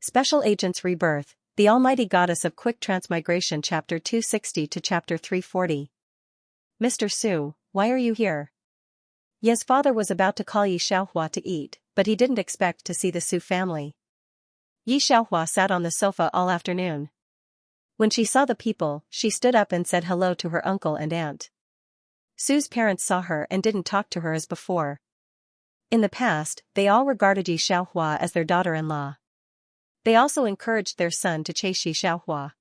Special Agents Rebirth, the Almighty Goddess of Quick Transmigration Chapter 260 to Chapter 340. Mr. Su, why are you here? Ye's father was about to call Yi Xiaohua to eat, but he didn't expect to see the Su family. Yi Xiaohua sat on the sofa all afternoon. When she saw the people, she stood up and said hello to her uncle and aunt. Su's parents saw her and didn't talk to her as before. In the past, they all regarded Yi Xiaohua as their daughter-in-law. They also encouraged their son to chase Yi Xiaohua.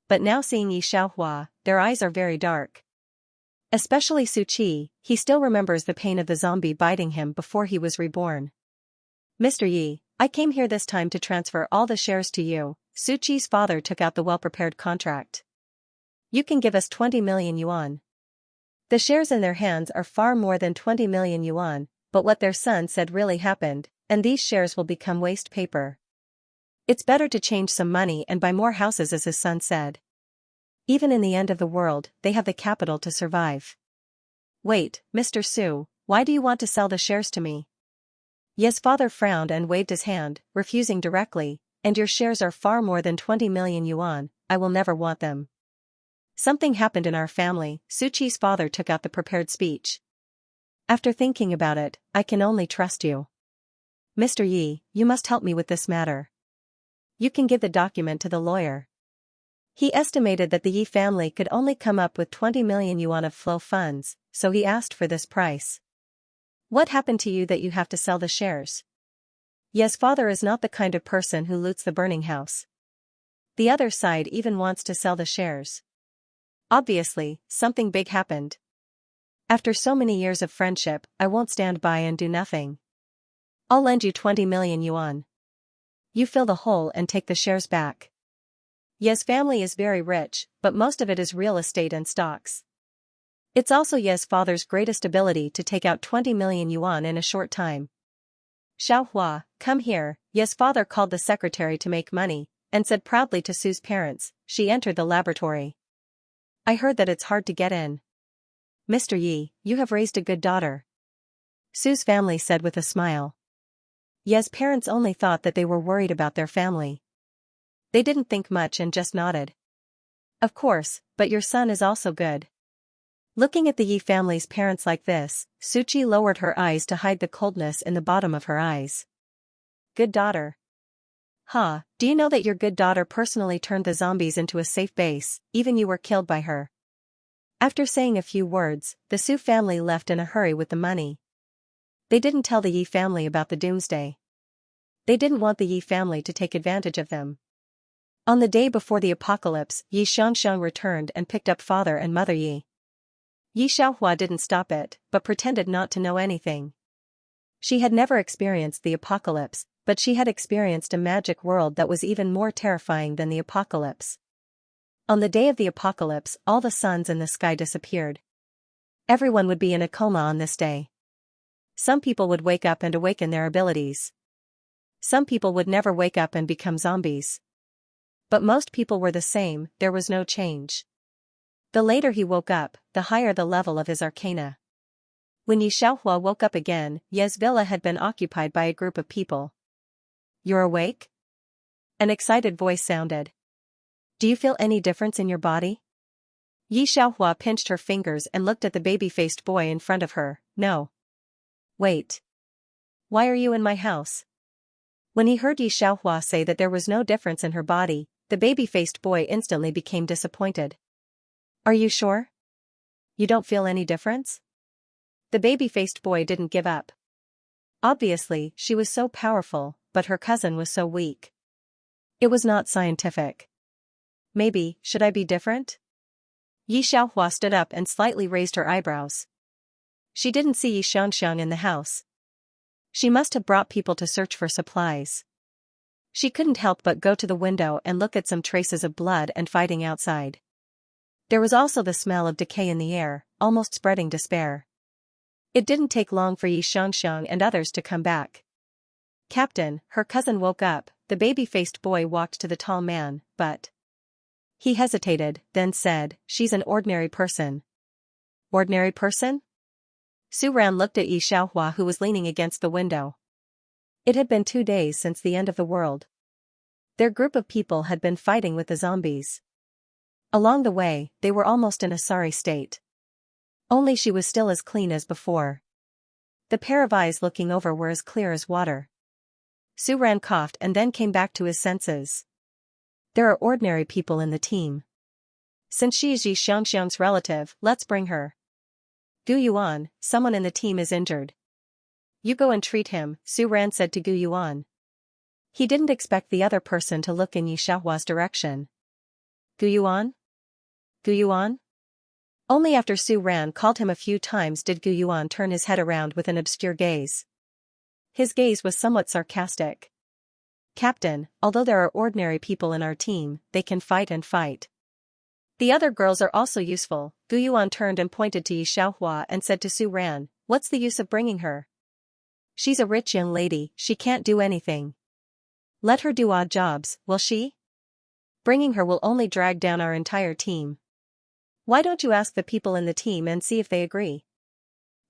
But now seeing Yi Xiaohua, their eyes are very dark. Especially Su Qi, he still remembers the pain of the zombie biting him before he was reborn. Mr. Yi, I came here this time to transfer all the shares to you. Su Qi's father took out the well-prepared contract. You can give us 20 million yuan. The shares in their hands are far more than 20 million yuan, but what their son said really happened, and these shares will become waste paper. It's better to change some money and buy more houses, as his son said. Even in the end of the world, they have the capital to survive. Wait, Mr. Su, why do you want to sell the shares to me? Ye's father frowned and waved his hand, refusing directly, and your shares are far more than 20 million yuan, I will never want them. Something happened in our family, Su Qi's father took out the prepared speech. After thinking about it, I can only trust you. Mr. Yi, you must help me with this matter. You can give the document to the lawyer. He estimated that the Yi family could only come up with 20 million yuan of flow funds, so he asked for this price. What happened to you that you have to sell the shares? Ye's father is not the kind of person who loots the burning house. The other side even wants to sell the shares. Obviously, something big happened. After so many years of friendship, I won't stand by and do nothing. I'll lend you 20 million yuan. You fill the hole and take the shares back. Ye's family is very rich, but most of it is real estate and stocks. It's also Ye's father's greatest ability to take out 20 million yuan in a short time. Xiaohua, come here, Ye's father called the secretary to make money, and said proudly to Su's parents. She entered the laboratory. I heard that it's hard to get in. Mr. Yi, you have raised a good daughter. Su's family said with a smile. Ye's parents only thought that they were worried about their family. They didn't think much and just nodded. Of course, but your son is also good. Looking at the Yi family's parents like this, Su Qi lowered her eyes to hide the coldness in the bottom of her eyes. Good daughter. Do you know that your good daughter personally turned the zombies into a safe base, even you were killed by her? After saying a few words, the Su family left in a hurry with the money. They didn't tell the Yi family about the doomsday. They didn't want the Yi family to take advantage of them. On the day before the apocalypse, Yi Xianxia returned and picked up father and mother Yi. Yi Xiaohua didn't stop it, but pretended not to know anything. She had never experienced the apocalypse, but she had experienced a magic world that was even more terrifying than the apocalypse. On the day of the apocalypse, all the suns in the sky disappeared. Everyone would be in a coma on this day. Some people would wake up and awaken their abilities. Some people would never wake up and become zombies. But most people were the same, there was no change. The later he woke up, the higher the level of his arcana. When Yi Xiaohua woke up again, Ye's villa had been occupied by a group of people. You're awake? An excited voice sounded. Do you feel any difference in your body? Yi Xiaohua pinched her fingers and looked at the baby-faced boy in front of her. No. Wait. Why are you in my house? When he heard Yi Xiaohua say that there was no difference in her body, the baby-faced boy instantly became disappointed. Are you sure? You don't feel any difference? The baby-faced boy didn't give up. Obviously, she was so powerful, but her cousin was so weak. It was not scientific. Maybe, should I be different? Yi Xiaohua stood up and slightly raised her eyebrows. She didn't see Yi Xianxia in the house. She must have brought people to search for supplies. She couldn't help but go to the window and look at some traces of blood and fighting outside. There was also the smell of decay in the air, almost spreading despair. It didn't take long for Yi Xianxia and others to come back. Captain, her cousin woke up. The baby-faced boy walked to the tall man, but he hesitated, then said, she's an ordinary person. Ordinary person? Su Ran looked at Yi Xiaohua, who was leaning against the window. It had been 2 days since the end of the world. Their group of people had been fighting with the zombies. Along the way, they were almost in a sorry state. Only she was still as clean as before. The pair of eyes looking over were as clear as water. Su Ran coughed and then came back to his senses. There are ordinary people in the team. Since she is Yi Xianxiang's relative, let's bring her. Gu Yuan, someone in the team is injured. You go and treat him, Su Ran said to Gu Yuan. He didn't expect the other person to look in Yi Xiaohua's direction. Gu Yuan? Gu Yuan? Only after Su Ran called him a few times did Gu Yuan turn his head around with an obscure gaze. His gaze was somewhat sarcastic. Captain, although there are ordinary people in our team, they can fight and fight. The other girls are also useful. Gu Yuan turned and pointed to Yi Xiaohua and said to Su Ran, what's the use of bringing her? She's a rich young lady, she can't do anything. Let her do odd jobs, will she? Bringing her will only drag down our entire team. Why don't you ask the people in the team and see if they agree?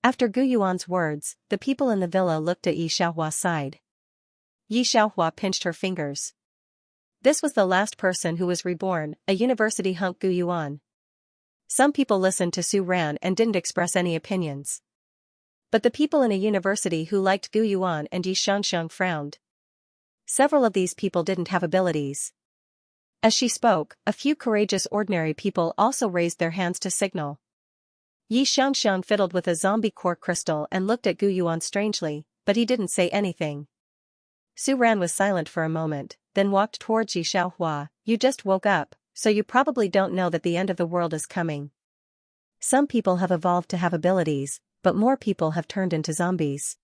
After Gu Yuan's words, the people in the villa looked at Yi Xiaohua's side. Yi Xiaohua pinched her fingers. This was the last person who was reborn, a university hunk Gu Yuan. Some people listened to Su Ran and didn't express any opinions. But the people in a university who liked Gu Yuan and Yi Xianxiang frowned. Several of these people didn't have abilities. As she spoke, a few courageous ordinary people also raised their hands to signal. Yi Xianxiang fiddled with a zombie core crystal and looked at Gu Yuan strangely, but he didn't say anything. Su Ran was silent for a moment, then walked towards Yi Xiaohua. You just woke up, so you probably don't know that the end of the world is coming. Some people have evolved to have abilities, but more people have turned into zombies.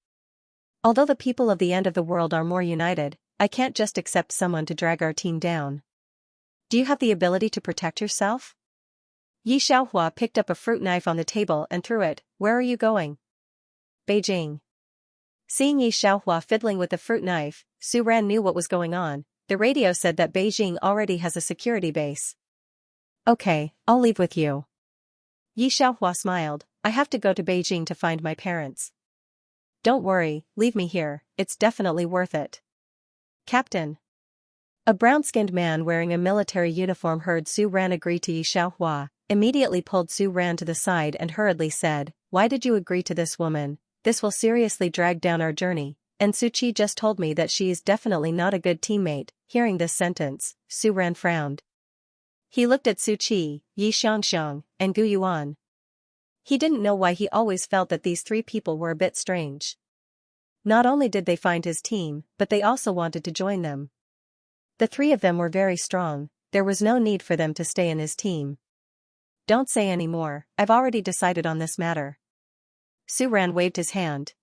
Although the people of the end of the world are more united, I can't just accept someone to drag our team down. Do you have the ability to protect yourself? Yi Xiaohua picked up a fruit knife on the table and threw it. Where are you going? Beijing. Seeing Yi Xiaohua fiddling with the fruit knife, Su Ran knew what was going on. The radio said that Beijing already has a security base. Okay, I'll leave with you. Yi Xiaohua smiled. I have to go to Beijing to find my parents. Don't worry, leave me here, it's definitely worth it. Captain. A brown-skinned man wearing a military uniform heard Su Ran agree to Yi Xiaohua, immediately pulled Su Ran to the side and hurriedly said, why did you agree to this woman? This will seriously drag down our journey, and Su Qi just told me that she is definitely not a good teammate. Hearing this sentence, Su Ran frowned. He looked at Su Qi, Yi Xianxiang, and Gu Yuan. He didn't know why he always felt that these three people were a bit strange. Not only did they find his team, but they also wanted to join them. The three of them were very strong, there was no need for them to stay in his team. Don't say any more, I've already decided on this matter. Su Ran waved his hand.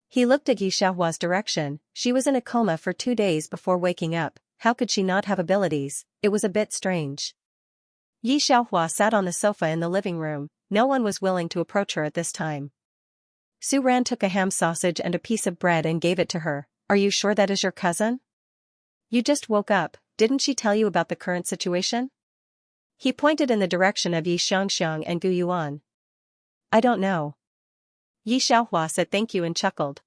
He looked at Yi Xiaohua's direction. She was in a coma for 2 days before waking up. How could she not have abilities? It was a bit strange. Yi Xiaohua sat on the sofa in the living room. No one was willing to approach her at this time. Su Ran took a ham sausage and a piece of bread and gave it to her. Are you sure that is your cousin? You just woke up, didn't she tell you about the current situation? He pointed in the direction of Yi Xianxiang and Gu Yuan. I don't know. Yi Xiaohua said thank you and chuckled.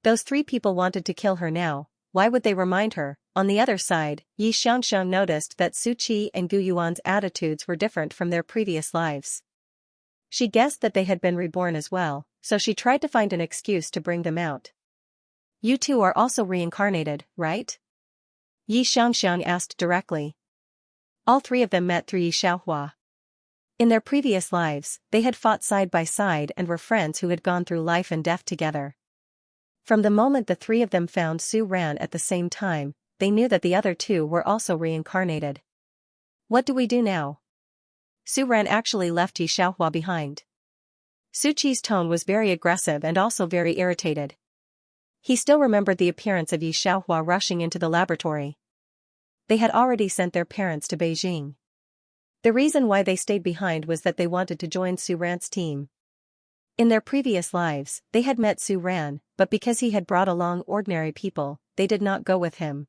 Those three people wanted to kill her now, why would they remind her? On the other side, Yi Xianxiang noticed that Su Qi and Gu Yuan's attitudes were different from their previous lives. She guessed that they had been reborn as well, so she tried to find an excuse to bring them out. You two are also reincarnated, right? Yi Xianxiang asked directly. All three of them met through Yi Xiaohua. In their previous lives, they had fought side by side and were friends who had gone through life and death together. From the moment the three of them found Su Ran at the same time, they knew that the other two were also reincarnated. What do we do now? Su Ran actually left Yi Xiaohua behind. Su Qi's tone was very aggressive and also very irritated. He still remembered the appearance of Yi Xiaohua rushing into the laboratory. They had already sent their parents to Beijing. The reason why they stayed behind was that they wanted to join Su Ran's team. In their previous lives, they had met Su Ran, but because he had brought along ordinary people, they did not go with him.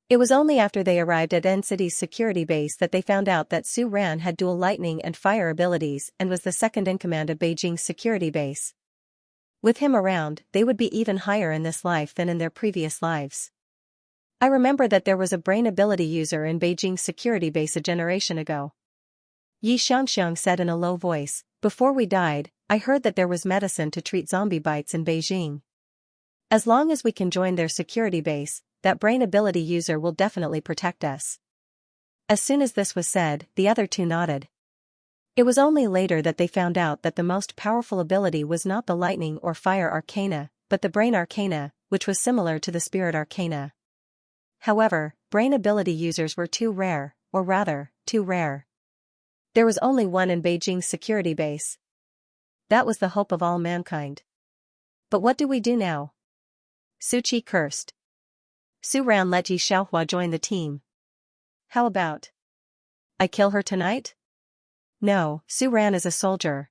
It was only after they arrived at N City's security base that they found out that Su Ran had dual lightning and fire abilities and was the second-in-command of Beijing's security base. With him around, they would be even higher in this life than in their previous lives. I remember that there was a brain ability user in Beijing's security base a generation ago. Xianxia said in a low voice, before we died, I heard that there was medicine to treat zombie bites in Beijing. As long as we can join their security base, that brain ability user will definitely protect us. As soon as this was said, the other two nodded. It was only later that they found out that the most powerful ability was not the lightning or fire arcana, but the brain arcana, which was similar to the spirit arcana. However, brain ability users were too rare, or rather, too rare. There was only one in Beijing's security base. That was the hope of all mankind. But what do we do now? Su Qi cursed. Su Ran let Yi Xiaohua join the team. How about? I kill her tonight? No, Su Ran is a soldier.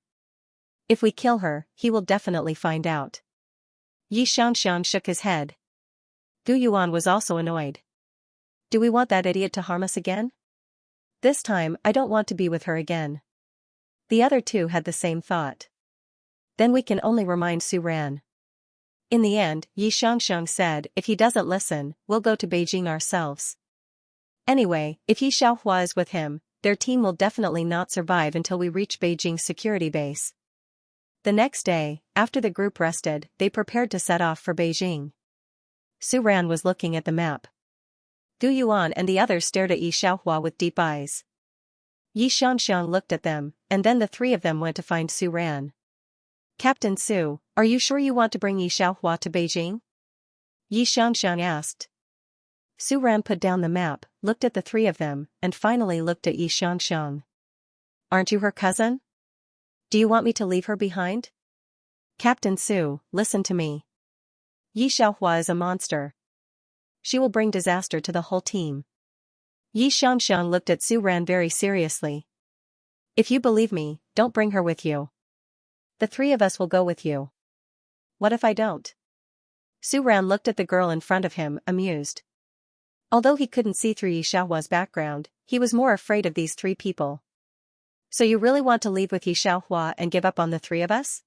If we kill her, he will definitely find out. Yi Xianxian shook his head. Gu Yuan was also annoyed. Do we want that idiot to harm us again? This time, I don't want to be with her again. The other two had the same thought. Then we can only remind Su Ran. In the end, Yi Xianxian said, if he doesn't listen, we'll go to Beijing ourselves. Anyway, if Yi Xiaohua is with him, their team will definitely not survive until we reach Beijing's security base. The next day, after the group rested, they prepared to set off for Beijing. Su Ran was looking at the map. Gu Yuan and the others stared at Yi Xiaohua with deep eyes. Yi Xianxian looked at them, and then the three of them went to find Su Ran. Captain Su, are you sure you want to bring Yi Xiaohua to Beijing? Yi Xianxian asked. Su Ran put down the map, looked at the three of them, and finally looked at Yi Xianxian. Aren't you her cousin? Do you want me to leave her behind? Captain Su, listen to me. Yi Xiaohua is a monster. She will bring disaster to the whole team. Yi Xianxian looked at Su Ran very seriously. If you believe me, don't bring her with you. The three of us will go with you. What if I don't? Su Ran looked at the girl in front of him, amused. Although he couldn't see through Yi Xiaohua's background, he was more afraid of these three people. So you really want to leave with Yi Xiaohua and give up on the three of us?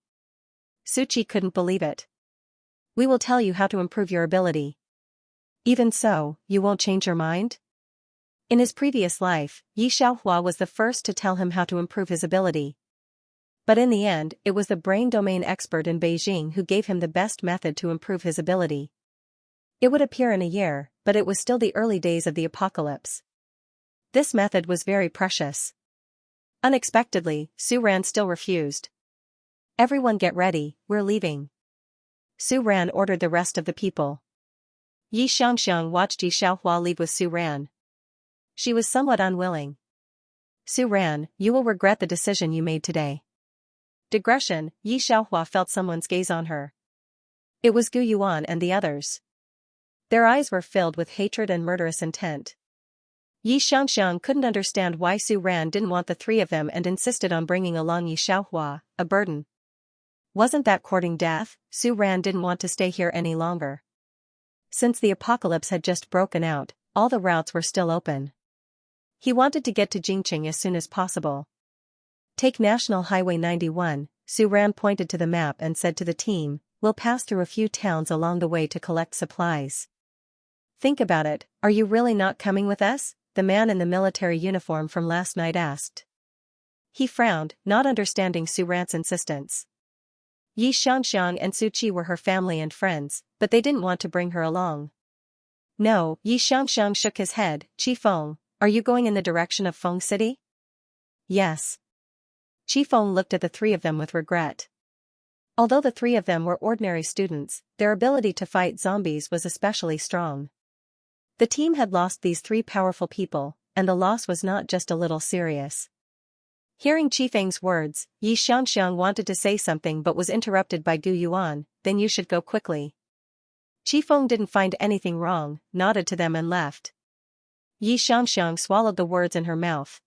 Su Qi couldn't believe it. We will tell you how to improve your ability. Even so, you won't change your mind? In his previous life, Yi Xiaohua was the first to tell him how to improve his ability. But in the end, it was the brain domain expert in Beijing who gave him the best method to improve his ability. It would appear in a year, but it was still the early days of the apocalypse. This method was very precious. Unexpectedly, Su Ran still refused. Everyone get ready, we're leaving. Su Ran ordered the rest of the people. Yi Xianxian watched Yi Xiaohua leave with Su Ran. She was somewhat unwilling. Su Ran, you will regret the decision you made today. Digression, Yi Xiaohua felt someone's gaze on her. It was Gu Yuan and the others. Their eyes were filled with hatred and murderous intent. Yi Xianxian couldn't understand why Su Ran didn't want the three of them and insisted on bringing along Yi Xiaohua, a burden. Wasn't that courting death? Su Ran didn't want to stay here any longer. Since the apocalypse had just broken out, all the routes were still open. He wanted to get to Jingqing as soon as possible. Take National Highway 91, Su Ran pointed to the map and said to the team, we'll pass through a few towns along the way to collect supplies. Think about it, are you really not coming with us? The man in the military uniform from last night asked. He frowned, not understanding Su Ran's insistence. Yi Xianxian and Su Qi were her family and friends, but they didn't want to bring her along. No, Yi Xianxian shook his head. Qi Feng, are you going in the direction of Feng City? Yes. Qi Feng looked at the three of them with regret. Although the three of them were ordinary students, their ability to fight zombies was especially strong. The team had lost these three powerful people, and the loss was not just a little serious. Hearing Qi Feng's words, Yi Xianxian wanted to say something but was interrupted by Gu Yuan. Then you should go quickly. Qi Feng didn't find anything wrong, nodded to them and left. Yi Xianxian swallowed the words in her mouth.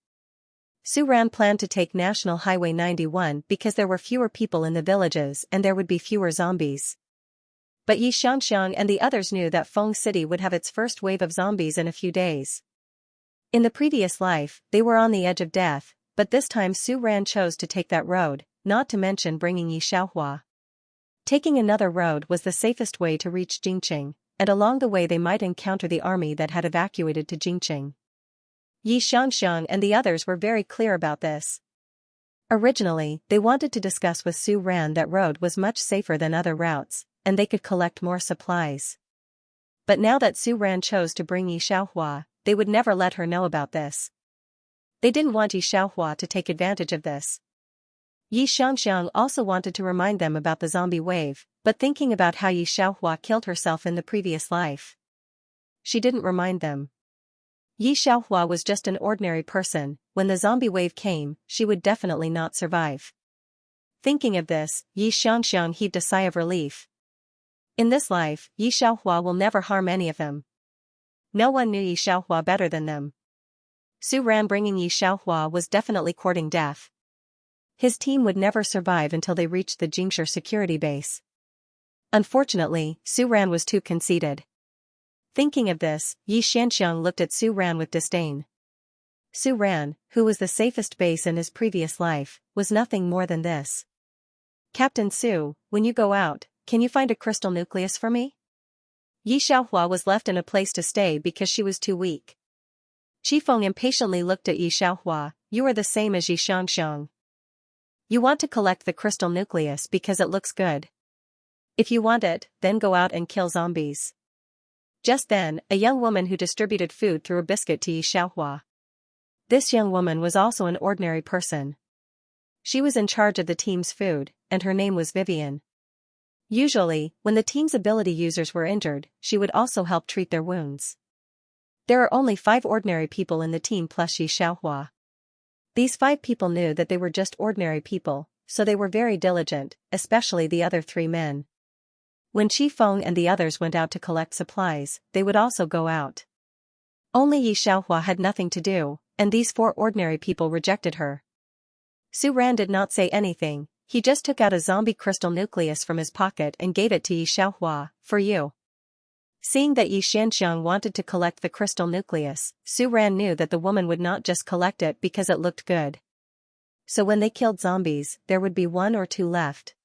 Su Ran planned to take National Highway 91 because there were fewer people in the villages and there would be fewer zombies. But Yi Xianxian and the others knew that Feng City would have its first wave of zombies in a few days. In the previous life, they were on the edge of death, but this time Su Ran chose to take that road, not to mention bringing Yi Xiaohua. Taking another road was the safest way to reach Jingqing, and along the way they might encounter the army that had evacuated to Jingqing. Xianxia and the others were very clear about this. Originally, they wanted to discuss with Su Ran that road was much safer than other routes, and they could collect more supplies. But now that Su Ran chose to bring Xiaohua, they would never let her know about this. They didn't want Xiaohua to take advantage of this. Xianxia also wanted to remind them about the zombie wave, but thinking about how Xiaohua killed herself in the previous life, she didn't remind them. Xiaohua was just an ordinary person. When the zombie wave came, she would definitely not survive. Thinking of this, Xianxia heaved a sigh of relief. In this life, Xiaohua will never harm any of them. No one knew Xiaohua better than them. Su Ran bringing Xiaohua was definitely courting death. His team would never survive until they reached the Jingxia security base. Unfortunately, Su Ran was too conceited. Thinking of this, Xianxia looked at Su Ran with disdain. Su Ran, who was the safest base in his previous life, was nothing more than this. Captain Su, when you go out, can you find a crystal nucleus for me? Xiaohua was left in a place to stay because she was too weak. Qifeng impatiently looked at Xiaohua. You are the same as Xianxia. You want to collect the crystal nucleus because it looks good. If you want it, then go out and kill zombies. Just then, a young woman who distributed food threw a biscuit to Xiaohua. This young woman was also an ordinary person. She was in charge of the team's food, and her name was Vivian. Usually, when the team's ability users were injured, she would also help treat their wounds. There are only 5 ordinary people in the team plus Xiaohua. These 5 people knew that they were just ordinary people, so they were very diligent, especially the other 3 men. When Qifeng and the others went out to collect supplies, they would also go out. Only Xiaohua had nothing to do, and these 4 ordinary people rejected her. Su Ran did not say anything. He just took out a zombie crystal nucleus from his pocket and gave it to Xiaohua. For you. Seeing that Xianxia wanted to collect the crystal nucleus, Su Ran knew that the woman would not just collect it because it looked good. So when they killed zombies, there would be 1 or 2 left.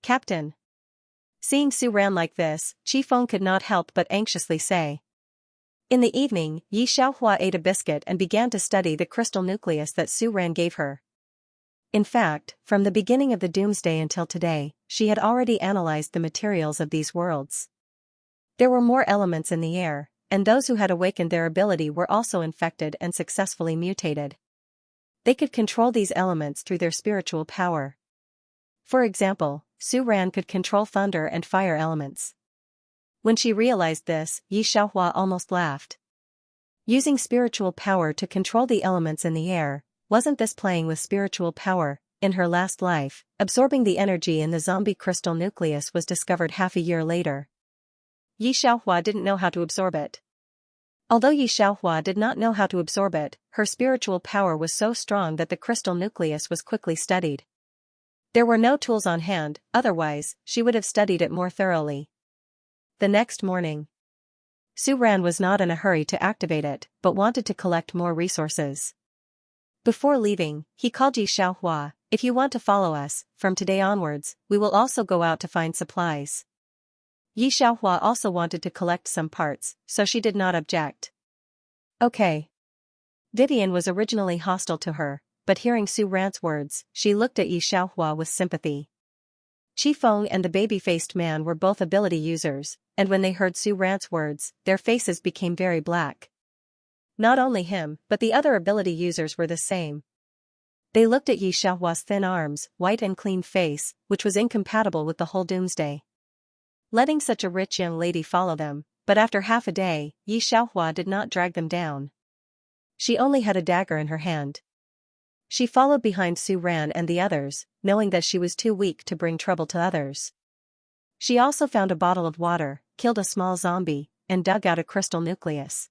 Captain. Seeing Su Ran like this, Qifeng could not help but anxiously say. In the evening, Xiaohua ate a biscuit and began to study the crystal nucleus that Su Ran gave her. In fact, from the beginning of the doomsday until today, she had already analyzed the materials of these worlds. There were more elements in the air, and those who had awakened their ability were also infected and successfully mutated. They could control these elements through their spiritual power. For example, Su Ran could control thunder and fire elements. When she realized this, Xiaohua almost laughed. Using spiritual power to control the elements in the air, wasn't this playing with spiritual power? In her last life, absorbing the energy in the zombie crystal nucleus was discovered half a year later. Xiaohua didn't know how to absorb it. Although Xiaohua did not know how to absorb it, her spiritual power was so strong that the crystal nucleus was quickly studied. There were no tools on hand, otherwise, she would have studied it more thoroughly. The next morning, Su Ran was not in a hurry to activate it, but wanted to collect more resources. Before leaving, he called Xiaohua. If you want to follow us, from today onwards, we will also go out to find supplies. Xiaohua also wanted to collect some parts, so she did not object. Okay. Vivian was originally hostile to her, but hearing Su Ran's words, she looked at Xiaohua with sympathy. Qifeng and the baby-faced man were both ability users, and when they heard Su Ran's words, their faces became very black. Not only him, but the other ability users were the same. They looked at Xiaohua's thin arms, white and clean face, which was incompatible with the whole doomsday. Letting such a rich young lady follow them, but after half a day, Xiaohua did not drag them down. She only had a dagger in her hand. She followed behind Su Ran and the others, knowing that she was too weak to bring trouble to others. She also found a bottle of water, killed a small zombie, and dug out a crystal nucleus.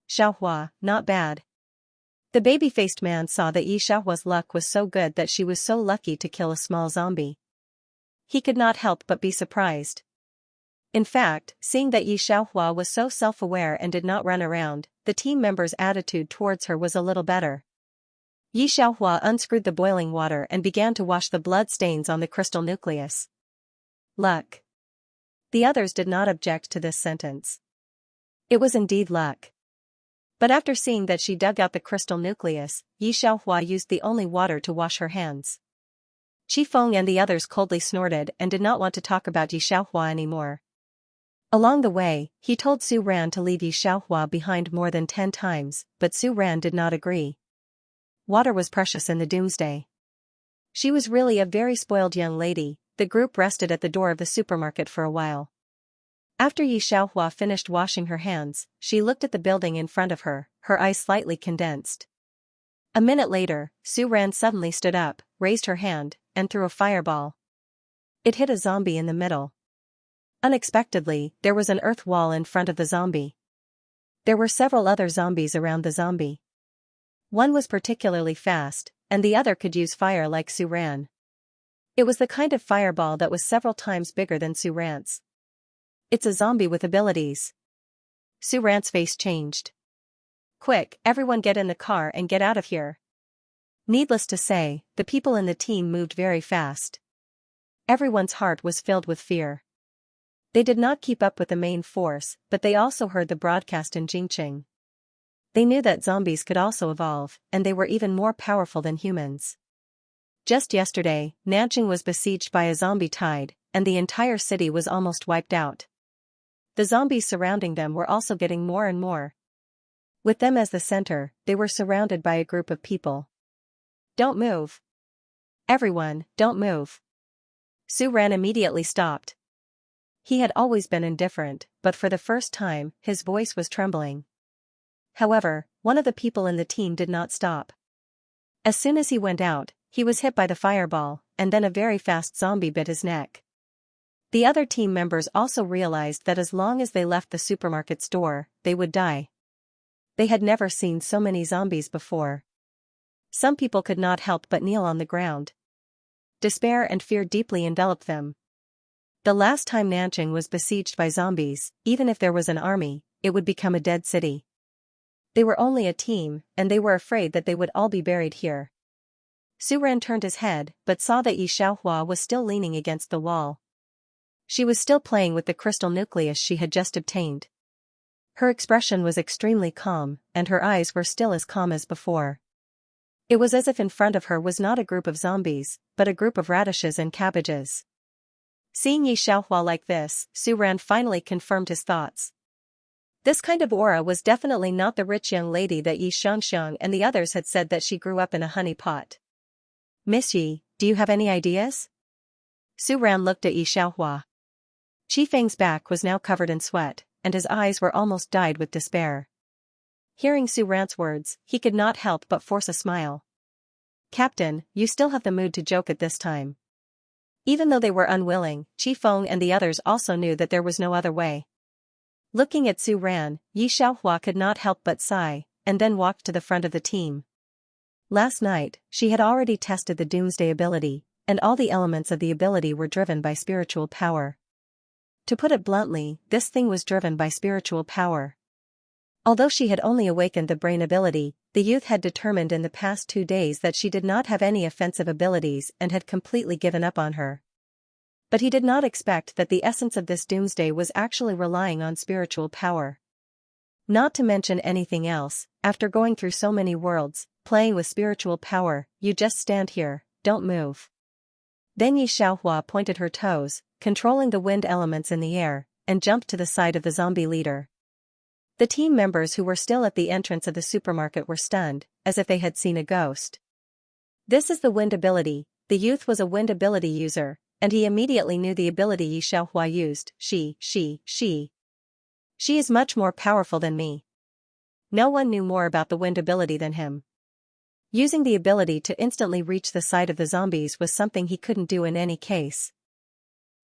Xiaohua, not bad. The baby-faced man saw that Xiaohua's luck was so good that she was so lucky to kill a small zombie. He could not help but be surprised. In fact, seeing that Xiaohua was so self-aware and did not run around, the team members' attitude towards her was a little better. Xiaohua unscrewed the boiling water and began to wash the blood stains on the crystal nucleus. Luck. The others did not object to this sentence. It was indeed luck. But after seeing that she dug out the crystal nucleus, Xianxia used the only water to wash her hands. Qifeng and the others coldly snorted and did not want to talk about Xianxia anymore. Along the way, he told Su Ran to leave Xianxia behind more than 10 times, but Su Ran did not agree. Water was precious in the doomsday. She was really a very spoiled young lady. The group rested at the door of the supermarket for a while. After Xianxia finished washing her hands, she looked at the building in front of her, her eyes slightly condensed. A minute later, Su Ran suddenly stood up, raised her hand, and threw a fireball. It hit a zombie in the middle. Unexpectedly, there was an earth wall in front of the zombie. There were several other zombies around the zombie. One was particularly fast, and the other could use fire like Su Ran. It was the kind of fireball that was several times bigger than Su Ran's. It's a zombie with abilities. Su Ran's face changed. Quick, everyone get in the car and get out of here. Needless to say, the people in the team moved very fast. Everyone's heart was filled with fear. They did not keep up with the main force, but they also heard the broadcast in Jingqing. They knew that zombies could also evolve, and they were even more powerful than humans. Just yesterday, Nanjing was besieged by a zombie tide, and the entire city was almost wiped out. The zombies surrounding them were also getting more and more. With them as the center, they were surrounded by a group of people. Don't move. Everyone, don't move. Su Ran immediately stopped. He had always been indifferent, but for the first time, his voice was trembling. However, one of the people in the team did not stop. As soon as he went out, he was hit by the fireball, and then a very fast zombie bit his neck. The other team members also realized that as long as they left the supermarket store, they would die. They had never seen so many zombies before. Some people could not help but kneel on the ground. Despair and fear deeply enveloped them. The last time Nanjing was besieged by zombies, even if there was an army, it would become a dead city. They were only a team, and they were afraid that they would all be buried here. Su Ran turned his head, but saw that Xianxia was still leaning against the wall. She was still playing with the crystal nucleus she had just obtained. Her expression was extremely calm, and her eyes were still as calm as before. It was as if in front of her was not a group of zombies, but a group of radishes and cabbages. Seeing Xianxia like this, Su Ran finally confirmed his thoughts. This kind of aura was definitely not the rich young lady that Xianxia and the others had said that she grew up in a honey pot. Miss Yi, do you have any ideas? Su Ran looked at Xianxia. Qifeng's back was now covered in sweat, and his eyes were almost dyed with despair. Hearing Su Ran's words, he could not help but force a smile. Captain, you still have the mood to joke at this time. Even though they were unwilling, Qifeng and the others also knew that there was no other way. Looking at Su Ran, Xianxia could not help but sigh, and then walked to the front of the team. Last night, she had already tested the Doomsday ability, and all the elements of the ability were driven by spiritual power. To put it bluntly, this thing was driven by spiritual power. Although she had only awakened the brain ability, the youth had determined in the past 2 days that she did not have any offensive abilities and had completely given up on her. But he did not expect that the essence of this doomsday was actually relying on spiritual power. Not to mention anything else, after going through so many worlds, playing with spiritual power, you just stand here, don't move. Then Xianxia pointed her toes, controlling the wind elements in the air, and jumped to the side of the zombie leader. The team members who were still at the entrance of the supermarket were stunned, as if they had seen a ghost. This is the wind ability. The youth was a wind ability user, and he immediately knew the ability Xianxia used. She is much more powerful than me. No one knew more about the wind ability than him. Using the ability to instantly reach the side of the zombies was something he couldn't do in any case.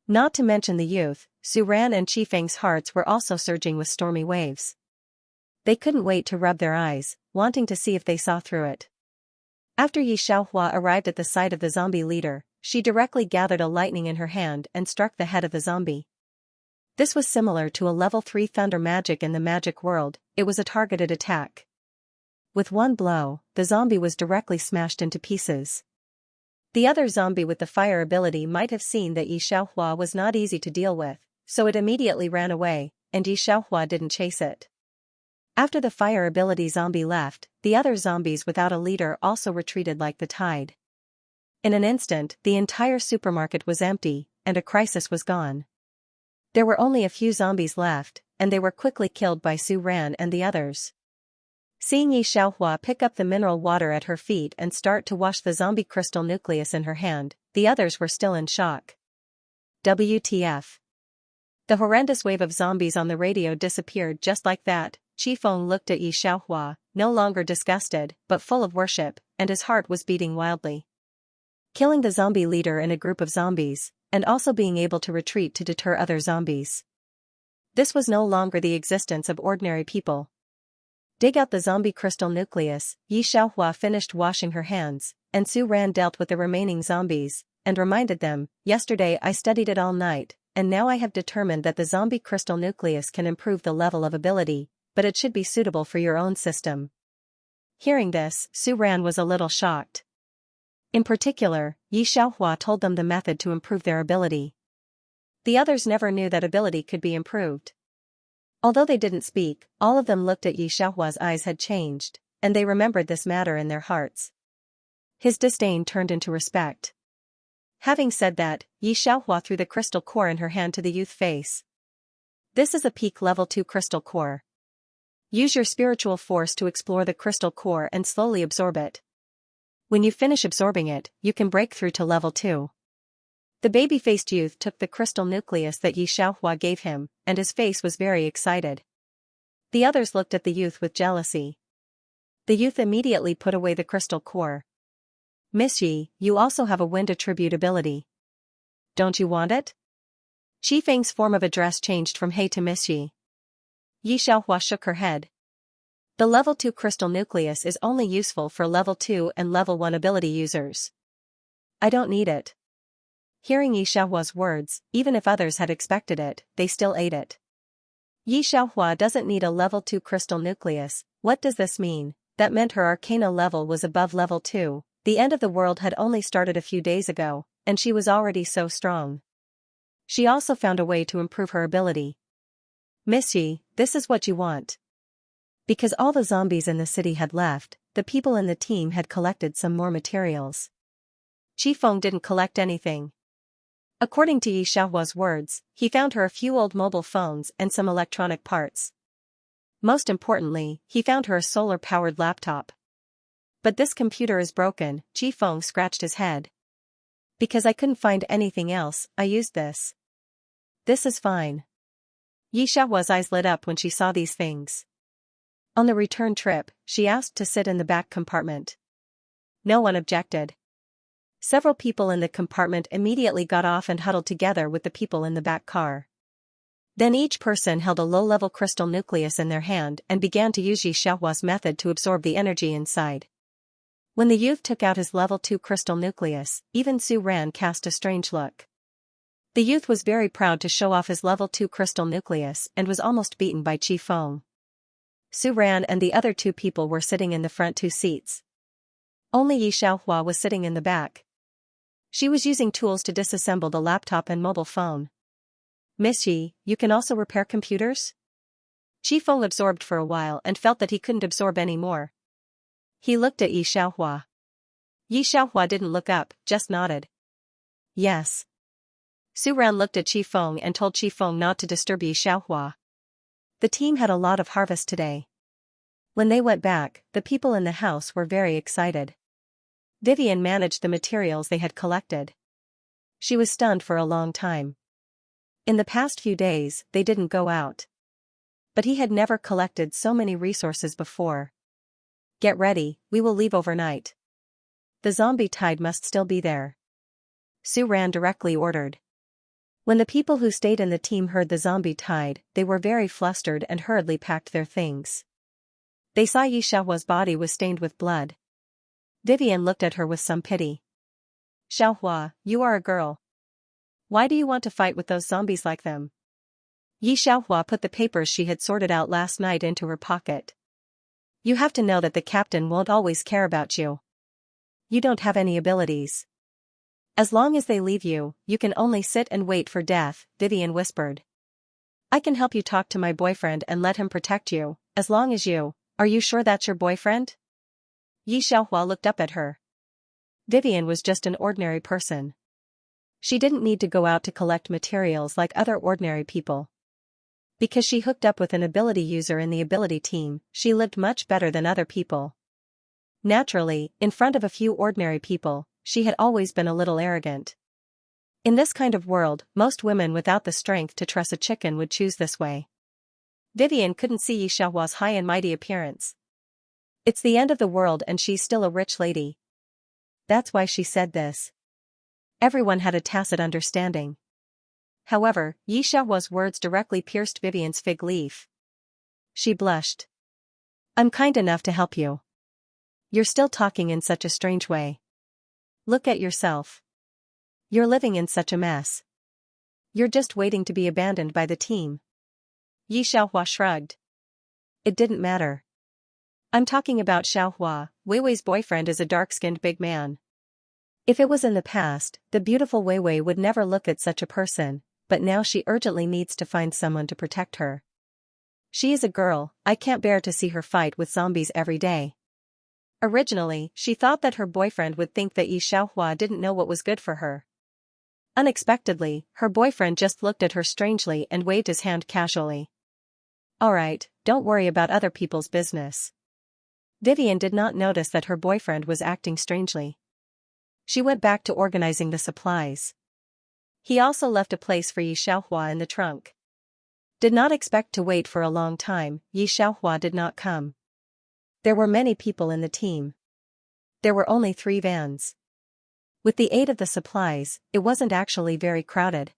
Not to mention the youth, Su Ran and Qifeng's hearts were also surging with stormy waves. They couldn't wait to rub their eyes, wanting to see if they saw through it. After Xianxia arrived at the side of the zombie leader, she directly gathered a lightning in her hand and struck the head of the zombie. This was similar to a level 3 thunder magic in the magic world. It was a targeted attack. With one blow, the zombie was directly smashed into pieces. The other zombie with the fire ability might have seen that Xianxia was not easy to deal with, so it immediately ran away, and Yi Xiaohua didn't chase it. After the fire ability zombie left, the other zombies without a leader also retreated like the tide. In an instant, the entire supermarket was empty, and a crisis was gone. There were only a few zombies left, and they were quickly killed by Su Ran and the others. Seeing Yi Xiaohua pick up the mineral water at her feet and start to wash the zombie crystal nucleus in her hand, the others were still in shock. WTF. The horrendous wave of zombies on the radio disappeared just like that. Qifeng looked at Yi Xiaohua, no longer disgusted, but full of worship, and his heart was beating wildly. Killing the zombie leader in a group of zombies, and also being able to retreat to deter other zombies. This was no longer the existence of ordinary people. Dig out the zombie crystal nucleus. Yi Xiaohua finished washing her hands, and Su Ran dealt with the remaining zombies, and reminded them, yesterday I studied it all night, and now I have determined that the zombie crystal nucleus can improve the level of ability, but it should be suitable for your own system. Hearing this, Su Ran was a little shocked. In particular, Yi Xiaohua told them the method to improve their ability. The others never knew that ability could be improved. Although they didn't speak, all of them looked at Yi Xiaohua's eyes had changed, and they remembered this matter in their hearts. His disdain turned into respect. Having said that, Yi Xiaohua threw the crystal core in her hand to the youth's face. This is a peak level 2 crystal core. Use your spiritual force to explore the crystal core and slowly absorb it. When you finish absorbing it, you can break through to level 2. The baby-faced youth took the crystal nucleus that Yi Xiaohua gave him, and his face was very excited. The others looked at the youth with jealousy. The youth immediately put away the crystal core. Miss Yi, you also have a wind attribute ability. Don't you want it? Qifeng's form of address changed from hey to Miss Yi. Yi Xiaohua shook her head. The level 2 crystal nucleus is only useful for level 2 and level 1 ability users. I don't need it. Hearing Yi Xiaohua's words, even if others had expected it, they still ate it. Yi Xiaohua doesn't need a level 2 crystal nucleus. What does this mean? That meant her arcana level was above level 2. The end of the world had only started a few days ago, and she was already so strong. She also found a way to improve her ability. Miss Yi, this is what you want. Because all the zombies in the city had left, the people in the team had collected some more materials. Qifeng didn't collect anything. According to Yi Xiaohua's words, he found her a few old mobile phones and some electronic parts. Most importantly, he found her a solar-powered laptop. But this computer is broken, Qifeng scratched his head. Because I couldn't find anything else, I used this. This is fine. Yi Xiaohua's eyes lit up when she saw these things. On the return trip, she asked to sit in the back compartment. No one objected. Several people in the compartment immediately got off and huddled together with the people in the back car. Then each person held a low-level crystal nucleus in their hand and began to use Yi Xiaohua's method to absorb the energy inside. When the youth took out his level 2 crystal nucleus, even Su Ran cast a strange look. The youth was very proud to show off his level 2 crystal nucleus and was almost beaten by Qifeng. Su Ran and the other 2 people were sitting in the front 2 seats. Only Yi Xiaohua was sitting in the back. She was using tools to disassemble the laptop and mobile phone. Miss Yi, you can also repair computers? Qifeng absorbed for a while and felt that he couldn't absorb any more. He looked at Yi Xiaohua. Yi Xiaohua didn't look up, just nodded. Yes. Su Ran looked at Qifeng and told Qifeng not to disturb Yi Xiaohua. The team had a lot of harvest today. When they went back, the people in the house were very excited. Vivian managed the materials they had collected. She was stunned for a long time. In the past few days, they didn't go out. But he had never collected so many resources before. Get ready, we will leave overnight. The zombie tide must still be there. Su Ran directly ordered. When the people who stayed in the team heard the zombie tide, they were very flustered and hurriedly packed their things. They saw Yi Xiaohua's body was stained with blood. Vivian looked at her with some pity. Xiaohua, you are a girl. Why do you want to fight with those zombies like them? Yi Xiaohua put the papers she had sorted out last night into her pocket. You have to know that the captain won't always care about you. You don't have any abilities. As long as they leave you, you can only sit and wait for death, Vivian whispered. I can help you talk to my boyfriend and let him protect you, as long as you. Are you sure that's your boyfriend? Yi Xiaohua looked up at her. Vivian was just an ordinary person. She didn't need to go out to collect materials like other ordinary people. Because she hooked up with an ability user in the ability team, she lived much better than other people. Naturally, in front of a few ordinary people, she had always been a little arrogant. In this kind of world, most women without the strength to truss a chicken would choose this way. Vivian couldn't see Yi Xiaohua's high and mighty appearance. It's the end of the world and she's still a rich lady. That's why she said this. Everyone had a tacit understanding. However, Yi Xiaohua's words directly pierced Vivian's fig leaf. She blushed. I'm kind enough to help you. You're still talking in such a strange way. Look at yourself. You're living in such a mess. You're just waiting to be abandoned by the team. Yi Xiaohua shrugged. It didn't matter. I'm talking about Xiaohua. Weiwei's boyfriend is a dark-skinned big man. If it was in the past, the beautiful Weiwei would never look at such a person, but now she urgently needs to find someone to protect her. She is a girl, I can't bear to see her fight with zombies every day. Originally, she thought that her boyfriend would think that Yi Xiaohua didn't know what was good for her. Unexpectedly, her boyfriend just looked at her strangely and waved his hand casually. Alright, don't worry about other people's business. Vivian did not notice that her boyfriend was acting strangely. She went back to organizing the supplies. He also left a place for Yi Xiaohua in the trunk. Did not expect to wait for a long time, Yi Xiaohua did not come. There were many people in the team. There were only 3 vans. With the aid of the supplies, it wasn't actually very crowded.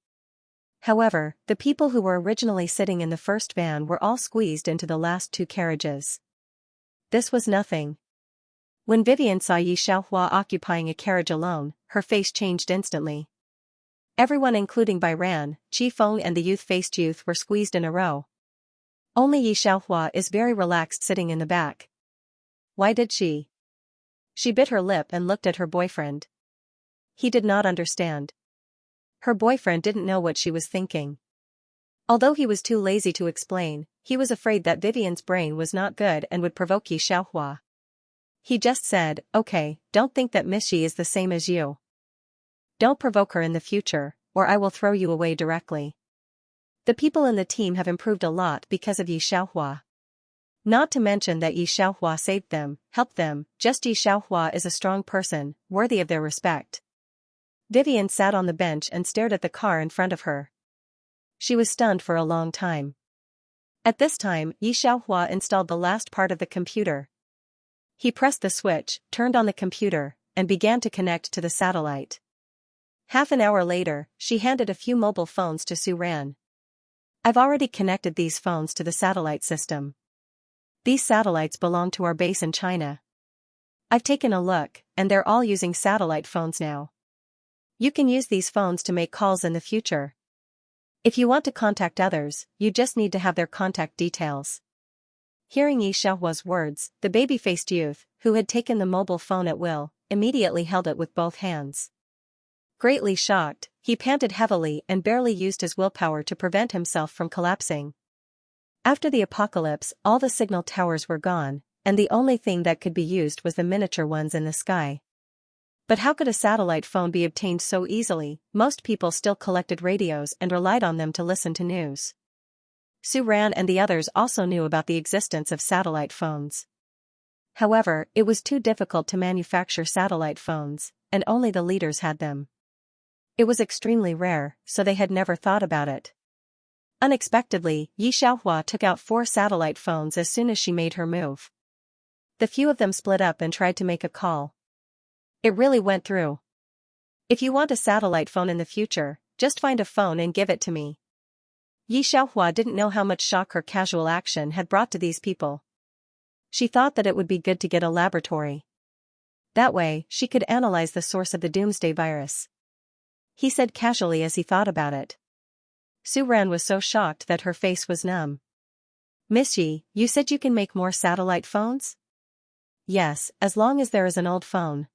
However, the people who were originally sitting in the first van were all squeezed into the last 2 carriages. This was nothing. When Vivian saw Yi Xiaohua occupying a carriage alone, her face changed instantly. Everyone including Bairan, Qi Feng and the youth-faced youth were squeezed in a row. Only Yi Xiaohua is very relaxed sitting in the back. Why did she? She bit her lip and looked at her boyfriend. He did not understand. Her boyfriend didn't know what she was thinking. Although he was too lazy to explain, he was afraid that Vivian's brain was not good and would provoke Yi Xiaohua. He just said, okay, don't think that Miss Yi is the same as you. Don't provoke her in the future, or I will throw you away directly. The people in the team have improved a lot because of Yi Xiaohua. Not to mention that Yi Xiaohua saved them, helped them, just Yi Xiaohua is a strong person, worthy of their respect. Vivian sat on the bench and stared at the car in front of her. She was stunned for a long time. At this time, Yi Xiaohua installed the last part of the computer. He pressed the switch, turned on the computer, and began to connect to the satellite. Half an hour later, she handed a few mobile phones to Su Ran. I've already connected these phones to the satellite system. These satellites belong to our base in China. I've taken a look, and they're all using satellite phones now. You can use these phones to make calls in the future. If you want to contact others, you just need to have their contact details. Hearing Yi Xiaohua's words, the baby-faced youth, who had taken the mobile phone at will, immediately held it with both hands. Greatly shocked, he panted heavily and barely used his willpower to prevent himself from collapsing. After the apocalypse, all the signal towers were gone, and the only thing that could be used was the miniature ones in the sky. But how could a satellite phone be obtained so easily? Most people still collected radios and relied on them to listen to news. Su Ran and the others also knew about the existence of satellite phones. However, it was too difficult to manufacture satellite phones, and only the leaders had them. It was extremely rare, so they had never thought about it. Unexpectedly, Yi Xiaohua took out 4 satellite phones as soon as she made her move. The few of them split up and tried to make a call. It really went through. If you want a satellite phone in the future, just find a phone and give it to me. Yi Xiaohua didn't know how much shock her casual action had brought to these people. She thought that it would be good to get a laboratory. That way, she could analyze the source of the doomsday virus. He said casually as he thought about it. Su Ran was so shocked that her face was numb. Miss Yi, you said you can make more satellite phones? Yes, as long as there is an old phone.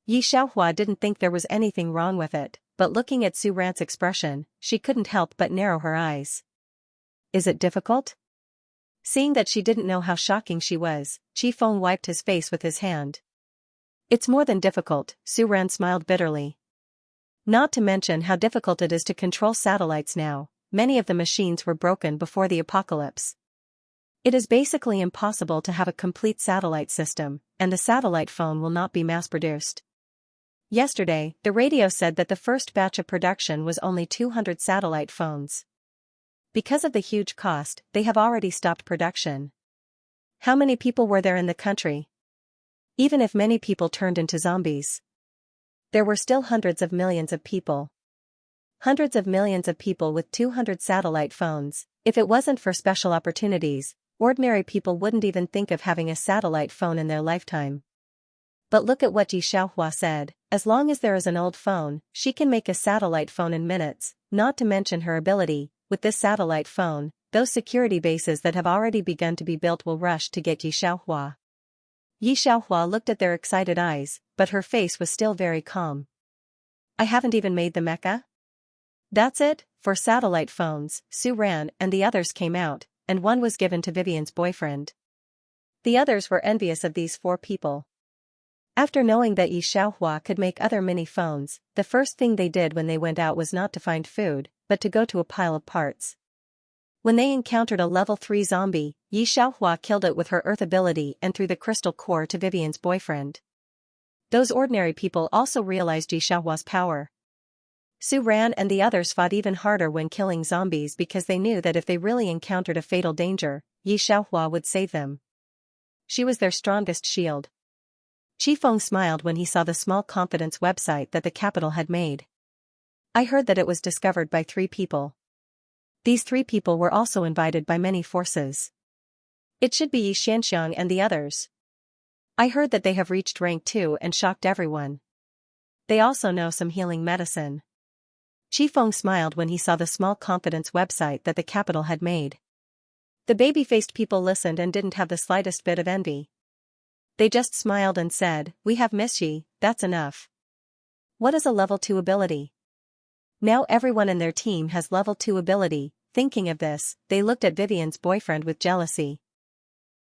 Yi Xiaohua didn't think there was anything wrong with it, but looking at Su Ran's expression, she couldn't help but narrow her eyes. is it difficult? Seeing that she didn't know how shocking she was, Chi Feng wiped his face with his hand. It's more than difficult, Su Ran smiled bitterly. Not to mention how difficult it is to control satellites now, many of the machines were broken before the apocalypse. It is basically impossible to have a complete satellite system, and the satellite phone will not be mass-produced. Yesterday, the radio said that the first batch of production was only 200 satellite phones. Because of the huge cost, they have already stopped production. How many people were there in the country? Even if many people turned into zombies, there were still hundreds of millions of people. Hundreds of millions of people with 200 satellite phones. If it wasn't for special opportunities, ordinary people wouldn't even think of having a satellite phone in their lifetime. But look at what Ji Xiaohua said, as long as there is an old phone, she can make a satellite phone in minutes, not to mention her ability. With this satellite phone, those security bases that have already begun to be built will rush to get Yi Xiaohua. Yi Xiaohua looked at their excited eyes, but her face was still very calm. I haven't even made the mecha? That's it, for satellite phones, Su Ran and the others came out, and one was given to Vivian's boyfriend. The others were envious of these 4 people. After knowing that Yi Xiaohua could make other mini phones, the first thing they did when they went out was not to find food, but to go to a pile of parts. When they encountered a level 3 zombie, Yi Xiaohua killed it with her earth ability and threw the crystal core to Vivian's boyfriend. Those ordinary people also realized Yi Xiaohua's power. Su Ran and the others fought even harder when killing zombies because they knew that if they really encountered a fatal danger, Yi Xiaohua would save them. She was their strongest shield. Chi Feng smiled when he saw the small confidence website that the capital had made. I heard that it was discovered by 3 people. These 3 people were also invited by many forces. It should be Yi Xianxiang and the others. I heard that they have reached rank 2 and shocked everyone. They also know some healing medicine. Chi Feng smiled when he saw the small confidence website that the capital had made. The baby-faced people listened and didn't have the slightest bit of envy. They just smiled and said, we have Miss Yi, that's enough. What is a level 2 ability? Now everyone in their team has level 2 ability. Thinking of this, they looked at Vivian's boyfriend with jealousy.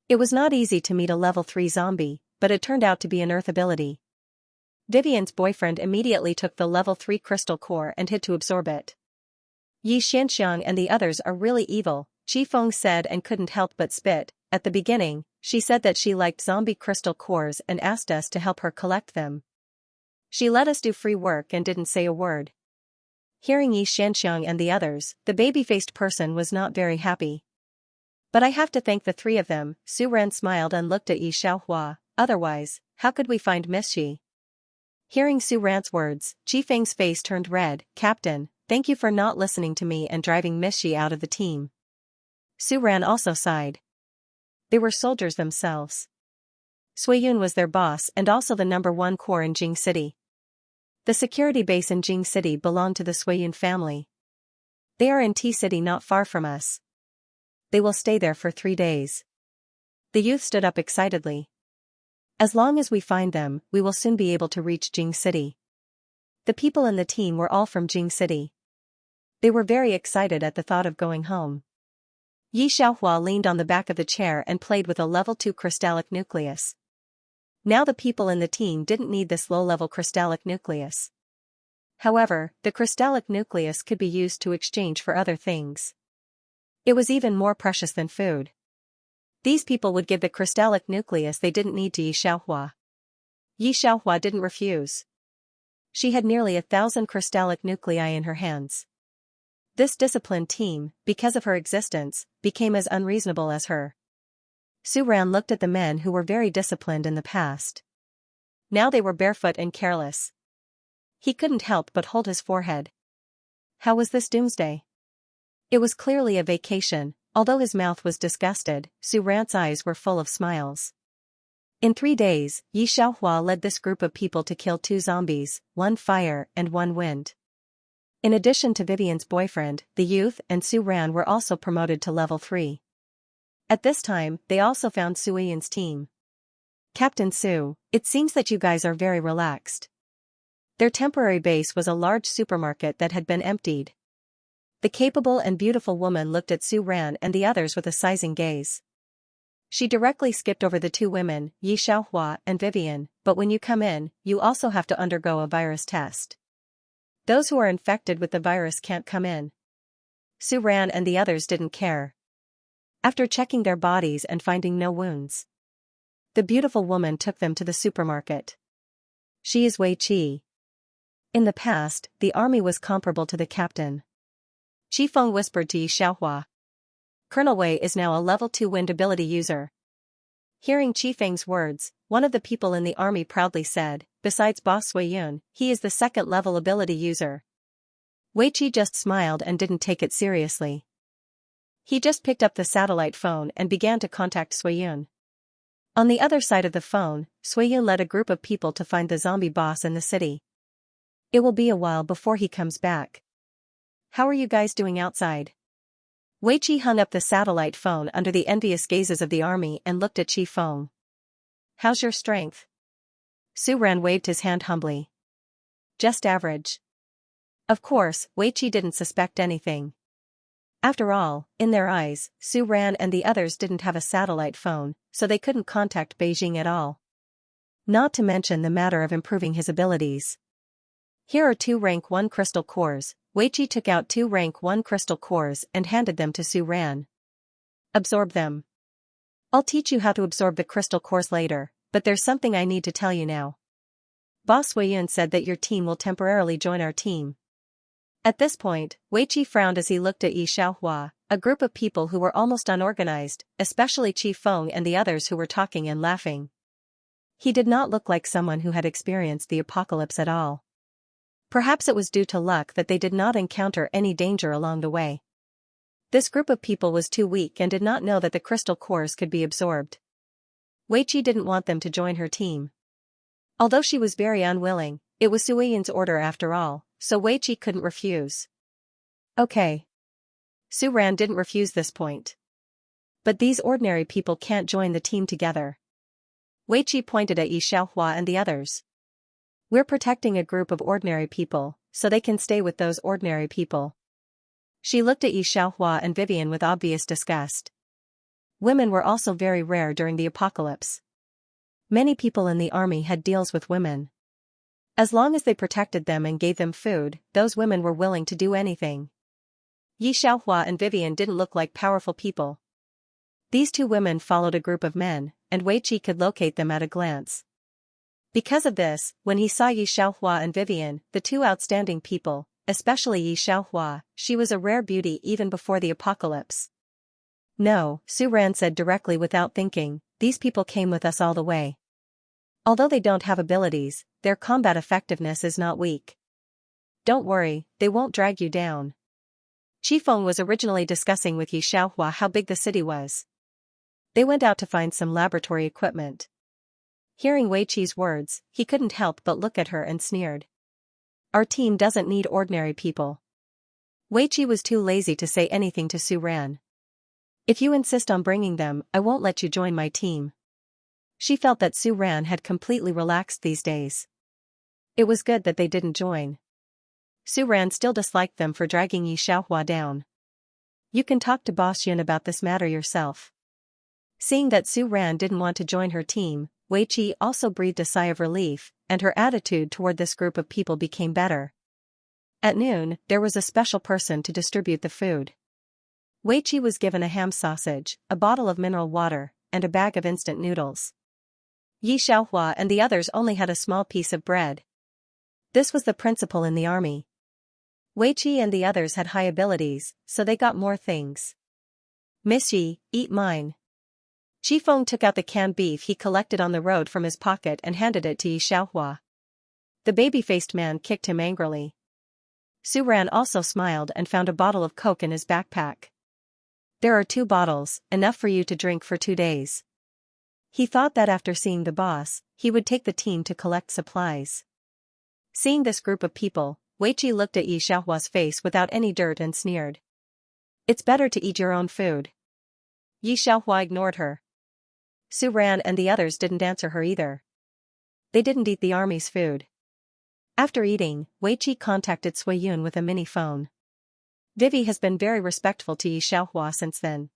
It was not easy to meet a level 3 zombie, but it turned out to be an earth ability. Vivian's boyfriend immediately took the level 3 crystal core and hid to absorb it. Yi Xianxiang and the others are really evil, Chi Feng said and couldn't help but spit. At the beginning, she said that she liked zombie crystal cores and asked us to help her collect them. She let us do free work and didn't say a word. Hearing Yi Xianxiang and the others, the baby-faced person was not very happy. But I have to thank the 3 of them, Su Ran smiled and looked at Yi Xiaohua, otherwise, how could we find Miss Yi? Hearing Su Ran's words, Chi Feng's face turned red. Captain, thank you for not listening to me and driving Miss Yi out of the team. Su Ran also sighed. They were soldiers themselves. Suiyun was their boss and also the number 1 corps in Jing City. The security base in Jing City belonged to the Suiyun family. They are in T City not far from us. They will stay there for 3 days. The youth stood up excitedly. As long as we find them, we will soon be able to reach Jing City. The people in the team were all from Jing City. They were very excited at the thought of going home. Yi Xiaohua leaned on the back of the chair and played with a level 2 crystallic nucleus. Now the people in the team didn't need this low-level crystallic nucleus. However, the crystallic nucleus could be used to exchange for other things. It was even more precious than food. These people would give the crystallic nucleus they didn't need to Yi Xiaohua. Yi Xiaohua didn't refuse. She had nearly 1,000 crystallic nuclei in her hands. This disciplined team, because of her existence, became as unreasonable as her. Su Ran looked at the men who were very disciplined in the past. Now they were barefoot and careless. He couldn't help but hold his forehead. How was this doomsday? It was clearly a vacation, although his mouth was disgusted, Su Ran's eyes were full of smiles. In 3 days, Yi Xiaohua led this group of people to kill 2 zombies, 1 fire and 1 wind. In addition to Vivian's boyfriend, the youth and Su Ran were also promoted to level 3. At this time, they also found Suiyun's team. Captain Su, it seems that you guys are very relaxed. Their temporary base was a large supermarket that had been emptied. The capable and beautiful woman looked at Su Ran and the others with a sizing gaze. She directly skipped over the two women, Xianxia and Vivian, but when you come in, you also have to undergo a virus test. Those who are infected with the virus can't come in. Su Ran and the others didn't care. After checking their bodies and finding no wounds, the beautiful woman took them to the supermarket. She is Wei Qi. In the past, the army was comparable to the captain. Qi Feng whispered to Xianxia. Colonel Wei is now a level 2 wind ability user. Hearing Qi Feng's words, one of the people in the army proudly said, besides Boss Wei Yun, he is the second level ability user. Wei Qi just smiled and didn't take it seriously. He just picked up the satellite phone and began to contact Sui Yun. On the other side of the phone, Sui Yun led a group of people to find the zombie boss in the city. It will be a while before he comes back. How are you guys doing outside? Wei Qi hung up the satellite phone under the envious gazes of the army and looked at Qi Feng. How's your strength? Su Ran waved his hand humbly. Just average. Of course, Wei Qi didn't suspect anything. After all, in their eyes, Su Ran and the others didn't have a satellite phone, so they couldn't contact Beijing at all. Not to mention the matter of improving his abilities. Here are 2 rank 1 crystal cores. Wei Qi took out 2 rank 1 crystal cores and handed them to Su Ran. Absorb them. I'll teach you how to absorb the crystal cores later, but there's something I need to tell you now. Boss Wei Yun said that your team will temporarily join our team. At this point, Wei Qi frowned as he looked at Xianxia, a group of people who were almost unorganized, especially Qi Feng and the others who were talking and laughing. He did not look like someone who had experienced the apocalypse at all. Perhaps it was due to luck that they did not encounter any danger along the way. This group of people was too weak and did not know that the crystal cores could be absorbed. Wei Qi didn't want them to join her team. Although she was very unwilling, it was Sui Yun's order after all, so Wei Qi couldn't refuse. Okay. Su Ran didn't refuse this point. But these ordinary people can't join the team together. Wei Qi pointed at Xianxia and the others. We're protecting a group of ordinary people, so they can stay with those ordinary people. She looked at Xianxia and Vivian with obvious disgust. Women were also very rare during the apocalypse. Many people in the army had deals with women. As long as they protected them and gave them food, those women were willing to do anything. Xianxia and Vivian didn't look like powerful people. These 2 women followed a group of men, and Wei Qi could locate them at a glance. Because of this, when he saw Xianxia and Vivian, the 2 outstanding people, especially Xianxia, she was a rare beauty even before the apocalypse. No, Su Ran said directly without thinking, these people came with us all the way. Although they don't have abilities, their combat effectiveness is not weak. Don't worry, they won't drag you down. Qi Feng was originally discussing with Xianxia how big the city was. They went out to find some laboratory equipment. Hearing Wei Qi's words, he couldn't help but look at her and sneered. Our team doesn't need ordinary people. Wei Qi was too lazy to say anything to Su Ran. If you insist on bringing them, I won't let you join my team. She felt that Su Ran had completely relaxed these days. It was good that they didn't join. Su Ran still disliked them for dragging Xianxia down. You can talk to Boss Yun about this matter yourself. Seeing that Su Ran didn't want to join her team, Wei Qi also breathed a sigh of relief, and her attitude toward this group of people became better. At noon, there was a special person to distribute the food. Wei Qi was given a ham sausage, a bottle of mineral water, and a bag of instant noodles. Xianxia and the others only had a small piece of bread. This was the principle in the army. Wei Qi and the others had high abilities, so they got more things. Miss Yi, eat mine. Qi Feng took out the canned beef he collected on the road from his pocket and handed it to Xianxia. The baby-faced man kicked him angrily. Su Ran also smiled and found a bottle of Coke in his backpack. There are 2 bottles, enough for you to drink for 2 days. He thought that after seeing the boss, he would take the team to collect supplies. Seeing this group of people, Wei Qi looked at Xianxia's face without any dirt and sneered. It's better to eat your own food. Xianxia ignored her. Su Ran and the others didn't answer her either. They didn't eat the army's food. After eating, Wei Qi contacted Sui Yun with a mini phone. Vivi has been very respectful to Yi Xiaohua since then.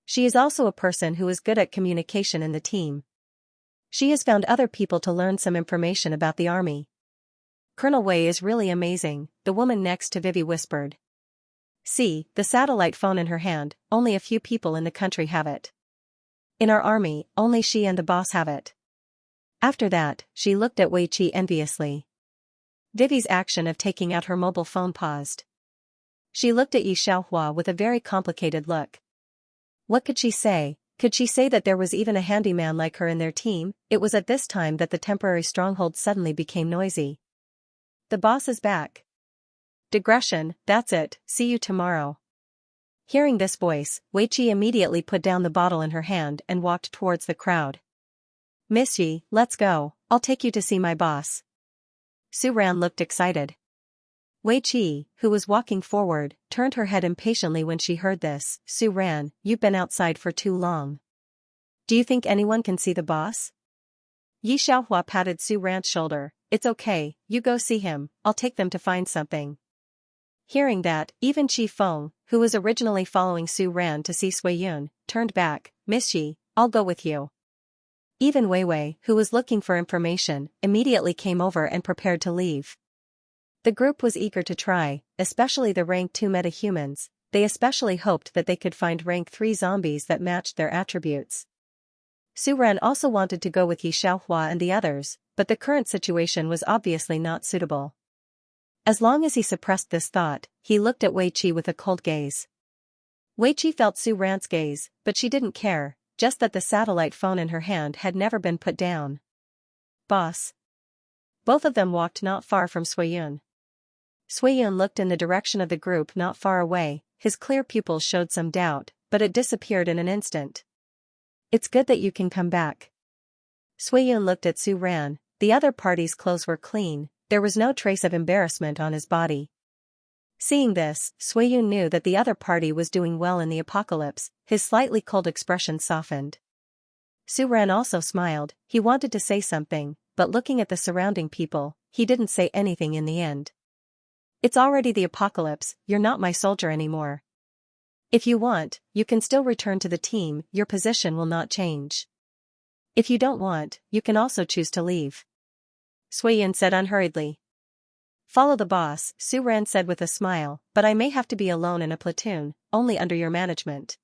She is also a person who is good at communication in the team. She has found other people to learn some information about the army. Colonel Wei is really amazing, the woman next to Vivi whispered. See, the satellite phone in her hand, only a few people in the country have it. In our army, only she and the boss have it. After that, she looked at Wei Qi enviously. Vivi's action of taking out her mobile phone paused. She looked at Yi Xiaohua with a very complicated look. What could she say? Could she say that there was even a handyman like her in their team? It was at this time that the temporary stronghold suddenly became noisy. The boss is back. Digression, that's it, see you tomorrow. Hearing this voice, Wei Qi immediately put down the bottle in her hand and walked towards the crowd. Miss Yi, let's go, I'll take you to see my boss. Su Ran looked excited. Wei Qi, who was walking forward, turned her head impatiently when she heard this. Su Ran, you've been outside for too long. Do you think anyone can see the boss? Yi Xiaohua patted Su Ran's shoulder. It's okay, you go see him, I'll take them to find something. Hearing that, even Qi Feng, who was originally following Su Ran to see Sui Yun, turned back. Miss Yi, I'll go with you. Even Wei Wei, who was looking for information, immediately came over and prepared to leave. The group was eager to try, especially the rank 2 metahumans. They especially hoped that they could find rank 3 zombies that matched their attributes. Su Ran also wanted to go with Yi Xiaohua and the others, but the current situation was obviously not suitable. As long as he suppressed this thought, he looked at Wei Qi with a cold gaze. Wei Qi felt Su Ran's gaze, but she didn't care, just that the satellite phone in her hand had never been put down. Boss. Both of them walked not far from Sui Yun. Sui Yun looked in the direction of the group not far away, his clear pupils showed some doubt, but it disappeared in an instant. It's good that you can come back. Sui Yun looked at Su Ran, the other party's clothes were clean, there was no trace of embarrassment on his body. Seeing this, Sui Yun knew that the other party was doing well in the apocalypse, his slightly cold expression softened. Su Ran also smiled, he wanted to say something, but looking at the surrounding people, he didn't say anything in the end. It's already the apocalypse, you're not my soldier anymore. If you want, you can still return to the team, your position will not change. If you don't want, you can also choose to leave. Sui Yun said unhurriedly. Follow the boss, Su Ran said with a smile, but I may have to be alone in a platoon, only under your management.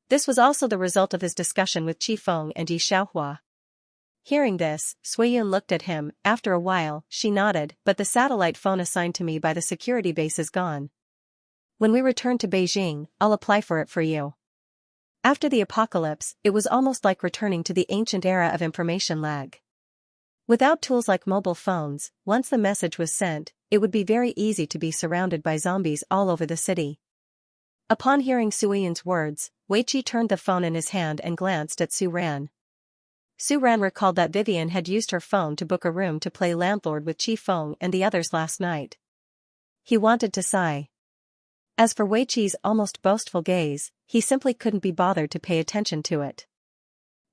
This was also the result of his discussion with Qi Feng and Yi Xiaohua. Hearing this, Sui Yun looked at him. After a while, she nodded, but the satellite phone assigned to me by the security base is gone. When we return to Beijing, I'll apply for it for you. After the apocalypse, it was almost like returning to the ancient era of information lag. Without tools like mobile phones, once the message was sent, it would be very easy to be surrounded by zombies all over the city. Upon hearing Sui Yun's words, Wei Qi turned the phone in his hand and glanced at Su Ran. Su Ran recalled that Vivian had used her phone to book a room to play landlord with Qi Feng and the others last night. He wanted to sigh. As for Wei Qi's almost boastful gaze, he simply couldn't be bothered to pay attention to it.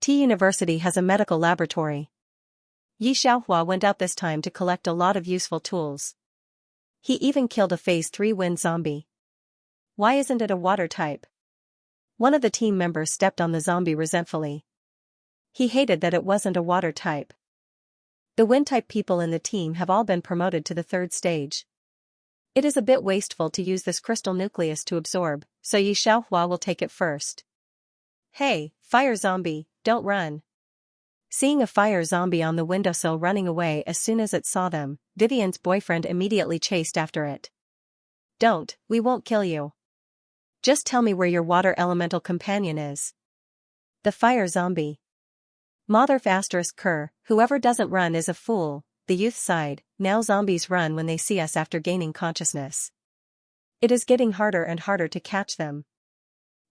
T University has a medical laboratory. Yi Xiaohua went out this time to collect a lot of useful tools. He even killed a phase 3 wind zombie. Why isn't it a water type? One of the team members stepped on the zombie resentfully. He hated that it wasn't a water type. The wind type people in the team have all been promoted to the 3rd stage. It is a bit wasteful to use this crystal nucleus to absorb, so Yi Xiaohua will take it first. Hey, fire zombie, don't run. Seeing a fire zombie on the windowsill running away as soon as it saw them, Vivian's boyfriend immediately chased after it. Don't, we won't kill you. Just tell me where your water elemental companion is. The fire zombie. Motherf ***, whoever doesn't run is a fool, the youth sighed, now zombies run when they see us after gaining consciousness. It is getting harder and harder to catch them.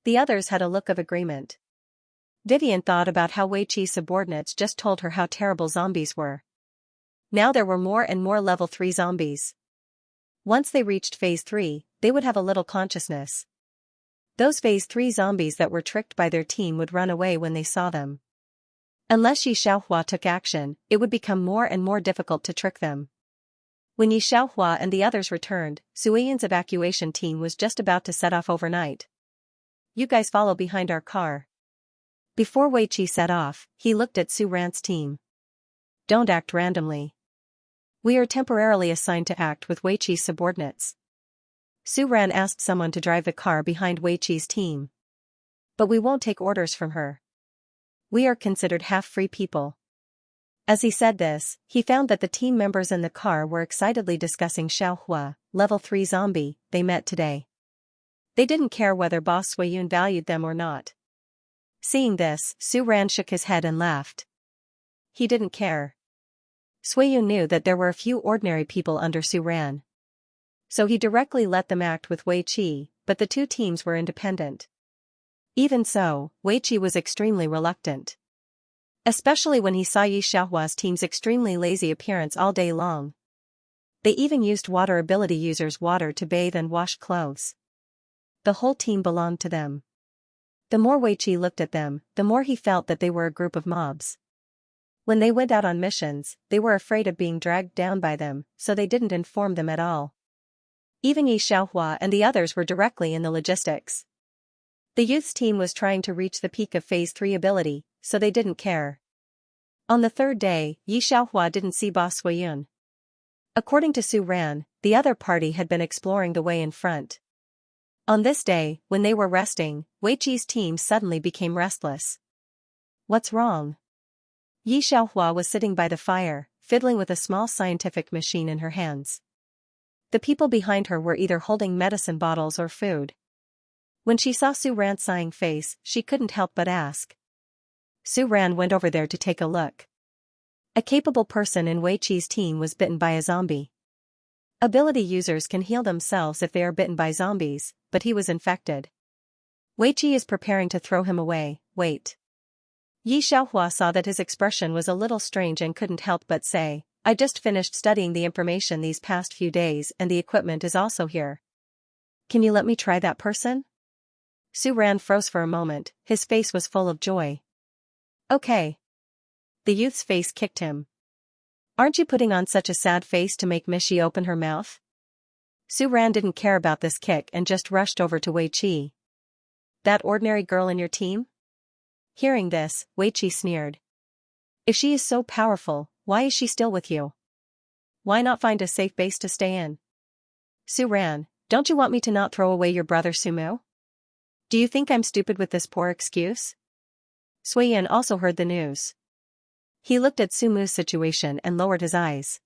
The others had a look of agreement. Vivian thought about how Wei Qi's subordinates just told her how terrible zombies were. Now there were more and more level 3 zombies. Once they reached phase 3, they would have a little consciousness. Those phase 3 zombies that were tricked by their team would run away when they saw them. Unless Yi Xiaohua took action, it would become more and more difficult to trick them. When Yi Xiaohua and the others returned, Suiyan's evacuation team was just about to set off overnight. You guys follow behind our car. Before Wei Qi set off, he looked at Su Ran's team. Don't act randomly. We are temporarily assigned to act with Wei Qi's subordinates. Su Ran asked someone to drive the car behind Wei Qi's team. But we won't take orders from her. We are considered half-free people. As he said this, he found that the team members in the car were excitedly discussing Xiaohua, level 3 zombie, they met today. They didn't care whether Boss Suiyun valued them or not. Seeing this, Su Ran shook his head and laughed. He didn't care. Suiyun knew that there were a few ordinary people under Su Ran. So he directly let them act with Wei Qi, but the two teams were independent. Even so, Wei Qi was extremely reluctant. Especially when he saw Yi Xiaohua's team's extremely lazy appearance all day long. They even used water ability users' water to bathe and wash clothes. The whole team belonged to them. The more Wei Qi looked at them, the more he felt that they were a group of mobs. When they went out on missions, they were afraid of being dragged down by them, so they didn't inform them at all. Even Yi Xiaohua and the others were directly in the logistics. The youth's team was trying to reach the peak of Phase 3 ability, so they didn't care. On the third day, Yi Xiaohua didn't see Boss Suiyun. According to Su Ran, the other party had been exploring the way in front. On this day, when they were resting, Wei Qi's team suddenly became restless. What's wrong? Yi Xiaohua was sitting by the fire, fiddling with a small scientific machine in her hands. The people behind her were either holding medicine bottles or food. When she saw Su Ran's sighing face, she couldn't help but ask. Su Ran went over there to take a look. A capable person in Wei Qi's team was bitten by a zombie. Ability users can heal themselves if they are bitten by zombies, but he was infected. Wei Qi is preparing to throw him away, wait. Yi Xiaohua saw that his expression was a little strange and couldn't help but say, I just finished studying the information these past few days and the equipment is also here. Can you let me try that person? Su Ran froze for a moment, his face was full of joy. Okay. The youth's face kicked him. Aren't you putting on such a sad face to make Mishi open her mouth? Su Ran didn't care about this kick and just rushed over to Wei Qi. That ordinary girl in your team? Hearing this, Wei Qi sneered. If she is so powerful, why is she still with you? Why not find a safe base to stay in? Su Ran, don't you want me to not throw away your brother Sumu? Do you think I'm stupid with this poor excuse? Suiyan also heard the news. He looked at Sumu's situation and lowered his eyes.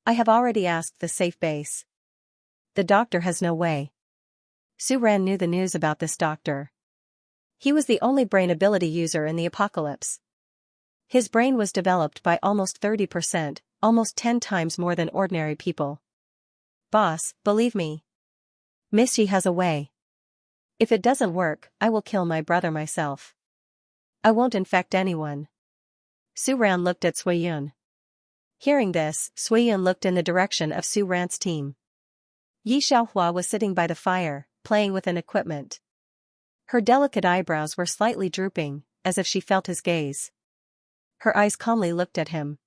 I have already asked the safe base. The doctor has no way. Su Ran knew the news about this doctor. He was the only brain ability user in the apocalypse. His brain was developed by almost 30%, almost 10 times more than ordinary people. Boss, believe me. Missy has a way. If it doesn't work, I will kill my brother myself. I won't infect anyone. Su Ran looked at Suiyun. Hearing this, Suiyun looked in the direction of Su Ran's team. Yi Xiaohua was sitting by the fire, playing with an equipment. Her delicate eyebrows were slightly drooping, as if she felt his gaze. Her eyes calmly looked at him.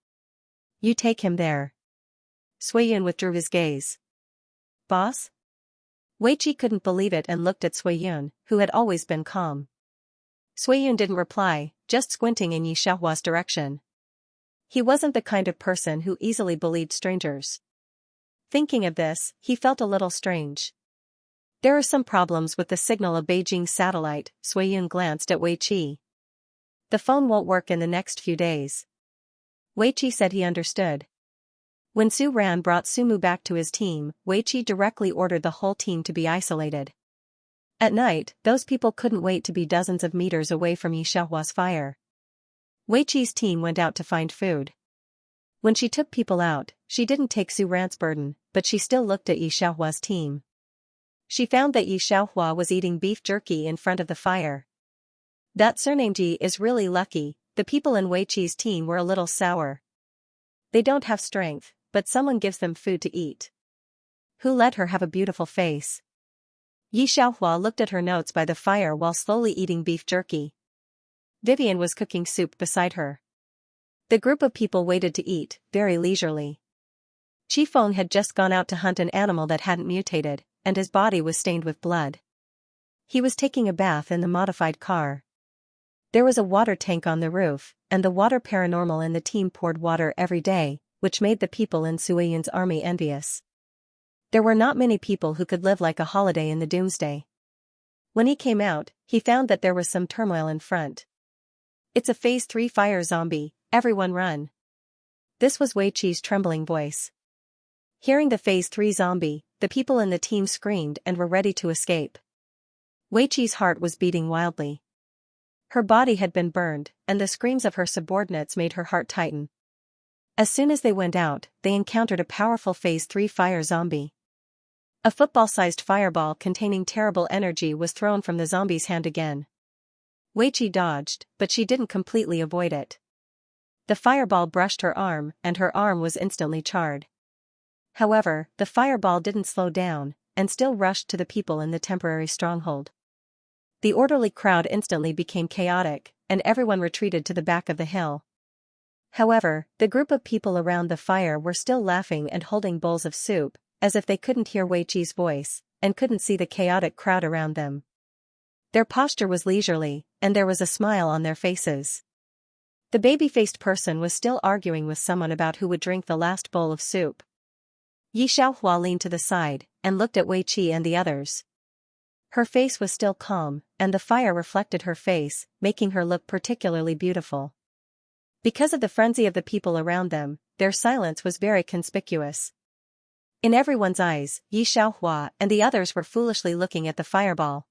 You take him there. Suiyun withdrew his gaze. Boss? Wei Qi couldn't believe it and looked at Suiyun, who had always been calm. Suiyun didn't reply, just squinting in Yi Xiaohua's direction. He wasn't the kind of person who easily believed strangers. Thinking of this, he felt a little strange. There are some problems with the signal of Beijing's satellite, Suiyun glanced at Wei Qi. The phone won't work in the next few days. Wei Qi said he understood. When Su Ran brought Sumu back to his team, Wei Qi directly ordered the whole team to be isolated. At night, those people couldn't wait to be dozens of meters away from Yi Xiaohua's fire. Wei Qi's team went out to find food. When she took people out, she didn't take Su Ran's burden, but she still looked at Yi Xiaohua's team. She found that Yi Xiaohua was eating beef jerky in front of the fire. That surnamed Yi is really lucky. The people in Wei Qi's team were a little sour. They don't have strength, but someone gives them food to eat. Who let her have a beautiful face? Yi Xiaohua looked at her notes by the fire while slowly eating beef jerky. Vivian was cooking soup beside her. The group of people waited to eat, very leisurely. Qifeng had just gone out to hunt an animal that hadn't mutated, and his body was stained with blood. He was taking a bath in the modified car. There was a water tank on the roof, and the water paranormal and the team poured water every day, which made the people in Suiyun's army envious. There were not many people who could live like a holiday in the doomsday. When he came out, he found that there was some turmoil in front. "It's a Phase 3 fire zombie, everyone run." This was Wei Qi's trembling voice. Hearing the Phase 3 zombie, the people in the team screamed and were ready to escape. Wei Qi's heart was beating wildly. Her body had been burned, and the screams of her subordinates made her heart tighten. As soon as they went out, they encountered a powerful Phase 3 fire zombie. A football-sized fireball containing terrible energy was thrown from the zombie's hand again. Wei Qi dodged, but she didn't completely avoid it. The fireball brushed her arm, and her arm was instantly charred. However, the fireball didn't slow down, and still rushed to the people in the temporary stronghold. The orderly crowd instantly became chaotic, and everyone retreated to the back of the hill. However, the group of people around the fire were still laughing and holding bowls of soup, as if they couldn't hear Wei Qi's voice, and couldn't see the chaotic crowd around them. Their posture was leisurely, and there was a smile on their faces. The baby-faced person was still arguing with someone about who would drink the last bowl of soup. Yi Xiaohua leaned to the side, and looked at Wei Qi and the others. Her face was still calm, and the fire reflected her face, making her look particularly beautiful. Because of the frenzy of the people around them, their silence was very conspicuous. In everyone's eyes, Yi Xiaohua and the others were foolishly looking at the fireball.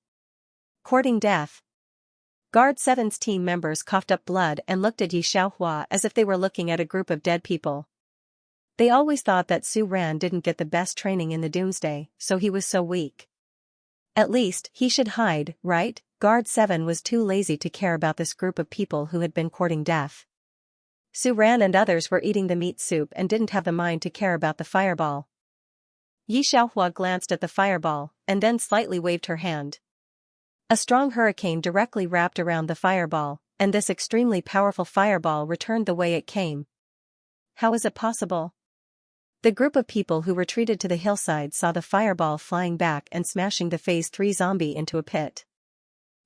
Courting death. Guard 7's team members coughed up blood and looked at Yi Xiaohua as if they were looking at a group of dead people. They always thought that Su Ran didn't get the best training in the doomsday, so he was so weak. At least, he should hide, right? Guard 7 was too lazy to care about this group of people who had been courting death. Su Ran and others were eating the meat soup and didn't have the mind to care about the fireball. Yi Xiaohua glanced at the fireball, and then slightly waved her hand. A strong hurricane directly wrapped around the fireball, and this extremely powerful fireball returned the way it came. How is it possible? The group of people who retreated to the hillside saw the fireball flying back and smashing the Phase 3 zombie into a pit.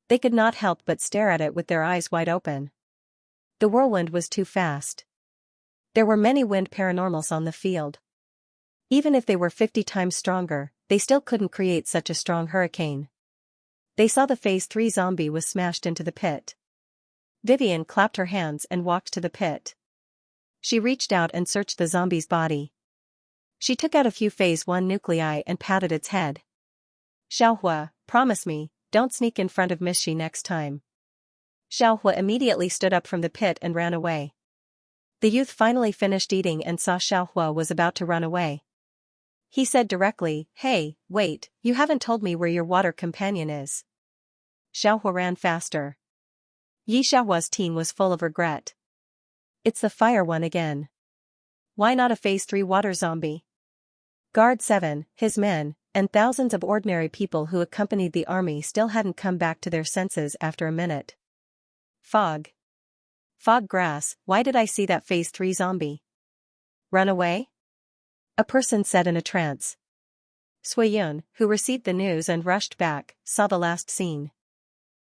They could not help but stare at it with their eyes wide open. The whirlwind was too fast. There were many wind paranormals on the field. Even if they were 50 times stronger, they still couldn't create such a strong hurricane. They saw the Phase 3 zombie was smashed into the pit. Vivian clapped her hands and walked to the pit. She reached out and searched the zombie's body. She took out a few Phase 1 nuclei and patted its head. "Xiaohua, promise me, don't sneak in front of Miss Shi next time." Xiaohua immediately stood up from the pit and ran away. The youth finally finished eating and saw Xiaohua was about to run away. He said directly, "Hey, wait, you haven't told me where your water companion is." Xiaohua ran faster. Yi Xiaohua's team was full of regret. "It's the fire one again. Why not a Phase 3 water zombie?" Guard 7, his men, and thousands of ordinary people who accompanied the army still hadn't come back to their senses after a minute. Fog. Fog grass, why did I see that Phase 3 zombie? Run away? A person said in a trance. Suiyun, who received the news and rushed back, saw the last scene.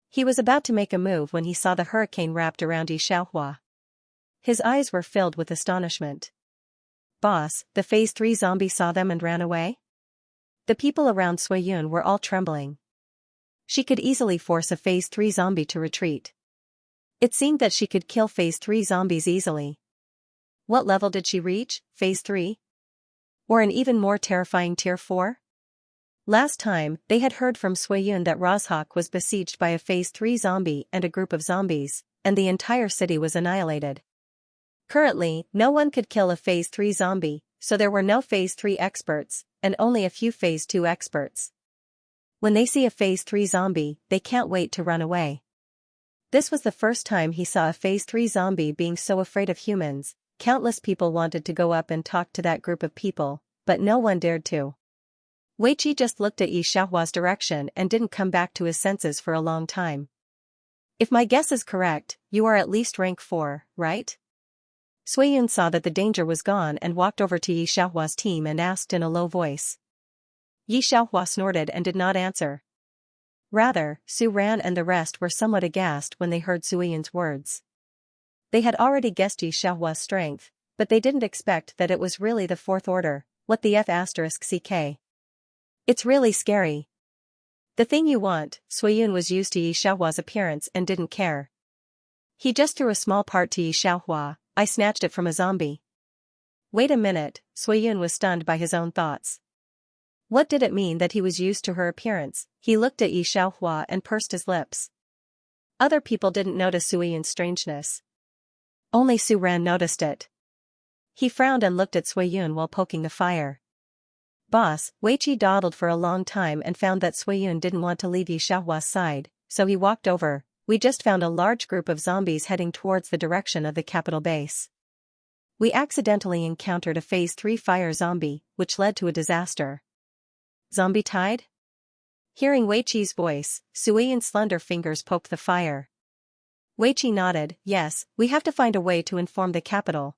He was about to make a move when he saw the hurricane wrapped around Yi Xiaohua. His eyes were filled with astonishment. "Boss, the Phase 3 zombie saw them and ran away?" The people around Suiyun were all trembling. She could easily force a Phase 3 zombie to retreat. It seemed that she could kill Phase 3 zombies easily. What level did she reach, Phase 3? Or an even more terrifying Tier 4? Last time, they had heard from Suiyun that Rozhok was besieged by a Phase 3 zombie and a group of zombies, and the entire city was annihilated. Currently, no one could kill a Phase 3 zombie, so there were no Phase 3 experts, and only a few Phase 2 experts. When they see a Phase 3 zombie, they can't wait to run away. This was the first time he saw a Phase 3 zombie being so afraid of humans. Countless people wanted to go up and talk to that group of people, but no one dared to. Wei Qi just looked at Yi Xiaohua's direction and didn't come back to his senses for a long time. "If my guess is correct, you are at least rank 4, right?" Suiyun saw that the danger was gone and walked over to Yi Xiaohua's team and asked in a low voice. Yi Xiaohua snorted and did not answer. Rather, Su Ran and the rest were somewhat aghast when they heard Suiyun's words. They had already guessed Yi Xiaohua's strength, but they didn't expect that it was really the fourth order. What the F***ck? It's really scary. The thing you want. Suiyun was used to Yi Xiaohua's appearance and didn't care. He just threw a small part to Yi Xiaohua. I snatched it from a zombie. Wait a minute, Suiyun was stunned by his own thoughts. What did it mean that he was used to her appearance? He looked at Yi Xiaohua and pursed his lips. Other people didn't notice Suiyun's strangeness. Only Su Ran noticed it. He frowned and looked at Suiyun while poking the fire. Boss, Weiqi dawdled for a long time and found that Suiyun didn't want to leave Yi Xiaohua's side, so he walked over. We just found a large group of zombies heading towards the direction of the capital base. We accidentally encountered a Phase 3 fire zombie, which led to a disaster. Zombie tide? Hearing Weiqi's voice, Suiyun's slender fingers poked the fire. Weiqi nodded. Yes, we have to find a way to inform the capital.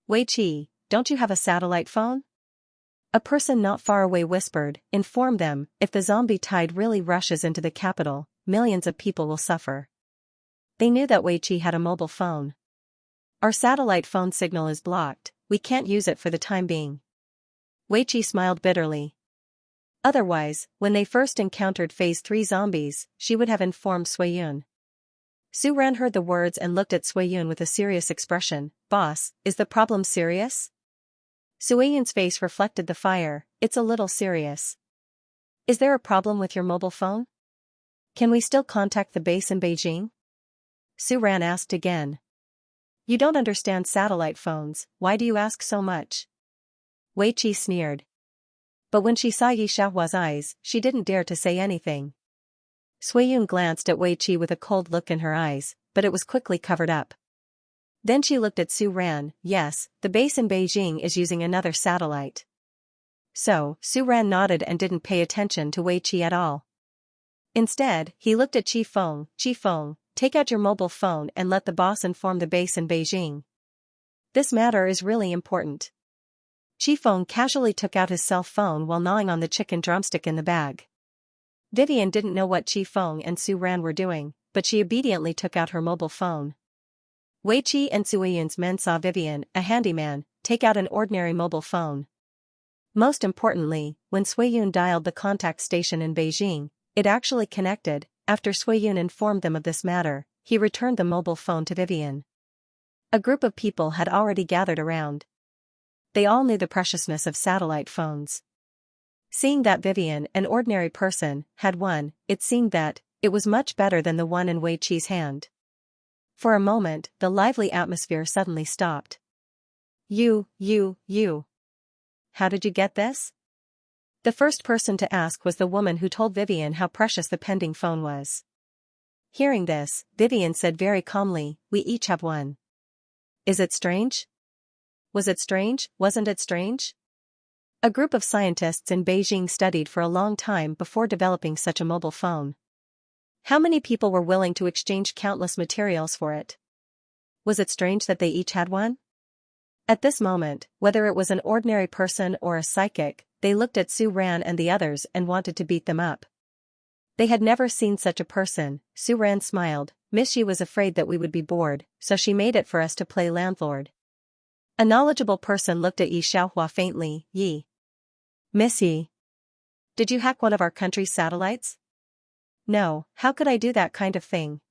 Weiqi, don't you have a satellite phone? A person not far away whispered. Inform them, if the zombie tide really rushes into the capital, millions of people will suffer. They knew that Weiqi had a mobile phone. Our satellite phone signal is blocked, we can't use it for the time being. Weiqi smiled bitterly. Otherwise, when they first encountered Phase 3 zombies, she would have informed Suiyun. Su Ran heard the words and looked at Suiyun with a serious expression. Boss, is the problem serious? Suiyun's face reflected the fire. It's a little serious. Is there a problem with your mobile phone? Can we still contact the base in Beijing? Su Ran asked again. You don't understand satellite phones, why do you ask so much? Weiqi sneered. But when she saw Yi Xiaohua's eyes, she didn't dare to say anything. Suiyun glanced at Weiqi with a cold look in her eyes, but it was quickly covered up. Then she looked at Su Ran. Yes, the base in Beijing is using another satellite. So, Su Ran nodded and didn't pay attention to Weiqi at all. Instead, he looked at Qi Feng. Qi Feng, take out your mobile phone and let the boss inform the base in Beijing. This matter is really important. Qi Feng casually took out his cell phone while gnawing on the chicken drumstick in the bag. Vivian didn't know what Qi Feng and Su Ran were doing, but she obediently took out her mobile phone. Weiqi and Suiyun's men saw Vivian, a handyman, take out an ordinary mobile phone. Most importantly, when Suiyun dialed the contact station in Beijing, it actually connected. After Suiyun informed them of this matter, he returned the mobile phone to Vivian. A group of people had already gathered around. They all knew the preciousness of satellite phones. Seeing that Vivian, an ordinary person, had one, it seemed that it was much better than the one in Weiqi's hand. For a moment, the lively atmosphere suddenly stopped. You. How did you get this? The first person to ask was the woman who told Vivian how precious the pending phone was. Hearing this, Vivian said very calmly, we each have one. Is it strange? Was it strange? Wasn't it strange? A group of scientists in Beijing studied for a long time before developing such a mobile phone. How many people were willing to exchange countless materials for it? Was it strange that they each had one? At this moment, whether it was an ordinary person or a psychic, they looked at Su Ran and the others and wanted to beat them up. They had never seen such a person. Su Ran smiled. Miss Yi was afraid that we would be bored, so she made it for us to play landlord. A knowledgeable person looked at Yi Xiaohua faintly. Yi. Miss Yi. Did you hack one of our country's satellites? No, how could I do that kind of thing?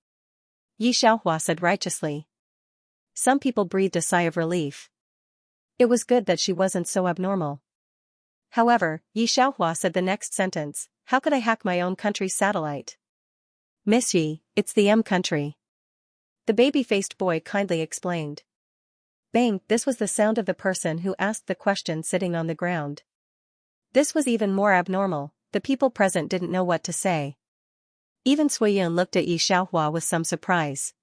Yi Xiaohua said righteously. Some people breathed a sigh of relief. It was good that she wasn't so abnormal. However, Yi Xiaohua said the next sentence, how could I hack my own country's satellite? Miss Yi, it's the M country. The baby-faced boy kindly explained. Bang, this was the sound of the person who asked the question sitting on the ground. This was even more abnormal, the people present didn't know what to say. Even Suiyun looked at Yi Xiaohua with some surprise.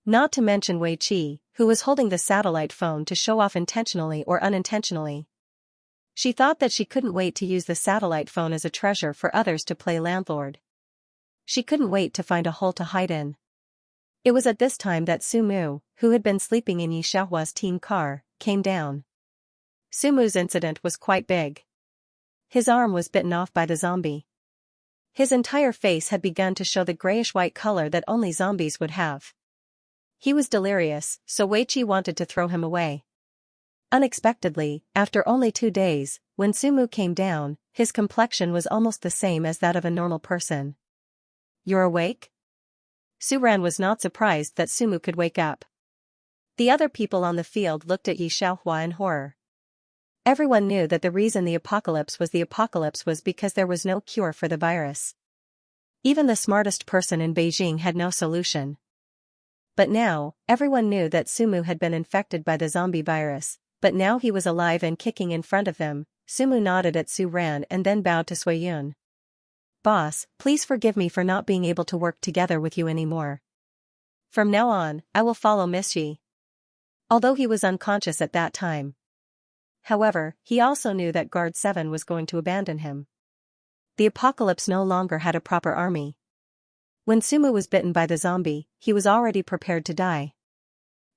Not to mention Weiqi, who was holding the satellite phone to show off intentionally or unintentionally. She thought that she couldn't wait to use the satellite phone as a treasure for others to play landlord. She couldn't wait to find a hole to hide in. It was at this time that Sumu, who had been sleeping in Xiaohua's team car, came down. Sumu's incident was quite big. His arm was bitten off by the zombie. His entire face had begun to show the grayish-white color that only zombies would have. He was delirious, so Weiqi wanted to throw him away. Unexpectedly, after only 2 days, when Sumu came down, his complexion was almost the same as that of a normal person. "You're awake?" Suran was not surprised that Sumu could wake up. The other people on the field looked at Yi Xiaohua in horror. Everyone knew that the reason the apocalypse was because there was no cure for the virus. Even the smartest person in Beijing had no solution. But now, everyone knew that Sumu had been infected by the zombie virus, but now he was alive and kicking in front of them. Sumu nodded at Su Ran and then bowed to Sui Yun. "Boss, please forgive me for not being able to work together with you anymore. From now on, I will follow Miss Yi." Although he was unconscious at that time. However, he also knew that Guard 7 was going to abandon him. The apocalypse no longer had a proper army. When Sumu was bitten by the zombie, he was already prepared to die.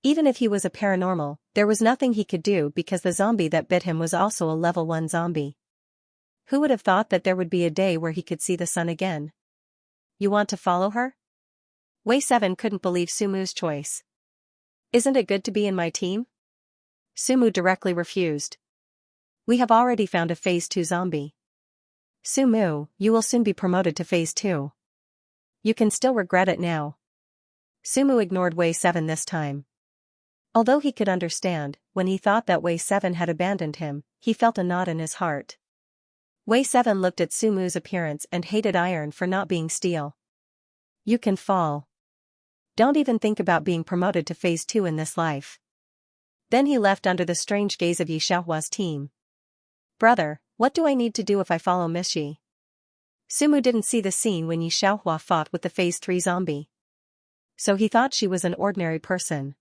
Even if he was a paranormal, there was nothing he could do because the zombie that bit him was also a level 1 zombie. Who would have thought that there would be a day where he could see the sun again? "You want to follow her?" Wei 7 couldn't believe Sumu's choice. "Isn't it good to be in my team?" Sumu directly refused. "We have already found a Phase 2 zombie. Sumu, you will soon be promoted to Phase 2. You can still regret it now." Sumu ignored Wei 7 this time. Although he could understand, when he thought that Wei 7 had abandoned him, he felt a knot in his heart. Wei 7 looked at Sumu's appearance and hated iron for not being steel. "You can fall. Don't even think about being promoted to Phase 2 in this life." Then he left under the strange gaze of Yi Xiaohua's team. "Brother, what do I need to do if I follow Miss Yi?" Sumu didn't see the scene when Yi Xiaohua fought with the Phase 3 zombie. So he thought she was an ordinary person.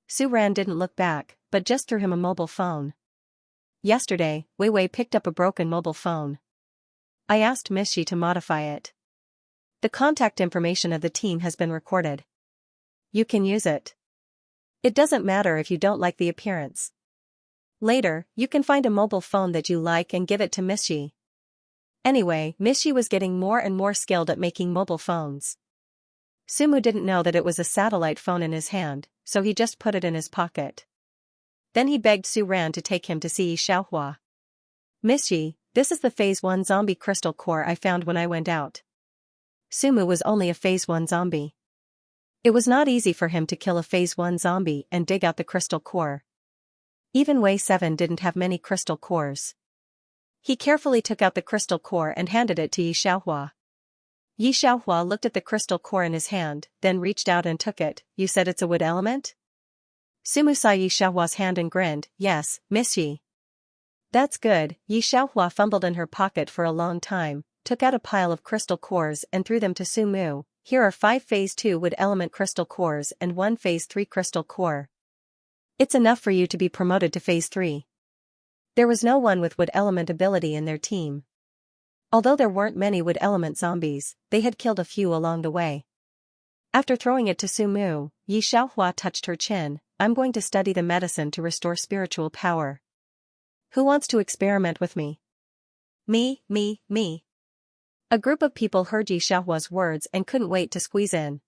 Su Ran didn't look back, but just threw him a mobile phone. Yesterday, Wei Wei picked up a broken mobile phone. "I asked Miss Yi to modify it. The contact information of the team has been recorded. You can use it. It doesn't matter if you don't like the appearance. Later, you can find a mobile phone that you like and give it to Miss Yi." Anyway, Miss Yi was getting more and more skilled at making mobile phones. Sumu didn't know that it was a satellite phone in his hand, so he just put it in his pocket. Then he begged Su Ran to take him to see Yi Xiaohua. "Miss Yi, this is the Phase 1 zombie crystal core I found when I went out." Sumu was only a Phase 1 zombie. It was not easy for him to kill a Phase 1 zombie and dig out the crystal core. Even Wei 7 didn't have many crystal cores. He carefully took out the crystal core and handed it to Yi Xiaohua. Yi Xiaohua looked at the crystal core in his hand, then reached out and took it. "You said it's a wood element?" Sumu saw Yi Xiaohua's hand and grinned. "Yes, Miss Yi." "That's good." Yi Xiaohua fumbled in her pocket for a long time, took out a pile of crystal cores and threw them to Sumu. "Here are 5 Phase 2 wood element crystal cores and 1 Phase 3 crystal core. It's enough for you to be promoted to Phase 3. There was no one with wood element ability in their team. Although there weren't many wood element zombies, they had killed a few along the way. After throwing it to Sumu, Yi Xiaohua touched her chin. "I'm going to study the medicine to restore spiritual power. Who wants to experiment with me?" Me. A group of people heard Yi Xiaohua's words and couldn't wait to squeeze in.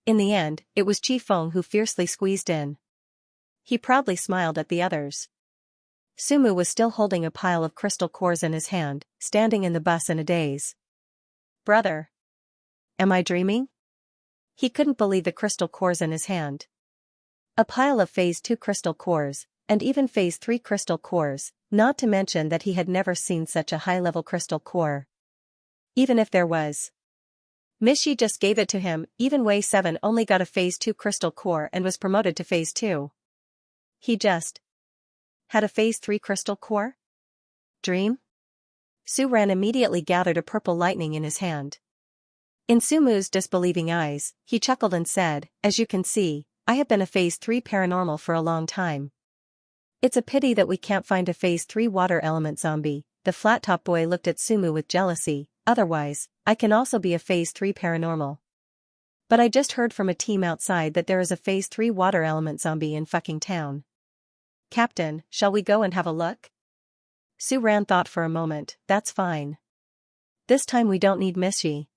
In the end, it was Qi Feng who fiercely squeezed in. He proudly smiled at the others. Sumu was still holding a pile of crystal cores in his hand, standing in the bus in a daze. "Brother. Am I dreaming?" He couldn't believe the crystal cores in his hand. A pile of Phase 2 crystal cores, and even Phase 3 crystal cores, not to mention that he had never seen such a high-level crystal core. Even if there was. Miss Yi just gave it to him. Even Wei 7 only got a Phase 2 crystal core and was promoted to Phase 2. He just had a Phase 3 crystal core? Dream? Su Ran immediately gathered a purple lightning in his hand. In Sumu's disbelieving eyes, he chuckled and said, "As you can see, I have been a Phase 3 paranormal for a long time. It's a pity that we can't find a Phase 3 water element zombie." The flat-top boy looked at Sumu with jealousy. "Otherwise, I can also be a Phase 3 paranormal." But I just heard from a team outside that there is a phase 3 water element zombie in fucking town. Captain, shall we go and have a look? Su Ran thought for a moment. That's fine. This time we don't need Missy.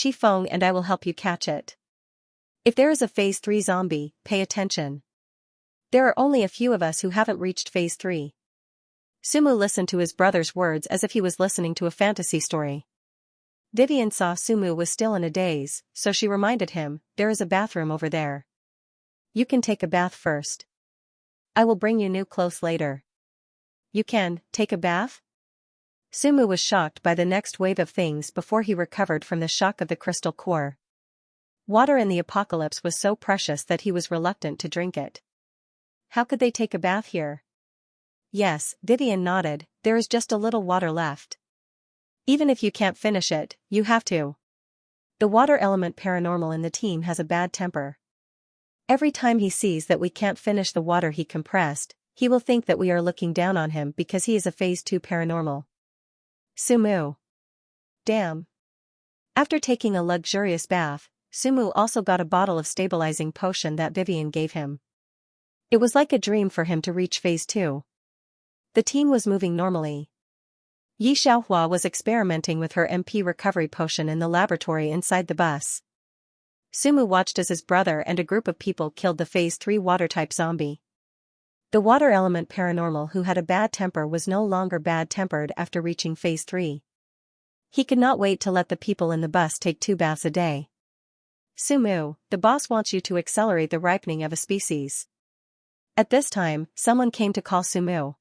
Chi Feng and I will help you catch it. If there is a phase 3 zombie, pay attention. There are only a few of us who haven't reached phase 3. Sumu listened to his brother's words as if he was listening to a fantasy story. Vivian saw Sumu was still in a daze, so she reminded him, there is a bathroom over there. You can take a bath first. I will bring you new clothes later. You can take a bath? Sumu was shocked by the next wave of things before he recovered from the shock of the crystal core. Water in the apocalypse was so precious that he was reluctant to drink it. How could they take a bath here? Yes, Vivian nodded, there is just a little water left. Even if you can't finish it, you have to. The water element paranormal in the team has a bad temper. Every time he sees that we can't finish the water he compressed, he will think that we are looking down on him because he is a phase 2 paranormal. Sumu. Damn. After taking a luxurious bath, Sumu also got a bottle of stabilizing potion that Vivian gave him. It was like a dream for him to reach phase 2. The team was moving normally. Yi Xiaohua was experimenting with her MP recovery potion in the laboratory inside the bus. Sumu watched as his brother and a group of people killed the phase 3 water-type zombie. The water element paranormal who had a bad temper was no longer bad-tempered after reaching phase 3. He could not wait to let the people in the bus take 2 baths a day. Sumu, the boss wants you to accelerate the ripening of a species. At this time, someone came to call Sumu.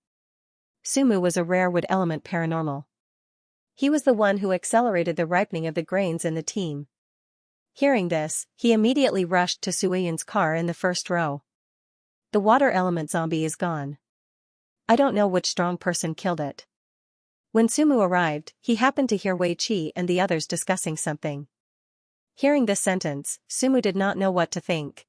Sumu was a rare wood element paranormal. He was the one who accelerated the ripening of the grains in the team. Hearing this, he immediately rushed to Suiyan's car in the first row. The water element zombie is gone. I don't know which strong person killed it. When Sumu arrived, he happened to hear Wei Qi and the others discussing something. Hearing this sentence, Sumu did not know what to think.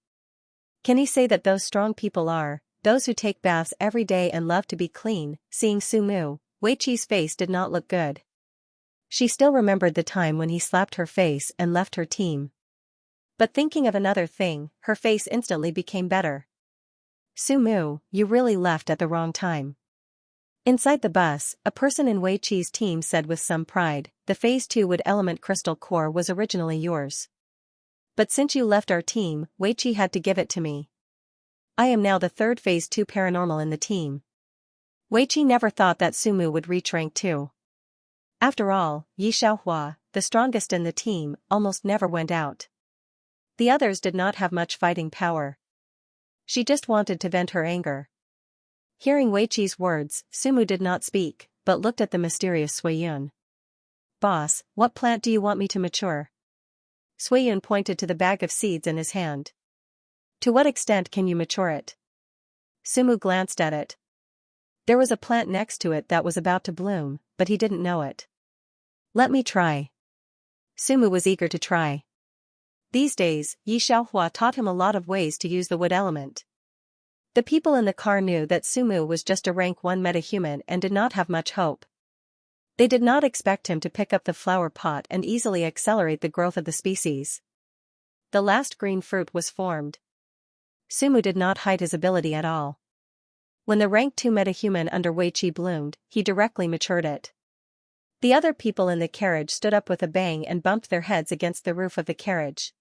Can he say that those strong people are those who take baths every day and love to be clean? Seeing Sumu, Wei Qi's face did not look good. She still remembered the time when he slapped her face and left her team. But thinking of another thing, her face instantly became better. Sumu, you really left at the wrong time. Inside the bus, a person in Wei Qi's team said with some pride, the phase 2 wood element crystal core was originally yours. But since you left our team, Wei Qi had to give it to me. I am now the 3rd phase 2 paranormal in the team. Wei Qi never thought that Sumu would reach rank 2. After all, Yi Xiaohua, the strongest in the team, almost never went out. The others did not have much fighting power. She just wanted to vent her anger. Hearing Wei Qi's words, Sumu did not speak, but looked at the mysterious Suiyun. Boss, what plant do you want me to mature? Suiyun pointed to the bag of seeds in his hand. To what extent can you mature it? Sumu glanced at it. There was a plant next to it that was about to bloom, but he didn't know it. Let me try. Sumu was eager to try. These days, Yi Xiaohua taught him a lot of ways to use the wood element. The people in the car knew that Sumu was just a rank 1 metahuman and did not have much hope. They did not expect him to pick up the flower pot and easily accelerate the growth of the species. The last green fruit was formed. Sumu did not hide his ability at all. When the rank 2 metahuman under Wei Qi bloomed, he directly matured it. The other people in the carriage stood up with a bang and bumped their heads against the roof of the carriage.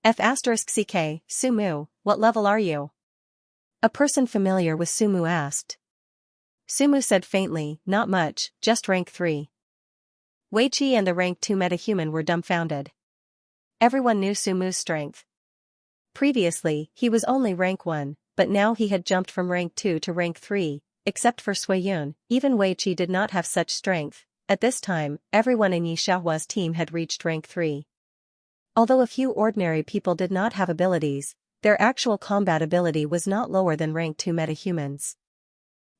F***ck, Sumu, what level are you? A person familiar with Sumu asked. Sumu said faintly, not much, just rank 3. Wei Qi and the rank 2 metahuman were dumbfounded. Everyone knew Sumu's strength. Previously, he was only rank 1, but now he had jumped from rank 2 to rank 3, except for Suiyun. Even Wei Qi did not have such strength. At this time, everyone in Yi Xiaohua's team had reached rank 3. Although a few ordinary people did not have abilities, their actual combat ability was not lower than rank 2 metahumans.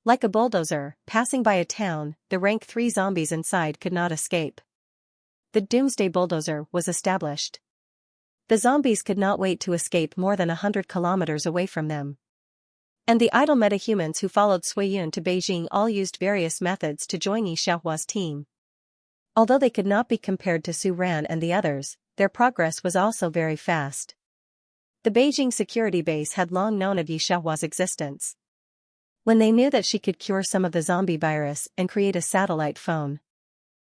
Like a bulldozer, passing by a town, the rank 3 zombies inside could not escape. The Doomsday Bulldozer was established. The zombies could not wait to escape more than 100 kilometers away from them. And the idle metahumans who followed Suiyun to Beijing all used various methods to join Yi Xiaohua's team. Although they could not be compared to Su Ran and the others, their progress was also very fast. The Beijing security base had long known of Xiaohua's existence. When they knew that she could cure some of the zombie virus and create a satellite phone.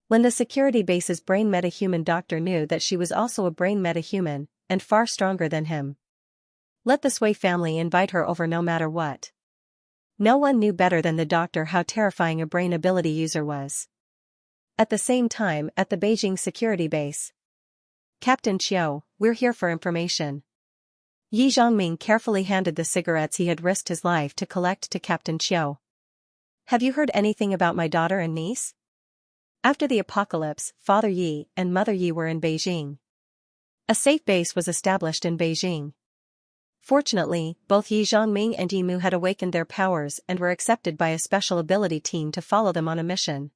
When the security base's brain metahuman doctor knew that she was also a brain metahuman, and far stronger than him. Let the Sui family invite her over no matter what. No one knew better than the doctor how terrifying a brain ability user was. At the same time, at the Beijing security base. Captain Chiu, we're here for information. Yi Zhongming carefully handed the cigarettes he had risked his life to collect to Captain Chiu. Have you heard anything about my daughter and niece? After the apocalypse, Father Yi and Mother Yi were in Beijing. A safe base was established in Beijing. Fortunately, both Yi Zhongming and Yi Mu had awakened their powers and were accepted by a special ability team to follow them on a mission.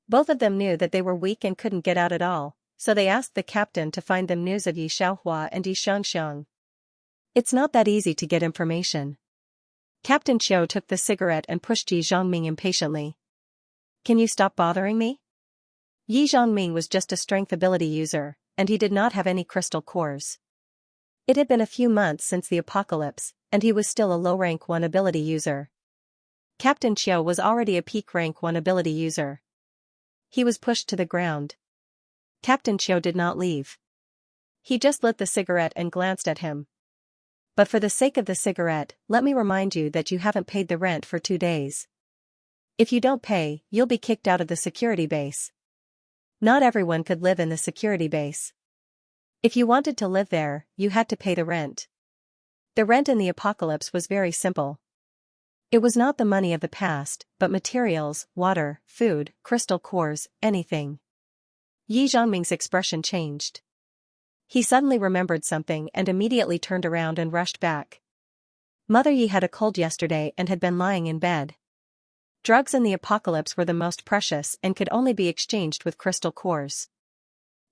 Both of them knew that they were weak and couldn't get out at all, so they asked the captain to find them news of Yi Xiaohua and Yi Xianxia. It's not that easy to get information. Captain Chiu took the cigarette and pushed Yi Zhongming impatiently. Can you stop bothering me? Yi Zhongming was just a strength ability user, and he did not have any crystal cores. It had been a few months since the apocalypse, and he was still a low rank 1 ability user. Captain Chiu was already a peak rank 1 ability user. He was pushed to the ground. Captain Chiu did not leave. He just lit the cigarette and glanced at him. But for the sake of the cigarette, let me remind you that you haven't paid the rent for 2 days. If you don't pay, you'll be kicked out of the security base. Not everyone could live in the security base. If you wanted to live there, you had to pay the rent. The rent in the apocalypse was very simple. It was not the money of the past, but materials, water, food, crystal cores, anything. Yi Zhongming's expression changed. He suddenly remembered something and immediately turned around and rushed back. Mother Yi had a cold yesterday and had been lying in bed. Drugs in the apocalypse were the most precious and could only be exchanged with crystal cores.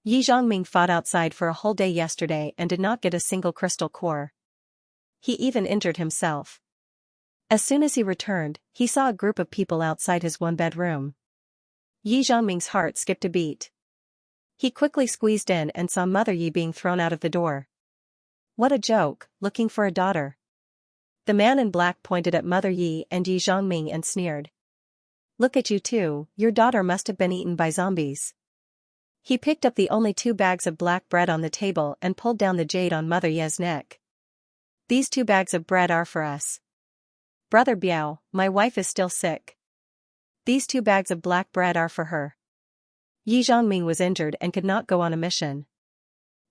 Yi Zhongming fought outside for a whole day yesterday and did not get a single crystal core. He even injured himself. As soon as he returned, he saw a group of people outside his 1-bedroom. Yi Zhongming's heart skipped a beat. He quickly squeezed in and saw Mother Yi being thrown out of the door. What a joke, looking for a daughter. The man in black pointed at Mother Yi and Yi Zhongming and sneered. Look at you two, your daughter must have been eaten by zombies. He picked up the only 2 bags of black bread on the table and pulled down the jade on Mother Yi's neck. These 2 bags of bread are for us. Brother Biao, my wife is still sick. These 2 bags of black bread are for her. Yi Zhongming was injured and could not go on a mission.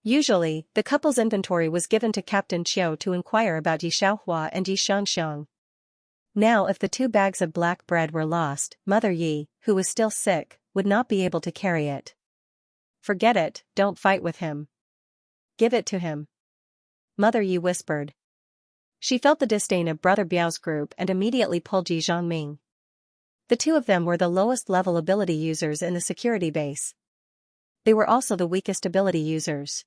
Usually, the couple's inventory was given to Captain Chiu to inquire about Yi Xiaohua and Yi Xianxia. Now if the 2 bags of black bread were lost, Mother Yi, who was still sick, would not be able to carry it. Forget it, don't fight with him. Give it to him. Mother Yi whispered. She felt the disdain of Brother Biao's group and immediately pulled Yi Zhongming. The 2 of them were the lowest level ability users in the security base. They were also the weakest ability users.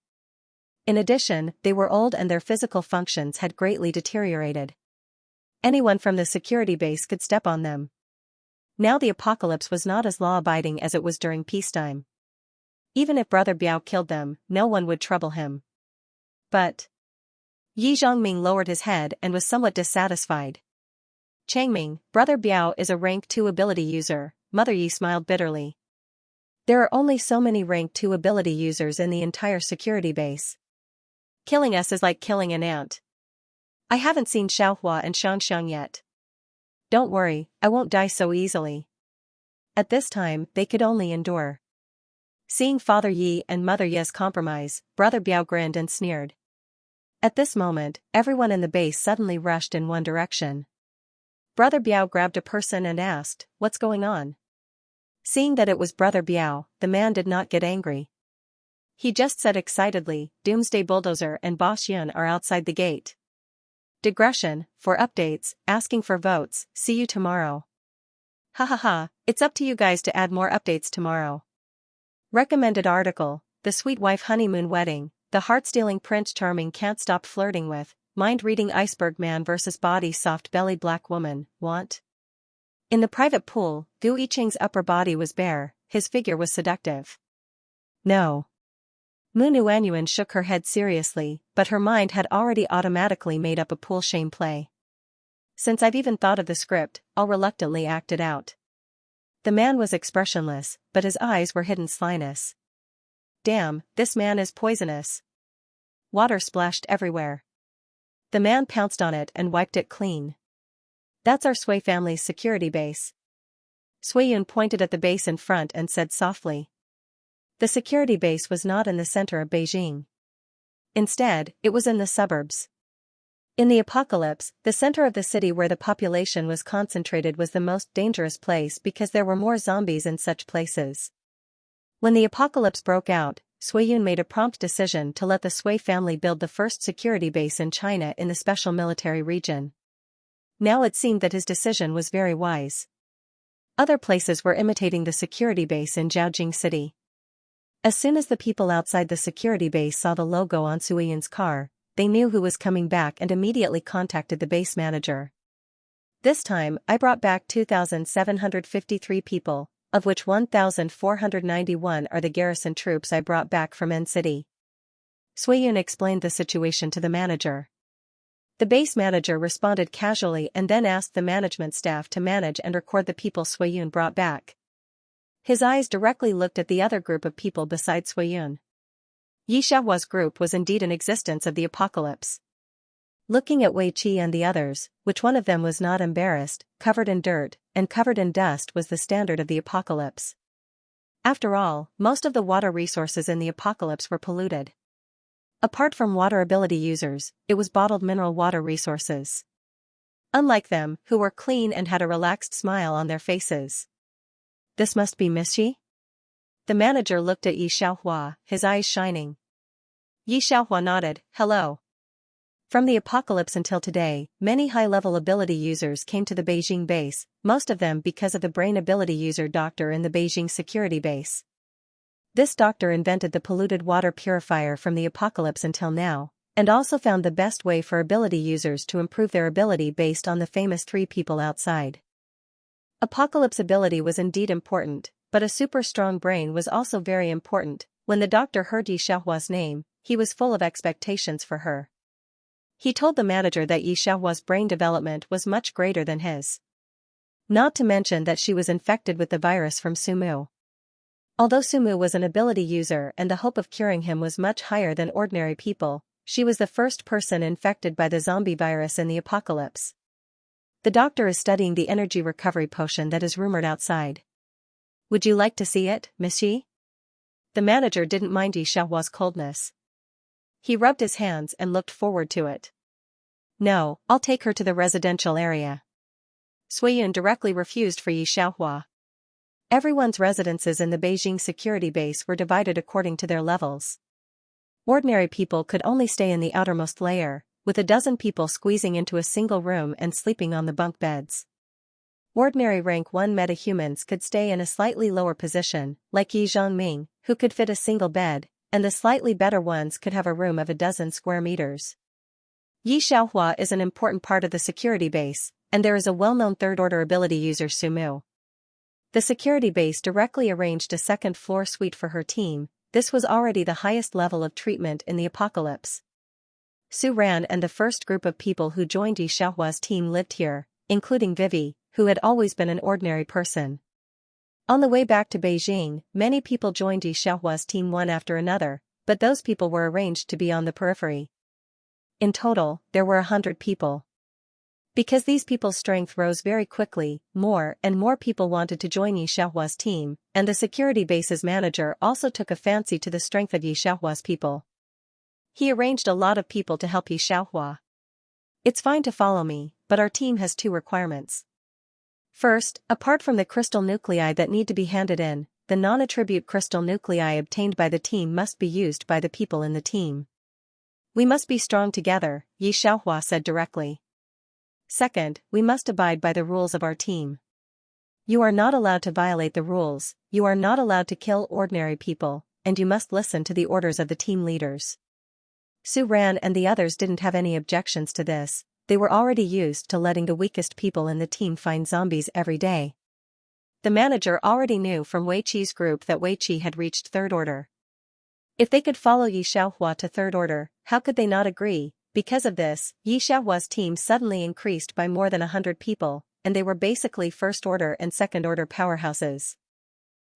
In addition, they were old and their physical functions had greatly deteriorated. Anyone from the security base could step on them. Now the apocalypse was not as law-abiding as it was during peacetime. Even if Brother Biao killed them, no one would trouble him. But Yi Zhongming lowered his head and was somewhat dissatisfied. Changming, Brother Biao is a rank 2 ability user, Mother Yi smiled bitterly. There are only so many rank 2 ability users in the entire security base. Killing us is like killing an ant. I haven't seen Xiaohua and Xianxia yet. Don't worry, I won't die so easily. At this time, they could only endure. Seeing Father Yi and Mother Yi's compromise, Brother Biao grinned and sneered. At this moment, everyone in the base suddenly rushed in one direction. Brother Biao grabbed a person and asked, "What's going on?" Seeing that it was Brother Biao, the man did not get angry. He just said excitedly, "Doomsday Bulldozer and Boss Yun are outside the gate. Digression, for updates, asking for votes, see you tomorrow. Ha ha ha, it's up to you guys to add more updates tomorrow." Recommended article, The Sweet Wife Honeymoon Wedding, The Heart-Stealing Prince Charming Can't Stop Flirting With, Mind-Reading Iceberg Man vs. Body Soft-Belly Black Woman, Want? In the private pool, Gu Yicheng's upper body was bare, his figure was seductive. No. Mu Nuanyuan shook her head seriously, but her mind had already automatically made up a pool shame play. Since I've even thought of the script, I'll reluctantly act it out. The man was expressionless, but his eyes were hidden slyness. Damn, this man is poisonous. Water splashed everywhere. The man pounced on it and wiped it clean. That's our Sui family's security base. Suiyun pointed at the base in front and said softly. The security base was not in the center of Beijing. Instead, it was in the suburbs. In the apocalypse, the center of the city where the population was concentrated was the most dangerous place because there were more zombies in such places. When the apocalypse broke out, Suiyun made a prompt decision to let the Sui family build the first security base in China in the special military region. Now it seemed that his decision was very wise. Other places were imitating the security base in Jiaojing City. As soon as the people outside the security base saw the logo on Suiyun's car, they knew who was coming back and immediately contacted the base manager. This time, I brought back 2,753 people, of which 1,491 are the garrison troops I brought back from N City. Suiyun explained the situation to the manager. The base manager responded casually and then asked the management staff to manage and record the people Suiyun brought back. His eyes directly looked at the other group of people besides Suiyun. Yi Xiaohua's group was indeed an existence of the apocalypse. Looking at Wei Qi and the others, which one of them was not embarrassed, covered in dirt, and covered in dust was the standard of the apocalypse. After all, most of the water resources in the apocalypse were polluted. Apart from water ability users, it was bottled mineral water resources. Unlike them, who were clean and had a relaxed smile on their faces. This must be Miss Yi? The manager looked at Yi Xiaohua, his eyes shining. Yi Xiaohua nodded, hello. From the apocalypse until today, many high-level ability users came to the Beijing base, most of them because of the brain ability user doctor in the Beijing security base. This doctor invented the polluted water purifier from the apocalypse until now, and also found the best way for ability users to improve their ability based on the famous 3 people outside. Apocalypse ability was indeed important, but a super strong brain was also very important. When the doctor heard Yi Xiaohua's name, he was full of expectations for her. He told the manager that Yi Xiaohua's brain development was much greater than his. Not to mention that she was infected with the virus from Sumu. Although Sumu was an ability user and the hope of curing him was much higher than ordinary people, she was the first person infected by the zombie virus in the apocalypse. The doctor is studying the energy recovery potion that is rumored outside. Would you like to see it, Miss Yi? The manager didn't mind Yi Xiaohua's coldness. He rubbed his hands and looked forward to it. No, I'll take her to the residential area. Suiyun directly refused for Yi Xiaohua. Everyone's residences in the Beijing security base were divided according to their levels. Ordinary people could only stay in the outermost layer, with a dozen people squeezing into a single room and sleeping on the bunk beds. Ordinary rank 1 metahumans could stay in a slightly lower position, like Yi Zhongming, who could fit a single bed, and the slightly better ones could have a room of a dozen square meters. Yi Xiaohua is an important part of the security base, and there is a well-known third-order ability user Sumu. The security base directly arranged a second-floor suite for her team. This was already the highest level of treatment in the apocalypse. Su Ran and the first group of people who joined Yi Xiaohua's team lived here, including Vivi, who had always been an ordinary person. On the way back to Beijing, many people joined Yi Xiaohua's team one after another, but those people were arranged to be on the periphery. In total, there were 100 people. Because these people's strength rose very quickly, more and more people wanted to join Yi Xiaohua's team, and the security base's manager also took a fancy to the strength of Yi Xiaohua's people. He arranged a lot of people to help Yi Xiaohua. It's fine to follow me, but our team has 2 requirements. First, apart from the crystal nuclei that need to be handed in, the non-attribute crystal nuclei obtained by the team must be used by the people in the team. We must be strong together, Yi Xiaohua said directly. Second, we must abide by the rules of our team. You are not allowed to violate the rules, you are not allowed to kill ordinary people, and you must listen to the orders of the team leaders. Su Ran and the others didn't have any objections to this. They were already used to letting the weakest people in the team find zombies every day. The manager already knew from Wei Qi's group that Wei Qi had reached third order. If they could follow Yi Xiaohua to third order, how could they not agree? Because of this, Yi Xiaohua's team suddenly increased by more than 100 people, and they were basically first order and second order powerhouses.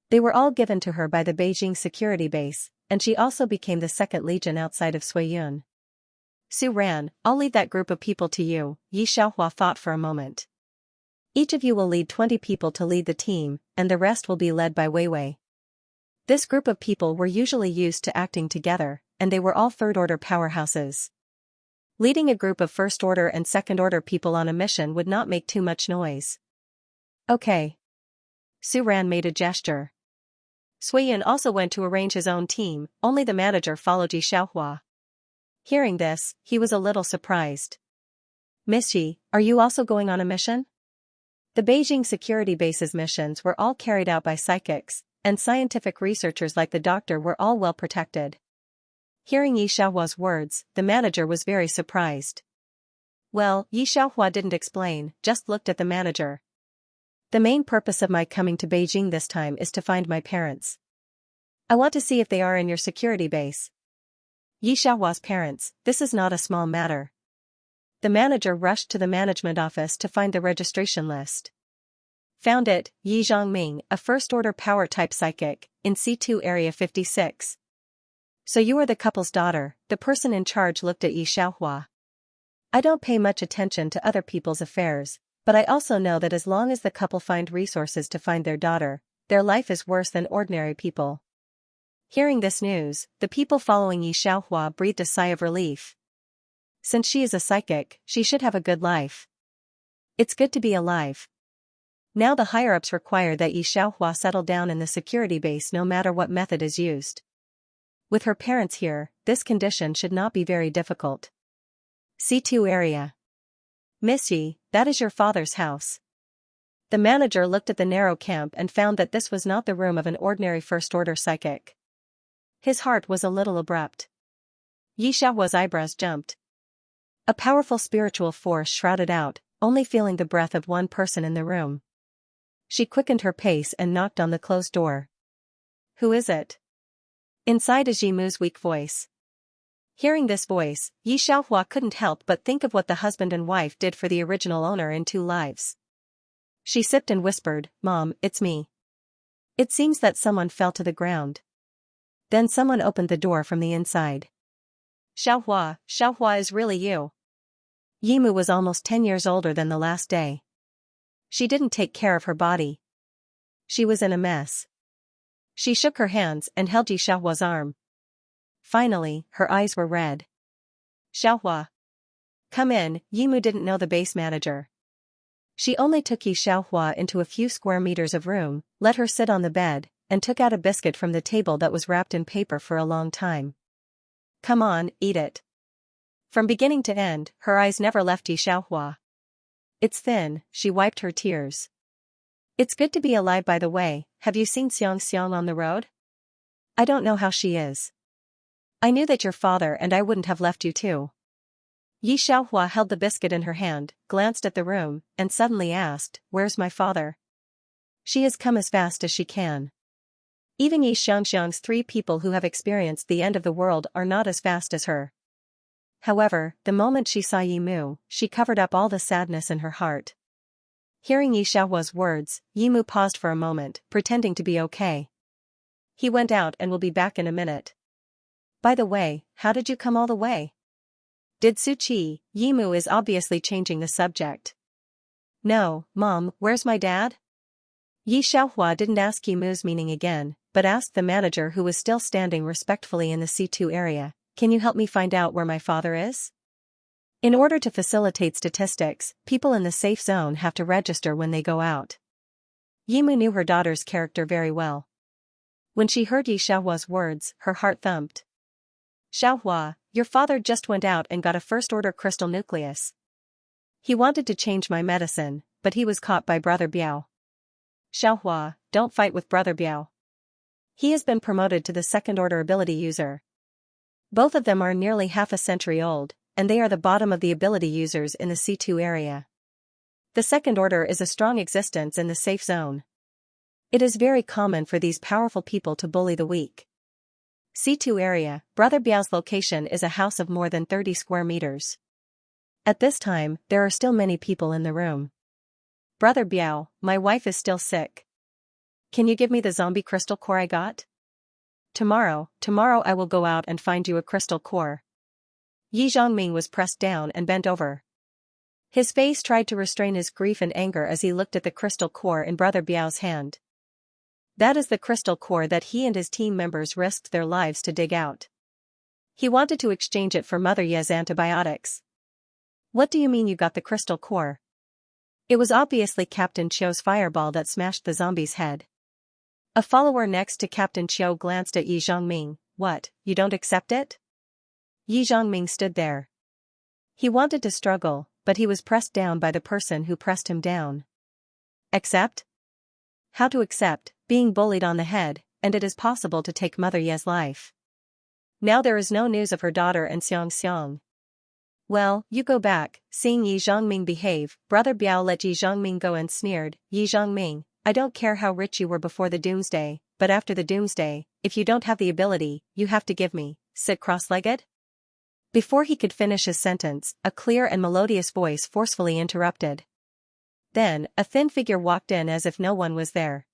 They were all given to her by the Beijing security base, and she also became the second legion outside of Suiyun. Su ran, I'll leave that group of people to you, Yi Xiaohua thought for a moment. Each of you will lead 20 people to lead the team, and the rest will be led by Weiwei. This group of people were usually used to acting together, and they were all third-order powerhouses. Leading a group of first-order and second-order people on a mission would not make too much noise. Okay. Su Ran made a gesture. Suiyun also went to arrange his own team, only the manager followed Yi Xiaohua. Hearing this, he was a little surprised. Miss Yi, are you also going on a mission? The Beijing security base's missions were all carried out by psychics, and scientific researchers like the doctor were all well protected. Hearing Yi Xiaohua's words, the manager was very surprised. Well, Yi Xiaohua didn't explain, just looked at the manager. The main purpose of my coming to Beijing this time is to find my parents. I want to see if they are in your security base. Yi Xiaohua's parents, this is not a small matter. The manager rushed to the management office to find the registration list. Found it, Yi Zhongming, a first-order power-type psychic, in C2 Area 56. So you are the couple's daughter, the person in charge looked at Yi Xiaohua. I don't pay much attention to other people's affairs, but I also know that as long as the couple find resources to find their daughter, their life is worse than ordinary people. Hearing this news, the people following Yi Xiaohua breathed a sigh of relief. Since she is a psychic, she should have a good life. It's good to be alive. Now the higher-ups require that Yi Xiaohua settle down in the security base no matter what method is used. With her parents here, this condition should not be very difficult. C2 Area. Miss Yi, that is your father's house. The manager looked at the narrow camp and found that this was not the room of an ordinary first-order psychic. His heart was a little abrupt. Yi Xiaohua's eyebrows jumped. A powerful spiritual force shrouded out, only feeling the breath of one person in the room. She quickened her pace and knocked on the closed door. Who is it? Inside is Yimu's weak voice. Hearing this voice, Yi Xiaohua couldn't help but think of what the husband and wife did for the original owner in Two Lives. She sipped and whispered, Mom, it's me. It seems that someone fell to the ground. Then someone opened the door from the inside. Xiaohua is really you. Yimu was almost 10 years older than the last day. She didn't take care of her body. She was in a mess. She shook her hands and held Yi Xiaohua's arm. Finally, her eyes were red. Xiaohua. Come in, Yimu didn't know the base manager. She only took Yi Xiaohua into a few square meters of room, let her sit on the bed, and took out a biscuit from the table that was wrapped in paper for a long time. Come on, eat it. From beginning to end, her eyes never left Yi Xiaohua. It's thin, she wiped her tears. It's good to be alive by the way, have you seen Xianxia on the road? I don't know how she is. I knew that your father and I wouldn't have left you too. Yi Xiaohua held the biscuit in her hand, glanced at the room, and suddenly asked, Where's my father? She has come as fast as she can. Even Yi Xianxiang's 3 people who have experienced the end of the world are not as fast as her. However, the moment she saw Yimu, she covered up all the sadness in her heart. Hearing Yi Xiaohua's words, Yimu paused for a moment, pretending to be okay. He went out and will be back in a minute. By the way, how did you come all the way? Did Su Qi? Yimu is obviously changing the subject. No, Mom, where's my dad? Yi Xiaohua didn't ask Yimu's meaning again, but asked the manager who was still standing respectfully in the C2 area, Can you help me find out where my father is? In order to facilitate statistics, people in the safe zone have to register when they go out. Yimu knew her daughter's character very well. When she heard Yi Xiaohua's words, her heart thumped. Xiaohua, your father just went out and got a first-order crystal nucleus. He wanted to change my medicine, but he was caught by Brother Biao. Xiaohua, don't fight with Brother Biao. He has been promoted to the second-order ability user. Both of them are nearly half a century old, and they are the bottom of the ability users in the C2 area. The second order is a strong existence in the safe zone. It is very common for these powerful people to bully the weak. C2 area, Brother Biao's location is a house of more than 30 square meters. At this time, there are still many people in the room. Brother Biao, my wife is still sick. Can you give me the zombie crystal core I got? Tomorrow I will go out and find you a crystal core. Yi Zhongming was pressed down and bent over. His face tried to restrain his grief and anger as he looked at the crystal core in Brother Biao's hand. That is the crystal core that he and his team members risked their lives to dig out. He wanted to exchange it for Mother Ye's antibiotics. What do you mean you got the crystal core? It was obviously Captain Chio's fireball that smashed the zombie's head. A follower next to Captain Chio glanced at Yi Zhongming. What, you don't accept it? Yi Zhongming stood there. He wanted to struggle, but he was pressed down by the person who pressed him down. Accept? How to accept, being bullied on the head, and it is possible to take Mother Ye's life. Now there is no news of her daughter and Xianxia. Well, you go back. Seeing Yi Zhongming behave, Brother Biao let Yi Zhongming go and sneered, Yi Zhongming, I don't care how rich you were before the doomsday, but after the doomsday, if you don't have the ability, you have to give me, sit cross-legged? Before he could finish his sentence, a clear and melodious voice forcefully interrupted. Then, a thin figure walked in as if no one was there.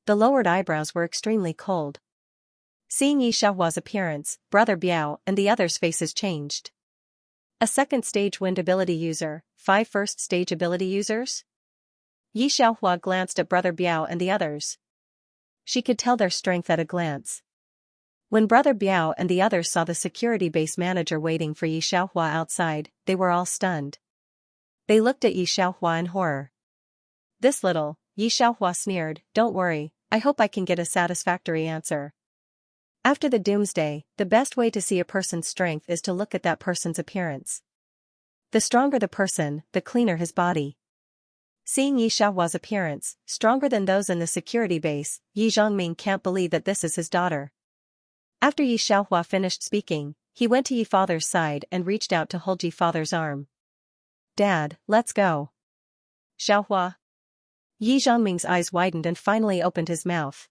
The lowered eyebrows were extremely cold. Seeing Yi Xiaohua's appearance, Brother Biao and the others' faces changed. A second stage wind ability user, 5 first stage ability users? Yi Xiaohua glanced at Brother Biao and the others. She could tell their strength at a glance. When Brother Biao and the others saw the security base manager waiting for Yi Xiaohua outside, they were all stunned. They looked at Yi Xiaohua in horror. This little, Yi Xiaohua sneered, don't worry, I hope I can get a satisfactory answer. After the doomsday, the best way to see a person's strength is to look at that person's appearance. The stronger the person, the cleaner his body. Seeing Yi Xiaohua's appearance, stronger than those in the security base, Yi Zhongming can't believe that this is his daughter. After Yi Xiaohua finished speaking, he went to Yi Father's side and reached out to hold Yi Father's arm. Dad, let's go. Xiaohua. Yi Zhongming's eyes widened and finally opened his mouth.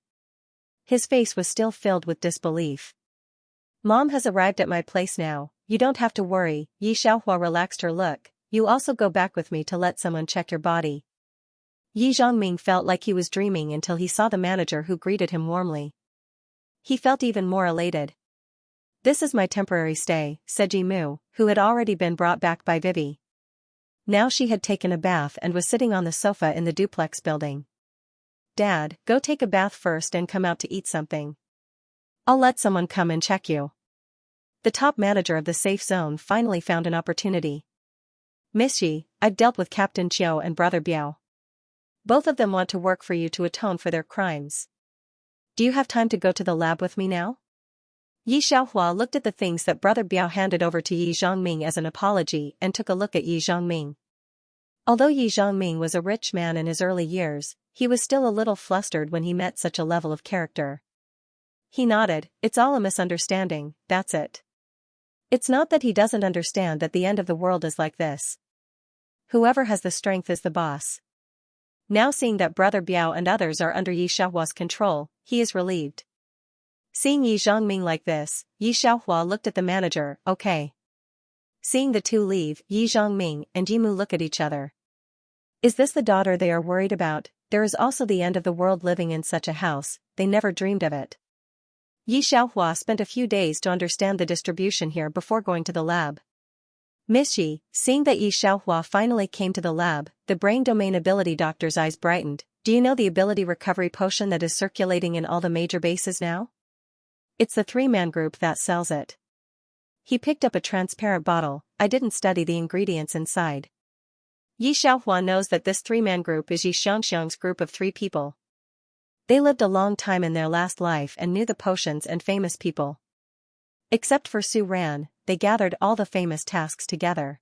His face was still filled with disbelief. Mom has arrived at my place now, you don't have to worry. Yi Xiaohua relaxed her look, you also go back with me to let someone check your body. Yi Zhongming felt like he was dreaming until he saw the manager who greeted him warmly. He felt even more elated. This is my temporary stay, said Ji Mu, who had already been brought back by Vivi. Now she had taken a bath and was sitting on the sofa in the duplex building. Dad, go take a bath first and come out to eat something. I'll let someone come and check you. The top manager of the safe zone finally found an opportunity. Miss Yi, I've dealt with Captain Chio and Brother Biao. Both of them want to work for you to atone for their crimes. Do you have time to go to the lab with me now? Yi Xiaohua looked at the things that Brother Biao handed over to Yi Zhongming as an apology and took a look at Yi Zhongming. Although Yi Zhongming was a rich man in his early years, he was still a little flustered when he met such a level of character. He nodded, it's all a misunderstanding, that's it. It's not that he doesn't understand that the end of the world is like this. Whoever has the strength is the boss. Now seeing that Brother Biao and others are under Yi Xiaohua's control, he is relieved. Seeing Yi Zhongming like this, Yi Xiaohua looked at the manager, okay. Seeing the two leave, Yi Zhongming and Jimu look at each other. Is this the daughter they are worried about? There is also the end of the world living in such a house, they never dreamed of it. Yi Xiaohua spent a few days to understand the distribution here before going to the lab. Miss Yi, seeing that Yi Xiaohua finally came to the lab, the brain domain ability doctor's eyes brightened. Do you know the ability recovery potion that is circulating in all the major bases now? It's the 3-man group that sells it. He picked up a transparent bottle, I didn't study the ingredients inside. Yi Xiaohua knows that this 3-man group is Yi Xiangxiang's group of 3 people. They lived a long time in their last life and knew the potions and famous people. Except for Su Ran, they gathered all the famous tasks together.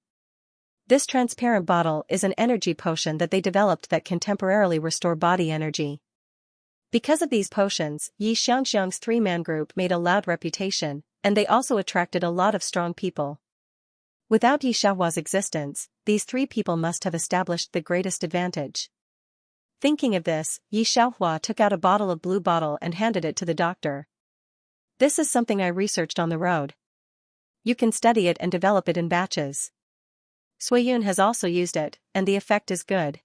This transparent bottle is an energy potion that they developed that can temporarily restore body energy. Because of these potions, Yi Xiangxiang's 3-man group made a loud reputation, and they also attracted a lot of strong people. Without Yi Xiaohua's existence, these 3 people must have established the greatest advantage. Thinking of this, Yi Xiaohua took out a bottle of blue bottle and handed it to the doctor. This is something I researched on the road. You can study it and develop it in batches. Suiyun has also used it, and the effect is good.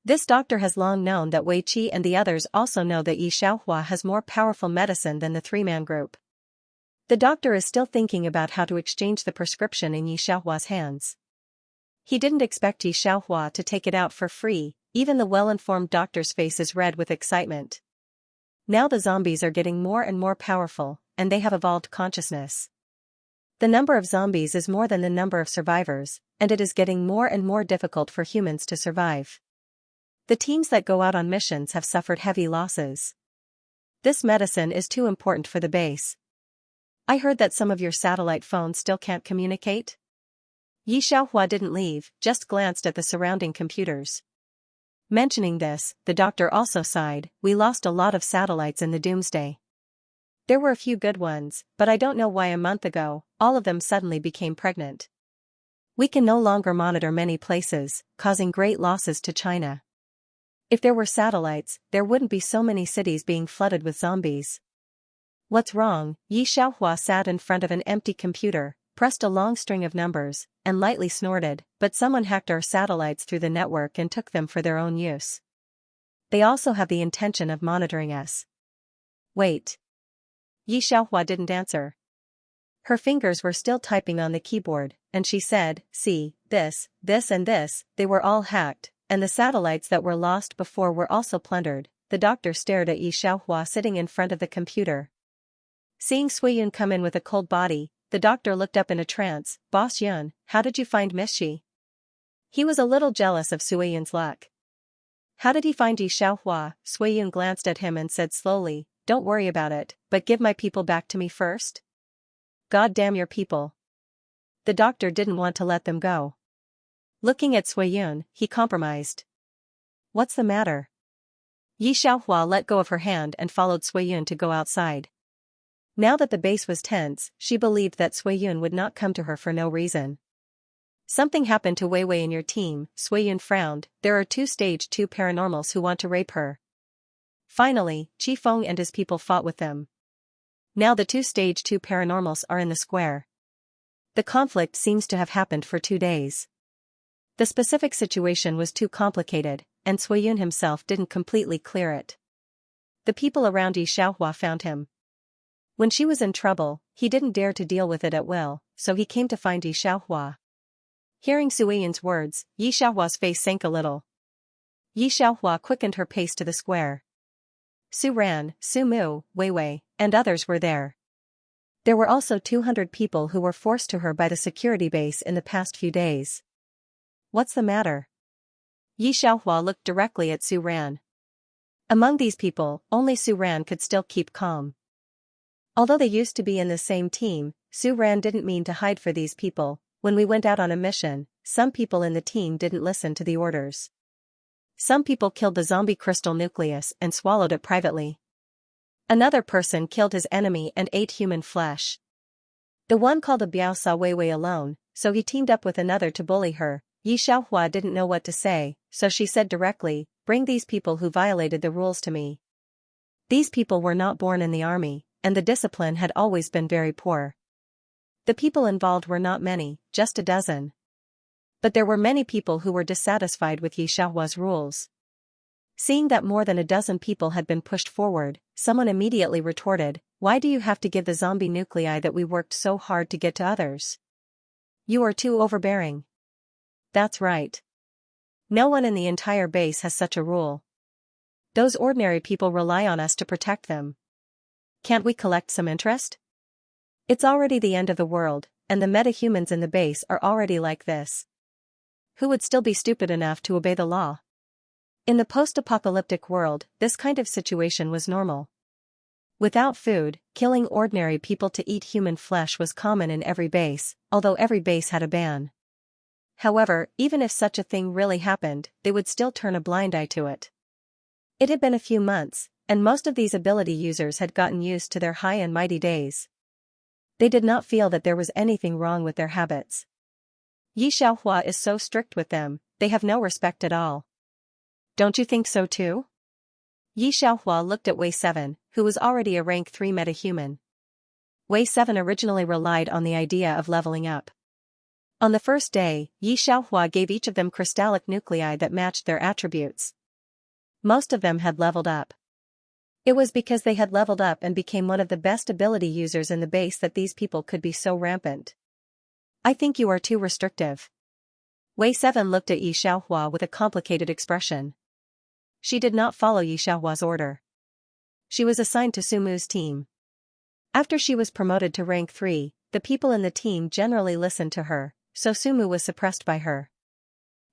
This doctor has long known that Wei Qi and the others also know that Yi Xiaohua has more powerful medicine than the three-man group. The doctor is still thinking about how to exchange the prescription in Yi Xiaohua's hands. He didn't expect Yi Xiaohua to take it out for free. Even the well-informed doctor's face is red with excitement. Now the zombies are getting more and more powerful, and they have evolved consciousness. The number of zombies is more than the number of survivors, and it is getting more and more difficult for humans to survive. The teams that go out on missions have suffered heavy losses. This medicine is too important for the base. I heard that some of your satellite phones still can't communicate? Yi Xiaohua didn't leave, just glanced at the surrounding computers. Mentioning this, the doctor also sighed. We lost a lot of satellites in the doomsday. There were a few good ones, but I don't know why a month ago, all of them suddenly became pregnant. We can no longer monitor many places, causing great losses to China. If there were satellites, there wouldn't be so many cities being flooded with zombies. What's wrong? Yi Xiaohua sat in front of an empty computer, pressed a long string of numbers, and lightly snorted, but someone hacked our satellites through the network and took them for their own use. They also have the intention of monitoring us. Wait. Yi Xiaohua didn't answer. Her fingers were still typing on the keyboard, and she said, see, this, and this, they were all hacked, and the satellites that were lost before were also plundered. The doctor stared at Yi Xiaohua sitting in front of the computer. Seeing Suiyun come in with a cold body, the doctor looked up in a trance. Boss Yun, how did you find Miss Shi? He was a little jealous of Suiyun's luck. How did he find Yi Xiaohua? Suiyun glanced at him and said slowly, don't worry about it, but give my people back to me first. God damn your people. The doctor didn't want to let them go. Looking at Suiyun, he compromised. What's the matter? Yi Xiaohua let go of her hand and followed Suiyun to go outside. Now that the base was tense, she believed that Suiyun would not come to her for no reason. Something happened to Wei Wei in your team. Suiyun frowned. There are 2 stage 2 paranormals who want to rape her. Finally, Qi Feng and his people fought with them. Now the 2 stage 2 paranormals are in the square. The conflict seems to have happened for 2 days. The specific situation was too complicated, and Suiyun himself didn't completely clear it. The people around Yi Xiaohua found him. When she was in trouble, he didn't dare to deal with it at will, so he came to find Yi Xiaohua. Hearing Suiyun's words, Yi Xiaohua's face sank a little. Yi Xiaohua quickened her pace to the square. Su Ran, Su Mu, Wei Wei, and others were there. There were also 200 people who were forced to her by the security base in the past few days. What's the matter? Yi Xiaohua looked directly at Su Ran. Among these people, only Su Ran could still keep calm. Although they used to be in the same team, Su Ran didn't mean to hide for these people. When we went out on a mission, some people in the team didn't listen to the orders. Some people killed the zombie crystal nucleus and swallowed it privately. Another person killed his enemy and ate human flesh. The one called a Biao saw Wei Wei alone, so he teamed up with another to bully her. Yi Xiaohua didn't know what to say, so she said directly, bring these people who violated the rules to me. These people were not born in the army, and the discipline had always been very poor. The people involved were not many, just a dozen. But there were many people who were dissatisfied with Yi Xiaohua's rules. Seeing that more than a dozen people had been pushed forward, someone immediately retorted, why do you have to give the zombie nuclei that we worked so hard to get to others? You are too overbearing. That's right. No one in the entire base has such a rule. Those ordinary people rely on us to protect them. Can't we collect some interest? It's already the end of the world, and the metahumans in the base are already like this. Who would still be stupid enough to obey the law? In the post-apocalyptic world, this kind of situation was normal. Without food, killing ordinary people to eat human flesh was common in every base, although every base had a ban. However, even if such a thing really happened, they would still turn a blind eye to it. It had been a few months, and most of these ability users had gotten used to their high and mighty days. They did not feel that there was anything wrong with their habits. Yi Xiaohua is so strict with them, they have no respect at all. Don't you think so too? Yi Xiaohua looked at Wei 7, who was already a rank 3 metahuman. Wei 7 originally relied on the idea of leveling up. On the first day, Xianxia gave each of them crystallic nuclei that matched their attributes. Most of them had leveled up. It was because they had leveled up and became one of the best ability users in the base that these people could be so rampant. I think you are too restrictive. Wei 7 looked at Xianxia with a complicated expression. She did not follow Xianxia's order. She was assigned to Sumu's team. After she was promoted to rank 3, the people in the team generally listened to her, so Sumu was suppressed by her.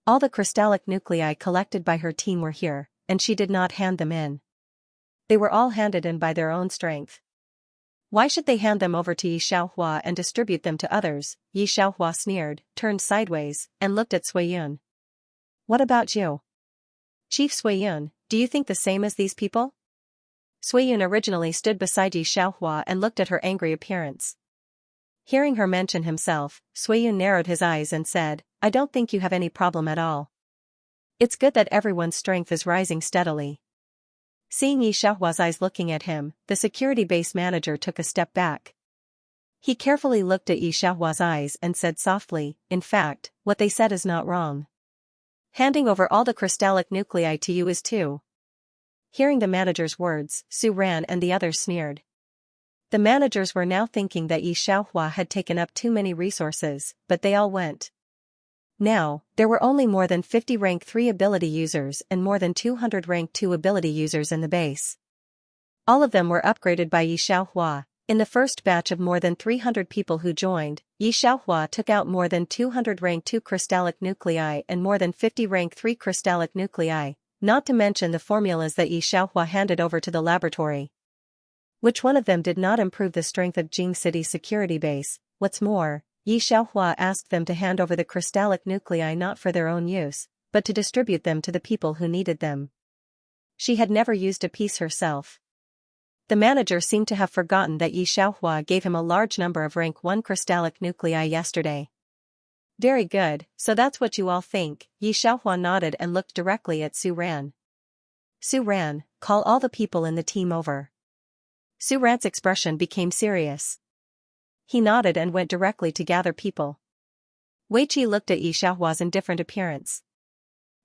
All the crystallic nuclei collected by her team were here, and she did not hand them in. They were all handed in by their own strength. Why should they hand them over to Xianxia and distribute them to others? Xianxia sneered, turned sideways, and looked at Suiyun. What about you? Chief Suiyun, do you think the same as these people? Suiyun originally stood beside Xianxia and looked at her angry appearance. Hearing her mention himself, Suiyun narrowed his eyes and said, I don't think you have any problem at all. It's good that everyone's strength is rising steadily. Seeing Xianxia's eyes looking at him, the security base manager took a step back. He carefully looked at Xianxia's eyes and said softly, in fact, what they said is not wrong. Handing over all the crystallic nuclei to you is too. Hearing the manager's words, Su ran and the others sneered. The managers were now thinking that Xianxia had taken up too many resources, but they all went. Now, there were only more than 50 rank 3 ability users and more than 200 rank 2 ability users in the base. All of them were upgraded by Xianxia. In the first batch of more than 300 people who joined, Xianxia took out more than 200 rank 2 crystallic nuclei and more than 50 rank 3 crystallic nuclei, not to mention the formulas that Xianxia handed over to the laboratory. Which one of them did not improve the strength of Jing City's security base? What's more, Xianxia asked them to hand over the crystallic nuclei not for their own use, but to distribute them to the people who needed them. She had never used a piece herself. The manager seemed to have forgotten that Xianxia gave him a large number of rank 1 crystallic nuclei yesterday. Very good, so that's what you all think. Xianxia nodded and looked directly at Su Ran. Su Ran, call all the people in the team over. Su Ran's expression became serious. He nodded and went directly to gather people. Wei Qi looked at Xianxia's indifferent appearance.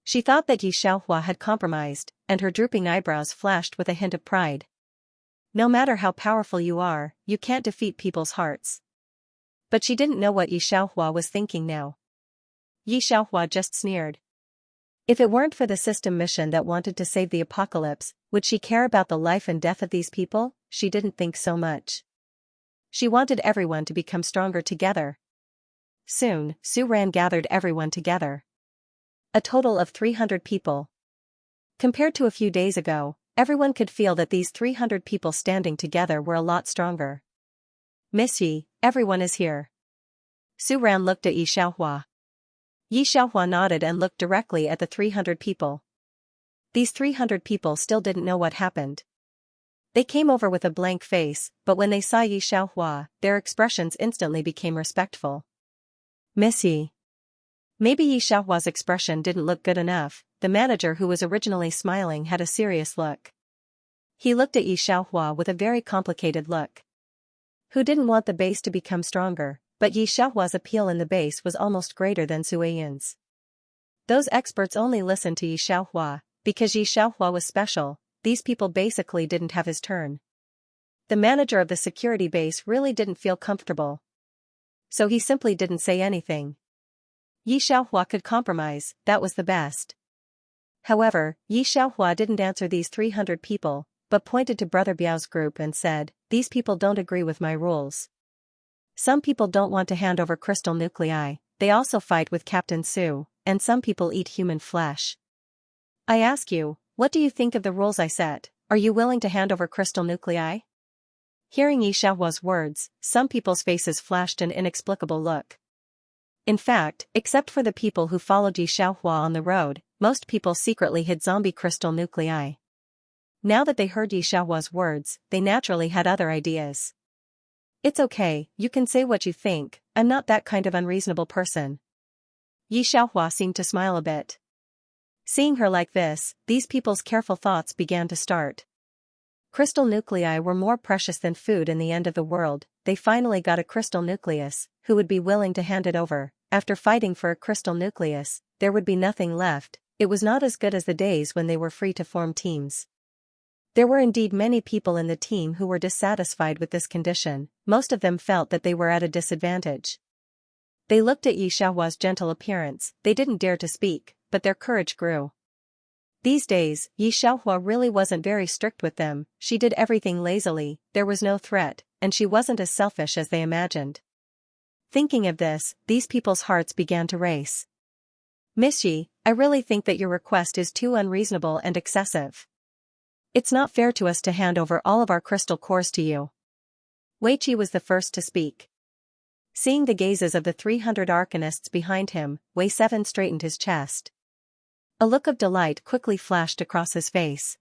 She thought that Xianxia had compromised, and her drooping eyebrows flashed with a hint of pride. No matter how powerful you are, you can't defeat people's hearts. But she didn't know what Xianxia was thinking now. Xianxia just sneered. If it weren't for the system mission that wanted to save the apocalypse, would she care about the life and death of these people? She didn't think so much. She wanted everyone to become stronger together. Soon, Su Ran gathered everyone together. A total of 300 people. Compared to a few days ago, everyone could feel that these 300 people standing together were a lot stronger. Miss Yi, everyone is here. Su Ran looked at Xianxia. Xianxia nodded and looked directly at the 300 people. These 300 people still didn't know what happened. They came over with a blank face, but when they saw Xianxia, their expressions instantly became respectful. Miss Yi. Maybe Xianxia's expression didn't look good enough. The manager who was originally smiling had a serious look. He looked at Xianxia with a very complicated look. Who didn't want the base to become stronger, but Xianxia's appeal in the base was almost greater than Suiyun's. Those experts only listened to Xianxia, because Xianxia was special. These people basically didn't have his turn. The manager of the security base really didn't feel comfortable. So he simply didn't say anything. Xianxia could compromise, that was the best. However, Xianxia didn't answer these 300 people, but pointed to Brother Biao's group and said, these people don't agree with my rules. Some people don't want to hand over crystal nuclei, they also fight with Captain Su, and some people eat human flesh. I ask you, what do you think of the rules I set? Are you willing to hand over crystal nuclei? Hearing Xianxia's words, some people's faces flashed an inexplicable look. In fact, except for the people who followed Xianxia on the road, most people secretly hid zombie crystal nuclei. Now that they heard Xianxia's words, they naturally had other ideas. It's okay, you can say what you think, I'm not that kind of unreasonable person. Xianxia seemed to smile a bit. Seeing her like this, these people's careful thoughts began to start. Crystal nuclei were more precious than food in the end of the world. They finally got a crystal nucleus, who would be willing to hand it over. After fighting for a crystal nucleus, there would be nothing left. It was not as good as the days when they were free to form teams. There were indeed many people in the team who were dissatisfied with this condition. Most of them felt that they were at a disadvantage. They looked at Xianxia's gentle appearance. They didn't dare to speak, but their courage grew. These days, Xianxia really wasn't very strict with them. She did everything lazily, there was no threat, and she wasn't as selfish as they imagined. Thinking of this, these people's hearts began to race. Miss Yi, I really think that your request is too unreasonable and excessive. It's not fair to us to hand over all of our crystal cores to you. Weiqi was the first to speak. Seeing the gazes of the 300 arcanists behind him, Wei 7 straightened his chest. A look of delight quickly flashed across his face.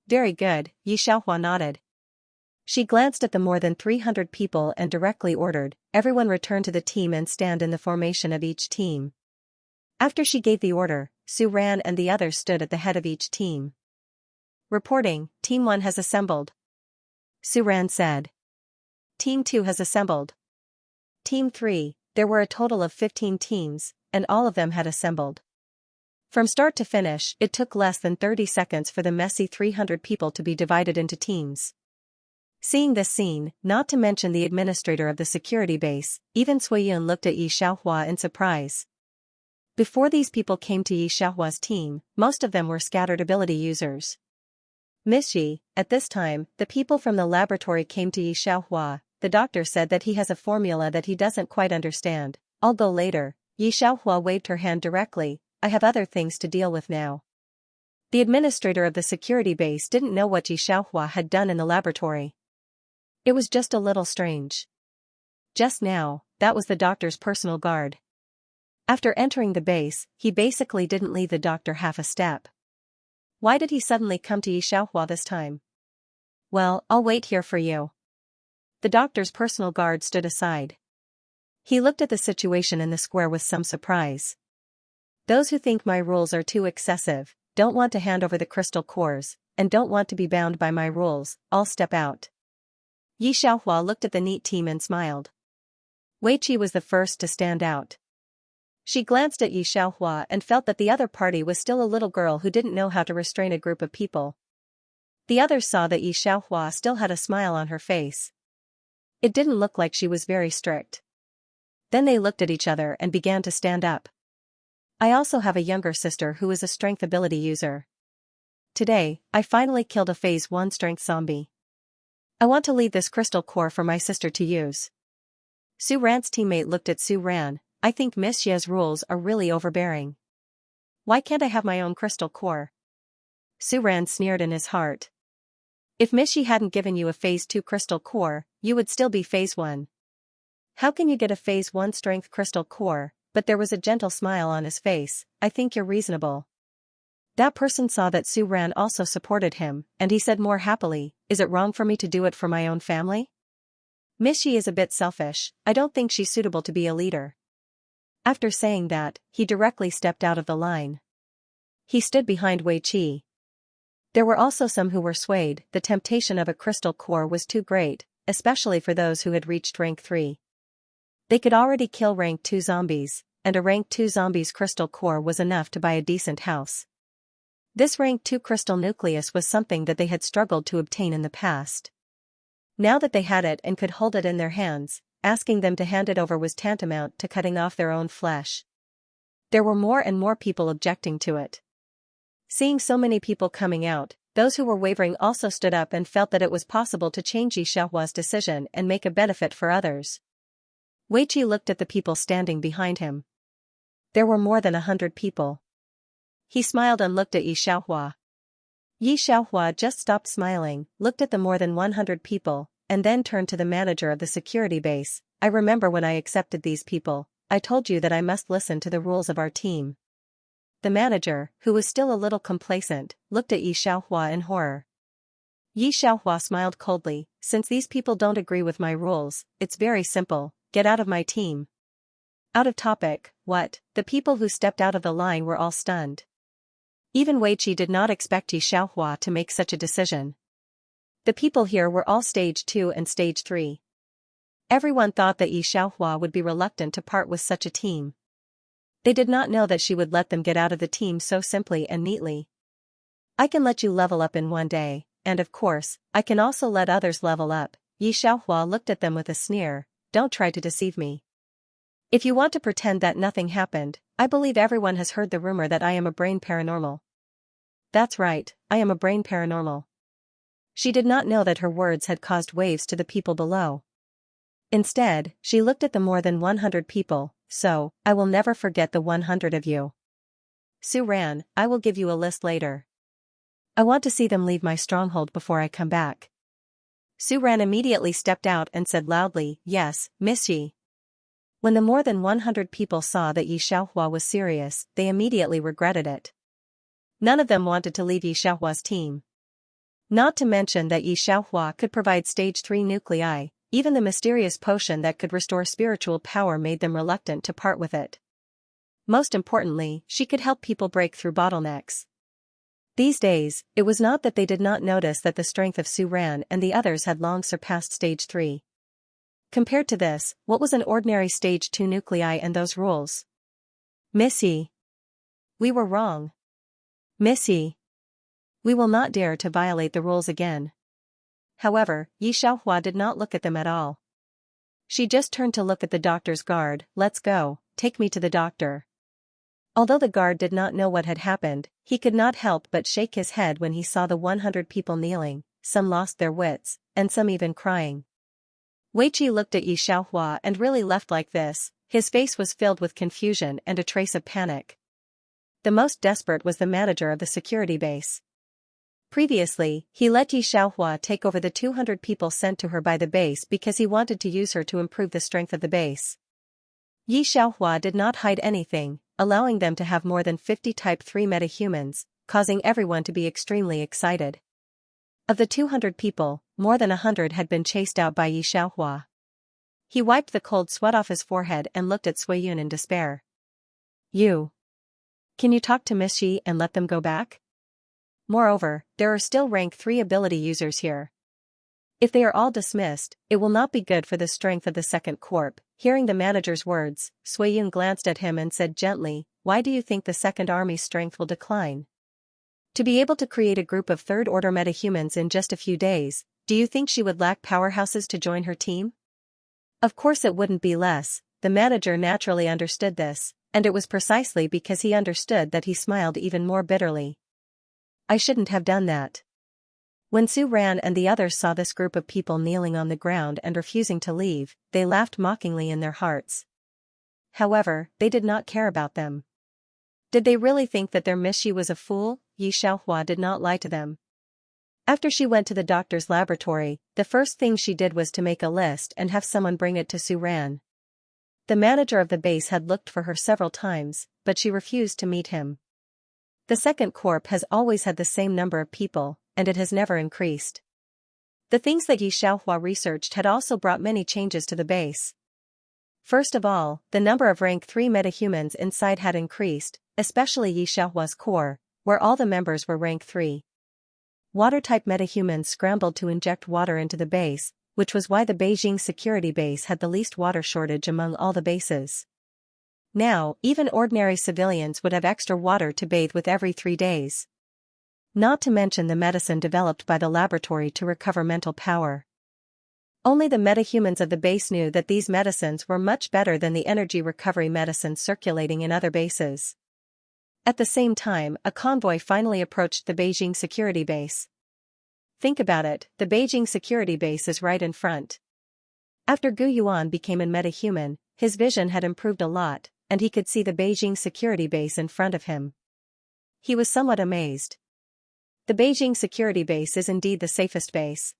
Very good, Xianxia nodded. She glanced at the more than 300 people and directly ordered, everyone return to the team and stand in the formation of each team. After she gave the order, Su Ran and the others stood at the head of each team. Reporting, Team 1 has assembled. Su Ran said. Team 2 has assembled. Team 3, there were a total of 15 teams, and all of them had assembled. From start to finish, it took less than 30 seconds for the messy 300 people to be divided into teams. Seeing this scene, not to mention the administrator of the security base, even Suiyun looked at Xianxia in surprise. Before these people came to Xianxia's team, most of them were scattered ability users. Miss Yi, at this time, the people from the laboratory came to Xianxia. The doctor said that he has a formula that he doesn't quite understand. I'll go later. Xianxia waved her hand directly. I have other things to deal with now. The administrator of the security base didn't know what Xianxia had done in the laboratory. It was just a little strange. Just now, that was the doctor's personal guard. After entering the base, he basically didn't leave the doctor half a step. Why did he suddenly come to Xianxia this time? Well, I'll wait here for you. The doctor's personal guard stood aside. He looked at the situation in the square with some surprise. Those who think my rules are too excessive, don't want to hand over the crystal cores, and don't want to be bound by my rules, I'll step out. Xianxia looked at the neat team and smiled. Weiqi was the first to stand out. She glanced at Xianxia and felt that the other party was still a little girl who didn't know how to restrain a group of people. The others saw that Xianxia still had a smile on her face. It didn't look like she was very strict. Then they looked at each other and began to stand up. I also have a younger sister who is a strength ability user. Today, I finally killed a phase 1 strength zombie. I want to leave this crystal core for my sister to use. Su Ran's teammate looked at Su Ran. I think Miss Ye's rules are really overbearing. Why can't I have my own crystal core? Su Ran sneered in his heart. If Miss Ye hadn't given you a phase 2 crystal core, you would still be phase 1. How can you get a phase 1 strength crystal core? But there was a gentle smile on his face. I think you're reasonable. That person saw that Su Ran also supported him, and he said more happily, is it wrong for me to do it for my own family? Miss Yi is a bit selfish, I don't think she's suitable to be a leader. After saying that, he directly stepped out of the line. He stood behind Weiqi. There were also some who were swayed. The temptation of a crystal core was too great, especially for those who had reached rank 3. They could already kill rank 2 zombies, and a rank 2 zombie's crystal core was enough to buy a decent house. This rank 2 crystal nucleus was something that they had struggled to obtain in the past. Now that they had it and could hold it in their hands, asking them to hand it over was tantamount to cutting off their own flesh. There were more and more people objecting to it. Seeing so many people coming out, those who were wavering also stood up and felt that it was possible to change Xianxia's decision and make a benefit for others. Weiqi looked at the people standing behind him. There were more than 100 people. He smiled and looked at Xianxia. Xianxia just stopped smiling, looked at the more than 100 people, and then turned to the manager of the security base. I remember when I accepted these people, I told you that I must listen to the rules of our team. The manager, who was still a little complacent, looked at Xianxia in horror. Xianxia smiled coldly, since these people don't agree with my rules, it's very simple. Get out of my team. Out of topic, what? The people who stepped out of the line were all stunned. Even Weiqi did not expect Xianxia to make such a decision. The people here were all Stage 2 and Stage 3. Everyone thought that Xianxia would be reluctant to part with such a team. They did not know that she would let them get out of the team so simply and neatly. I can let you level up in one day, and of course, I can also let others level up. Xianxia looked at them with a sneer. Don't try to deceive me. If you want to pretend that nothing happened, I believe everyone has heard the rumor that I am a brain paranormal. That's right, I am a brain paranormal. She did not know that her words had caused waves to the people below. Instead, she looked at the more than 100 people. So, I will never forget the 100 of you. Su ran, I will give you a list later. I want to see them leave my stronghold before I come back. Su ran immediately stepped out and said loudly, yes, Miss Yi. When the more than 100 people saw that Xianxia was serious, they immediately regretted it. None of them wanted to leave Xianxia's team. Not to mention that Xianxia could provide Stage 3 nuclei. Even the mysterious potion that could restore spiritual power made them reluctant to part with it. Most importantly, she could help people break through bottlenecks. These days, it was not that they did not notice that the strength of Su Ran and the others had long surpassed Stage 3. Compared to this, what was an ordinary Stage 2 nuclei and those rules? Missy. We were wrong. Missy. We will not dare to violate the rules again. However, Xianxia did not look at them at all. She just turned to look at the doctor's guard. Let's go, take me to the doctor. Although the guard did not know what had happened, he could not help but shake his head when he saw the 100 people kneeling, some lost their wits, and some even crying. Weiqi looked at Xianxia and really left like this. His face was filled with confusion and a trace of panic. The most desperate was the manager of the security base. Previously, he let Xianxia take over the 200 people sent to her by the base because he wanted to use her to improve the strength of the base. Xianxia did not hide anything, allowing them to have more than 50 Type 3 metahumans, causing everyone to be extremely excited. Of the 200 people, more than 100 had been chased out by Xianxia. He wiped the cold sweat off his forehead and looked at Suiyun in despair. You. Can you talk to Miss Yi and let them go back? Moreover, there are still rank 3 ability users here. If they are all dismissed, it will not be good for the strength of the second corp. Hearing the manager's words, Suiyun glanced at him and said gently, why do you think the second army's strength will decline? To be able to create a group of third-order metahumans in just a few days, do you think she would lack powerhouses to join her team? Of course it wouldn't be less. The manager naturally understood this, and it was precisely because he understood that he smiled even more bitterly. I shouldn't have done that. When Su Ran and the others saw this group of people kneeling on the ground and refusing to leave, they laughed mockingly in their hearts. However, they did not care about them. Did they really think that their Miss Yi was a fool? Xianxia did not lie to them. After she went to the doctor's laboratory, the first thing she did was to make a list and have someone bring it to Su Ran. The manager of the base had looked for her several times, but she refused to meet him. The second corp has always had the same number of people, and it has never increased. The things that Xianxia researched had also brought many changes to the base. First of all, the number of rank 3 metahumans inside had increased, especially Xianxia's core, where all the members were rank 3. Water-type metahumans scrambled to inject water into the base, which was why the Beijing security base had the least water shortage among all the bases. Now, even ordinary civilians would have extra water to bathe with every 3 days. Not to mention the medicine developed by the laboratory to recover mental power. Only the metahumans of the base knew that these medicines were much better than the energy recovery medicines circulating in other bases. At the same time, a convoy finally approached the Beijing security base. Think about it, the Beijing security base is right in front. After Gu Yuan became a metahuman, his vision had improved a lot, and he could see the Beijing security base in front of him. He was somewhat amazed. The Beijing security base is indeed the safest base.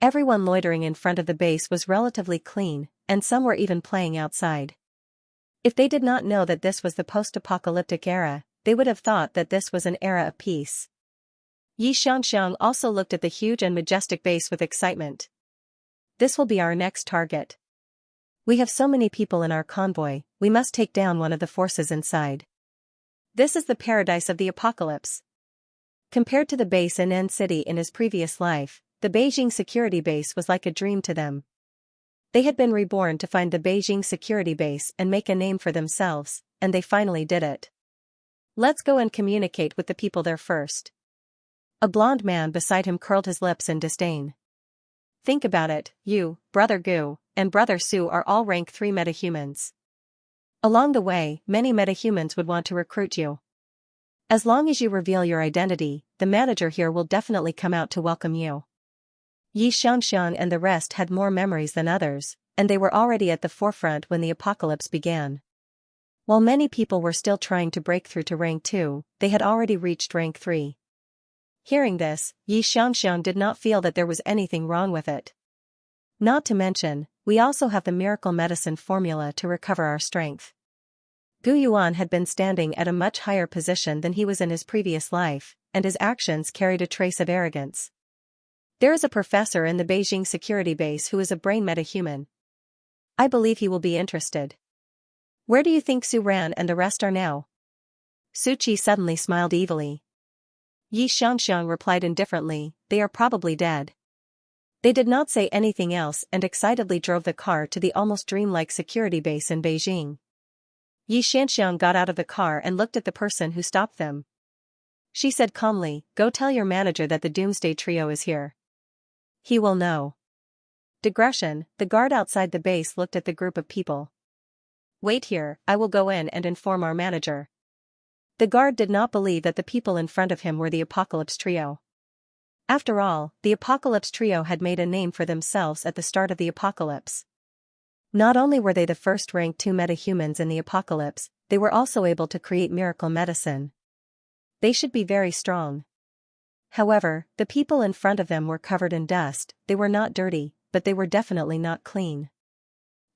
Everyone loitering in front of the base was relatively clean, and some were even playing outside. If they did not know that this was the post-apocalyptic era, they would have thought that this was an era of peace. Xianxia also looked at the huge and majestic base with excitement. This will be our next target. We have so many people in our convoy, we must take down one of the forces inside. This is the paradise of the apocalypse. Compared to the base in N City in his previous life, the Beijing security base was like a dream to them. They had been reborn to find the Beijing security base and make a name for themselves, and they finally did it. Let's go and communicate with the people there first. A blond man beside him curled his lips in disdain. Think about it, you, Brother Gu, and Brother Su are all rank 3 metahumans. Along the way, many metahumans would want to recruit you. As long as you reveal your identity, the manager here will definitely come out to welcome you. Xianxia and the rest had more memories than others, and they were already at the forefront when the apocalypse began. While many people were still trying to break through to rank 2, they had already reached rank 3. Hearing this, Xianxia did not feel that there was anything wrong with it. Not to mention, we also have the miracle medicine formula to recover our strength. Gu Yuan had been standing at a much higher position than he was in his previous life, and his actions carried a trace of arrogance. There is a professor in the Beijing security base who is a brain metahuman. I believe he will be interested. Where do you think Su Ran and the rest are now? Su Qi suddenly smiled evilly. Xianxia replied indifferently, they are probably dead. They did not say anything else and excitedly drove the car to the almost dreamlike security base in Beijing. Xianxia got out of the car and looked at the person who stopped them. She said calmly, go tell your manager that the Doomsday Trio is here. He will know. Digression, the guard outside the base looked at the group of people. Wait here, I will go in and inform our manager. The guard did not believe that the people in front of him were the Apocalypse Trio. After all, the Apocalypse Trio had made a name for themselves at the start of the apocalypse. Not only were they the first rank 2 metahumans in the apocalypse, they were also able to create miracle medicine. They should be very strong. However, the people in front of them were covered in dust. They were not dirty, but they were definitely not clean.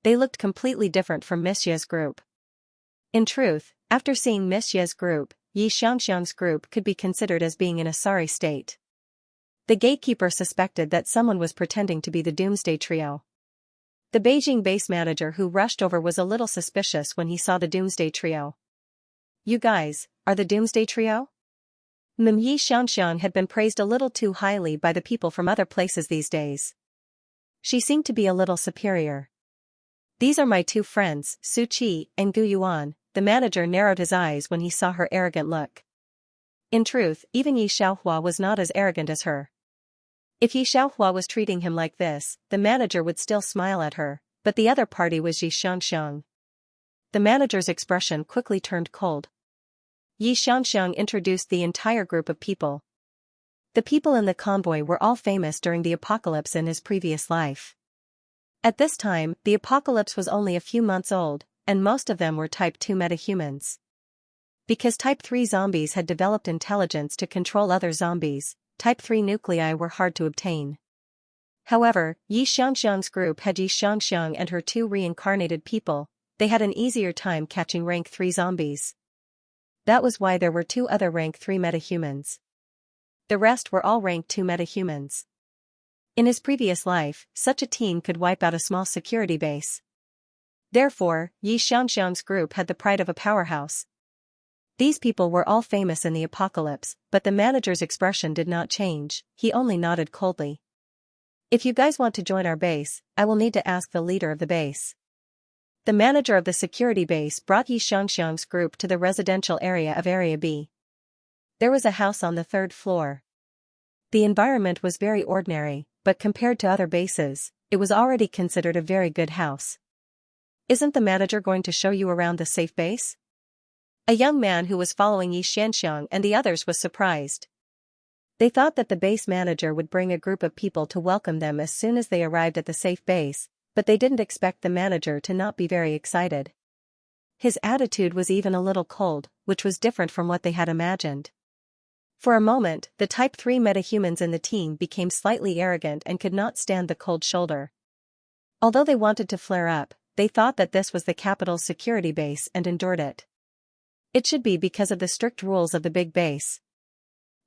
They looked completely different from Miss Ye's group. In truth, after seeing Miss Ye's group, Xianxia's group could be considered as being in a sorry state. The gatekeeper suspected that someone was pretending to be the Doomsday Trio. The Beijing base manager who rushed over was a little suspicious when he saw the Doomsday Trio. You guys, are the Doomsday Trio? Xianxia had been praised a little too highly by the people from other places these days. She seemed to be a little superior. These are my 2 friends, Su Qi and Gu Yuan. The manager narrowed his eyes when he saw her arrogant look. In truth, even Yi Xiaohua was not as arrogant as her. If Yi Xiaohua was treating him like this, the manager would still smile at her, but the other party was Xianxia. The manager's expression quickly turned cold. Xianxia introduced the entire group of people. The people in the convoy were all famous during the apocalypse in his previous life. At this time, the apocalypse was only a few months old, and most of them were Type 2 metahumans. Because Type 3 zombies had developed intelligence to control other zombies, Type 3 nuclei were hard to obtain. However, Xianxia's group had Xianxia and her 2 reincarnated people. They had an easier time catching rank 3 zombies. That was why there were 2 other rank 3 metahumans. The rest were all rank 2 metahumans. In his previous life, such a team could wipe out a small security base. Therefore, Xianxia's group had the pride of a powerhouse. These people were all famous in the apocalypse, but the manager's expression did not change, he only nodded coldly. If you guys want to join our base, I will need to ask the leader of the base. The manager of the security base brought Xianxia's group to the residential area of Area B. There was a house on the 3rd floor. The environment was very ordinary, but compared to other bases, it was already considered a very good house. Isn't the manager going to show you around the safe base? A young man who was following Xianxia and the others was surprised. They thought that the base manager would bring a group of people to welcome them as soon as they arrived at the safe base, but they didn't expect the manager to not be very excited. His attitude was even a little cold, which was different from what they had imagined. For a moment, the Type 3 metahumans in the team became slightly arrogant and could not stand the cold shoulder. Although they wanted to flare up, they thought that this was the capital's security base and endured it. It should be because of the strict rules of the big base.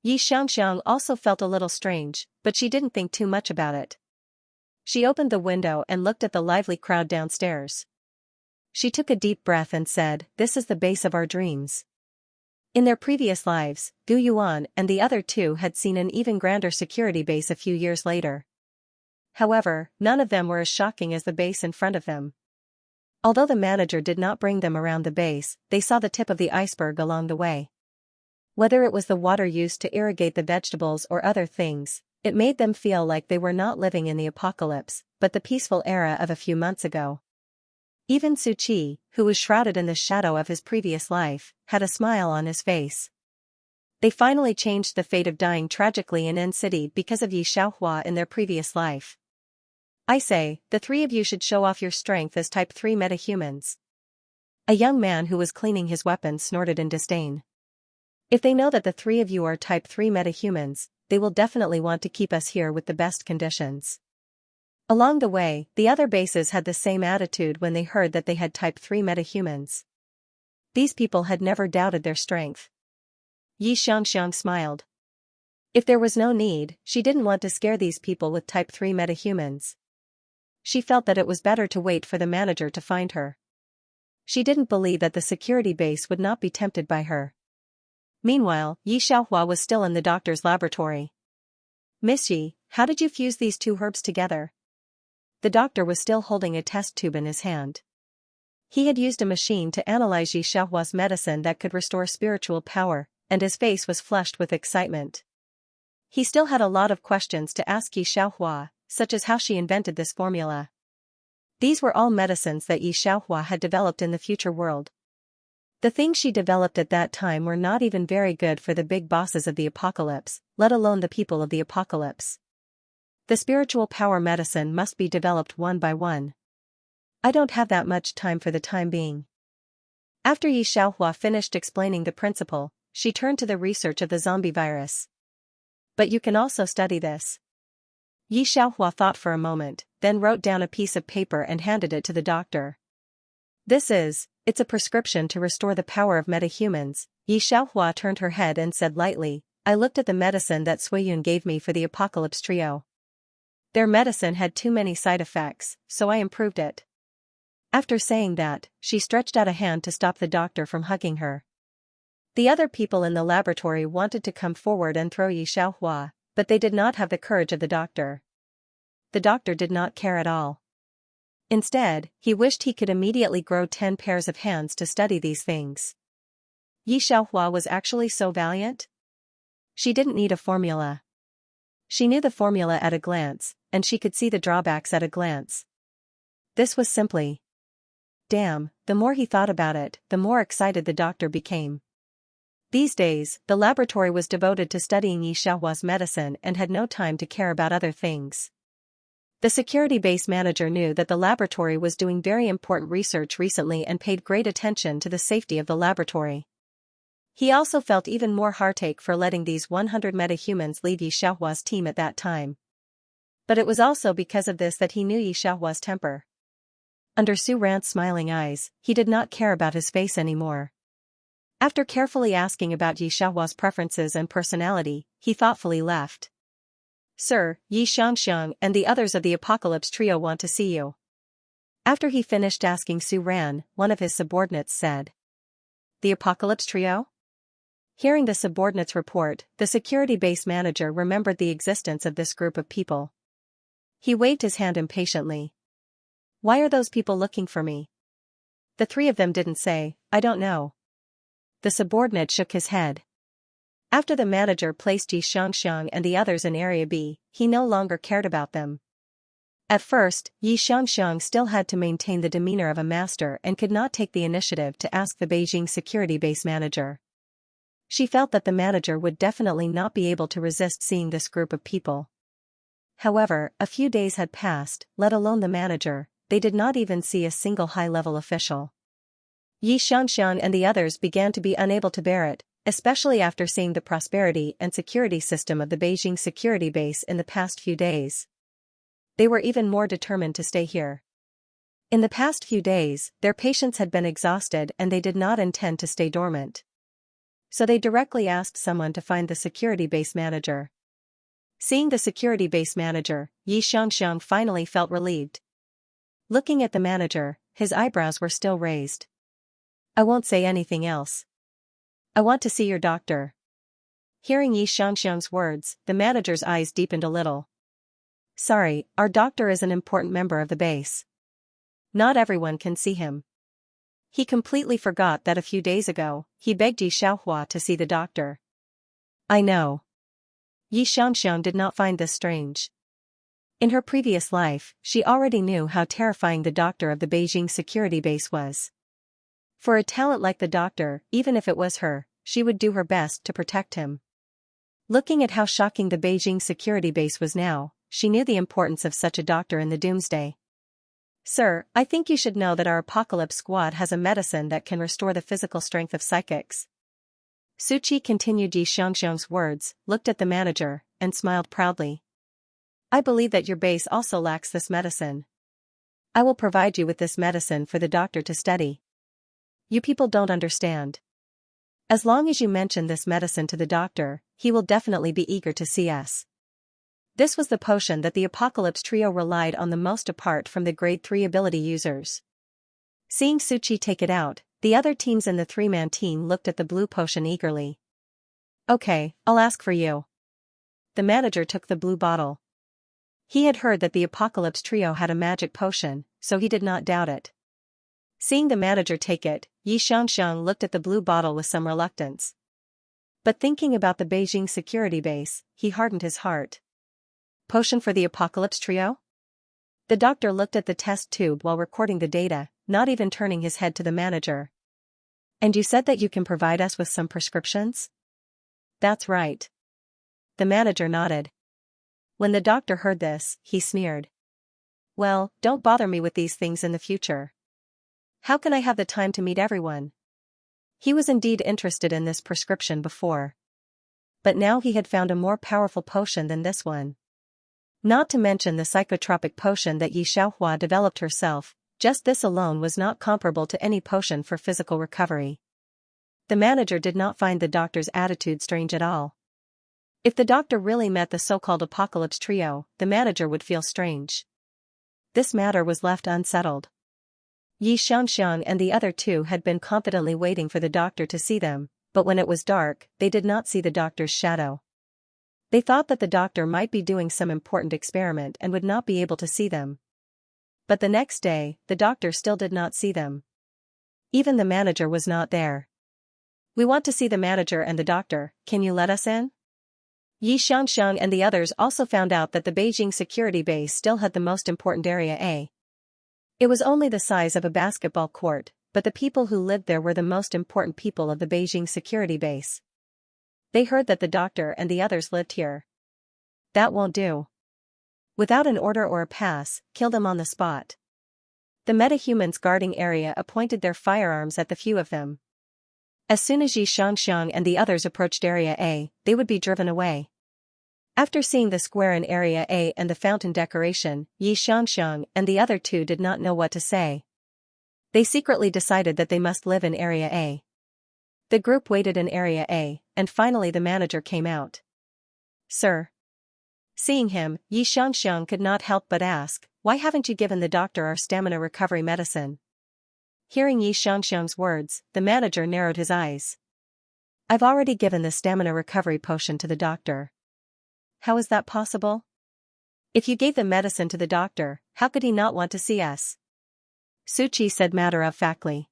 Xianxia also felt a little strange, but she didn't think too much about it. She opened the window and looked at the lively crowd downstairs. She took a deep breath and said, "This is the base of our dreams. In their previous lives, Gu Yuan and the other two had seen an even grander security base a few years later. However, none of them were as shocking as the base in front of them. Although the manager did not bring them around the base, they saw the tip of the iceberg along the way. Whether it was the water used to irrigate the vegetables or other things, it made them feel like they were not living in the apocalypse, but the peaceful era of a few months ago. Even Su Qi, who was shrouded in the shadow of his previous life, had a smile on his face. They finally changed the fate of dying tragically in N City because of Yi Xiaohua in their previous life. I say, the three of you should show off your strength as Type 3 metahumans. A young man who was cleaning his weapon snorted in disdain. If they know that the three of you are Type 3 metahumans, they will definitely want to keep us here with the best conditions. Along the way, the other bases had the same attitude when they heard that they had Type 3 metahumans. These people had never doubted their strength. Yi Xianxia smiled. If there was no need, she didn't want to scare these people with Type 3 metahumans. She felt that it was better to wait for the manager to find her. She didn't believe that the security base would not be tempted by her. Meanwhile, Yi Xiaohua was still in the doctor's laboratory. Miss Yi, how did you fuse these two herbs together? The doctor was still holding a test tube in his hand. He had used a machine to analyze Yi Xiaohua's medicine that could restore spiritual power, and his face was flushed with excitement. He still had a lot of questions to ask Yi Xiaohua, such as how she invented this formula. These were all medicines that Yi Xiaohua had developed in the future world. The things she developed at that time were not even very good for the big bosses of the apocalypse, let alone the people of the apocalypse. The spiritual power medicine must be developed one by one. I don't have that much time for the time being. After Yi Xiaohua finished explaining the principle, she turned to the research of the zombie virus. But you can also study this. Yi Xiaohua thought for a moment, then wrote down a piece of paper and handed it to the doctor. It's a prescription to restore the power of metahumans. Yi Xiaohua turned her head and said lightly, I looked at the medicine that Suiyun gave me for the Apocalypse Trio. Their medicine had too many side effects, so I improved it. After saying that, she stretched out a hand to stop the doctor from hugging her. The other people in the laboratory wanted to come forward and throw Yi Xiaohua, but they did not have the courage of the doctor. The doctor did not care at all. Instead, he wished he could immediately grow 10 pairs of hands to study these things. Yi Xiaohua was actually so valiant? She didn't need a formula. She knew the formula at a glance, and she could see the drawbacks at a glance. This was simply. Damn, the more he thought about it, the more excited the doctor became. These days, the laboratory was devoted to studying Yi Xiaohua's medicine and had no time to care about other things. The security base manager knew that the laboratory was doing very important research recently and paid great attention to the safety of the laboratory. He also felt even more heartache for letting these 100 metahumans leave Yi Xiaohua's team at that time. But it was also because of this that he knew Yi Xiaohua's temper. Under Su Ran's smiling eyes, he did not care about his face anymore. After carefully asking about Yi Xiaohua's preferences and personality, he thoughtfully left. Sir, Yi Xianxia and the others of the Apocalypse Trio want to see you. After he finished asking Su Ran, one of his subordinates said. The Apocalypse Trio? Hearing the subordinate's report, the security base manager remembered the existence of this group of people. He waved his hand impatiently. Why are those people looking for me? The three of them didn't say, I don't know. The subordinate shook his head. After the manager placed Yi Xianxia and the others in Area B, he no longer cared about them. At first, Yi Xianxia still had to maintain the demeanor of a master and could not take the initiative to ask the Beijing security base manager. She felt that the manager would definitely not be able to resist seeing this group of people. However, a few days had passed, let alone the manager, they did not even see a single high-level official. Yi Xianxia and the others began to be unable to bear it, especially after seeing the prosperity and security system of the Beijing security base in the past few days. They were even more determined to stay here. In the past few days, their patience had been exhausted and they did not intend to stay dormant. So they directly asked someone to find the security base manager. Seeing the security base manager, Yi Xianxia finally felt relieved. Looking at the manager, his eyebrows were still raised. I won't say anything else. I want to see your doctor. Hearing Yi Xianxiang's words, the manager's eyes deepened a little. Sorry, our doctor is an important member of the base. Not everyone can see him. He completely forgot that a few days ago, he begged Yi Xiaohua to see the doctor. I know. Yi Xianxiang did not find this strange. In her previous life, she already knew how terrifying the doctor of the Beijing security base was. For a talent like the doctor, even if it was her, she would do her best to protect him. Looking at how shocking the Beijing security base was now, she knew the importance of such a doctor in the doomsday. Sir, I think you should know that our apocalypse squad has a medicine that can restore the physical strength of psychics. Su Qi continued Yi Xianxiang's words, looked at the manager, and smiled proudly. I believe that your base also lacks this medicine. I will provide you with this medicine for the doctor to study. You people don't understand. As long as you mention this medicine to the doctor, he will definitely be eager to see us. This was the potion that the Apocalypse Trio relied on the most apart from the Grade 3 ability users. Seeing Su Qi take it out, the other teams in the three-man team looked at the blue potion eagerly. Okay, I'll ask for you. The manager took the blue bottle. He had heard that the Apocalypse Trio had a magic potion, so he did not doubt it. Seeing the manager take it, Yi Xianxiang looked at the blue bottle with some reluctance. But thinking about the Beijing security base, he hardened his heart. Potion for the Apocalypse Trio? The doctor looked at the test tube while recording the data, not even turning his head to the manager. And you said that you can provide us with some prescriptions? That's right. The manager nodded. When the doctor heard this, he sneered. Well, don't bother me with these things in the future. How can I have the time to meet everyone? He was indeed interested in this prescription before. But now he had found a more powerful potion than this one. Not to mention the psychotropic potion that Yi Xiaohua developed herself, just this alone was not comparable to any potion for physical recovery. The manager did not find the doctor's attitude strange at all. If the doctor really met the so-called Apocalypse Trio, the manager would feel strange. This matter was left unsettled. Yi Xianxiang and the other two had been confidently waiting for the doctor to see them, but when it was dark, they did not see the doctor's shadow. They thought that the doctor might be doing some important experiment and would not be able to see them. But the next day, the doctor still did not see them. Even the manager was not there. We want to see the manager and the doctor, can you let us in? Yi Xianxiang and the others also found out that the Beijing security base still had the most important Area A. It was only the size of a basketball court, but the people who lived there were the most important people of the Beijing security base. They heard that the doctor and the others lived here. That won't do. Without an order or a pass, kill them on the spot. The metahumans guarding area appointed their firearms at the few of them. As soon as Yi Xianxiang and the others approached Area A, they would be driven away. After seeing the square in Area A and the fountain decoration, Yi Xianxiang and the other two did not know what to say. They secretly decided that they must live in Area A. The group waited in Area A, and finally the manager came out. Sir. Seeing him, Yi Xianxiang could not help but ask, why haven't you given the doctor our stamina recovery medicine? Hearing Yi Xianxiang's words, the manager narrowed his eyes. I've already given the stamina recovery potion to the doctor. How is that possible? If you gave the medicine to the doctor, how could he not want to see us? Su Qi said matter-of-factly.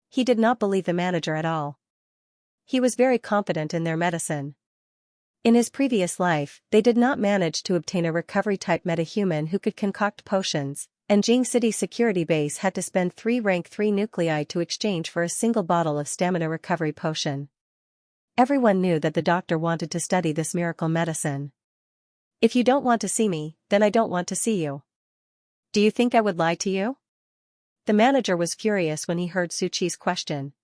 He did not believe the manager at all. He was very confident in their medicine. In his previous life, they did not manage to obtain a recovery-type metahuman who could concoct potions, and Jing City security base had to spend 3 rank 3 nuclei to exchange for a single bottle of stamina recovery potion. Everyone knew that the doctor wanted to study this miracle medicine. If you don't want to see me, then I don't want to see you. Do you think I would lie to you? The manager was furious when he heard Su Qi's question.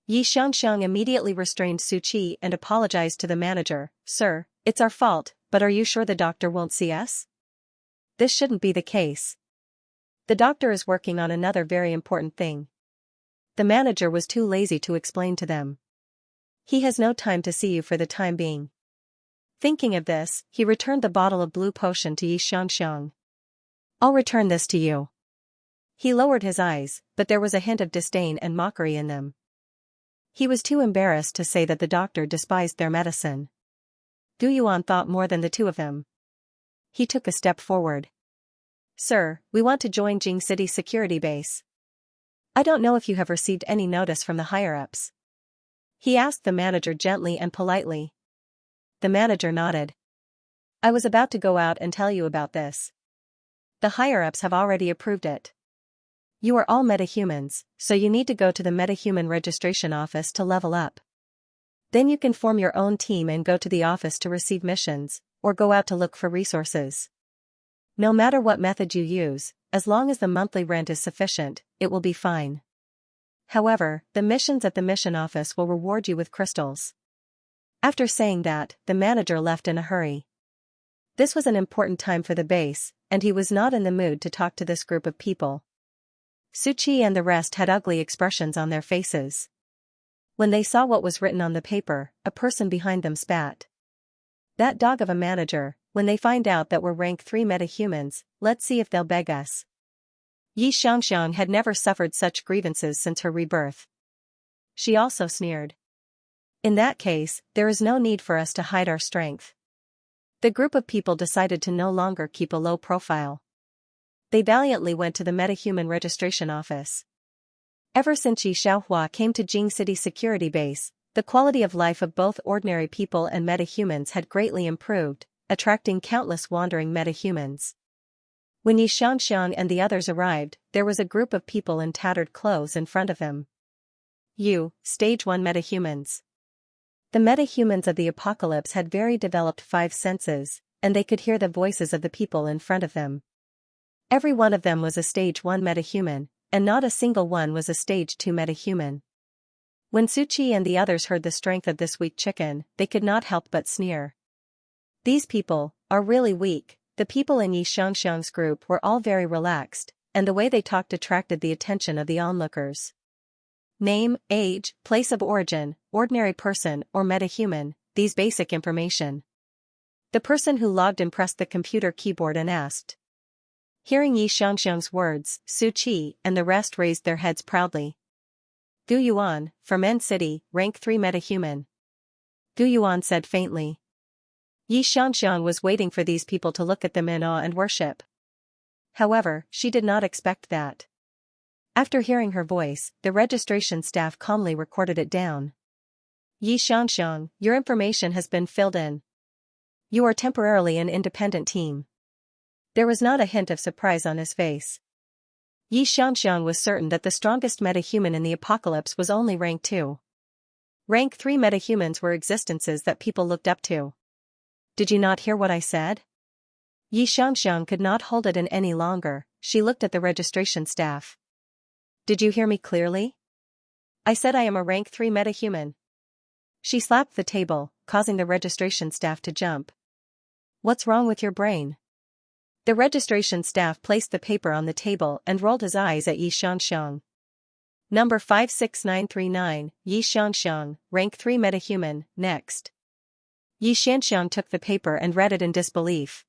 Yi Xianxiang immediately restrained Su Qi and apologized to the manager. Sir, it's our fault, but are you sure the doctor won't see us? This shouldn't be the case. The doctor is working on another very important thing. The manager was too lazy to explain to them. He has no time to see you for the time being. Thinking of this, he returned the bottle of blue potion to Yi Xianxiang. I'll return this to you. He lowered his eyes, but there was a hint of disdain and mockery in them. He was too embarrassed to say that the doctor despised their medicine. Gu Yuan thought more than the two of them. He took a step forward. Sir, we want to join Jing City security base. I don't know if you have received any notice from the higher-ups. He asked the manager gently and politely. The manager nodded. I was about to go out and tell you about this. The higher-ups have already approved it. You are all metahumans, so you need to go to the metahuman registration office to level up. Then you can form your own team and go to the office to receive missions, or go out to look for resources. No matter what method you use, as long as the monthly rent is sufficient, it will be fine. However, the missions at the mission office will reward you with crystals. After saying that, the manager left in a hurry. This was an important time for the base, and he was not in the mood to talk to this group of people. Su Qi and the rest had ugly expressions on their faces. When they saw what was written on the paper, a person behind them spat. That dog of a manager, when they find out that we're rank 3 metahumans, let's see if they'll beg us. Xianxia had never suffered such grievances since her rebirth. She also sneered. In that case, there is no need for us to hide our strength. The group of people decided to no longer keep a low profile. They valiantly went to the metahuman registration office. Ever since Yi Xiaohua came to Jing City security base, the quality of life of both ordinary people and metahumans had greatly improved, attracting countless wandering metahumans. When Yi Xianxiang and the others arrived, there was a group of people in tattered clothes in front of them. Stage 1 metahumans. The metahumans of the apocalypse had very developed 5 senses, and they could hear the voices of the people in front of them. Every one of them was a stage 1 metahuman, and not a single one was a stage 2 metahuman. When Su Qi and the others heard the strength of this weak chicken, they could not help but sneer. These people are really weak. The people in Yi Xianxiang's group were all very relaxed, and the way they talked attracted the attention of the onlookers. Name, age, place of origin, ordinary person or metahuman, these basic information. The person who logged in pressed the computer keyboard and asked. Hearing Yi Xianxiang's words, Su Qi and the rest raised their heads proudly. Gu Yuan, from N City, rank 3 metahuman. Gu Yuan said faintly. Yi Xianxiang was waiting for these people to look at them in awe and worship. However, she did not expect that. After hearing her voice, the registration staff calmly recorded it down. Yi Xianxiang, your information has been filled in. You are temporarily an independent team. There was not a hint of surprise on his face. Yi Xianxiang was certain that the strongest metahuman in the apocalypse was only rank 2. Rank 3 metahumans were existences that people looked up to. Did you not hear what I said? Yi Xianxiang could not hold it in any longer. She looked at the registration staff. Did you hear me clearly? I said I am a rank 3 metahuman. She slapped the table, causing the registration staff to jump. What's wrong with your brain? The registration staff placed the paper on the table and rolled his eyes at Yi Xianxiang. Number 56939, Yi Xianxiang, rank 3 metahuman, next. Yi Xianxiang took the paper and read it in disbelief.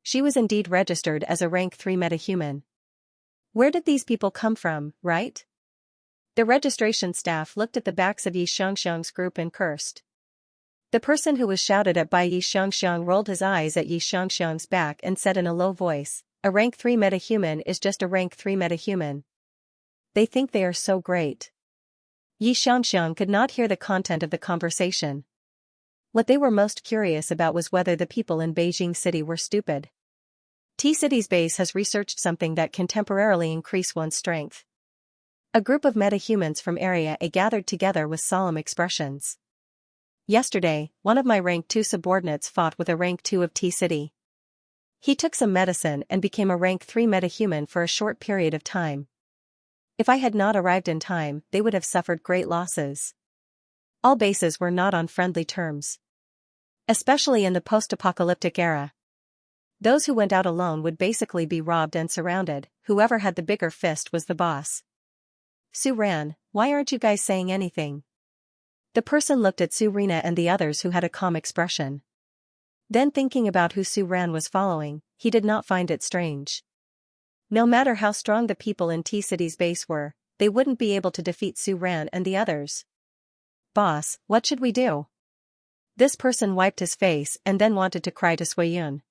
She was indeed registered as a rank 3 metahuman. Where did these people come from, right? The registration staff looked at the backs of Yi Xianxiang's group and cursed. The person who was shouted at by Yi Xianxiang rolled his eyes at Yi Xianxiang's back and said in a low voice, a rank 3 metahuman is just a rank 3 metahuman. They think they are so great. Yi Xianxiang could not hear the content of the conversation. What they were most curious about was whether the people in Beijing City were stupid. T-City's base has researched something that can temporarily increase one's strength. A group of metahumans from Area A gathered together with solemn expressions. Yesterday, one of my rank 2 subordinates fought with a rank 2 of T-City. He took some medicine and became a rank 3 metahuman for a short period of time. If I had not arrived in time, they would have suffered great losses. All bases were not on friendly terms. Especially in the post-apocalyptic era. Those who went out alone would basically be robbed and surrounded. Whoever had the bigger fist was the boss. Su Ran, why aren't you guys saying anything? The person looked at Su Rina and the others who had a calm expression. Then thinking about who Su Ran was following, he did not find it strange. No matter how strong the people in T-City's base were, they wouldn't be able to defeat Su Ran and the others. Boss, what should we do? This person wiped his face and then wanted to cry to Suiyun.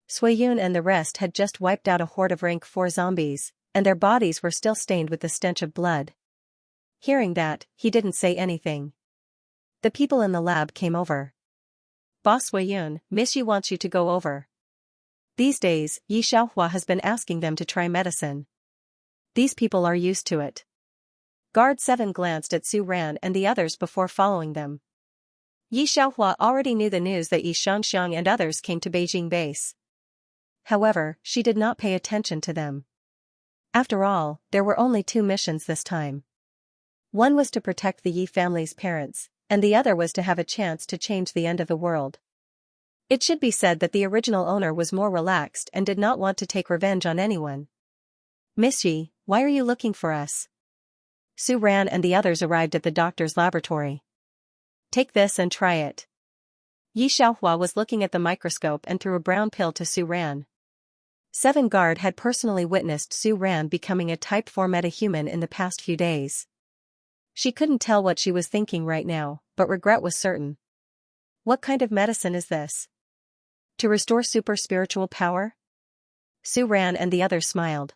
Suiyun and the rest had just wiped out a horde of rank 4 zombies, and their bodies were still stained with the stench of blood. Hearing that, he didn't say anything. The people in the lab came over. Boss Suiyun, Miss Yi wants you to go over. These days, Yi Xiaohua has been asking them to try medicine. These people are used to it. Guard 7 glanced at Su Ran and the others before following them. Yi Xiaohua already knew the news that Yi Xianxia and others came to Beijing base. However, she did not pay attention to them. After all, there were only 2 missions this time. One was to protect the Yi family's parents, and the other was to have a chance to change the end of the world. It should be said that the original owner was more relaxed and did not want to take revenge on anyone. Miss Yi, why are you looking for us? Su Ran and the others arrived at the doctor's laboratory. Take this and try it. Yi Xiaohua was looking at the microscope and threw a brown pill to Su Ran. 7 Guard had personally witnessed Su Ran becoming a Type 4 metahuman in the past few days. She couldn't tell what she was thinking right now, but regret was certain. What kind of medicine is this? To restore super spiritual power? Su Ran and the others smiled.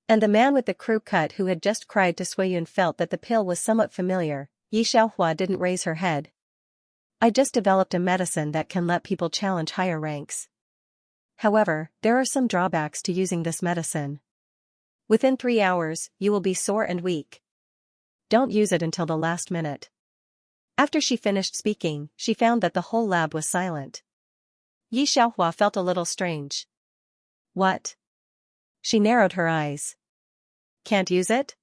And the man with the crew cut who had just cried to Suiyun felt that the pill was somewhat familiar. Yi Xiaohua didn't raise her head. I just developed a medicine that can let people challenge higher ranks. However, there are some drawbacks to using this medicine. Within 3 hours, you will be sore and weak. Don't use it until the last minute. After she finished speaking, she found that the whole lab was silent. Yi Xiaohua felt a little strange. What? She narrowed her eyes. Can't use it?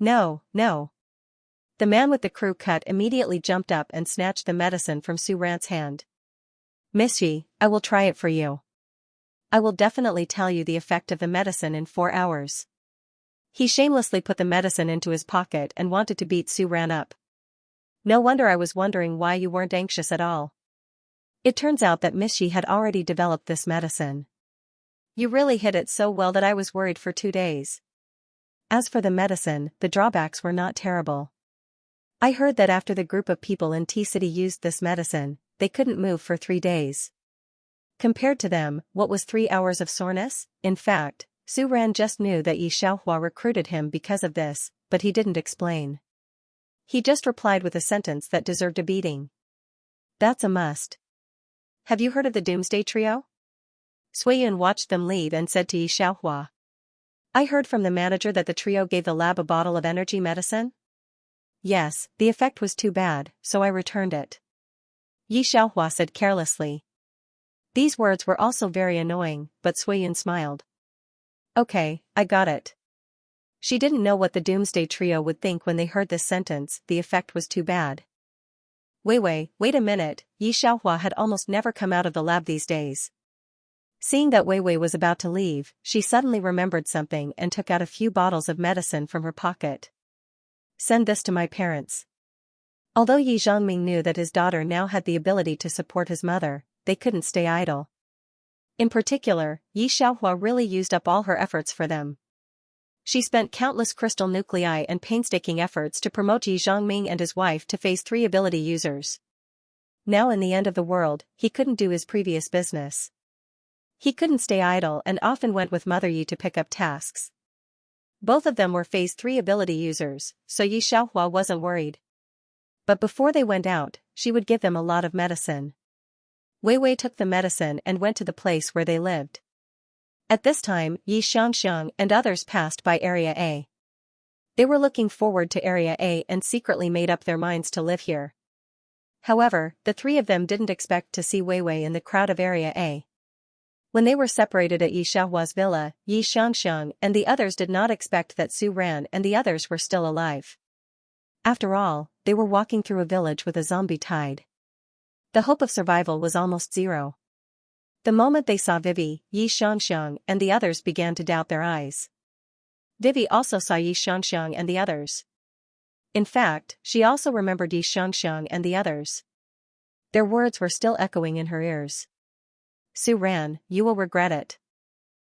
No, no. The man with the crew cut immediately jumped up and snatched the medicine from Su Ran's hand. Miss Yi, I will try it for you. I will definitely tell you the effect of the medicine in 4 hours. He shamelessly put the medicine into his pocket and wanted to beat Su Ran up. No wonder I was wondering why you weren't anxious at all. It turns out that Miss Yi had already developed this medicine. You really hid it so well that I was worried for 2 days. As for the medicine, the drawbacks were not terrible. I heard that after the group of people in T-City used this medicine, they couldn't move for 3 days. Compared to them, what was 3 hours of soreness? In fact, Su Ran just knew that Yi Xiaohua recruited him because of this, but he didn't explain. He just replied with a sentence that deserved a beating. That's a must. Have you heard of the Doomsday Trio? Suiyun watched them leave and said to Yi Xiaohua. I heard from the manager that the trio gave the lab a bottle of energy medicine? Yes, the effect was too bad, so I returned it. Yi Xiaohua said carelessly. These words were also very annoying, but Suiyun smiled. Okay, I got it. She didn't know what the Doomsday Trio would think when they heard this sentence, the effect was too bad. Wait a minute, Yi Xiaohua had almost never come out of the lab these days. Seeing that Wei was about to leave, she suddenly remembered something and took out a few bottles of medicine from her pocket. Send this to my parents. Although Yi Zhongming knew that his daughter now had the ability to support his mother, they couldn't stay idle. In particular, Yi Xiaohua really used up all her efforts for them. She spent countless crystal nuclei and painstaking efforts to promote Yi Zhongming and his wife to phase 3 ability users. Now in the end of the world, he couldn't do his previous business. He couldn't stay idle and often went with Mother Yi to pick up tasks. Both of them were phase 3 ability users, so Yi Xiaohua wasn't worried. But before they went out, she would give them a lot of medicine. Wei took the medicine and went to the place where they lived. At this time, Yi Xianxia and others passed by Area A. They were looking forward to Area A and secretly made up their minds to live here. However, the 3 of them didn't expect to see Wei in the crowd of Area A. When they were separated at Yi Xiaohua's villa, Yi Xianxia and the others did not expect that Su Ran and the others were still alive. After all, they were walking through a village with a zombie tide. The hope of survival was almost zero. The moment they saw Vivi, Yi Xianxia and the others began to doubt their eyes. Vivi also saw Yi Xianxia and the others. In fact, she also remembered Yi Xianxia and the others. Their words were still echoing in her ears. Su Ran, you will regret it.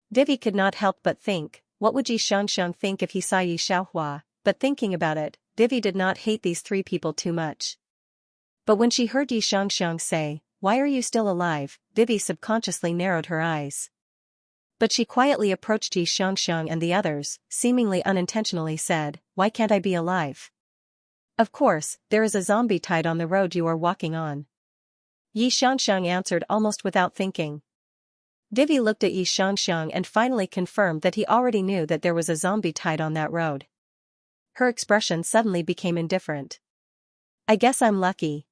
Vivi could not help but think, what would Yi Xianxia think if he saw Yi Xiaohua? But thinking about it, Vivi did not hate these three people too much. But when she heard Xianxia say, "Why are you still alive?" Vivi subconsciously narrowed her eyes. But she quietly approached Xianxia and the others, seemingly unintentionally said, "Why can't I be alive?" "Of course, there is a zombie tied on the road you are walking on." Xianxia answered almost without thinking. Vivi looked at Xianxia and finally confirmed that he already knew that there was a zombie tied on that road. Her expression suddenly became indifferent. "I guess I'm lucky."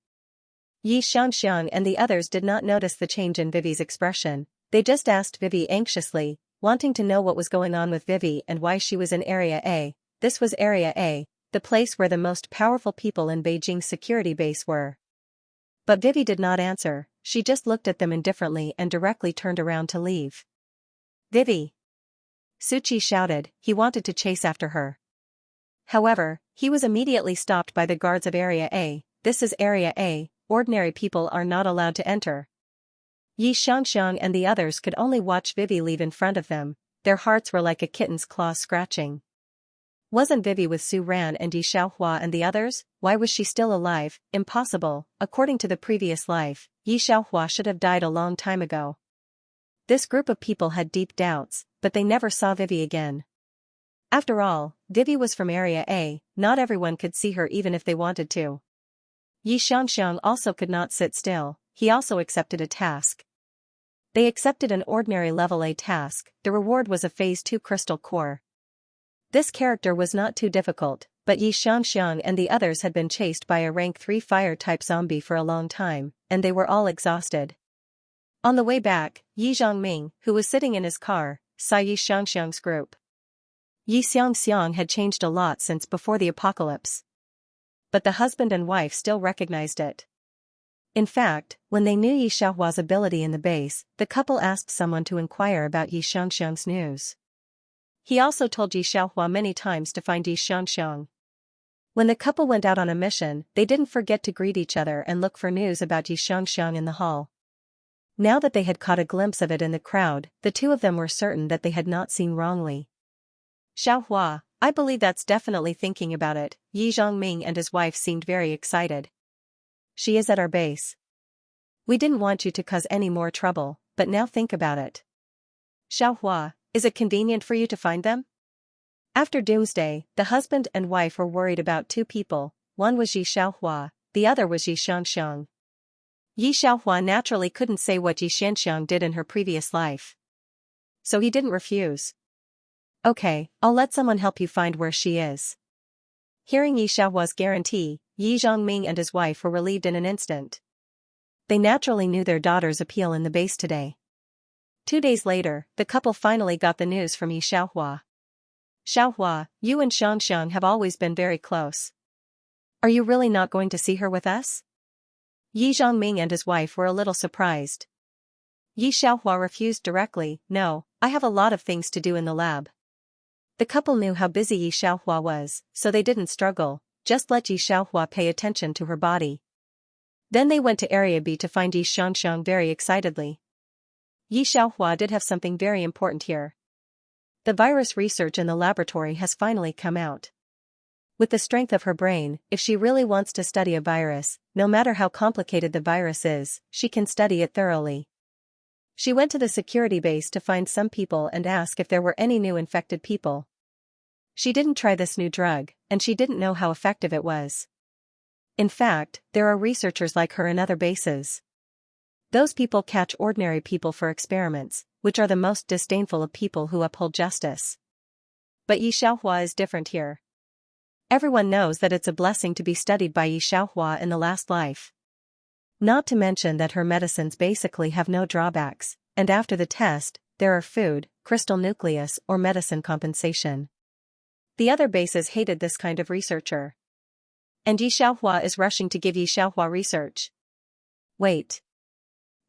Xianxia and the others did not notice the change in Vivi's expression. They just asked Vivi anxiously, wanting to know what was going on with Vivi and why she was in Area A. This was Area A, the place where the most powerful people in Beijing's security base were. But Vivi did not answer, she just looked at them indifferently and directly turned around to leave. "Vivi!" Suchi shouted, he wanted to chase after her. However, he was immediately stopped by the guards of Area A. "This is Area A, ordinary people are not allowed to enter." Xianxia and the others could only watch Vivi leave in front of them, their hearts were like a kitten's claws scratching. Wasn't Vivi with Su Ran and Xiaohua and the others? Why was she still alive? Impossible, according to the previous life, Xiaohua should have died a long time ago. This group of people had deep doubts, but they never saw Vivi again. After all, Vivi was from Area A, not everyone could see her even if they wanted to. Xianxia also could not sit still, he also accepted a task. They accepted an ordinary level A task, the reward was a Phase 2 crystal core. This character was not too difficult, but Xianxia and the others had been chased by a rank 3 fire-type zombie for a long time, and they were all exhausted. On the way back, Yi Zhongming, who was sitting in his car, saw Xianxia's group. Xianxia had changed a lot since before the apocalypse. But the husband and wife still recognized it. In fact, when they knew Xiaohua's ability in the base, the couple asked someone to inquire about Xianxia's news. He also told Xiaohua many times to find Xianxia. When the couple went out on a mission, they didn't forget to greet each other and look for news about Xianxia in the hall. Now that they had caught a glimpse of it in the crowd, the two of them were certain that they had not seen wrongly. "Xiaohua, I believe that's definitely thinking about it." Yi Zhongming and his wife seemed very excited. "She is at our base. We didn't want you to cause any more trouble, but now think about it. Xiaohua, is it convenient for you to find them?" After Doomsday, the husband and wife were worried about two people, one was Yi Xiaohua, the other was Yi Xianxiang. Yi Xiaohua naturally couldn't say what Yi Xianxiang did in her previous life. So he didn't refuse. "Okay, I'll let someone help you find where she is." Hearing Yi Xiaohua's guarantee, Yi Zhongming and his wife were relieved in an instant. They naturally knew their daughter's appeal in the base today. 2 days later, the couple finally got the news from Yi Xiaohua. "Xiaohua, you and Xianxiang have always been very close. Are you really not going to see her with us?" Yi Zhongming and his wife were a little surprised. Yi Xiaohua refused directly, "No, I have a lot of things to do in the lab." The couple knew how busy Yi Xiaohua was, so they didn't struggle, just let Yi Xiaohua pay attention to her body. Then they went to Area B to find Yi Xianxiang very excitedly. Yi Xiaohua did have something very important here. The virus research in the laboratory has finally come out. With the strength of her brain, if she really wants to study a virus, no matter how complicated the virus is, she can study it thoroughly. She went to the security base to find some people and ask if there were any new infected people. She didn't try this new drug, and she didn't know how effective it was. In fact, there are researchers like her in other bases. Those people catch ordinary people for experiments, which are the most disdainful of people who uphold justice. But Yi Xiaohua is different here. Everyone knows that it's a blessing to be studied by Yi Xiaohua in the last life. Not to mention that her medicines basically have no drawbacks, and after the test, there are food, crystal nucleus or medicine compensation. The other bases hated this kind of researcher. And Yi Xiaohua is rushing to give Yi Xiaohua research. Wait.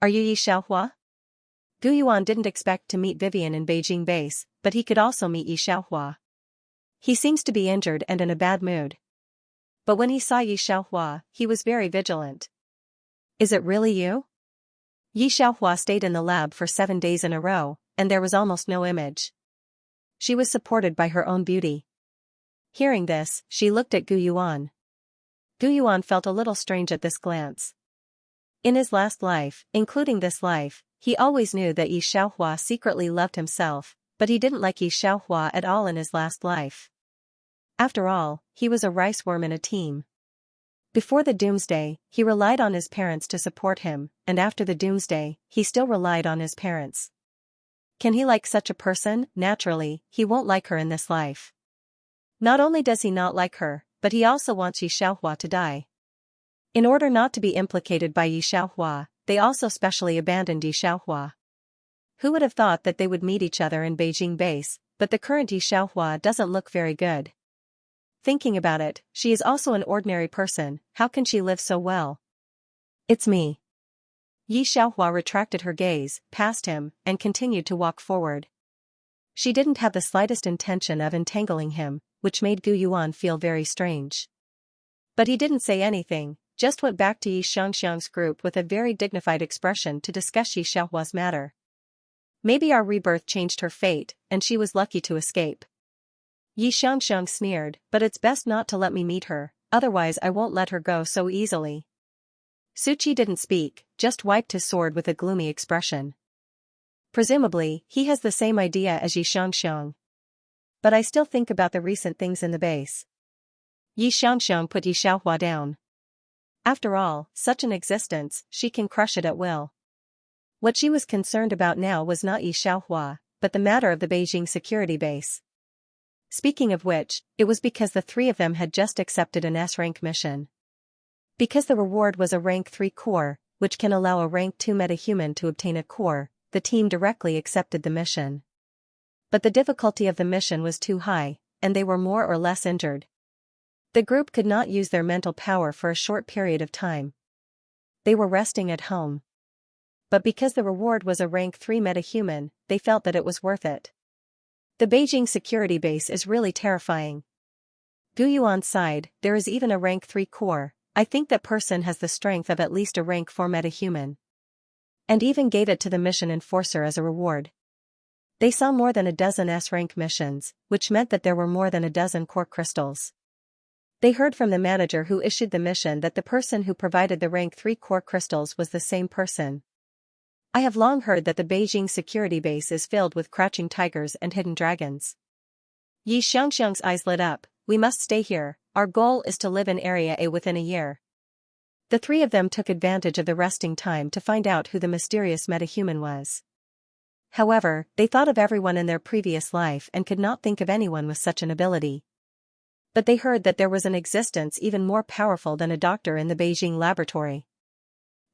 Are you Yi Xiaohua? Gu Yuan didn't expect to meet Vivian in Beijing base, but he could also meet Yi Xiaohua. He seems to be injured and in a bad mood. But when he saw Yi Xiaohua, he was very vigilant. Is it really you? Yi Xiaohua stayed in the lab for 7 days in a row, and there was almost no image. She was supported by her own beauty. Hearing this, she looked at Gu Yuan. Gu Yuan felt a little strange at this glance. In his last life, including this life, he always knew that Yi Xiaohua secretly loved himself, but he didn't like Yi Xiaohua at all in his last life. After all, he was a rice worm in a team. Before the doomsday, he relied on his parents to support him, and after the doomsday, he still relied on his parents. Can he like such a person? Naturally, he won't like her in this life. Not only does he not like her, but he also wants Yi Xiaohua to die. In order not to be implicated by Yi Xiaohua, they also specially abandoned Yi Xiaohua. Who would have thought that they would meet each other in Beijing base, but the current Yi Xiaohua doesn't look very good. Thinking about it, she is also an ordinary person, how can she live so well? It's me. Yi Xiaohua retracted her gaze, past him, and continued to walk forward. She didn't have the slightest intention of entangling him, which made Gu Yuan feel very strange. But he didn't say anything, just went back to Yi Xiangxiang's group with a very dignified expression to discuss Yi Xiaohua's matter. Maybe our rebirth changed her fate, and she was lucky to escape. Yi Xiangxiang sneered, but it's best not to let me meet her, otherwise I won't let her go so easily. Su Qi didn't speak, just wiped his sword with a gloomy expression. Presumably, he has the same idea as Yi Xiangxiang. But I still think about the recent things in the base. Yi Xiangxiang put Yi Xiaohua down. After all, such an existence, she can crush it at will. What she was concerned about now was not Yi Xiaohua, but the matter of the Beijing security base. Speaking of which, it was because the three of them had just accepted an S-rank mission. Because the reward was a rank 3 core, which can allow a rank 2 metahuman to obtain a core, the team directly accepted the mission. But the difficulty of the mission was too high, and they were more or less injured. The group could not use their mental power for a short period of time. They were resting at home. But because the reward was a rank 3 metahuman, they felt that it was worth it. The Beijing security base is really terrifying. Gu Yuan sighed, there is even a rank 3 core. I think that person has the strength of at least a rank 4 metahuman. And even gave it to the mission enforcer as a reward. They saw more than a dozen S-rank missions, which meant that there were more than a dozen core crystals. They heard from the manager who issued the mission that the person who provided the rank 3 core crystals was the same person. I have long heard that the Beijing security base is filled with crouching tigers and hidden dragons. Yi Xiangxiang's eyes lit up, we must stay here, our goal is to live in Area A within a year. The three of them took advantage of the resting time to find out who the mysterious metahuman was. However, they thought of everyone in their previous life and could not think of anyone with such an ability. But they heard that there was an existence even more powerful than a doctor in the Beijing laboratory.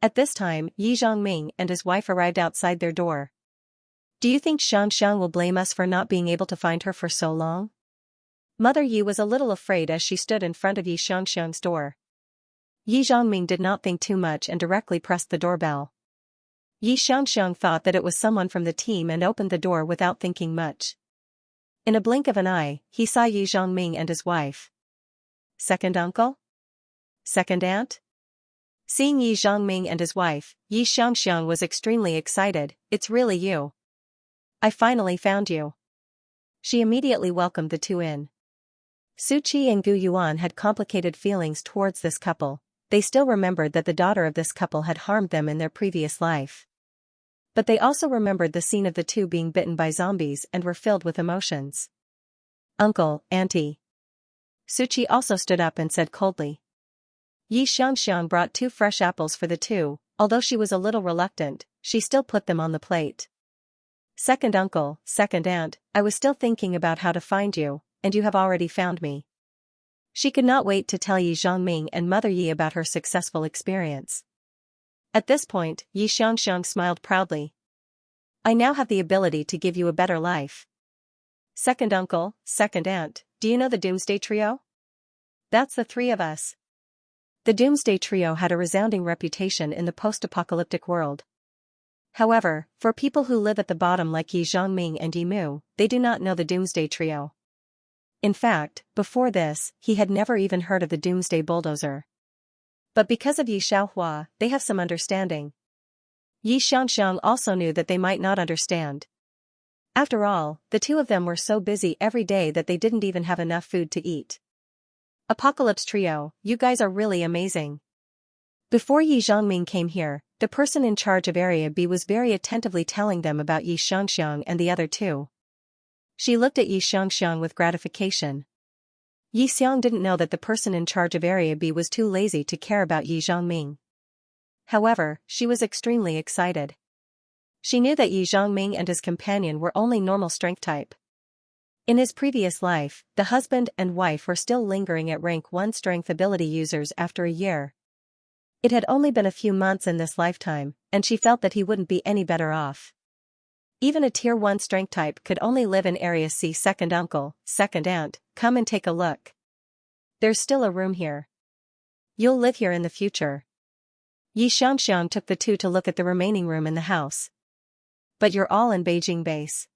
At this time, Yi Zhongming and his wife arrived outside their door. Do you think Xianxia will blame us for not being able to find her for so long? Mother Yi was a little afraid as she stood in front of Yi Xiangxiang's door. Yi Zhongming did not think too much and directly pressed the doorbell. Yi Xiangxiang thought that it was someone from the team and opened the door without thinking much. In a blink of an eye, he saw Yi Zhongming and his wife. Second uncle? Second aunt? Seeing Yi Zhongming and his wife, Yi Xiangxiang was extremely excited, it's really you. I finally found you. She immediately welcomed the two in. Su Qi and Gu Yuan had complicated feelings towards this couple. They still remembered that the daughter of this couple had harmed them in their previous life. But they also remembered the scene of the two being bitten by zombies and were filled with emotions. Uncle, auntie. Su Qi also stood up and said coldly. Yi Xiangxiang brought 2 fresh apples for the two, although she was a little reluctant, she still put them on the plate. Second uncle, second aunt, I was still thinking about how to find you, and you have already found me. She could not wait to tell Yi Zhongming and Mother Yi about her successful experience. At this point, Yi Xiangxiang smiled proudly. I now have the ability to give you a better life. Second uncle, second aunt, do you know the Doomsday Trio? That's the 3 of us. The Doomsday Trio had a resounding reputation in the post-apocalyptic world. However, for people who live at the bottom like Yi Zhongming and Yi Mu, they do not know the Doomsday Trio. In fact, before this, he had never even heard of the Doomsday Bulldozer. But because of Yi Xiaohua, they have some understanding. Yi Xiangxiang also knew that they might not understand. After all, the two of them were so busy every day that they didn't even have enough food to eat. Apocalypse Trio, you guys are really amazing. Before Yi Zhongming came here, the person in charge of Area B was very attentively telling them about Yi Xianxia and the other two. She looked at Yi Xianxia with gratification. Yi Xiang didn't know that the person in charge of Area B was too lazy to care about Yi Zhongming. However, she was extremely excited. She knew that Yi Zhongming and his companion were only normal strength type. In his previous life, the husband and wife were still lingering at rank 1 strength ability users after a year. It had only been a few months in this lifetime, and she felt that he wouldn't be any better off. Even a tier 1 strength type could only live in Area C. Second uncle, second aunt, come and take a look. There's still a room here. You'll live here in the future. Yi Xianxiang took the two to look at the remaining room in the house. But you're all in Beijing base.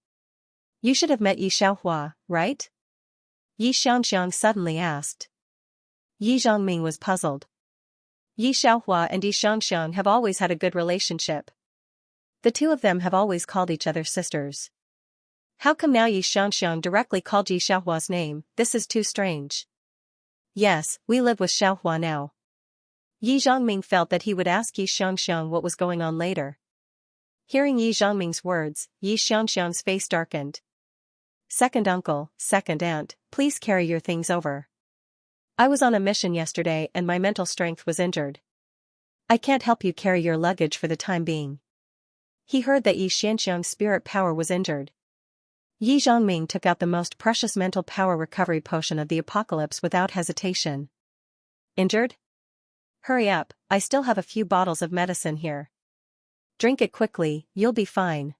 You should have met Yi Xiaohua, right? Yi Xianxiang suddenly asked. Yi Zhongming was puzzled. Yi Xiaohua and Yi Xianxiang have always had a good relationship. The two of them have always called each other sisters. How come now Yi Xianxiang directly called Yi Xiaohua's name? This is too strange. Yes, we live with Xiaohua now. Yi Zhongming felt that he would ask Yi Xianxiang what was going on later. Hearing Yi Zhongming's words, Yi Xianxiang's face darkened. Second uncle, second aunt, please carry your things over. I was on a mission yesterday and my mental strength was injured. I can't help you carry your luggage for the time being. He heard that Yi Xianxiang's spirit power was injured. Yi Zhongming took out the most precious mental power recovery potion of the apocalypse without hesitation. Injured? Hurry up, I still have a few bottles of medicine here. Drink it quickly, you'll be fine.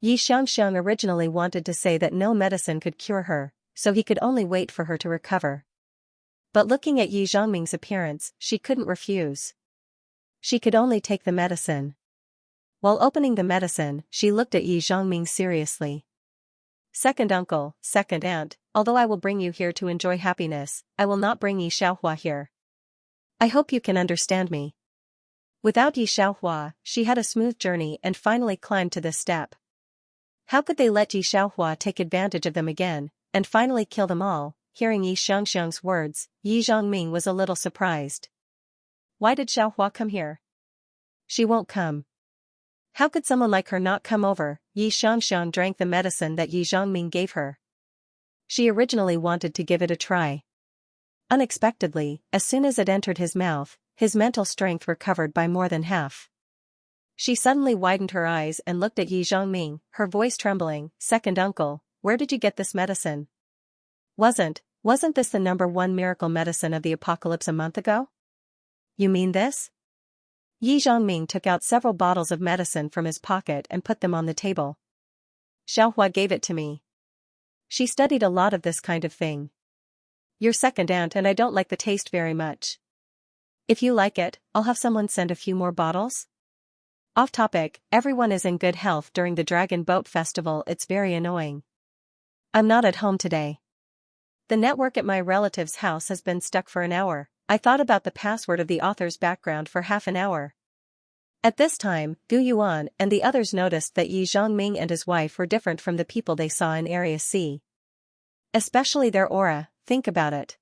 Yi Xianxiang originally wanted to say that no medicine could cure her, so he could only wait for her to recover. But looking at Yi Zhongming's appearance, she couldn't refuse. She could only take the medicine. While opening the medicine, she looked at Yi Zhongming seriously. Second uncle, second aunt, although I will bring you here to enjoy happiness, I will not bring Yi Xiaohua here. I hope you can understand me. Without Yi Xiaohua, she had a smooth journey and finally climbed to this step. How could they let Yi Xiaohua take advantage of them again, and finally kill them all? Hearing Yi Xianxiang's words, Yi Zhongming was a little surprised. Why did Xiaohua come here? She won't come. How could someone like her not come over? Yi Xianxiang drank the medicine that Yi Zhongming gave her. She originally wanted to give it a try. Unexpectedly, as soon as it entered his mouth, his mental strength recovered by more than half. She suddenly widened her eyes and looked at Yi Zhongming, her voice trembling. Second uncle, where did you get this medicine? Wasn't this the #1 miracle medicine of the apocalypse a month ago? You mean this? Yi Zhongming took out several bottles of medicine from his pocket and put them on the table. Xiaohua gave it to me. She studied a lot of this kind of thing. Your second aunt and I don't like the taste very much. If you like it, I'll have someone send a few more bottles. Off topic, everyone is in good health during the Dragon Boat Festival. It's very annoying. I'm not at home today. The network at my relative's house has been stuck for an hour. I thought about the password of the author's background for half an hour. At this time, Gu Yuan and the others noticed that Yi Zhongming and his wife were different from the people they saw in Area C. Especially their aura, think about it.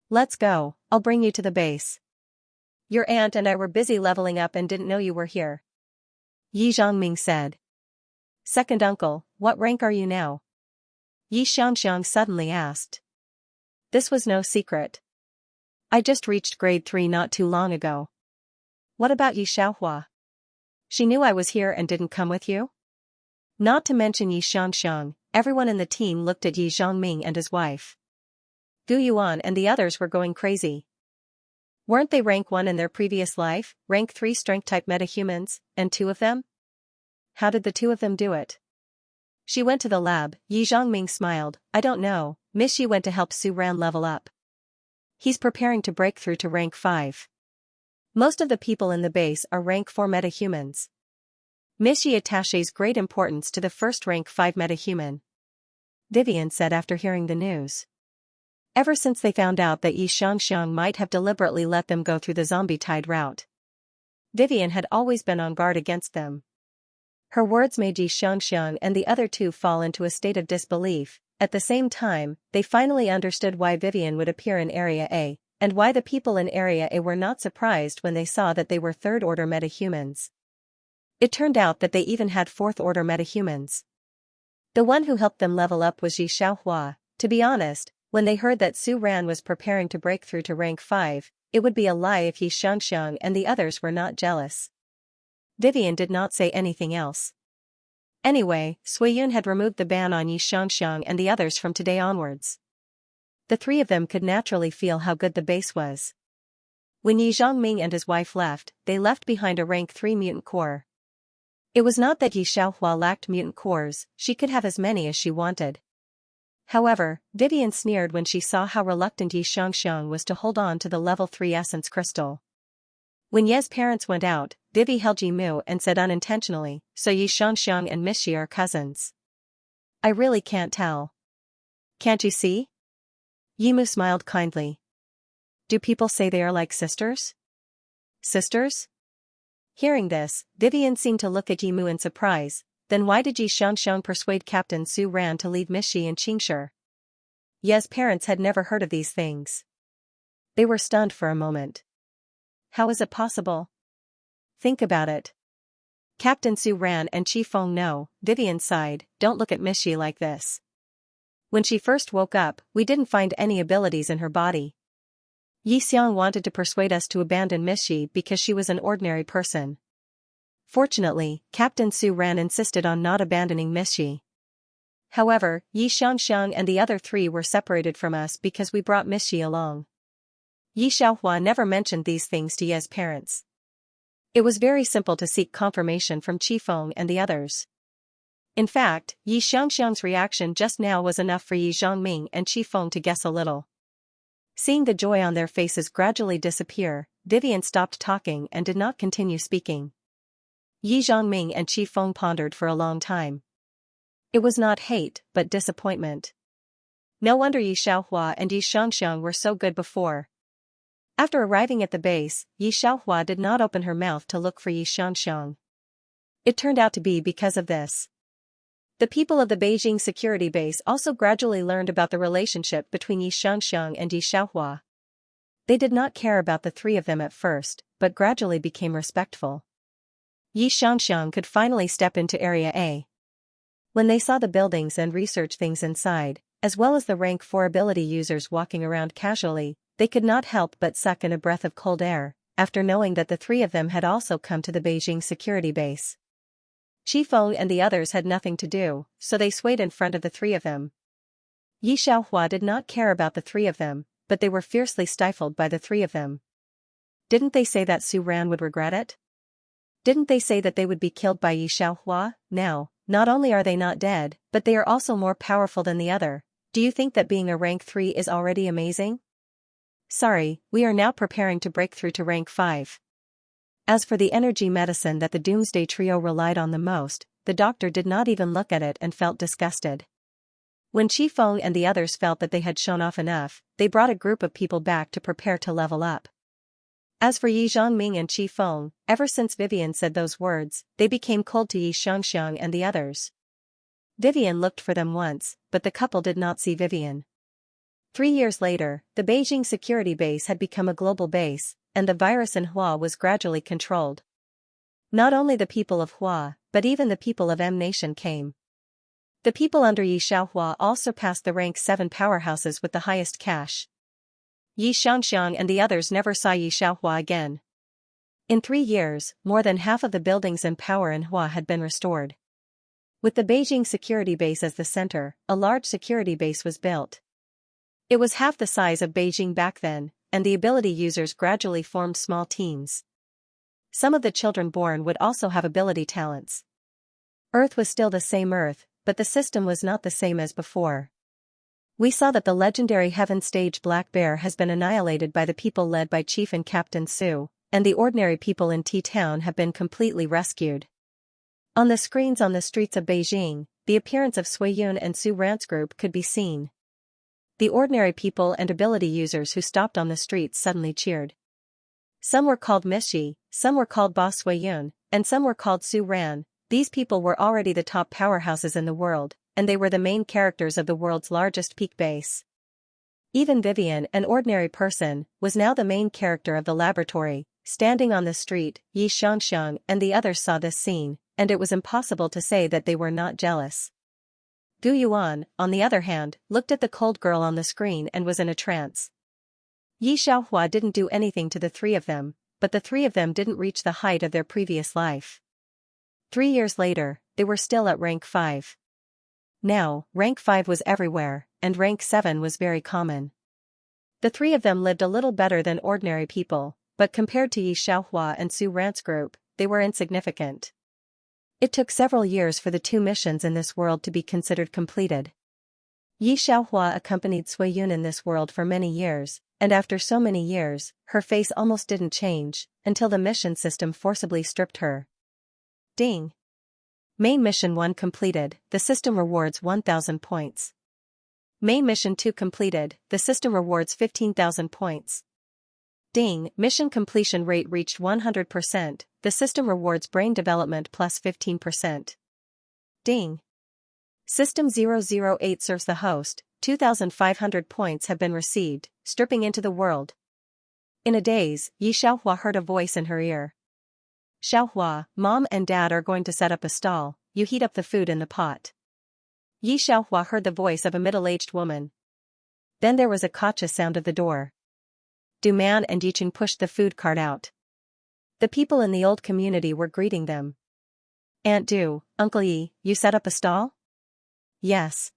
Let's go, I'll bring you to the base. Your aunt and I were busy leveling up and didn't know you were here. Yi Zhongming said. Second uncle, what rank are you now? Yi Xianxiang suddenly asked. This was no secret. I just reached grade 3 not too long ago. What about Yi Xiaohua? She knew I was here and didn't come with you? Not to mention Yi Xianxiang, everyone in the team looked at Yi Zhongming and his wife. Gu Yuan and the others were going crazy. Weren't they rank 1 in their previous life, rank 3 strength-type metahumans, and 2 of them? How did the 2 of them do it? She went to the lab. Yi Zhongming smiled. I don't know, Miss Yi went to help Su Ran level up. He's preparing to break through to rank 5. Most of the people in the base are rank 4 metahumans. Miss Yi attaches great importance to the first rank 5 metahuman. Vivian said after hearing the news. Ever since they found out that Yi Xianxiang might have deliberately let them go through the zombie tide route, Vivian had always been on guard against them. Her words made Yi Xianxiang and the other two fall into a state of disbelief. At the same time, they finally understood why Vivian would appear in Area A, and why the people in Area A were not surprised when they saw that they were third-order metahumans. It turned out that they even had fourth-order metahumans. The one who helped them level up was Yi Xiaohua. To be honest, when they heard that Su Ran was preparing to break through to rank 5, it would be a lie if Yi Xianxiang and the others were not jealous. Vivian did not say anything else. Anyway, Suiyun had removed the ban on Yi Xianxiang and the others from today onwards. The three of them could naturally feel how good the base was. When Yi Zhongming and his wife left, they left behind a rank 3 mutant core. It was not that Yi Xiaohua lacked mutant cores, she could have as many as she wanted. However, Vivian sneered when she saw how reluctant Yi Xianxiang was to hold on to the level 3 essence crystal. When Ye's parents went out, Vivi held Yi Mu and said unintentionally, "So Yi Xianxiang and Miss Yi are cousins?" "I really can't tell." "Can't you see?" Yi Mu smiled kindly. "Do people say they are like sisters?" "Sisters?" Hearing this, Vivian seemed to look at Yi Mu in surprise. Then why did Yi Xianxiang persuade Captain Su Ran to leave Miss Yi in Qingshi? Ye's parents had never heard of these things. They were stunned for a moment. How is it possible? Think about it. Captain Su Ran and Qi Feng know. Vivian sighed. Don't look at Miss Yi like this. When she first woke up, we didn't find any abilities in her body. Yi Xiang wanted to persuade us to abandon Miss Yi because she was an ordinary person. Fortunately, Captain Su Ran insisted on not abandoning Miss Yi. However, Yi Xianxiang and the other three were separated from us because we brought Miss Yi along. Yi Xiaohua never mentioned these things to Ye's parents. It was very simple to seek confirmation from Qi Feng and the others. In fact, Yi Xianxiang's reaction just now was enough for Yi Zhongming and Qi Feng to guess a little. Seeing the joy on their faces gradually disappear, Vivian stopped talking and did not continue speaking. Yi Zhongming and Qi Feng pondered for a long time. It was not hate, but disappointment. No wonder Yi Xiaohua and Yi Xianxiang were so good before. After arriving at the base, Yi Xiaohua did not open her mouth to look for Yi Xianxiang. It turned out to be because of this. The people of the Beijing security base also gradually learned about the relationship between Yi Xianxiang and Yi Xiaohua. They did not care about the three of them at first, but gradually became respectful. Yi Xianxiang could finally step into Area A. When they saw the buildings and research things inside, as well as the rank 4 ability users walking around casually, they could not help but suck in a breath of cold air, after knowing that the three of them had also come to the Beijing security base. Qi Feng and the others had nothing to do, so they swayed in front of the three of them. Yi Xiaohua did not care about the three of them, but they were fiercely stifled by the three of them. Didn't they say that Su Ran would regret it? Didn't they say that they would be killed by Yi Xiaohua? Now, not only are they not dead, but they are also more powerful than the other. Do you think that being a rank 3 is already amazing? Sorry, we are now preparing to break through to rank 5. As for the energy medicine that the Doomsday Trio relied on the most, the doctor did not even look at it and felt disgusted. When Qi Feng and the others felt that they had shown off enough, they brought a group of people back to prepare to level up. As for Yi Zhongming and Qi Feng, ever since Vivian said those words, they became cold to Yi Xianxiang and the others. Vivian looked for them once, but the couple did not see Vivian. 3 years later, the Beijing security base had become a global base, and the virus in Hua was gradually controlled. Not only the people of Hua, but even the people of M Nation came. The people under Yi Xiaohua all surpassed the rank 7 powerhouses with the highest cash. Yi Xianxiang and the others never saw Yi Xiaohua again. In 3 years, more than half of the buildings and power in Hua had been restored. With the Beijing security base as the center, a large security base was built. It was half the size of Beijing back then, and the ability users gradually formed small teams. Some of the children born would also have ability talents. Earth was still the same Earth, but the system was not the same as before. We saw that the legendary Heaven Stage Black Bear has been annihilated by the people led by Chief and Captain Su, and the ordinary people in T-Town have been completely rescued. On the screens on the streets of Beijing, the appearance of Suiyun and Su Ran's group could be seen. The ordinary people and ability users who stopped on the streets suddenly cheered. Some were called Miss Yi, some were called Ba Suiyun, and some were called Su Ran. these people were already the top powerhouses in the world, and they were the main characters of the world's largest peak base. Even Vivian, an ordinary person, was now the main character of the laboratory. Standing on the street, Xianxia and the others saw this scene, and it was impossible to say that they were not jealous. Gu Yuan, on the other hand, looked at the cold girl on the screen and was in a trance. Yi Xiaohua didn't do anything to the three of them, but the three of them didn't reach the height of their previous life. 3 years later, they were still at rank 5. Now, rank 5 was everywhere, and rank 7 was very common. The three of them lived a little better than ordinary people, but compared to Yi Xiaohua and Su Rant's group, they were insignificant. It took several years for the 2 missions in this world to be considered completed. Yi Xiaohua accompanied Sui Yun in this world for many years, and after so many years, her face almost didn't change, until the mission system forcibly stripped her. Ding! Main Mission 1 completed, the system rewards 1,000 points. Main Mission 2 completed, the system rewards 15,000 points. Ding! Mission completion rate reached 100%, the system rewards brain development plus 15%. Ding! System 008 serves the host, 2,500 points have been received, stripping into the world. In a daze, Yi Xiaohua heard a voice in her ear. Xiaohua, Mom and Dad are going to set up a stall, you heat up the food in the pot. Yi Xiaohua heard the voice of a middle-aged woman. Then there was a gotcha sound of the door. Du Man and Yiqing pushed the food cart out. The people in the old community were greeting them. Aunt Du, Uncle Yi, you set up a stall? Yes.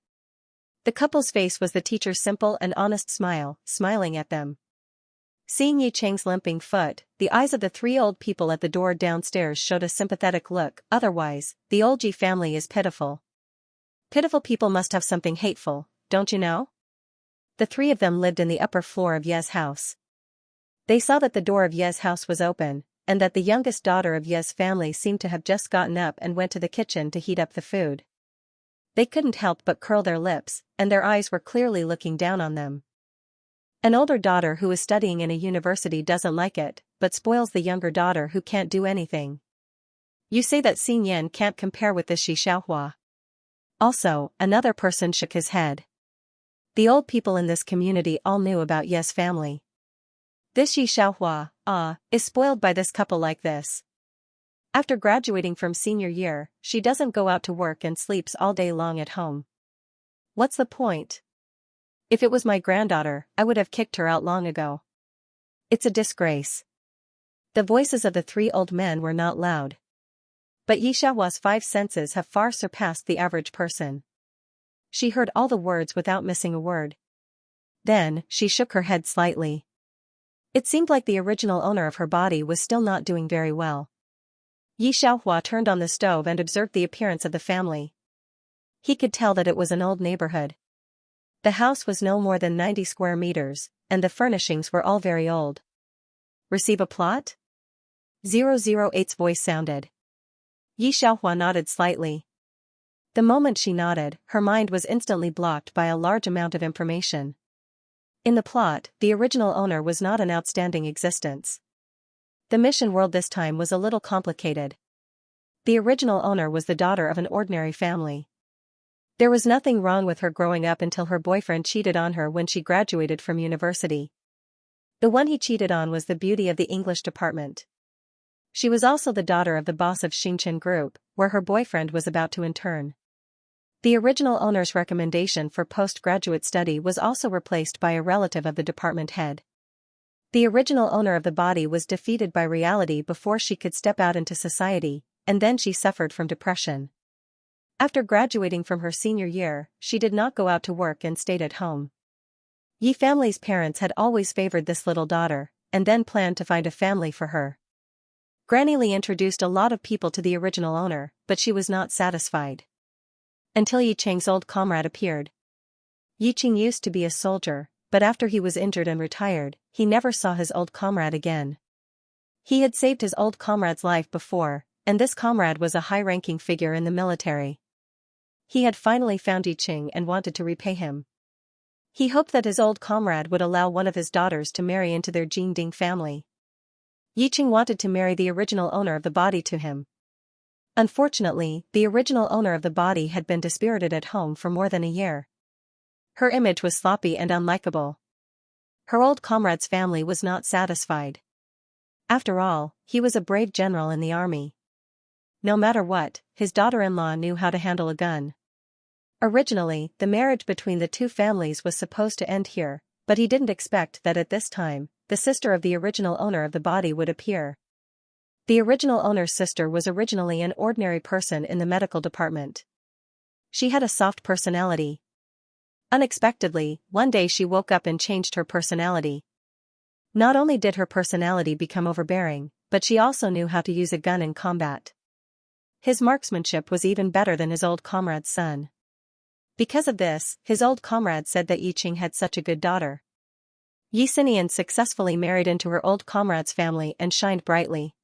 The couple's face was the teacher's simple and honest smile, smiling at them. Seeing Yi Cheng's limping foot, the eyes of the 3 old people at the door downstairs showed a sympathetic look. Otherwise, the old Ji family is pitiful. Pitiful people must have something hateful, don't you know? The 3 of them lived in the upper floor of Ye's house. They saw that the door of Ye's house was open, and that the youngest daughter of Ye's family seemed to have just gotten up and went to the kitchen to heat up the food. They couldn't help but curl their lips, and their eyes were clearly looking down on them. An older daughter who is studying in a university doesn't like it, but spoils the younger daughter who can't do anything. You say that Xin Yan can't compare with this Yi Xiaohua. Also, another person shook his head. The old people in this community all knew about Ye's family. This Yi Xiaohua, is spoiled by this couple like this. After graduating from senior year, she doesn't go out to work and sleeps all day long at home. What's the point? If it was my granddaughter, I would have kicked her out long ago. It's a disgrace. The voices of the 3 old men were not loud. But Yi Xiaohua's 5 senses have far surpassed the average person. She heard all the words without missing a word. Then, she shook her head slightly. It seemed like the original owner of her body was still not doing very well. Yi Xiaohua turned on the stove and observed the appearance of the family. He could tell that it was an old neighborhood. The house was no more than 90 square meters, and the furnishings were all very old. Receive a plot? 008's voice sounded. Yi Xiaohua nodded slightly. The moment she nodded, her mind was instantly blocked by a large amount of information. In the plot, the original owner was not an outstanding existence. The mission world this time was a little complicated. The original owner was the daughter of an ordinary family. There was nothing wrong with her growing up until her boyfriend cheated on her when she graduated from university. The one he cheated on was the beauty of the English department. She was also the daughter of the boss of Xingchen Group, where her boyfriend was about to intern. The original owner's recommendation for postgraduate study was also replaced by a relative of the department head. The original owner of the body was defeated by reality before she could step out into society, and then she suffered from depression. After graduating from her senior year, she did not go out to work and stayed at home. Yi family's parents had always favored this little daughter, and then planned to find a family for her. Granny Li introduced a lot of people to the original owner, but she was not satisfied. Until Yi Cheng's old comrade appeared. Yi Cheng used to be a soldier, but after he was injured and retired, he never saw his old comrade again. He had saved his old comrade's life before, and this comrade was a high-ranking figure in the military. He had finally found Yi Cheng and wanted to repay him. He hoped that his old comrade would allow one of his daughters to marry into their Jingding family. Yi Cheng wanted to marry the original owner of the body to him. Unfortunately, the original owner of the body had been dispirited at home for more than a year. Her image was sloppy and unlikable. Her old comrade's family was not satisfied. After all, he was a brave general in the army. No matter what, his daughter-in-law knew how to handle a gun. Originally, the marriage between the two families was supposed to end here, but he didn't expect that at this time, the sister of the original owner of the body would appear. The original owner's sister was originally an ordinary person in the medical department. She had a soft personality. Unexpectedly, one day she woke up and changed her personality. Not only did her personality become overbearing, but she also knew how to use a gun in combat. His marksmanship was even better than his old comrade's son. Because of this, his old comrade said that Yiqing had such a good daughter. Xianxia successfully married into her old comrade's family and shined brightly.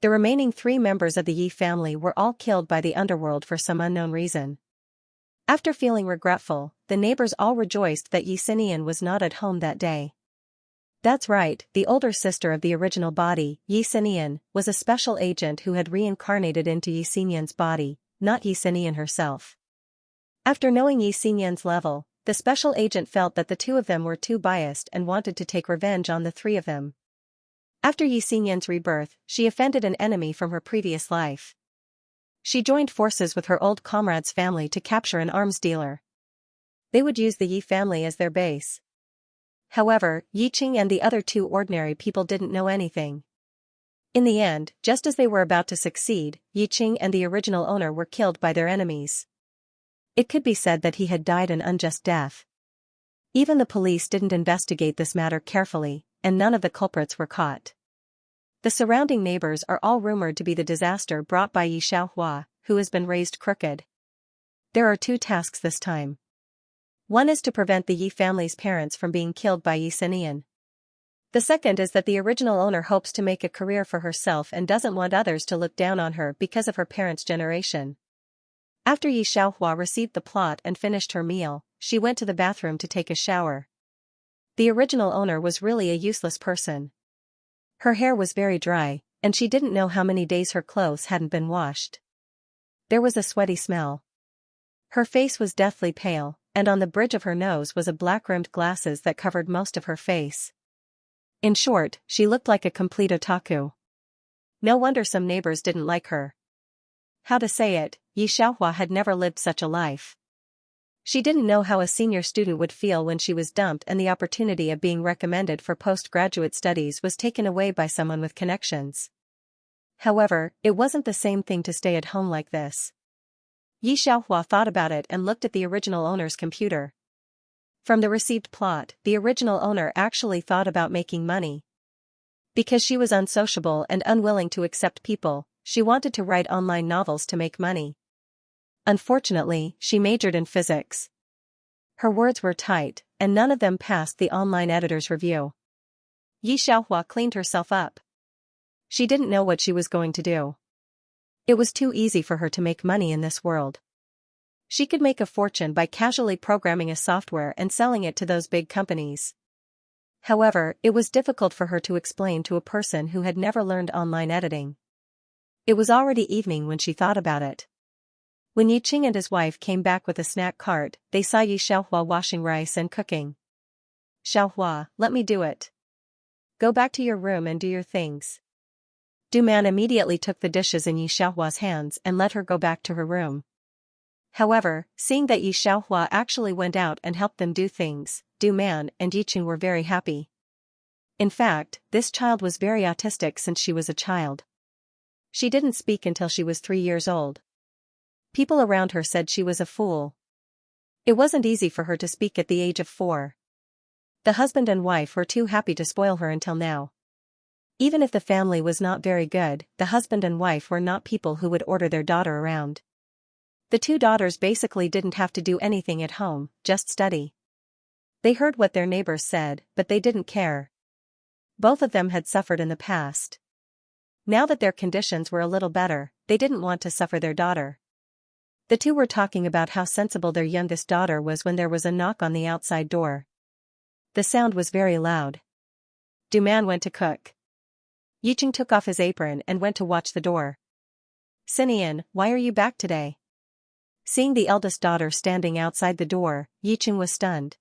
The remaining 3 members of the Yi family were all killed by the underworld for some unknown reason. After feeling regretful, the neighbors all rejoiced that Xianxia was not at home that day. That's right, the older sister of the original body, Xianxia, was a special agent who had reincarnated into Xianxia's body, not Xianxia herself. After knowing Xianxia's level, the special agent felt that the 2 of them were too biased and wanted to take revenge on the 3 of them. After Xianxia's rebirth, she offended an enemy from her previous life. She joined forces with her old comrade's family to capture an arms dealer. They would use the Yi family as their base. However, Yiqing and the other 2 ordinary people didn't know anything. In the end, just as they were about to succeed, Yiqing and the original owner were killed by their enemies. It could be said that he had died an unjust death. Even the police didn't investigate this matter carefully, and none of the culprits were caught. The surrounding neighbors are all rumored to be the disaster brought by Xianxia, who has been raised crooked. There are 2 tasks this time. One is to prevent the Yi family's parents from being killed by Xianxia. The second is that the original owner hopes to make a career for herself and doesn't want others to look down on her because of her parents' generation. After Xianxia received the plot and finished her meal, she went to the bathroom to take a shower. The original owner was really a useless person. Her hair was very dry, and she didn't know how many days her clothes hadn't been washed. There was a sweaty smell. Her face was deathly pale, and on the bridge of her nose was a black-rimmed glasses that covered most of her face. In short, she looked like a complete otaku. No wonder some neighbors didn't like her. How to say it, Xianxia had never lived such a life. She didn't know how a senior student would feel when she was dumped and the opportunity of being recommended for postgraduate studies was taken away by someone with connections. However, it wasn't the same thing to stay at home like this. Xianxia thought about it and looked at the original owner's computer. From the received plot, the original owner actually thought about making money. Because she was unsociable and unwilling to accept people, she wanted to write online novels to make money. Unfortunately, she majored in physics. Her words were tight, and none of them passed the online editor's review. Xianxia cleaned herself up. She didn't know what she was going to do. It was too easy for her to make money in this world. She could make a fortune by casually programming a software and selling it to those big companies. However, it was difficult for her to explain to a person who had never learned online editing. It was already evening when she thought about it. When Yiqing and his wife came back with a snack cart, they saw Xianxia washing rice and cooking. "Xianxia, let me do it. Go back to your room and do your things." Du Man immediately took the dishes in Xianxia's hands and let her go back to her room. However, seeing that Xianxia actually went out and helped them do things, Du Man and Yiqing were very happy. In fact, this child was very autistic since she was a child. She didn't speak until she was 3 years old. People around her said she was a fool. It wasn't easy for her to speak at the age of 4. The husband and wife were too happy to spoil her until now. Even if the family was not very good, the husband and wife were not people who would order their daughter around. The 2 daughters basically didn't have to do anything at home, just study. They heard what their neighbors said, but they didn't care. Both of them had suffered in the past. Now that their conditions were a little better, they didn't want to suffer their daughter. The 2 were talking about how sensible their youngest daughter was when there was a knock on the outside door. The sound was very loud. Du Man went to cook. Yiqing took off his apron and went to watch the door. Xinian, why are you back today? Seeing the eldest daughter standing outside the door, Yicheng was stunned.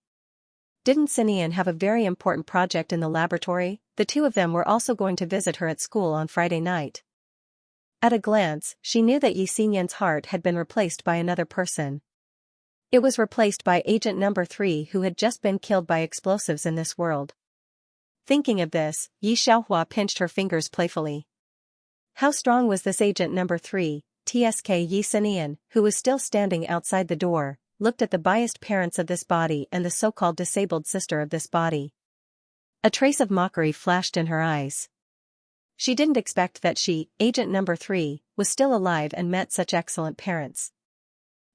Didn't Xinian have a very important project in the laboratory? The two of them were also going to visit her at school on Friday night. At a glance, she knew that Xinian's heart had been replaced by another person. It was replaced by Agent Number 3 who had just been killed by explosives in this world. Thinking of this, Yi Xiaohua pinched her fingers playfully. How strong was this Agent Number 3? Tsk Yi Xinian, who was still standing outside the door, looked at the biased parents of this body and the so-called disabled sister of this body. A trace of mockery flashed in her eyes. She didn't expect that she, Agent Number 3, was still alive and met such excellent parents.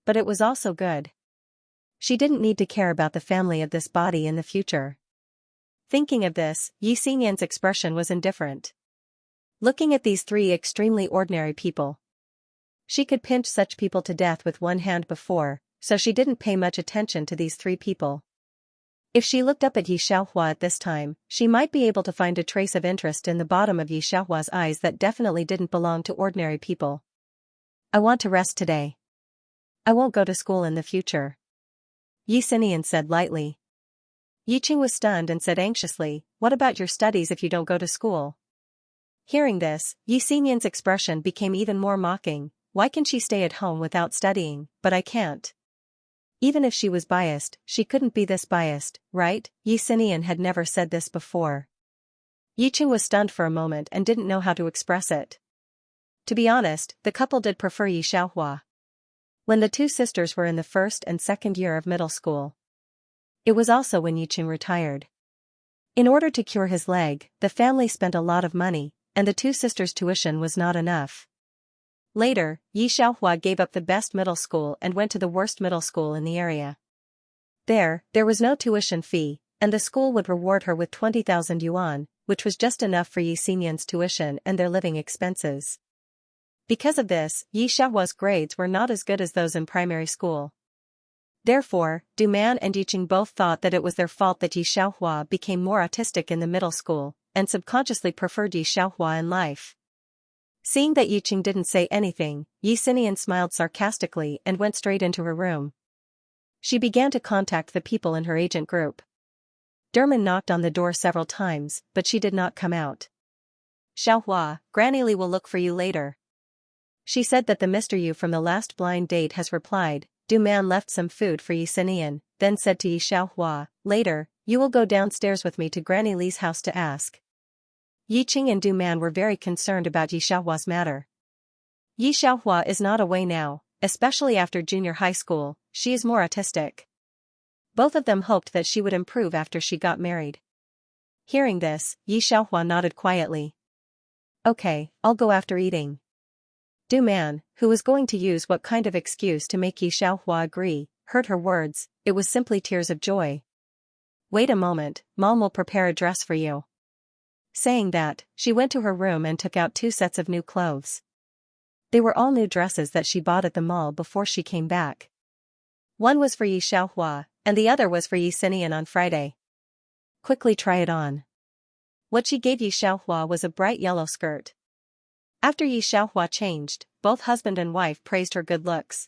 But it was also good. She didn't need to care about the family of this body in the future. Thinking of this, Yi Xinian's expression was indifferent. Looking at these three extremely ordinary people. She could pinch such people to death with one hand before, so she didn't pay much attention to these three people. If she looked up at Yi Xiaohua at this time, she might be able to find a trace of interest in the bottom of Yi Xiaohua's eyes that definitely didn't belong to ordinary people. I want to rest today. I won't go to school in the future. Yi Xinian said lightly. Yicheng was stunned and said anxiously, what about your studies if you don't go to school? Hearing this, Yi Xinian's expression became even more mocking. Why can she stay at home without studying, but I can't? Even if she was biased, she couldn't be this biased, right? Yi Xinian had never said this before. Yicheng was stunned for a moment and didn't know how to express it. To be honest, the couple did prefer Yi Xiaohua. When the two sisters were in the first and second year of middle school. It was also when Yicheng retired. In order to cure his leg, the family spent a lot of money, and the two sisters' tuition was not enough. Later, Yi Xiaohua gave up the best middle school and went to the worst middle school in the area. There was no tuition fee, and the school would reward her with 20,000 yuan, which was just enough for Yi Xinian's tuition and their living expenses. Because of this, Yi Xiaohua's grades were not as good as those in primary school. Therefore, Du Man and Yicheng both thought that it was their fault that Yi Xiaohua became more autistic in the middle school, and subconsciously preferred Yi Xiaohua in life. Seeing that Yicheng didn't say anything, Yi Xinian smiled sarcastically and went straight into her room. She began to contact the people in her agent group. Derman knocked on the door several times, but she did not come out. Xiaohua, Granny Li will look for you later. She said that the Mr. Yu from the last blind date has replied. Du Man left some food for Yi Xinian, then said to Yi Xiaohua, later, you will go downstairs with me to Granny Li's house to ask. Yicheng and Du Man were very concerned about Yi Xiaohua's matter. Yi Xiaohua is not away now, especially after junior high school, she is more autistic. Both of them hoped that she would improve after she got married. Hearing this, Yi Xiaohua nodded quietly. Okay, I'll go after eating. Du Man, who was going to use what kind of excuse to make Yi Xiaohua agree, heard her words. It was simply tears of joy. Wait a moment, Mom will prepare a dress for you. Saying that, she went to her room and took out 2 sets of new clothes. They were all new dresses that she bought at the mall before she came back. One was for Yi Xiaohua, and the other was for Yi Xinian on Friday. Quickly try it on. What she gave Yi Xiaohua was a bright yellow skirt. After Yi Xiaohua changed, both husband and wife praised her good looks.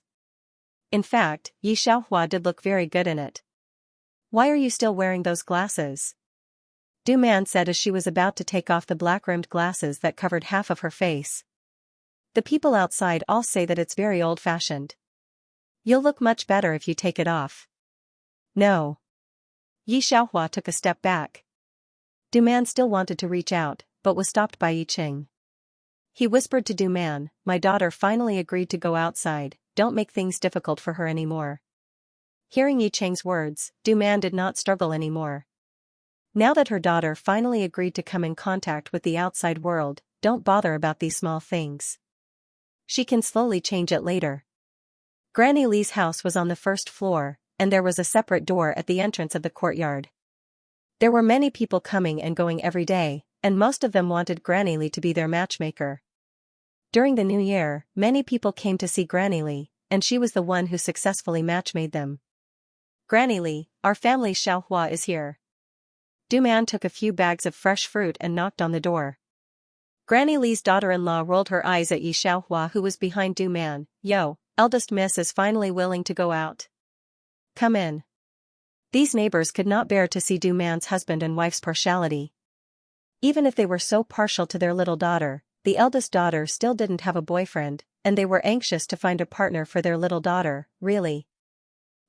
In fact, Yi Xiaohua did look very good in it. Why are you still wearing those glasses? Du Man said as she was about to take off the black-rimmed glasses that covered half of her face. The people outside all say that it's very old-fashioned. You'll look much better if you take it off. No. Yi Xiaohua took a step back. Du Man still wanted to reach out, but was stopped by Yicheng. He whispered to Du Man, my daughter finally agreed to go outside, don't make things difficult for her anymore. Hearing Yicheng's words, Du Man did not struggle anymore. Now that her daughter finally agreed to come in contact with the outside world, don't bother about these small things. She can slowly change it later. Granny Li's house was on the first floor, and there was a separate door at the entrance of the courtyard. There were many people coming and going every day, and most of them wanted Granny Li to be their matchmaker. During the new year, many people came to see Granny Li, and she was the one who successfully matchmade them. Granny Li, our family Xiaohua is here. Du Man took a few bags of fresh fruit and knocked on the door. Granny Li's daughter-in-law rolled her eyes at Yi Xiaohua, who was behind Du Man. Yo, eldest miss is finally willing to go out. Come in. These neighbors could not bear to see Du Man's husband and wife's partiality. Even if they were so partial to their little daughter, the eldest daughter still didn't have a boyfriend, and they were anxious to find a partner for their little daughter, really.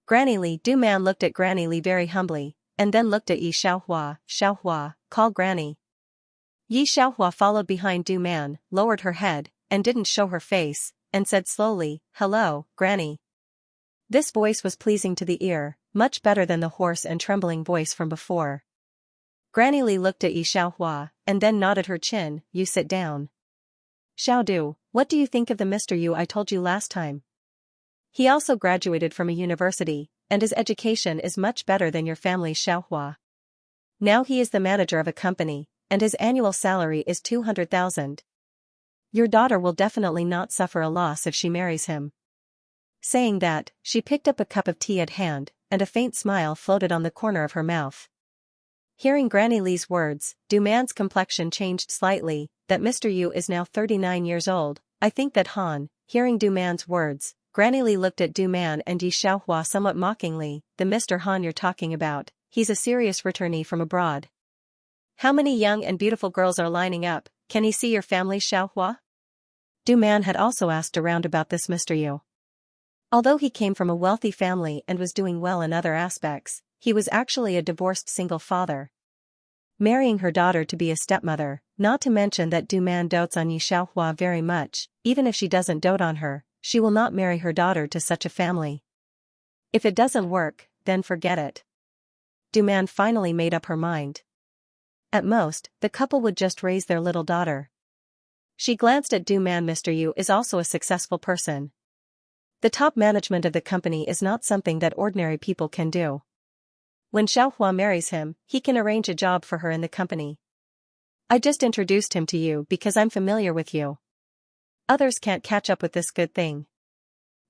Granny Li. Du Man looked at Granny Li very humbly, and then looked at Yi Xiaohua. Xiaohua, call Granny. Yi Xiaohua followed behind Du Man, lowered her head, and didn't show her face, and said slowly, hello, Granny. This voice was pleasing to the ear, much better than the hoarse and trembling voice from before. Granny Li looked at Yi Xiaohua, and then nodded her chin. You sit down. Xiaodu, what do you think of the Mr. Yu I told you last time? He also graduated from a university, and his education is much better than your family's. Xiaohua. Now he is the manager of a company, and his annual salary is 200,000. Your daughter will definitely not suffer a loss if she marries him. Saying that, she picked up a cup of tea at hand, and a faint smile floated on the corner of her mouth. Hearing Granny Li's words, Du Man's complexion changed slightly. That Mr. Yu is now 39 years old. I think that Han. Hearing Du Man's words, Granny Li looked at Du Man and Yi Xiaohua somewhat mockingly. The Mr. Han you're talking about, he's a serious returnee from abroad. How many young and beautiful girls are lining up? Can he see your family? Xiaohua? Du Man had also asked around about this Mr. Yu. Although he came from a wealthy family and was doing well in other aspects, he was actually a divorced single father. Marrying her daughter to be a stepmother, not to mention that Du Man dotes on Yi Xiaohua very much. Even if she doesn't dote on her, she will not marry her daughter to such a family. If it doesn't work, then forget it. Du Man finally made up her mind. At most, the couple would just raise their little daughter. She glanced at Du Man. Mr. Yu is also a successful person. The top management of the company is not something that ordinary people can do. When Xiaohua marries him, he can arrange a job for her in the company. I just introduced him to you because I'm familiar with you. Others can't catch up with this good thing.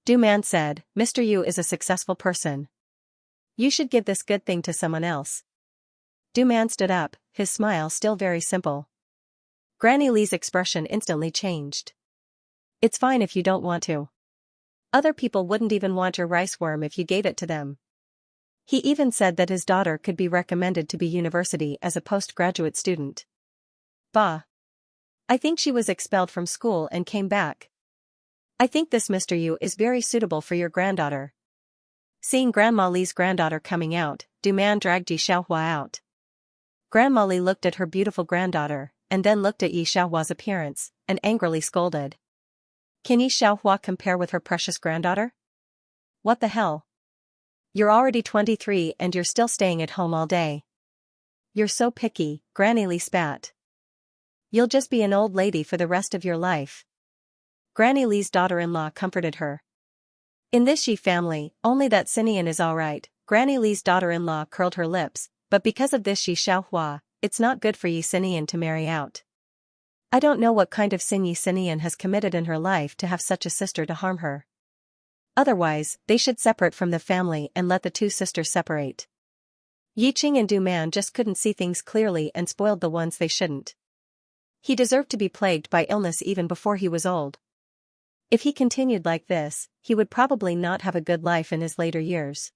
Du Man said, Mr. Yu is a successful person. You should give this good thing to someone else. Du Man stood up, his smile still very simple. Granny Li's expression instantly changed. It's fine if you don't want to. Other people wouldn't even want your rice worm if you gave it to them. He even said that his daughter could be recommended to be university as a postgraduate student. Bah. I think she was expelled from school and came back. I think this Mr. Yu is very suitable for your granddaughter. Seeing Grandma Li's granddaughter coming out, Du Man dragged Yi Xiaohua out. Grandma Li looked at her beautiful granddaughter, and then looked at Yi Xiaohua's appearance, and angrily scolded. Can Yi Xiaohua compare with her precious granddaughter? What the hell? You're already 23 and you're still staying at home all day. You're so picky, Granny Li spat. You'll just be an old lady for the rest of your life. Granny Li's daughter-in-law comforted her. In this Yi family, only that Xianxia is alright. Granny Li's daughter-in-law curled her lips, but because of this Yi Xiaohua, it's not good for Yi Xianxia to marry out. I don't know what kind of sin Yi Xianxia has committed in her life to have such a sister to harm her. Otherwise, they should separate from the family and let the two sisters separate. Yi Qing and Du Man just couldn't see things clearly and spoiled the ones they shouldn't. He deserved to be plagued by illness even before he was old. If he continued like this, he would probably not have a good life in his later years.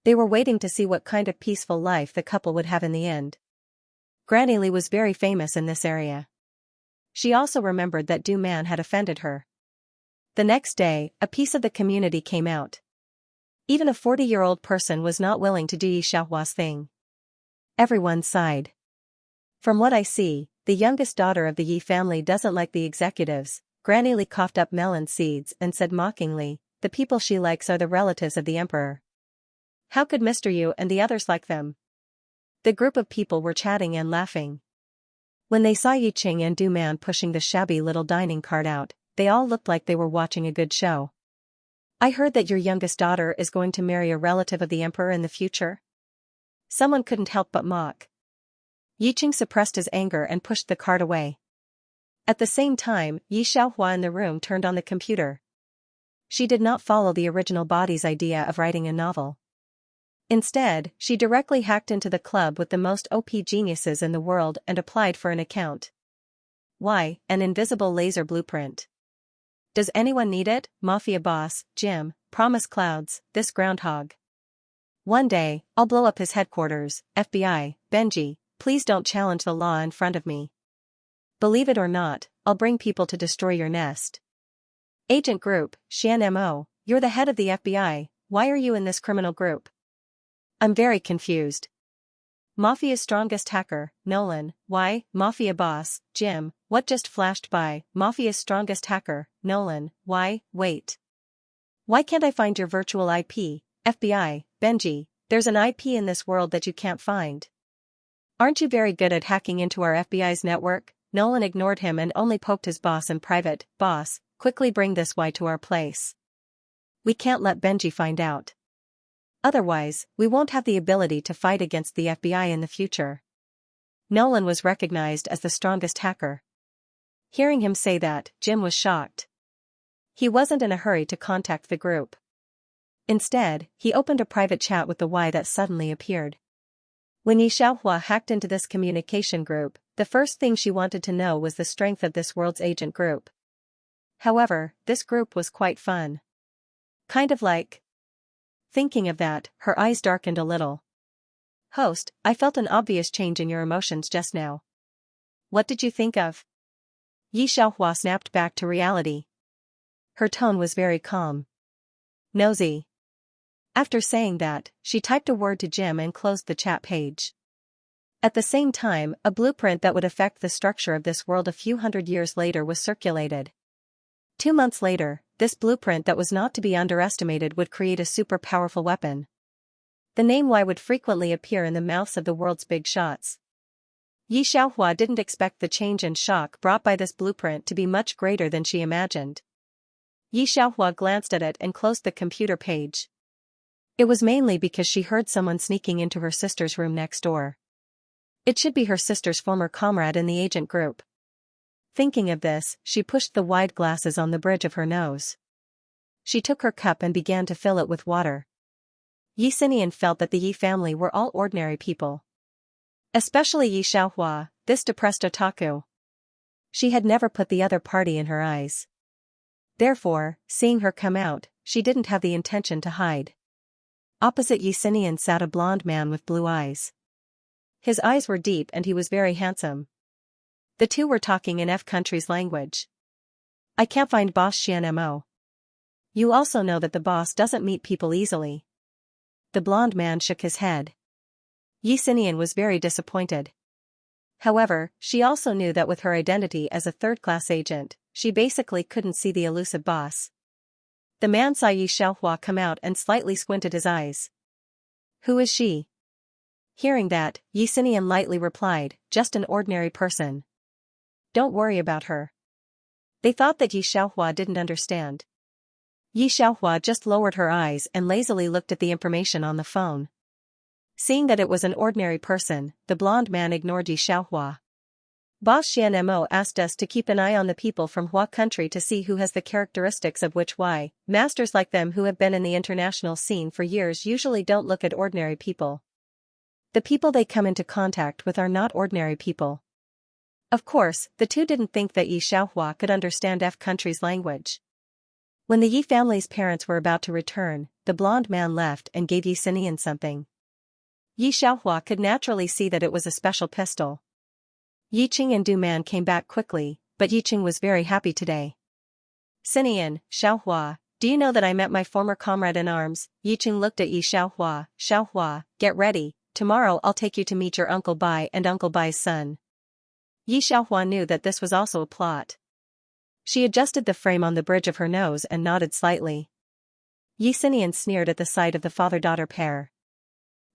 They were waiting to see what kind of peaceful life the couple would have in the end. Granny Li was very famous in this area. She also remembered that Du Man had offended her. The next day, a piece of the community came out. Even a 40-year-old person was not willing to do Yi Xiaohua's thing. Everyone sighed. From what I see, the youngest daughter of the Yi family doesn't like the executives. Granny Li coughed up melon seeds and said mockingly, the people she likes are the relatives of the emperor. How could Mr. Yu and the others like them? The group of people were chatting and laughing. When they saw Yi Qing and Du Man pushing the shabby little dining cart out, they all looked like they were watching a good show. I heard that your youngest daughter is going to marry a relative of the emperor in the future? Someone couldn't help but mock. Yi Qing suppressed his anger and pushed the cart away. At the same time, Yi Xiaohua in the room turned on the computer. She did not follow the original body's idea of writing a novel. Instead, she directly hacked into the club with the most OP geniuses in the world and applied for an account. why, an invisible laser blueprint. Does anyone need it? Mafia boss, Jim, promise clouds, this groundhog. One day, I'll blow up his headquarters, FBI, Benji, please don't challenge the law in front of me. Believe it or not, I'll bring people to destroy your nest. Agent Group, Xianxia, you're the head of the FBI, why are you in this criminal group? I'm very confused. Mafia's strongest hacker, Nolan, why, Mafia boss, Jim, what just flashed by, Mafia's strongest hacker, Nolan, why, wait. Why can't I find your virtual IP, FBI, Benji, there's an IP in this world that you can't find. Aren't you very good at hacking into our FBI's network? Nolan ignored him and only poked his boss in private, boss, quickly bring this Y to our place. We can't let Benji find out. Otherwise, we won't have the ability to fight against the FBI in the future. Nolan was recognized as the strongest hacker. Hearing him say that, Jim was shocked. He wasn't in a hurry to contact the group. Instead, he opened a private chat with the Y that suddenly appeared. When Xianxia hacked into this communication group, the first thing she wanted to know was the strength of this world's agent group. However, this group was quite fun. Kind of like. Thinking of that, her eyes darkened a little. Host, I felt an obvious change in your emotions just now. What did you think of? Xianxia snapped back to reality. Her tone was very calm. Nosy. After saying that, she typed a word to Jim and closed the chat page. At the same time, a blueprint that would affect the structure of this world a few hundred years later was circulated. 2 months later, this blueprint that was not to be underestimated would create a super powerful weapon. The name Y would frequently appear in the mouths of the world's big shots. Xianxia didn't expect the change and shock brought by this blueprint to be much greater than she imagined. Xianxia glanced at it and closed the computer page. It was mainly because she heard someone sneaking into her sister's room next door. It should be her sister's former comrade in the agent group. Thinking of this, she pushed the wide glasses on the bridge of her nose. She took her cup and began to fill it with water. Xianxia felt that the Yi family were all ordinary people. Especially Xianxia, this depressed otaku. She had never put the other party in her eyes. Therefore, seeing her come out, she didn't have the intention to hide. Opposite Xianxia sat a blond man with blue eyes. His eyes were deep and he was very handsome. The two were talking in F country's language. I can't find boss Xianxia. You also know that the boss doesn't meet people easily. The blond man shook his head. Xianxia was very disappointed. However, she also knew that with her identity as a third-class agent, she basically couldn't see the elusive boss. The man saw Xianxia come out and slightly squinted his eyes. Who is she? Hearing that, Xianxia lightly replied, just an ordinary person. Don't worry about her. They thought that Xianxia didn't understand. Xianxia just lowered her eyes and lazily looked at the information on the phone. Seeing that it was an ordinary person, the blond man ignored Xianxia. Boss Xianxia asked us to keep an eye on the people from Hua country to see who has the characteristics of which Y. Masters like them who have been in the international scene for years usually don't look at ordinary people. The people they come into contact with are not ordinary people. Of course, the two didn't think that Xianxia could understand F country's language. When the Yi family's parents were about to return, the blond man left and gave Xianxia something. Xianxia could naturally see that it was a special pistol. Yiqing and Du Man came back quickly, but Yiqing was very happy today. Xianxia, Xianxia, do you know that I met my former comrade in arms? Yiqing looked at Xianxia. Xianxia, get ready, tomorrow I'll take you to meet your Uncle Bai and Uncle Bai's son. Xianxia knew that this was also a plot. She adjusted the frame on the bridge of her nose and nodded slightly. Xianxia sneered at the sight of the father-daughter pair.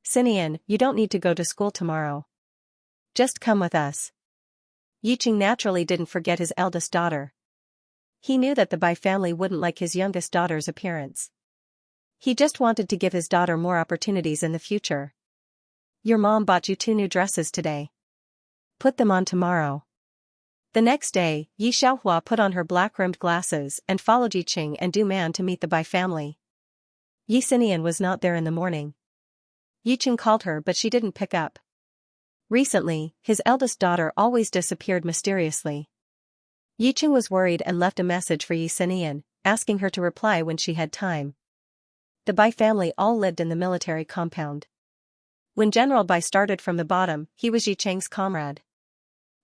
Xianxia, you don't need to go to school tomorrow. Just come with us. Yiqing naturally didn't forget his eldest daughter. He knew that the Bai family wouldn't like his youngest daughter's appearance. He just wanted to give his daughter more opportunities in the future. Your mom bought you 2 new dresses today. Put them on tomorrow. The next day, Xianxia put on her black-rimmed glasses and followed Yiqing and Du Man to meet the Bai family. Xianxia was not there in the morning. Yiqing called her but she didn't pick up. Recently, his eldest daughter always disappeared mysteriously. Yicheng was worried and left a message for Xianxia, asking her to reply when she had time. The Bai family all lived in the military compound. When General Bai started from the bottom, he was Yicheng's comrade.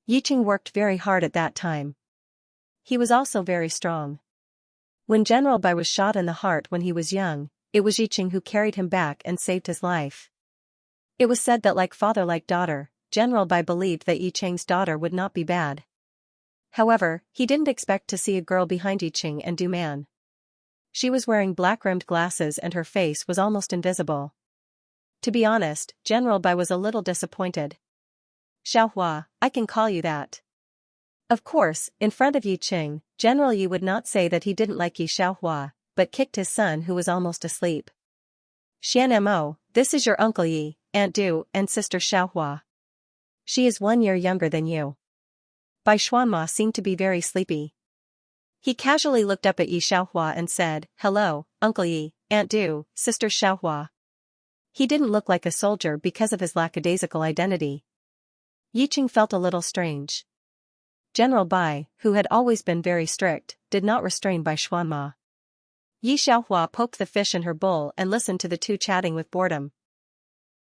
Yicheng worked very hard at that time. He was also very strong. When General Bai was shot in the heart when he was young, it was Yicheng who carried him back and saved his life. It was said that like father like daughter, General Bai believed that Yicheng's daughter would not be bad. However, he didn't expect to see a girl behind Yicheng and Du Man. She was wearing black-rimmed glasses and her face was almost invisible. To be honest, General Bai was a little disappointed. Xiaohua, I can call you that. Of course, in front of Yicheng, General Yi would not say that he didn't like Yi Xiaohua, but kicked his son who was almost asleep. Xianmo, this is your uncle Yi, Aunt Du, and sister Xiaohua. She is 1 year younger than you. Bai Xuanma seemed to be very sleepy. He casually looked up at Yi Xiaohua and said, "Hello, Uncle Yi, Aunt Du, Sister Xiaohua." He didn't look like a soldier because of his lackadaisical identity. Yicheng felt a little strange. General Bai, who had always been very strict, did not restrain Bai Xuanma. Yi Xiaohua poked the fish in her bowl and listened to the two chatting with boredom.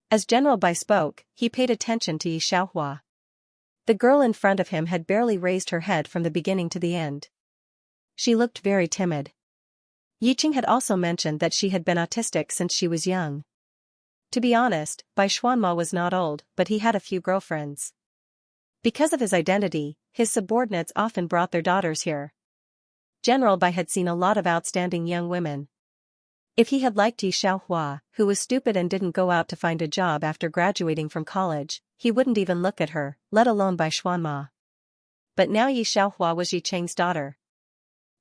As General Bai spoke, he paid attention to Yi Xiaohua. The girl in front of him had barely raised her head from the beginning to the end. She looked very timid. Yicheng had also mentioned that she had been autistic since she was young. To be honest, Bai Xuanma was not old, but he had a few girlfriends. Because of his identity, his subordinates often brought their daughters here. General Bai had seen a lot of outstanding young women. If he had liked Yi Xiaohua, who was stupid and didn't go out to find a job after graduating from college, he wouldn't even look at her, let alone Bai Xuanma. But now Yi Xiaohua was Yicheng's daughter.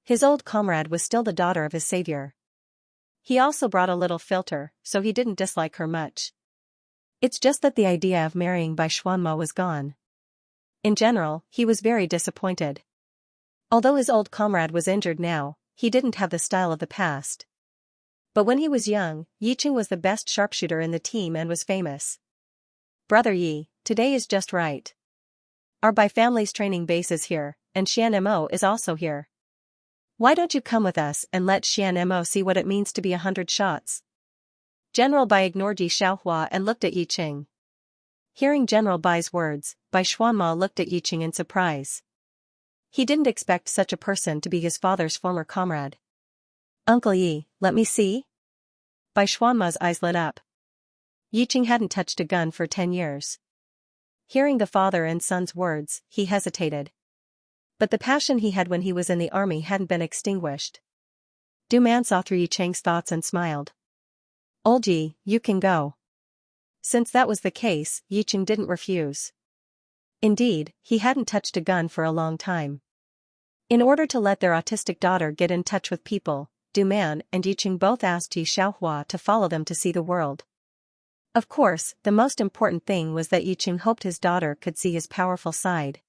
His old comrade was still the daughter of his savior. He also brought a little filter, so he didn't dislike her much. It's just that the idea of marrying Bai Xuanma was gone. In general, he was very disappointed. Although his old comrade was injured now, he didn't have the style of the past. But when he was young, Yicheng was the best sharpshooter in the team and was famous. Brother Yi, today is just right. Our Bai family's training base is here, and Xianmo is also here. Why don't you come with us and let Xianmo see what it means to be 100 shots? General Bai ignored Yi Xiaohua and looked at Yicheng. Hearing General Bai's words, Bai Xuanma looked at Yicheng in surprise. He didn't expect such a person to be his father's former comrade. Uncle Yi, let me see? Bai Xuanma's eyes lit up. Yicheng hadn't touched a gun for 10 years. Hearing the father and son's words, he hesitated. But the passion he had when he was in the army hadn't been extinguished. Du Man saw through Yicheng's thoughts and smiled. Old Yi, you can go. Since that was the case, Yicheng didn't refuse. Indeed, he hadn't touched a gun for a long time. In order to let their autistic daughter get in touch with people, Du Man and Yicheng both asked Yi Xiaohua to follow them to see the world. Of course, the most important thing was that Yicheng hoped his daughter could see his powerful side.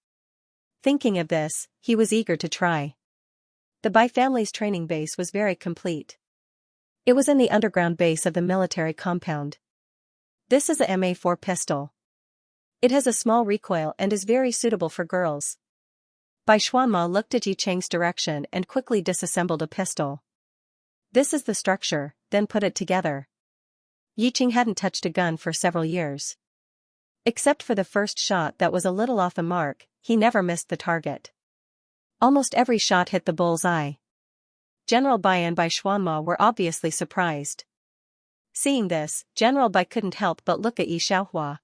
Thinking of this, he was eager to try. The Bai family's training base was very complete. It was in the underground base of the military compound. This is a MA4 pistol. It has a small recoil and is very suitable for girls. Bai Xuanma looked at Yicheng's direction and quickly disassembled a pistol. This is the structure, then put it together. Yicheng hadn't touched a gun for several years. Except for the first shot that was a little off the mark, he never missed the target. Almost every shot hit the bull's eye. General Bai and Bai Xuanma were obviously surprised. Seeing this, General Bai couldn't help but look at Yi Xiaohua.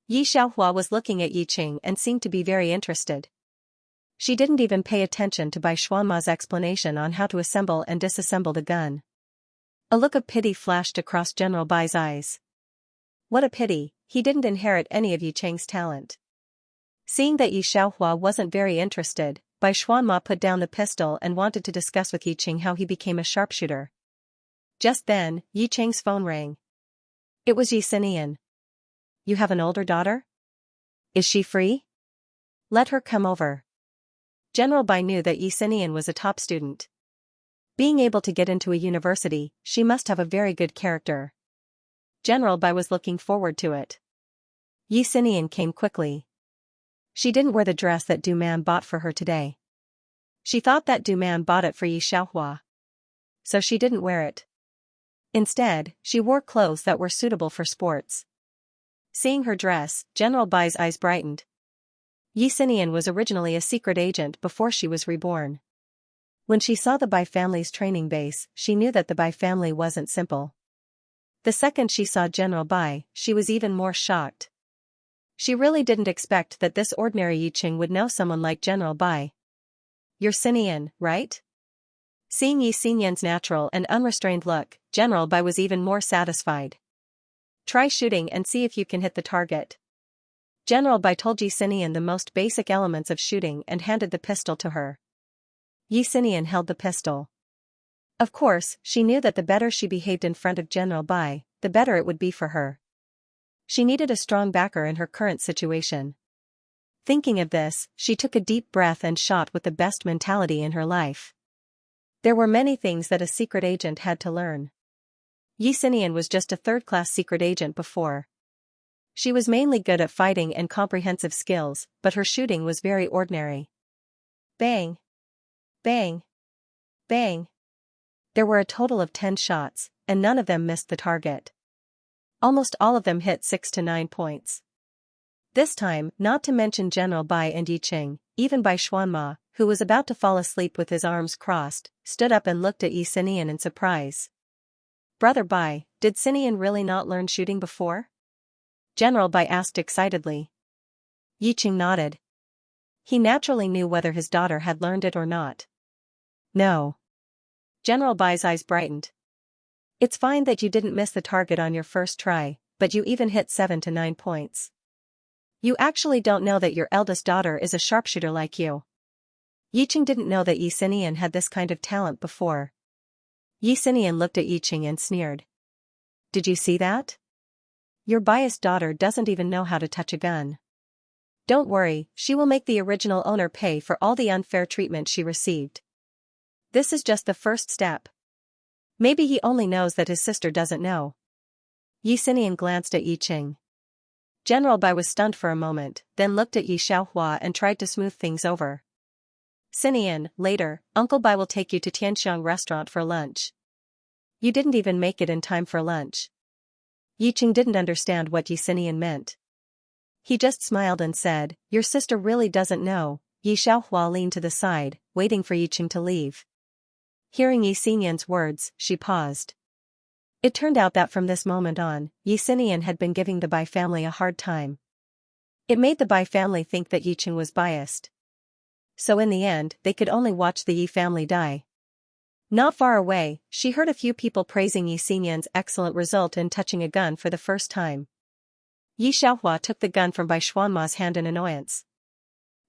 Yi Xiaohua was looking at Yicheng and seemed to be very interested. She didn't even pay attention to Bai Xuanma's explanation on how to assemble and disassemble the gun. A look of pity flashed across General Bai's eyes. What a pity, he didn't inherit any of Yicheng's talent. Seeing that Yi Xiaohua wasn't very interested, Bai Xuanma put down the pistol and wanted to discuss with Yicheng how he became a sharpshooter. Just then, Yicheng's phone rang. It was Xianxia. You have an older daughter? Is she free? Let her come over. General Bai knew that Xianxia was a top student. Being able to get into a university, she must have a very good character. General Bai was looking forward to it. Xianxia came quickly. She didn't wear the dress that Du Man bought for her today. She thought that Du Man bought it for Xianxia. So she didn't wear it. Instead, she wore clothes that were suitable for sports. Seeing her dress, General Bai's eyes brightened. Xianxia was originally a secret agent before she was reborn. When she saw the Bai family's training base, she knew that the Bai family wasn't simple. The second she saw General Bai, she was even more shocked. She really didn't expect that this ordinary Yiqing would know someone like General Bai. "You're Xianxian, right?" Seeing Xianxian's natural and unrestrained look, General Bai was even more satisfied. "Try shooting and see if you can hit the target." General Bai told Xianxian the most basic elements of shooting and handed the pistol to her. Xianxian held the pistol. Of course, she knew that the better she behaved in front of General Bai, the better it would be for her. She needed a strong backer in her current situation. Thinking of this, she took a deep breath and shot with the best mentality in her life. There were many things that a secret agent had to learn. Xianxian was just a third-class secret agent before. She was mainly good at fighting and comprehensive skills, but her shooting was very ordinary. Bang! Bang! Bang! There were a total of 10 shots, and none of them missed the target. Almost all of them hit 6 to 9 points. This time, not to mention General Bai and Yiqing, even Bai Xuanma, who was about to fall asleep with his arms crossed, stood up and looked at Xianxian in surprise. "Brother Bai, did Xianxian really not learn shooting before?" General Bai asked excitedly. Yiqing nodded. He naturally knew whether his daughter had learned it or not. "No." General Bai's eyes brightened. "It's fine that you didn't miss the target on your first try, but you even hit 7 to 9 points. You actually don't know that your eldest daughter is a sharpshooter like you." Yiqing didn't know that Xianxian had this kind of talent before. Xianxian looked at Yiqing and sneered. "Did you see that? Your biased daughter doesn't even know how to touch a gun. Don't worry, she will make the original owner pay for all the unfair treatment she received. This is just the first step. Maybe he only knows that his sister doesn't know." Xianxian glanced at Yiqing. General Bai was stunned for a moment, then looked at Xianxia and tried to smooth things over. "Xianxian, later, Uncle Bai will take you to Tianxiang restaurant for lunch." "You didn't even make it in time for lunch." Yiqing didn't understand what Xianxian meant. He just smiled and said, "Your sister really doesn't know." Xianxia leaned to the side, waiting for Yiqing to leave. Hearing Xianxian's words, she paused. It turned out that from this moment on, Xianxian had been giving the Bai family a hard time. It made the Bai family think that Yiqing was biased. So in the end, they could only watch the Yi family die. Not far away, she heard a few people praising Xianxian's excellent result in touching a gun for the first time. Xianxia took the gun from Bai Xuanma's hand in annoyance.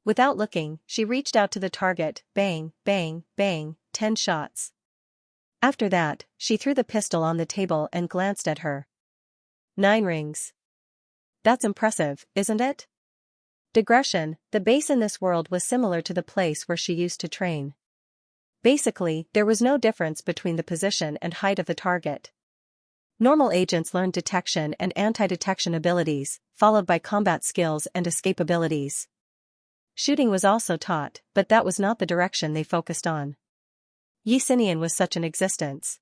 Without looking, she reached out to the target, bang, bang, bang, 10 shots. After that, she threw the pistol on the table and glanced at her. 9 rings. That's impressive, isn't it? Digression, the base in this world was similar to the place where she used to train. Basically, there was no difference between the position and height of the target. Normal agents learned detection and anti-detection abilities, followed by combat skills and escape abilities. Shooting was also taught, but that was not the direction they focused on. Xianxian was such an existence.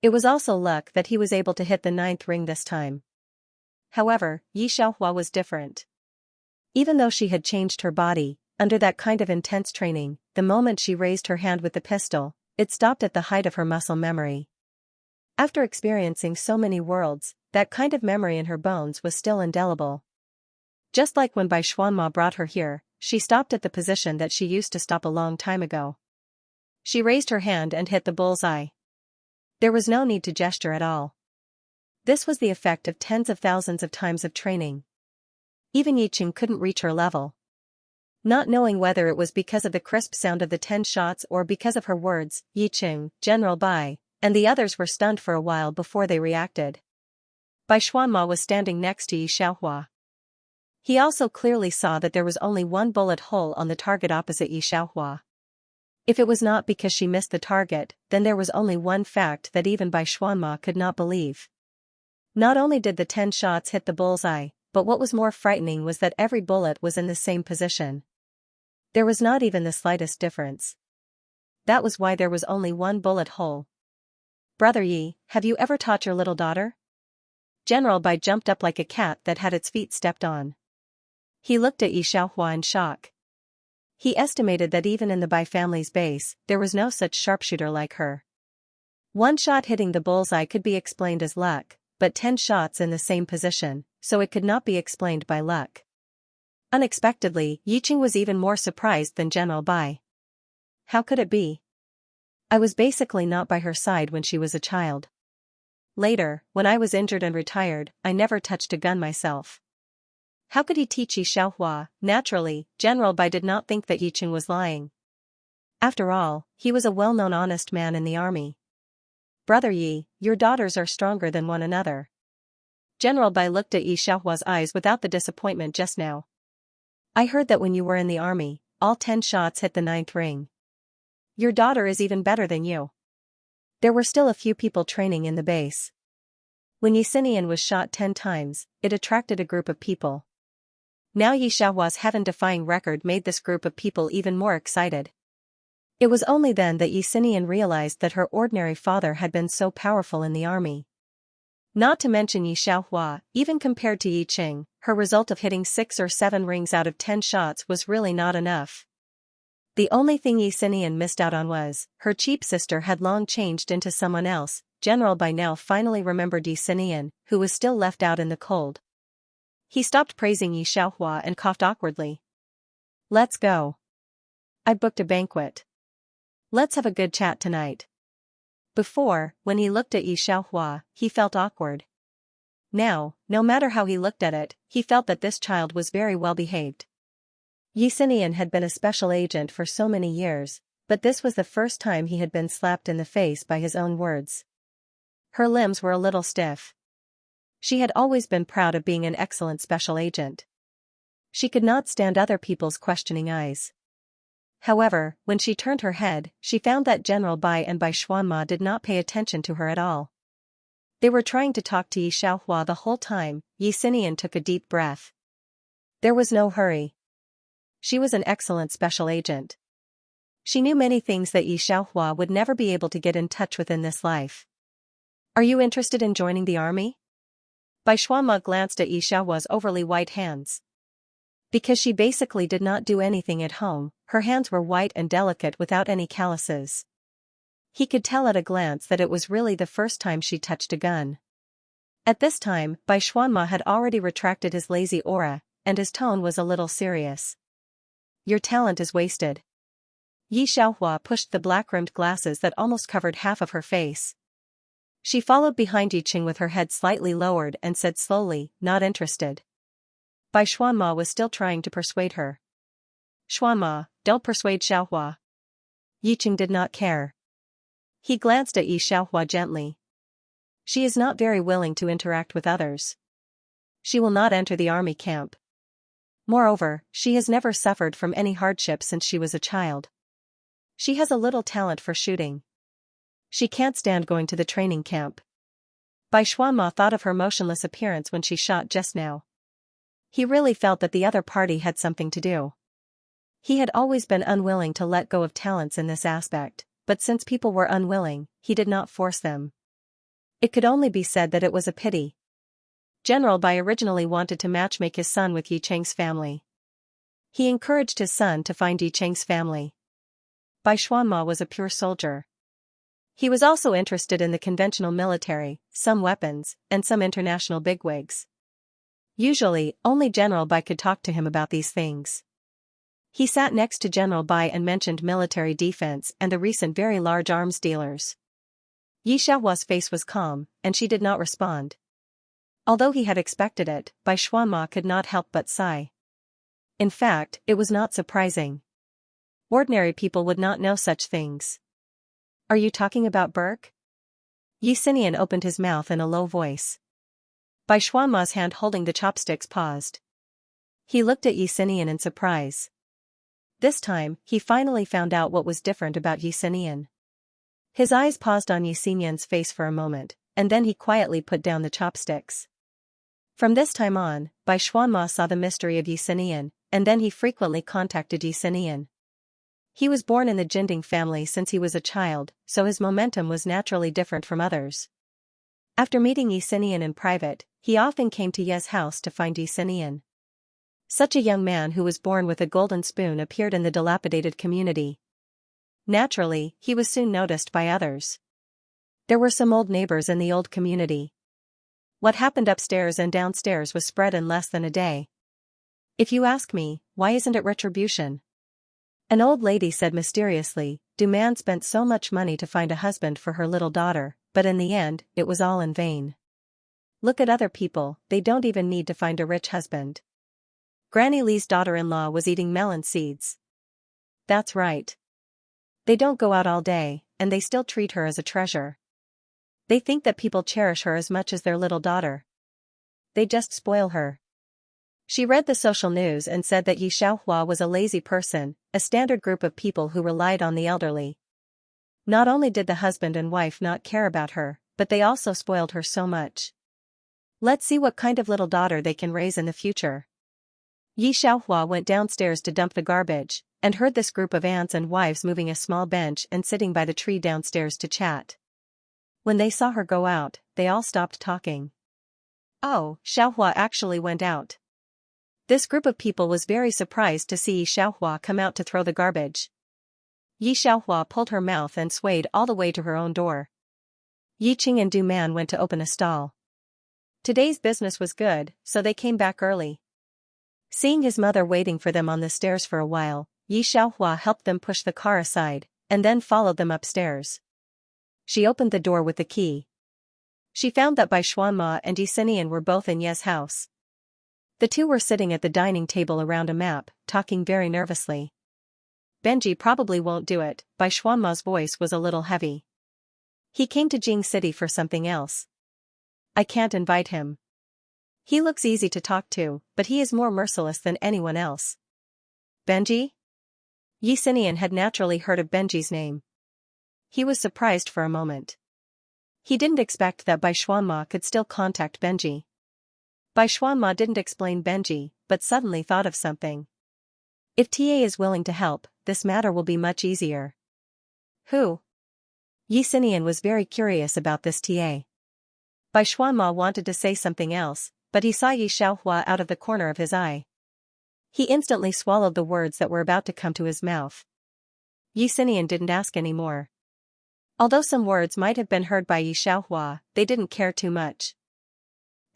It was also luck that he was able to hit the 9th ring this time. However, Xianxia was different. Even though she had changed her body, under that kind of intense training, the moment she raised her hand with the pistol, it stopped at the height of her muscle memory. After experiencing so many worlds, that kind of memory in her bones was still indelible. Just like when Bai Xuanma brought her here, she stopped at the position that she used to stop a long time ago. She raised her hand and hit the bullseye. There was no need to gesture at all. This was the effect of tens of thousands of times of training. Even Yiqing couldn't reach her level. Not knowing whether it was because of the crisp sound of the 10 shots or because of her words, Yiqing, General Bai, and the others were stunned for a while before they reacted. Bai Xuanma was standing next to Xianxia. He also clearly saw that there was only one bullet hole on the target opposite Xianxia. If it was not because she missed the target, then there was only one fact that even Bai Xuanma could not believe. Not only did the 10 shots hit the bullseye, but what was more frightening was that every bullet was in the same position. There was not even the slightest difference. That was why there was only one bullet hole. Brother Yi, have you ever taught your little daughter? General Bai jumped up like a cat that had its feet stepped on. He looked at Yi Xiaohua in shock. He estimated that even in the Bai family's base, there was no such sharpshooter like her. One shot hitting the bullseye could be explained as luck, but 10 shots in the same position, so it could not be explained by luck. Unexpectedly, Yiqing was even more surprised than General Bai. How could it be? I was basically not by her side when she was a child. Later, when I was injured and retired, I never touched a gun myself. How could he teach Yi Xiaohua? Naturally, General Bai did not think that Yiqing was lying. After all, he was a well-known honest man in the army. Brother Yi, your daughters are stronger than one another. General Bai looked at Yi Xiaohua's eyes without the disappointment just now. I heard that when you were in the army, all 10 shots hit the 9th ring. Your daughter is even better than you. There were still a few people training in the base. When Xianxia was shot 10 times, it attracted a group of people. Now Yi Xiaohua's heaven-defying record made this group of people even more excited. It was only then that Xianxia realized that her ordinary father had been so powerful in the army. Not to mention Yi Xiaohua, even compared to Yiqing, her result of hitting 6 or 7 rings out of 10 shots was really not enough. The only thing Xianxia missed out on was, her cheap sister had long changed into someone else. General Bai now finally remembered Xianxia, who was still left out in the cold. He stopped praising Yi Xiaohua and coughed awkwardly. Let's go. I booked a banquet. Let's have a good chat tonight. Before, when he looked at Yi Xiaohua, he felt awkward. Now, no matter how he looked at it, he felt that this child was very well behaved. Xianxia had been a special agent for so many years, but this was the first time he had been slapped in the face by his own words. Her limbs were a little stiff. She had always been proud of being an excellent special agent. She could not stand other people's questioning eyes. However, when she turned her head, she found that General Bai and Bai Xuanma did not pay attention to her at all. They were trying to talk to Yi Xiaohua the whole time. Xianxia took a deep breath. There was no hurry. She was an excellent special agent. She knew many things that Yi Xiaohua would never be able to get in touch with in this life. Are you interested in joining the army? Bai Xuanma glanced at Yi Xiaohua's overly white hands. Because she basically did not do anything at home, her hands were white and delicate without any calluses. He could tell at a glance that it was really the first time she touched a gun. At this time, Bai Xuanma had already retracted his lazy aura, and his tone was a little serious. Your talent is wasted. Yi Xiaohua pushed the black-rimmed glasses that almost covered half of her face. She followed behind Yiqing with her head slightly lowered and said slowly, not interested. Bai Xuanma was still trying to persuade her. Xuanma, don't persuade Xiaohua. Yiqing did not care. He glanced at Yi Xiaohua gently. She is not very willing to interact with others. She will not enter the army camp. Moreover, she has never suffered from any hardship since she was a child. She has a little talent for shooting. She can't stand going to the training camp. Bai Xuanma thought of her motionless appearance when she shot just now. He really felt that the other party had something to do. He had always been unwilling to let go of talents in this aspect, but since people were unwilling, he did not force them. It could only be said that it was a pity. General Bai originally wanted to matchmake his son with Yi Cheng's family. He encouraged his son to find Yi Cheng's family. Bai Xuanma was a pure soldier. He was also interested in the conventional military, some weapons, and some international bigwigs. Usually, only General Bai could talk to him about these things. He sat next to General Bai and mentioned military defense and the recent very large arms dealers. Yi Xiaohua's face was calm, and she did not respond. Although he had expected it, Bai Xuanma could not help but sigh. In fact, it was not surprising. Ordinary people would not know such things. Are you talking about Burke? Xianxia opened his mouth in a low voice. Bai Xuanma's hand holding the chopsticks paused. He looked at Xianxia in surprise. This time, he finally found out what was different about Xianxia. His eyes paused on Xianxia's face for a moment, and then he quietly put down the chopsticks. From this time on, Bai Xuanma saw the mystery of Xianxia. and then he frequently contacted Xianxia. He was born in the Jinding family since he was a child, so his momentum was naturally different from others. After meeting Xianxia in private, he often came to Ye's house to find Xianxia. Such a young man who was born with a golden spoon appeared in the dilapidated community. Naturally, he was soon noticed by others. There were some old neighbors in the old community. What happened upstairs and downstairs was spread in less than a day. If you ask me, why isn't it retribution? An old lady said mysteriously, Du-man spent so much money to find a husband for her little daughter, but in the end, it was all in vain. Look at other people, they don't even need to find a rich husband. Granny Lee's daughter-in-law was eating melon seeds. That's right. They don't go out all day, and they still treat her as a treasure. They think that people cherish her as much as their little daughter. They just spoil her. She read the social news and said that Xianxia was a lazy person, a standard group of people who relied on the elderly. Not only did the husband and wife not care about her, but they also spoiled her so much. Let's see what kind of little daughter they can raise in the future. Xianxia went downstairs to dump the garbage, and heard this group of aunts and wives moving a small bench and sitting by the tree downstairs to chat. When they saw her go out, they all stopped talking. Oh, Xianxia actually went out. This group of people was very surprised to see Xianxia come out to throw the garbage. Xianxia pulled her mouth and swayed all the way to her own door. Yiqing and Du-man went to open a stall. Today's business was good, so they came back early. Seeing his mother waiting for them on the stairs for a while, Xianxia helped them push the car aside, and then followed them upstairs. She opened the door with the key. She found that Bai Xuanma and Xianxia were both in Ye's house. The two were sitting at the dining table around a map, talking very nervously. Benji probably won't do it, Bai Xuanma's voice was a little heavy. He came to Jing City for something else. I can't invite him. He looks easy to talk to, but he is more merciless than anyone else. Benji? Xianxia had naturally heard of Benji's name. He was surprised for a moment. He didn't expect that Bai Xuanma could still contact Benji. Bai Xuanma didn't explain Benji, but suddenly thought of something. If TA is willing to help, this matter will be much easier. Who? Xianxia was very curious about this TA. Bai Xuanma wanted to say something else, but he saw Xianxia out of the corner of his eye. He instantly swallowed the words that were about to come to his mouth. Xianxia didn't ask any more. Although some words might have been heard by Xianxia, they didn't care too much.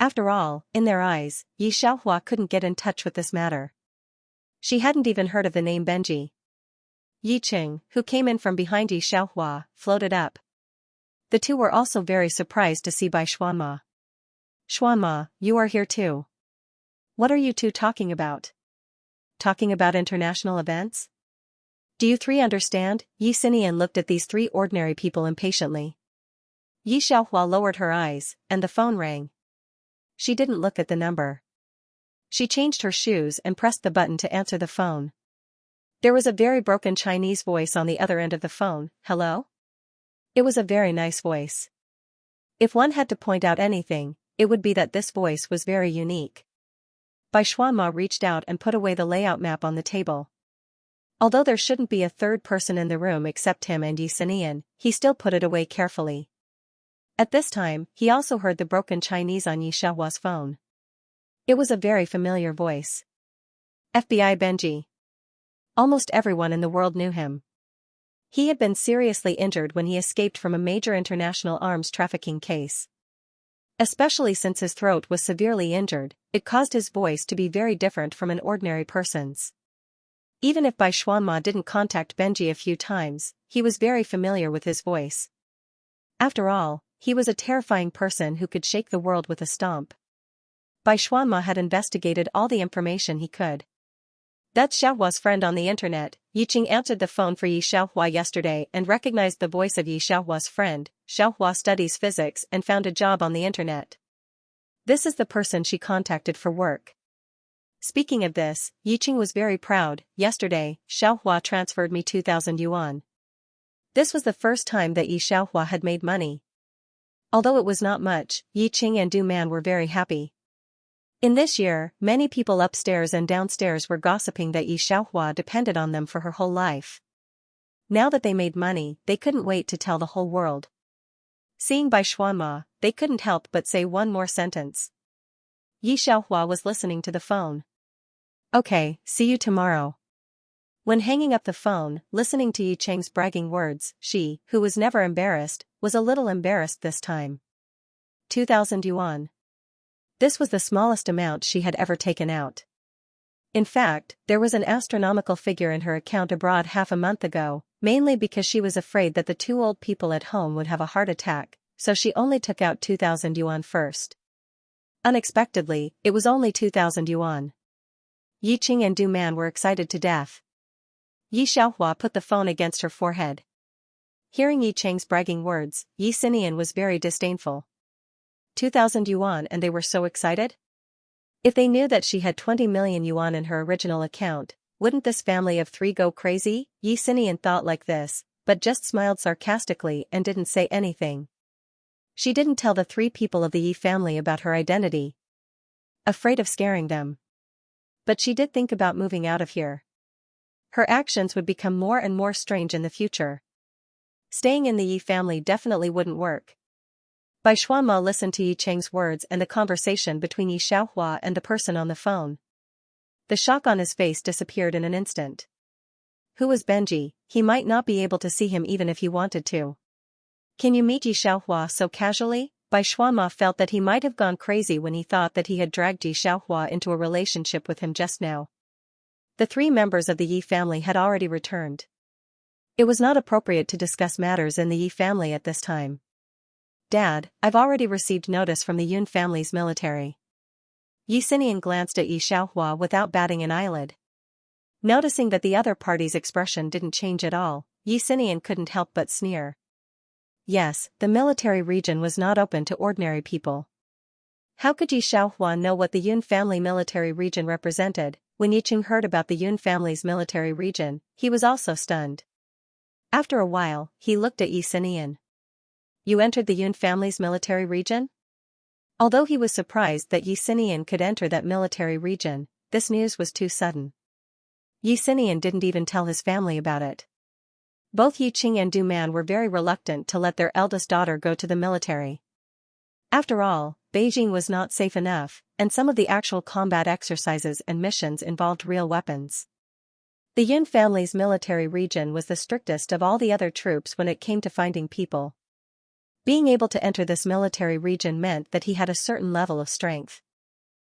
After all, in their eyes, Xianxia couldn't get in touch with this matter. She hadn't even heard of the name Benji. Yiqing, who came in from behind Xianxia, floated up. The two were also very surprised to see Bai Xuanma. Xuanma, you are here too. What are you two talking about? Talking about international events? Do you three understand? Xianxia looked at these three ordinary people impatiently. Xianxia lowered her eyes, and the phone rang. She didn't look at the number. She changed her shoes and pressed the button to answer the phone. There was a very broken Chinese voice on the other end of the phone. Hello? It was a very nice voice. If one had to point out anything, it would be that this voice was very unique. Bai Xuanma reached out and put away the layout map on the table. Although there shouldn't be a third person in the room except him and Xianxia, he still put it away carefully. At this time, he also heard the broken Chinese on Xianxia's phone. It was a very familiar voice. FBI Benji. Almost everyone in the world knew him. He had been seriously injured when he escaped from a major international arms trafficking case. Especially since his throat was severely injured, it caused his voice to be very different from an ordinary person's. Even if Bai Xuanma didn't contact Benji a few times, he was very familiar with his voice. After all, he was a terrifying person who could shake the world with a stomp. Bai Xuanma had investigated all the information he could. That's Xiaohua's friend on the internet. Yiqing answered the phone for Xiaohua yesterday and recognized the voice of Xiaohua's friend. Xiaohua studies physics and found a job on the internet. This is the person she contacted for work. Speaking of this, Yiqing was very proud. Yesterday, Xiaohua transferred me 2,000 yuan. This was the first time that Xiaohua had made money. Although it was not much, Yiqing and Du-man were very happy. In this year, many people upstairs and downstairs were gossiping that Yi Xiaohua depended on them for her whole life. Now that they made money, they couldn't wait to tell the whole world. Seeing Bai Xuanma, they couldn't help but say one more sentence. Yi Xiaohua was listening to the phone. Okay, see you tomorrow. When hanging up the phone, listening to Yi Cheng's bragging words, she, who was never embarrassed, was a little embarrassed this time. 2,000 yuan. This was the smallest amount she had ever taken out. In fact, there was an astronomical figure in her account abroad half a month ago, mainly because she was afraid that the two old people at home would have a heart attack, so she only took out 2,000 yuan first. Unexpectedly, it was only 2,000 yuan. Yi Qing and Du Man were excited to death. Yi Xiaohua put the phone against her forehead. Hearing Yi Cheng's bragging words, Yi Xinian was very disdainful. 2,000 yuan, and they were so excited? If they knew that she had 20 million yuan in her original account, wouldn't this family of three go crazy? Yi Xinian thought like this, but just smiled sarcastically and didn't say anything. She didn't tell the three people of the Yi family about her identity, afraid of scaring them. But she did think about moving out of here. Her actions would become more and more strange in the future. Staying in the Yi family definitely wouldn't work. Bai Xuanma listened to Yi Cheng's words and the conversation between Yi Xiaohua and the person on the phone. The shock on his face disappeared in an instant. Who was Benji? He might not be able to see him even if he wanted to. Can you meet Yi Xiaohua so casually? Bai Xuanma felt that he might have gone crazy when he thought that he had dragged Yi Xiaohua into a relationship with him just now. The three members of the Yi family had already returned. It was not appropriate to discuss matters in the Yi family at this time. Dad, I've already received notice from the Yun family's military. Yi Xinian glanced at Yi Xiaohua without batting an eyelid. Noticing that the other party's expression didn't change at all, Yi Xinian couldn't help but sneer. Yes, the military region was not open to ordinary people. How could Yi Xiaohua know what the Yun family military region represented? When Yi Qing heard about the Yun family's military region, he was also stunned. After a while, he looked at Yi Xinian. You entered the Yun family's military region? Although he was surprised that Yi Xinian could enter that military region, this news was too sudden. Yi Xinian didn't even tell his family about it. Both Yi Qing and Du Man were very reluctant to let their eldest daughter go to the military. After all, Beijing was not safe enough, and some of the actual combat exercises and missions involved real weapons. The Yun family's military region was the strictest of all the other troops when it came to finding people. Being able to enter this military region meant that he had a certain level of strength.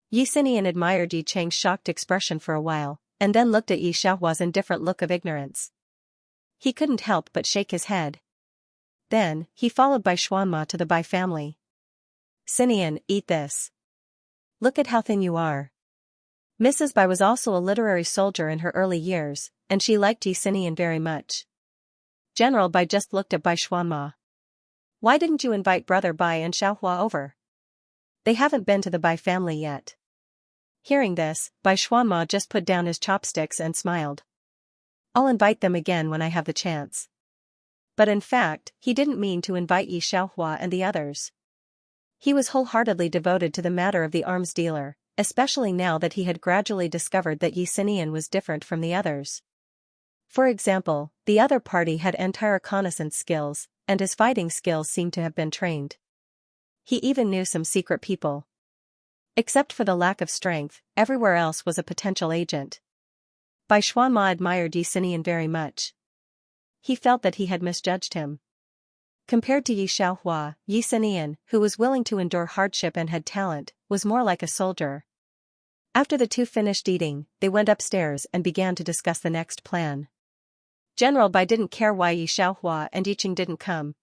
Yi Xinian admired Yi Cheng's shocked expression for a while, and then looked at Yi Xiaohua's indifferent look of ignorance. He couldn't help but shake his head. Then, he followed Bai Xuanma to the Bai family. Xinian, eat this. Look at how thin you are. Mrs. Bai was also a literary soldier in her early years, and she liked Yi Xinian very much. General Bai just looked at Bai Xuanma. Why didn't you invite brother Bai and Xiaohua over? They haven't been to the Bai family yet. Hearing this, Bai Xuanma just put down his chopsticks and smiled. I'll invite them again when I have the chance. But in fact, he didn't mean to invite Yi Xiaohua and the others. He was wholeheartedly devoted to the matter of the arms dealer, especially now that he had gradually discovered that Yi Xinian was different from the others. For example, the other party had entire reconnaissance skills, and his fighting skills seemed to have been trained. He even knew some secret people. Except for the lack of strength, everywhere else was a potential agent. Bai Xuanma admired Yi Xinian very much. He felt that he had misjudged him. Compared to Yi Xiaohua, Yi Xinian, who was willing to endure hardship and had talent, was more like a soldier. After the two finished eating, they went upstairs and began to discuss the next plan. General Bai didn't care why Yi Xiaohua and Yi Qing didn't come.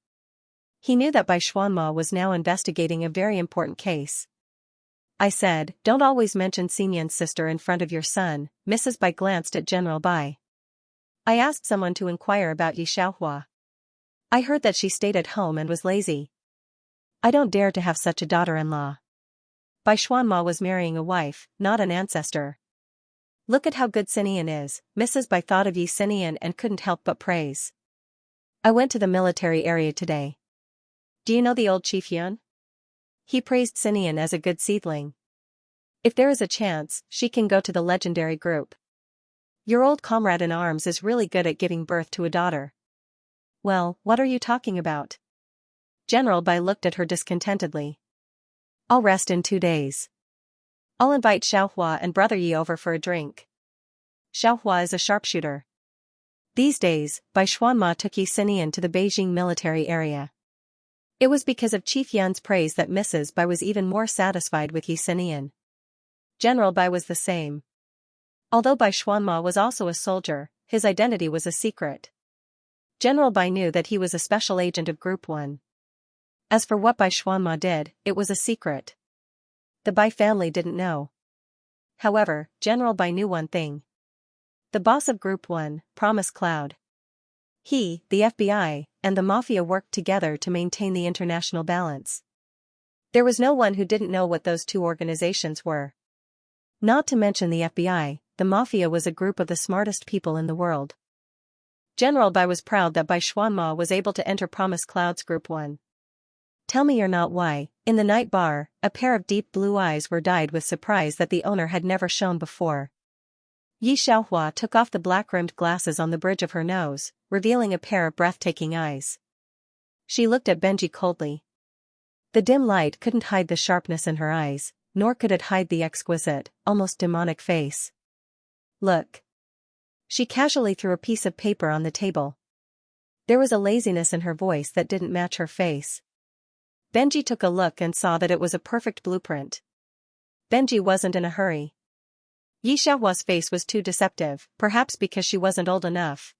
He knew that Bai Xuanma was now investigating a very important case. I said, don't always mention Xinian's sister in front of your son. Mrs. Bai glanced at General Bai. I asked someone to inquire about Yi Xiaohua. I heard that she stayed at home and was lazy. I don't dare to have such a daughter-in-law. Bai Xuanma was marrying a wife, not an ancestor. Look at how good Xinian is. Mrs. Bai thought of Yi Xinian and couldn't help but praise. I went to the military area today. Do you know the old Chief Yun? He praised Xinian as a good seedling. If there is a chance, she can go to the legendary group. Your old comrade in arms is really good at giving birth to a daughter. Well, what are you talking about? General Bai looked at her discontentedly. I'll rest in 2 days. I'll invite Xiaohua and Brother Yi over for a drink. Xiaohua is a sharpshooter. These days, Bai Xuanma took Xianxia to the Beijing military area. It was because of Chief Yan's praise that Mrs. Bai was even more satisfied with Xianxia. General Bai was the same. Although Bai Xuanma was also a soldier, his identity was a secret. General Bai knew that he was a special agent of Group 1. As for what Bai Xuanma did, it was a secret. The Bai family didn't know. However, General Bai knew one thing. The boss of Group 1, Promise Cloud. He, the FBI, and the Mafia worked together to maintain the international balance. There was no one who didn't know what those two organizations were. Not to mention the FBI, the Mafia was a group of the smartest people in the world. General Bai was proud that Bai Xuanma was able to enter Promise Cloud's Group 1. Tell me you're not why. In the night bar, a pair of deep blue eyes were dyed with surprise that the owner had never shown before. Yi Xiaohua took off the black-rimmed glasses on the bridge of her nose, revealing a pair of breathtaking eyes. She looked at Benji coldly. The dim light couldn't hide the sharpness in her eyes, nor could it hide the exquisite, almost demonic face. Look. She casually threw a piece of paper on the table. There was a laziness in her voice that didn't match her face. Benji took a look and saw that it was a perfect blueprint. Benji wasn't in a hurry. Yi Xiaohua's face was too deceptive, perhaps because she wasn't old enough.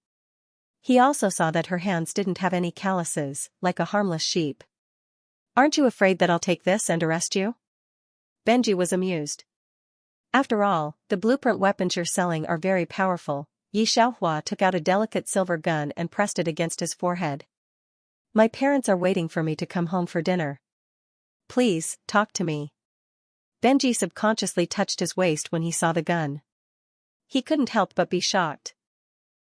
He also saw that her hands didn't have any calluses, like a harmless sheep. Aren't you afraid that I'll take this and arrest you? Benji was amused. After all, the blueprint weapons you're selling are very powerful. Yi Xiaohua took out a delicate silver gun and pressed it against his forehead. My parents are waiting for me to come home for dinner. Please, talk to me. Benji subconsciously touched his waist when he saw the gun. He couldn't help but be shocked.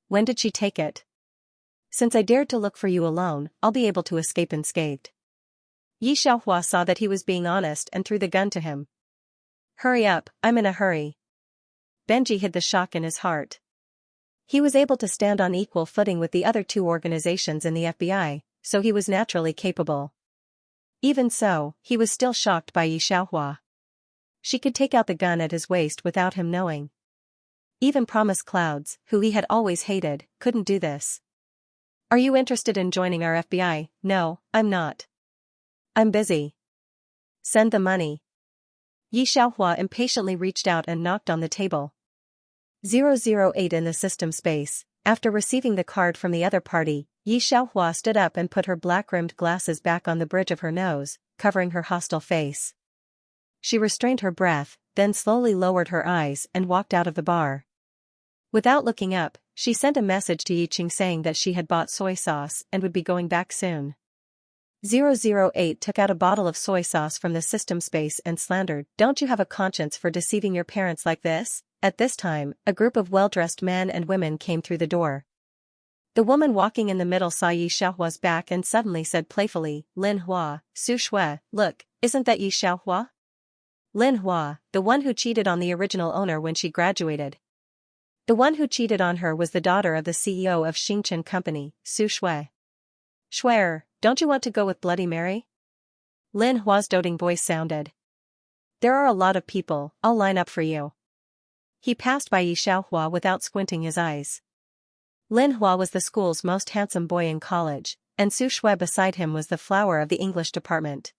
When did she take it? Since I dared to look for you alone, I'll be able to escape unscathed. Yi Xiaohua saw that he was being honest and threw the gun to him. Hurry up, I'm in a hurry. Benji hid the shock in his heart. He was able to stand on equal footing with the other two organizations in the FBI, so he was naturally capable. Even so, he was still shocked by Yi Xiaohua. She could take out the gun at his waist without him knowing. Even Promise Clouds, who he had always hated, couldn't do this. Are you interested in joining our FBI? No, I'm not. I'm busy. Send the money. Yi Xiaohua impatiently reached out and knocked on the table. 008 in the system space. After receiving the card from the other party, Yi Xiaohua stood up and put her black-rimmed glasses back on the bridge of her nose, covering her hostile face. She restrained her breath, then slowly lowered her eyes and walked out of the bar. Without looking up, she sent a message to Yi Qing saying that she had bought soy sauce and would be going back soon. 008 took out a bottle of soy sauce from the system space and slandered, "Don't you have a conscience for deceiving your parents like this?" At this time, a group of well-dressed men and women came through the door. The woman walking in the middle saw Yi Xiaohua's back and suddenly said playfully, "Lin Hua, Su Shui, look, isn't that Yi Xiaohua? Lin Hua, the one who cheated on the original owner when she graduated. The one who cheated on her was the daughter of the CEO of Xianxia Company, Su Shui. Shuier, don't you want to go with Bloody Mary?" Lin Hua's doting voice sounded. "There are a lot of people, I'll line up for you." He passed by Yi Xiaohua without squinting his eyes. Lin Hua was the school's most handsome boy in college, and Su Shui beside him was the flower of the English department.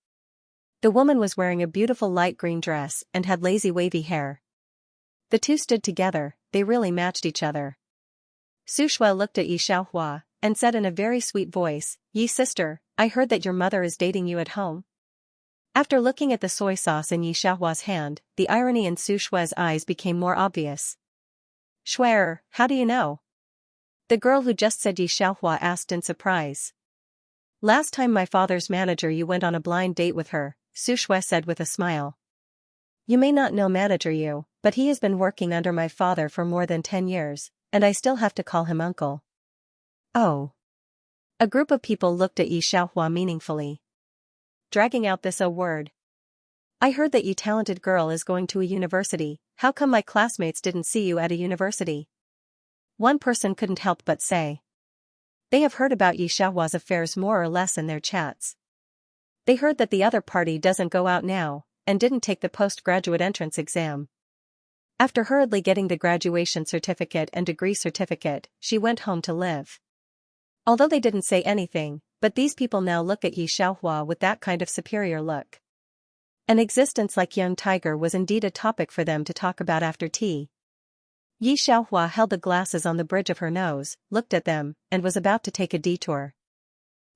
The woman was wearing a beautiful light green dress and had lazy wavy hair. The two stood together, they really matched each other. Su Shui looked at Yi Xiaohua, and said in a very sweet voice, "Yi sister, I heard that your mother is dating you at home." After looking at the soy sauce in Yi Xiaohua's hand, the irony in Su Shui's eyes became more obvious. "Shuier, how do you know?" The girl who just said Yi Xiaohua asked in surprise. "Last time my father's manager you went on a blind date with her," Su Shui said with a smile. "You may not know manager you, but he has been working under my father for more than 10 years, and I still have to call him uncle." "Oh." A group of people looked at Yi Xiaohua meaningfully. Dragging out this word. I heard that you talented girl is going to a university, how come my classmates didn't see you at a university? One person couldn't help but say. They have heard about Xiaohua's affairs more or less in their chats. They heard that the other party doesn't go out now, and didn't take the postgraduate entrance exam. After hurriedly getting the graduation certificate and degree certificate, she went home to live. Although they didn't say anything, but these people now look at Xiaohua with that kind of superior look. An existence like young tiger was indeed a topic for them to talk about after tea. Xiaohua held the glasses on the bridge of her nose, looked at them, and was about to take a detour.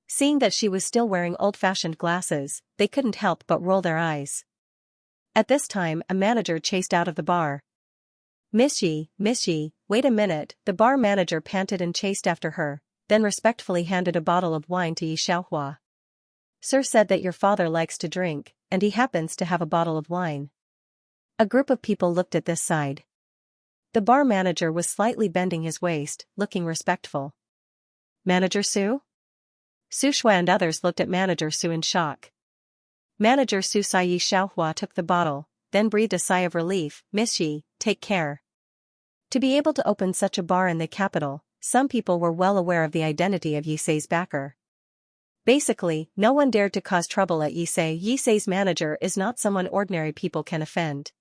Seeing that she was still wearing old-fashioned glasses, they couldn't help but roll their eyes. At this time, a manager chased out of the bar. Miss Yi, wait a minute, the bar manager panted and chased after her, then respectfully handed a bottle of wine to Xiaohua. Sir said that your father likes to drink, and he happens to have a bottle of wine. A group of people looked at this side. The bar manager was slightly bending his waist, looking respectful. Manager Su? Su Shui and others looked at Manager Su in shock. Manager Su saw Xiaohua took the bottle, then breathed a sigh of relief. Miss Yi, take care. To be able to open such a bar in the capital, some people were well aware of the identity of Yisei's backer. Basically, no one dared to cause trouble at Yisei. Yisei's manager is not someone ordinary people can offend.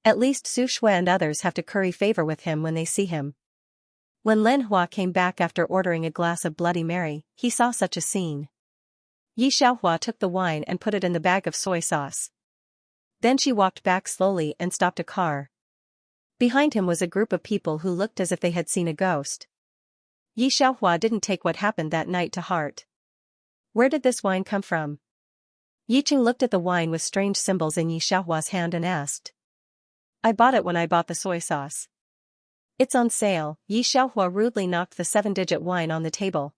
At least Su Shui and others have to curry favor with him when they see him. When Lin Hua came back after ordering a glass of Bloody Mary, he saw such a scene. Xiaohua took the wine and put it in the bag of soy sauce. Then she walked back slowly and stopped a car. Behind him was a group of people who looked as if they had seen a ghost. Xiaohua didn't take what happened that night to heart. Where did this wine come from? Yiqing looked at the wine with strange symbols in Xiaohua's hand and asked. I bought it when I bought the soy sauce. It's on sale. Xiaohua rudely knocked the 7-digit wine on the table.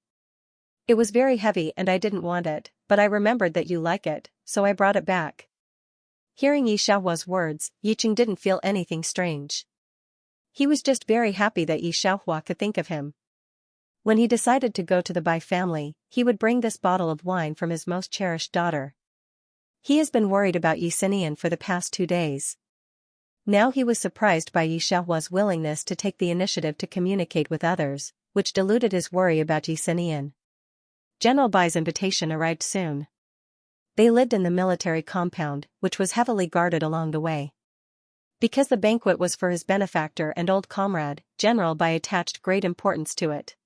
It was very heavy and I didn't want it, but I remembered that you like it, so I brought it back. Hearing Xiaohua's words, Yiqing didn't feel anything strange. He was just very happy that Xiaohua could think of him. When he decided to go to the Bai family, he would bring this bottle of wine from his most cherished daughter. He has been worried about Yisenian for the past 2 days. Now he was surprised by Xiaohua's willingness to take the initiative to communicate with others, which diluted his worry about Yisenian. General Bai's invitation arrived soon. They lived in the military compound, which was heavily guarded along the way. Because the banquet was for his benefactor and old comrade, General Bai attached great importance to it.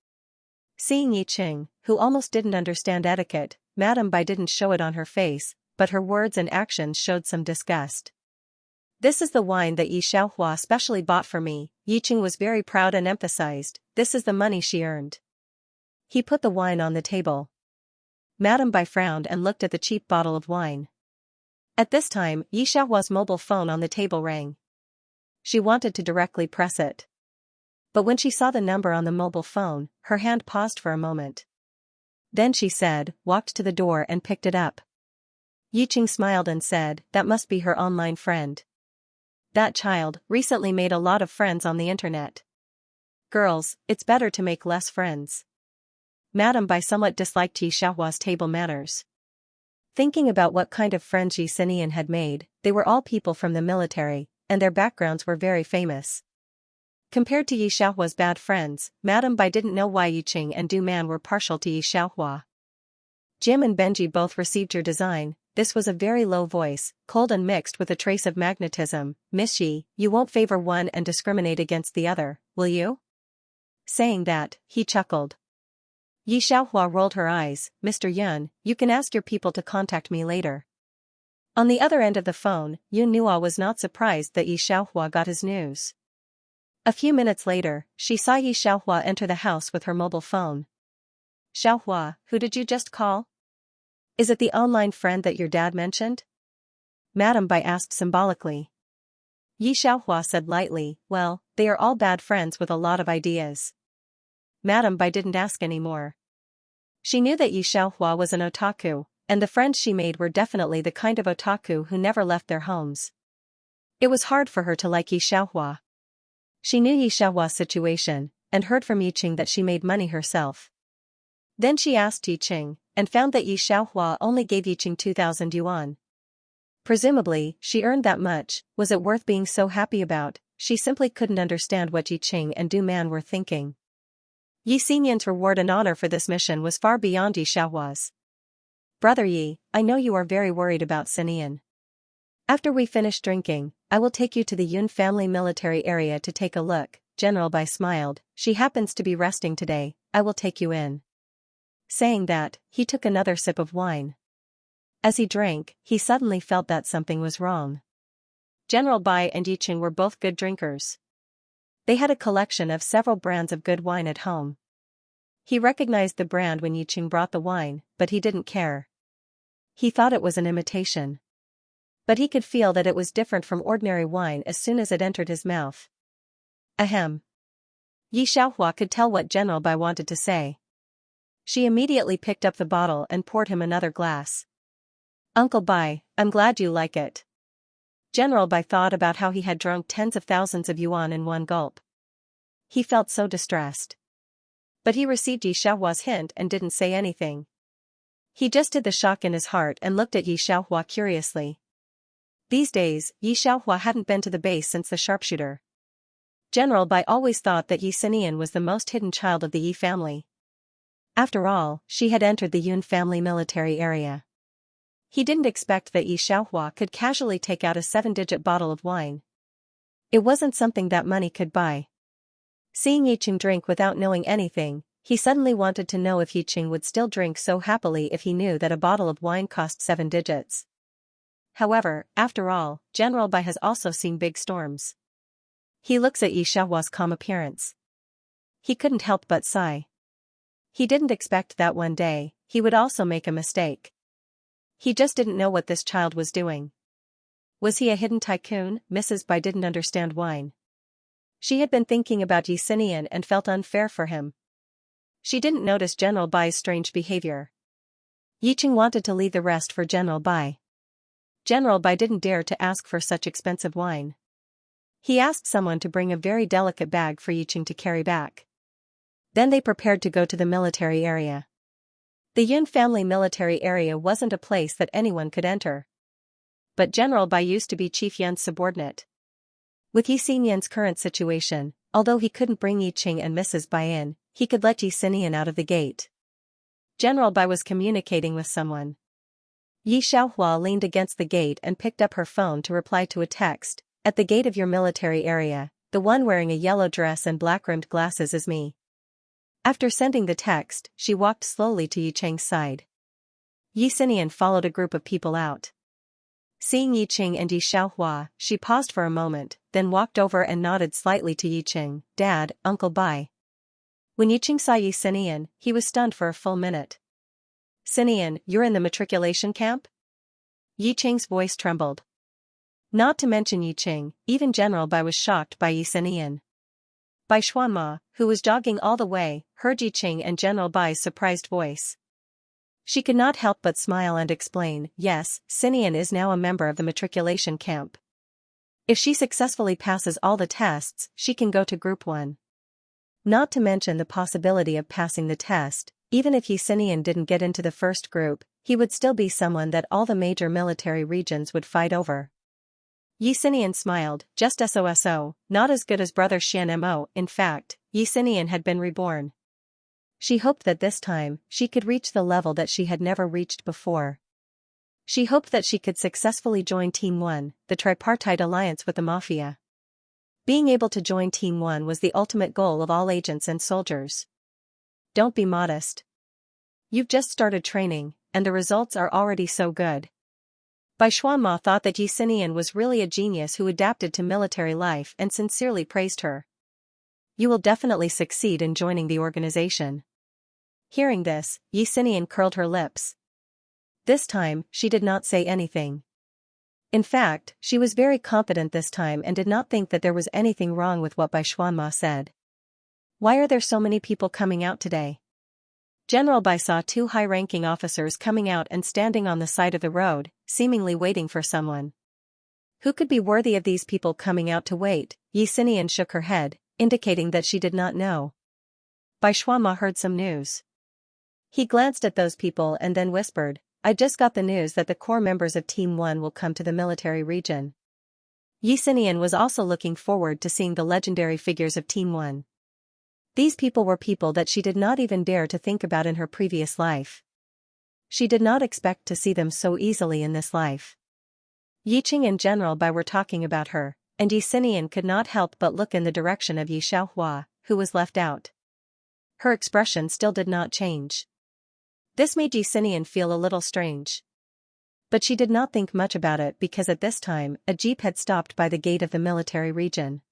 Seeing Yiqing, who almost didn't understand etiquette, Madame Bai didn't show it on her face, but her words and actions showed some disgust. This is the wine that Xiaohua specially bought for me. Yiqing was very proud and emphasized, this is the money she earned. He put the wine on the table. Madame Bai frowned and looked at the cheap bottle of wine. At this time, Xiaohua's mobile phone on the table rang. She wanted to directly press it. But when she saw the number on the mobile phone, her hand paused for a moment. Then she said, walked to the door and picked it up. Yiqing smiled and said, that must be her online friend. That child recently made a lot of friends on the internet. Girls, it's better to make less friends. Madame Bai somewhat disliked Xiaohua's table manners. Thinking about what kind of friends Yisenian had made, they were all people from the military, and their backgrounds were very famous. Compared to Xiaohua's bad friends, Madame Bai didn't know why Yiqing and Du Man were partial to Xiaohua. Jim and Benji both received your design. This was a very low voice, cold and mixed with a trace of magnetism. Miss Yi, you won't favor one and discriminate against the other, will you? Saying that, he chuckled. Xiaohua rolled her eyes. Mr. Yun, you can ask your people to contact me later. On the other end of the phone, Yun Nua was not surprised that Xiaohua got his news. A few minutes later, she saw Xiaohua enter the house with her mobile phone. Xiaohua, who did you just call? Is it the online friend that your dad mentioned? Madame Bai asked symbolically. Xiaohua said lightly, well, they are all bad friends with a lot of ideas. Madame Bai didn't ask any more. She knew that Xiaohua was an otaku, and the friends she made were definitely the kind of otaku who never left their homes. It was hard for her to like Xiaohua. She knew Xiaohua's situation, and heard from Yiqing that she made money herself. Then she asked Yiqing, and found that Xiaohua only gave Yiqing 2,000 yuan. Presumably, she earned that much. Was it worth being so happy about? She simply couldn't understand what Yi Qing and Du Man were thinking. Yi Xinyan's reward and honor for this mission was far beyond Yi Xiaohua's. Brother Yi, I know you are very worried about Xinian. After we finish drinking, I will take you to the Yun family military area to take a look. General Bai smiled. She happens to be resting today, I will take you in. Saying that, he took another sip of wine. As he drank, he suddenly felt that something was wrong. General Bai and Yi Qing were both good drinkers. They had a collection of several brands of good wine at home. He recognized the brand when Yi Qing brought the wine, but he didn't care. He thought it was an imitation. But he could feel that it was different from ordinary wine as soon as it entered his mouth. Ahem. Yi Xiaohua could tell what General Bai wanted to say. She immediately picked up the bottle and poured him another glass. Uncle Bai, I'm glad you like it. General Bai thought about how he had drunk tens of thousands of yuan in one gulp. He felt so distressed. But he received Yi Xiaohua's hint and didn't say anything. He just hid the shock in his heart and looked at Yi Xiaohua curiously. These days, Yi Xiaohua hadn't been to the base since the sharpshooter. General Bai always thought that Yi Xinian was the most hidden child of the Yi family. After all, she had entered the Yun family military area. He didn't expect that Yi Xiaohua could casually take out a 7-digit bottle of wine. It wasn't something that money could buy. Seeing Yi Qing drink without knowing anything, he suddenly wanted to know if Yi Qing would still drink so happily if he knew that a bottle of wine cost 7 digits. However, after all, General Bai has also seen big storms. He looks at Yi Xiaohua's calm appearance. He couldn't help but sigh. He didn't expect that one day, he would also make a mistake. He just didn't know what this child was doing. Was he a hidden tycoon? Mrs. Bai didn't understand wine. She had been thinking about Yi Xinian and felt unfair for him. She didn't notice General Bai's strange behavior. Yi Qing wanted to leave the rest for General Bai. General Bai didn't dare to ask for such expensive wine. He asked someone to bring a very delicate bag for Yi Qing to carry back. Then they prepared to go to the military area. The Yun family military area wasn't a place that anyone could enter. But General Bai used to be Chief Yun's subordinate. With Yi Xinian's current situation, although he couldn't bring Yi Qing and Mrs. Bai in, he could let Yi Xinian out of the gate. General Bai was communicating with someone. Yi Xiaohua leaned against the gate and picked up her phone to reply to a text. At the gate of your military area, the one wearing a yellow dress and black-rimmed glasses is me. After sending the text, she walked slowly to Yi Qing's side. Yi Xinian followed a group of people out. Seeing Yi Qing and Yi Xiaohua, she paused for a moment, then walked over and nodded slightly to Yi Qing. Dad, Uncle Bai. When Yi Qing saw Yi Xinian, he was stunned for a full minute. Xinian, you're in the matriculation camp? Yi Qing's voice trembled. Not to mention Yi Qing, even General Bai was shocked by Yi Xinian. Bai Xuanma, who was jogging all the way, heard Yi Qing and General Bai's surprised voice. She could not help but smile and explain, yes, Xinian is now a member of the matriculation camp. If she successfully passes all the tests, she can go to Group 1. Not to mention the possibility of passing the test, even if Yi Xinian didn't get into the first group, he would still be someone that all the major military regions would fight over. Yi Xinian smiled, just so, not as good as brother Xianmo. In fact, Yi Xinian had been reborn. She hoped that this time, she could reach the level that she had never reached before. She hoped that she could successfully join Team 1, the tripartite alliance with the Mafia. Being able to join Team 1 was the ultimate goal of all agents and soldiers. Don't be modest. You've just started training, and the results are already so good. Bai Xuanma thought that Yi Xinian was really a genius who adapted to military life and sincerely praised her. You will definitely succeed in joining the organization. Hearing this, Yi Xinian curled her lips. This time, she did not say anything. In fact, she was very confident this time and did not think that there was anything wrong with what Bai Xuanma said. Why are there so many people coming out today? General Bai saw 2 high-ranking officers coming out and standing on the side of the road, seemingly waiting for someone. Who could be worthy of these people coming out to wait? Yi Xinian shook her head, indicating that she did not know. Bai Xuanma heard some news. He glanced at those people and then whispered, I just got the news that the core members of Team 1 will come to the military region. Xianxia was also looking forward to seeing the legendary figures of Team 1. These people were people that she did not even dare to think about in her previous life. She did not expect to see them so easily in this life. Yiqing and General Bai were talking about her, and Xianxia could not help but look in the direction of Yi Xiaohua, who was left out. Her expression still did not change. This made Xianxia feel a little strange. But she did not think much about it because at this time, a jeep had stopped by the gate of the military region.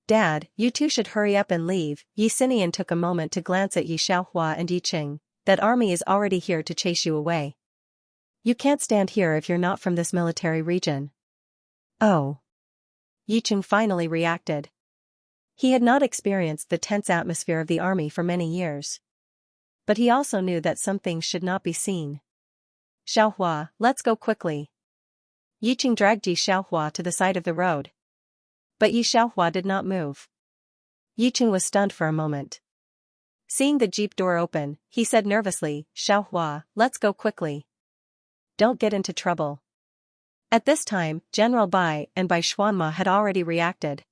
Dad, you two should hurry up and leave. Xianxia took a moment to glance at Yi Xiaohua and Yiqing. That army is already here to chase you away. You can't stand here if you're not from this military region. Oh. Yiqing finally reacted. He had not experienced the tense atmosphere of the army for many years. But he also knew that some things should not be seen. Xiaohua, let's go quickly. Yiqing dragged Yi Xiaohua to the side of the road. But Yi Xiaohua did not move. Yiqing was stunned for a moment. Seeing the jeep door open, he said nervously, Xiaohua, let's go quickly. Don't get into trouble. At this time, General Bai and Bai Xuanma had already reacted.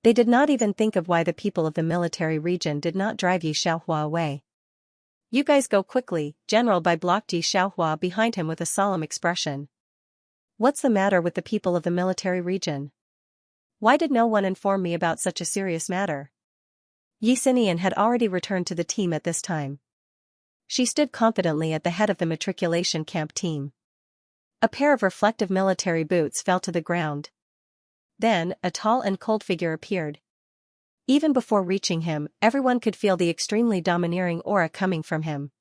They did not even think of why the people of the military region did not drive Yi Xiaohua away. You guys go quickly. General Bai blocked Yi Xiaohua behind him with a solemn expression. What's the matter with the people of the military region? Why did no one inform me about such a serious matter? Xianxia had already returned to the team at this time. She stood confidently at the head of the matriculation camp team. A pair of reflective military boots fell to the ground. Then, a tall and cold figure appeared. Even before reaching him, everyone could feel the extremely domineering aura coming from him.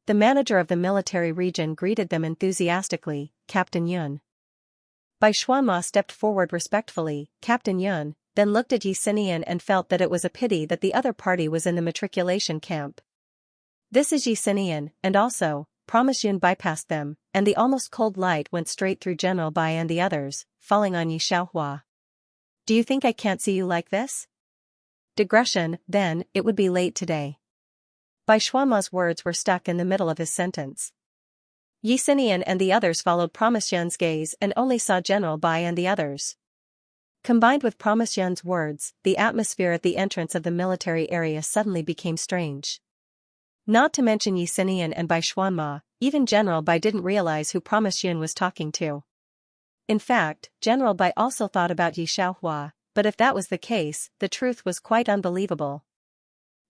The manager of the military region greeted them enthusiastically, Captain Yun. Bai Xuanma stepped forward respectfully, Captain Yun, then looked at Xianxia and felt that it was a pity that the other party was in the matriculation camp. This is Xianxia, and also, Promise Yun bypassed them, and the almost cold light went straight through General Bai and the others, falling on Yi Xiaohua. Do you think I can't see you like this? Digression, then, it would be late today. Bai Xuanma's words were stuck in the middle of his sentence. Xianxia and the others followed Promise Yun's gaze and only saw General Bai and the others. Combined with Promise Yun's words, the atmosphere at the entrance of the military area suddenly became strange. Not to mention Xianxia and Bai Xuanma, even General Bai didn't realize who Promise Yun was talking to. In fact, General Bai also thought about Yi Xiaohua, but if that was the case, the truth was quite unbelievable.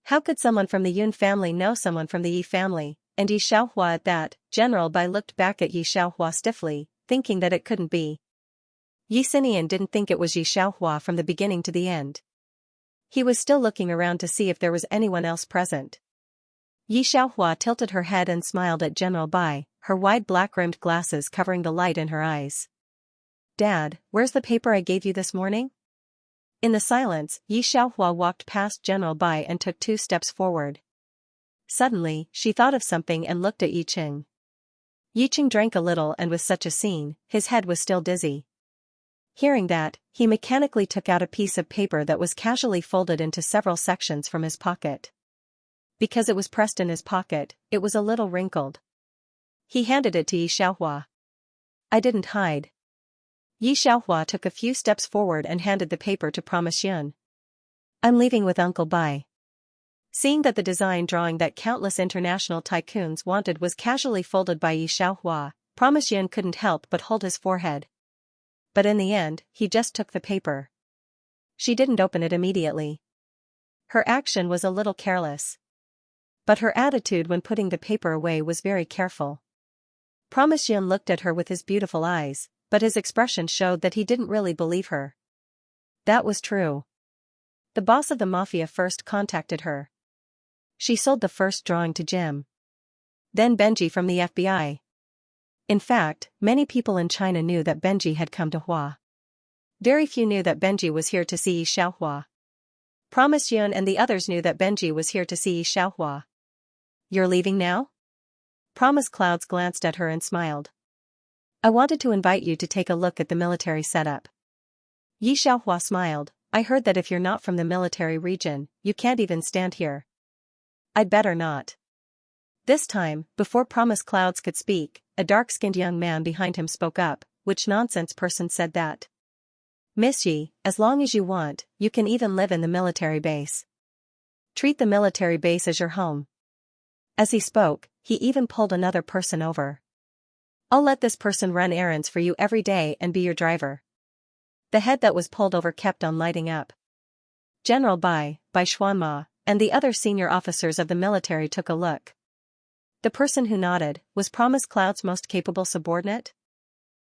How could someone from the Yun family know someone from the Yi family, and Yi Xiaohua at that? General Bai looked back at Yi Xiaohua stiffly, thinking that it couldn't be. Xianxia didn't think it was Yi Xiaohua from the beginning to the end. He was still looking around to see if there was anyone else present. Yi Xiaohua tilted her head and smiled at General Bai, her wide black-rimmed glasses covering the light in her eyes. Dad, where's the paper I gave you this morning? In the silence, Yi Xiaohua walked past General Bai and took 2 steps forward. Suddenly, she thought of something and looked at Yiqing. Yiqing drank a little and with such a scene, his head was still dizzy. Hearing that, he mechanically took out a piece of paper that was casually folded into several sections from his pocket. Because it was pressed in his pocket, it was a little wrinkled. He handed it to Yi Xiaohua. I didn't hide. Yi Xiaohua took a few steps forward and handed the paper to Promise Yun. I'm leaving with Uncle Bai. Seeing that the design drawing that countless international tycoons wanted was casually folded by Yi Xiaohua, Promise Yun couldn't help but hold his forehead. But in the end, he just took the paper. She didn't open it immediately. Her action was a little careless. But her attitude when putting the paper away was very careful. Promise Yun looked at her with his beautiful eyes, but his expression showed that he didn't really believe her. That was true. The boss of the mafia first contacted her. She sold the first drawing to Jim. Then Benji from the FBI. In fact, many people in China knew that Benji had come to Hua. Very few knew that Benji was here to see Yi Xiaohua. Promise Yun and the others knew that Benji was here to see Yi Xiaohua. You're leaving now? Promise Clouds glanced at her and smiled. I wanted to invite you to take a look at the military setup. Yi Xiaohua smiled. I heard that if you're not from the military region, you can't even stand here. I'd better not. This time, before Promise Clouds could speak, a dark-skinned young man behind him spoke up. Which nonsense person said that? Miss Yi, as long as you want, you can even live in the military base. Treat the military base as your home. As he spoke, he even pulled another person over. I'll let this person run errands for you every day and be your driver. The head that was pulled over kept on lighting up. General Bai Xuanma, and the other senior officers of the military took a look. The person who nodded was Promise Cloud's most capable subordinate?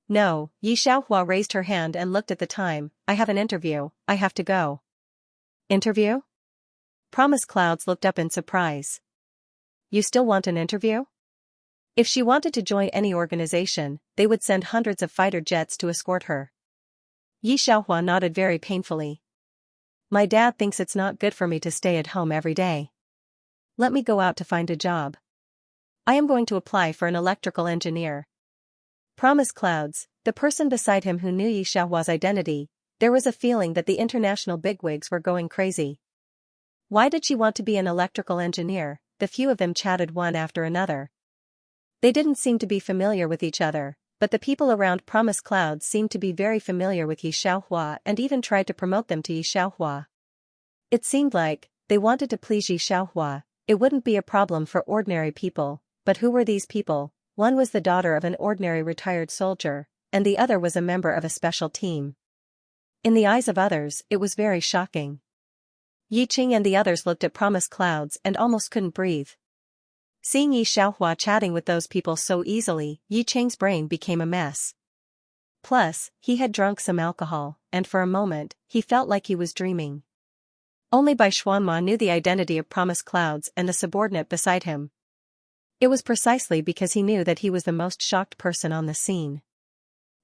No, Yi Xiaohua raised her hand and looked at the time. I have an interview, I have to go. Interview? Promise Clouds looked up in surprise. You still want an interview? If she wanted to join any organization, they would send hundreds of fighter jets to escort her. Yi Xiaohua nodded very painfully. My dad thinks it's not good for me to stay at home every day. Let me go out to find a job. I am going to apply for an electrical engineer. Promise Clouds, the person beside him who knew Yi Xiaohua's identity, there was a feeling that the international bigwigs were going crazy. Why did she want to be an electrical engineer? The few of them chatted one after another. They didn't seem to be familiar with each other, but the people around Promise Clouds seemed to be very familiar with Yi Xiaohua and even tried to promote them to Yi Xiaohua. It seemed like they wanted to please Yi Xiaohua. It wouldn't be a problem for ordinary people, but who were these people? One was the daughter of an ordinary retired soldier, and the other was a member of a special team. In the eyes of others, it was very shocking. Yi Qing and the others looked at Promise Clouds and almost couldn't breathe. Seeing Yi Xiaohua chatting with those people so easily, Yi Qing's brain became a mess. Plus, he had drunk some alcohol, and for a moment, he felt like he was dreaming. Only Bai Xuanma knew the identity of Promise Clouds and the subordinate beside him. It was precisely because he knew that he was the most shocked person on the scene.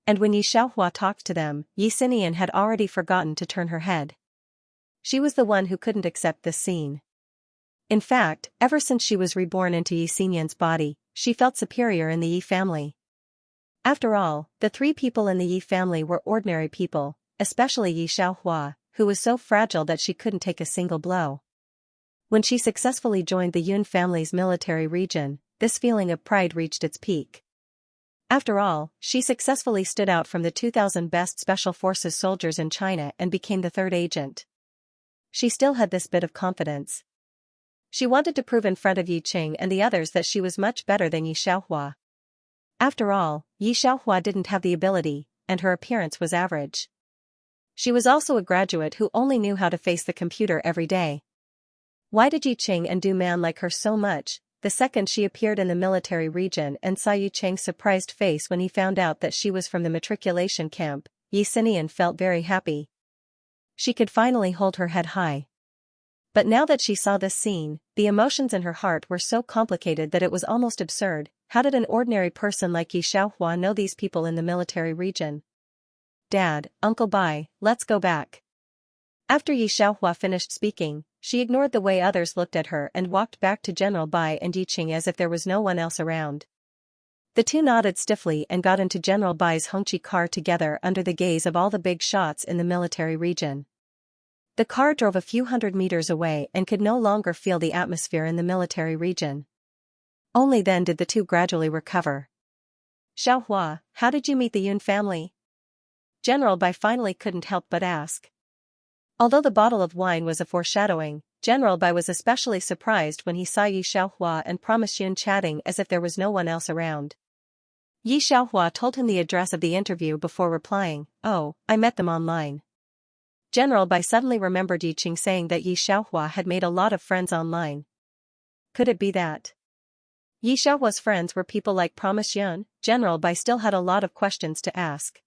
And when Yi Xiaohua talked to them, Yi Xinian had already forgotten to turn her head. She was the one who couldn't accept this scene. In fact, ever since she was reborn into Yi Xinian's body, she felt superior in the Yi family. After all, the three people in the Yi family were ordinary people, especially Yi Xiaohua, who was so fragile that she couldn't take a single blow. When she successfully joined the Yun family's military region, this feeling of pride reached its peak. After all, she successfully stood out from the 2,000 best special forces soldiers in China and became the third agent. She still had this bit of confidence. She wanted to prove in front of Yi Qing and the others that she was much better than Yi Xiaohua. After all, Yi Xiaohua didn't have the ability, and her appearance was average. She was also a graduate who only knew how to face the computer every day. Why did Yi Qing and Du Man like her so much? The second she appeared in the military region and saw Yi Qing's surprised face when he found out that she was from the matriculation camp, Yi Xinian felt very happy. She could finally hold her head high. But now that she saw this scene, the emotions in her heart were so complicated that it was almost absurd. How did an ordinary person like Yi Xiaohua know these people in the military region? Dad, Uncle Bai, let's go back. After Yi Xiaohua finished speaking, she ignored the way others looked at her and walked back to General Bai and Yi Qing as if there was no one else around. The two nodded stiffly and got into General Bai's Hongqi car together under the gaze of all the big shots in the military region. The car drove a few hundred meters away and could no longer feel the atmosphere in the military region. Only then did the two gradually recover. Xiaohua, how did you meet the Yun family? General Bai finally couldn't help but ask. Although the bottle of wine was a foreshadowing, General Bai was especially surprised when he saw Yi Xiaohua and Promise Yun chatting as if there was no one else around. Yi Xiaohua told him the address of the interview before replying, "Oh, I met them online." General Bai suddenly remembered Yi Qing saying that Yi Xiaohua had made a lot of friends online. Could it be that Yi Xiaohua's friends were people like Promise Yun? General Bai still had a lot of questions to ask.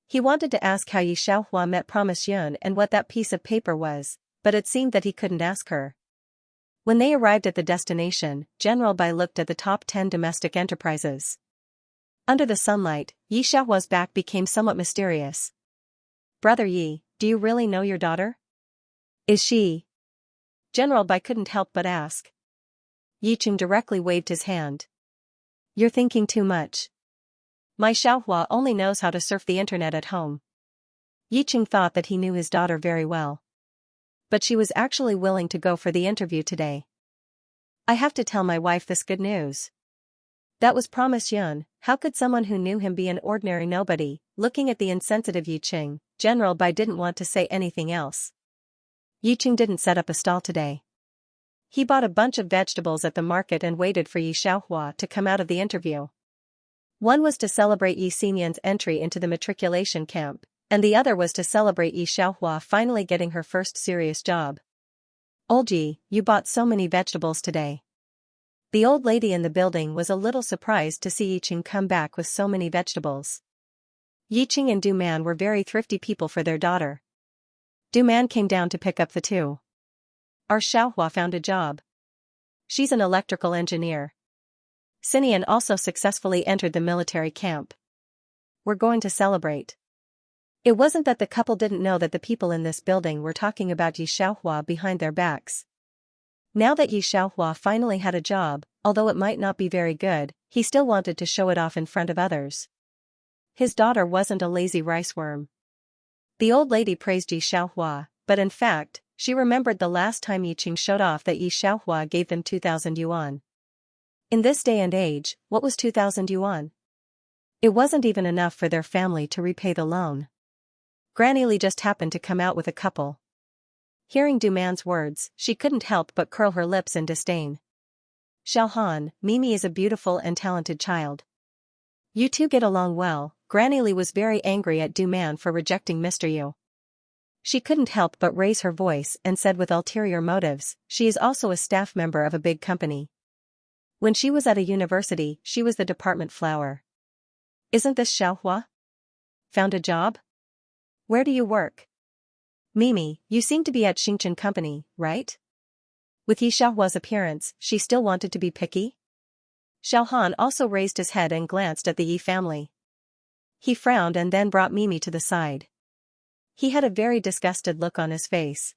He wanted to ask how Yi Xiaohua met Promise Yun and what that piece of paper was, but it seemed that he couldn't ask her. When they arrived at the destination, General Bai looked at the top 10 domestic enterprises. Under the sunlight, Yi Xiaohua's back became somewhat mysterious. Brother Yi, do you really know your daughter? Is she? General Bai couldn't help but ask. Yi Qing directly waved his hand. You're thinking too much. My Xiaohua only knows how to surf the internet at home. Yi Qing thought that he knew his daughter very well. But she was actually willing to go for the interview today. I have to tell my wife this good news. That was Promise Yun. How could someone who knew him be an ordinary nobody? Looking at the insensitive Yiqing, General Bai didn't want to say anything else. Yiqing didn't set up a stall today. He bought a bunch of vegetables at the market and waited for Yi Xiaohua to come out of the interview. One was to celebrate Yi Xinyan's entry into the matriculation camp, and the other was to celebrate Yi Xiaohua finally getting her first serious job. Old Yi, you bought so many vegetables today. The old lady in the building was a little surprised to see Yiqing come back with so many vegetables. Yiqing and Du Man were very thrifty people for their daughter. Du Man came down to pick up the two. Our Xiaohua found a job. She's an electrical engineer. Xinian also successfully entered the military camp. We're going to celebrate. It wasn't that the couple didn't know that the people in this building were talking about Yi Xiaohua behind their backs. Now that Yi Xiaohua finally had a job, although it might not be very good, he still wanted to show it off in front of others. His daughter wasn't a lazy rice worm. The old lady praised Yi Xiaohua, but in fact, she remembered the last time Yiqing showed off that Yi Xiaohua gave them 2,000 yuan. In this day and age, what was 2,000 yuan? It wasn't even enough for their family to repay the loan. Granny Li just happened to come out with a couple. Hearing Du Man's words, she couldn't help but curl her lips in disdain. Xiaohan, Mimi is a beautiful and talented child. You two get along well. Granny Li was very angry at Du Man for rejecting Mr. Yu. She couldn't help but raise her voice and said with ulterior motives, she is also a staff member of a big company. When she was at a university, she was the department flower. Isn't this Xiaohua? Found a job? Where do you work? Mimi, you seem to be at Xingchen Company, right? With Yi Xiaohua's appearance, she still wanted to be picky? Xiaohan also raised his head and glanced at the Yi family. He frowned and then brought Mimi to the side. He had a very disgusted look on his face.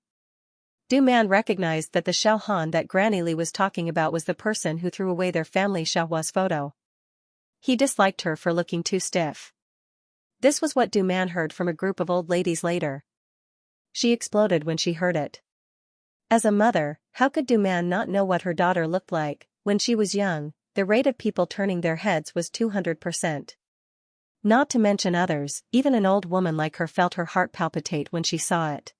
Du Man recognized that the Xiaohan that Granny Li was talking about was the person who threw away their family Xiaohua's photo. He disliked her for looking too stiff. This was what Du Man heard from a group of old ladies later. She exploded when she heard it. As a mother, how could Du Man not know what her daughter looked like? When she was young, the rate of people turning their heads was 200%. Not to mention others, even an old woman like her felt her heart palpitate when she saw it.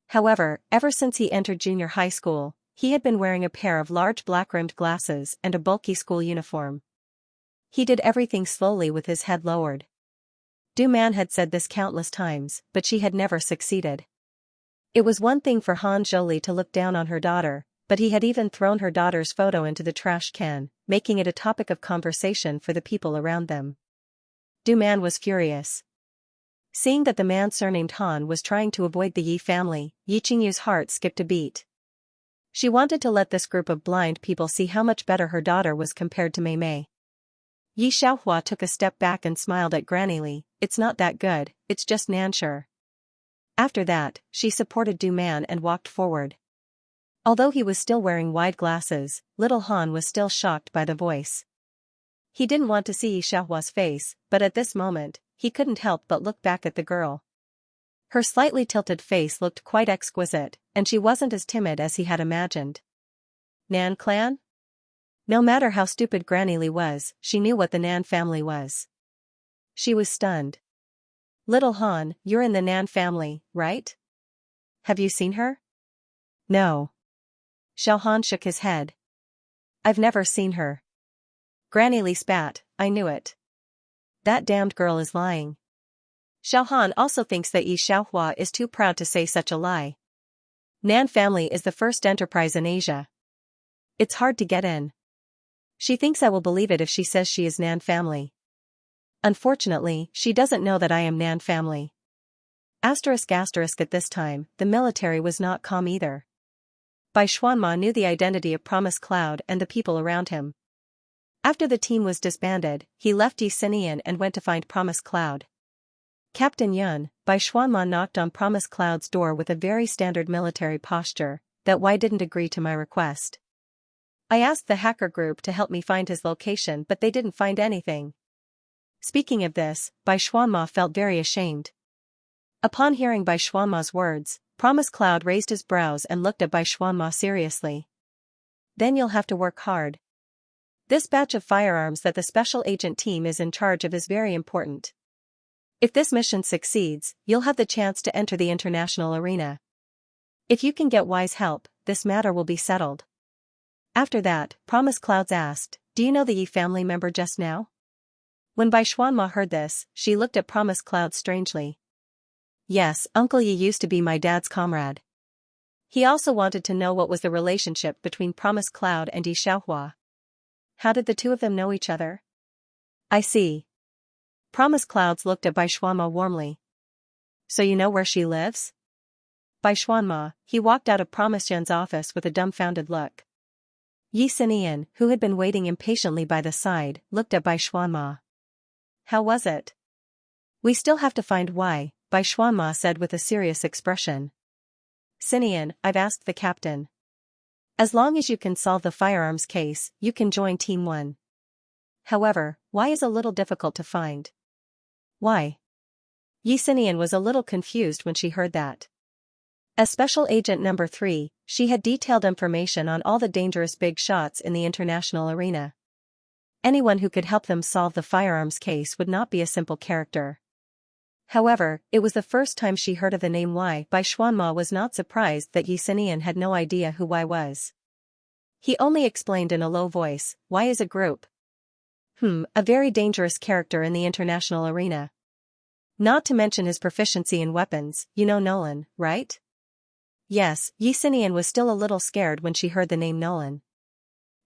However, ever since he entered junior high school, he had been wearing a pair of large black-rimmed glasses and a bulky school uniform. He did everything slowly with his head lowered. Du Man had said this countless times, but she had never succeeded. It was one thing for Han Zholi to look down on her daughter, but he had even thrown her daughter's photo into the trash can, making it a topic of conversation for the people around them. Du Man was furious. Seeing that the man surnamed Han was trying to avoid the Yi family, Yi Qingyu's heart skipped a beat. She wanted to let this group of blind people see how much better her daughter was compared to Mei Mei. Yi Xiaohua took a step back and smiled at Granny Li. It's not that good, it's just Nansure. After that, she supported Du Man and walked forward. Although he was still wearing wide glasses, little Han was still shocked by the voice. He didn't want to see Yi Xiaohua's face, but at this moment, he couldn't help but look back at the girl. Her slightly tilted face looked quite exquisite, and she wasn't as timid as he had imagined. Nan clan? No matter how stupid Granny Li was, she knew what the Nan family was. She was stunned. Little Han, you're in the Nan family, right? Have you seen her? No. Xiaohan shook his head. I've never seen her. Granny Li spat, I knew it. That damned girl is lying. Xiaohan also thinks that Yi Xiaohua is too proud to say such a lie. Nan family is the first enterprise in Asia. It's hard to get in. She thinks I will believe it if she says she is Nan family. Unfortunately, she doesn't know that I am Nan family. At this time, the military was not calm either. Bai Xuanma knew the identity of Promise Cloud and the people around him. After the team was disbanded, he left Yi Xinian and went to find Promise Cloud. Captain Yun, Bai Xuanma knocked on Promise Cloud's door with a very standard military posture, that why didn't agree to my request. I asked the hacker group to help me find his location but they didn't find anything. Speaking of this, Bai Xuanma felt very ashamed. Upon hearing Bai Xuanma's words, Promise Cloud raised his brows and looked at Bai Xuanma seriously. Then you'll have to work hard. This batch of firearms that the special agent team is in charge of is very important. If this mission succeeds, you'll have the chance to enter the international arena. If you can get Y's help, this matter will be settled. After that, Promise Clouds asked, "Do you know the Yi family member just now?" When Bai Xuanma heard this, she looked at Promise Clouds strangely. "Yes, Uncle Yi used to be my dad's comrade." He also wanted to know what was the relationship between Promise Cloud and Yi Xiaohua. How did the two of them know each other? I see. Promise Clouds looked at Bai Xuanma warmly. So you know where she lives? Bai Xuanma, he walked out of Promise Yan's office with a dumbfounded look. Yi Xinian, who had been waiting impatiently by the side, looked at Bai Xuanma. How was it? We still have to find why, Bai Xuanma said with a serious expression. Xinian, I've asked the captain. As long as you can solve the firearms case, you can join Team 1. However, why is a little difficult to find. Why? Yi Xinian was a little confused when she heard that. As Special Agent Number 3, she had detailed information on all the dangerous big shots in the international arena. Anyone who could help them solve the firearms case would not be a simple character. However, it was the first time she heard of the name Y. Bai Xuanma was not surprised that Yi Xinian had no idea who Y was. He only explained in a low voice, Y is a group. A very dangerous character in the international arena. Not to mention his proficiency in weapons, you know Nolan, right? Yes, Yi Xinian was still a little scared when she heard the name Nolan.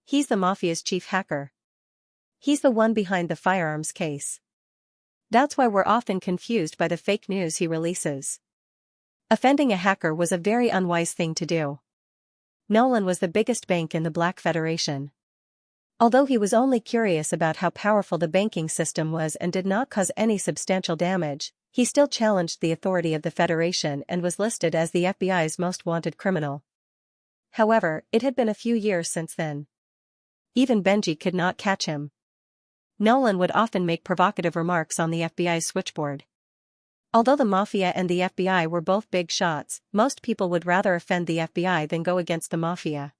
He's the Mafia's chief hacker. He's the one behind the firearms case. That's why we're often confused by the fake news he releases. Offending a hacker was a very unwise thing to do. Nolan was the biggest bank in the Black Federation. Although he was only curious about how powerful the banking system was and did not cause any substantial damage, he still challenged the authority of the Federation and was listed as the FBI's most wanted criminal. However, it had been a few years since then. Even Benji could not catch him. Nolan would often make provocative remarks on the FBI's switchboard. Although the Mafia and the FBI were both big shots, most people would rather offend the FBI than go against the Mafia.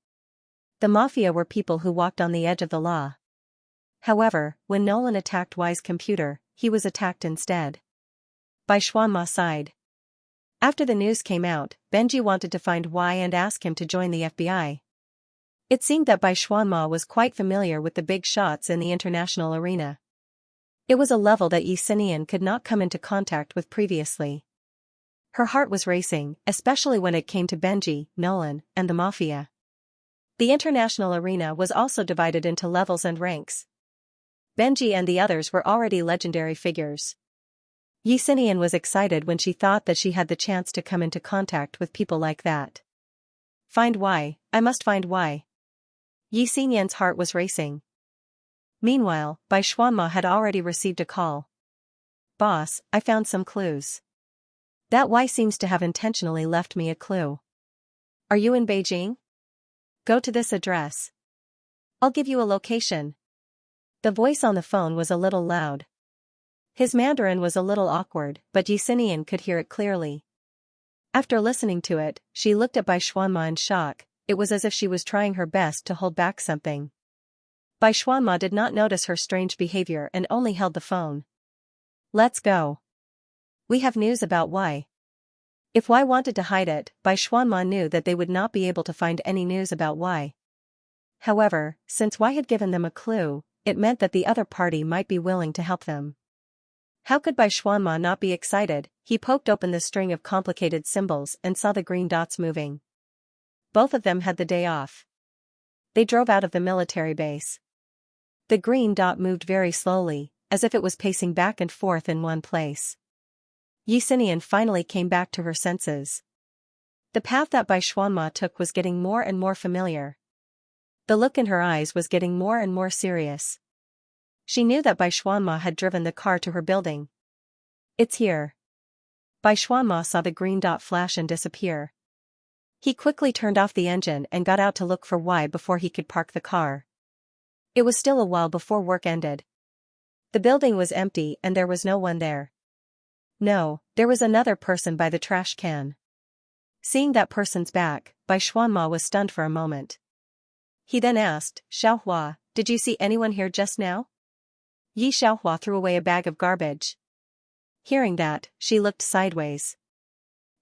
The Mafia were people who walked on the edge of the law. However, when Nolan attacked Y's computer, he was attacked instead. Bai Xuanma sighed. After the news came out, Benji wanted to find Y and ask him to join the FBI. It seemed that Bai Xuanma was quite familiar with the big shots in the international arena. It was a level that Yi Xinian could not come into contact with previously. Her heart was racing, especially when it came to Benji, Nolan, and the Mafia. The international arena was also divided into levels and ranks. Benji and the others were already legendary figures. Yi Xinian was excited when she thought that she had the chance to come into contact with people like that. Find Y, I must find Y. Yi Xinian's heart was racing. Meanwhile, Bai Xuanma had already received a call. Boss, I found some clues. That Y seems to have intentionally left me a clue. Are you in Beijing? Go to this address. I'll give you a location. The voice on the phone was a little loud. His Mandarin was a little awkward, but Yi Xinian could hear it clearly. After listening to it, she looked at Bai Xuanma in shock. It was as if she was trying her best to hold back something. Bai Xuanma did not notice her strange behavior and only held the phone. Let's go. We have news about Y. If Y wanted to hide it, Bai Xuanma knew that they would not be able to find any news about Y. However, since Y had given them a clue, it meant that the other party might be willing to help them. How could Bai Xuanma not be excited? He poked open the string of complicated symbols and saw the green dots moving. Both of them had the day off. They drove out of the military base. The green dot moved very slowly, as if it was pacing back and forth in one place. Yi Xinian finally came back to her senses. The path that Bai Xuanma took was getting more and more familiar. The look in her eyes was getting more and more serious. She knew that Bai Xuanma had driven the car to her building. It's here. Bai Xuanma saw the green dot flash and disappear. He quickly turned off the engine and got out to look for Y before he could park the car. It was still a while before work ended. The building was empty and there was no one there. No, there was another person by the trash can. Seeing that person's back, Bai Xuanma was stunned for a moment. He then asked, Xiaohua, did you see anyone here just now? Yi Xiaohua threw away a bag of garbage. Hearing that, she looked sideways.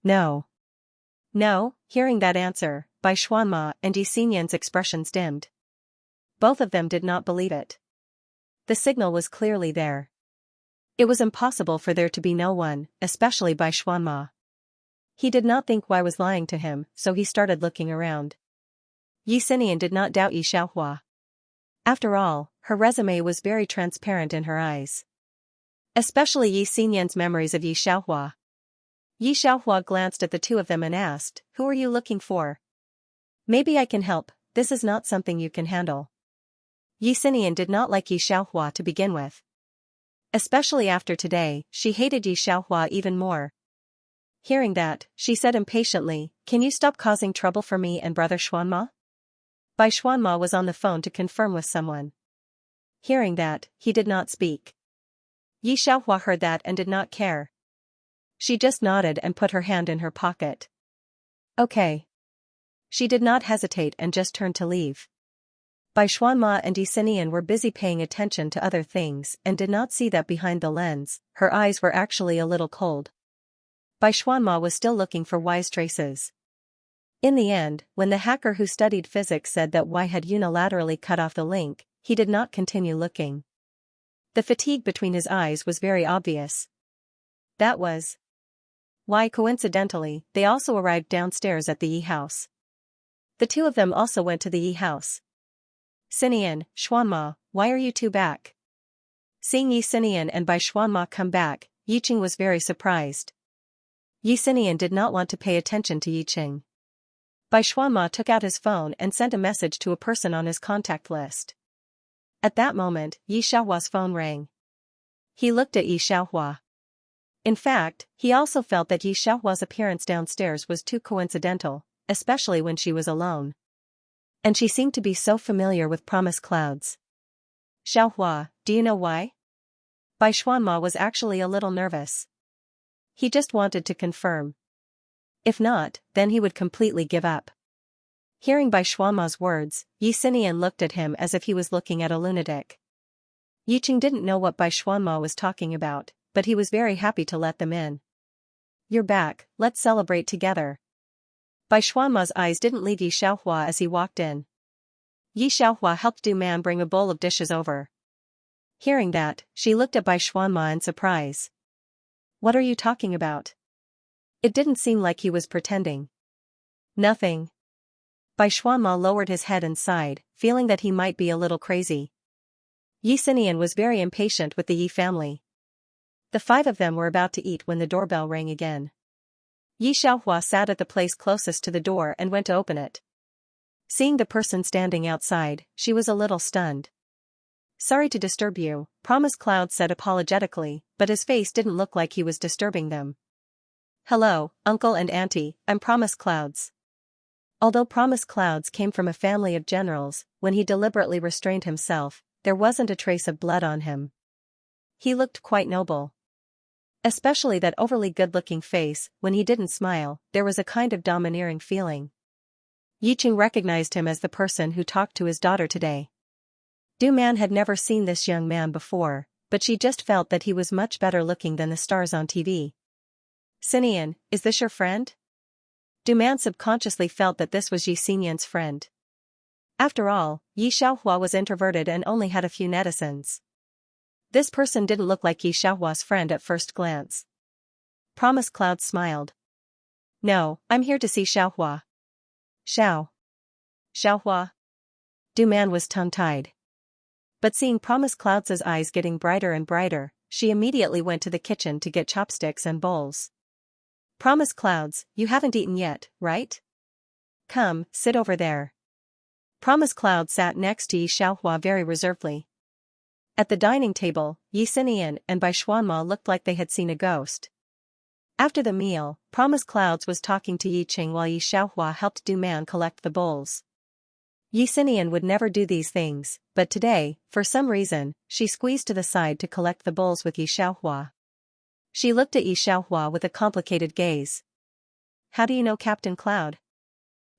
No. No, hearing that answer, Bai Xuanma and Yi Xinyan's expressions dimmed. Both of them did not believe it. The signal was clearly there. It was impossible for there to be no one, especially Bai Xuanma. He did not think Wei was lying to him, so he started looking around. Yi Xinyan did not doubt Yi Xiaohua. After all, her resume was very transparent in her eyes. Especially Yi Xinyan's memories of Yi Xiaohua. Yi Xiaohua glanced at the two of them and asked, who are you looking for? Maybe I can help, this is not something you can handle. Yi Xinyan did not like Yi Xiaohua to begin with. Especially after today, she hated Yi Xiaohua even more. Hearing that, she said impatiently, can you stop causing trouble for me and brother Xuanma? Bai Xuanma was on the phone to confirm with someone. Hearing that, he did not speak. Yi Xiaohua heard that and did not care. She just nodded and put her hand in her pocket. Okay. She did not hesitate and just turned to leave. Bai Xuanma and Yi Xinyan were busy paying attention to other things and did not see that behind the lens, her eyes were actually a little cold. Bai Xuanma was still looking for Wei's traces. In the end, when the hacker who studied physics said that Wei had unilaterally cut off the link, he did not continue looking. The fatigue between his eyes was very obvious. That was why, coincidentally, they also arrived downstairs at the Yi house. The two of them also went to the Yi house. Xinyan, Xuanma, why are you two back? Seeing Yi Xinyan and Bai Xuanma come back, Yiqing was very surprised. Yi Xinyan did not want to pay attention to Yiqing. Bai Xuanma took out his phone and sent a message to a person on his contact list. At that moment, Yi Xiaohua's phone rang. He looked at Yi Xiaohua. In fact, he also felt that Yi Xiaohua's appearance downstairs was too coincidental, especially when she was alone. And she seemed to be so familiar with promise clouds. Xiaohua, do you know why? Bai Xuanma was actually a little nervous. He just wanted to confirm. If not, then he would completely give up. Hearing Bai Xuanma's words, Yi Xinyan looked at him as if he was looking at a lunatic. Yiqing didn't know what Bai Xuanma was talking about, but he was very happy to let them in. You're back, let's celebrate together. Bai Xuanma's eyes didn't leave Yi Xiaohua as he walked in. Yi Xiaohua helped Du Man bring a bowl of dishes over. Hearing that, she looked at Bai Xuanma in surprise. What are you talking about? It didn't seem like he was pretending. Nothing. Bai Xuanma lowered his head and sighed, feeling that he might be a little crazy. Yi Xinyan was very impatient with the Yi family. The five of them were about to eat when the doorbell rang again. Yi Xiaohua sat at the place closest to the door and went to open it. Seeing the person standing outside, she was a little stunned. Sorry to disturb you, Promise Cloud said apologetically, but his face didn't look like he was disturbing them. Hello, Uncle and Auntie, I'm Promise Clouds. Although Promise Clouds came from a family of generals, when he deliberately restrained himself, there wasn't a trace of blood on him. He looked quite noble. Especially that overly good-looking face, when he didn't smile, there was a kind of domineering feeling. Yiqing recognized him as the person who talked to his daughter today. Du Man had never seen this young man before, but she just felt that he was much better looking than the stars on TV. Xinyan, is this your friend? Du Man subconsciously felt that this was Yi Xinyan's friend. After all, Yi Xiaohua was introverted and only had a few netizens. This person didn't look like Yi Xiaohua's friend at first glance. Promise Cloud smiled. No, I'm here to see Xiaohua. Xiaohua? Du Man was tongue-tied. But seeing Promise Cloud's eyes getting brighter and brighter, she immediately went to the kitchen to get chopsticks and bowls. Promise Clouds, you haven't eaten yet, right? Come, sit over there. Promise Cloud sat next to Yi Xiaohua very reservedly. At the dining table, Yi Xinyan and Bai Xuanma looked like they had seen a ghost. After the meal, Promise Clouds was talking to Yiqing while Yi Xiaohua helped Du Man collect the bowls. Yi Xinyan would never do these things, but today, for some reason, she squeezed to the side to collect the bowls with Yi Xiaohua. She looked at Yi Xiaohua with a complicated gaze. How do you know Captain Cloud?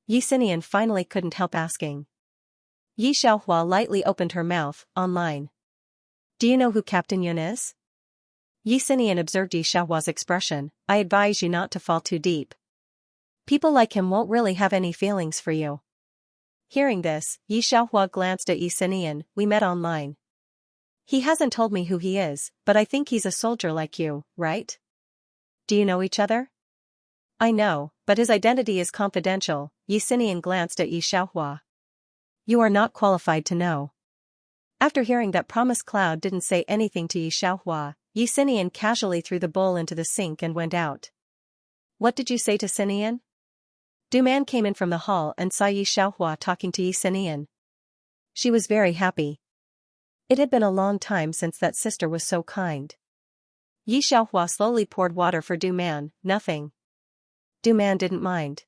Yi Xinyan finally couldn't help asking. Yi Xiaohua lightly opened her mouth, online. Do you know who Captain Yun is? Yi Xinian observed Yi Xiaohua's expression. I advise you not to fall too deep. People like him won't really have any feelings for you. Hearing this, Yi Xiaohua glanced at Yi Xinian. We met online. He hasn't told me who he is, but I think he's a soldier like you, right? Do you know each other? I know, but his identity is confidential. Yi Xinian glanced at Yi Xiaohua. You are not qualified to know. After hearing that Promise Cloud didn't say anything to Yi Xiaohua, Yi Xinian casually threw the bowl into the sink and went out. What did you say to Xinian? Du Man came in from the hall and saw Yi Xiaohua talking to Yi Xinian. She was very happy. It had been a long time since that sister was so kind. Yi Xiaohua slowly poured water for Du Man. Nothing. Du Man didn't mind.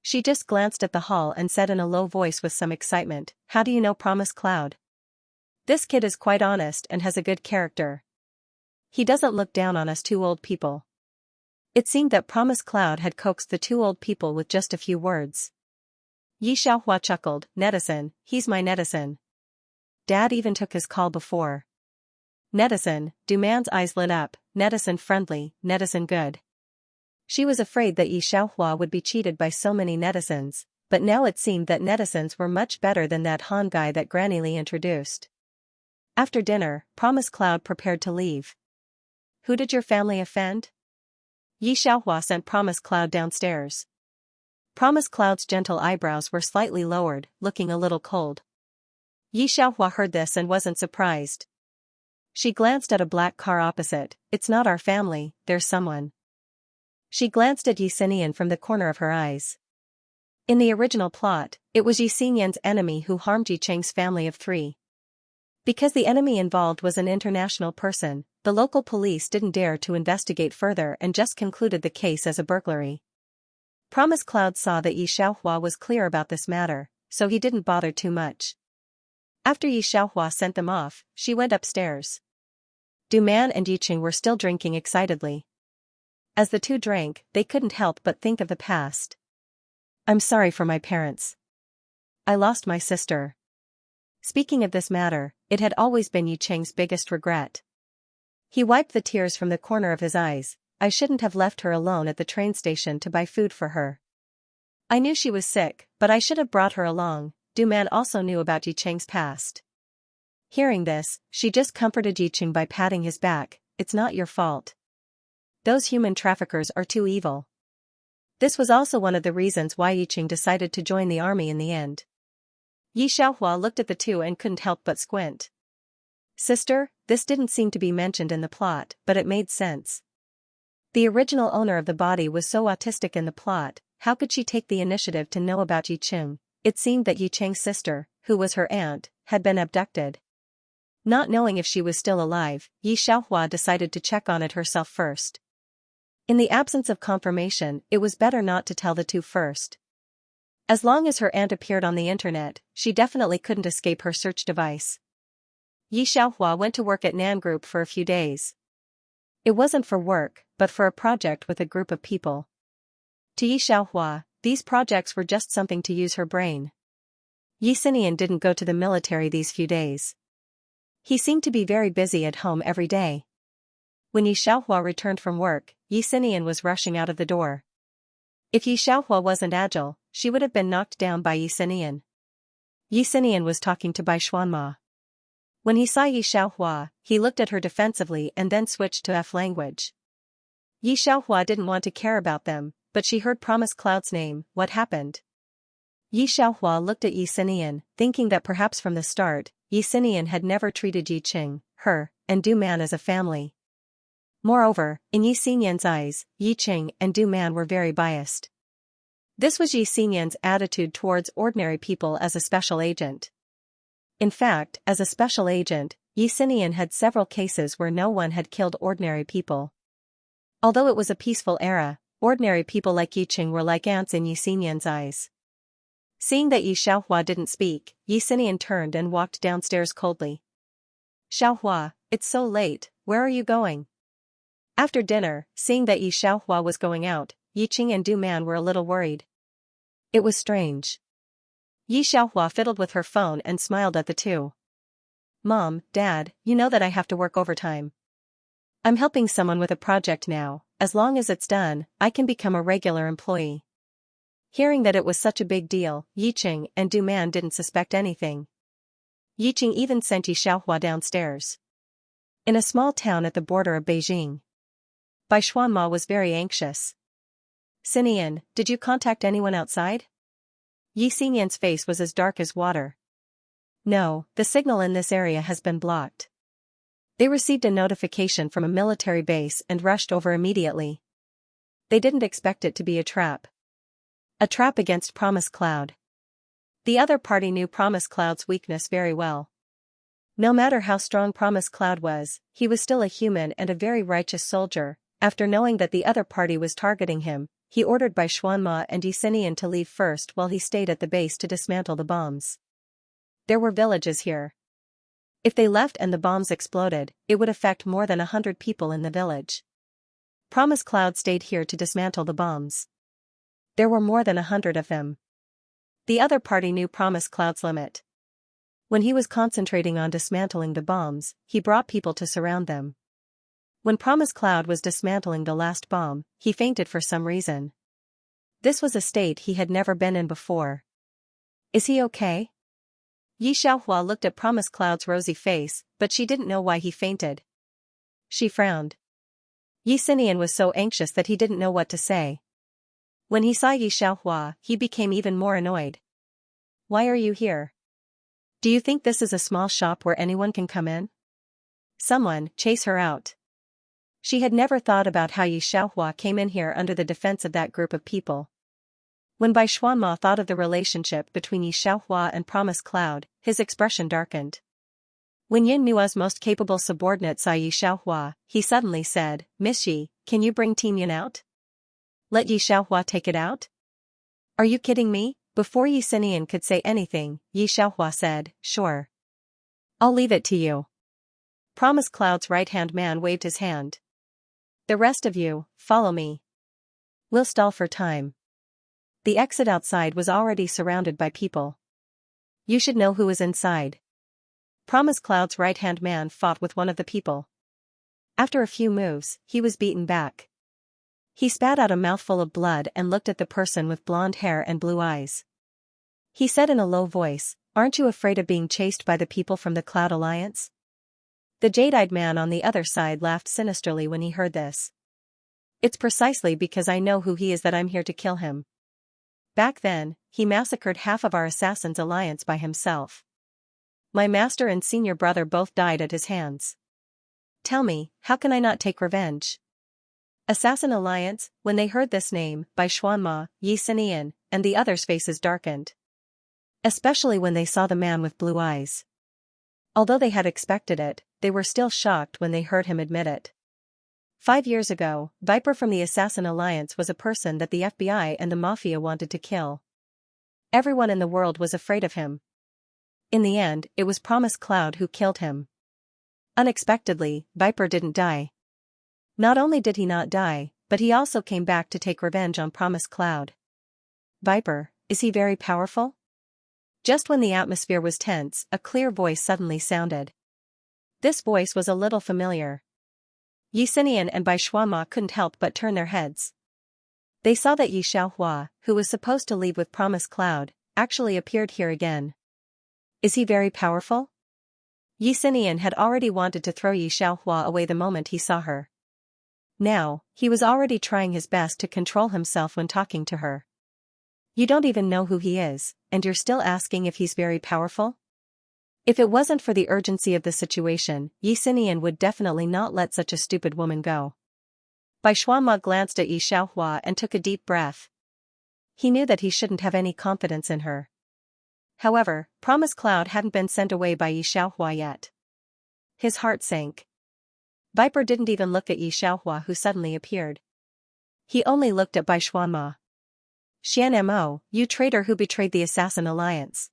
She just glanced at the hall and said in a low voice with some excitement, How do you know Promise Cloud? This kid is quite honest and has a good character. He doesn't look down on us two old people. It seemed that Promise Cloud had coaxed the two old people with just a few words. Yi Xiaohua chuckled, Netizen, he's my netizen. Dad even took his call before. Netizen, Du Man's eyes lit up, netizen friendly, netizen good. She was afraid that Yi Xiaohua would be cheated by so many netizens, but now it seemed that netizens were much better than that Han guy that Granny Lee introduced. After dinner, Promise Cloud prepared to leave. Who did your family offend? Yi Xiaohua sent Promise Cloud downstairs. Promise Cloud's gentle eyebrows were slightly lowered, looking a little cold. Yi Xiaohua heard this and wasn't surprised. She glanced at a black car opposite. It's not our family, there's someone. She glanced at Yi Xinian from the corner of her eyes. In the original plot, it was Yi Xinian's enemy who harmed Yi Cheng's family of 3. Because the enemy involved was an international person, the local police didn't dare to investigate further and just concluded the case as a burglary. Promise Cloud saw that Yi Xiaohua was clear about this matter, so he didn't bother too much. After Yi Xiaohua sent them off, she went upstairs. Du Man and Yi Cheng were still drinking excitedly. As the two drank, they couldn't help but think of the past. I'm sorry for my parents. I lost my sister. Speaking of this matter, it had always been Yi Cheng's biggest regret. He wiped the tears from the corner of his eyes. I shouldn't have left her alone at the train station to buy food for her. I knew she was sick, but I should have brought her along. Du Man also knew about Yi Cheng's past. Hearing this, she just comforted Yi Cheng by patting his back. It's not your fault. Those human traffickers are too evil. This was also one of the reasons why Yi Cheng decided to join the army in the end. Yi Xiaohua looked at the two and couldn't help but squint. Sister, this didn't seem to be mentioned in the plot, but it made sense. The original owner of the body was so autistic in the plot, how could she take the initiative to know about Yi Cheng? It seemed that Yi Cheng's sister, who was her aunt, had been abducted. Not knowing if she was still alive, Yi Xiaohua decided to check on it herself first. In the absence of confirmation, it was better not to tell the two first. As long as her aunt appeared on the internet, she definitely couldn't escape her search device. Yi Xiaohua went to work at Nan Group for a few days. It wasn't for work, but for a project with a group of people. To Yi Xiaohua, these projects were just something to use her brain. Yi Xinian didn't go to the military these few days. He seemed to be very busy at home every day. When Yi Xiaohua returned from work, Yi Xinian was rushing out of the door. If Yi Xiaohua wasn't agile, she would have been knocked down by Yi Xinian. Yi Xinian was talking to Bai Xuanma. When he saw Yi Xiaohua, he looked at her defensively and then switched to F language. Yi Xiaohua didn't want to care about them, but she heard Promise Cloud's name. What happened? Yi Xiaohua looked at Yi Xinian, thinking that perhaps from the start, Yi Xinian had never treated Yi Cheng, her, and Du Man as a family. Moreover, in Yi Xinian's eyes, Yi Cheng and Du Man were very biased. This was Yi Xinian's attitude towards ordinary people as a special agent. In fact, as a special agent, Yi Xinian had several cases where no one had killed ordinary people. Although it was a peaceful era, ordinary people like Yi Cheng were like ants in Yi Xinian's eyes. Seeing that Yi Xiaohua didn't speak, Yi Xinian turned and walked downstairs coldly. Xiaohua, it's so late, where are you going? After dinner, seeing that Yi Xiaohua was going out, Yi Cheng and Du Man were a little worried. It was strange. Yi Xiaohua fiddled with her phone and smiled at the two. Mom, Dad, you know that I have to work overtime. I'm helping someone with a project now. As long as it's done, I can become a regular employee. Hearing that it was such a big deal, Yiqing and Du Man didn't suspect anything. Yiqing even sent Yi Xiaohua downstairs. In a small town at the border of Beijing, Bai Xuanma was very anxious. Xinian, did you contact anyone outside? Yi Xinian's face was as dark as water. No, the signal in this area has been blocked. They received a notification from a military base and rushed over immediately. They didn't expect it to be a trap. A trap against Promise Cloud. The other party knew Promise Cloud's weakness very well. No matter how strong Promise Cloud was, he was still a human and a very righteous soldier. After knowing that the other party was targeting him, he ordered Bai Xuanma and Yi Xinian to leave first while he stayed at the base to dismantle the bombs. There were villages here. If they left and the bombs exploded, it would affect more than 100 people in the village. Promise Cloud stayed here to dismantle the bombs. There were more than 100 of them. The other party knew Promise Cloud's limit. When he was concentrating on dismantling the bombs, he brought people to surround them. When Promise Cloud was dismantling the last bomb, he fainted for some reason. This was a state he had never been in before. Is he okay? Yi Xiaohua looked at Promise Cloud's rosy face, but she didn't know why he fainted. She frowned. Yi Xinian was so anxious that he didn't know what to say. When he saw Yi Xiaohua, he became even more annoyed. Why are you here? Do you think this is a small shop where anyone can come in? Someone, chase her out. She had never thought about how Yi Xiaohua came in here under the defense of that group of people. When Bai Xuanma thought of the relationship between Yi Xiaohua and Promise Cloud, his expression darkened. When Yin Nua's most capable subordinate saw Yi Xiaohua, he suddenly said, Miss Yi, can you bring Team Yin out? Let Yi Xiaohua take it out? Are you kidding me? Before Yi Xinian could say anything, Yi Xiaohua said, sure. I'll leave it to you. Promise Cloud's right-hand man waved his hand. The rest of you, follow me. We'll stall for time. The exit outside was already surrounded by people. You should know who is inside. Promise Cloud's right-hand man fought with one of the people. After a few moves, he was beaten back. He spat out a mouthful of blood and looked at the person with blonde hair and blue eyes. He said in a low voice, aren't you afraid of being chased by the people from the Cloud Alliance? The jade-eyed man on the other side laughed sinisterly when he heard this. It's precisely because I know who he is that I'm here to kill him. Back then, he massacred half of our Assassin's Alliance by himself. My master and senior brother both died at his hands. Tell me, how can I not take revenge? Assassin Alliance, when they heard this name, Bai Xuanma, Yi Xinian, and the others' faces darkened. Especially when they saw the man with blue eyes. Although they had expected it, they were still shocked when they heard him admit it. 5 years ago, Viper from the Assassin Alliance was a person that the FBI and the Mafia wanted to kill. Everyone in the world was afraid of him. In the end, it was Promise Cloud who killed him. Unexpectedly, Viper didn't die. Not only did he not die, but he also came back to take revenge on Promise Cloud. Viper, is he very powerful? Just when the atmosphere was tense, a clear voice suddenly sounded. This voice was a little familiar. Yi Xinian and Bai Xuanma couldn't help but turn their heads. They saw that Yi Xiaohua, who was supposed to leave with Promise Cloud, actually appeared here again. Is he very powerful? Yi Xinian had already wanted to throw Yi Xiaohua away the moment he saw her. Now, he was already trying his best to control himself when talking to her. You don't even know who he is, and you're still asking if he's very powerful? If it wasn't for the urgency of the situation, Yi Xinian would definitely not let such a stupid woman go. Bai Xuanma glanced at Yi Xiaohua and took a deep breath. He knew that he shouldn't have any confidence in her. However, Promise Cloud hadn't been sent away by Yi Xiaohua yet. His heart sank. Viper didn't even look at Yi Xiaohua, who suddenly appeared. He only looked at Bai Xuanma. Xianmo, you traitor who betrayed the Assassin Alliance.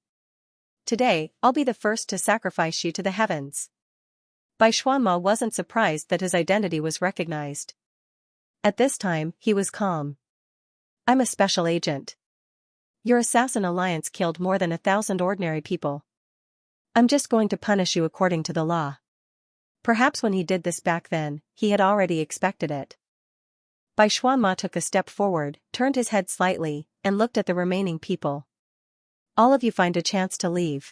Today, I'll be the first to sacrifice you to the heavens. Bai Xuanma wasn't surprised that his identity was recognized. At this time, he was calm. I'm a special agent. Your assassin alliance killed more than 1,000 ordinary people. I'm just going to punish you according to the law. Perhaps when he did this back then, he had already expected it. Bai Xuanma took a step forward, turned his head slightly, and looked at the remaining people. All of you find a chance to leave.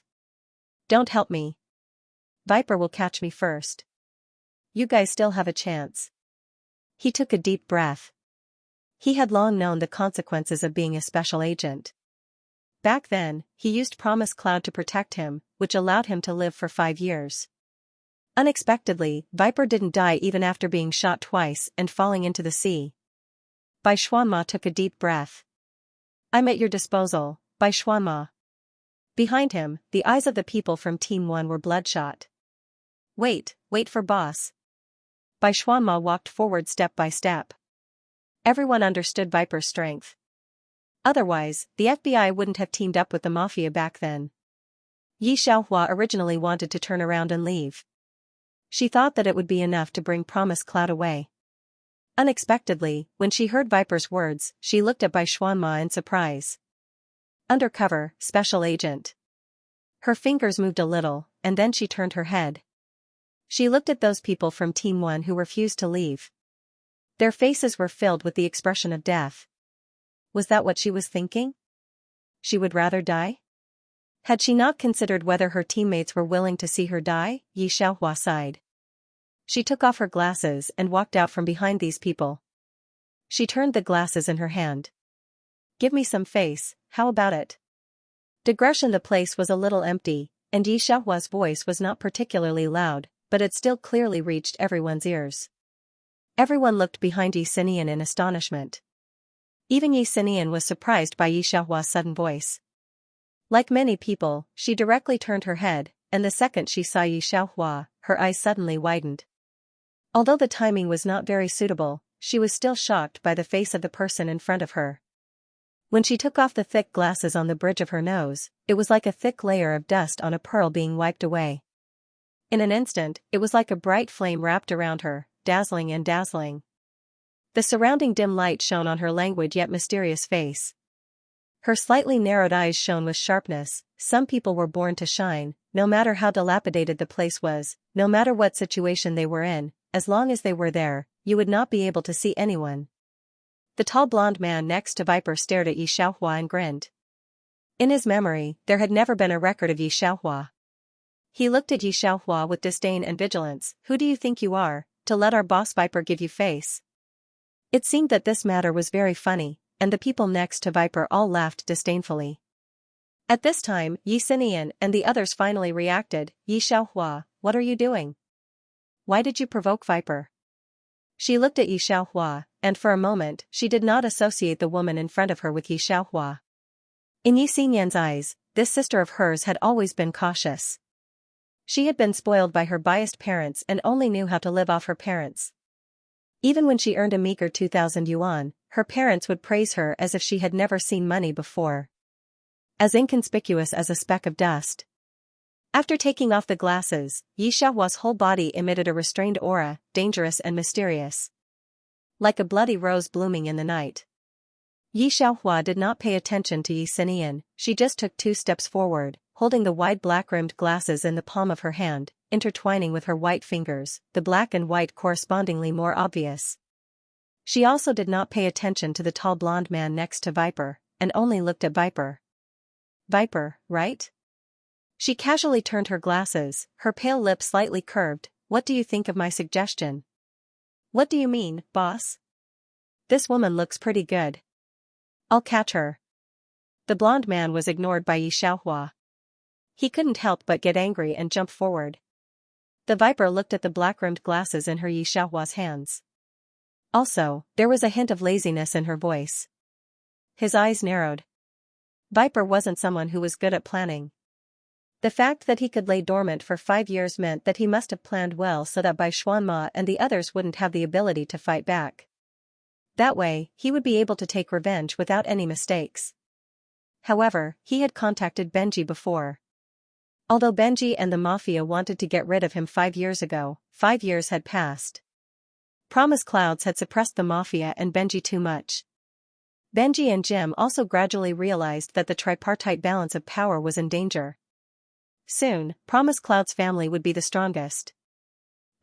Don't help me. Viper will catch me first. You guys still have a chance. He took a deep breath. He had long known the consequences of being a special agent. Back then, he used Promise Cloud to protect him, which allowed him to live for 5 years. Unexpectedly, Viper didn't die even after being shot twice and falling into the sea. Bai Xuanma took a deep breath. I'm at your disposal, Bai Xuanma. Behind him, the eyes of the people from Team 1 were bloodshot. Wait for boss. Bai Xuanma walked forward step by step. Everyone understood Viper's strength. Otherwise, the FBI wouldn't have teamed up with the mafia back then. Xianxia originally wanted to turn around and leave. She thought that it would be enough to bring Promise Cloud away. Unexpectedly, when she heard Viper's words, she looked at Bai Xuanma in surprise. Undercover, special agent. Her fingers moved a little, and then she turned her head. She looked at those people from Team 1 who refused to leave. Their faces were filled with the expression of death. Was that what she was thinking? She would rather die? Had she not considered whether her teammates were willing to see her die? Xianxia sighed. She took off her glasses and walked out from behind these people. She turned the glasses in her hand. Give me some face, how about it? Digression. The place was a little empty, and Xianxia's voice was not particularly loud, but it still clearly reached everyone's ears. Everyone looked behind Xianxian in astonishment. Even Xianxian was surprised by Xianxia's sudden voice. Like many people, she directly turned her head, and the second she saw Xianxia, her eyes suddenly widened. Although the timing was not very suitable, she was still shocked by the face of the person in front of her. When she took off the thick glasses on the bridge of her nose, it was like a thick layer of dust on a pearl being wiped away. In an instant, it was like a bright flame wrapped around her, dazzling and dazzling. The surrounding dim light shone on her languid yet mysterious face. Her slightly narrowed eyes shone with sharpness. Some people were born to shine, no matter how dilapidated the place was, no matter what situation they were in, as long as they were there, you would not be able to see anyone. The tall blonde man next to Viper stared at Xianxia and grinned. In his memory, there had never been a record of Xianxia. He looked at Xianxia with disdain and vigilance. Who do you think you are, to let our boss Viper give you face? It seemed that this matter was very funny, and the people next to Viper all laughed disdainfully. At this time, Xianxian and the others finally reacted. Xianxia, what are you doing? Why did you provoke Viper? She looked at Xianxia, and for a moment, she did not associate the woman in front of her with Xianxia. In Xianxian's eyes, this sister of hers had always been cautious. She had been spoiled by her biased parents and only knew how to live off her parents. Even when she earned a meager 2,000 yuan, her parents would praise her as if she had never seen money before. As inconspicuous as a speck of dust. After taking off the glasses, Xianxia's whole body emitted a restrained aura, dangerous and mysterious. Like a bloody rose blooming in the night. Xianxia did not pay attention to Xianxian, she just took 2 steps forward, holding the wide black-rimmed glasses in the palm of her hand, intertwining with her white fingers, the black and white correspondingly more obvious. She also did not pay attention to the tall blonde man next to Viper, and only looked at Viper. Viper, right? She casually turned her glasses, her pale lips slightly curved. What do you think of my suggestion? What do you mean, boss? This woman looks pretty good. I'll catch her. The blonde man was ignored by Xianxia. He couldn't help but get angry and jump forward. The Viper looked at the black-rimmed glasses in her Xianxia's hands. Also, there was a hint of laziness in her voice. His eyes narrowed. Viper wasn't someone who was good at planning. The fact that he could lay dormant for 5 years meant that he must have planned well so that Bai Xuanma and the others wouldn't have the ability to fight back. That way, he would be able to take revenge without any mistakes. However, he had contacted Benji before. Although Benji and the Mafia wanted to get rid of him 5 years ago, 5 years had passed. Promise Clouds had suppressed the Mafia and Benji too much. Benji and Jim also gradually realized that the tripartite balance of power was in danger. Soon, Promise Cloud's family would be the strongest.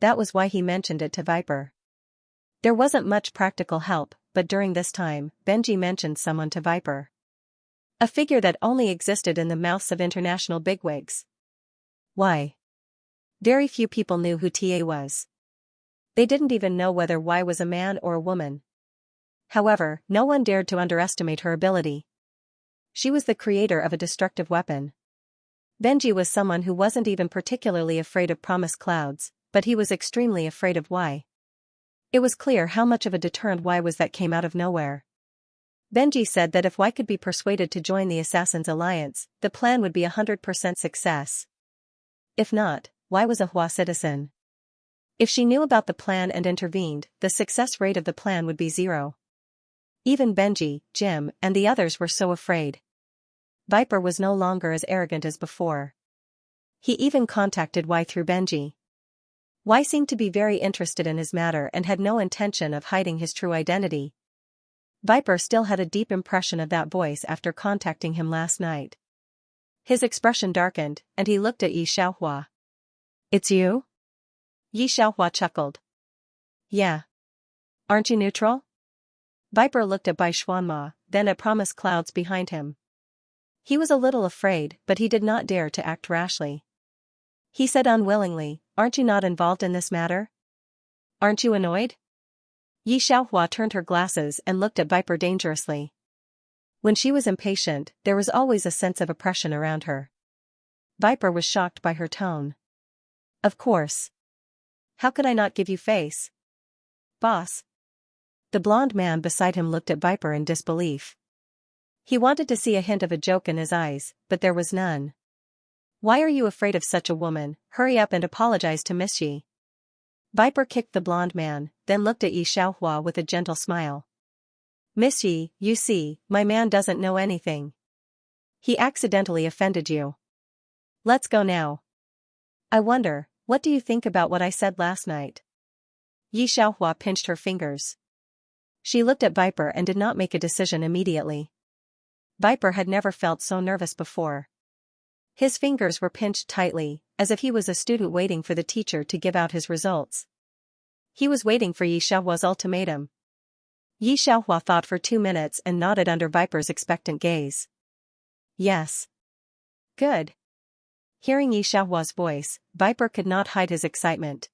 That was why he mentioned it to Viper. There wasn't much practical help, but during this time, Benji mentioned someone to Viper. A figure that only existed in the mouths of international bigwigs. Why? Very few people knew who TA was. They didn't even know whether Y was a man or a woman. However, no one dared to underestimate her ability. She was the creator of a destructive weapon. Benji was someone who wasn't even particularly afraid of Promise Clouds, but he was extremely afraid of Y. It was clear how much of a deterrent Y was that came out of nowhere. Benji said that if Y could be persuaded to join the Assassin's Alliance, the plan would be 100% success. If not, Y was a Hua citizen. If she knew about the plan and intervened, the success rate of the plan would be 0. Even Benji, Jim, and the others were so afraid. Viper was no longer as arrogant as before. He even contacted Y through Benji. Y seemed to be very interested in his matter and had no intention of hiding his true identity. Viper still had a deep impression of that voice after contacting him last night. His expression darkened, and he looked at Yi Xiaohua. "It's you?" Yi Xiaohua chuckled. "Yeah. Aren't you neutral?" Viper looked at Bai Xuanma, then at Promise Clouds behind him. He was a little afraid, but he did not dare to act rashly. He said unwillingly, "Aren't you not involved in this matter? Aren't you annoyed?" Yi Xiaohua turned her glasses and looked at Viper dangerously. When she was impatient, there was always a sense of oppression around her. Viper was shocked by her tone. "Of course. How could I not give you face? Boss." The blonde man beside him looked at Viper in disbelief. He wanted to see a hint of a joke in his eyes, but there was none. "Why are you afraid of such a woman? Hurry up and apologize to Miss Yi." Viper kicked the blonde man, then looked at Yi Xiaohua with a gentle smile. "Miss Yi, you see, my man doesn't know anything. He accidentally offended you. Let's go now. I wonder, what do you think about what I said last night?" Yi Xiaohua pinched her fingers. She looked at Viper and did not make a decision immediately. Viper had never felt so nervous before. His fingers were pinched tightly, as if he was a student waiting for the teacher to give out his results. He was waiting for Yi Xiaohua's ultimatum. Yi Xiaohua thought for 2 minutes and nodded under Viper's expectant gaze. "Yes." "Good." Hearing Yi Xiaohua's voice, Viper could not hide his excitement.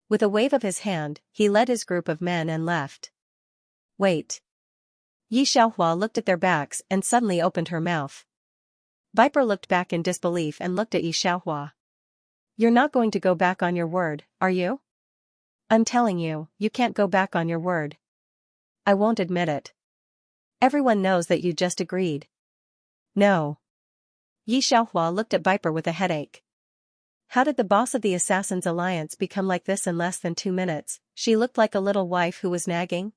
With a wave of his hand, he led his group of men and left. "Wait." Yi Xiaohua looked at their backs and suddenly opened her mouth. Viper looked back in disbelief and looked at Yi Xiaohua. "You're not going to go back on your word, are you?" "I'm telling you, you can't go back on your word." "I won't admit it. Everyone knows that you just agreed." "No." Yi Xiaohua looked at Viper with a headache. How did the boss of the Assassin's Alliance become like this in less than 2 minutes? She looked like a little wife who was nagging.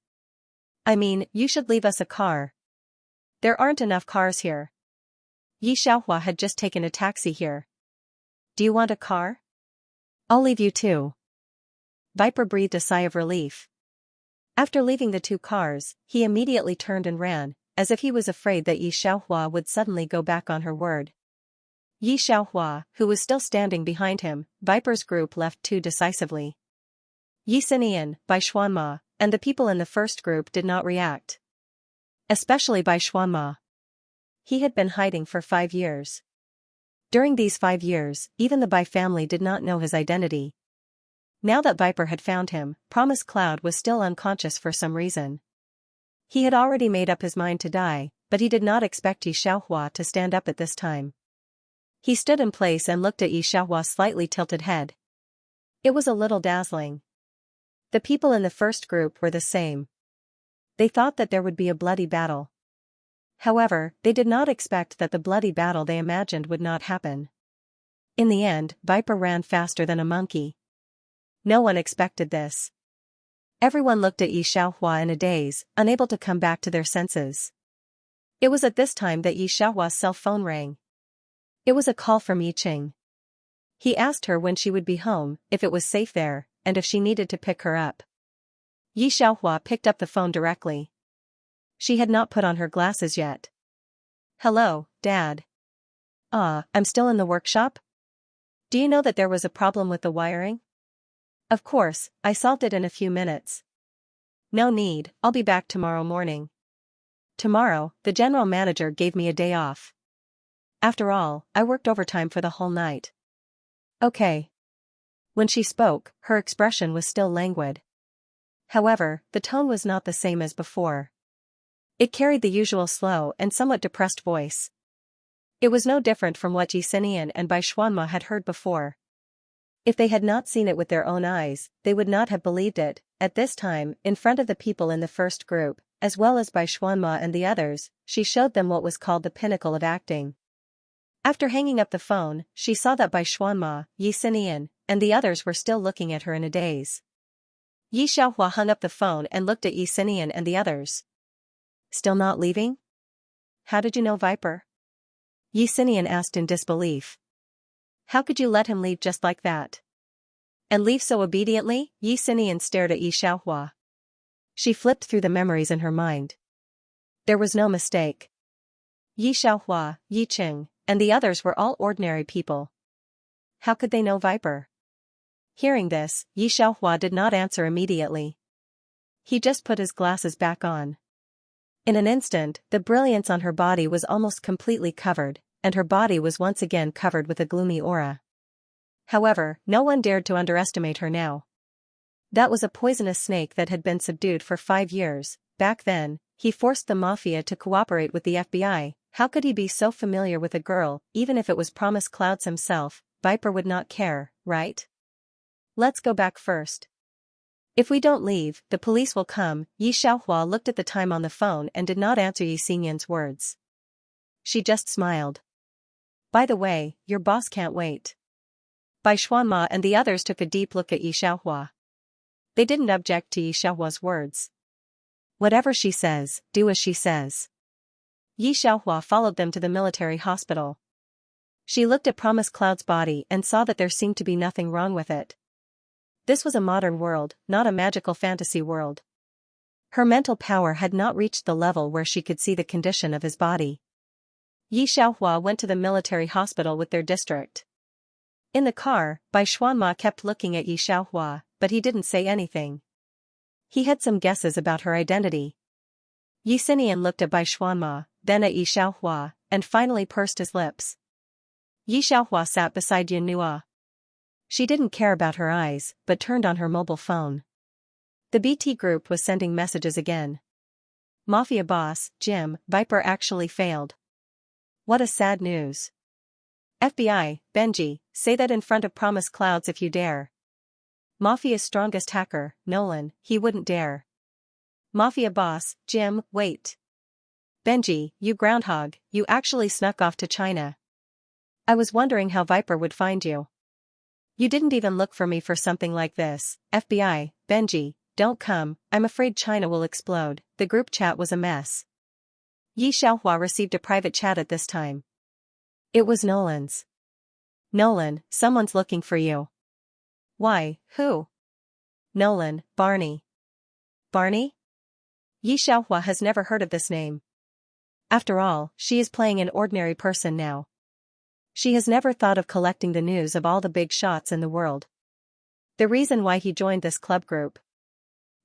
"I mean, you should leave us a car. There aren't enough cars here. Yi Xiaohua had just taken a taxi here. Do you want a car? I'll leave you too." Viper breathed a sigh of relief. After leaving the 2 cars, he immediately turned and ran, as if he was afraid that Yi Xiaohua would suddenly go back on her word. Yi Xiaohua, who was still standing behind him, Viper's group left too decisively. Yi Xinian, Bai Xuanma, and the people in the first group did not react. Especially Bai Xuanma. He had been hiding for 5 years. During these 5 years, even the Bai family did not know his identity. Now that Viper had found him, Promise Cloud was still unconscious for some reason. He had already made up his mind to die, but he did not expect Yi Xiaohua to stand up at this time. He stood in place and looked at Yi Xiaohua's slightly tilted head. It was a little dazzling. The people in the first group were the same. They thought that there would be a bloody battle. However, they did not expect that the bloody battle they imagined would not happen. In the end, Viper ran faster than a monkey. No one expected this. Everyone looked at Yi Xiaohua in a daze, unable to come back to their senses. It was at this time that Yi Xiaohua's cell phone rang. It was a call from Yi Qing. He asked her when she would be home, if it was safe there, and if she needed to pick her up. Yi Xiaohua picked up the phone directly. She had not put on her glasses yet. Hello, Dad. I'm still in the workshop? Do you know that there was a problem with the wiring? Of course, I solved it in a few minutes. No need, I'll be back tomorrow morning. Tomorrow, the general manager gave me a day off. After all, I worked overtime for the whole night. Okay. When she spoke, her expression was still languid. However, the tone was not the same as before. It carried the usual slow and somewhat depressed voice. It was no different from what Xianxia and Bai Xuanma had heard before. If they had not seen it with their own eyes, they would not have believed it. At this time, in front of the people in the first group, as well as Bai Xuanma and the others, she showed them what was called the pinnacle of acting. After hanging up the phone, she saw that Bai Xuanma, Xianxia, and the others were still looking at her in a daze. Yi Xiaohua hung up the phone and looked at Xianxia and the others. Still not leaving? How did you know Viper? Xianxia asked in disbelief. How could you let him leave just like that? And leave so obediently? Xianxia stared at Yi Xiaohua. She flipped through the memories in her mind. There was no mistake. Yi Xiaohua, Yi Qing, and the others were all ordinary people. How could they know Viper? Hearing this, Yi Xiaohua did not answer immediately. He just put his glasses back on. In an instant, the brilliance on her body was almost completely covered, and her body was once again covered with a gloomy aura. However, no one dared to underestimate her now. That was a poisonous snake that had been subdued for 5 years. Back then, he forced the mafia to cooperate with the FBI. How could he be so familiar with a girl? Even if it was Promise Clouds himself, Viper would not care, right? Let's go back first. If we don't leave, the police will come. Yi Xiaohua looked at the time on the phone and did not answer Xianxia's words. She just smiled. By the way, your boss can't wait. Bai Xuanma and the others took a deep look at Yi Xiaohua. They didn't object to Yi Xiaohua's words. Whatever she says, do as she says. Yi Xiaohua followed them to the military hospital. She looked at Promise Cloud's body and saw that there seemed to be nothing wrong with it. This was a modern world, not a magical fantasy world. Her mental power had not reached the level where she could see the condition of his body. Yi Xiaohua went to the military hospital with their district. In the car, Bai Xuanma kept looking at Yi Xiaohua, but he didn't say anything. He had some guesses about her identity. Xianxia looked at Bai Xuanma, then at Yi Xiaohua, and finally pursed his lips. Yi Xiaohua sat beside Yanua. She didn't care about her eyes, but turned on her mobile phone. The BT group was sending messages again. Mafia boss, Jim, Viper actually failed. What a sad news. FBI, Benji, say that in front of Promise Clouds if you dare. Mafia's strongest hacker, Nolan, he wouldn't dare. Mafia boss, Jim, wait. Benji, you groundhog, you actually snuck off to China. I was wondering how Viper would find you. You didn't even look for me for something like this. FBI, Benji, don't come, I'm afraid China will explode. The group chat was a mess. Yi Xiaohua received a private chat at this time. It was Nolan's. Nolan, someone's looking for you. Why, who? Nolan, Barney. Barney? Yi Xiaohua has never heard of this name. After all, she is playing an ordinary person now. She has never thought of collecting the news of all the big shots in the world. The reason why he joined this club group.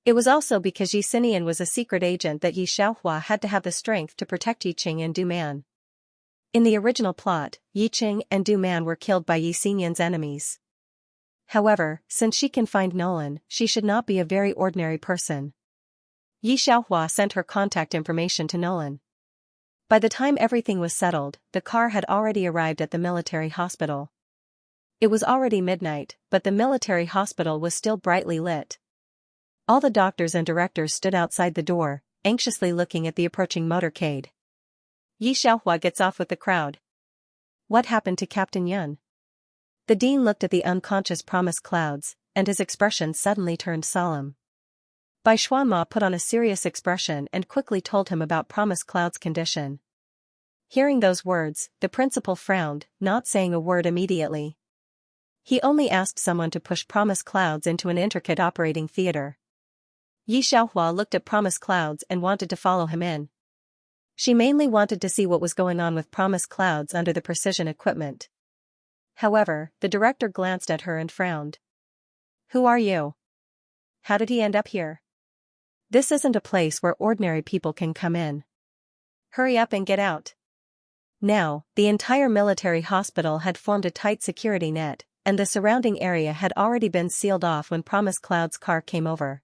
It was also because Xianxia was a secret agent that Yi Xiaohua had to have the strength to protect Yi Qing and Du Man. In the original plot, Yi Qing and Du Man were killed by Xianxia's enemies. However, since she can find Nolan, she should not be a very ordinary person. Yi Xiaohua sent her contact information to Nolan. By the time everything was settled, the car had already arrived at the military hospital. It was already midnight, but the military hospital was still brightly lit. All the doctors and directors stood outside the door, anxiously looking at the approaching motorcade. Yi Xiaohua gets off with the crowd. What happened to Captain Yun? The dean looked at the unconscious Promise Clouds, and his expression suddenly turned solemn. Bai Xuanma put on a serious expression and quickly told him about Promise Cloud's condition. Hearing those words, the principal frowned, not saying a word immediately. He only asked someone to push Promise Clouds into an intricate operating theater. Yi Xiaohua looked at Promise Clouds and wanted to follow him in. She mainly wanted to see what was going on with Promise Clouds under the precision equipment. However, the director glanced at her and frowned. Who are you? How did he end up here? This isn't a place where ordinary people can come in. Hurry up and get out. Now, the entire military hospital had formed a tight security net, and the surrounding area had already been sealed off when Promise Cloud's car came over.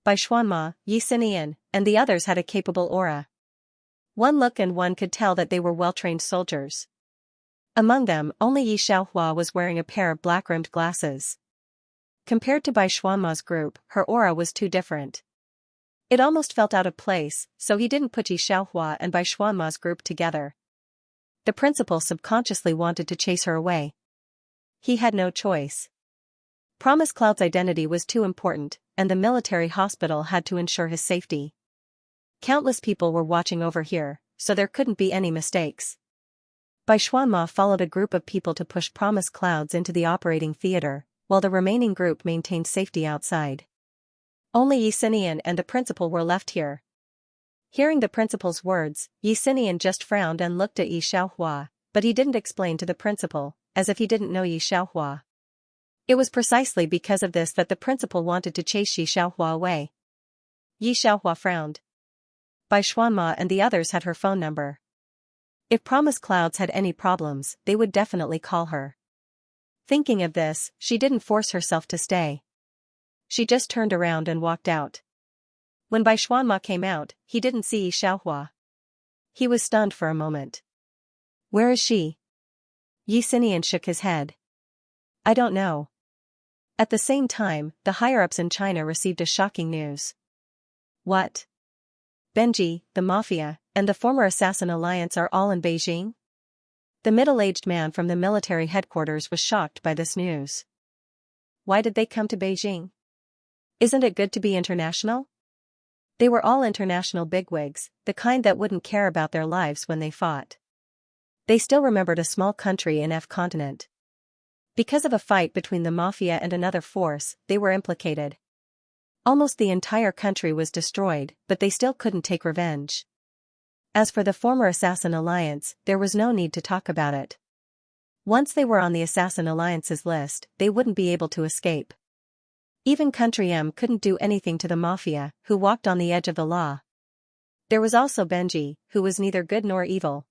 Bai Xuanma, Yi Xinian, and the others had a capable aura. One look and one could tell that they were well-trained soldiers. Among them, only Yi Xiaohua was wearing a pair of black-rimmed glasses. Compared to Bai Xuanma's group, her aura was too different. It almost felt out of place, so he didn't put Yi Xiaohua and Bai Xuanma's group together. The principal subconsciously wanted to chase her away. He had no choice. Promise Cloud's identity was too important, and the military hospital had to ensure his safety. Countless people were watching over here, so there couldn't be any mistakes. Bai Xuanma followed a group of people to push Promise Clouds into the operating theater, while the remaining group maintained safety outside. Only Yi Xinian and the principal were left here. Hearing the principal's words, Yi Xinian just frowned and looked at Yi Xiaohua, but he didn't explain to the principal, as if he didn't know Yi Xiaohua. It was precisely because of this that the principal wanted to chase Yi Xiaohua away. Yi Xiaohua frowned. Bai Xuanma and the others had her phone number. If Promise Clouds had any problems, they would definitely call her. Thinking of this, she didn't force herself to stay. She just turned around and walked out. When Bai Xuanma came out, he didn't see Yi Xiaohua. He was stunned for a moment. Where is she? Yi Xinian shook his head. I don't know. At the same time, the higher-ups in China received a shocking news. What? Benji, the Mafia, and the former Assassin Alliance are all in Beijing? The middle-aged man from the military headquarters was shocked by this news. Why did they come to Beijing? Isn't it good to be international? They were all international bigwigs, the kind that wouldn't care about their lives when they fought. They still remembered a small country in F continent. Because of a fight between the Mafia and another force, they were implicated. Almost the entire country was destroyed, but they still couldn't take revenge. As for the former Assassin Alliance, there was no need to talk about it. Once they were on the Assassin Alliance's list, they wouldn't be able to escape. Even Country M couldn't do anything to the Mafia, who walked on the edge of the law. There was also Benji, who was neither good nor evil.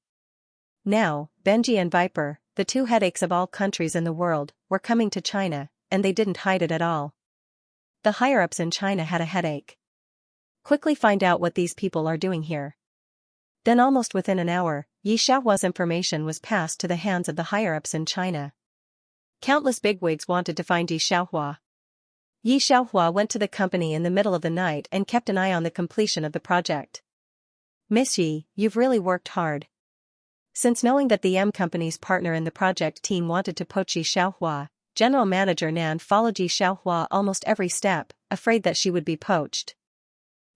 Now, Benji and Viper, the two headaches of all countries in the world, were coming to China, and they didn't hide it at all. The higher-ups in China had a headache. Quickly find out what these people are doing here. Then almost within an hour, Yi Xiaohua's information was passed to the hands of the higher-ups in China. Countless bigwigs wanted to find Yi Xiaohua. Yi Xiaohua went to the company in the middle of the night and kept an eye on the completion of the project. Miss Yi, you've really worked hard. Since knowing that the M Company's partner in the project team wanted to poach Yi Xiaohua, General Manager Nan followed Yi Xiaohua almost every step, afraid that she would be poached.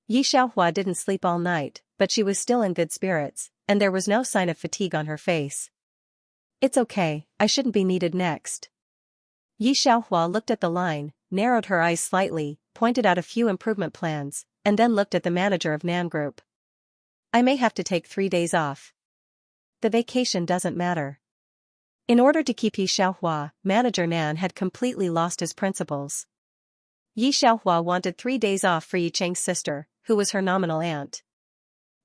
Yi Xiaohua didn't sleep all night, but she was still in good spirits, and there was no sign of fatigue on her face. It's okay, I shouldn't be needed next. Yi Xiaohua looked at the line, narrowed her eyes slightly, pointed out a few improvement plans, and then looked at the manager of Nan Group. I may have to take 3 days off. The vacation doesn't matter. In order to keep Yi Xiaohua, Manager Nan had completely lost his principles. Yi Xiaohua wanted 3 days off for Yi Cheng's sister, who was her nominal aunt.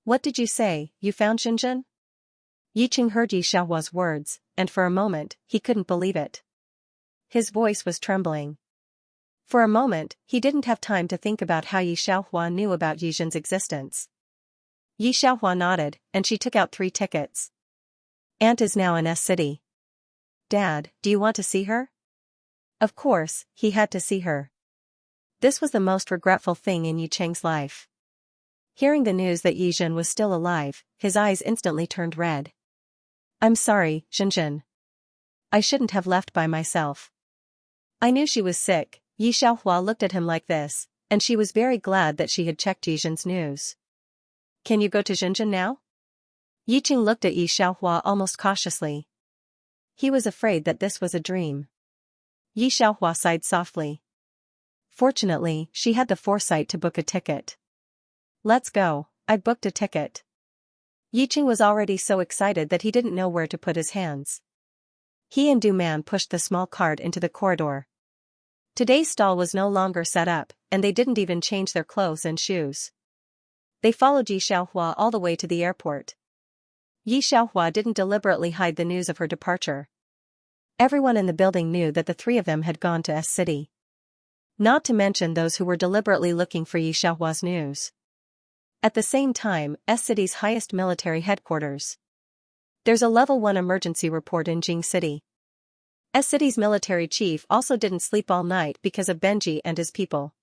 What did you say, you found Xinjin? Yi Cheng heard Yi Xiaohua's words, and for a moment, he couldn't believe it. His voice was trembling. For a moment, he didn't have time to think about how Yi Xiaohua knew about Yi Xin's existence. Yi Xiaohua nodded, and she took out 3 tickets. Aunt is now in S City. Dad, do you want to see her? Of course, he had to see her. This was the most regretful thing in Yi Cheng's life. Hearing the news that Yi Xin was still alive, his eyes instantly turned red. I'm sorry, Xinjin. I shouldn't have left by myself. I knew she was sick. Yi Xiaohua looked at him like this, and she was very glad that she had checked Yi Xin's news. Can you go to Xinjin now? Yi Cheng looked at Yi Xiaohua almost cautiously. He was afraid that this was a dream. Yi Xiaohua sighed softly. Fortunately, she had the foresight to book a ticket. Let's go, I've booked a ticket. Yiqing was already so excited that he didn't know where to put his hands. He and Du Man pushed the small cart into the corridor. Today's stall was no longer set up, and they didn't even change their clothes and shoes. They followed Yi Xiaohua all the way to the airport. Yi Xiaohua didn't deliberately hide the news of her departure. Everyone in the building knew that the three of them had gone to S City. Not to mention those who were deliberately looking for Yi Xiaohua's news. At the same time, S City's highest military headquarters. There's a level 1 emergency report in Jing City. S City's military chief also didn't sleep all night because of Benji and his people.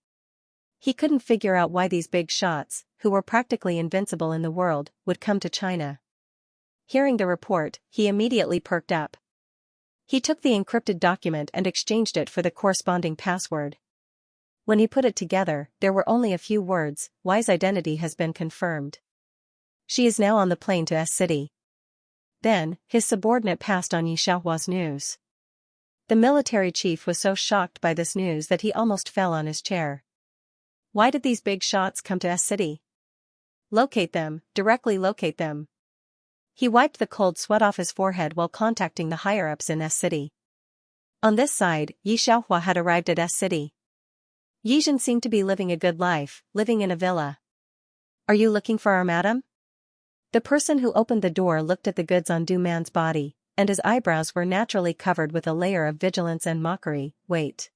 He couldn't figure out why these big shots, who were practically invincible in the world, would come to China. Hearing the report, he immediately perked up. He took the encrypted document and exchanged it for the corresponding password. When he put it together, there were only a few words: Y's identity has been confirmed. She is now on the plane to S City. Then, his subordinate passed on Yi Xiaohua's news. The military chief was so shocked by this news that he almost fell on his chair. Why did these big shots come to S City? Locate them, directly locate them. He wiped the cold sweat off his forehead while contacting the higher-ups in S City. On this side, Yi Xiaohua had arrived at S City. Yizhen seemed to be living a good life, living in a villa. Are you looking for our madam? The person who opened the door looked at the goods on Du Man's body, and his eyebrows were naturally covered with a layer of vigilance and mockery. Wait.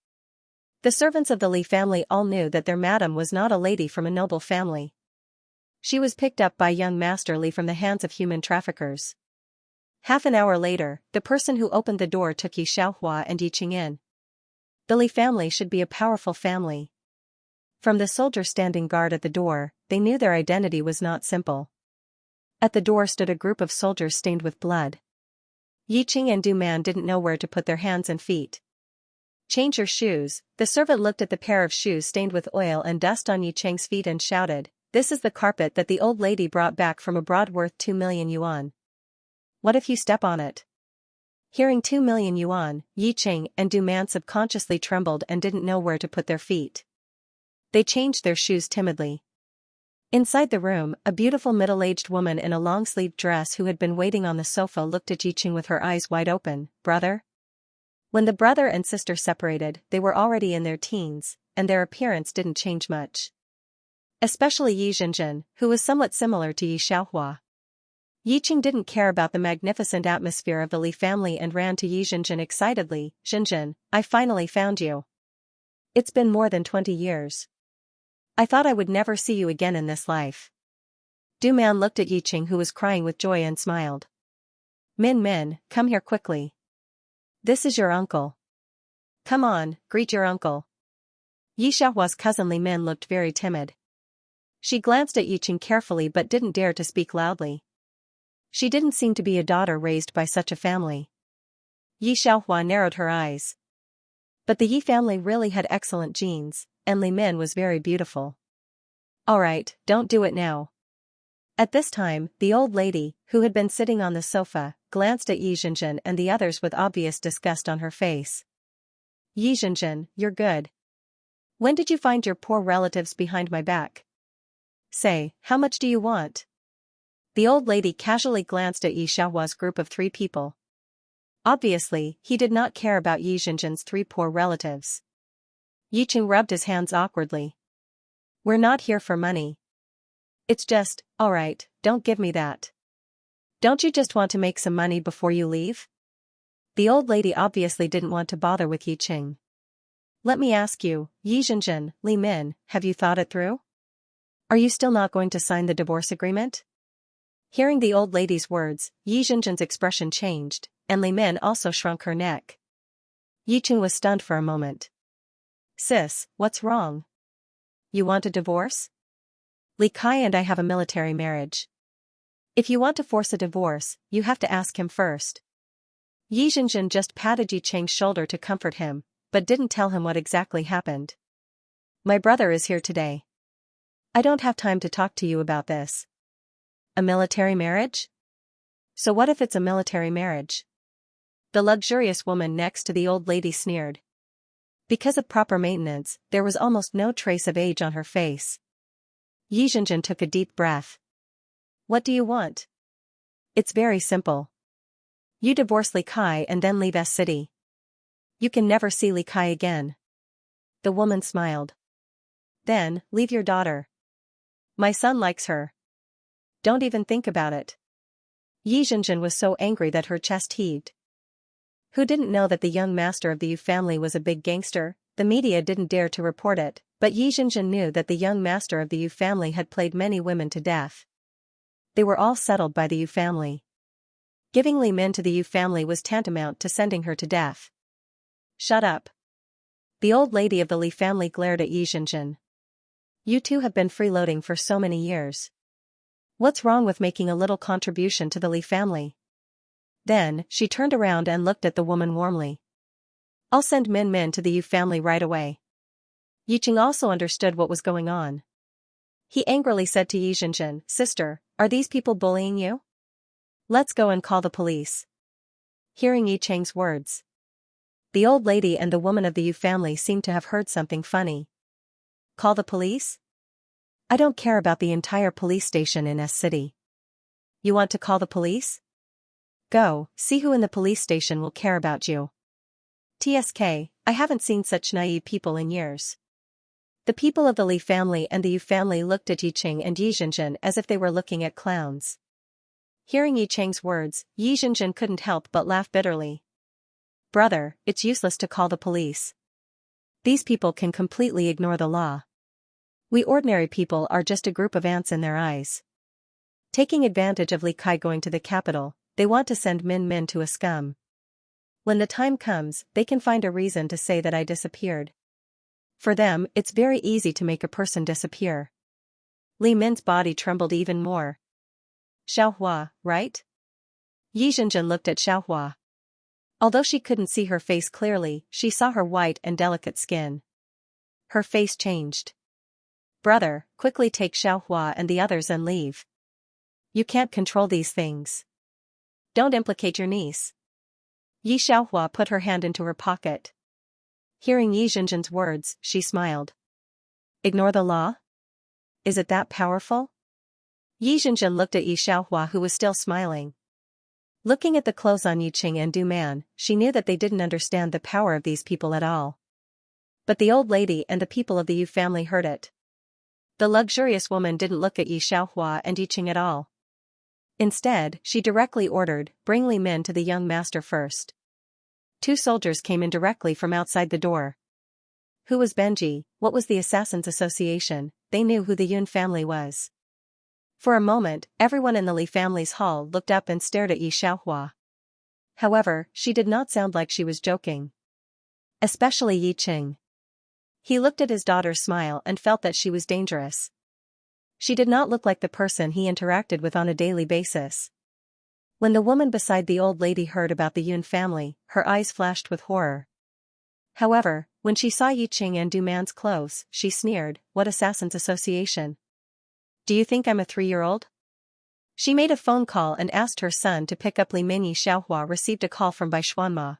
The servants of the Li family all knew that their madam was not a lady from a noble family. She was picked up by young Master Li from the hands of human traffickers. Half an hour later, the person who opened the door took Yi Xiaohua and Yiqing in. The Li family should be a powerful family. From the soldier standing guard at the door, they knew their identity was not simple. At the door stood a group of soldiers stained with blood. Yiqing and Du Man didn't know where to put their hands and feet. Change your shoes. The servant looked at the pair of shoes stained with oil and dust on Yiqing's feet and shouted, "This is the carpet that the old lady brought back from abroad worth 2 million yuan. What if you step on it?" Hearing 2 million yuan, Yiqing and Du Man subconsciously trembled and didn't know where to put their feet. They changed their shoes timidly. Inside the room, a beautiful middle-aged woman in a long-sleeved dress who had been waiting on the sofa looked at Yiqing with her eyes wide open. "Brother?" When the brother and sister separated, they were already in their teens, and their appearance didn't change much. Especially Yi Zhenjin, who was somewhat similar to Yi Xiaohua. Yiqing didn't care about the magnificent atmosphere of the Li family and ran to Yi Zhenjin excitedly. "Zhenjin, I finally found you. It's been more than 20 years. I thought I would never see you again in this life." Du Man looked at Yiqing, who was crying with joy, and smiled. Min, come here quickly. This is your uncle. Come on, greet your uncle." Yi Xiaohua's cousin Li Min looked very timid. She glanced at Yiqing carefully but didn't dare to speak loudly. She didn't seem to be a daughter raised by such a family. Yi Xiaohua narrowed her eyes. But the Yi family really had excellent genes, and Li Min was very beautiful. "Alright, don't do it now." At this time, the old lady, who had been sitting on the sofa, glanced at Yi Zhenjin and the others with obvious disgust on her face. "Yi Zhenjin, you're good. When did you find your poor relatives behind my back? Say, how much do you want?" The old lady casually glanced at Yi Xiaohua's group of 3 people. Obviously, he did not care about Yi Zhenjin's 3 poor relatives. Yiqing rubbed his hands awkwardly. "We're not here for money. It's just, alright, don't give me that. Don't you just want to make some money before you leave?" The old lady obviously didn't want to bother with Yiqing. "Let me ask you, Yi Zhenjin, Li Min, have you thought it through? Are you still not going to sign the divorce agreement?" Hearing the old lady's words, Yi Zhenjin's expression changed, and Li Min also shrunk her neck. Yiqing was stunned for a moment. "Sis, what's wrong? You want a divorce? Li Kai and I have a military marriage. If you want to force a divorce, you have to ask him first." Yi Zhenjin just patted Yiqing's shoulder to comfort him, but didn't tell him what exactly happened. "My brother is here today. I don't have time to talk to you about this." "A military marriage? So what if it's a military marriage?" The luxurious woman next to the old lady sneered. Because of proper maintenance, there was almost no trace of age on her face. Yi Zhenjin took a deep breath. What do you want? It's very simple. You divorce Li Kai and then leave S-City. You can never see Li Kai again. The woman smiled. Then, leave your daughter. My son likes her. Don't even think about it. Yi Zhenjin was so angry that her chest heaved. Who didn't know that the young master of the Yu family was a big gangster? The media didn't dare to report it, but Yi Zhenjin knew that the young master of the Yu family had played many women to death. They were all settled by the Yu family. Giving Li Min to the Yu family was tantamount to sending her to death. Shut up. The old lady of the Li family glared at Yi Zhenjin. You two have been freeloading for so many years. What's wrong with making a little contribution to the Li family? Then, she turned around and looked at the woman warmly. I'll send Min Min to the Yu family right away. Yi Qing also understood what was going on. He angrily said to Yi Zhenjin, Sister, are these people bullying you? Let's go and call the police. Hearing Yi Cheng's words, the old lady and the woman of the Yu family seemed to have heard something funny. Call the police? I don't care about the entire police station in S-City. You want to call the police? Go, see who in the police station will care about you. TSK, I haven't seen such naive people in years. The people of the Li family and the Yu family looked at Yi Qing and Yi Zhenjin as if they were looking at clowns. Hearing Yi Cheng's words, Yi Zhenjin couldn't help but laugh bitterly. Brother, it's useless to call the police. These people can completely ignore the law. We ordinary people are just a group of ants in their eyes. Taking advantage of Li Kai going to the capital, they want to send Min Min to a scum. When the time comes, they can find a reason to say that I disappeared. For them, it's very easy to make a person disappear. Li Min's body trembled even more. Xiaohua, right? Yi Zhenjin looked at Xiaohua. Although she couldn't see her face clearly, she saw her white and delicate skin. Her face changed. Brother, quickly take Xiaohua and the others and leave. You can't control these things. Don't implicate your niece. Yi Xiaohua put her hand into her pocket. Hearing Yi Zhenjin's words, she smiled. Ignore the law? Is it that powerful? Yi Zhenjin looked at Yi Xiaohua, who was still smiling. Looking at the clothes on Yi Qing and Du Man, she knew that they didn't understand the power of these people at all. But the old lady and the people of the Yu family heard it. The luxurious woman didn't look at Yi Xiaohua and Yi Qing at all. Instead, she directly ordered, bring Li Min to the young master first. 2 soldiers came in directly from outside the door. Who was Benji? What was the Assassins Association? They knew who the Yun family was. For a moment, everyone in the Li family's hall looked up and stared at Yi Xiaohua. However, she did not sound like she was joking. Especially Yi Qing. He looked at his daughter's smile and felt that she was dangerous. She did not look like the person he interacted with on a daily basis. When the woman beside the old lady heard about the Yun family, her eyes flashed with horror. However, when she saw Yi Qing and Du Man's clothes, she sneered, what Assassins Association? Do you think I'm a 3-year-old? She made a phone call and asked her son to pick up Li Min. Yi Xiaohua received a call from Bai Xuanma.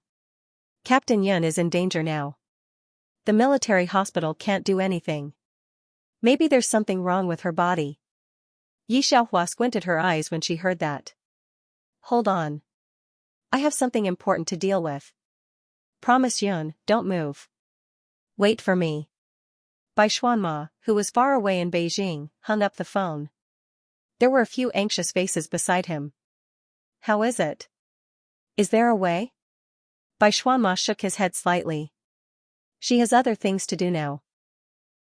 Captain Yun is in danger now. The military hospital can't do anything. Maybe there's something wrong with her body. Yi Xiaohua squinted her eyes when she heard that. Hold on. I have something important to deal with. Promise Yun, don't move. Wait for me. Bai Xuanma, who was far away in Beijing, hung up the phone. There were a few anxious faces beside him. How is it? Is there a way? Bai Xuanma shook his head slightly. She has other things to do now.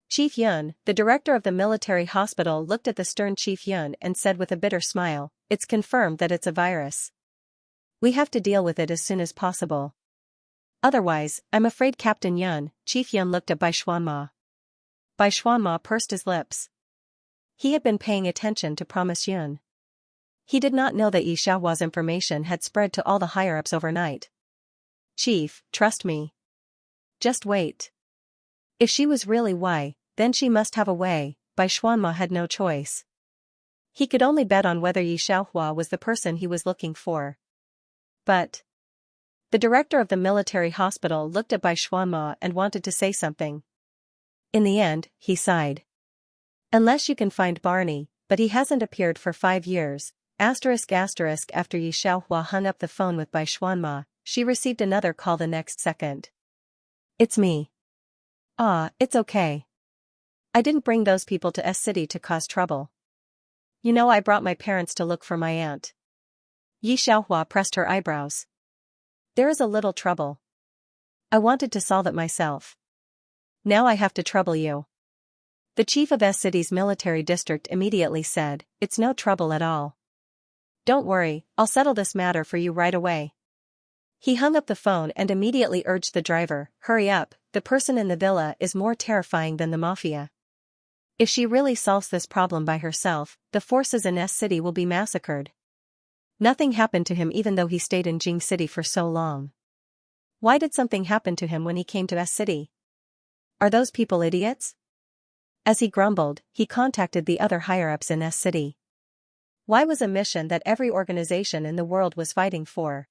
Chief Yun, the director of the military hospital, looked at the stern Chief Yun and said with a bitter smile, it's confirmed that it's a virus. We have to deal with it as soon as possible. Otherwise, I'm afraid Captain Yun. Chief Yun looked at Bai Xuanma. Bai Xuanma pursed his lips. He had been paying attention to Promise Yun. He did not know that Yi Xiaohua's information had spread to all the higher-ups overnight. Chief, trust me. Just wait. If she was really why, then she must have a way. Bai Xuanma had no choice. He could only bet on whether Yi Xiaohua was the person he was looking for. But The director of the military hospital looked at Bai Xuanma and wanted to say something. In the end, he sighed. Unless you can find Barney, but he hasn't appeared for 5 years. After Yi Xiaohua hung up the phone with Bai Xuanma, she received another call the next second. It's me. Ah, it's okay. I didn't bring those people to S City to cause trouble. You know, I brought my parents to look for my aunt. Yi Xiaohua pressed her eyebrows. There is a little trouble. I wanted to solve it myself. Now I have to trouble you. The chief of S City's military district immediately said, it's no trouble at all. Don't worry, I'll settle this matter for you right away. He hung up the phone and immediately urged the driver, hurry up, the person in the villa is more terrifying than the mafia. If she really solves this problem by herself, the forces in S City will be massacred. Nothing happened to him even though he stayed in Jing City for so long. Why did something happen to him when he came to S City? Are those people idiots? As he grumbled, he contacted the other higher-ups in S City. Y was a mission that every organization in the world was fighting for.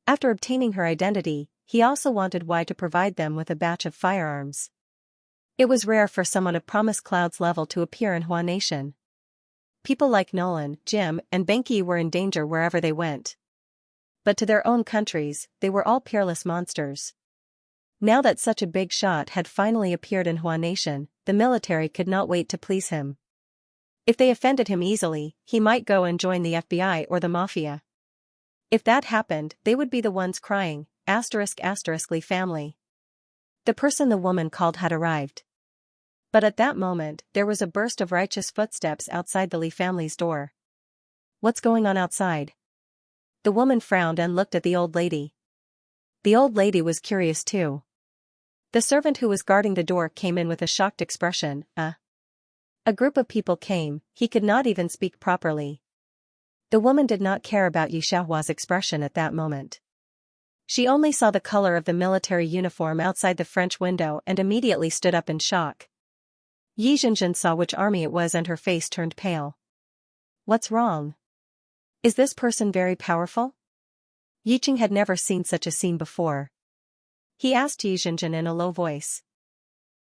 After obtaining her identity, he also wanted Y to provide them with a batch of firearms. It was rare for someone of Promise Cloud's level to appear in Hua Nation. People like Nolan, Jim, and Benki were in danger wherever they went. But to their own countries, they were all peerless monsters. Now that such a big shot had finally appeared in Hua Nation, the military could not wait to please him. If they offended him easily, he might go and join the FBI or the mafia. If that happened, they would be the ones crying, ***Li family. The person the woman called had arrived. But at that moment, there was a burst of righteous footsteps outside the Li family's door. What's going on outside? The woman frowned and looked at the old lady. The old lady was curious too. The servant who was guarding the door came in with a shocked expression. A group of people came, he could not even speak properly. The woman did not care about Yi Xiaohua's expression at that moment. She only saw the color of the military uniform outside the French window and immediately stood up in shock. Yi Zhenjin saw which army it was and her face turned pale. What's wrong? Is this person very powerful? Yi Qing had never seen such a scene before. He asked Yi Zhenjin in a low voice.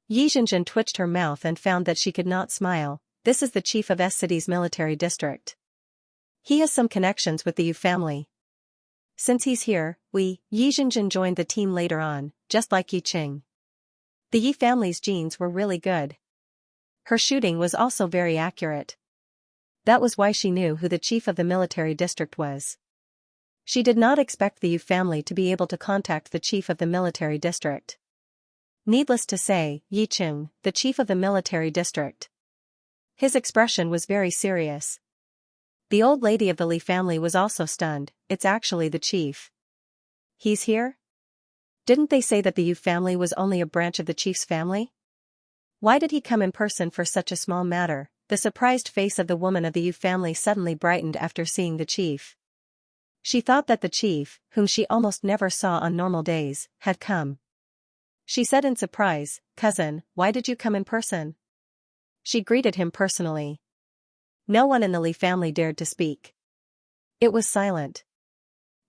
Yi Zhenjin twitched her mouth and found that she could not smile. This is the chief of S City's military district. He has some connections with the Yu family. Since he's here, Yi Zhenjin joined the team later on, just like Yi Qing. The Yi family's genes were really good. Her shooting was also very accurate. That was why she knew who the chief of the military district was. She did not expect the Yu family to be able to contact the chief of the military district. Needless to say, Yi Qing, the chief of the military district. His expression was very serious. The old lady of the Li family was also stunned. It's actually the chief. He's here? Didn't they say that the Yu family was only a branch of the chief's family? Why did he come in person for such a small matter? The surprised face of the woman of the Yu family suddenly brightened after seeing the chief. She thought that the chief, whom she almost never saw on normal days, had come. She said in surprise, "Cousin, why did you come in person?" She greeted him personally. No one in the Li family dared to speak. It was silent.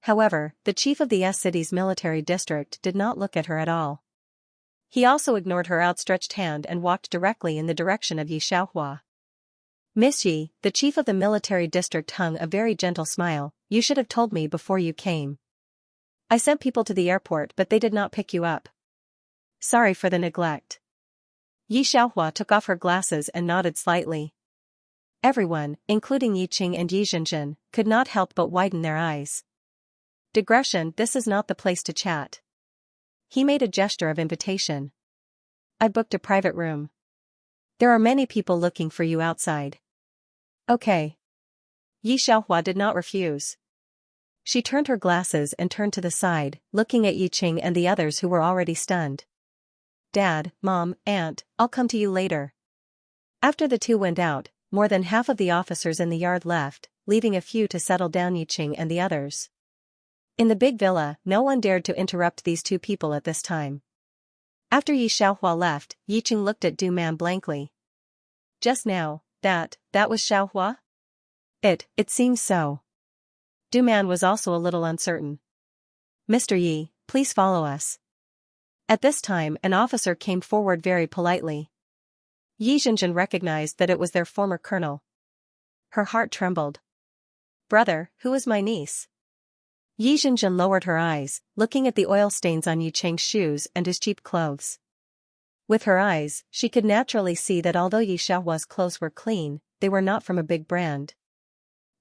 However, the chief of the S City's military district did not look at her at all. He also ignored her outstretched hand and walked directly in the direction of Yi Xiaohua. Miss Yi, the chief of the military district hung a very gentle smile. You should have told me before you came. I sent people to the airport but they did not pick you up. Sorry for the neglect. Yi Xiaohua took off her glasses and nodded slightly. Everyone, including Yi Qing and Yi Zhenjin, could not help but widen their eyes. Digression, this is not the place to chat. He made a gesture of invitation. I booked a private room. There are many people looking for you outside. Okay. Yi Xiaohua did not refuse. She turned her glasses and turned to the side, looking at Yi Qing and the others who were already stunned. Dad, Mom, Aunt, I'll come to you later. After the two went out, more than half of the officers in the yard left, leaving a few to settle down Yi Qing and the others. In the big villa, no one dared to interrupt these two people at this time. After Yi Xiaohua left, Yi Qing looked at Du Man blankly. Just now, that was Xiaohua? It seems so. Du Man was also a little uncertain. Mr. Yi, please follow us. At this time an officer came forward very politely. Yi Zhenjin recognized that it was their former colonel. Her heart trembled. Brother, who is my niece? Yi Zhenjin lowered her eyes, looking at the oil stains on Yi Cheng's shoes and his cheap clothes. With her eyes, she could naturally see that although Yi Xiaohua's clothes were clean, they were not from a big brand.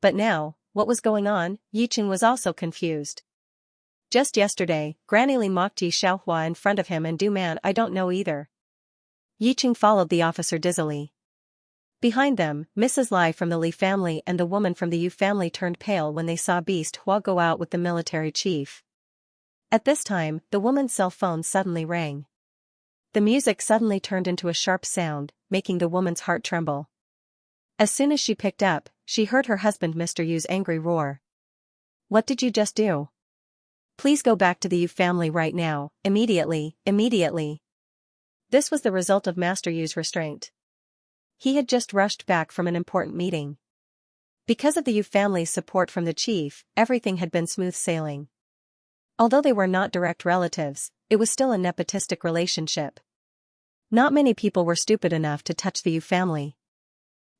But now, what was going on? Yi Cheng was also confused. Just yesterday, Granny Li mocked Yi Xiaohua in front of him and do man I don't know either. Yi Cheng followed the officer dizzily. Behind them, Mrs. Lai from the Li family and the woman from the Yu family turned pale when they saw Beast Hua go out with the military chief. At this time, the woman's cell phone suddenly rang. The music suddenly turned into a sharp sound, making the woman's heart tremble. As soon as she picked up, she heard her husband Mr. Yu's angry roar. What did you just do? Please go back to the Yu family right now, immediately, immediately. This was the result of Master Yu's restraint. He had just rushed back from an important meeting. Because of the Yu family's support from the chief, everything had been smooth sailing. Although they were not direct relatives, it was still a nepotistic relationship. Not many people were stupid enough to touch the Yu family.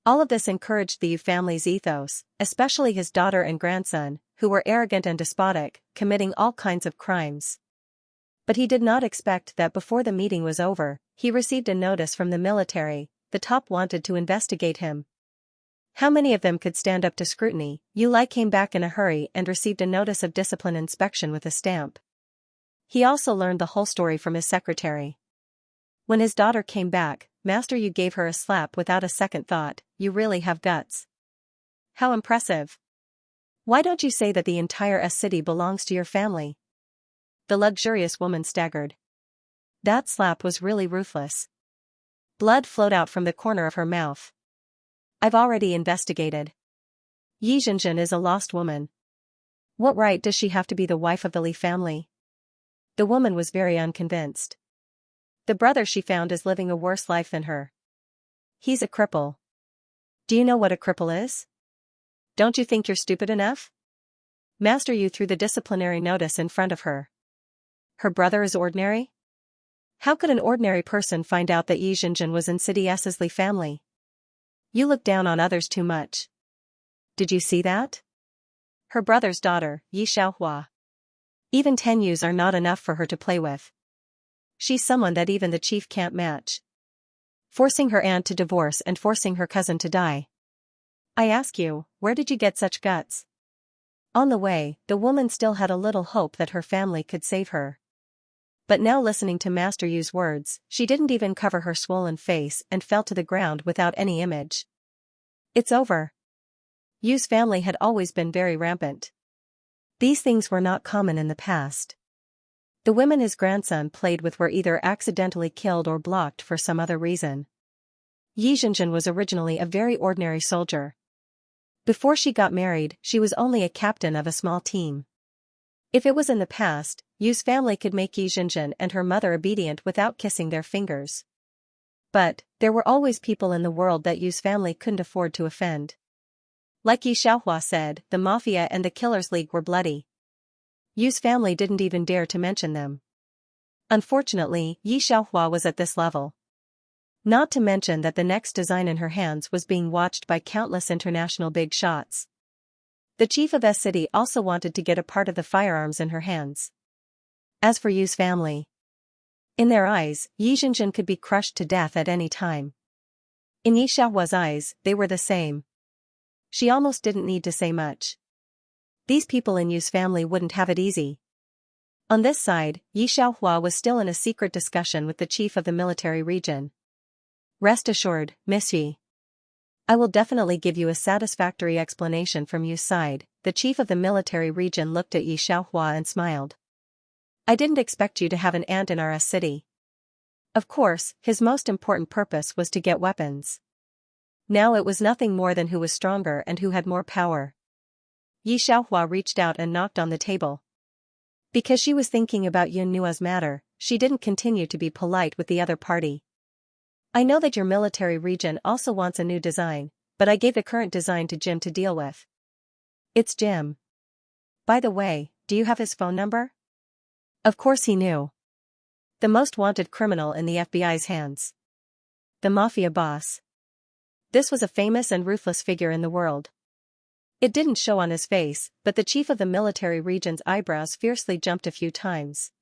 All of this encouraged the Yu family's ethos, especially his daughter and grandson, who were arrogant and despotic, committing all kinds of crimes. But he did not expect that before the meeting was over, he received a notice from the military. The top wanted to investigate him. How many of them could stand up to scrutiny? Yu Lai came back in a hurry and received a notice of discipline inspection with a stamp. He also learned the whole story from his secretary. When his daughter came back, Master Yu gave her a slap without a second thought. You really have guts. How impressive. Why don't you say that the entire S city belongs to your family? The luxurious woman staggered. That slap was really ruthless. Blood flowed out from the corner of her mouth. I've already investigated. Yi Zhenjin is a lost woman. What right does she have to be the wife of the Li family? The woman was very unconvinced. The brother she found is living a worse life than her. He's a cripple. Do you know what a cripple is? Don't you think you're stupid enough? Master Yu threw the disciplinary notice in front of her. Her brother is ordinary? How could an ordinary person find out that Yi Zhenjin was in City S's Li family? You look down on others too much. Did you see that? Her brother's daughter, Yi Xiaohua. Even 10 Yus are not enough for her to play with. She's someone that even the chief can't match. Forcing her aunt to divorce and forcing her cousin to die. I ask you, where did you get such guts? On the way, the woman still had a little hope that her family could save her. But now listening to Master Yu's words, she didn't even cover her swollen face and fell to the ground without any image. It's over. Yu's family had always been very rampant. These things were not common in the past. The women his grandson played with were either accidentally killed or blocked for some other reason. Yi Zhenjin was originally a very ordinary soldier. Before she got married, she was only a captain of a small team. If it was in the past, Yu's family could make Yi Zhenjin and her mother obedient without kissing their fingers. But, there were always people in the world that Yu's family couldn't afford to offend. Like Yi Xiaohua said, the mafia and the Killers League were bloody. Yu's family didn't even dare to mention them. Unfortunately, Yi Xiaohua was at this level. Not to mention that the next design in her hands was being watched by countless international big shots. The chief of S City also wanted to get a part of the firearms in her hands. As for Yu's family, in their eyes, Yi Zhenjin could be crushed to death at any time. In Yi Xiaohua's eyes, they were the same. She almost didn't need to say much. These people in Yu's family wouldn't have it easy. On this side, Yi Xiaohua was still in a secret discussion with the chief of the military region. Rest assured, Miss Yi. I will definitely give you a satisfactory explanation from Yu's side. The chief of the military region looked at Yi Xiaohua and smiled. I didn't expect you to have an aunt in our city. Of course, his most important purpose was to get weapons. Now it was nothing more than who was stronger and who had more power. Yi Xiaohua reached out and knocked on the table. Because she was thinking about Yun Nua's matter, she didn't continue to be polite with the other party. I know that your military region also wants a new design, but I gave the current design to Jim to deal with. It's Jim. By the way, do you have his phone number? Of course he knew. The most wanted criminal in the FBI's hands. The mafia boss. This was a famous and ruthless figure in the world. It didn't show on his face, but the chief of the military region's eyebrows fiercely jumped a few times.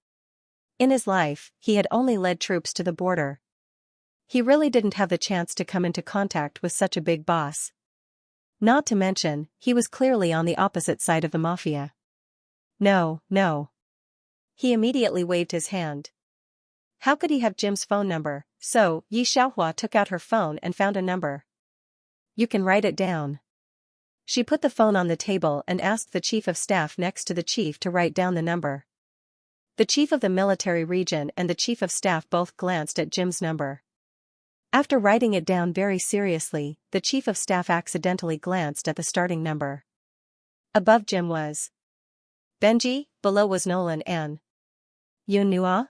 In his life, he had only led troops to the border. He really didn't have the chance to come into contact with such a big boss. Not to mention, he was clearly on the opposite side of the mafia. No, no. He immediately waved his hand. How could he have Jim's phone number? So, Xianxia took out her phone and found a number. You can write it down. She put the phone on the table and asked the chief of staff next to the chief to write down the number. The chief of the military region and the chief of staff both glanced at Jim's number. After writing it down very seriously, the chief of staff accidentally glanced at the starting number. Above Jim was Benji, below was Nolan and Yunhua.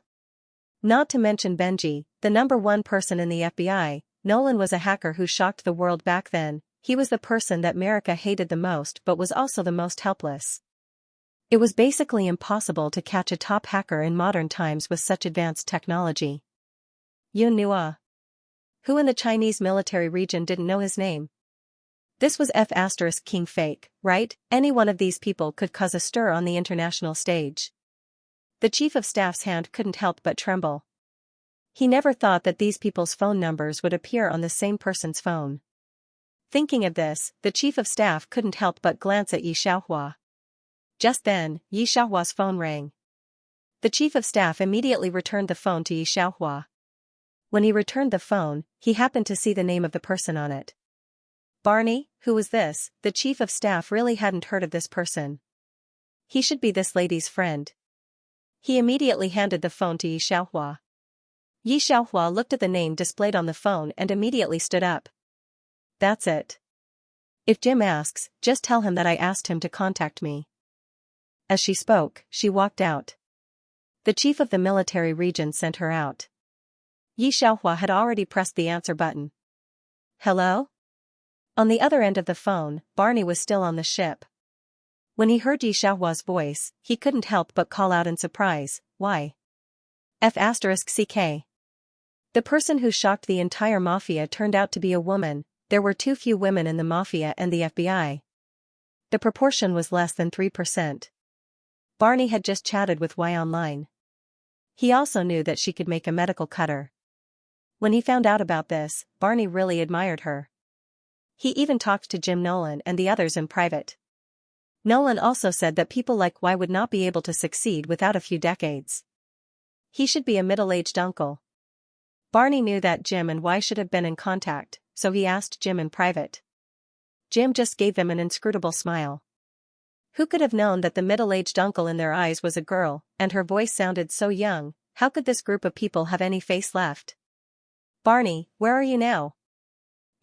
Not to mention Benji, the #1 person in the FBI, Nolan was a hacker who shocked the world back then. He was the person that America hated the most but was also the most helpless. It was basically impossible to catch a top hacker in modern times with such advanced technology. Yunhua. Who in the Chinese military region didn't know his name? This was King fake, right? Any one of these people could cause a stir on the international stage. The chief of staff's hand couldn't help but tremble. He never thought that these people's phone numbers would appear on the same person's phone. Thinking of this, the chief of staff couldn't help but glance at Xianxia. Just then, Xianxia's phone rang. The chief of staff immediately returned the phone to Xianxia. When he returned the phone, he happened to see the name of the person on it. Barney, who was this? The chief of staff really hadn't heard of this person. He should be this lady's friend. He immediately handed the phone to Xianxia. Xianxia looked at the name displayed on the phone and immediately stood up. That's it. If Jim asks, just tell him that I asked him to contact me. As she spoke, she walked out. The chief of the military region sent her out. Xianxia had already pressed the answer button. Hello? On the other end of the phone, Barney was still on the ship. When he heard Xianxia's voice, he couldn't help but call out in surprise, why? F***CK. The person who shocked the entire mafia turned out to be a woman. There were too few women in the mafia and the FBI. The proportion was less than 3%. Barney had just chatted with Y Online. He also knew that she could make a medical cutter. When he found out about this, Barney really admired her. He even talked to Jim Nolan and the others in private. Nolan also said that people like Y would not be able to succeed without a few decades. He should be a middle-aged uncle. Barney knew that Jim and Y should have been in contact, so he asked Jim in private. Jim just gave him an inscrutable smile. Who could have known that the middle-aged uncle in their eyes was a girl, and her voice sounded so young? How could this group of people have any face left? Barney, where are you now?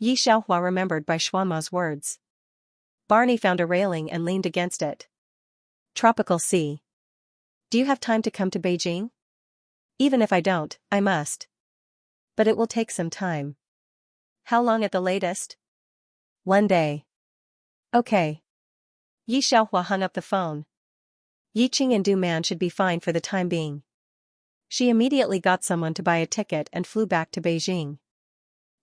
Xianxia remembered Bai Xuanma's words. Barney found a railing and leaned against it. Tropical sea. Do you have time to come to Beijing? Even if I don't, I must. But it will take some time. How long at the latest? 1 day. Okay. Xianxia hung up the phone. Yiqing and Du Man should be fine for the time being. She immediately got someone to buy a ticket and flew back to Beijing.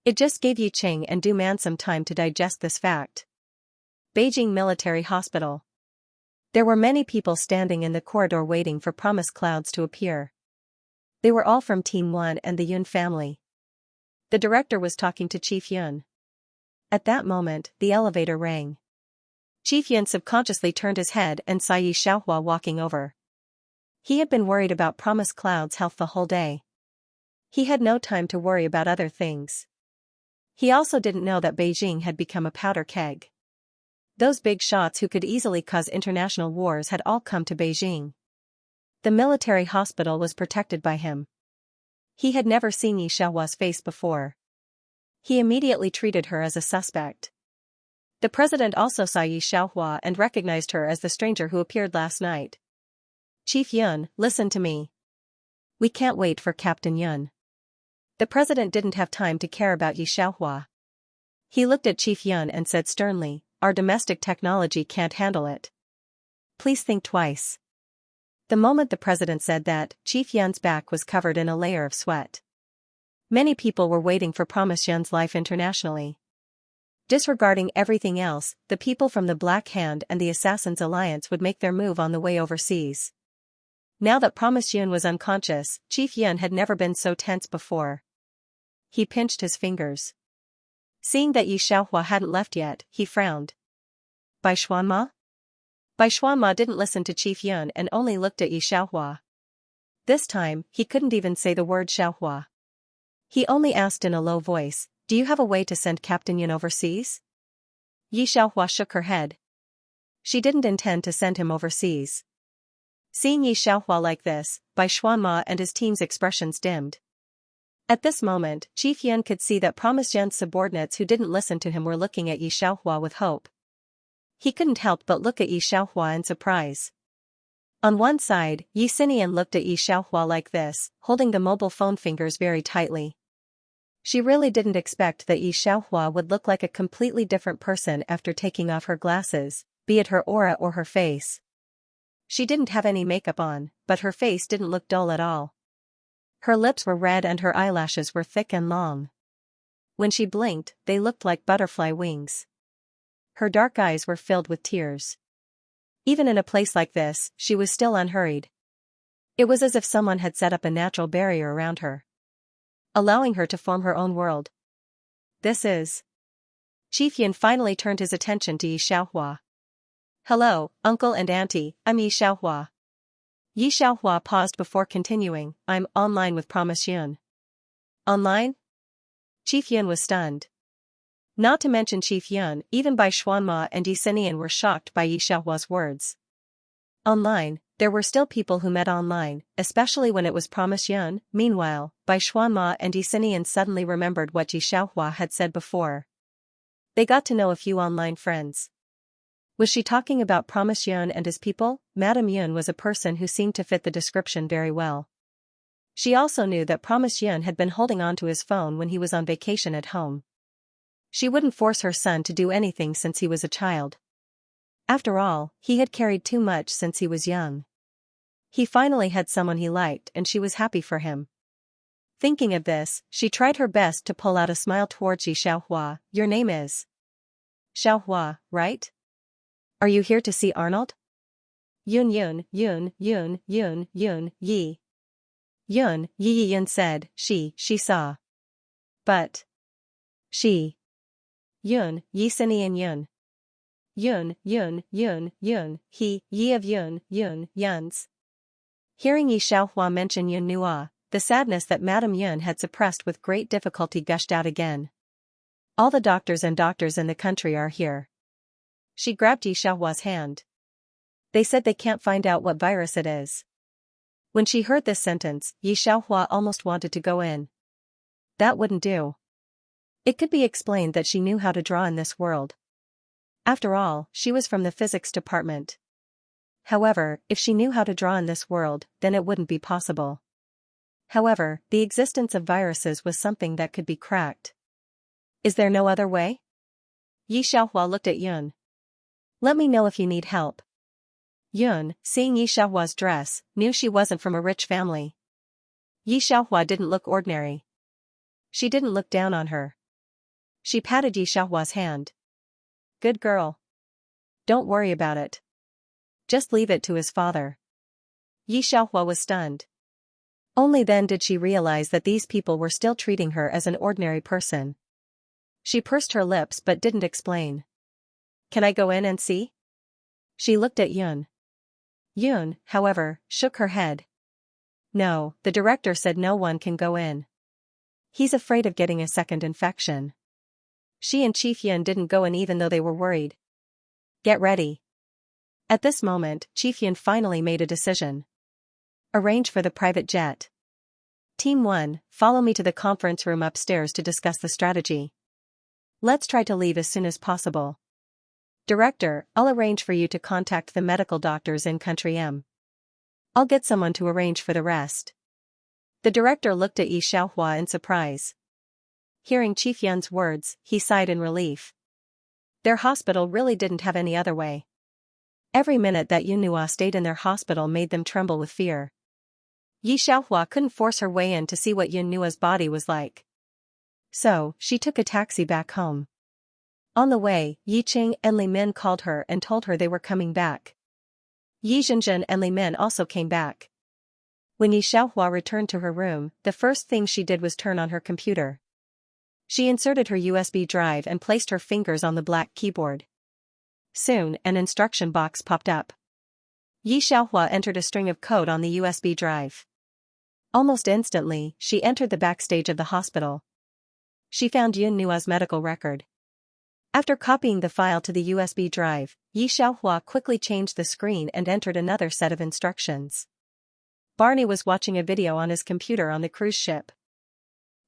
It just gave Yiqing and Du Man some time to digest this fact. Beijing Military Hospital. There were many people standing in the corridor waiting for Promise Clouds to appear. They were all from Team 1 and the Yun family. The director was talking to Chief Yun. At that moment, the elevator rang. Chief Yun subconsciously turned his head and saw Xianxia walking over. He had been worried about Promise Cloud's health the whole day. He had no time to worry about other things. He also didn't know that Beijing had become a powder keg. Those big shots who could easily cause international wars had all come to Beijing. The military hospital was protected by him. He had never seen Xianxia's face before. He immediately treated her as a suspect. The president also saw Xianxia and recognized her as the stranger who appeared last night. Chief Yun, listen to me. We can't wait for Captain Yun. The president didn't have time to care about Xianxia. He looked at Chief Yun and said sternly, our domestic technology can't handle it. Please think twice. The moment the president said that, Chief Yun's back was covered in a layer of sweat. Many people were waiting for Promise Yun's life internationally. Disregarding everything else, the people from the Black Hand and the Assassins Alliance would make their move on the way overseas. Now that Promise Yun was unconscious, Chief Yun had never been so tense before. He pinched his fingers. Seeing that Yi Xiaohua hadn't left yet, he frowned. Bai Xuanma? Bai Xuanma didn't listen to Chief Yun and only looked at Yi Xiaohua. This time, he couldn't even say the word Xiaohua. He only asked in a low voice, "Do you have a way to send Captain Yun overseas?" Yi Xiaohua shook her head. She didn't intend to send him overseas. Seeing Yi Xiaohua like this, Bai Xuanma and his team's expressions dimmed. At this moment, Chief Yun could see that Promise Yun's subordinates who didn't listen to him were looking at Yi Xiaohua with hope. He couldn't help but look at Yi Xiaohua in surprise. On one side, Yi Xinian looked at Yi Xiaohua like this, holding the mobile phone fingers very tightly. She really didn't expect that Yi Xiaohua would look like a completely different person after taking off her glasses, be it her aura or her face. She didn't have any makeup on, but her face didn't look dull at all. Her lips were red and her eyelashes were thick and long. When she blinked, they looked like butterfly wings. Her dark eyes were filled with tears. Even in a place like this, she was still unhurried. It was as if someone had set up a natural barrier around her, allowing her to form her own world. This is... Chief Yun finally turned his attention to Yi Xiaohua. "Hello, uncle and auntie, I'm Yi Xiaohua." Yi Xiaohua paused before continuing, "I'm online with Promise Yun." Online? Chief Yun was stunned. Not to mention Chief Yun, even Bai Xuanma and Yi Xinian were shocked by Yi Xiaohua's words. Online, there were still people who met online, especially when it was Promise Yun. Meanwhile, Bai Xuanma and Yi Xinian suddenly remembered what Yi Xiaohua had said before. They got to know a few online friends. Was she talking about Promise Yun and his people? Madame Yun was a person who seemed to fit the description very well. She also knew that Promise Yun had been holding on to his phone when he was on vacation at home. She wouldn't force her son to do anything since he was a child. After all, he had carried too much since he was young. He finally had someone he liked and she was happy for him. Thinking of this, she tried her best to pull out a smile towards Yi Xiaohua. "Your name is Xiaohua, right? Are you here to see Arnold?" Yun Yun, Yun, Yun, Yun, Yun, Yi. Yun, Yi Yun said, she saw. But... she. Yun, Yi Xinian Yun. Yun, Yun, Yun, Yun, he, Yi of Yun, Yun, Yuns. Hearing Yi Xiaohua mention Yun Nua, the sadness that Madame Yun had suppressed with great difficulty gushed out again. "All the doctors in the country are here." She grabbed Yi Xiaohua's hand. "They said they can't find out what virus it is." When she heard this sentence, Yi Xiaohua almost wanted to go in. That wouldn't do. It could be explained that she knew how to draw in this world. After all, she was from the physics department. However, if she knew how to draw in this world, then it wouldn't be possible. However, the existence of viruses was something that could be cracked. Is there no other way? Yi Xiaohua looked at Yun. "Let me know if you need help." Yun, seeing Yi Xiaohua's dress, knew she wasn't from a rich family. Yi Xiaohua didn't look ordinary. She didn't look down on her. She patted Yi Xiaohua's hand. "Good girl. Don't worry about it. Just leave it to his father." Yi Xiaohua was stunned. Only then did she realize that these people were still treating her as an ordinary person. She pursed her lips but didn't explain. "Can I go in and see?" She looked at Yun. Yun, however, shook her head. "No, the director said no one can go in. He's afraid of getting a second infection." She and Chief Yun didn't go in even though they were worried. "Get ready." At this moment, Chief Yun finally made a decision. "Arrange for the private jet. Team 1, follow me to the conference room upstairs to discuss the strategy. Let's try to leave as soon as possible. Director, I'll arrange for you to contact the medical doctors in Country M. I'll get someone to arrange for the rest." The director looked at Yi Xiaohua in surprise. Hearing Chief Yun's words, he sighed in relief. Their hospital really didn't have any other way. Every minute that Yunhua stayed in their hospital made them tremble with fear. Yi Xiaohua couldn't force her way in to see what Yunhua's body was like. So, she took a taxi back home. On the way, Yi Qing and Li Min called her and told her they were coming back. Yi Zhenzhen and Li Min also came back. When Yi Xiaohua returned to her room, the first thing she did was turn on her computer. She inserted her USB drive and placed her fingers on the black keyboard. Soon, an instruction box popped up. Yi Xiaohua entered a string of code on the USB drive. Almost instantly, she entered the backstage of the hospital. She found Yunhua's medical record. After copying the file to the USB drive, Yi Xiaohua quickly changed the screen and entered another set of instructions. Barney was watching a video on his computer on the cruise ship.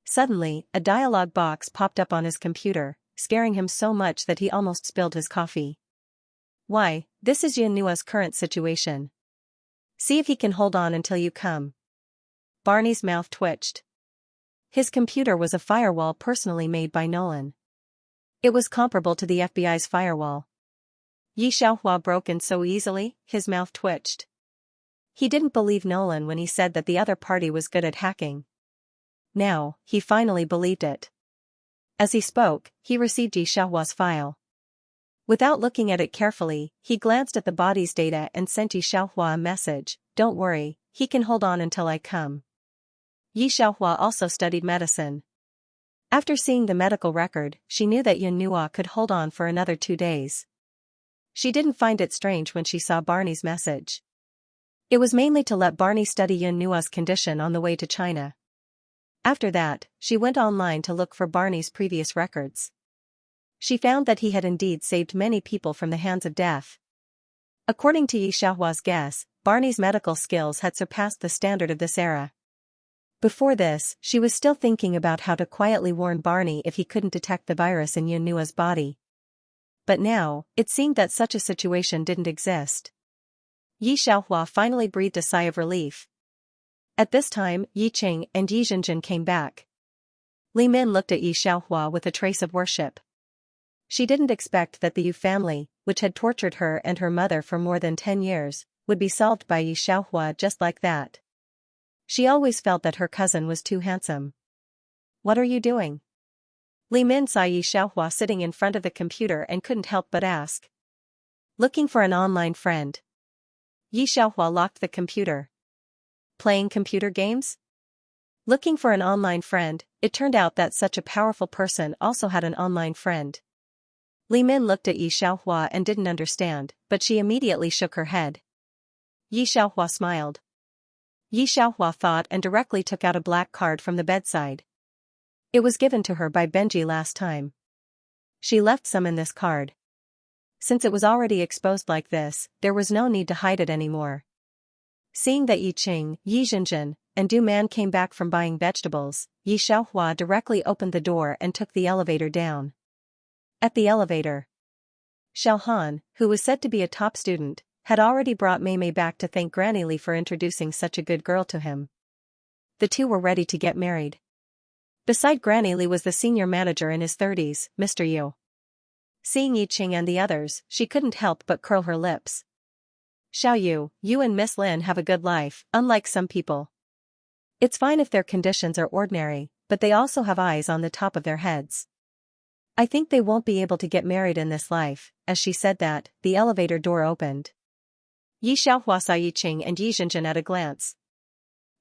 Suddenly, a dialog box popped up on his computer, scaring him so much that he almost spilled his coffee. Why, this is Yunhua's current situation. See if he can hold on until you come. Barney's mouth twitched. His computer was a firewall personally made by Nolan. It was comparable to the FBI's firewall. Yi Xiaohua broke in so easily, his mouth twitched. He didn't believe Nolan when he said that the other party was good at hacking. Now, he finally believed it. As he spoke, he received Yi Xiaohua's file. Without looking at it carefully, he glanced at the body's data and sent Yi Xiaohua a message, "Don't worry, he can hold on until I come." Yi Xiaohua also studied medicine. After seeing the medical record, she knew that Yunhua could hold on for another 2 days. She didn't find it strange when she saw Barney's message. It was mainly to let Barney study Yunhua's condition on the way to China. After that, she went online to look for Barney's previous records. She found that he had indeed saved many people from the hands of death. According to Yi Xiaohua's guess, Barney's medical skills had surpassed the standard of this era. Before this, she was still thinking about how to quietly warn Barney if he couldn't detect the virus in Yunhua's body. But now, it seemed that such a situation didn't exist. Yi Xiaohua finally breathed a sigh of relief. At this time, Yi Qing and Yi Zhenzhen came back. Li Min looked at Yi Xiaohua with a trace of worship. She didn't expect that the Yu family, which had tortured her and her mother for more than 10 years, would be solved by Yi Xiaohua just like that. She always felt that her cousin was too handsome. "What are you doing?" Li Min saw Yi Xiaohua sitting in front of the computer and couldn't help but ask. "Looking for an online friend." Yi Xiaohua locked the computer. "Playing computer games?" Looking for an online friend, it turned out that such a powerful person also had an online friend. Li Min looked at Yi Xiaohua and didn't understand, but she immediately shook her head. Yi Xiaohua smiled. Yi Xiaohua thought and directly took out a black card from the bedside. It was given to her by Benji last time. She left some in this card. Since it was already exposed like this, there was no need to hide it anymore. Seeing that Yi Qing, Yi Zhenzhen, and Du Man came back from buying vegetables, Yi Xiaohua directly opened the door and took the elevator down. At the elevator, Xiao Han, who was said to be a top student, had already brought Mei Mei back to thank Granny Li for introducing such a good girl to him. The two were ready to get married. Beside Granny Li was the senior manager in his 30s, Mr. Yu. Seeing Yi Qing and the others, she couldn't help but curl her lips. "Xiao Yu, you and Miss Lin have a good life, unlike some people. It's fine if their conditions are ordinary, but they also have eyes on the top of their heads. I think they won't be able to get married in this life." As she said that, the elevator door opened. Yi Xiaohua saw Yi Qing and Yi Zhenzhen at a glance.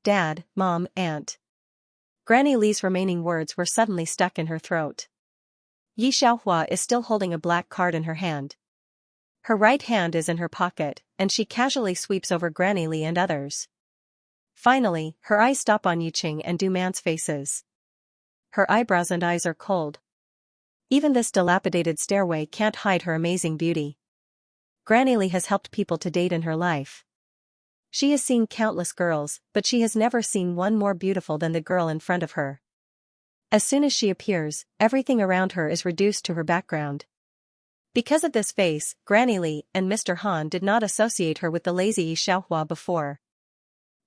"Dad, Mom, Aunt." Granny Li's remaining words were suddenly stuck in her throat. Yi Xiaohua is still holding a black card in her hand. Her right hand is in her pocket, and she casually sweeps over Granny Li and others. Finally, her eyes stop on Yi Qing and Du Man's faces. Her eyebrows and eyes are cold. Even this dilapidated stairway can't hide her amazing beauty. Granny Li has helped people to date in her life. She has seen countless girls, but she has never seen one more beautiful than the girl in front of her. As soon as she appears, everything around her is reduced to her background. Because of this face, Granny Li and Mr. Han did not associate her with the lazy Yi Xiaohua before.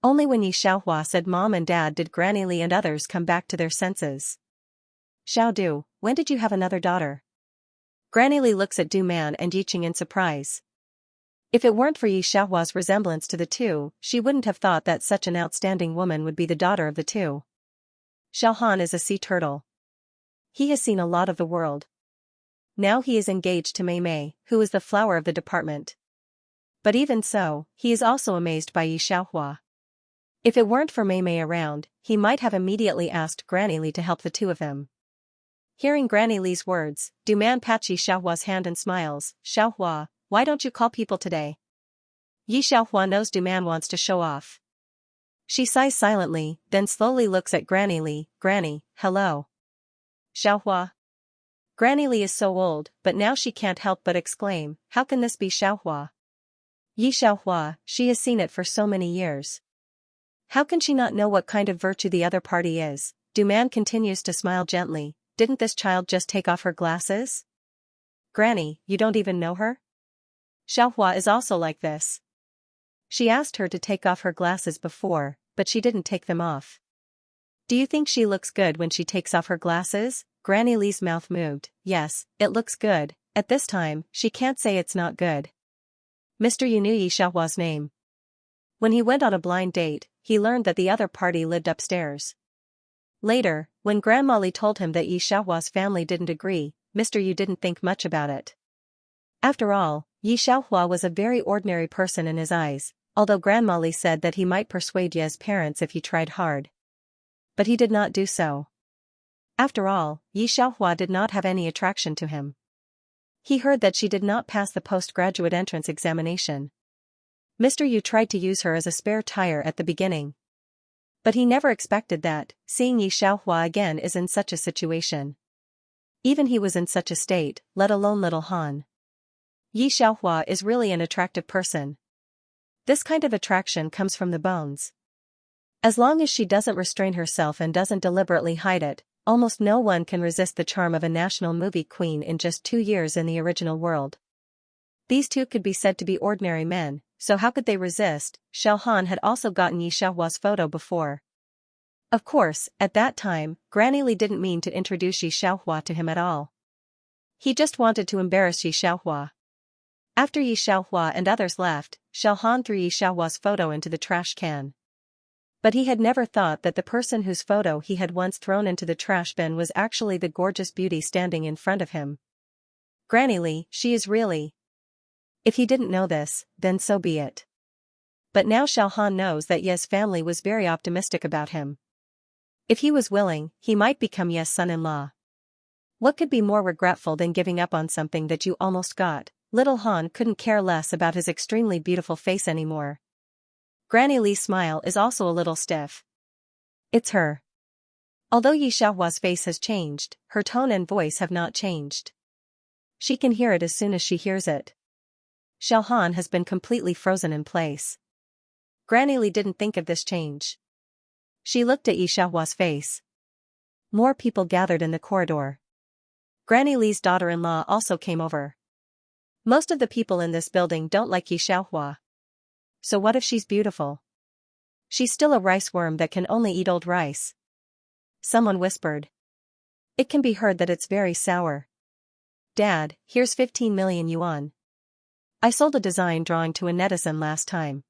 Only when Yi Xiaohua said Mom and Dad did Granny Li and others come back to their senses. "Xiao Du, when did you have another daughter?" Granny Li looks at Du Man and Yi Qing in surprise. If it weren't for Yi Xiaohua's resemblance to the two, she wouldn't have thought that such an outstanding woman would be the daughter of the two. Xiaohan is a sea turtle. He has seen a lot of the world. Now he is engaged to Mei Mei, who is the flower of the department. But even so, he is also amazed by Yi Xiaohua. If it weren't for Mei Mei around, he might have immediately asked Granny Li to help the two of them. Hearing Granny Li's words, Du Man pats Yi Xiaohua's hand and smiles. Xiaohua, why don't you call people today? Yi Xiaohua knows Du Man wants to show off. She sighs silently, then slowly looks at Granny Li. Granny, hello. Xiaohua. Granny Li is so old, but now she can't help but exclaim, how can this be Xiaohua? Yi Xiaohua, she has seen it for so many years. How can she not know what kind of virtue the other party is? Du Man continues to smile gently. Didn't this child just take off her glasses? Granny, you don't even know her? Xiaohua is also like this. She asked her to take off her glasses before, but she didn't take them off. Do you think she looks good when she takes off her glasses? Granny Li's mouth moved. Yes, it looks good. At this time, she can't say it's not good. Mr. Yu knew Yi Xiaohua's name. When he went on a blind date, he learned that the other party lived upstairs. Later, when Grandma Li told him that Yi Xiaohua's family didn't agree, Mr. Yu didn't think much about it. After all, Yi Xiaohua was a very ordinary person in his eyes, although Grandma Li said that he might persuade Ye's parents if he tried hard. But he did not do so. After all, Yi Xiaohua did not have any attraction to him. He heard that she did not pass the postgraduate entrance examination. Mr. Yu tried to use her as a spare tire at the beginning. But he never expected that, seeing Yi Xiaohua again is in such a situation. Even he was in such a state, let alone little Han. Yi Xiaohua is really an attractive person. This kind of attraction comes from the bones. As long as she doesn't restrain herself and doesn't deliberately hide it, almost no one can resist the charm of a national movie queen in just 2 years in the original world. These two could be said to be ordinary men, so how could they resist? Xiaohan had also gotten Yi Xiaohua's photo before. Of course, at that time, Granny Li didn't mean to introduce Yi Xiaohua to him at all. He just wanted to embarrass Yi Xiaohua. After Yi Xiaohua and others left, Xiaohan threw Yi Xiaohua's photo into the trash can. But he had never thought that the person whose photo he had once thrown into the trash bin was actually the gorgeous beauty standing in front of him. Granny Li, she is really. If he didn't know this, then so be it. But now Xiaohan knows that Ye's family was very optimistic about him. If he was willing, he might become Ye's son-in-law. What could be more regretful than giving up on something that you almost got? Little Han couldn't care less about his extremely beautiful face anymore. Granny Li's smile is also a little stiff. It's her. Although Yi Xiaohua's face has changed, her tone and voice have not changed. She can hear it as soon as she hears it. Xiaohan has been completely frozen in place. Granny Li didn't think of this change. She looked at Yi Xiaohua's face. More people gathered in the corridor. Granny Li's daughter-in-law also came over. Most of the people in this building don't like Yi Xiaohua. So what if she's beautiful? She's still a rice worm that can only eat old rice. Someone whispered. It can be heard that it's very sour. Dad, here's 15 million yuan. I sold a design drawing to a netizen last time.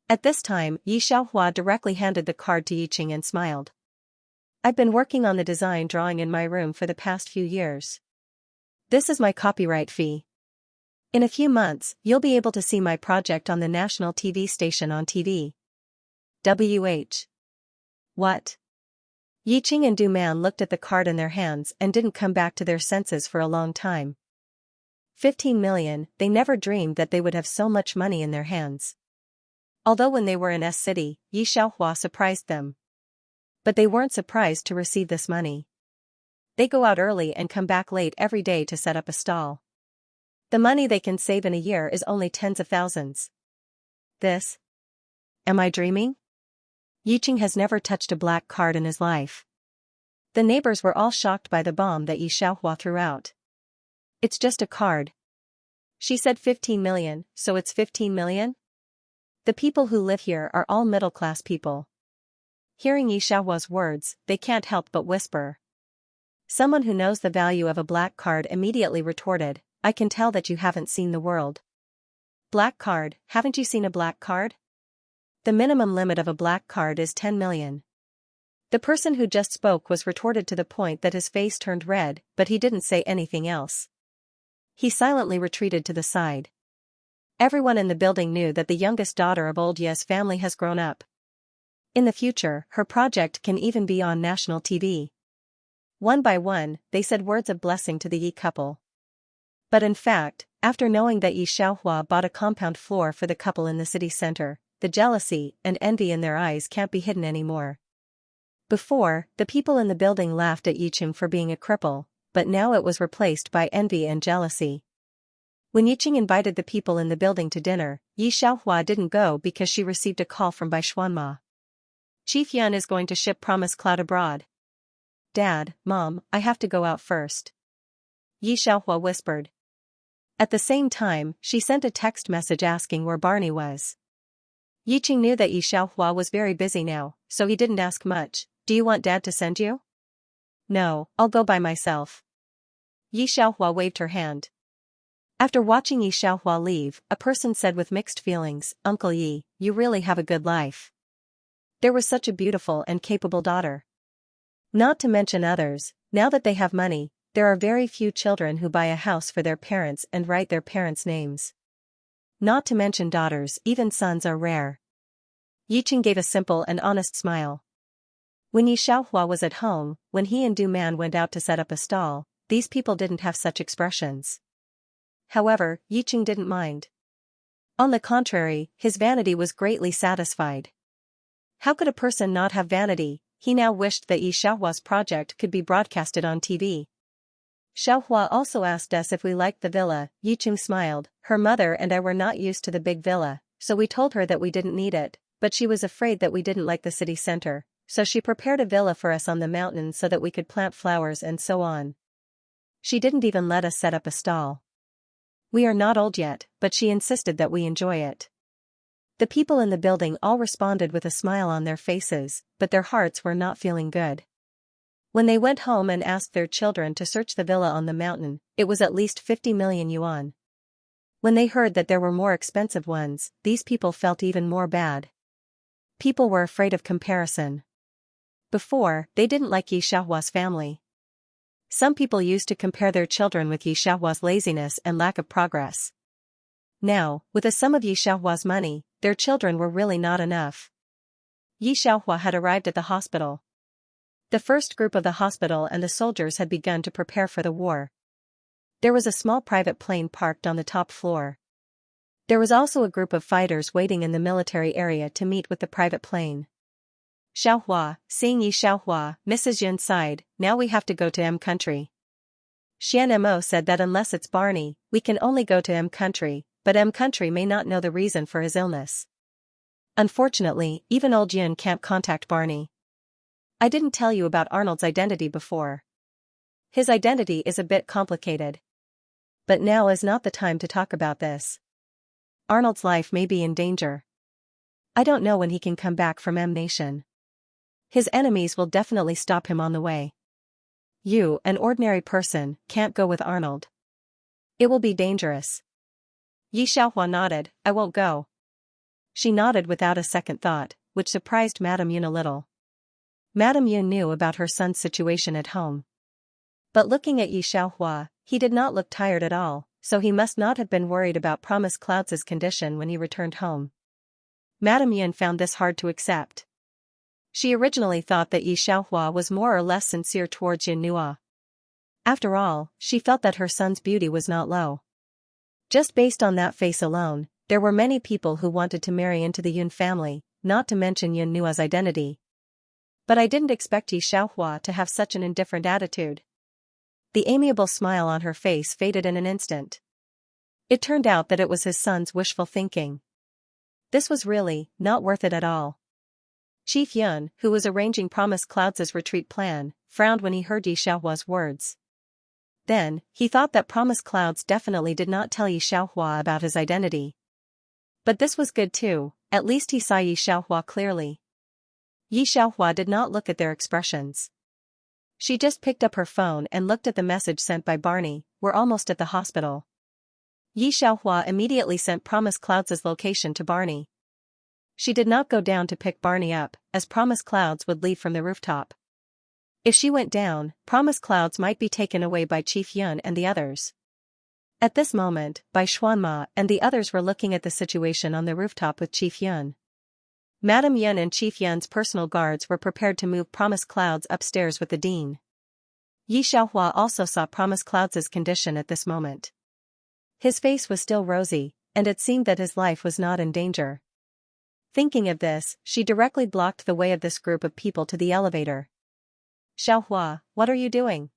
At this time, Yi Xiaohua directly handed the card to Yiqing and smiled. I've been working on the design drawing in my room for the past few years. This is my copyright fee. In a few months, you'll be able to see my project on the national TV station on TV. WH. What? Yiqing and Du Man looked at the card in their hands and didn't come back to their senses for a long time. 15 million, they never dreamed that they would have so much money in their hands. Although when they were in S City, Yi Xiaohua surprised them. But they weren't surprised to receive this money. They go out early and come back late every day to set up a stall. The money they can save in a year is only tens of thousands. This? Am I dreaming? Yiqing has never touched a black card in his life. The neighbors were all shocked by the bomb that Yi Xiaohua threw out. It's just a card. She said 15 million, so it's 15 million? The people who live here are all middle-class people. Hearing Yi Xiaohua's words, they can't help but whisper. Someone who knows the value of a black card immediately retorted, I can tell that you haven't seen the world. Black card, haven't you seen a black card? The minimum limit of a black card is 10 million. The person who just spoke was retorted to the point that his face turned red, but he didn't say anything else. He silently retreated to the side. Everyone in the building knew that the youngest daughter of old Ye's family has grown up. In the future, her project can even be on national TV. One by one, they said words of blessing to the Yi couple. But in fact, after knowing that Yi Xiaohua bought a compound floor for the couple in the city center, the jealousy and envy in their eyes can't be hidden anymore. Before, the people in the building laughed at Yiqing for being a cripple, but now it was replaced by envy and jealousy. When Yiqing invited the people in the building to dinner, Yi Xiaohua didn't go because she received a call from Bai Xuanma. Chief Yun is going to ship Promise Cloud abroad. Dad, Mom, I have to go out first. Yi Xiaohua whispered. At the same time, she sent a text message asking where Barney was. Yiqing knew that Yi Xiaohua was very busy now, so he didn't ask much. Do you want Dad to send you? No, I'll go by myself. Yi Xiaohua waved her hand. After watching Yi Xiaohua leave, a person said with mixed feelings, Uncle Yi, you really have a good life. There was such a beautiful and capable daughter. Not to mention others, now that they have money, there are very few children who buy a house for their parents and write their parents' names. Not to mention daughters, even sons are rare. Yiqing gave a simple and honest smile. When Yi Xiaohua was at home, when he and Du Man went out to set up a stall, these people didn't have such expressions. However, Yiqing didn't mind. On the contrary, his vanity was greatly satisfied. How could a person not have vanity? He now wished that Yi Xiaohua's project could be broadcasted on TV. Xiaohua also asked us if we liked the villa. Yiqing smiled. Her mother and I were not used to the big villa, so we told her that we didn't need it, but she was afraid that we didn't like the city center, so she prepared a villa for us on the mountain so that we could plant flowers and so on. She didn't even let us set up a stall. We are not old yet, but she insisted that we enjoy it. The people in the building all responded with a smile on their faces, but their hearts were not feeling good. When they went home and asked their children to search the villa on the mountain, it was at least 50 million yuan. When they heard that there were more expensive ones, these people felt even more bad. People were afraid of comparison. Before, they didn't like Yi Xiaohua's family. Some people used to compare their children with Yi Xiaohua's laziness and lack of progress. Now, with a sum of Yi Xiaohua's money, their children were really not enough. Yi Xiaohua had arrived at the hospital. The first group of the hospital and the soldiers had begun to prepare for the war. There was a small private plane parked on the top floor. There was also a group of fighters waiting in the military area to meet with the private plane. Xiaohua, seeing Yi Xiaohua, Mrs. Yun sighed, now we have to go to M country. Xianmo said that unless it's Barney, we can only go to M country, but M country may not know the reason for his illness. Unfortunately, even old Yun can't contact Barney. I didn't tell you about Arnold's identity before. His identity is a bit complicated. But now is not the time to talk about this. Arnold's life may be in danger. I don't know when he can come back from M Nation. His enemies will definitely stop him on the way. You, an ordinary person, can't go with Arnold. It will be dangerous. Yi Xiaohua nodded, I won't go. She nodded without a second thought, which surprised Madame Yun a little. Madame Yun knew about her son's situation at home. But looking at Yi Xiaohua, he did not look tired at all, so he must not have been worried about Promise Clouds' condition when he returned home. Madame Yun found this hard to accept. She originally thought that Yi Xiaohua was more or less sincere towards Yin Nua. After all, she felt that her son's beauty was not low. Just based on that face alone, there were many people who wanted to marry into the Yun family, not to mention Yin Nua's identity. But I didn't expect Yi Xiaohua to have such an indifferent attitude. The amiable smile on her face faded in an instant. It turned out that it was his son's wishful thinking. This was really not worth it at all. Chief Yun, who was arranging Promise Clouds' retreat plan, frowned when he heard Yi Xiaohua's words. Then, he thought that Promise Clouds definitely did not tell Yi Xiaohua about his identity. But this was good too, at least he saw Yi Xiaohua clearly. Yi Xiaohua did not look at their expressions. She just picked up her phone and looked at the message sent by Barney, we're almost at the hospital. Yi Xiaohua immediately sent Promise Clouds' location to Barney. She did not go down to pick Barney up, as Promise Clouds would leave from the rooftop. If she went down, Promise Clouds might be taken away by Chief Yun and the others. At this moment, Bai Xuanma and the others were looking at the situation on the rooftop with Chief Yun. Madame Yun and Chief Yun's personal guards were prepared to move Promise Clouds upstairs with the dean. Yi Xiaohua also saw Promise Clouds' condition at this moment. His face was still rosy, and it seemed that his life was not in danger. Thinking of this, she directly blocked the way of this group of people to the elevator. Xiaohua, what are you doing?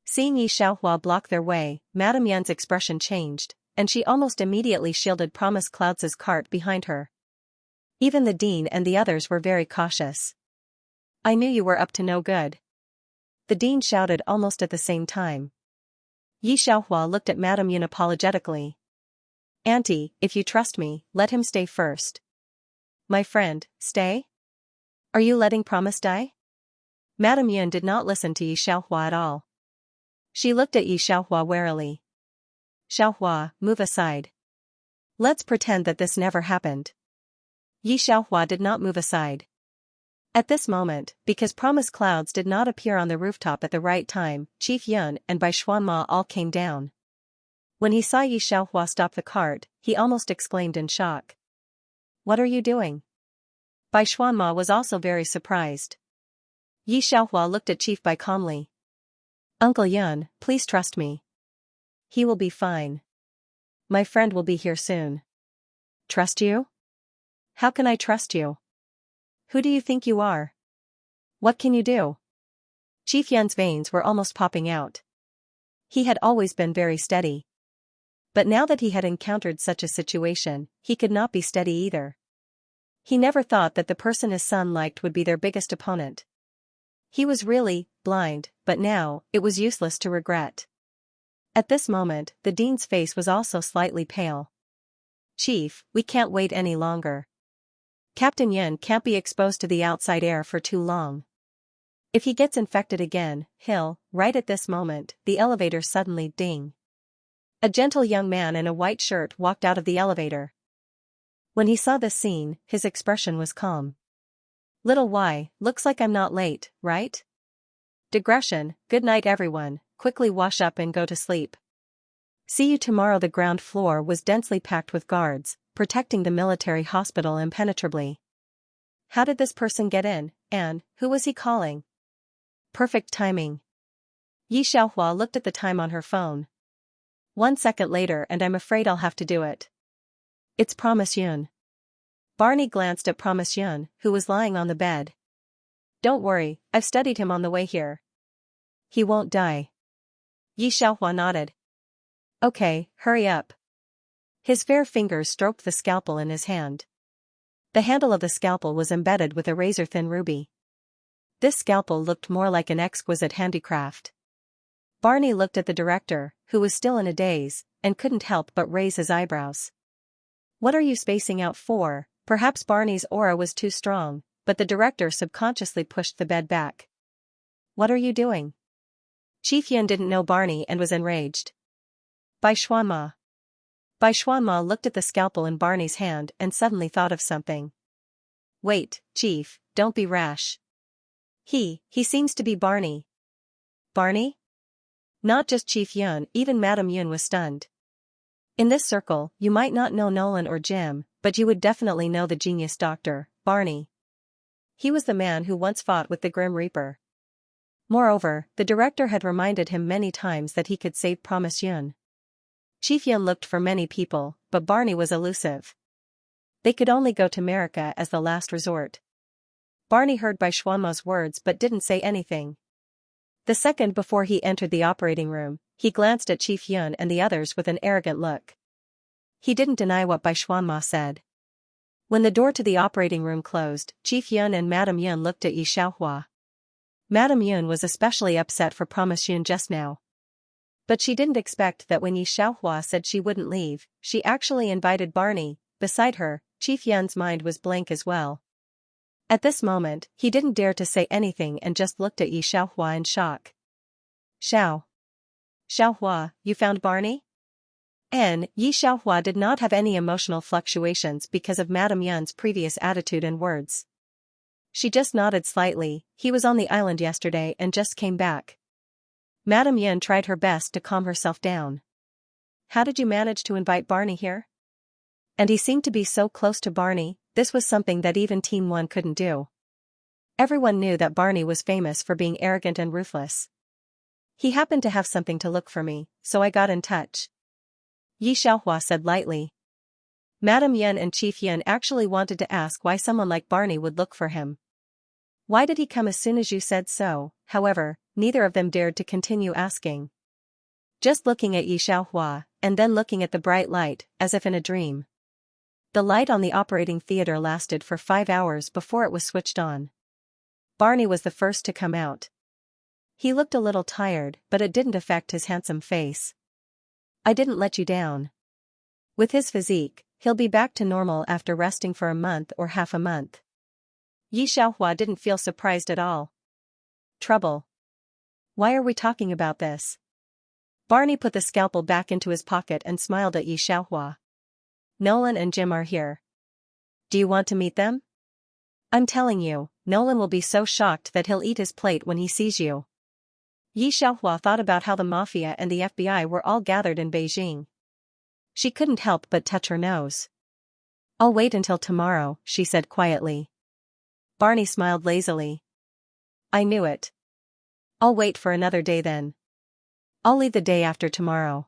Seeing Yi Xiaohua block their way, Madame Yun's expression changed, and she almost immediately shielded Promise Clouds' cart behind her. Even the dean and the others were very cautious. I knew you were up to no good. The dean shouted almost at the same time. Yi Xiaohua looked at Madame Yun apologetically. Auntie, if you trust me, let him stay first. My friend, stay? Are you letting Promise die? Madame Yun did not listen to Yi Xiaohua at all. She looked at Yi Xiaohua warily. Xiaohua, move aside. Let's pretend that this never happened. Yi Xiaohua did not move aside. At this moment, because Promise Clouds did not appear on the rooftop at the right time, Chief Yun and Bai Xuanma all came down. When he saw Yi Xiaohua stop the cart, he almost exclaimed in shock. What are you doing? Bai Xuanma was also very surprised. Yi Xiaohua looked at Chief Bai calmly. Uncle Yun, please trust me. He will be fine. My friend will be here soon. Trust you? How can I trust you? Who do you think you are? What can you do? Chief Yun's veins were almost popping out. He had always been very steady. But now that he had encountered such a situation, he could not be steady either. He never thought that the person his son liked would be their biggest opponent. He was really blind, but now, it was useless to regret. At this moment, the dean's face was also slightly pale. Chief, we can't wait any longer. Captain Yun can't be exposed to the outside air for too long. If he gets infected again, he'll. Right at this moment, the elevator suddenly ding. A gentle young man in a white shirt walked out of the elevator. When he saw this scene, his expression was calm. Little Y, looks like I'm not late, right? Digression, good night everyone, quickly wash up and go to sleep. See you tomorrow. The ground floor was densely packed with guards, protecting the military hospital impenetrably. How did this person get in, and who was he calling? Perfect timing. Yi Xiaohua looked at the time on her phone. 1 second later and I'm afraid I'll have to do it. It's Promise Yun. Barney glanced at Promise Yun, who was lying on the bed. Don't worry, I've studied him on the way here. He won't die. Yi Xiaohua nodded. Okay, hurry up. His fair fingers stroked the scalpel in his hand. The handle of the scalpel was embedded with a razor-thin ruby. This scalpel looked more like an exquisite handicraft. Barney looked at the director, who was still in a daze, and couldn't help but raise his eyebrows. What are you spacing out for? Perhaps Barney's aura was too strong, but the director subconsciously pushed the bed back. What are you doing? Chief Yun didn't know Barney and was enraged. Bai Xuanma. Bai Xuanma looked at the scalpel in Barney's hand and suddenly thought of something. Wait, Chief, don't be rash. He seems to be Barney. Barney? Not just Chief Yun, even Madame Yun was stunned. In this circle, you might not know Nolan or Jim, but you would definitely know the genius doctor, Barney. He was the man who once fought with the Grim Reaper. Moreover, the director had reminded him many times that he could save Promise Yun. Chief Yun looked for many people, but Barney was elusive. They could only go to America as the last resort. Barney heard Bai Xuanma's words but didn't say anything. The second before he entered the operating room, he glanced at Chief Yun and the others with an arrogant look. He didn't deny what Bai Xuanma said. When the door to the operating room closed, Chief Yun and Madame Yun looked at Yi Xiaohua. Madame Yun was especially upset for Promise Yun just now. But she didn't expect that when Yi Xiaohua said she wouldn't leave, she actually invited Barney. Beside her, Chief Yun's mind was blank as well. At this moment, he didn't dare to say anything and just looked at Yi Xiaohua in shock. Xiaohua, you found Barney? Yi Xiaohua did not have any emotional fluctuations because of Madame Yun's previous attitude and words. She just nodded slightly. He was on the island yesterday and just came back. Madame Yun tried her best to calm herself down. How did you manage to invite Barney here? And he seemed to be so close to Barney. This was something that even Team 1 couldn't do. Everyone knew that Barney was famous for being arrogant and ruthless. He happened to have something to look for me, so I got in touch. Yi Xiaohua said lightly. Madame Yun and Chief Yun actually wanted to ask why someone like Barney would look for him. Why did he come as soon as you said so? However, neither of them dared to continue asking. Just looking at Yi Xiaohua, and then looking at the bright light, as if in a dream. The light on the operating theater lasted for 5 hours before it was switched on. Barney was the first to come out. He looked a little tired, but it didn't affect his handsome face. I didn't let you down. With his physique, he'll be back to normal after resting for a month or half a month. Yi Xiaohua didn't feel surprised at all. Trouble. Why are we talking about this? Barney put the scalpel back into his pocket and smiled at Yi Xiaohua. Nolan and Jim are here. Do you want to meet them? I'm telling you, Nolan will be so shocked that he'll eat his plate when he sees you. Yi Xiaohua thought about how the mafia and the FBI were all gathered in Beijing. She couldn't help but touch her nose. I'll wait until tomorrow, she said quietly. Barney smiled lazily. I knew it. I'll wait for another day then. I'll leave the day after tomorrow.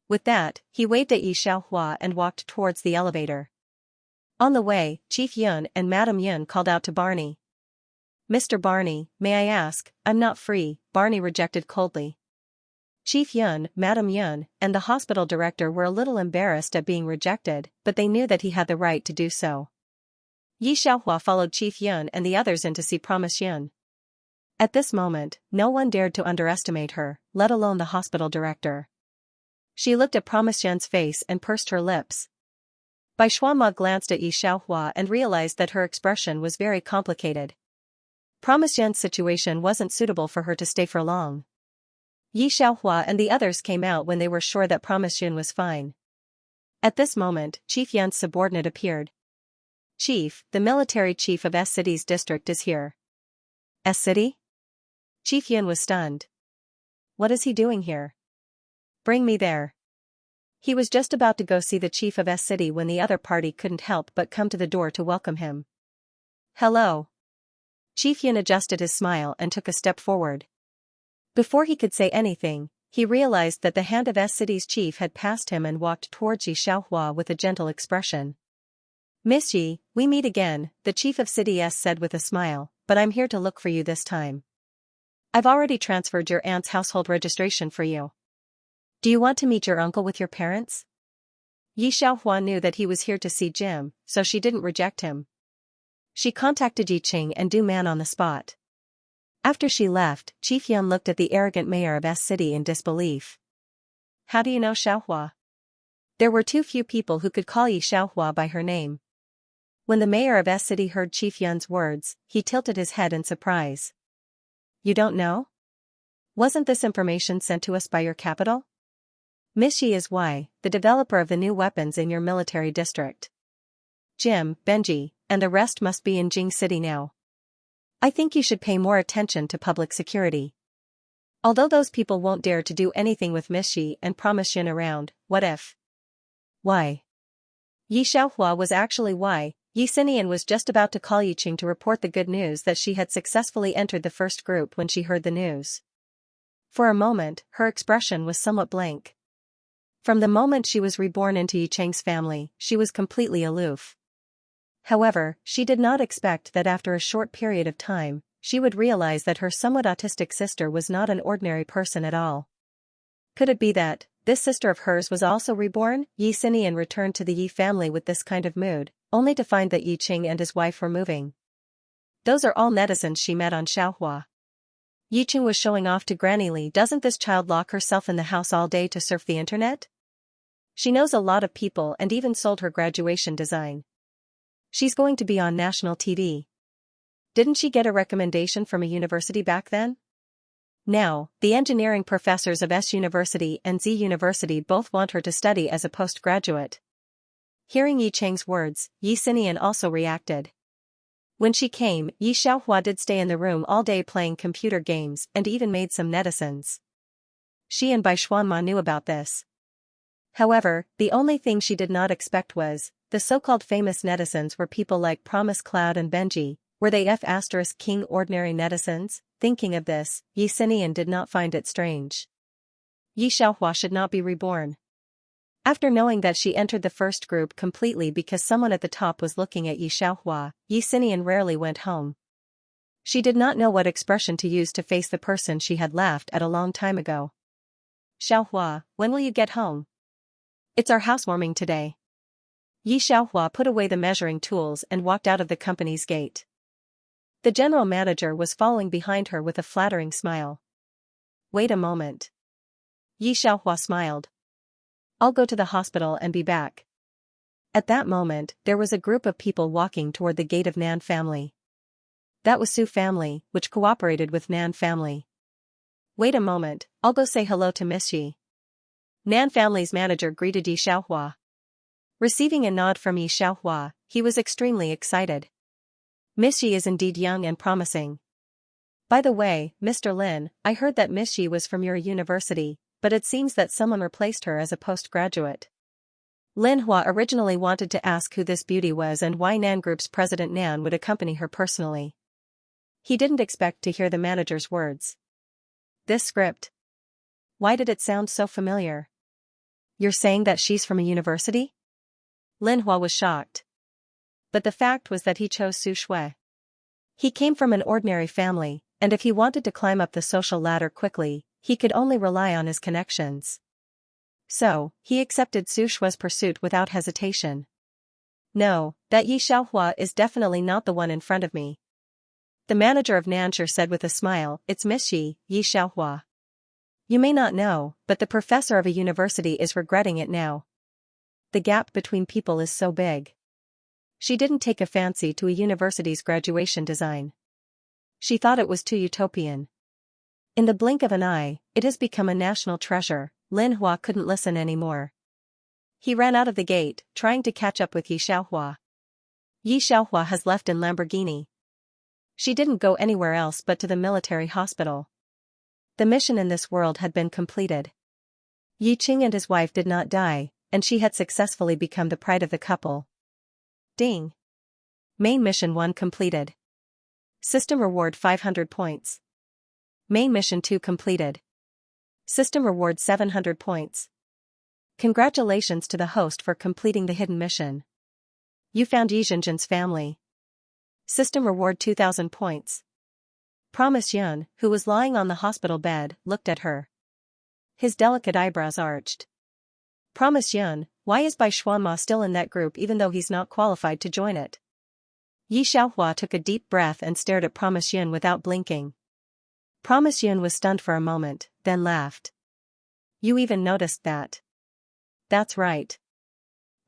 With that, he waved at Yi Xiaohua and walked towards the elevator. On the way, Chief Yun and Madame Yun called out to Barney. Mr. Barney, may I ask? I'm not free, Barney rejected coldly. Chief Yun, Madame Yun, and the hospital director were a little embarrassed at being rejected, but they knew that he had the right to do so. Yi Xiaohua followed Chief Yun and the others in to see Promise Yun. At this moment, no one dared to underestimate her, let alone the hospital director. She looked at Promise Yun's face and pursed her lips. Bai Shuama glanced at Yi Xiaohua and realized that her expression was very complicated. Promise Yun's situation wasn't suitable for her to stay for long. Yi Xiaohua and the others came out when they were sure that Promise Yun was fine. At this moment, Chief Yun's subordinate appeared. Chief, the military chief of S City's district is here. S City? Chief Yun was stunned. What is he doing here? Bring me there. He was just about to go see the chief of S City when the other party couldn't help but come to the door to welcome him. Hello. Chief Yun adjusted his smile and took a step forward. Before he could say anything, he realized that the hand of S City's chief had passed him and walked towards Yi Xiaohua with a gentle expression. Miss Yi, we meet again, the chief of City S said with a smile, but I'm here to look for you this time. I've already transferred your aunt's household registration for you. Do you want to meet your uncle with your parents? Yi Xiaohua knew that he was here to see Jim, so she didn't reject him. She contacted Yi Qing and Du Man on the spot. After she left, Chief Yun looked at the arrogant mayor of S City in disbelief. How do you know Xiaohua? There were too few people who could call Yi Xiaohua by her name. When the mayor of S City heard Chief Yun's words, he tilted his head in surprise. You don't know? Wasn't this information sent to us by your capital? Miss Yi is the developer of the new weapons in your military district. Jim, Benji, and the rest must be in Jing City now. I think you should pay more attention to public security. Although those people won't dare to do anything with Miss Yi and Promise Yin around, what if? Why? Yi Xiaohua was actually Yi Xinian was just about to call Yi Qing to report the good news that she had successfully entered the first group when she heard the news. For a moment, her expression was somewhat blank. From the moment she was reborn into Yi Cheng's family, she was completely aloof. However, she did not expect that after a short period of time, she would realize that her somewhat autistic sister was not an ordinary person at all. Could it be that this sister of hers was also reborn? Yi Xinian returned to the Yi family with this kind of mood, only to find that Yi Qing and his wife were moving. Those are all netizens she met on Xiaohua. Yi Qing was showing off to Granny Li. Doesn't this child lock herself in the house all day to surf the internet? She knows a lot of people and even sold her graduation design. She's going to be on national TV. Didn't she get a recommendation from a university back then? Now, the engineering professors of S University and Z University both want her to study as a postgraduate. Hearing Yi Cheng's words, Yi Xinian also reacted. When she came, Yi Xiaohua did stay in the room all day playing computer games and even made some netizens. She and Bai Xuanma knew about this. However, the only thing she did not expect was, the so-called famous netizens were people like Promise Cloud and Benji. Were they F***king ordinary netizens? Thinking of this, Yi Xinian did not find it strange. Yi Xiaohua should not be reborn. After knowing that she entered the first group completely because someone at the top was looking at Yi Xiaohua, Yi Xinian rarely went home. She did not know what expression to use to face the person she had laughed at a long time ago. Xiaohua, when will you get home? It's our housewarming today. Yi Xiaohua put away the measuring tools and walked out of the company's gate. The general manager was following behind her with a flattering smile. Wait a moment. Yi Xiaohua smiled. I'll go to the hospital and be back. At that moment, there was a group of people walking toward the gate of Nan family. That was Su family, which cooperated with Nan family. Wait a moment, I'll go say hello to Miss Yi. Nan family's manager greeted Yi Xiaohua. Receiving a nod from Yi Xiaohua, he was extremely excited. Miss Yi is indeed young and promising. By the way, Mr. Lin, I heard that Miss Yi was from your university, but it seems that someone replaced her as a postgraduate. Lin Hua originally wanted to ask who this beauty was and why Nan Group's president Nan would accompany her personally. He didn't expect to hear the manager's words. This script. Why did it sound so familiar? You're saying that she's from a university? Lin Hua was shocked. But the fact was that he chose Su Shui. He came from an ordinary family, and if he wanted to climb up the social ladder quickly, he could only rely on his connections. So, he accepted Su Shui's pursuit without hesitation. No, that Yi Xiaohua is definitely not the one in front of me. The manager of Nanshire said with a smile, it's Miss Yi, Yi Xiaohua. You may not know, but the professor of a university is regretting it now. The gap between people is so big. She didn't take a fancy to a university's graduation design. She thought it was too utopian. In the blink of an eye, it has become a national treasure. Lin Hua couldn't listen anymore. He ran out of the gate, trying to catch up with Yi Xiaohua. Yi Xiaohua has left in Lamborghini. She didn't go anywhere else but to the military hospital. The mission in this world had been completed. Yi Qing and his wife did not die, and she had successfully become the pride of the couple. Ding. Main mission 1 completed. System reward 500 points. Main mission 2 completed. System reward 700 points. Congratulations to the host for completing the hidden mission. You found Yi Zhenjin's family. System reward 2000 points. Promise Yun, who was lying on the hospital bed, looked at her. His delicate eyebrows arched. Promise Yun, why is Bai Xuanma still in that group even though he's not qualified to join it? Yi Xiaohua took a deep breath and stared at Promise Yun without blinking. Promise Yun was stunned for a moment, then laughed. You even noticed that? That's right.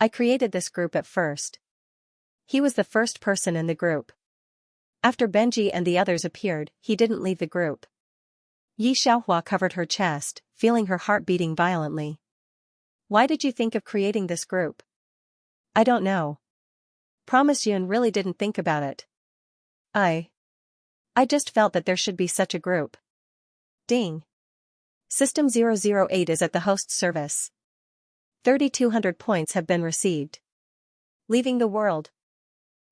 I created this group at first. He was the first person in the group. After Benji and the others appeared, he didn't leave the group. Yi Xiaohua covered her chest, feeling her heart beating violently. Why did you think of creating this group? I don't know. Promise Yun really didn't think about it. I just felt that there should be such a group. Ding. System 008 is at the host's service. 3,200 points have been received. Leaving the world.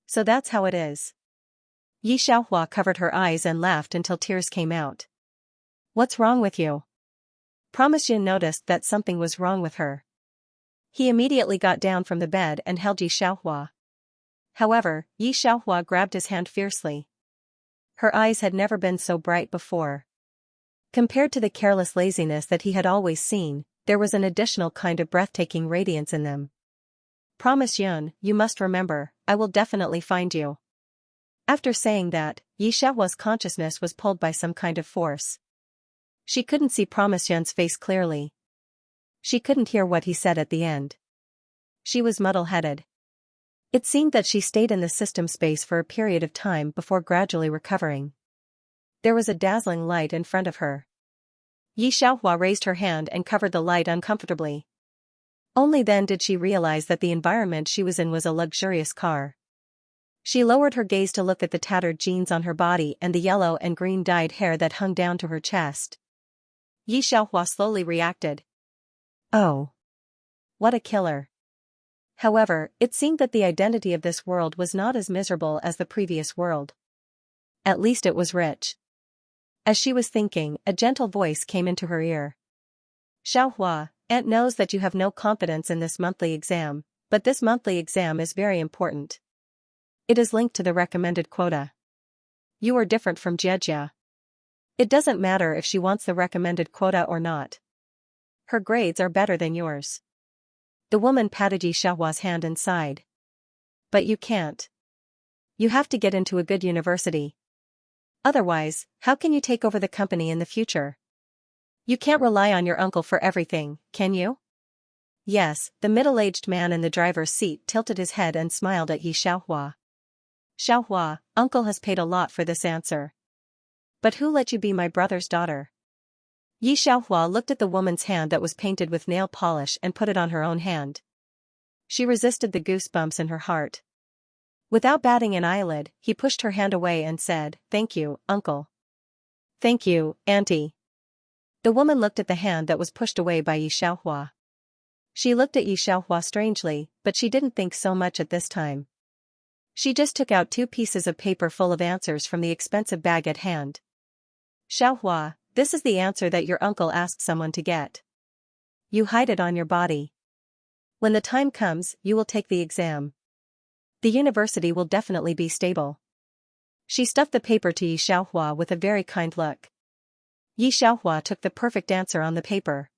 So that's how it is. Yi Xiaohua covered her eyes and laughed until tears came out. What's wrong with you? Promise Yun noticed that something was wrong with her. He immediately got down from the bed and held Yi Xiaohua. However, Yi Xiaohua grabbed his hand fiercely. Her eyes had never been so bright before. Compared to the careless laziness that he had always seen, there was an additional kind of breathtaking radiance in them. Promise Yun, you must remember, I will definitely find you. After saying that, Yi Xiaohua's consciousness was pulled by some kind of force. She couldn't see Promise Yun's face clearly. She couldn't hear what he said at the end. She was muddle-headed. It seemed that she stayed in the system space for a period of time before gradually recovering. There was a dazzling light in front of her. Yi Xiaohua raised her hand and covered the light uncomfortably. Only then did she realize that the environment she was in was a luxurious car. She lowered her gaze to look at the tattered jeans on her body and the yellow and green dyed hair that hung down to her chest. Yi Xiaohua slowly reacted. Oh. What a killer. However, it seemed that the identity of this world was not as miserable as the previous world. At least it was rich. As she was thinking, a gentle voice came into her ear. Xiaohua, Aunt knows that you have no confidence in this monthly exam, but this monthly exam is very important. It is linked to the recommended quota. You are different from Xianxia. It doesn't matter if she wants the recommended quota or not. Her grades are better than yours. The woman patted Yi Xiaohua's hand and sighed. But you can't. You have to get into a good university. Otherwise, how can you take over the company in the future? You can't rely on your uncle for everything, can you? Yes, the middle-aged man in the driver's seat tilted his head and smiled at Yi Xiaohua. Xiaohua, uncle has paid a lot for this answer. But who let you be my brother's daughter? Yi Xiaohua looked at the woman's hand that was painted with nail polish and put it on her own hand. She resisted the goosebumps in her heart. Without batting an eyelid, he pushed her hand away and said, "Thank you, uncle." "Thank you, auntie." The woman looked at the hand that was pushed away by Yi Xiaohua. She looked at Yi Xiaohua strangely, but she didn't think so much at this time. She just took out 2 pieces of paper full of answers from the expensive bag at hand. "Xiaohua, this is the answer that your uncle asked someone to get. You hide it on your body. When the time comes, you will take the exam. The university will definitely be stable." She stuffed the paper to Yi Xiaohua with a very kind look. Yi Xiaohua took the perfect answer on the paper.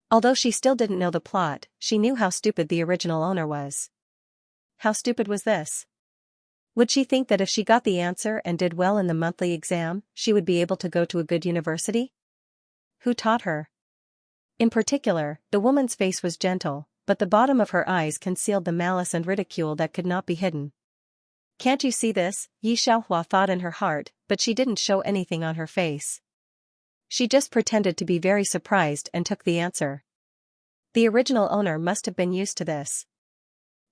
Although she still didn't know the plot, she knew how stupid the original owner was. How stupid was this? Would she think that if she got the answer and did well in the monthly exam, she would be able to go to a good university? Who taught her? In particular, the woman's face was gentle, but the bottom of her eyes concealed the malice and ridicule that could not be hidden. "Can't you see this?" Yi Xiaohua thought in her heart, but she didn't show anything on her face. She just pretended to be very surprised and took the answer. The original owner must have been used to this.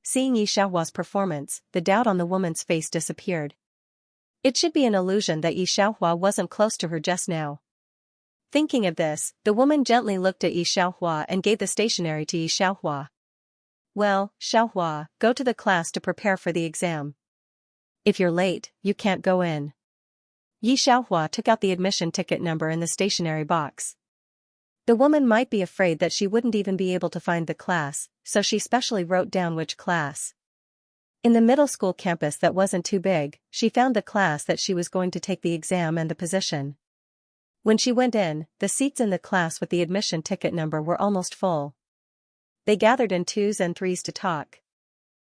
Seeing Yi Xiaohua's performance, the doubt on the woman's face disappeared. It should be an illusion that Yi Xiaohua wasn't close to her just now. Thinking of this, the woman gently looked at Yi Xiaohua and gave the stationery to Yi Xiaohua. "Well, Xiaohua, go to the class to prepare for the exam. If you're late, you can't go in." Yi Xiaohua took out the admission ticket number in the stationery box. The woman might be afraid that she wouldn't even be able to find the class, so she specially wrote down which class. In the middle school campus that wasn't too big, she found the class that she was going to take the exam and the position. When she went in, the seats in the class with the admission ticket number were almost full. They gathered in 2s and 3s to talk.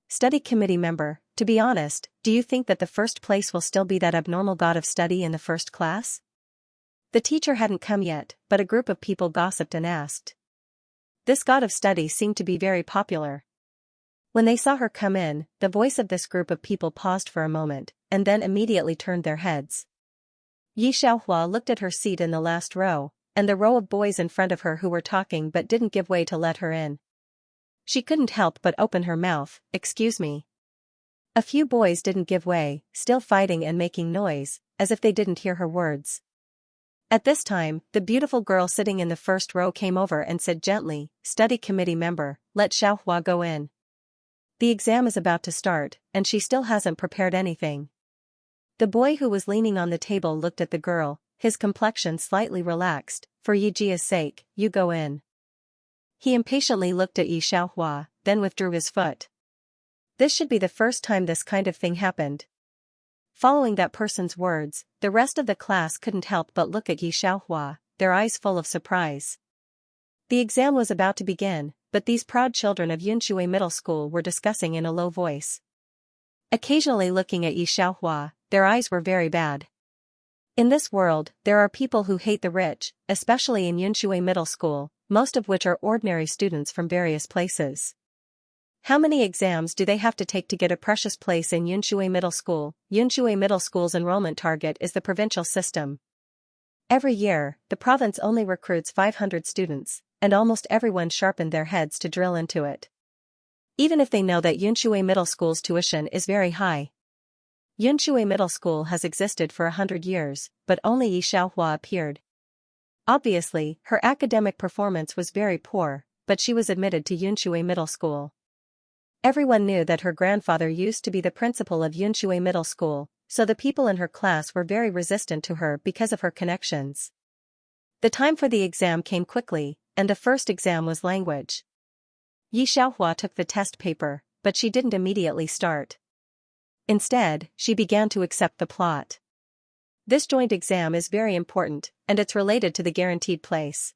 "Study committee member, to be honest, do you think that the first place will still be that abnormal god of study in the first class?" The teacher hadn't come yet, but a group of people gossiped and asked. This god of study seemed to be very popular. When they saw her come in, the voice of this group of people paused for a moment, and then immediately turned their heads. Yi Xiaohua looked at her seat in the last row, and the row of boys in front of her who were talking but didn't give way to let her in. She couldn't help but open her mouth. "Excuse me." A few boys didn't give way, still fighting and making noise, as if they didn't hear her words. At this time, the beautiful girl sitting in the first row came over and said gently, "Study committee member, let Xiaohua go in. The exam is about to start, and she still hasn't prepared anything." The boy who was leaning on the table looked at the girl, his complexion slightly relaxed. "For Yi Jia's sake, you go in." He impatiently looked at Yi Xiaohua, then withdrew his foot. This should be the first time this kind of thing happened. Following that person's words, the rest of the class couldn't help but look at Yi Xiaohua, their eyes full of surprise. The exam was about to begin, but these proud children of Yunshui Middle School were discussing in a low voice. Occasionally looking at Yi Xiaohua, their eyes were very bad. In this world, there are people who hate the rich, especially in Yunshui Middle School, most of which are ordinary students from various places. How many exams do they have to take to get a precious place in Yunshui Middle School? Yunshui Middle School's enrollment target is the provincial system. Every year, the province only recruits 500 students, and almost everyone sharpened their heads to drill into it. Even if they know that Yunshui Middle School's tuition is very high. Yunshui Middle School has existed for 100 years, but only Yi Xiaohua appeared. Obviously, her academic performance was very poor, but she was admitted to Yunshui Middle School. Everyone knew that her grandfather used to be the principal of Yunshui Middle School, so the people in her class were very resistant to her because of her connections. The time for the exam came quickly, and the first exam was language. Yi Xiaohua took the test paper, but she didn't immediately start. Instead, she began to accept the plot. This joint exam is very important, and it's related to the guaranteed place.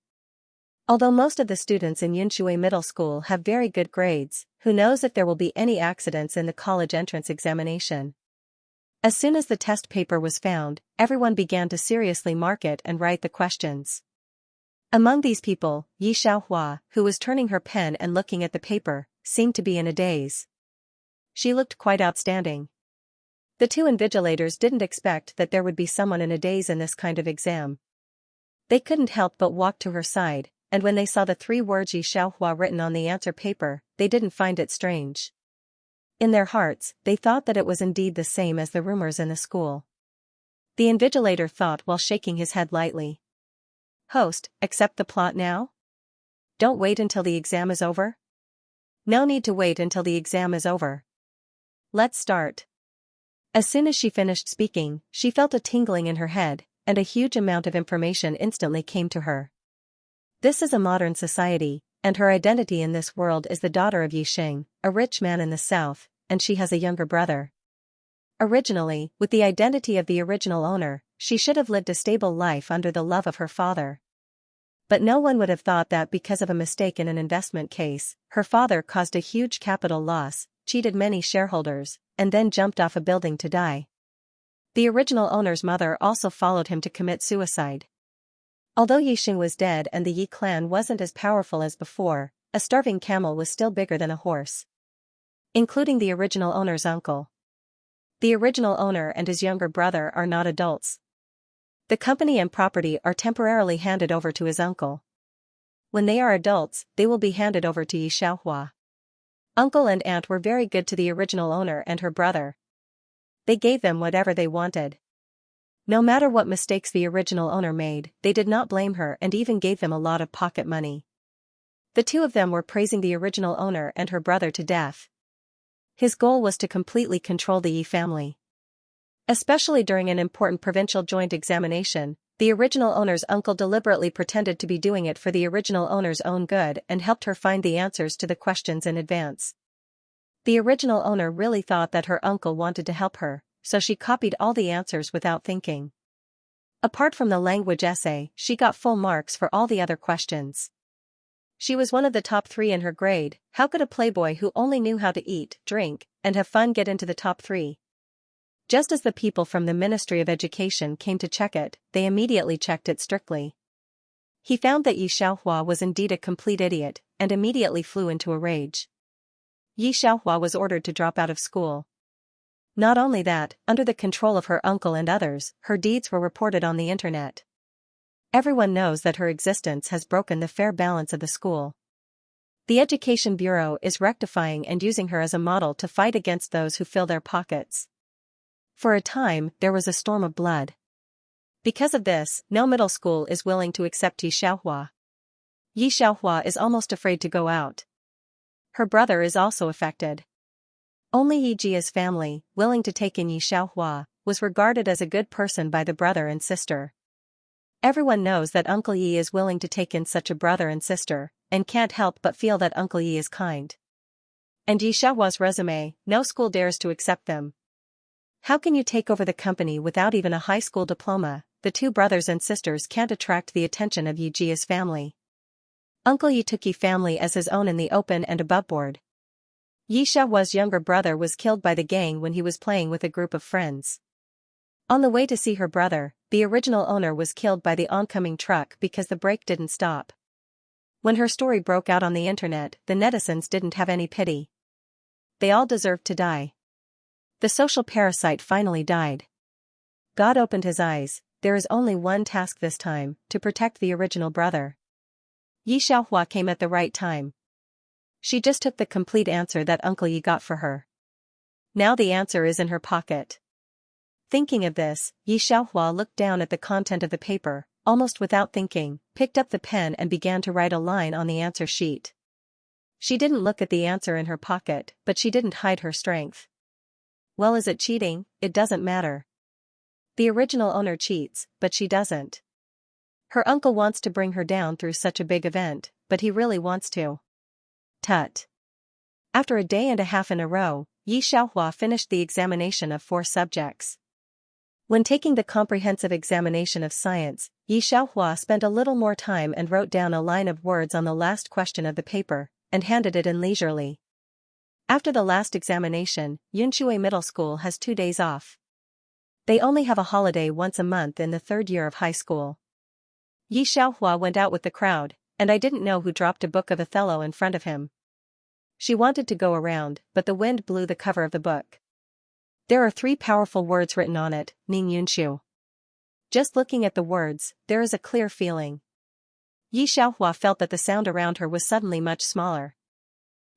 Although most of the students in Yunshui Middle School have very good grades, who knows if there will be any accidents in the college entrance examination? As soon as the test paper was found, everyone began to seriously mark it and write the questions. Among these people, Yi Xiaohua, who was turning her pen and looking at the paper, seemed to be in a daze. She looked quite outstanding. The two invigilators didn't expect that there would be someone in a daze in this kind of exam. They couldn't help but walk to her side, and when they saw the 3 words Yi Xiaohua written on the answer paper, they didn't find it strange. In their hearts, they thought that it was indeed the same as the rumors in the school. The invigilator thought while shaking his head lightly. "Host, accept the plot now? Don't wait until the exam is over?" "No need to wait until the exam is over. Let's start." As soon as she finished speaking, she felt a tingling in her head, and a huge amount of information instantly came to her. This is a modern society, and her identity in this world is the daughter of Yixing, a rich man in the south, and she has a younger brother. Originally, with the identity of the original owner, she should have lived a stable life under the love of her father. But no one would have thought that because of a mistake in an investment case, her father caused a huge capital loss, cheated many shareholders, and then jumped off a building to die. The original owner's mother also followed him to commit suicide. Although Yixing was dead and the Yi clan wasn't as powerful as before, a starving camel was still bigger than a horse. Including the original owner's uncle. The original owner and his younger brother are not adults. The company and property are temporarily handed over to his uncle. When they are adults, they will be handed over to Yi Xiaohua. Uncle and aunt were very good to the original owner and her brother. They gave them whatever they wanted. No matter what mistakes the original owner made, they did not blame her and even gave them a lot of pocket money. The two of them were praising the original owner and her brother to death. His goal was to completely control the Yi family. Especially during an important provincial joint examination, the original owner's uncle deliberately pretended to be doing it for the original owner's own good and helped her find the answers to the questions in advance. The original owner really thought that her uncle wanted to help her, so she copied all the answers without thinking. Apart from the language essay, she got full marks for all the other questions. She was one of the top 3 in her grade. How could a playboy who only knew how to eat, drink, and have fun get into the top 3? Just as the people from the Ministry of Education came to check it, they immediately checked it strictly. He found that Yi Xiaohua was indeed a complete idiot, and immediately flew into a rage. Yi Xiaohua was ordered to drop out of school. Not only that, under the control of her uncle and others, her deeds were reported on the internet. Everyone knows that her existence has broken the fair balance of the school. The Education Bureau is rectifying and using her as a model to fight against those who fill their pockets. For a time, there was a storm of blood. Because of this, no middle school is willing to accept Yi Xiaohua. Yi Xiaohua is almost afraid to go out. Her brother is also affected. Only Yi Jia's family, willing to take in Yi Xiaohua, was regarded as a good person by the brother and sister. Everyone knows that Uncle Yi is willing to take in such a brother and sister, and can't help but feel that Uncle Yi is kind. And Yi Xiaohua's resume, no school dares to accept them. How can you take over the company without even a high school diploma? The two brothers and sisters can't attract the attention of Yi Jia's family. Uncle Yi took Yi family as his own in the open and aboveboard. Yi Xiaohua's younger brother was killed by the gang when he was playing with a group of friends. On the way to see her brother, the original owner was killed by the oncoming truck because the brake didn't stop. When her story broke out on the internet, the netizens didn't have any pity. They all deserved to die. The social parasite finally died. God opened his eyes, there is only one task this time, to protect the original brother. Yi Xiaohua came at the right time. She just took the complete answer that Uncle Yi got for her. Now the answer is in her pocket. Thinking of this, Yi Xiaohua looked down at the content of the paper, almost without thinking, picked up the pen and began to write a line on the answer sheet. She didn't look at the answer in her pocket, but she didn't hide her strength. Well, is it cheating? It doesn't matter. The original owner cheats, but she doesn't. Her uncle wants to bring her down through such a big event, but he really wants to. Tut. After a day and a half in a row, Yi Xiaohua finished the examination of 4 subjects. When taking the comprehensive examination of science, Yi Xiaohua spent a little more time and wrote down a line of words on the last question of the paper, and handed it in leisurely. After the last examination, Yunshui Middle School has 2 days off. They only have a holiday once a month in the 3rd year of high school. Yi Xiaohua went out with the crowd, and I didn't know who dropped a book of Othello in front of him. She wanted to go around, but the wind blew the cover of the book. There are 3 powerful words written on it, Ning Yunshu. Just looking at the words, there is a clear feeling. Yi Xiaohua felt that the sound around her was suddenly much smaller.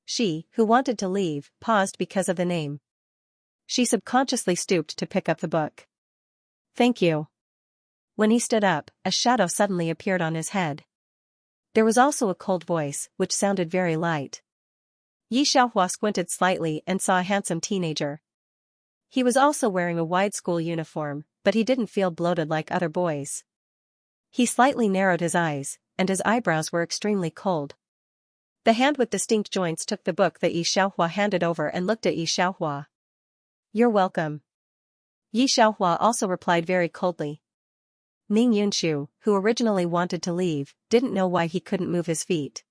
She, who wanted to leave, paused because of the name. She subconsciously stooped to pick up the book. Thank you. When he stood up, a shadow suddenly appeared on his head. There was also a cold voice, which sounded very light. Yi Xiaohua squinted slightly and saw a handsome teenager. He was also wearing a wide school uniform, but he didn't feel bloated like other boys. He slightly narrowed his eyes, and his eyebrows were extremely cold. The hand with distinct joints took the book that Yi Xiaohua handed over and looked at Yi Xiaohua. You're welcome. Yi Xiaohua also replied very coldly. Ning Yunshu, who originally wanted to leave, didn't know why he couldn't move his feet.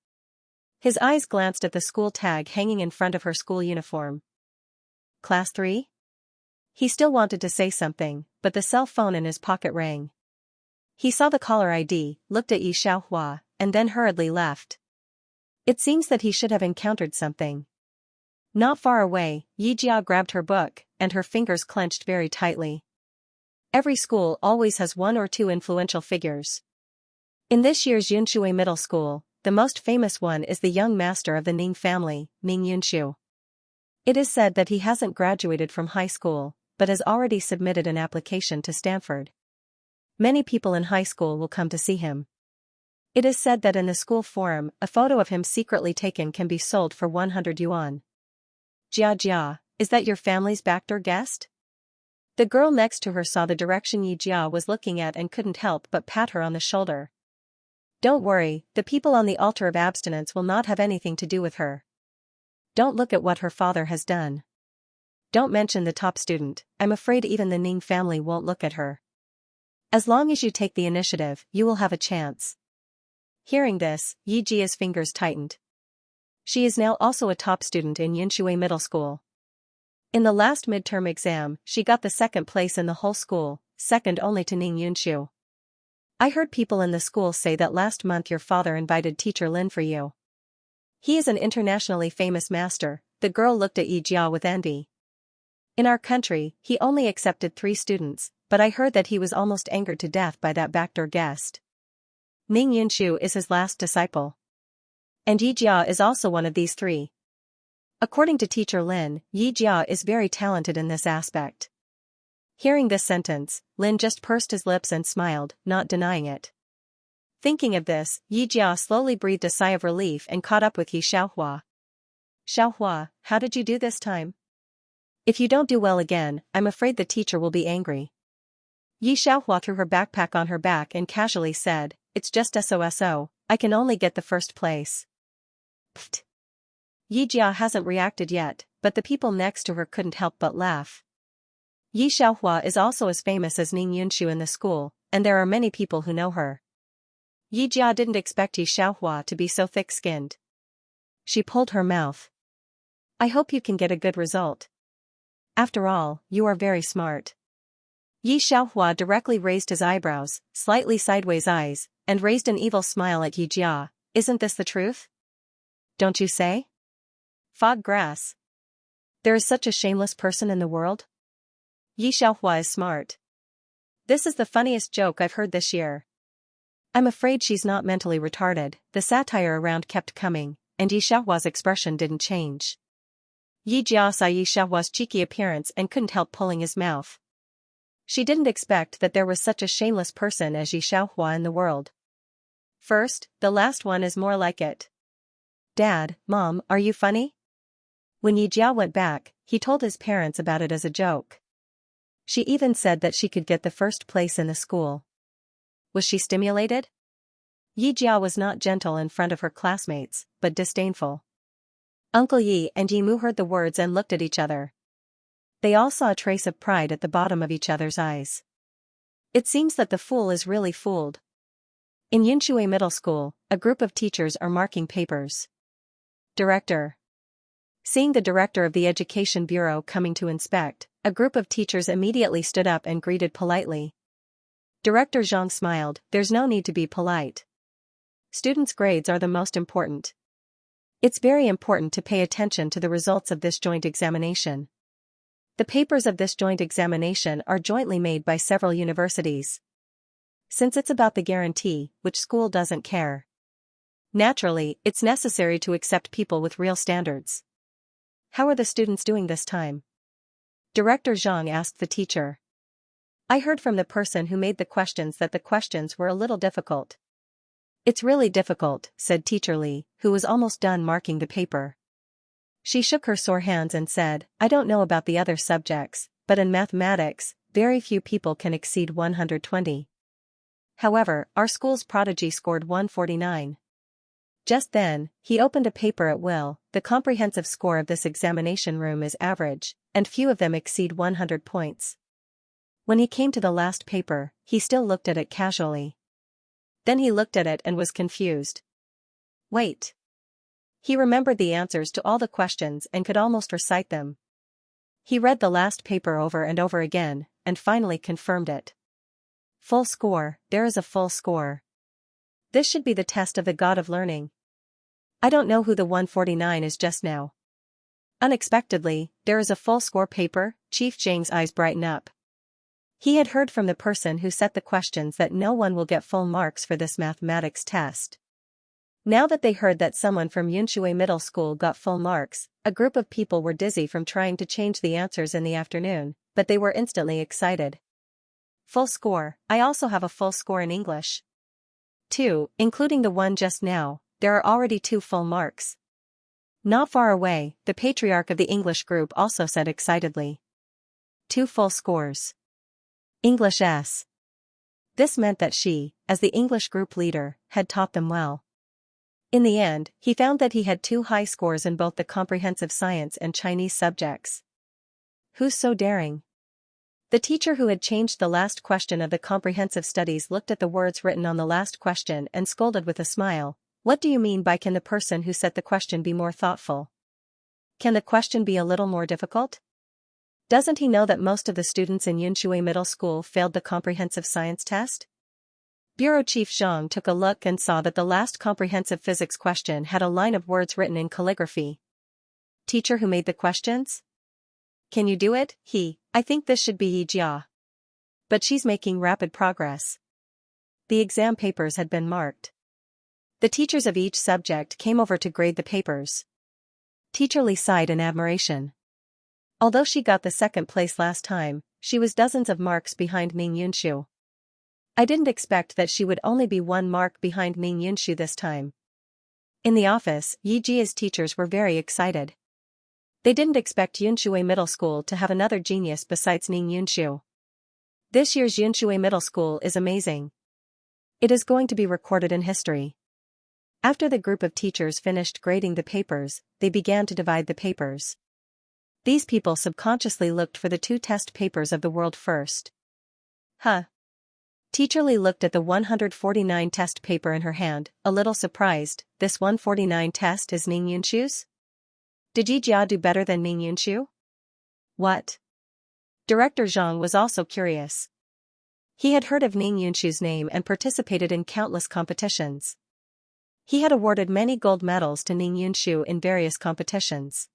His eyes glanced at the school tag hanging in front of her school uniform. Class 3? He still wanted to say something, but the cell phone in his pocket rang. He saw the caller ID, looked at Yi Xiaohua, and then hurriedly left. It seems that he should have encountered something. Not far away, Yi Jia grabbed her book, and her fingers clenched very tightly. Every school always has 1 or 2 influential figures. In this year's Yunshui Middle School, the most famous one is the young master of the Ning family, Ning Yunshu. It is said that he hasn't graduated from high school, but has already submitted an application to Stanford. Many people in high school will come to see him. It is said that in the school forum, a photo of him secretly taken can be sold for 100 yuan. Jia Jia, is that your family's backdoor guest? The girl next to her saw the direction Yi Jia was looking at and couldn't help but pat her on the shoulder. Don't worry, the people on the altar of abstinence will not have anything to do with her. Don't look at what her father has done. Don't mention the top student, I'm afraid even the Ning family won't look at her. As long as you take the initiative, you will have a chance. Hearing this, Yi Jia's fingers tightened. She is now also a top student in Yunshui Middle School. In the last midterm exam, she got the 2nd place in the whole school, second only to Ning Yunshu. I heard people in the school say that last month your father invited teacher Lin for you. He is an internationally famous master. The girl looked at Yi Jia with envy. In our country, he only accepted 3 students, but I heard that he was almost angered to death by that backdoor guest. Ning Yunshu is his last disciple. And Yi Jia is also one of these 3. According to teacher Lin, Yi Jia is very talented in this aspect. Hearing this sentence, Lin just pursed his lips and smiled, not denying it. Thinking of this, Yi Jia slowly breathed a sigh of relief and caught up with Yi Xiaohua. Xiaohua, how did you do this time? If you don't do well again, I'm afraid the teacher will be angry. Yi Xiaohua threw her backpack on her back and casually said, it's just SOSO, I can only get the 1st place. Pfft. Yi Jia hasn't reacted yet, but the people next to her couldn't help but laugh. Yi Xiaohua is also as famous as Ning Yunshu in the school, and there are many people who know her. Yi Jia didn't expect Yi Xiaohua to be so thick-skinned. She pulled her mouth. I hope you can get a good result. After all, you are very smart. Yi Xiaohua directly raised his eyebrows, slightly sideways eyes, and raised an evil smile at Yi Jia. Isn't this the truth? Don't you say? Fog grass. There is such a shameless person in the world? Yi Xiaohua is smart. This is the funniest joke I've heard this year. I'm afraid she's not mentally retarded. The satire around kept coming, and Yi Xiaohua's expression didn't change. Yi Jia saw Yi Xiaohua's cheeky appearance and couldn't help pulling his mouth. She didn't expect that there was such a shameless person as Yi Xiaohua in the world. First, the last one is more like it. Dad, Mom, are you funny? When Yi Jia went back, he told his parents about it as a joke. She even said that she could get the first place in the school. Was she stimulated? Yi Jia was not gentle in front of her classmates, but disdainful. Uncle Yi and Yi Mu heard the words and looked at each other. They all saw a trace of pride at the bottom of each other's eyes. It seems that the fool is really fooled. In Yunshui Middle School, a group of teachers are marking papers. Director. Seeing the director of the Education Bureau coming to inspect, a group of teachers immediately stood up and greeted politely. Director Zhang smiled. There's no need to be polite. Students' grades are the most important. It's very important to pay attention to the results of this joint examination. The papers of this joint examination are jointly made by several universities. Since it's about the guarantee, which school doesn't care? Naturally, it's necessary to accept people with real standards. How are the students doing this time? Director Zhang asked the teacher. I heard from the person who made the questions that the questions were a little difficult. It's really difficult, said Teacher Li, who was almost done marking the paper. She shook her sore hands and said, I don't know about the other subjects, but in mathematics, very few people can exceed 120. However, our school's prodigy scored 149. Just then, he opened a paper at will. The comprehensive score of this examination room is average, and few of them exceed 100 points. When he came to the last paper, he still looked at it casually. Then he looked at it and was confused. Wait. He remembered the answers to all the questions and could almost recite them. He read the last paper over and over again, and finally confirmed it. Full score, there is a full score. This should be the test of the god of learning. I don't know who the 149 is just now. Unexpectedly, there is a full score paper. Chief Zhang's eyes brighten up. He had heard from the person who set the questions that no one will get full marks for this mathematics test. Now that they heard that someone from Yunshui Middle School got full marks, a group of people were dizzy from trying to change the answers in the afternoon, but they were instantly excited. Full score, I also have a full score in English. 2, including the one just now, there are already 2 full marks. Not far away, the patriarch of the English group also said excitedly. 2 full scores. English S. This meant that she, as the English group leader, had taught them well. In the end, he found that he had 2 high scores in both the comprehensive science and Chinese subjects. Who's so daring? The teacher who had changed the last question of the comprehensive studies looked at the words written on the last question and scolded with a smile. What do you mean by can the person who set the question be more thoughtful? Can the question be a little more difficult? Doesn't he know that most of the students in Yunshui Middle School failed the comprehensive science test? Bureau Chief Zhang took a look and saw that the last comprehensive physics question had a line of words written in calligraphy. Teacher who made the questions? Can you do it? I think this should be Yi Jia. But she's making rapid progress. The exam papers had been marked. The teachers of each subject came over to grade the papers. Teacher Li sighed in admiration. Although she got the second place last time, she was dozens of marks behind Ming Yunshu. I didn't expect that she would only be 1 mark behind Ming Yunshu this time. In the office, Yi Jia's teachers were very excited. They didn't expect Yunshui Middle School to have another genius besides Ning Yunshu. This year's Yunshui Middle School is amazing. It is going to be recorded in history. After the group of teachers finished grading the papers, they began to divide the papers. These people subconsciously looked for the 2 test papers of the world first. Teacher Li looked at the 149 test paper in her hand, a little surprised. This 149 test is Ning Yunshu's? Did Yi Jia do better than Ming Yunshu? What? Director Zhang was also curious. He had heard of Ning Yunshu's name and participated in countless competitions. He had awarded many gold medals to Ning Yunshu in various competitions.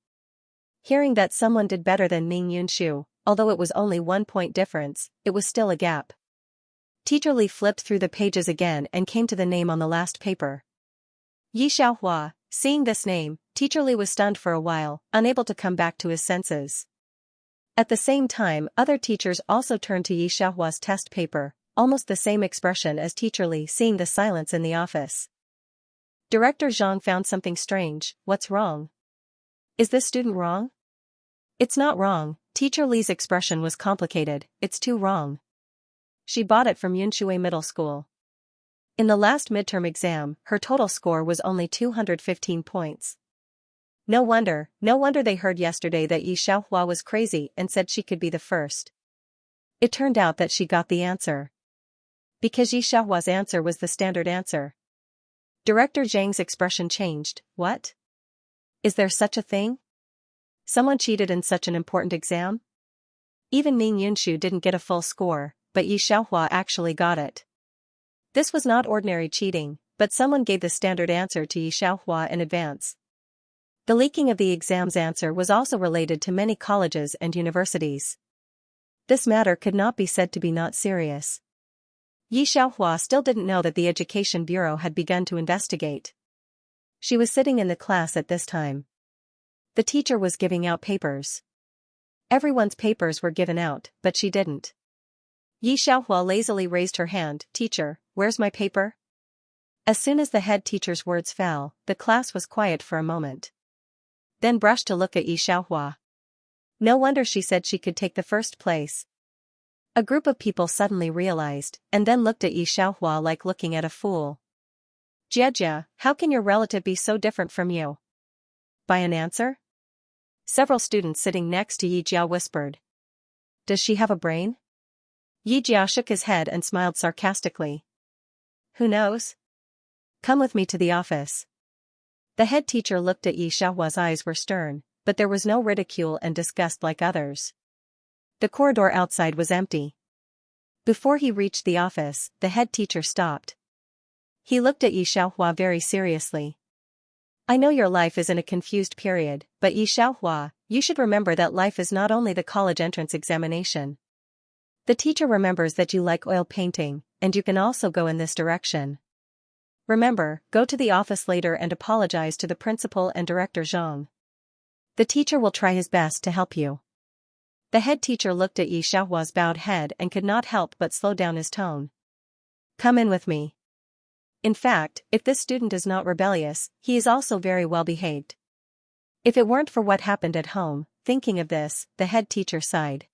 Hearing that someone did better than Ming Yunshu, although it was only 1 point difference, it was still a gap. Teacher Li flipped through the pages again and came to the name on the last paper. Yi Xiaohua. Seeing this name, Teacher Li was stunned for a while, unable to come back to his senses. At the same time, other teachers also turned to Yi Xiaohua's test paper, almost the same expression as Teacher Li seeing the silence in the office. Director Zhang found something strange. What's wrong? Is this student wrong? It's not wrong. Teacher Li's expression was complicated. It's too wrong. She bought it from Yunshui Middle School. In the last midterm exam, her total score was only 215 points. No wonder they heard yesterday that Yi Xiaohua was crazy and said she could be the first. It turned out that she got the answer. Because Yi Xiaohua's answer was the standard answer. Director Zhang's expression changed. What? Is there such a thing? Someone cheated in such an important exam? Even Ming Yunshu didn't get a full score, but Yi Xiaohua actually got it. This was not ordinary cheating, but someone gave the standard answer to Yi Xiaohua in advance. The leaking of the exam's answer was also related to many colleges and universities. This matter could not be said to be not serious. Yi Xiaohua still didn't know that the Education Bureau had begun to investigate. She was sitting in the class at this time. The teacher was giving out papers. Everyone's papers were given out, but she didn't. Yi Xiaohua lazily raised her hand. Teacher, where's my paper? As soon as the head teacher's words fell, the class was quiet for a moment. Then brushed to look at Yi Xiaohua. No wonder she said she could take the first place. A group of people suddenly realized, and then looked at Yi Xiaohua like looking at a fool. Jia, how can your relative be so different from you? By an answer? Several students sitting next to Yi Jia whispered. Does she have a brain? Yi Jia shook his head and smiled sarcastically. Who knows? Come with me to the office. The head teacher looked at Yi Xiaohua's eyes were stern, but there was no ridicule and disgust like others. The corridor outside was empty. Before he reached the office, the head teacher stopped. He looked at Yi Xiaohua very seriously. I know your life is in a confused period, but Yi Xiaohua, you should remember that life is not only the college entrance examination. The teacher remembers that you like oil painting, and you can also go in this direction. Remember, go to the office later and apologize to the principal and Director Zhang. The teacher will try his best to help you. The head teacher looked at Yi Xiaohua's bowed head and could not help but slow down his tone. Come in with me. In fact, if this student is not rebellious, he is also very well behaved. If it weren't for what happened at home, thinking of this, the head teacher sighed.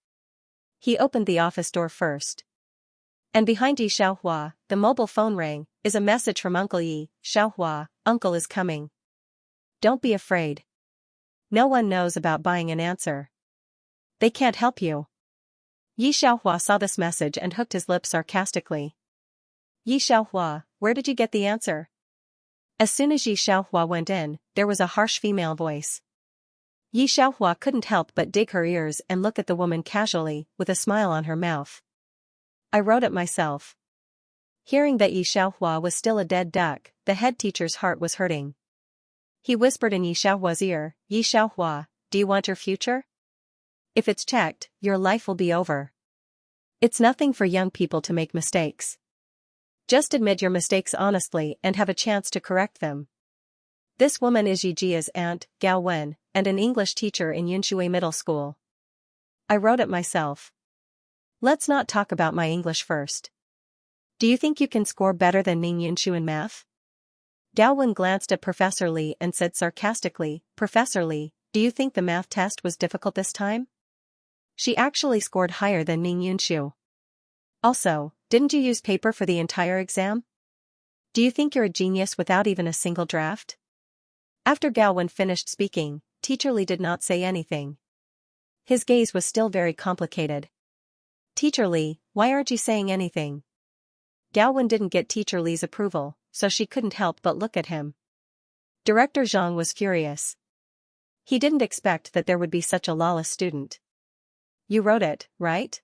He opened the office door first. And behind Yi Xiaohua, the mobile phone rang. Is a message from Uncle Yi. Xiaohua, Uncle is coming. Don't be afraid. No one knows about buying an answer. They can't help you. Yi Xiaohua saw this message and hooked his lips sarcastically. Yi Xiaohua, where did you get the answer? As soon as Yi Xiaohua went in, there was a harsh female voice. Yi Xiaohua couldn't help but dig her ears and look at the woman casually, with a smile on her mouth. I wrote it myself. Hearing that Yi Xiaohua was still a dead duck, the head teacher's heart was hurting. He whispered in Yi Xiaohua's ear, Yi Xiaohua, do you want your future? If it's checked, your life will be over. It's nothing for young people to make mistakes. Just admit your mistakes honestly and have a chance to correct them. This woman is Yi Jia's aunt, Gao Wen, and an English teacher in Yunshui Middle School. I wrote it myself. Let's not talk about my English first. Do you think you can score better than Ming Yunshu in math? Gao Wen glanced at Professor Li and said sarcastically, Professor Li, do you think the math test was difficult this time? She actually scored higher than Ming Yunshu. Also, didn't you use paper for the entire exam? Do you think you're a genius without even a single draft? After Gao Wen finished speaking, Teacher Li did not say anything. His gaze was still very complicated. Teacher Li, why aren't you saying anything? Gao Wen didn't get Teacher Li's approval, so she couldn't help but look at him. Director Zhang was furious. He didn't expect that there would be such a lawless student. You wrote it, right?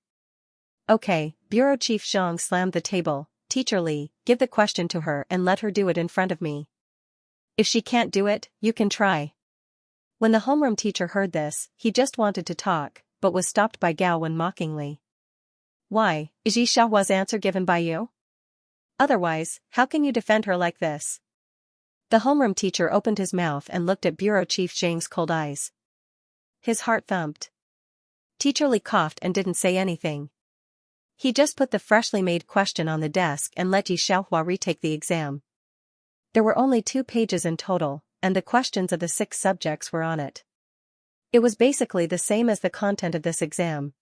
Okay, Bureau Chief Zhang slammed the table. Teacher Li, give the question to her and let her do it in front of me. If she can't do it, you can try. When the homeroom teacher heard this, he just wanted to talk, but was stopped by Gao Wen mockingly. Why, is Yi Xiaohua's answer given by you? Otherwise, how can you defend her like this? The homeroom teacher opened his mouth and looked at Bureau Chief Zhang's cold eyes. His heart thumped. Teacher Li coughed and didn't say anything. He just put the freshly made question on the desk and let Yi Xiaohua retake the exam. There were only 2 pages in total, and the questions of the 6 subjects were on it. It was basically the same as the content of this exam.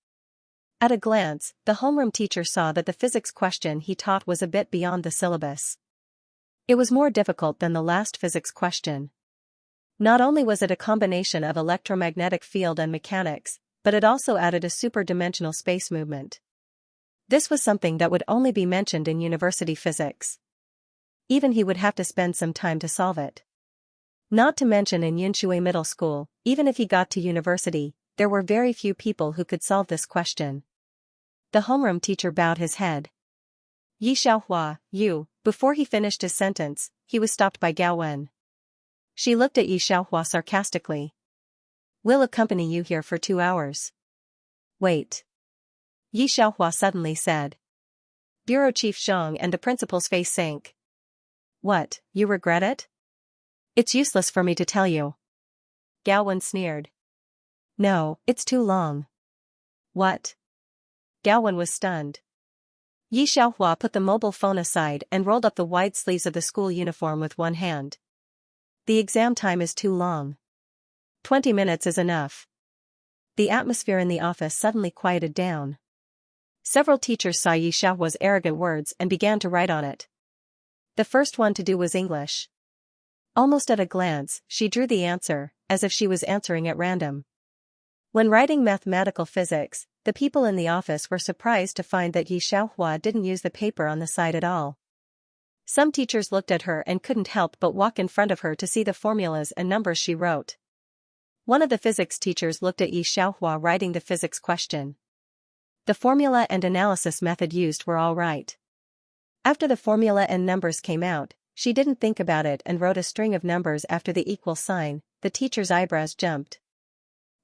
At a glance, the homeroom teacher saw that the physics question he taught was a bit beyond the syllabus. It was more difficult than the last physics question. Not only was it a combination of electromagnetic field and mechanics, but it also added a super-dimensional space movement. This was something that would only be mentioned in university physics. Even he would have to spend some time to solve it. Not to mention in Yunshui Middle School, even if he got to university, there were very few people who could solve this question. The homeroom teacher bowed his head. Yi Xiaohua, you. Before he finished his sentence, he was stopped by Gao Wen. She looked at Yi Xiaohua sarcastically. We'll accompany you here for 2 hours. Wait. Yi Xiaohua suddenly said. Bureau Chief Zhang and the principal's face sank. What, you regret it? It's useless for me to tell you. Gao Wen sneered. No, it's too long. What? Gao Wen was stunned. Yi Xiaohua put the mobile phone aside and rolled up the wide sleeves of the school uniform with one hand. The exam time is too long. 20 minutes is enough. The atmosphere in the office suddenly quieted down. Several teachers saw Yi Xiaohua's arrogant words and began to write on it. The first one to do was English. Almost at a glance, she drew the answer, as if she was answering at random. When writing mathematical physics, the people in the office were surprised to find that Yi Xiaohua didn't use the paper on the side at all. Some teachers looked at her and couldn't help but walk in front of her to see the formulas and numbers she wrote. One of the physics teachers looked at Yi Xiaohua writing the physics question. The formula and analysis method used were all right. After the formula and numbers came out, she didn't think about it and wrote a string of numbers after the equal sign. The teacher's eyebrows jumped.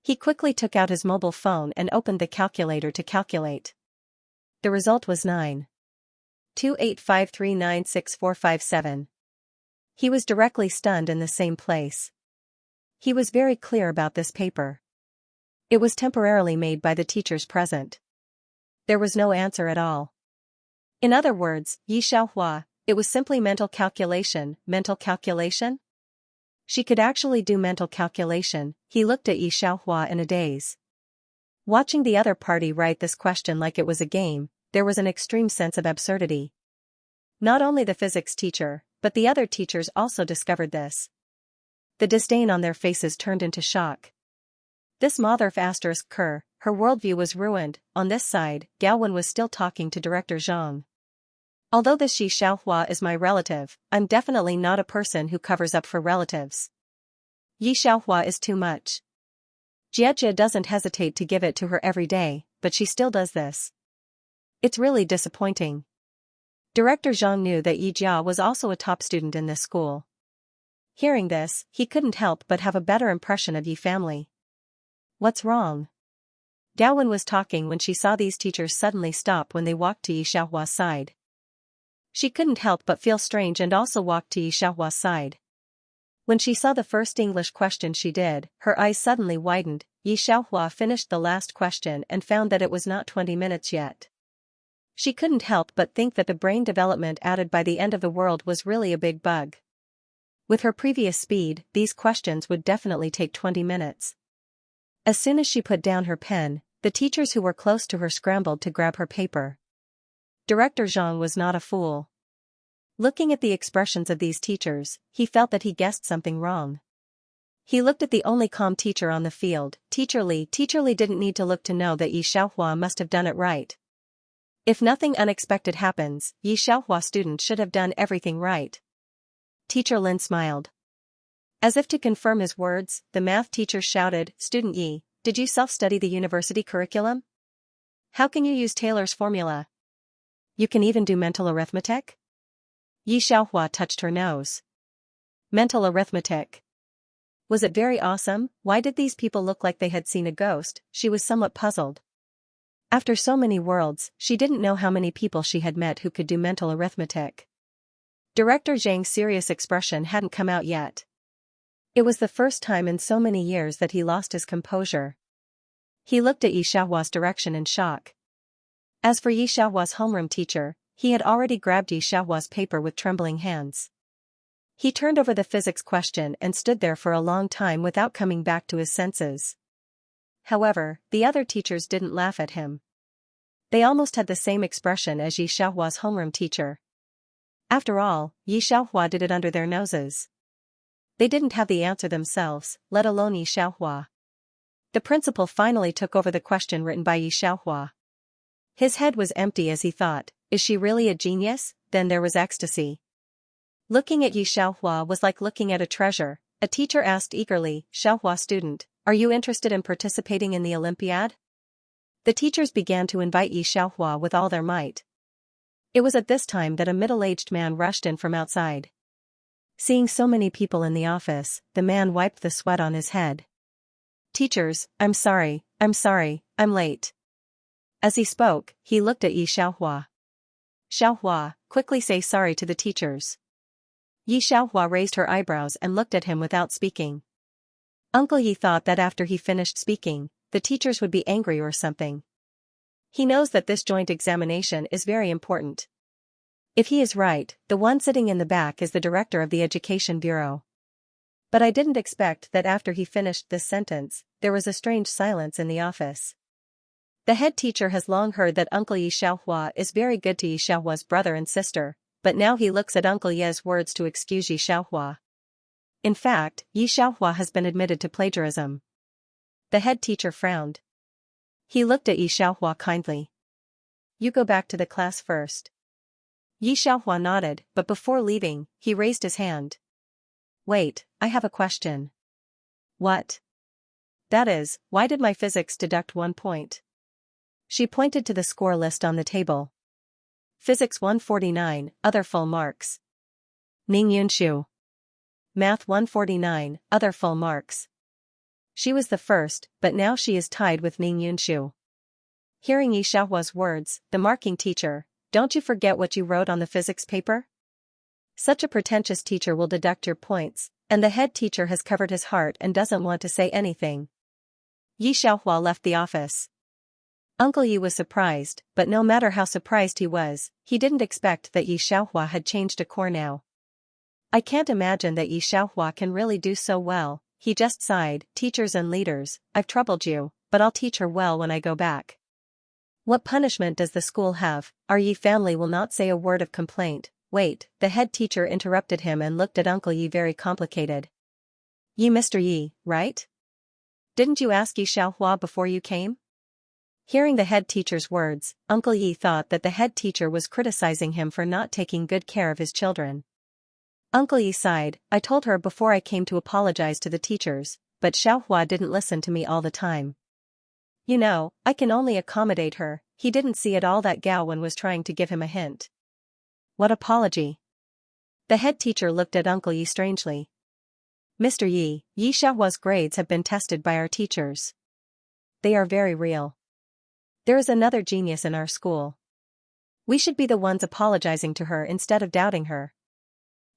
He quickly took out his mobile phone and opened the calculator to calculate. The result was 9.28539647. He was directly stunned in the same place. He was very clear about this paper. It was temporarily made by the teachers present. There was no answer at all. In other words, Yi Xiaohua, it was simply mental calculation. Mental calculation? She could actually do mental calculation. He looked at Yi Xiaohua in a daze. Watching the other party write this question like it was a game, there was an extreme sense of absurdity. Not only the physics teacher, but the other teachers also discovered this. The disdain on their faces turned into shock. This motherf asterisk her worldview was ruined. On this side, Gao Wen was still talking to Director Zhang. Although this Yi Xiaohua is my relative, I'm definitely not a person who covers up for relatives. Yi Xiaohua is too much. Jie doesn't hesitate to give it to her every day, but she still does this. It's really disappointing. Director Zhang knew that Yi Jia was also a top student in this school. Hearing this, he couldn't help but have a better impression of Yi family. What's wrong? Gao Wen was talking when she saw these teachers suddenly stop when they walked to Yi Xiaohua's side. She couldn't help but feel strange and also walked to Yi Xiaohua's side. When she saw the first English question she did, her eyes suddenly widened. Yi Xiaohua finished the last question and found that it was not 20 minutes yet. She couldn't help but think that the brain development added by the end of the world was really a big bug. With her previous speed, these questions would definitely take 20 minutes. As soon as she put down her pen, the teachers who were close to her scrambled to grab her paper. Director Zhang was not a fool. Looking at the expressions of these teachers, he felt that he guessed something wrong. He looked at the only calm teacher on the field, Teacher Li. Teacher Li didn't need to look to know that Yi Xiaohua must have done it right. If nothing unexpected happens, Yi Xiaohua student should have done everything right. Teacher Lin smiled. As if to confirm his words, the math teacher shouted, Student Yi, did you self-study the university curriculum? How can you use Taylor's formula? You can even do mental arithmetic? Yi Xiaohua touched her nose. Mental arithmetic. Was it very awesome? Why did these people look like they had seen a ghost? She was somewhat puzzled. After so many worlds, she didn't know how many people she had met who could do mental arithmetic. Director Zhang's serious expression hadn't come out yet. It was the first time in so many years that he lost his composure. He looked at Yi Xiaohua's direction in shock. As for Yi Xiaohua's homeroom teacher, he had already grabbed Yi Xiaohua's paper with trembling hands. He turned over the physics question and stood there for a long time without coming back to his senses. However, the other teachers didn't laugh at him. They almost had the same expression as Yi Xiaohua's homeroom teacher. After all, Yi Xiaohua did it under their noses. They didn't have the answer themselves, let alone Yi Xiaohua. The principal finally took over the question written by Yi Xiaohua. His head was empty as he thought, is she really a genius? Then there was ecstasy. Looking at Yi Xiaohua was like looking at a treasure. A teacher asked eagerly, Xiaohua student, are you interested in participating in the Olympiad? The teachers began to invite Yi Xiaohua with all their might. It was at this time that a middle-aged man rushed in from outside. Seeing so many people in the office, the man wiped the sweat on his head. Teachers, I'm sorry, I'm late. As he spoke, he looked at Yi Xiaohua. Xiaohua, quickly say sorry to the teachers. Yi Xiaohua raised her eyebrows and looked at him without speaking. Uncle Yi thought that after he finished speaking, the teachers would be angry or something. He knows that this joint examination is very important. If he is right, the one sitting in the back is the director of the Education Bureau. But I didn't expect that after he finished this sentence, there was a strange silence in the office. The head teacher has long heard that Uncle Yi Xiaohua is very good to Yi Xiaohua's brother and sister, but now he looks at Uncle Ye's words to excuse Yi Xiaohua. In fact, Yi Xiaohua has been admitted to plagiarism. The head teacher frowned. He looked at Yi Xiaohua kindly. You go back to the class first. Yi Xiaohua nodded, but before leaving, he raised his hand. Wait, I have a question. What? That is, why did my physics deduct 1 point? She pointed to the score list on the table. Physics 149, other full marks. Ning Yunshu. Math 149, other full marks. She was the first, but now she is tied with Ning Yunshu. Hearing Yi Xiaohua's words, the marking teacher, don't you forget what you wrote on the physics paper? Such a pretentious teacher will deduct your points, and the head teacher has covered his heart and doesn't want to say anything. Yi Xiaohua left the office. Uncle Yi was surprised, but no matter how surprised he was, he didn't expect that Yi Xiaohua had changed a core now. I can't imagine that Yi Xiaohua can really do so well, he just sighed. Teachers and leaders, I've troubled you, but I'll teach her well when I go back. What punishment does the school have? Our Yi family will not say a word of complaint. Wait, the head teacher interrupted him and looked at Uncle Yi very complicated. You Mr. Yi, right? Didn't you ask Yi Xiaohua before you came? Hearing the head teacher's words, Uncle Yi thought that the head teacher was criticizing him for not taking good care of his children. Uncle Yi sighed, I told her before I came to apologize to the teachers, but Xiaohua didn't listen to me all the time. You know, I can only accommodate her. He didn't see it all that Gaowen was trying to give him a hint. What apology? The head teacher looked at Uncle Yi strangely. Mr. Yi, Yi Xiaohua's grades have been tested by our teachers. They are very real. There is another genius in our school. We should be the ones apologizing to her instead of doubting her.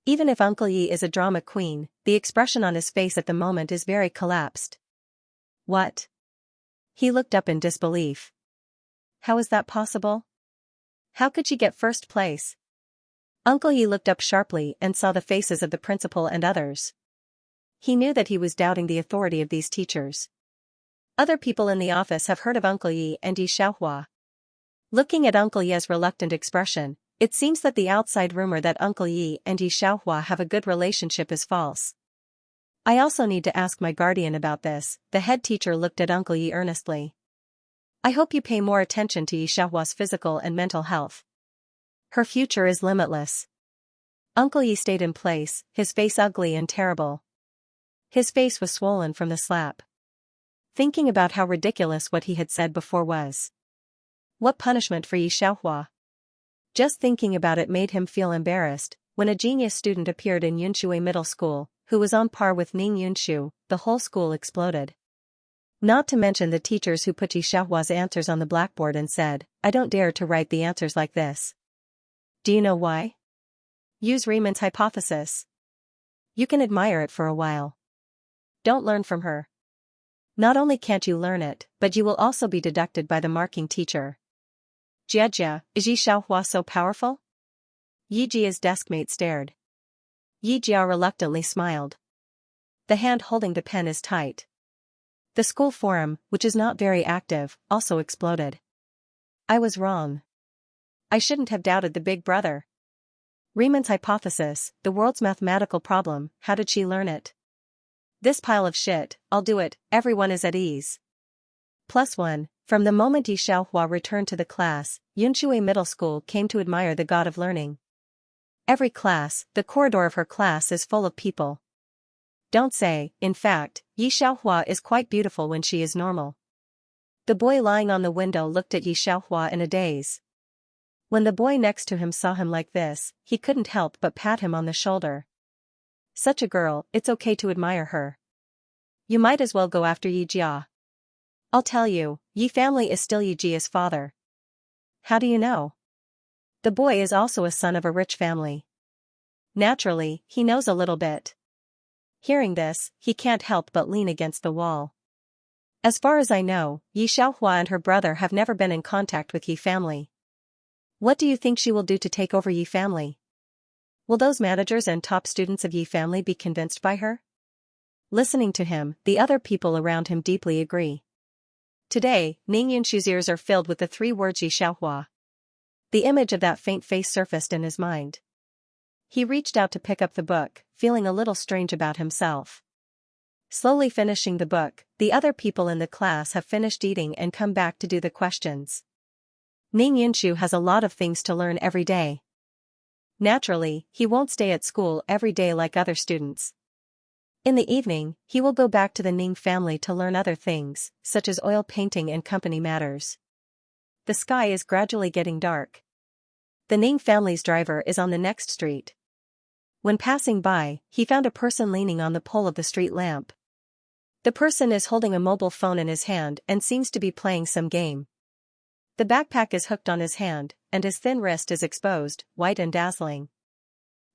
Even if Uncle Yi is a drama queen, the expression on his face at the moment is very collapsed. What? He looked up in disbelief. How is that possible? How could she get first place? Uncle Yi looked up sharply and saw the faces of the principal and others. He knew that he was doubting the authority of these teachers. Other people in the office have heard of Uncle Yi and Yi Xiaohua. Looking at Uncle Ye's reluctant expression, it seems that the outside rumor that Uncle Yi and Yi Xiaohua have a good relationship is false. I also need to ask my guardian about this. The head teacher looked at Uncle Yi earnestly. I hope you pay more attention to Yi Xiaohua's physical and mental health. Her future is limitless. Uncle Yi stayed in place, his face ugly and terrible. His face was swollen from the slap. Thinking about how ridiculous what he had said before was. What punishment for Yi Xiaohua? Just thinking about it made him feel embarrassed. When a genius student appeared in Yunshui Middle School, who was on par with Ning Yunshu, the whole school exploded. Not to mention the teachers who put Yi Xiaohua's answers on the blackboard and said, "I don't dare to write the answers like this." Do you know why? Use Riemann's hypothesis. You can admire it for a while. Don't learn from her. Not only can't you learn it, but you will also be deducted by the marking teacher. Jia, is Yi Xiaohua so powerful? Yi Jia's deskmate stared. Yi Jia reluctantly smiled. The hand holding the pen is tight. The school forum, which is not very active, also exploded. I was wrong. I shouldn't have doubted the big brother. Riemann's hypothesis, the world's mathematical problem, how did she learn it? This pile of shit, I'll do it, everyone is at ease. +1, from the moment Yi Xiaohua returned to the class, Yunshui Middle School came to admire the god of learning. Every class, the corridor of her class is full of people. Don't say, in fact, Yi Xiaohua is quite beautiful when she is normal. The boy lying on the window looked at Yi Xiaohua in a daze. When the boy next to him saw him like this, he couldn't help but pat him on the shoulder. Such a girl, it's okay to admire her. You might as well go after Yi Jia. I'll tell you, Yi family is still Yi Jia's father. How do you know? The boy is also a son of a rich family. Naturally, he knows a little bit. Hearing this, he can't help but lean against the wall. As far as I know, Yi Xiaohua and her brother have never been in contact with Yi family. What do you think she will do to take over Yi family? Will those managers and top students of Yi family be convinced by her? Listening to him, the other people around him deeply agree. Today, Ning Yunshu's ears are filled with the 3 words Yi Xiaohua. The image of that faint face surfaced in his mind. He reached out to pick up the book, feeling a little strange about himself. Slowly finishing the book, the other people in the class have finished eating and come back to do the questions. Ning Yunshu has a lot of things to learn every day. Naturally, he won't stay at school every day like other students. In the evening, he will go back to the Ning family to learn other things, such as oil painting and company matters. The sky is gradually getting dark. The Ning family's driver is on the next street. When passing by, he found a person leaning on the pole of the street lamp. The person is holding a mobile phone in his hand and seems to be playing some game. The backpack is hooked on his hand, and his thin wrist is exposed, white and dazzling.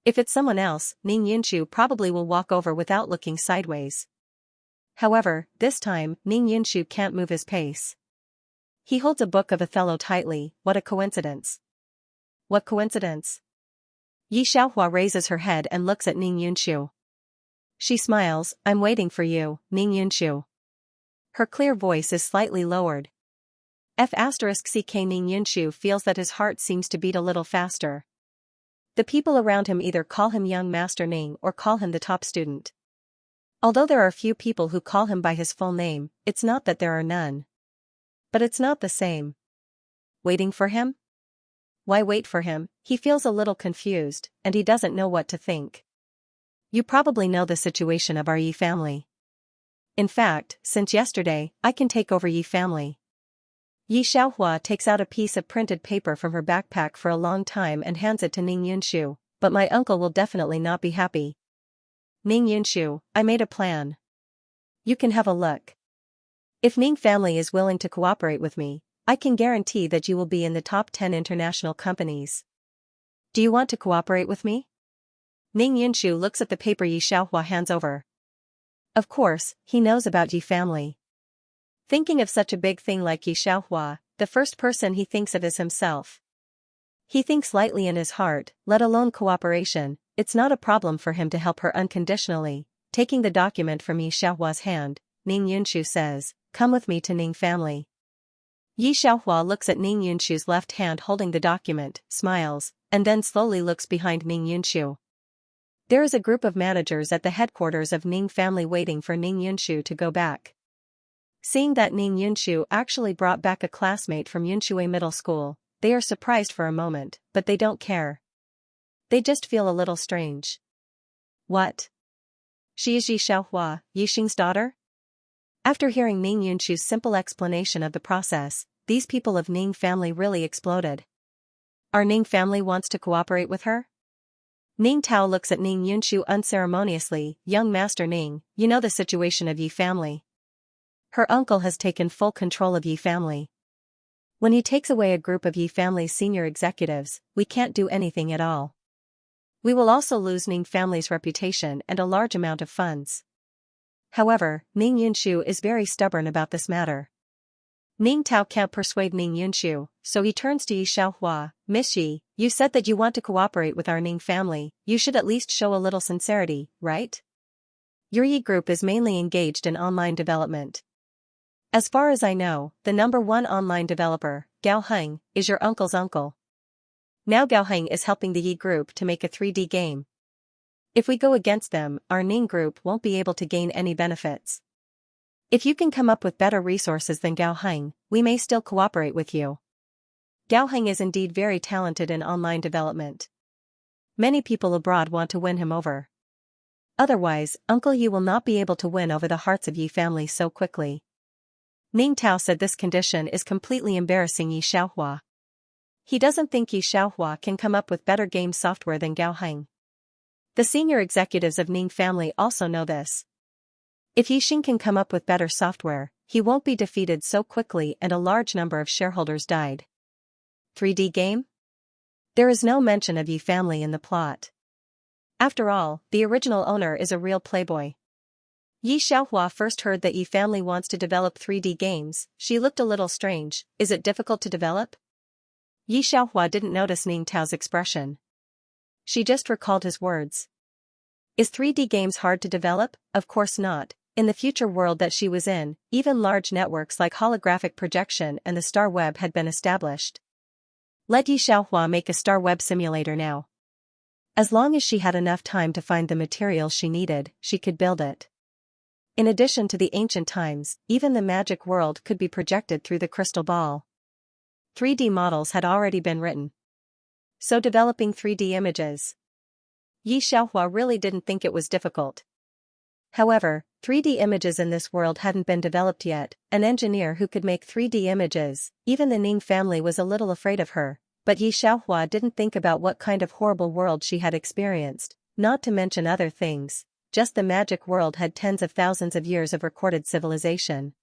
If it's someone else, Ning Yunshu probably will walk over without looking sideways. However, this time, Ning Yunshu can't move his pace. He holds a book of Othello tightly. What a coincidence. What coincidence? Yi Xiaohua raises her head and looks at Ning Yunshu. She smiles. I'm waiting for you, Ning Yunshu. Her clear voice is slightly lowered. *CK Ning Yunshu feels that his heart seems to beat a little faster. The people around him either call him young Master Ning or call him the top student. Although there are few people who call him by his full name, it's not that there are none. But it's not the same. Waiting for him? Why wait for him? He feels a little confused, and he doesn't know what to think. You probably know the situation of our Yi family. In fact, since yesterday, I can take over Yi family. Yi Xiaohua takes out a piece of printed paper from her backpack for a long time and hands it to Ning Yunshu, but my uncle will definitely not be happy. Ning Yunshu, I made a plan. You can have a look. If Ning family is willing to cooperate with me, I can guarantee that you will be in the top 10 international companies. Do you want to cooperate with me? Ning Yunshu looks at the paper Yi Xiaohua hands over. Of course, he knows about Yi family. Thinking of such a big thing like Yi Xiaohua, the first person he thinks of is himself. He thinks lightly in his heart, let alone cooperation. It's not a problem for him to help her unconditionally. Taking the document from Yi Xiaohua's hand, Ning Yunshu says, come with me to Ning family. Yi Xiaohua looks at Ning Yunshu's left hand holding the document, smiles, and then slowly looks behind Ning Yunshu. There is a group of managers at the headquarters of Ning family waiting for Ning Yunshu to go back. Seeing that Ning Yunshu actually brought back a classmate from Yunshui Middle School, they are surprised for a moment, but they don't care. They just feel a little strange. What? She is Yi Xiaohua, Yixing's daughter? After hearing Ning Yunshu's simple explanation of the process, these people of Ning family really exploded. Our Ning family wants to cooperate with her? Ning Tao looks at Ning Yunshu unceremoniously. Young Master Ning, you know the situation of Yi family. Her uncle has taken full control of Yi family. When he takes away a group of Yi family's senior executives, we can't do anything at all. We will also lose Ning family's reputation and a large amount of funds. However, Ning Yunshu is very stubborn about this matter. Ning Tao can't persuade Ning Yunshu, so he turns to Yi Xiaohua. Miss Yi, you said that you want to cooperate with our Ning family, you should at least show a little sincerity, right? Your Yi group is mainly engaged in online development. As far as I know, the #1 online developer, Gao Heng, is your uncle's uncle. Now Gao Heng is helping the Yi group to make a 3D game. If we go against them, our Ning group won't be able to gain any benefits. If you can come up with better resources than Gao Heng, we may still cooperate with you. Gao Heng is indeed very talented in online development. Many people abroad want to win him over. Otherwise, Uncle Yi will not be able to win over the hearts of Yi family so quickly. Ning Tao said this condition is completely embarrassing Yi Xiaohua. He doesn't think Yi Xiaohua can come up with better game software than Gao Heng. The senior executives of Ning family also know this. If Yi Xing can come up with better software, he won't be defeated so quickly, and a large number of shareholders died. 3D game? There is no mention of Yi family in the plot. After all, the original owner is a real playboy. Yi Xiaohua first heard that Yi family wants to develop 3D games. She looked a little strange. Is it difficult to develop? Yi Xiaohua didn't notice Ning Tao's expression. She just recalled his words. Is 3D games hard to develop? Of course not. In the future world that she was in, even large networks like holographic projection and the star web had been established. Let Yi Xiaohua make a star web simulator now. As long as she had enough time to find the materials she needed, she could build it. In addition to the ancient times, even the magic world could be projected through the crystal ball. 3D models had already been written. So developing 3D images. Yi Xiaohua really didn't think it was difficult. However, 3D images in this world hadn't been developed yet. An engineer who could make 3D images, even the Ning family was a little afraid of her, but Yi Xiaohua didn't think about what kind of horrible world she had experienced, not to mention other things. Just the magic world had tens of thousands of years of recorded civilization.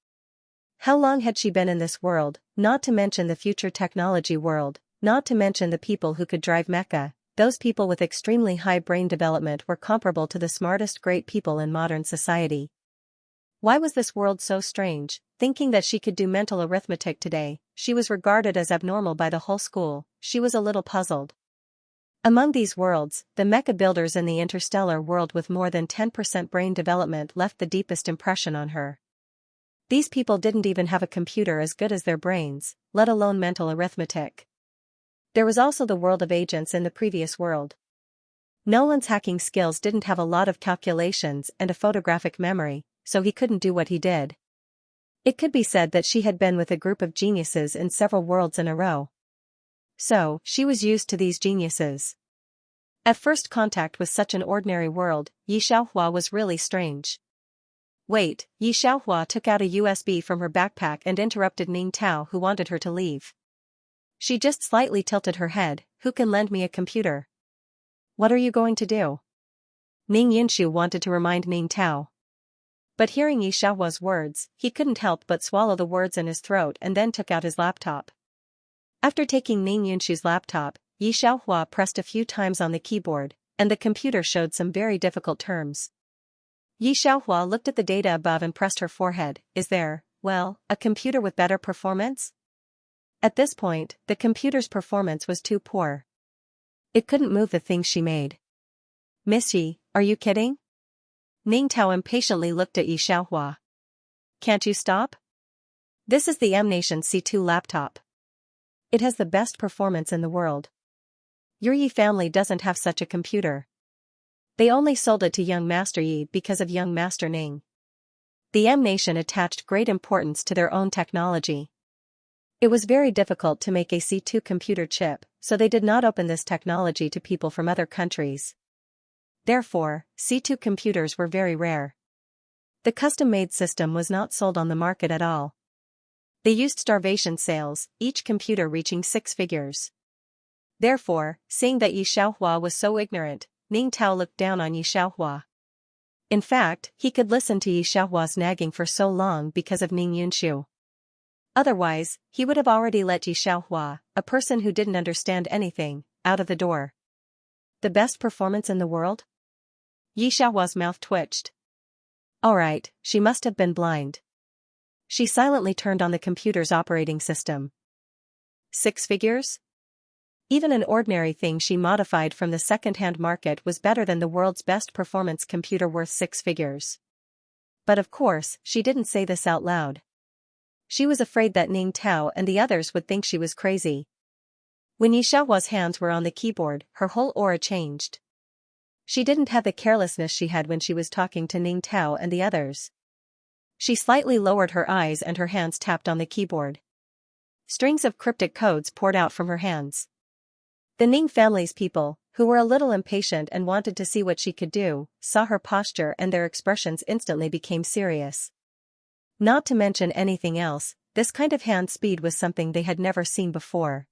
How long had she been in this world, not to mention the future technology world, not to mention the people who could drive mecha. Those people with extremely high brain development were comparable to the smartest great people in modern society. Why was this world so strange? Thinking that she could do mental arithmetic today, she was regarded as abnormal by the whole school. She was a little puzzled. Among these worlds, the mecha builders in the interstellar world with more than 10% brain development left the deepest impression on her. These people didn't even have a computer as good as their brains, let alone mental arithmetic. There was also the world of agents in the previous world. Nolan's hacking skills didn't have a lot of calculations and a photographic memory, so he couldn't do what he did. It could be said that she had been with a group of geniuses in several worlds in a row. So, she was used to these geniuses. At first contact with such an ordinary world, Yi Xiaohua was really strange. Wait, Yi Xiaohua took out a USB from her backpack and interrupted Ning Tao, who wanted her to leave. She just slightly tilted her head. Who can lend me a computer? What are you going to do? Ning Yunshu wanted to remind Ning Tao. But hearing Yi Xiaohua's words, he couldn't help but swallow the words in his throat and then took out his laptop. After taking Ning Yunshu's laptop, Yi Xiaohua pressed a few times on the keyboard, and the computer showed some very difficult terms. Yi Xiaohua looked at the data above and pressed her forehead. Is there, a computer with better performance? At this point, the computer's performance was too poor. It couldn't move the things she made. Miss Yi, are you kidding? Ning Tao impatiently looked at Yi Xiaohua. Can't you stop? This is the M-Nation C2 laptop. It has the best performance in the world. Your Yi family doesn't have such a computer. They only sold it to young Master Yi because of young Master Ning. The M-Nation attached great importance to their own technology. It was very difficult to make a C2 computer chip, so they did not open this technology to people from other countries. Therefore, C2 computers were very rare. The custom-made system was not sold on the market at all. They used starvation sales, each computer reaching 6 figures. Therefore, seeing that Yi Xiaohua was so ignorant, Ning Tao looked down on Yi Xiaohua. In fact, he could listen to Yi Xiaohua's nagging for so long because of Ning Yunshu. Otherwise, he would have already let Yi Xiaohua, a person who didn't understand anything, out of the door. The best performance in the world? Yi Xiaohua's mouth twitched. Alright, she must have been blind. She silently turned on the computer's operating system. 6 figures? Even an ordinary thing she modified from the second-hand market was better than the world's best performance computer worth 6 figures. But of course, she didn't say this out loud. She was afraid that Ning Tao and the others would think she was crazy. When Yi Xiaohua's hands were on the keyboard, her whole aura changed. She didn't have the carelessness she had when she was talking to Ning Tao and the others. She slightly lowered her eyes and her hands tapped on the keyboard. Strings of cryptic codes poured out from her hands. The Ning family's people, who were a little impatient and wanted to see what she could do, saw her posture and their expressions instantly became serious. Not to mention anything else, this kind of hand speed was something they had never seen before.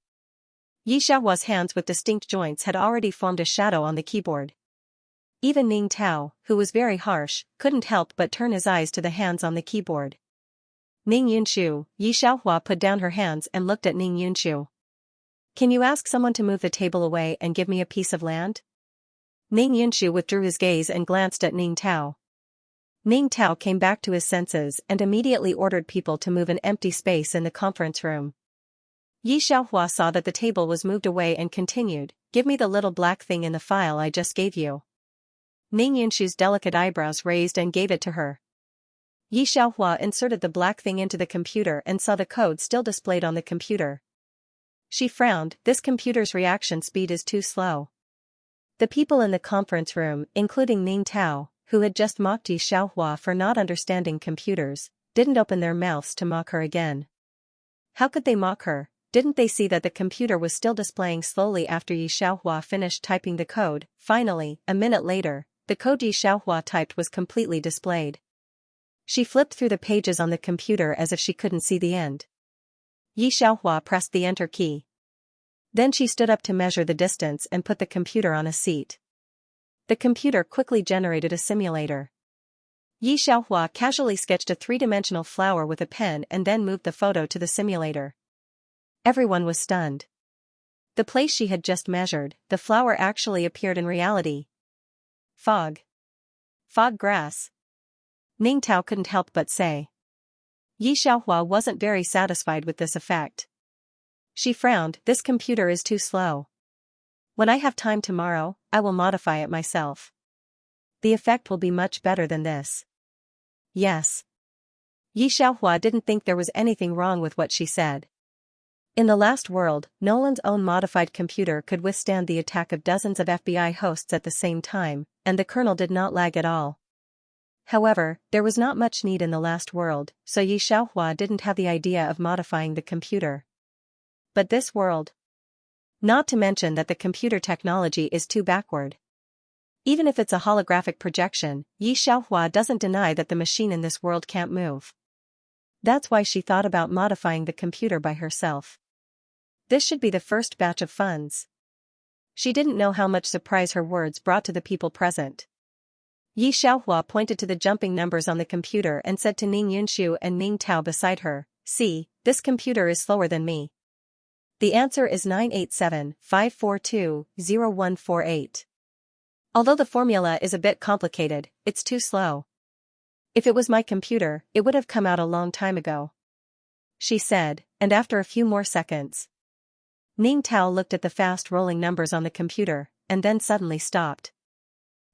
Yi Xiaohua's hands with distinct joints had already formed a shadow on the keyboard. Even Ning Tao, who was very harsh, couldn't help but turn his eyes to the hands on the keyboard. Ning Yunshu, Yi Xiaohua put down her hands and looked at Ning Yunshu. Can you ask someone to move the table away and give me a piece of land? Ning Yunshu withdrew his gaze and glanced at Ning Tao. Ning Tao came back to his senses and immediately ordered people to move an empty space in the conference room. Yi Xiaohua saw that the table was moved away and continued, "Give me the little black thing in the file I just gave you." Ning Yunshu's delicate eyebrows raised and gave it to her. Yi Xiaohua inserted the black thing into the computer and saw the code still displayed on the computer. She frowned, this computer's reaction speed is too slow. The people in the conference room, including Ning Tao, who had just mocked Yi Xiaohua for not understanding computers, didn't open their mouths to mock her again. How could they mock her? Didn't they see that the computer was still displaying slowly after Yi Xiaohua finished typing the code? Finally, a minute later, the code Yi Xiaohua typed was completely displayed. She flipped through the pages on the computer as if she couldn't see the end. Yi Xiaohua pressed the enter key. Then she stood up to measure the distance and put the computer on a seat. The computer quickly generated a simulator. Yi Xiaohua casually sketched a 3-dimensional flower with a pen and then moved the photo to the simulator. Everyone was stunned. The place she had just measured, the flower actually appeared in reality. Fog. Fog grass. Ning Tao couldn't help but say. Yi Xiaohua wasn't very satisfied with this effect. She frowned, this computer is too slow. When I have time tomorrow, I will modify it myself. The effect will be much better than this. Yes. Yi Xiaohua didn't think there was anything wrong with what she said. In the last world, Nolan's own modified computer could withstand the attack of dozens of FBI hosts at the same time, and the kernel did not lag at all. However, there was not much need in the last world, so Yi Xiaohua didn't have the idea of modifying the computer. But this world? Not to mention that the computer technology is too backward. Even if it's a holographic projection, Yi Xiaohua doesn't deny that the machine in this world can't move. That's why she thought about modifying the computer by herself. This should be the first batch of funds. She didn't know how much surprise her words brought to the people present. Yi Xiaohua pointed to the jumping numbers on the computer and said to Ning Yunshu and Ning Tao beside her, "See, this computer is slower than me. The answer is 987-542-0148. Although the formula is a bit complicated, it's too slow. If it was my computer, it would have come out a long time ago," she said, and after a few more seconds. Ning Tao looked at the fast-rolling numbers on the computer, and then suddenly stopped.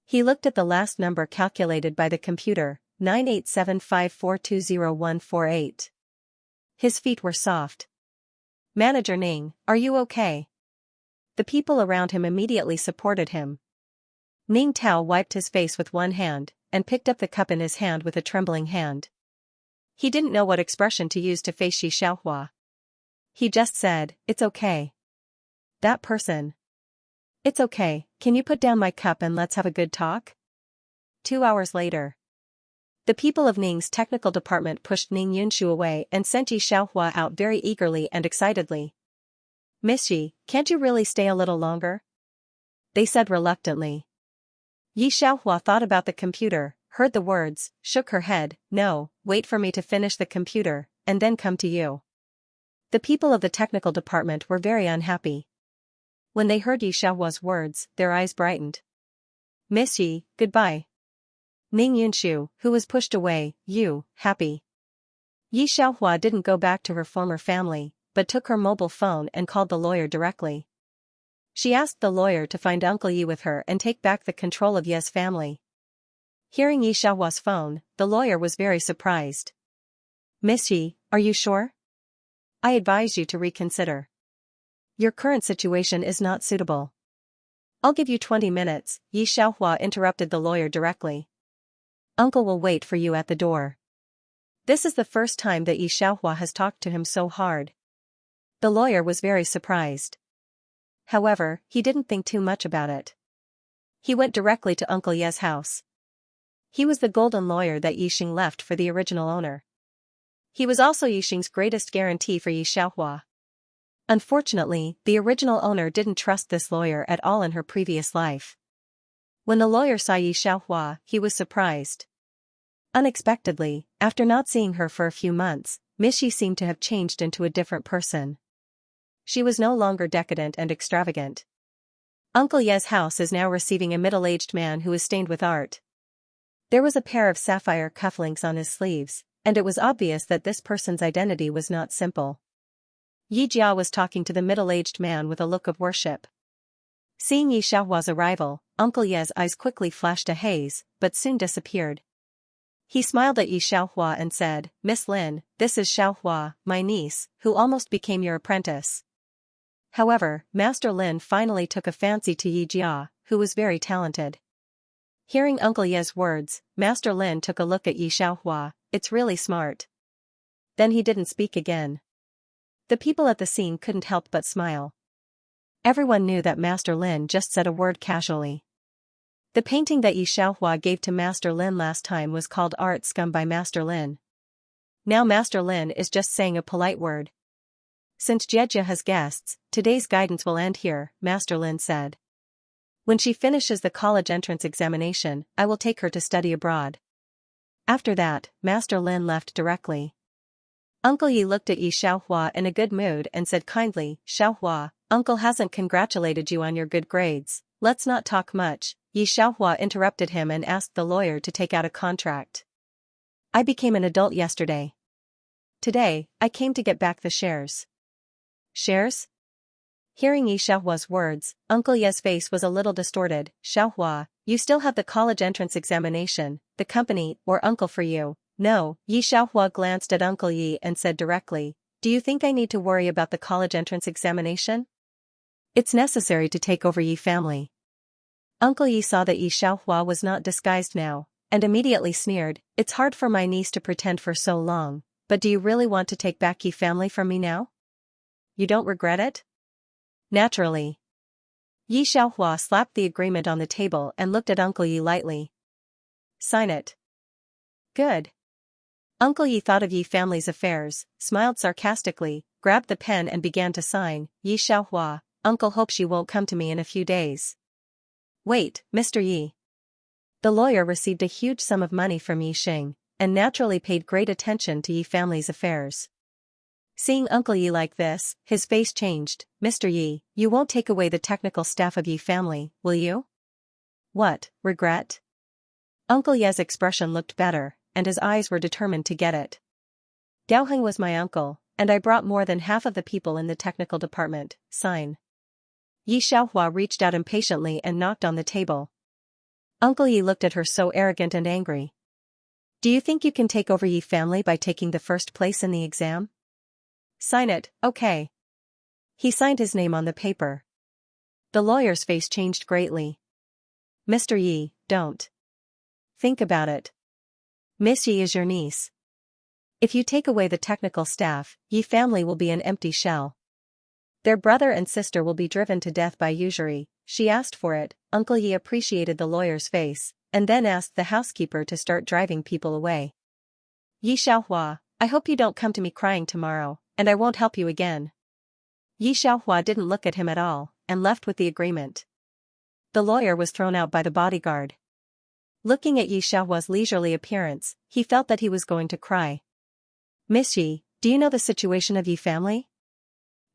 He looked at the last number calculated by the computer, 987-542-0148. His feet were soft. "Manager Ning, are you okay?" The people around him immediately supported him. Ning Tao wiped his face with one hand, and picked up the cup in his hand with a trembling hand. He didn't know what expression to use to face Yi Xiaohua. He just said, "It's okay." That person. "It's okay, can you put down my cup and let's have a good talk?" 2 hours later. The people of Ning's technical department pushed Ning Yunshu away and sent Yi Xiaohua out very eagerly and excitedly. "Miss Yi, can't you really stay a little longer?" they said reluctantly. Yi Xiaohua thought about the computer, heard the words, shook her head, no, wait for me to finish the computer, and then come to you. The people of the technical department were very unhappy. When they heard Xiaohua's words, their eyes brightened. Miss Yi, goodbye. Ning Yunshu, who was pushed away, happy. Yi Xiaohua didn't go back to her former family, but took her mobile phone and called the lawyer directly. She asked the lawyer to find Uncle Yi with her and take back the control of Ye's family. Hearing Yi Xiaohua's phone, the lawyer was very surprised. Miss Yi, are you sure? I advise you to reconsider. Your current situation is not suitable. I'll give you 20 minutes, Yi Xiaohua interrupted the lawyer directly. Uncle will wait for you at the door. This is the first time that Yi Xiaohua has talked to him so hard. The lawyer was very surprised. However, he didn't think too much about it. He went directly to Uncle Ye's house. He was the golden lawyer that Yixing left for the original owner. He was also Yixing's greatest guarantee for Yi Xiaohua. Unfortunately, the original owner didn't trust this lawyer at all in her previous life. When the lawyer saw Yi Xiaohua, he was surprised. Unexpectedly, after not seeing her for a few months, Miss Yi seemed to have changed into a different person. She was no longer decadent and extravagant. Uncle Ye's house is now receiving a middle-aged man who is stained with art. There was a pair of sapphire cufflinks on his sleeves, and it was obvious that this person's identity was not simple. Yi Jia was talking to the middle-aged man with a look of worship. Seeing Yi Xiaohua's arrival, Uncle Ye's eyes quickly flashed a haze, but soon disappeared. He smiled at Yi Xiaohua and said, Miss Lin, this is Xiaohua, my niece, who almost became your apprentice. However, Master Lin finally took a fancy to Yi Jia, who was very talented. Hearing Uncle Ye's words, Master Lin took a look at Yi Xiaohua, it's really smart. Then he didn't speak again. The people at the scene couldn't help but smile. Everyone knew that Master Lin just said a word casually. The painting that Yi Xiaohua gave to Master Lin last time was called Art Scum by Master Lin. Now Master Lin is just saying a polite word. Since Jie has guests, today's guidance will end here, Master Lin said. When she finishes the college entrance examination, I will take her to study abroad. After that, Master Lin left directly. Uncle Yi looked at Yi Xiaohua in a good mood and said kindly, Xiaohua, Uncle hasn't congratulated you on your good grades, let's not talk much. Yi Xiaohua interrupted him and asked the lawyer to take out a contract. I became an adult yesterday. Today, I came to get back the shares. Shares? Hearing Yi Xiaohua's words, Uncle Ye's face was a little distorted. Xiaohua, you still have the college entrance examination, the company, or uncle for you. No, Yi Xiaohua glanced at Uncle Yi and said directly, do you think I need to worry about the college entrance examination? It's necessary to take over Yi family. Uncle Yi saw that Yi Xiaohua was not disguised now, and immediately sneered, it's hard for my niece to pretend for so long, but do you really want to take back Yi family from me now? You don't regret it? Naturally. Yi Xiaohua slapped the agreement on the table and looked at Uncle Yi lightly. Sign it. Good. Uncle Yi thought of Yi family's affairs, smiled sarcastically, grabbed the pen and began to sign. Yi Xiaohua, Uncle hopes you won't come to me in a few days. Wait, Mr. Yi. The lawyer received a huge sum of money from Yixing, and naturally paid great attention to Yi family's affairs. Seeing Uncle Yi like this, his face changed. Mr. Yi, you won't take away the technical staff of Yi family, will you? What, regret? Uncle Ye's expression looked better, and his eyes were determined to get it. Daoheng was my uncle, and I brought more than half of the people in the technical department. Sign. Yi Xiaohua reached out impatiently and knocked on the table. Uncle Yi looked at her so arrogant and angry. Do you think you can take over Yi family by taking the first place in the exam? Sign it, okay. He signed his name on the paper. The lawyer's face changed greatly. Mr. Yi, don't. Think about it. Miss Yi is your niece. If you take away the technical staff, Yi family will be an empty shell. Their brother and sister will be driven to death by usury. She asked for it. Uncle Yi appreciated the lawyer's face, and then asked the housekeeper to start driving people away. Yi Xiaohua, I hope you don't come to me crying tomorrow, and I won't help you again. Yi Xiaohua didn't look at him at all, and left with the agreement. The lawyer was thrown out by the bodyguard. Looking at Yi Xiaohua's leisurely appearance, he felt that he was going to cry. Miss Yi, do you know the situation of Yi family?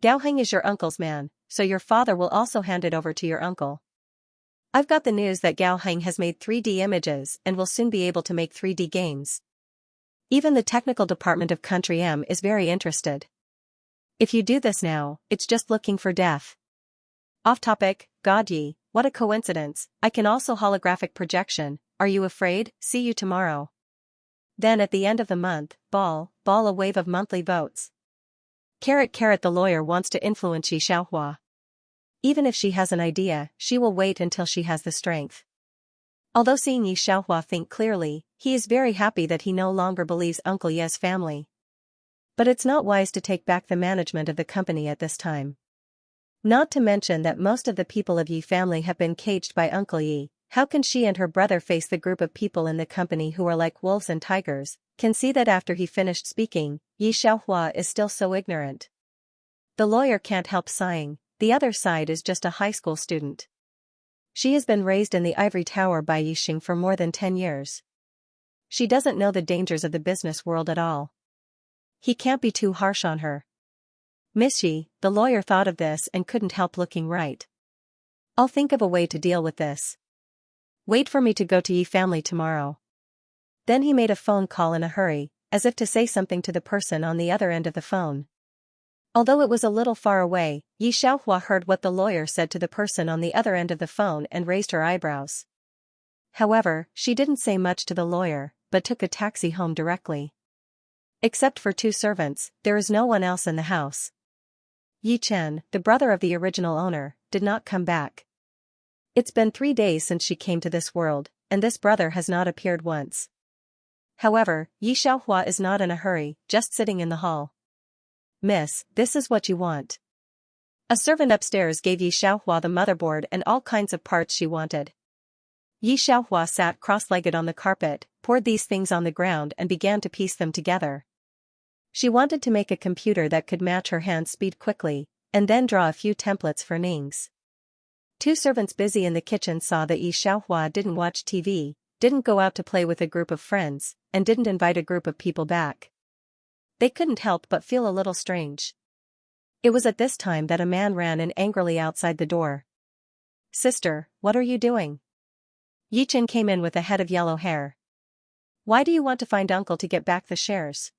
Gao Heng is your uncle's man, so your father will also hand it over to your uncle. I've got the news that Gao Heng has made 3D images and will soon be able to make 3D games. Even the technical department of Country M is very interested. If you do this now, it's just looking for death. Off topic, God Yi, what a coincidence, I can also holographic projection, are you afraid? See you tomorrow. Then at the end of the month, ball a wave of monthly votes. The lawyer wants to influence Yi Xiaohua. Even if she has an idea, she will wait until she has the strength. Although seeing Yi Xiaohua think clearly, he is very happy that he no longer believes Uncle Ye's family. But it's not wise to take back the management of the company at this time. Not to mention that most of the people of Yi family have been caged by Uncle Yi. How can she and her brother face the group of people in the company who are like wolves and tigers? Can see that after he finished speaking, Yi Xiaohua is still so ignorant. The lawyer can't help sighing, the other side is just a high school student. She has been raised in the ivory tower by Yi Xing for more than 10 years. She doesn't know the dangers of the business world at all. He can't be too harsh on her. Miss Yi, the lawyer thought of this and couldn't help looking right. I'll think of a way to deal with this. Wait for me to go to Yi family tomorrow. Then he made a phone call in a hurry, as if to say something to the person on the other end of the phone. Although it was a little far away, Yi Xiaohua heard what the lawyer said to the person on the other end of the phone and raised her eyebrows. However, she didn't say much to the lawyer, but took a taxi home directly. Except for 2 servants, there is no one else in the house. Yi Chen, the brother of the original owner, did not come back. It's been 3 days since she came to this world, and this brother has not appeared once. However, Yi Xiaohua is not in a hurry, just sitting in the hall. Miss, this is what you want. A servant upstairs gave Yi Xiaohua the motherboard and all kinds of parts she wanted. Yi Xiaohua sat cross-legged on the carpet, poured these things on the ground and began to piece them together. She wanted to make a computer that could match her hand speed quickly, and then draw a few templates for Nings. 2 servants busy in the kitchen saw that Yi Xiaohua didn't watch TV, didn't go out to play with a group of friends, and didn't invite a group of people back. They couldn't help but feel a little strange. It was at this time that a man ran in angrily outside the door. Sister, what are you doing? Yi Chen came in with a head of yellow hair. Why do you want to find Uncle to get back the shares?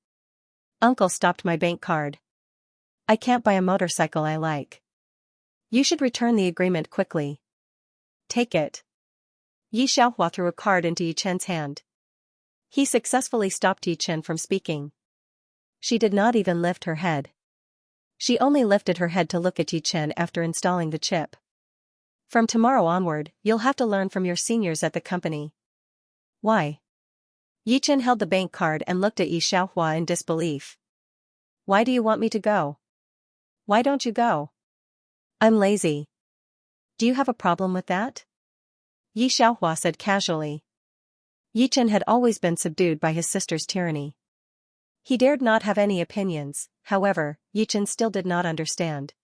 Uncle stopped my bank card. I can't buy a motorcycle I like. You should return the agreement quickly. Take it. Yi Xiaohua threw a card into Yi Chen's hand. He successfully stopped Yi Chen from speaking. She did not even lift her head. She only lifted her head to look at Yi Chen after installing the chip. From tomorrow onward, you'll have to learn from your seniors at the company. Why? Yi Chen held the bank card and looked at Yi Xiaohua in disbelief. Why do you want me to go? Why don't you go? I'm lazy. Do you have a problem with that? Yi Xiaohua said casually. Yi Chen had always been subdued by his sister's tyranny. He dared not have any opinions, however, Yi Chen still did not understand.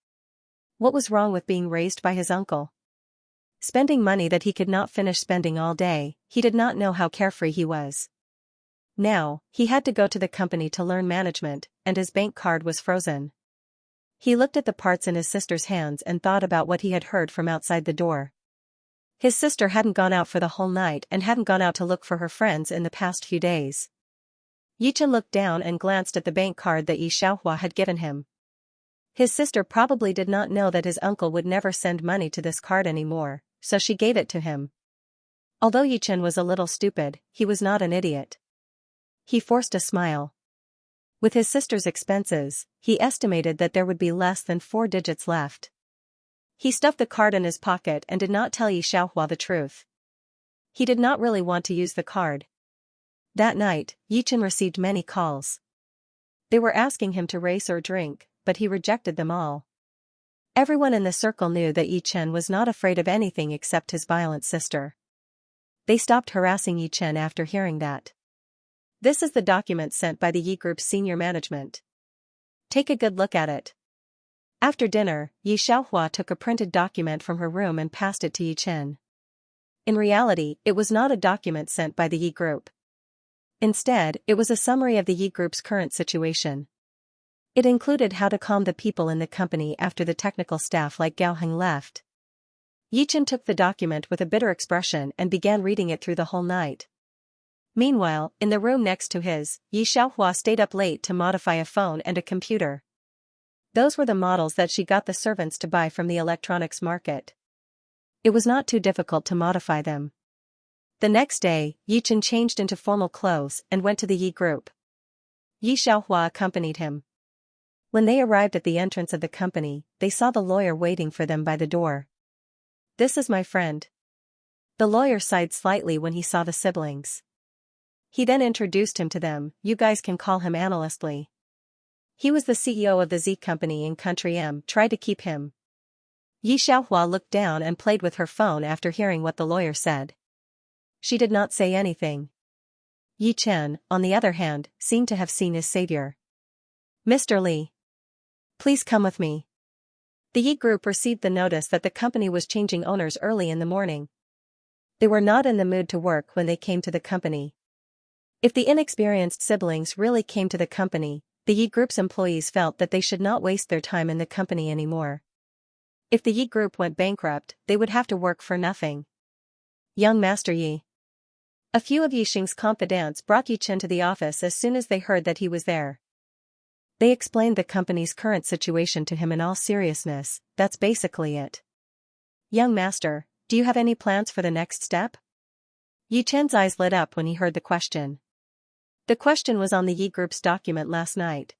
What was wrong with being raised by his uncle? Spending money that he could not finish spending all day, he did not know how carefree he was. Now, he had to go to the company to learn management, and his bank card was frozen. He looked at the parts in his sister's hands and thought about what he had heard from outside the door. His sister hadn't gone out for the whole night and hadn't gone out to look for her friends in the past few days. Yi Chen looked down and glanced at the bank card that Yi Xiaohua had given him. His sister probably did not know that his uncle would never send money to this card anymore, so she gave it to him. Although Yi Chen was a little stupid, he was not an idiot. He forced a smile. With his sister's expenses, he estimated that there would be less than 4 digits left. He stuffed the card in his pocket and did not tell Yi Xiaohua the truth. He did not really want to use the card. That night, Yi Chen received many calls. They were asking him to race or drink, but he rejected them all. Everyone in the circle knew that Yi Chen was not afraid of anything except his violent sister. They stopped harassing Yi Chen after hearing that. This is the document sent by the Yi Group's senior management. Take a good look at it. After dinner, Yi Xiaohua took a printed document from her room and passed it to Yi Chen. In reality, it was not a document sent by the Yi Group. Instead, it was a summary of the Yi Group's current situation. It included how to calm the people in the company after the technical staff like Gao Heng left. Yi Chen took the document with a bitter expression and began reading it through the whole night. Meanwhile, in the room next to his, Yi Xiaohua stayed up late to modify a phone and a computer. Those were the models that she got the servants to buy from the electronics market. It was not too difficult to modify them. The next day, Yi Chen changed into formal clothes and went to the Yi Group. Yi Xiaohua accompanied him. When they arrived at the entrance of the company, they saw the lawyer waiting for them by the door. "This is my friend." The lawyer sighed slightly when he saw the siblings. He then introduced him to them. "You guys can call him Analyst Li. He was the CEO of the Z company in Country M. Try to keep him." Yi Xiaohua looked down and played with her phone after hearing what the lawyer said. She did not say anything. Yi Chen, on the other hand, seemed to have seen his savior. "Mr. Li. Please come with me." The Yi Group received the notice that the company was changing owners early in the morning. They were not in the mood to work when they came to the company. If the inexperienced siblings really came to the company, the Yi Group's employees felt that they should not waste their time in the company anymore. If the Yi Group went bankrupt, they would have to work for nothing. "Young Master Yi." A few of Yi Xing's confidants brought Yi Chen to the office as soon as they heard that he was there. They explained the company's current situation to him in all seriousness. "That's basically it. Young Master, do you have any plans for the next step?" Yi Chen's eyes lit up when he heard the question. The question was on the Yi Group's document last night.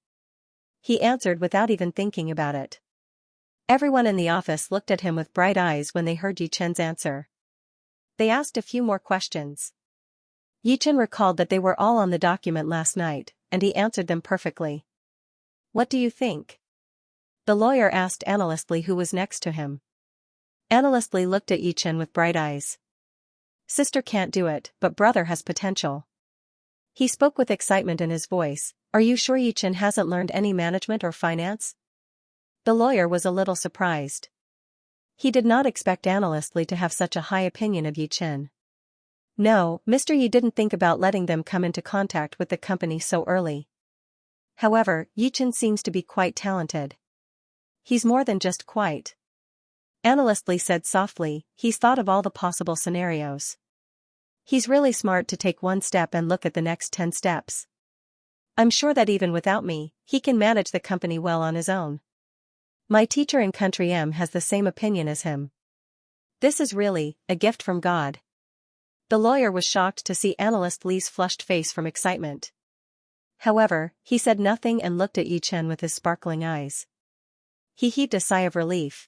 He answered without even thinking about it. Everyone in the office looked at him with bright eyes when they heard Yi Chen's answer. They asked a few more questions. Yi Chen recalled that they were all on the document last night, and he answered them perfectly. "What do you think?" The lawyer asked Analyst Li, who was next to him. Analyst Li looked at Yi Chen with bright eyes. "Sister can't do it, but brother has potential." He spoke with excitement in his voice. "Are you sure Yi Chen hasn't learned any management or finance?" The lawyer was a little surprised. He did not expect Analyst Li to have such a high opinion of Yi Chen. No, Mr. Yi didn't think about letting them come into contact with the company so early. However, Yi Chen seems to be quite talented. He's more than just quite. Analyst Li said softly, "He's thought of all the possible scenarios. He's really smart to take one step and look at the next 10 steps. I'm sure that even without me, he can manage the company well on his own. My teacher in Country M has the same opinion as him. This is really a gift from God." The lawyer was shocked to see Analyst Li's flushed face from excitement. However, he said nothing and looked at Yi Chen with his sparkling eyes. He heaved a sigh of relief.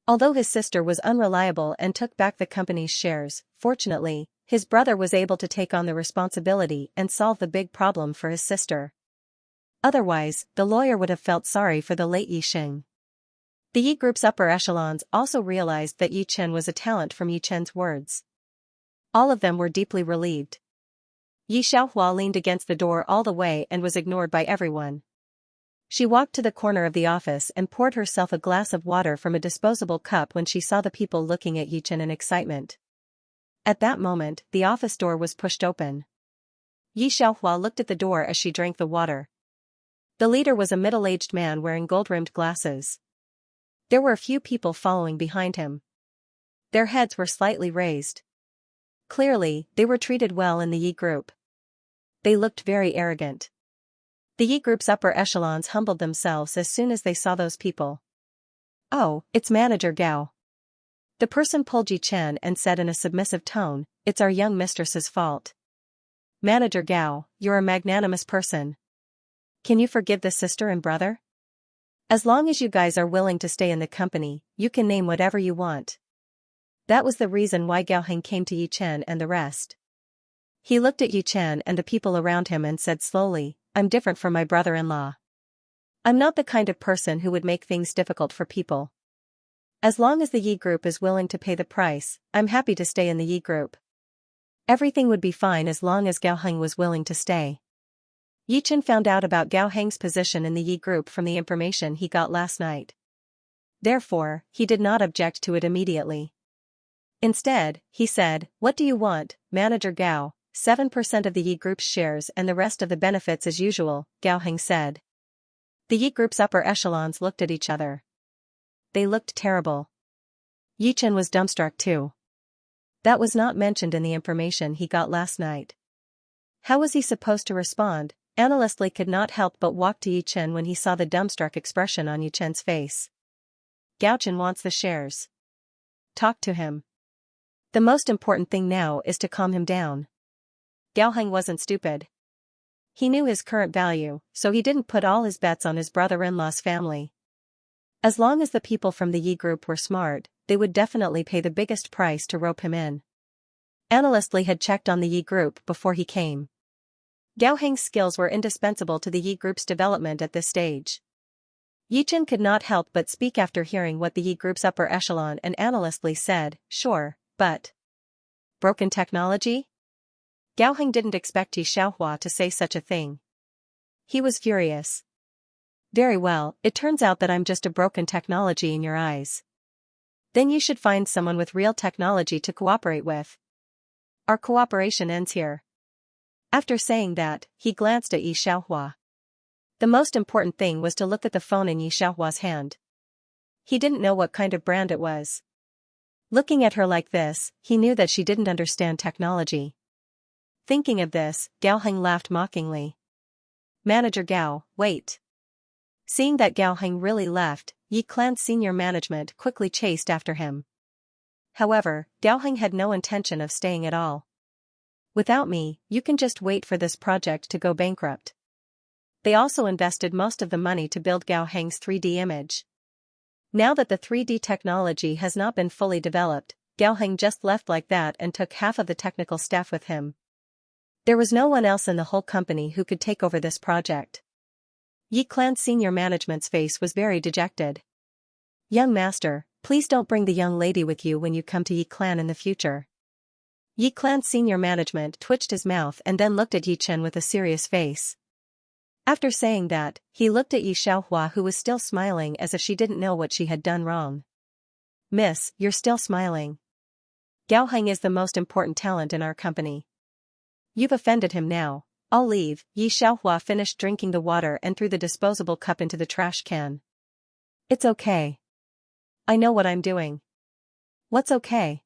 Although his sister was unreliable and took back the company's shares, fortunately, his brother was able to take on the responsibility and solve the big problem for his sister. Otherwise, the lawyer would have felt sorry for the late Yi Xing. The Yi Group's upper echelons also realized that Yi Chen was a talent from Yi Chen's words. All of them were deeply relieved. Yi Xiaohua leaned against the door all the way and was ignored by everyone. She walked to the corner of the office and poured herself a glass of water from a disposable cup when she saw the people looking at Yi Chen in excitement. At that moment, the office door was pushed open. Yi Xiaohua looked at the door as she drank the water. The leader was a middle-aged man wearing gold-rimmed glasses. There were a few people following behind him. Their heads were slightly raised. Clearly, they were treated well in the Yi Group. They looked very arrogant. The Yi Group's upper echelons humbled themselves as soon as they saw those people. "Oh, it's Manager Gao." The person pulled Yi Chen and said in a submissive tone, "It's our young mistress's fault. Manager Gao, you're a magnanimous person. Can you forgive the sister and brother? As long as you guys are willing to stay in the company, you can name whatever you want." That was the reason why Gao Heng came to Yi Chen and the rest. He looked at Yi Chen and the people around him and said slowly, "I'm different from my brother-in-law. I'm not the kind of person who would make things difficult for people. As long as the Yi Group is willing to pay the price, I'm happy to stay in the Yi Group. Everything would be fine as long as Gao Heng was willing to stay." Yi Chen found out about Gao Heng's position in the Yi Group from the information he got last night. Therefore, he did not object to it immediately. Instead, he said, "What do you want, Manager Gao? 7% of the Yi Group's shares and the rest of the benefits as usual," Gao Heng said. The Yi Group's upper echelons looked at each other. They looked terrible. Yi Chen was dumbstruck too. That was not mentioned in the information he got last night. How was he supposed to respond? Analyst Li could not help but walk to Yi Chen when he saw the dumbstruck expression on Yi Chen's face. Gao Chen wants the shares. Talk to him. The most important thing now is to calm him down. Gao Heng wasn't stupid. He knew his current value, so he didn't put all his bets on his brother-in-law's family. As long as the people from the Yi Group were smart, they would definitely pay the biggest price to rope him in. Analyst Li had checked on the Yi Group before he came. Gao Heng's skills were indispensable to the Yi Group's development at this stage. Yi Chen could not help but speak after hearing what the Yi Group's upper echelon and Analyst Li said. Sure, but broken technology? Gao Heng didn't expect Yi Xiaohua to say such a thing. He was furious. Very well, it turns out that I'm just a broken technology in your eyes. Then you should find someone with real technology to cooperate with. Our cooperation ends here. After saying that, he glanced at Yi Xiaohua. The most important thing was to look at the phone in Yi Xiaohua's hand. He didn't know what kind of brand it was. Looking at her like this, he knew that she didn't understand technology. Thinking of this, Gao Heng laughed mockingly. Manager Gao, wait. Seeing that Gao Heng really left, Yi Clan's senior management quickly chased after him. However, Gao Heng had no intention of staying at all. Without me, you can just wait for this project to go bankrupt. They also invested most of the money to build Gao Heng's 3D image. Now that the 3D technology has not been fully developed, Gao Heng just left like that and took half of the technical staff with him. There was no one else in the whole company who could take over this project. Yi Clan's senior management's face was very dejected. Young master, please don't bring the young lady with you when you come to Yi Clan in the future. Yi Clan's senior management twitched his mouth and then looked at Yi Chen with a serious face. After saying that, he looked at Yi Xiaohua, who was still smiling as if she didn't know what she had done wrong. Miss, you're still smiling. Gao Heng is the most important talent in our company. You've offended him now. I'll leave. Yi Xiaohua finished drinking the water and threw the disposable cup into the trash can. It's okay. I know what I'm doing. What's okay?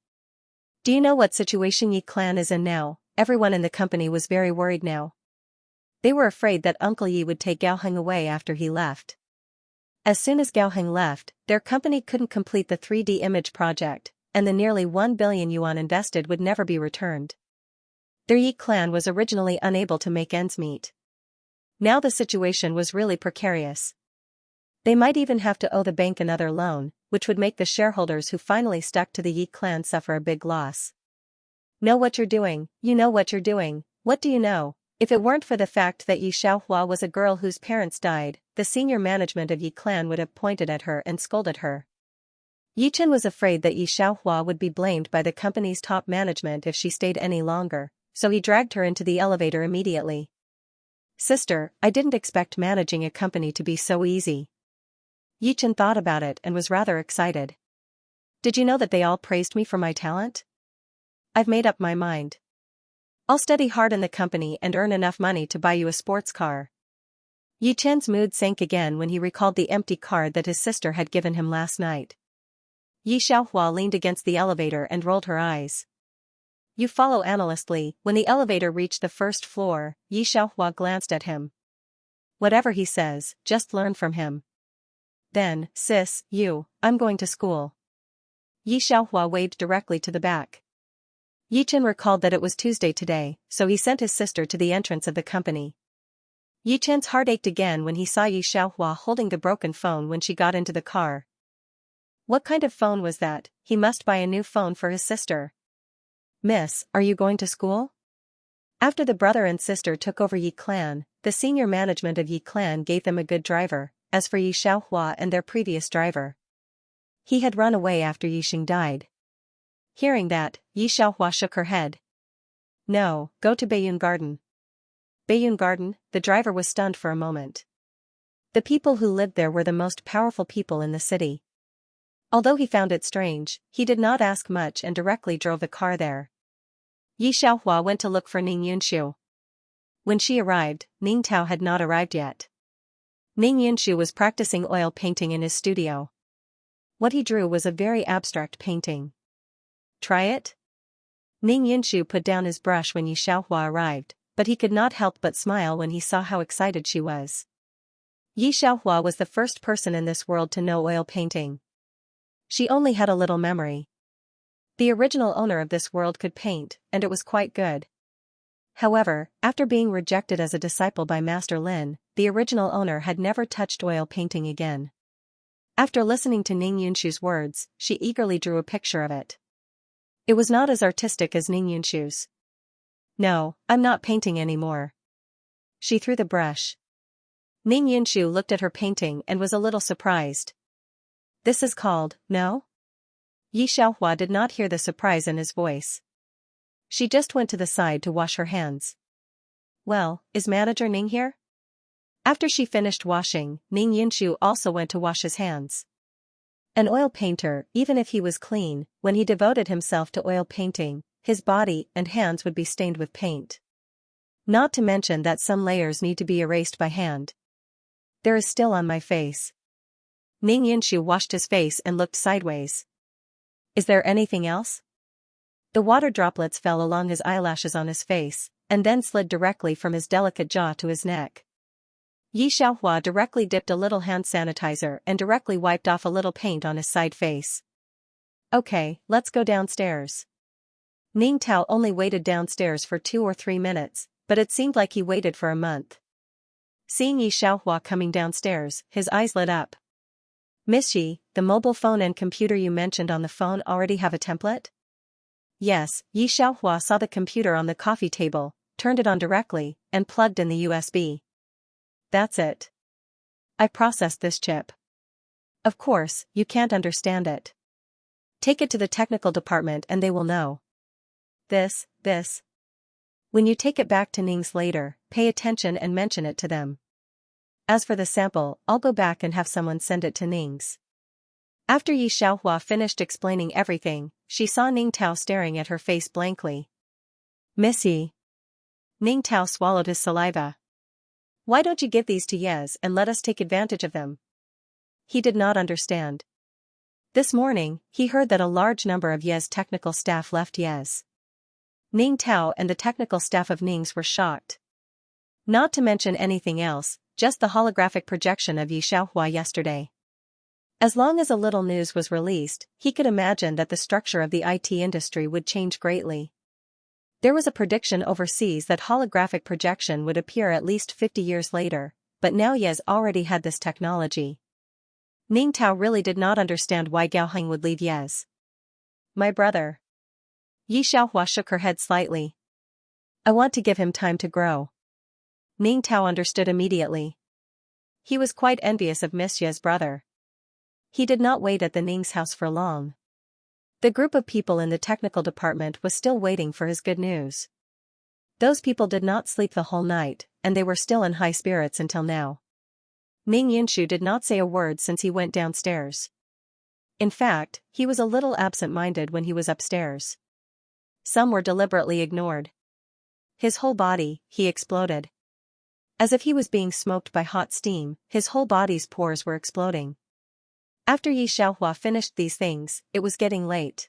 Do you know what situation Yi Clan is in now? Everyone in the company was very worried now. They were afraid that Uncle Yi would take Gao Heng away after he left. As soon as Gao Heng left, their company couldn't complete the 3D image project, and the nearly 1 billion yuan invested would never be returned. Their Yi Clan was originally unable to make ends meet. Now the situation was really precarious. They might even have to owe the bank another loan, which would make the shareholders who finally stuck to the Yi Clan suffer a big loss. Know what you're doing, you know what you're doing. What do you know? If it weren't for the fact that Yi Xiaohua was a girl whose parents died, the senior management of Yi Clan would have pointed at her and scolded her. Yi Chen was afraid that Yi Xiaohua would be blamed by the company's top management if she stayed any longer, so he dragged her into the elevator immediately. Sister, I didn't expect managing a company to be so easy. Yi Chen thought about it and was rather excited. Did you know that they all praised me for my talent? I've made up my mind. I'll study hard in the company and earn enough money to buy you a sports car. Yi Chen's mood sank again when he recalled the empty card that his sister had given him last night. Yi Xiaohua leaned against the elevator and rolled her eyes. You follow Analyst Li. When the elevator reached the first floor, Yi Xiaohua glanced at him. Whatever he says, just learn from him. Then, sis, I'm going to school. Yi Xiaohua waved directly to the back. Yi Chen recalled that it was Tuesday today, so he sent his sister to the entrance of the company. Yi Chen's heart ached again when he saw Yi Xiaohua holding the broken phone when she got into the car. What kind of phone was that? He must buy a new phone for his sister. Miss, are you going to school? After the brother and sister took over Yi Clan, the senior management of Yi Clan gave them a good driver. As for Yi Xiaohua and their previous driver, he had run away after Yi Xing died. Hearing that, Yi Xiaohua shook her head. No, go to Baiyun Garden. Baiyun Garden? The driver was stunned for a moment. The people who lived there were the most powerful people in the city. Although he found it strange, he did not ask much and directly drove the car there. Yi Xiaohua went to look for Ning Yunshu. When she arrived, Ning Tao had not arrived yet. Ning Yunshu was practicing oil painting in his studio. What he drew was a very abstract painting. Try it? Ning Yunshu put down his brush when Yi Xiaohua arrived, but he could not help but smile when he saw how excited she was. Yi Xiaohua was the first person in this world to know oil painting. She only had a little memory. The original owner of this world could paint, and it was quite good. However, after being rejected as a disciple by Master Lin, the original owner had never touched oil painting again. After listening to Ning Yunshu's words, she eagerly drew a picture of it. It was not as artistic as Ning Yunshu's. No, I'm not painting anymore. She threw the brush. Ning Yunshu looked at her painting and was a little surprised. This is called, no? Yi Xiaohua did not hear the surprise in his voice. She just went to the side to wash her hands. Well, is Manager Ning here? After she finished washing, Ning Yunshu also went to wash his hands. An oil painter, even if he was clean, when he devoted himself to oil painting, his body and hands would be stained with paint. Not to mention that some layers need to be erased by hand. There is still on my face. Ning Yunshu washed his face and looked sideways. Is there anything else? The water droplets fell along his eyelashes on his face, and then slid directly from his delicate jaw to his neck. Yi Xiaohua directly dipped a little hand sanitizer and directly wiped off a little paint on his side face. Okay, let's go downstairs. Ning Tao only waited downstairs for 2 or 3 minutes, but it seemed like he waited for a month. Seeing Yi Xiaohua coming downstairs, his eyes lit up. Miss Yi, the mobile phone and computer you mentioned on the phone already have a template? Yes, Yi Xiaohua saw the computer on the coffee table, turned it on directly, and plugged in the USB. That's it. I processed this chip. Of course, you can't understand it. Take it to the technical department and they will know. This. When you take it back to Ning's later, pay attention and mention it to them. As for the sample, I'll go back and have someone send it to Ning's. After Yi Xiaohua finished explaining everything, she saw Ning Tao staring at her face blankly. Miss Yi. Ning Tao swallowed his saliva. Why don't you give these to Yez and let us take advantage of them? He did not understand. This morning, he heard that a large number of Yez technical staff left Yez. Ning Tao and the technical staff of Ning's were shocked. Not to mention anything else, just the holographic projection of Yi Xiaohua yesterday. As long as a little news was released, he could imagine that the structure of the IT industry would change greatly. There was a prediction overseas that holographic projection would appear at least 50 years later, but now Yez already had this technology. Ning Tao really did not understand why Gao Heng would leave Yez. My brother. Yi Xiaohua shook her head slightly. I want to give him time to grow. Ning Tao understood immediately. He was quite envious of Miss Ye's brother. He did not wait at the Ning's house for long. The group of people in the technical department was still waiting for his good news. Those people did not sleep the whole night, and they were still in high spirits until now. Ning Yunshu did not say a word since he went downstairs. In fact, he was a little absent-minded when he was upstairs. Some were deliberately ignored. His whole body, he exploded. As if he was being smoked by hot steam, his whole body's pores were exploding. After Yi Xiaohua finished these things, it was getting late.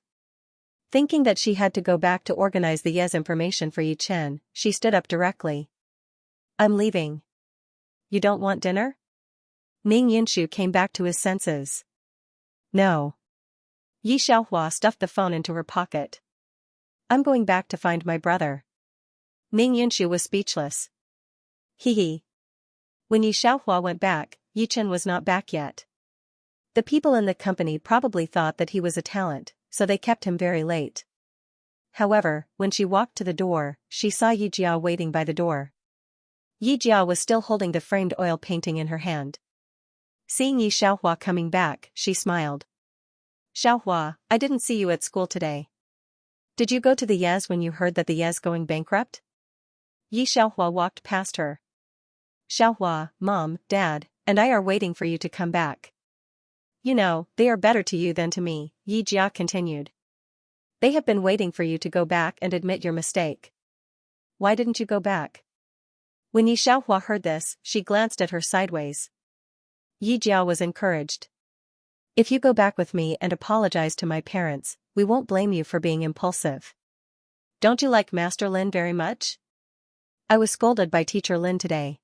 Thinking that she had to go back to organize the Yez information for Yi Chen, she stood up directly. I'm leaving. You don't want dinner? Ning Yunshu came back to his senses. No. Yi Xiaohua stuffed the phone into her pocket. I'm going back to find my brother. Ning Yunshu was speechless. Hee. When Yi Xiaohua went back, Yi Chen was not back yet. The people in the company probably thought that he was a talent, so they kept him very late. However, when she walked to the door, she saw Yi Jia waiting by the door. Yi Jia was still holding the framed oil painting in her hand. Seeing Yi Xiaohua coming back, she smiled. Xiaohua, I didn't see you at school today. Did you go to the Yez when you heard that the Yez going bankrupt? Yi Xiaohua walked past her. Xiaohua, Mom, Dad, and I are waiting for you to come back. You know, they are better to you than to me, Yi Jia continued. They have been waiting for you to go back and admit your mistake. Why didn't you go back? When Yi Xiaohua heard this, she glanced at her sideways. Yi Jia was encouraged. If you go back with me and apologize to my parents, we won't blame you for being impulsive. Don't you like Master Lin very much? I was scolded by Teacher Lin today.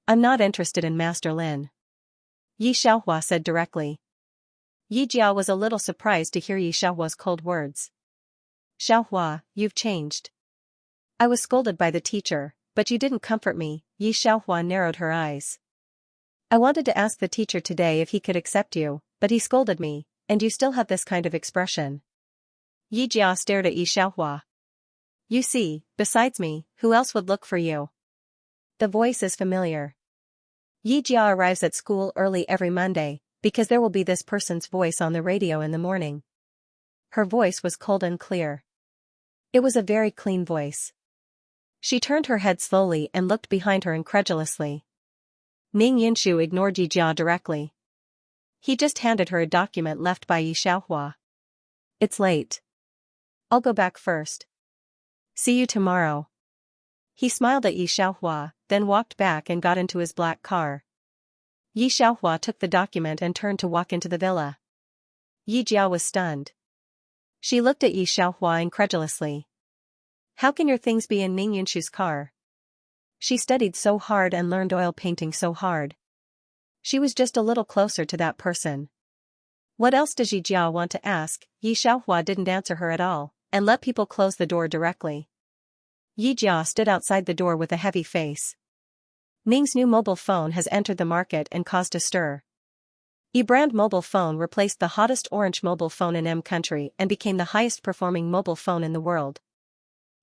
I'm not interested in Master Lin. Yi Xiaohua said directly. Yi Jia was a little surprised to hear Yi Xiaohua's cold words. Xiaohua, you've changed. I was scolded by the teacher, but you didn't comfort me, Yi Xiaohua narrowed her eyes. I wanted to ask the teacher today if he could accept you, but he scolded me, and you still have this kind of expression. Yi Jia stared at Yi Xiaohua. You see, besides me, who else would look for you? The voice is familiar. Yi Jia arrives at school early every Monday, because there will be this person's voice on the radio in the morning. Her voice was cold and clear. It was a very clean voice. She turned her head slowly and looked behind her incredulously. Ning Yinshu ignored Yi Jia directly. He just handed her a document left by Yi Xiaohua. It's late. I'll go back first. See you tomorrow. He smiled at Yi Xiaohua, then walked back and got into his black car. Yi Xiaohua took the document and turned to walk into the villa. Yi Jia was stunned. She looked at Yi Xiaohua incredulously. How can your things be in Ning Yinshu's car? She studied so hard and learned oil painting so hard. She was just a little closer to that person. What else does Yi Jia want to ask? Yi Xiaohua didn't answer her at all, and let people close the door directly. Yi Jia stood outside the door with a heavy face. Ning's new mobile phone has entered the market and caused a stir. E-brand mobile phone replaced the hottest orange mobile phone in M country and became the highest performing mobile phone in the world.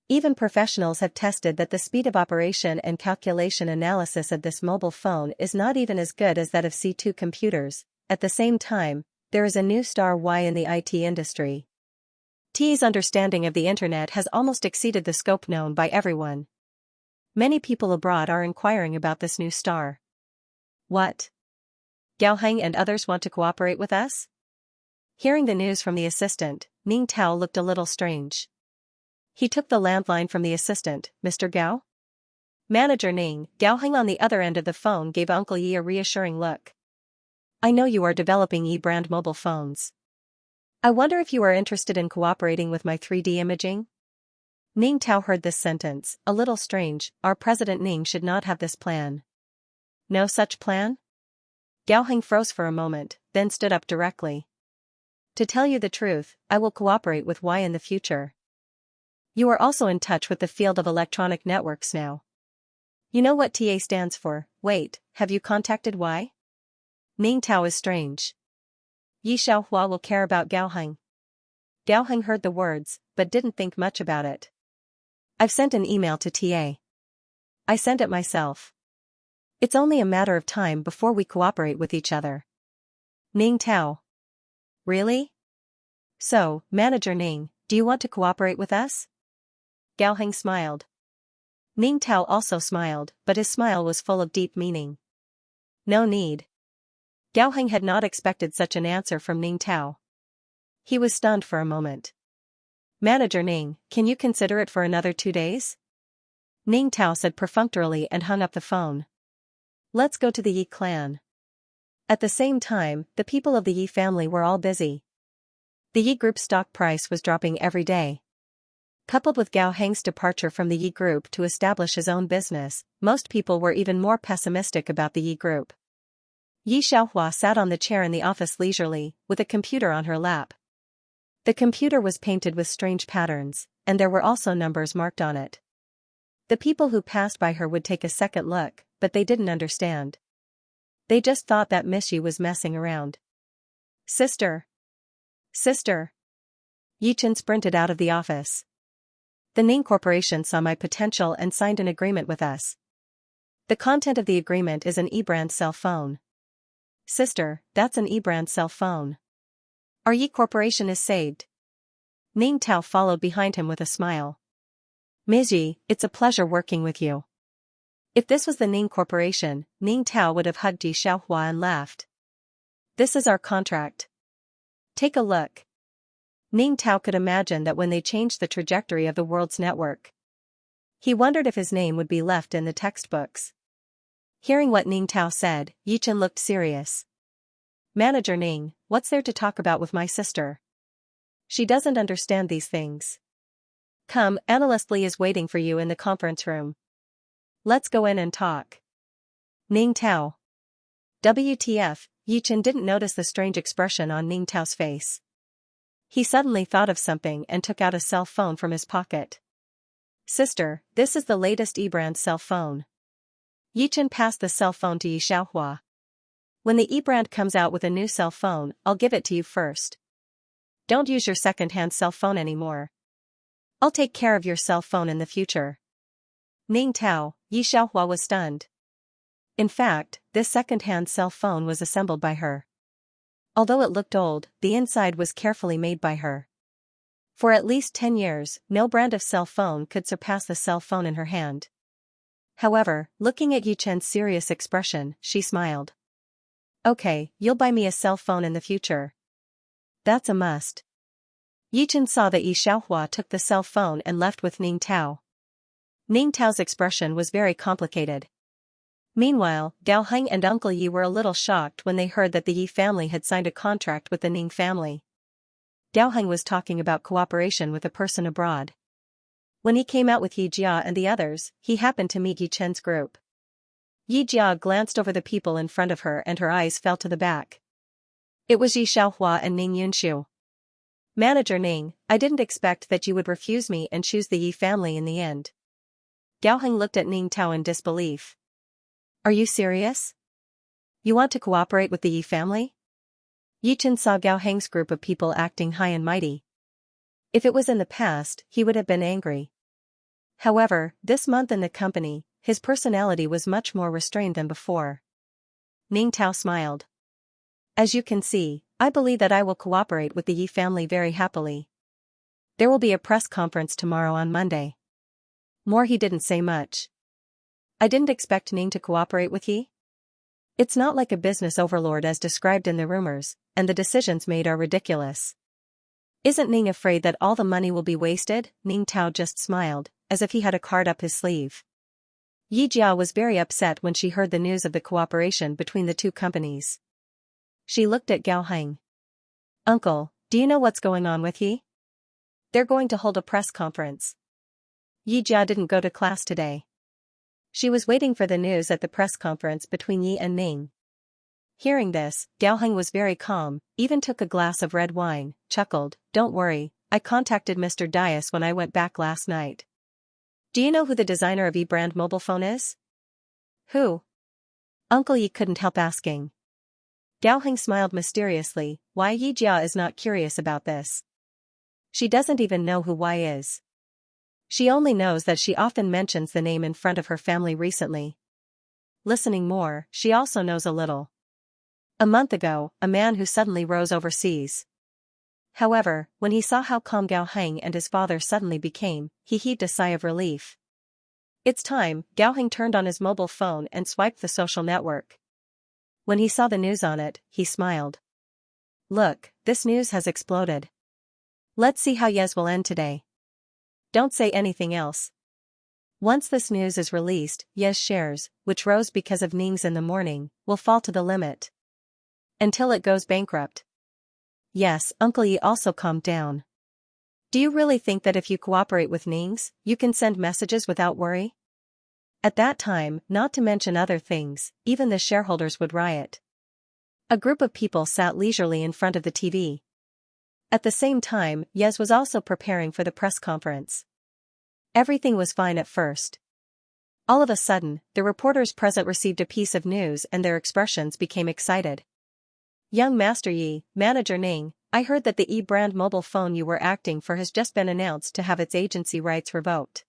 Even professionals have tested that the speed of operation and calculation analysis of this mobile phone is not even as good as that of C2 computers. At the same time, there is a new star Y in the IT industry. T's understanding of the internet has almost exceeded the scope known by everyone. Many people abroad are inquiring about this new star. What? Gao Heng and others want to cooperate with us? Hearing the news from the assistant, Ning Tao looked a little strange. He took the landline from the assistant. Mr. Gao? Manager Ning. Gao Heng on the other end of the phone gave Uncle Yi a reassuring look. I know you are developing E-brand mobile phones. I wonder if you are interested in cooperating with my 3D imaging? Ning Tao heard this sentence, a little strange. Our President Ning should not have this plan. No such plan? Gao Heng froze for a moment, then stood up directly. To tell you the truth, I will cooperate with Y in the future. You are also in touch with the field of electronic networks now. You know what TA stands for. Wait, have you contacted Y? Ning Tao is strange. Yi Xiaohua will care about Gao Heng. Gao Heng heard the words, but didn't think much about it. I've sent an email to TA. I sent it myself. It's only a matter of time before we cooperate with each other. Ning Tao. Really? So, Manager Ning, do you want to cooperate with us? Gao Heng smiled. Ning Tao also smiled, but his smile was full of deep meaning. No need. Gao Heng had not expected such an answer from Ning Tao. He was stunned for a moment. Manager Ning, can you consider it for another 2 days? Ning Tao said perfunctorily and hung up the phone. Let's go to the Yi clan. At the same time, the people of the Yi family were all busy. The Yi Group's stock price was dropping every day. Coupled with Gao Heng's departure from the Yi Group to establish his own business, most people were even more pessimistic about the Yi Group. Yi Xiaohua sat on the chair in the office leisurely, with a computer on her lap. The computer was painted with strange patterns, and there were also numbers marked on it. The people who passed by her would take a second look, but they didn't understand. They just thought that Miss Yi was messing around. Sister! Sister! Yi Chen sprinted out of the office. The Ning Corporation saw my potential and signed an agreement with us. The content of the agreement is an E-brand cell phone. Sister, that's an E-brand cell phone. Our Yi Corporation is saved. Ning Tao followed behind him with a smile. Ms. Yi, it's a pleasure working with you. If this was the Ning Corporation, Ning Tao would have hugged Yi Xiaohua and laughed. This is our contract. Take a look. Ning Tao could imagine that when they changed the trajectory of the world's network. He wondered if his name would be left in the textbooks. Hearing what Ning Tao said, Yichen looked serious. Manager Ning, what's there to talk about with my sister? She doesn't understand these things. Come, Analyst Li is waiting for you in the conference room. Let's go in and talk. Ning Tao. WTF, Yichen didn't notice the strange expression on Ning Tao's face. He suddenly thought of something and took out a cell phone from his pocket. Sister, this is the latest E-brand cell phone. Yichen passed the cell phone to Xianxia. When the E-brand comes out with a new cell phone, I'll give it to you first. Don't use your second-hand cell phone anymore. I'll take care of your cell phone in the future. Ning Tao, Xianxia was stunned. In fact, this second-hand cell phone was assembled by her. Although it looked old, the inside was carefully made by her. For at least 10 years, no brand of cell phone could surpass the cell phone in her hand. However, looking at Yichen's serious expression, she smiled. Okay, you'll buy me a cell phone in the future. That's a must. Yichen saw that Xianxia took the cell phone and left with Ning Tao. Ning Tao's expression was very complicated. Meanwhile, Gao Heng and Uncle Yi were a little shocked when they heard that the Yi family had signed a contract with the Ning family. Gao Heng was talking about cooperation with a person abroad. When he came out with Yi Jia and the others, he happened to meet Yi Chen's group. Yi Jia glanced over the people in front of her and her eyes fell to the back. It was Yi Xiaohua and Ning Yunxiu. Manager Ning, I didn't expect that you would refuse me and choose the Yi family in the end. Gao Heng looked at Ning Tao in disbelief. Are you serious? You want to cooperate with the Yi family? Yichen saw Gao Heng's group of people acting high and mighty. If it was in the past, he would have been angry. However, this month in the company, his personality was much more restrained than before. Ning Tao smiled. As you can see, I believe that I will cooperate with the Yi family very happily. There will be a press conference tomorrow on Monday. More he didn't say much. I didn't expect Ning to cooperate with Yi. It's not like a business overlord as described in the rumors, and the decisions made are ridiculous. Isn't Ning afraid that all the money will be wasted? Ning Tao just smiled, as if he had a card up his sleeve. Yi Jia was very upset when she heard the news of the cooperation between the two companies. She looked at Gao Heng. Uncle, do you know what's going on with Yi? They're going to hold a press conference. Yi Jia didn't go to class today. She was waiting for the news at the press conference between Yi and Ning. Hearing this, Gao Heng was very calm, even took a glass of red wine, chuckled, Don't worry, I contacted Mr. Dias when I went back last night. Do you know who the designer of E-brand mobile phone is? Who? Uncle Yi couldn't help asking. Gao Heng smiled mysteriously, why Yi Jia is not curious about this. She doesn't even know who Y is. She only knows that she often mentions the name in front of her family recently. Listening more, she also knows a little. A month ago, a man who suddenly rose overseas. However, when he saw how calm Gao Heng and his father suddenly became, he heaved a sigh of relief. It's time. Gao Heng turned on his mobile phone and swiped the social network. When he saw the news on it, he smiled. Look, this news has exploded. Let's see how Yes will end today. Don't say anything else. Once this news is released, Yes shares, which rose because of Ning's in the morning, will fall to the limit. Until it goes bankrupt. Yes, Uncle Yi also calmed down. Do you really think that if you cooperate with Ning's, you can send messages without worry? At that time, not to mention other things, even the shareholders would riot. A group of people sat leisurely in front of the TV. At the same time, Yes was also preparing for the press conference. Everything was fine at first. All of a sudden, the reporters present received a piece of news and their expressions became excited. Young Master Yi, Manager Ning, I heard that the E-brand mobile phone you were acting for has just been announced to have its agency rights revoked.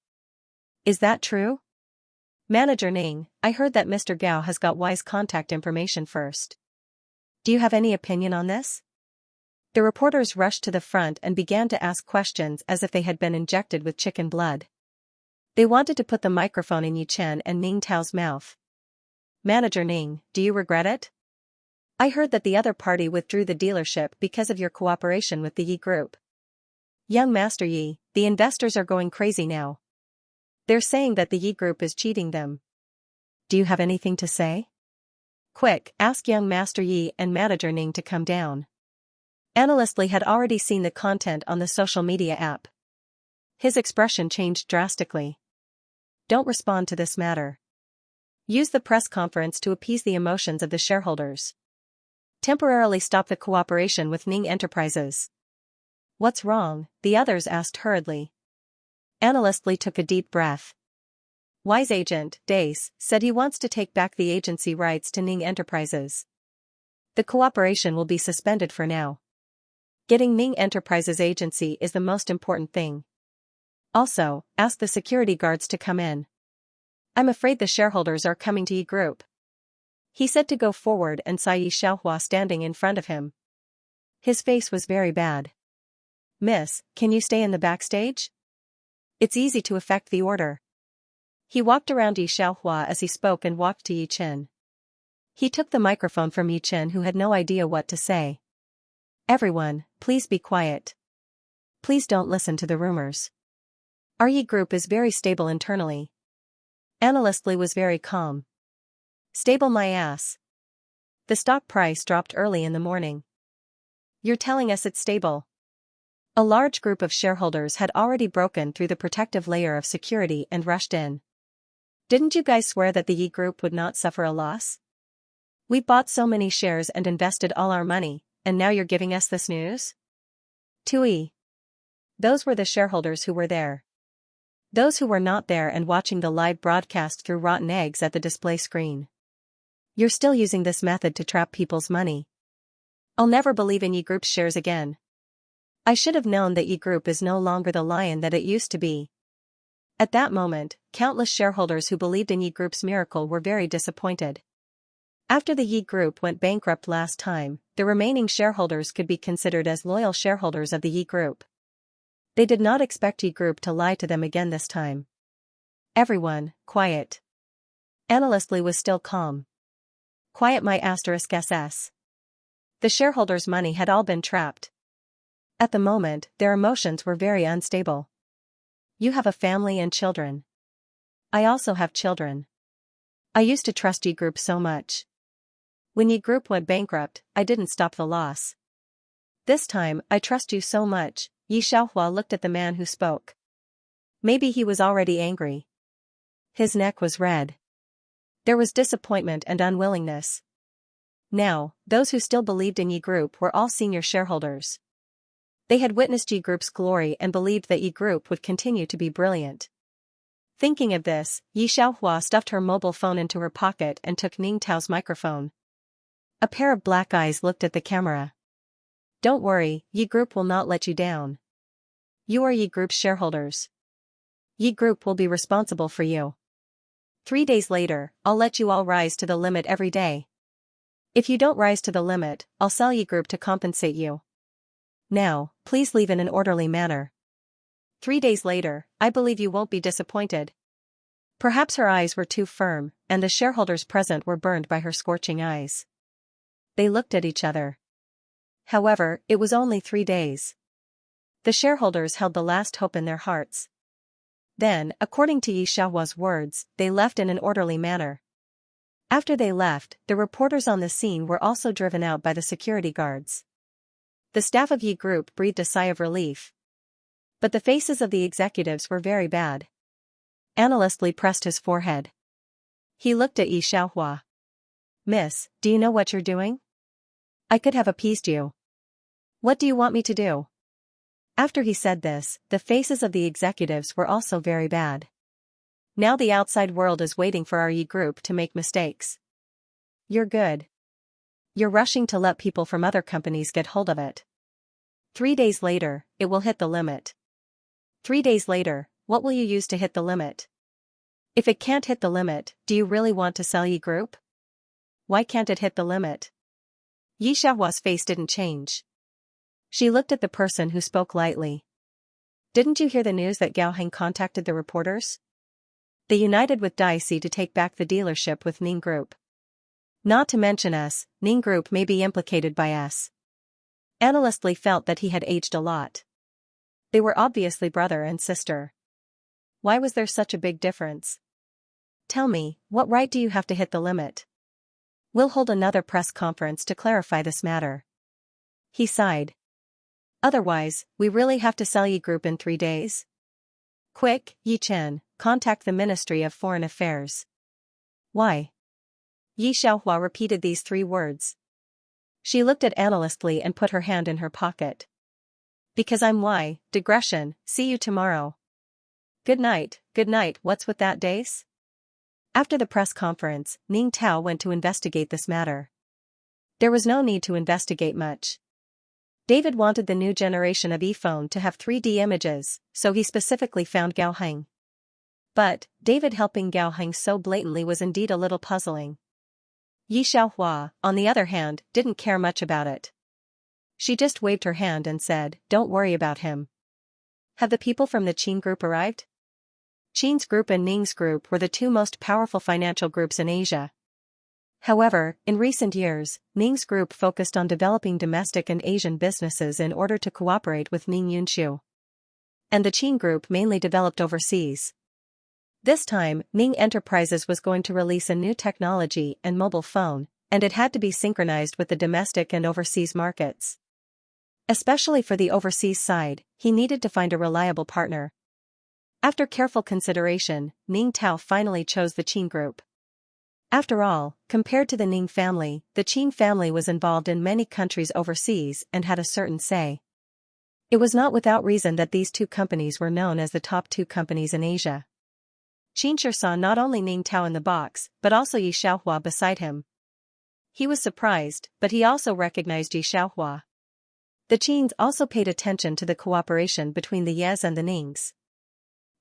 Is that true? Manager Ning, I heard that Mr. Gao has got Y's contact information first. Do you have any opinion on this? The reporters rushed to the front and began to ask questions as if they had been injected with chicken blood. They wanted to put the microphone in Yichen and Ning Tao's mouth. Manager Ning, do you regret it? I heard that the other party withdrew the dealership because of your cooperation with the Yi Group. Young Master Yi, the investors are going crazy now. They're saying that the Yi Group is cheating them. Do you have anything to say? Quick, ask young Master Yi and manager Ning to come down. Analyst Li had already seen the content on the social media app. His expression changed drastically. Don't respond to this matter. Use the press conference to appease the emotions of the shareholders. Temporarily stop the cooperation with Ning Enterprises. What's wrong? The others asked hurriedly. Analyst Li took a deep breath. Wise agent, Dace, said he wants to take back the agency rights to Ning Enterprises. The cooperation will be suspended for now. Getting Ning Enterprises agency is the most important thing. Also, ask the security guards to come in. I'm afraid the shareholders are coming to Yi Group. He said to go forward and saw Yi Xiaohua standing in front of him. His face was very bad. Miss, can you stay in the backstage? It's easy to effect the order. He walked around Yi Xiaohua as he spoke and walked to Yi Chen. He took the microphone from Yi Chen, who had no idea what to say. Everyone, please be quiet. Please don't listen to the rumors. Our Yi Group is very stable internally. Analyst Li was very calm. Stable my ass. The stock price dropped early in the morning. You're telling us it's stable? A large group of shareholders had already broken through the protective layer of security and rushed in. Didn't you guys swear that the Yi Group would not suffer a loss? We bought so many shares and invested all our money, and now you're giving us this news? Tui. Those were the shareholders who were there. Those who were not there and watching the live broadcast through rotten eggs at the display screen. You're still using this method to trap people's money. I'll never believe in Yi Group's shares again. I should have known that Yi Group is no longer the lion that it used to be. At that moment, countless shareholders who believed in Yi Group's miracle were very disappointed. After the Yi Group went bankrupt last time, the remaining shareholders could be considered as loyal shareholders of the Yi Group. They did not expect Yi Group to lie to them again this time. Everyone, quiet. Analyst Li was still calm. Quiet my *SS. The shareholders' money had all been trapped. At the moment, their emotions were very unstable. You have a family and children. I also have children. I used to trust Yi Group so much. When Yi Group went bankrupt, I didn't stop the loss. This time, I trust you so much. Yi Xiaohua looked at the man who spoke. Maybe he was already angry. His neck was red. There was disappointment and unwillingness. Now, those who still believed in Yi Group were all senior shareholders. They had witnessed Yi Group's glory and believed that Yi Group would continue to be brilliant. Thinking of this, Yi Xiaohua stuffed her mobile phone into her pocket and took Ning Tao's microphone. A pair of black eyes looked at the camera. Don't worry, Yi Group will not let you down. You are Yi Group's shareholders. Yi Group will be responsible for you. 3 days later, I'll let you all rise to the limit every day. If you don't rise to the limit, I'll sell Yi Group to compensate you. Now, please leave in an orderly manner. 3 days later, I believe you won't be disappointed. Perhaps her eyes were too firm, and the shareholders present were burned by her scorching eyes. They looked at each other. However, it was only 3 days. The shareholders held the last hope in their hearts. Then, according to Yi Xiaohua's words, they left in an orderly manner. After they left, the reporters on the scene were also driven out by the security guards. The staff of Yi Group breathed a sigh of relief. But the faces of the executives were very bad. Analyst Li pressed his forehead. He looked at Yi Xiaohua. Miss, do you know what you're doing? I could have appeased you. What do you want me to do? After he said this, the faces of the executives were also very bad. Now the outside world is waiting for our Yi Group to make mistakes. You're good. You're rushing to let people from other companies get hold of it. 3 days later, it will hit the limit. 3 days later, what will you use to hit the limit? If it can't hit the limit, do you really want to sell Yi Group? Why can't it hit the limit? Yi Xiaohua's face didn't change. She looked at the person who spoke lightly. Didn't you hear the news that Gao Heng contacted the reporters? They united with Daisy to take back the dealership with Ning Group. Not to mention us, Ning Group may be implicated by us. Analyst Lee felt that he had aged a lot. They were obviously brother and sister. Why was there such a big difference? Tell me, what right do you have to hit the limit? We'll hold another press conference to clarify this matter. He sighed. Otherwise, we really have to sell Yi Group in 3 days? Quick, Yi Chen, contact the Ministry of Foreign Affairs. Why? Yi Xiaohua repeated these 3 words. She looked at Analyst Lee and put her hand in her pocket. Because I'm Y, digression, see you tomorrow. Good night, what's with that Dace? After the press conference, Ning Tao went to investigate this matter. There was no need to investigate much. David wanted the new generation of e-phone to have 3D images, so he specifically found Gao Heng. But, David helping Gao Heng so blatantly was indeed a little puzzling. Yi Xiaohua, on the other hand, didn't care much about it. She just waved her hand and said, "Don't worry about him." Have the people from the Qin Group arrived? Qin's group and Ning's group were the 2 most powerful financial groups in Asia. However, in recent years, Ning's group focused on developing domestic and Asian businesses in order to cooperate with Ning Yunshu. And the Qin group mainly developed overseas. This time, Ning Enterprises was going to release a new technology and mobile phone, and it had to be synchronized with the domestic and overseas markets. Especially for the overseas side, he needed to find a reliable partner. After careful consideration, Ning Tao finally chose the Qin group. After all, compared to the Ning family, the Qin family was involved in many countries overseas and had a certain say. It was not without reason that these 2 companies were known as the top 2 companies in Asia. Xianxia saw not only Ning Tao in the box, but also Yi Xiaohua beside him. He was surprised, but he also recognized Yi Xiaohua. The Qins also paid attention to the cooperation between the Yes and the Nings.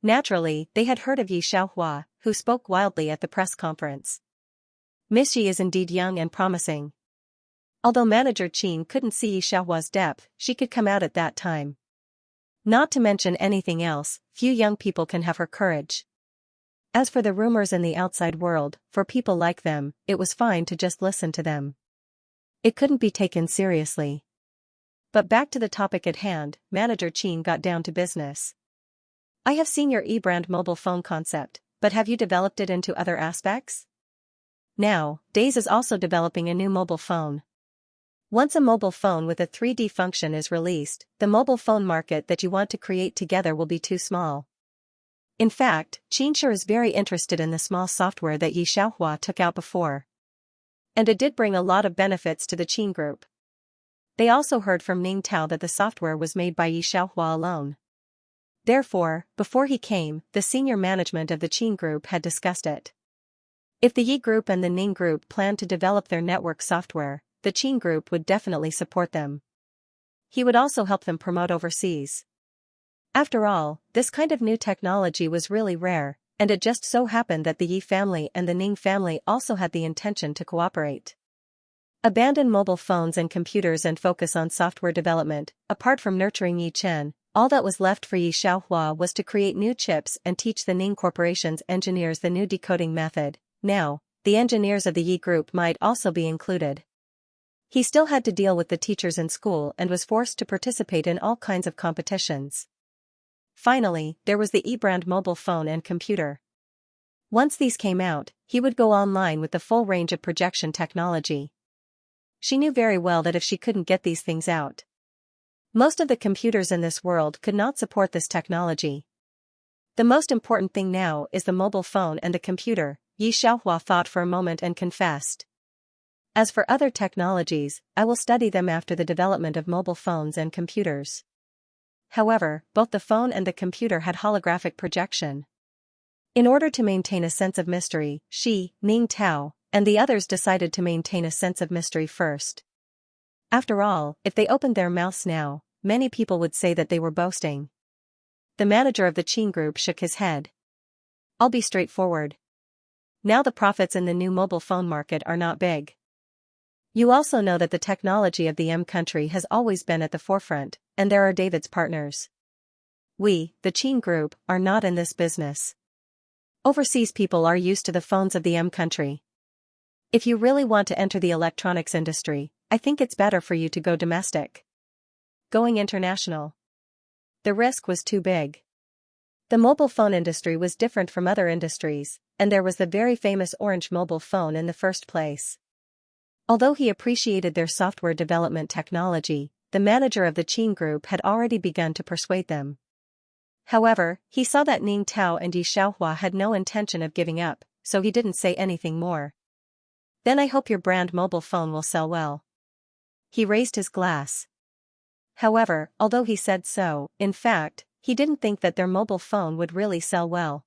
Naturally, they had heard of Yi Xiaohua, who spoke wildly at the press conference. Miss Yi is indeed young and promising. Although Manager Qin couldn't see Yi Xiaohua's depth, she could come out at that time. Not to mention anything else, few young people can have her courage. As for the rumors in the outside world, for people like them, it was fine to just listen to them. It couldn't be taken seriously. But back to the topic at hand, Manager Qin got down to business. I have seen your e-brand mobile phone concept, but have you developed it into other aspects? Now, Days is also developing a new mobile phone. Once a mobile phone with a 3D function is released, the mobile phone market that you want to create together will be too small. In fact, Xianxia is very interested in the small software that Yi Xiaohua took out before. And it did bring a lot of benefits to the Qin group. They also heard from Ning Tao that the software was made by Yi Xiaohua alone. Therefore, before he came, the senior management of the Qin group had discussed it. If the Yi group and the Ning group planned to develop their network software, the Qin group would definitely support them. He would also help them promote overseas. After all, this kind of new technology was really rare, and it just so happened that the Yi family and the Ning family also had the intention to cooperate. Abandon mobile phones and computers and focus on software development. Apart from nurturing Yi Chen, all that was left for Yi Xiaohua was to create new chips and teach the Ning Corporation's engineers the new decoding method. Now, the engineers of the Yi group might also be included. He still had to deal with the teachers in school and was forced to participate in all kinds of competitions. Finally, there was the e-brand mobile phone and computer. Once these came out, he would go online with the full range of projection technology. She knew very well that if she couldn't get these things out, most of the computers in this world could not support this technology. The most important thing now is the mobile phone and the computer, Yi Xiaohua thought for a moment and confessed. As for other technologies, I will study them after the development of mobile phones and computers. However, both the phone and the computer had holographic projection. In order to maintain a sense of mystery, she, Ning Tao, and the others decided to maintain a sense of mystery first. After all, if they opened their mouths now, many people would say that they were boasting. The manager of the Qin group shook his head. I'll be straightforward. Now the profits in the new mobile phone market are not big. You also know that the technology of the M country has always been at the forefront, and there are David's partners. We, the Qin group, are not in this business. Overseas people are used to the phones of the M country. If you really want to enter the electronics industry, I think it's better for you to go domestic. Going international. The risk was too big. The mobile phone industry was different from other industries, and there was the very famous Orange mobile phone in the first place. Although he appreciated their software development technology, the manager of the Qin group had already begun to persuade them. However, he saw that Ning Tao and Yi Xiaohua had no intention of giving up, so he didn't say anything more. Then I hope your brand mobile phone will sell well. He raised his glass. However, although he said so, in fact, he didn't think that their mobile phone would really sell well.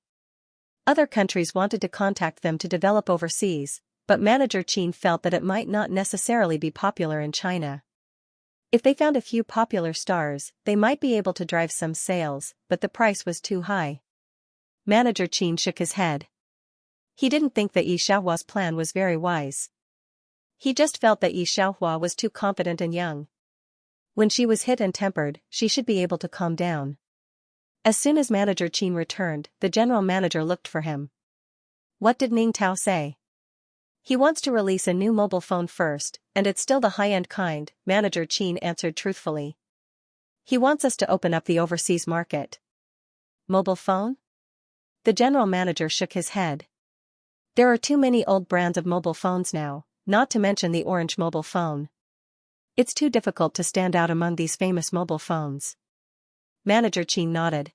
Other countries wanted to contact them to develop overseas, but Manager Qin felt that it might not necessarily be popular in China. If they found a few popular stars, they might be able to drive some sales, but the price was too high. Manager Qin shook his head. He didn't think that Yi Xiaohua's plan was very wise. He just felt that Yi Xiaohua was too confident and young. When she was hit and tempered, she should be able to calm down. As soon as Manager Qin returned, the general manager looked for him. What did Ning Tao say? He wants to release a new mobile phone first, and it's still the high-end kind, Manager Qin answered truthfully. He wants us to open up the overseas market. Mobile phone? The general manager shook his head. There are too many old brands of mobile phones now, not to mention the Orange mobile phone. It's too difficult to stand out among these famous mobile phones. Manager Qin nodded.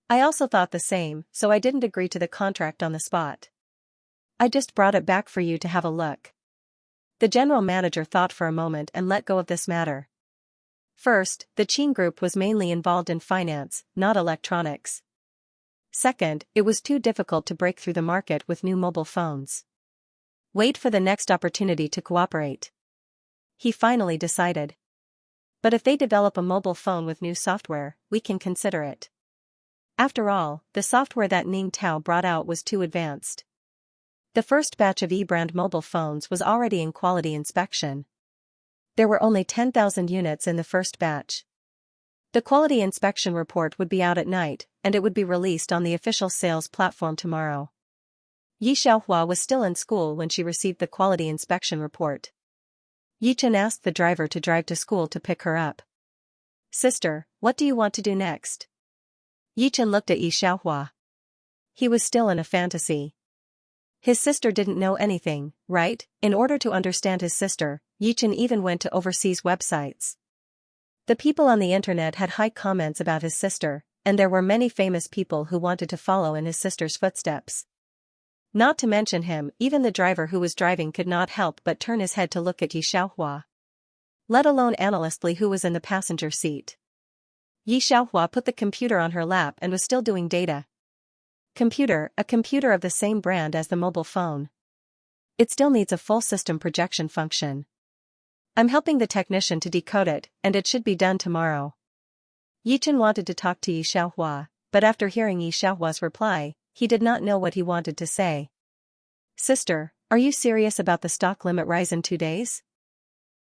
I also thought the same, so I didn't agree to the contract on the spot. I just brought it back for you to have a look. The general manager thought for a moment and let go of this matter. First, the Qin group was mainly involved in finance, not electronics. Second, it was too difficult to break through the market with new mobile phones. Wait for the next opportunity to cooperate. He finally decided. But if they develop a mobile phone with new software, we can consider it. After all, the software that Ning Tao brought out was too advanced. The first batch of E-brand mobile phones was already in quality inspection. There were only 10,000 units in the first batch. The quality inspection report would be out at night, and it would be released on the official sales platform tomorrow. Yi Xiaohua was still in school when she received the quality inspection report. Yi Chen asked the driver to drive to school to pick her up. Sister, what do you want to do next? Yi Chen looked at Yi Xiaohua. He was still in a fantasy. His sister didn't know anything, right? In order to understand his sister, Yi Chen even went to overseas websites. The people on the internet had high comments about his sister, and there were many famous people who wanted to follow in his sister's footsteps. Not to mention him, even the driver who was driving could not help but turn his head to look at Yi Xiaohua. Let alone Analyst Li, who was in the passenger seat. Yi Xiaohua put the computer on her lap and was still doing data. A computer of the same brand as the mobile phone. It still needs a full system projection function. I'm helping the technician to decode it, and it should be done tomorrow. Yi Chen wanted to talk to Yi Xiaohua, but after hearing Yi Xiaohua's reply, he did not know what he wanted to say. Sister, are you serious about the stock limit rise in 2 days?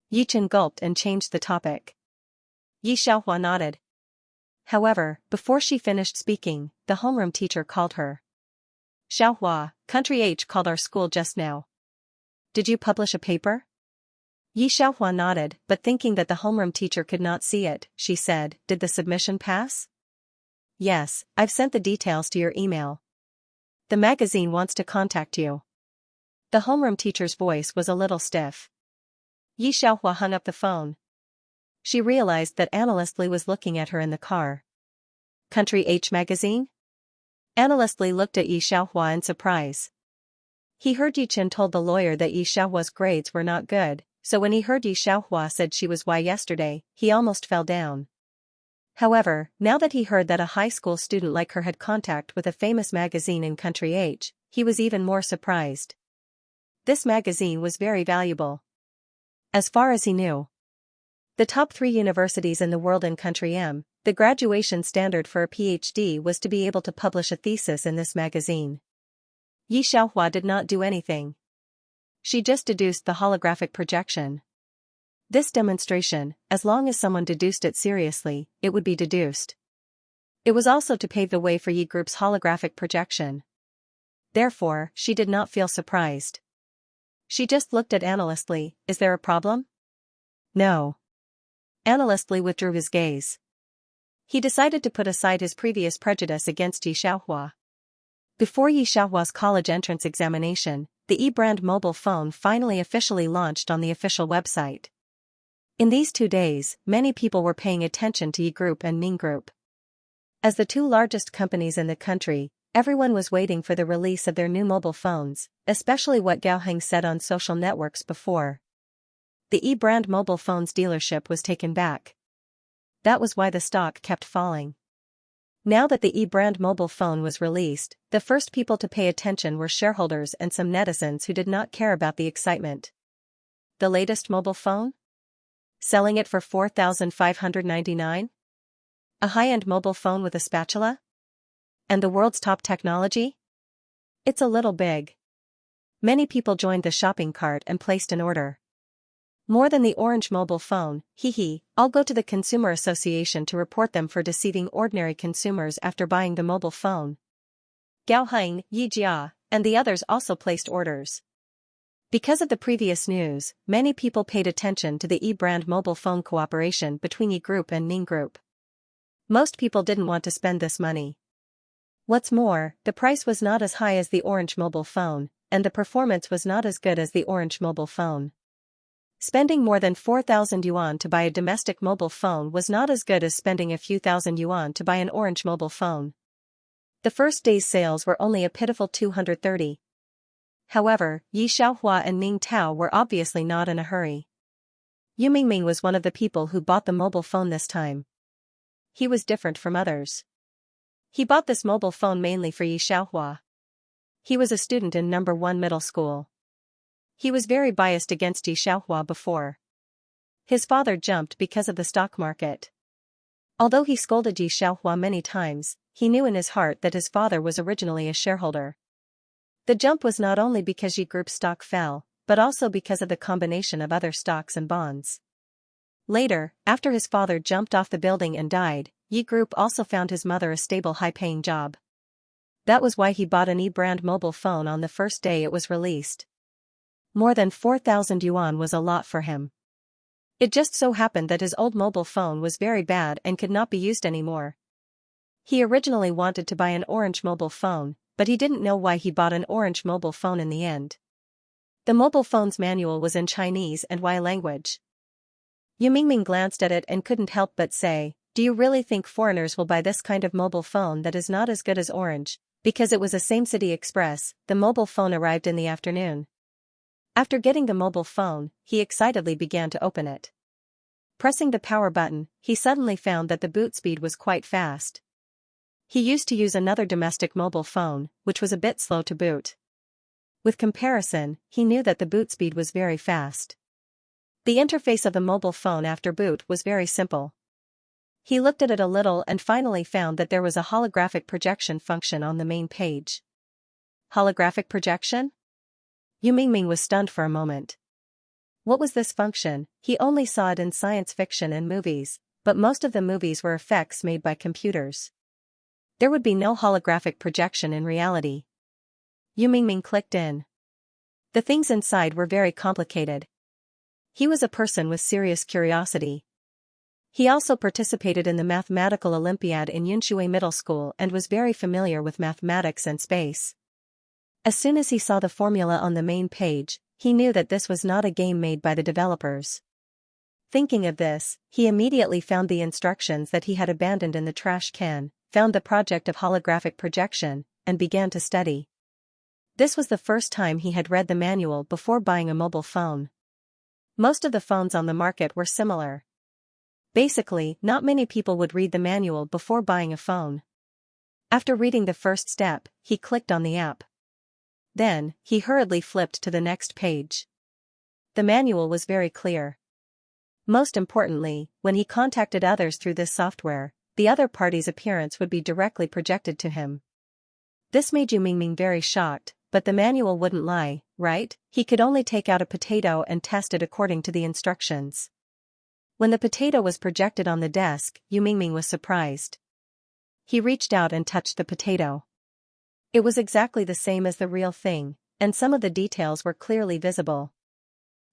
Yi Chen gulped and changed the topic. Yi Xiaohua nodded. However, before she finished speaking, the homeroom teacher called her. Xiaohua, Country H called our school just now. Did you publish a paper? Yi Xiaohua nodded, but thinking that the homeroom teacher could not see it, she said, Did the submission pass? Yes, I've sent the details to your email. The magazine wants to contact you. The homeroom teacher's voice was a little stiff. Yi Xiaohua hung up the phone. She realized that Analyst Li was looking at her in the car. Country H magazine? Analyst Li looked at Yi Xiaohua in surprise. He heard Yi Chen told the lawyer that Yi Xiaohua's grades were not good, so when he heard Yi Xiaohua said she was Y yesterday, he almost fell down. However, now that he heard that a high school student like her had contact with a famous magazine in Country H, he was even more surprised. This magazine was very valuable. As far as he knew, the top 3 universities in the world in Country M, the graduation standard for a PhD was to be able to publish a thesis in this magazine. Yi Xiaohua did not do anything. She just deduced the holographic projection. This demonstration, as long as someone deduced it seriously, it would be deduced. It was also to pave the way for Yi Group's holographic projection. Therefore, she did not feel surprised. She just looked at Analystly. Is there a problem? No. Analystly withdrew his gaze. He decided to put aside his previous prejudice against Yi Xiaohua. Before Yi Xiaohua's college entrance examination, the e-brand mobile phone finally officially launched on the official website. In these 2 days, many people were paying attention to Yi Group and Ming Group. As the 2 largest companies in the country, everyone was waiting for the release of their new mobile phones, especially what Gao Heng said on social networks before. The e-brand mobile phones dealership was taken back. That was why the stock kept falling. Now that the e-brand mobile phone was released, the first people to pay attention were shareholders and some netizens who did not care about the excitement. The latest mobile phone? Selling it for $4,599? A high-end mobile phone with a spatula? And the world's top technology? It's a little big. Many people joined the shopping cart and placed an order. More than the orange mobile phone, I'll go to the Consumer Association to report them for deceiving ordinary consumers after buying the mobile phone. Gao Heng, Yi Jia, and the others also placed orders. Because of the previous news, many people paid attention to the e-brand mobile phone cooperation between Yi Group and Ming Group. Most people didn't want to spend this money. What's more, the price was not as high as the orange mobile phone, and the performance was not as good as the orange mobile phone. Spending more than 4,000 yuan to buy a domestic mobile phone was not as good as spending a few thousand yuan to buy an orange mobile phone. The first day's sales were only a pitiful 230. However, Yi Xiaohua and Ming Tao were obviously not in a hurry. Yu Mingming was one of the people who bought the mobile phone this time. He was different from others. He bought this mobile phone mainly for Yi Xiaohua. He was a student in No. 1 middle school. He was very biased against Yi Xiaohua before. His father jumped because of the stock market. Although he scolded Yi Xiaohua many times, he knew in his heart that his father was originally a shareholder. The jump was not only because Yi Group's stock fell, but also because of the combination of other stocks and bonds. Later, after his father jumped off the building and died, Yi Group also found his mother a stable high-paying job. That was why he bought an e-brand mobile phone on the first day it was released. More than 4,000 yuan was a lot for him. It just so happened that his old mobile phone was very bad and could not be used anymore. He originally wanted to buy an orange mobile phone, but he didn't know why he bought an orange mobile phone in the end. The mobile phone's manual was in Chinese and Y language. Yu Mingming glanced at it and couldn't help but say, "Do you really think foreigners will buy this kind of mobile phone that is not as good as orange?" Because it was a same city express, the mobile phone arrived in the afternoon. After getting the mobile phone, he excitedly began to open it. Pressing the power button, he suddenly found that the boot speed was quite fast. He used to use another domestic mobile phone, which was a bit slow to boot. With comparison, he knew that the boot speed was very fast. The interface of the mobile phone after boot was very simple. He looked at it a little and finally found that there was a holographic projection function on the main page. Holographic projection? Yu Mingming was stunned for a moment. What was this function? He only saw it in science fiction and movies, but most of the movies were effects made by computers. There would be no holographic projection in reality. Yu Mingming clicked in. The things inside were very complicated. He was a person with serious curiosity. He also participated in the mathematical Olympiad in Yunshui Middle School and was very familiar with mathematics and space. As soon as he saw the formula on the main page, he knew that this was not a game made by the developers. Thinking of this, he immediately found the instructions that he had abandoned in the trash can, found the project of holographic projection, and began to study. This was the first time he had read the manual before buying a mobile phone. Most of the phones on the market were similar. Basically, not many people would read the manual before buying a phone. After reading the first step, he clicked on the app. Then, he hurriedly flipped to the next page. The manual was very clear. Most importantly, when he contacted others through this software, the other party's appearance would be directly projected to him. This made Yu Mingming very shocked, but the manual wouldn't lie, right? He could only take out a potato and test it according to the instructions. When the potato was projected on the desk, Yu Mingming was surprised. He reached out and touched the potato. It was exactly the same as the real thing, and some of the details were clearly visible.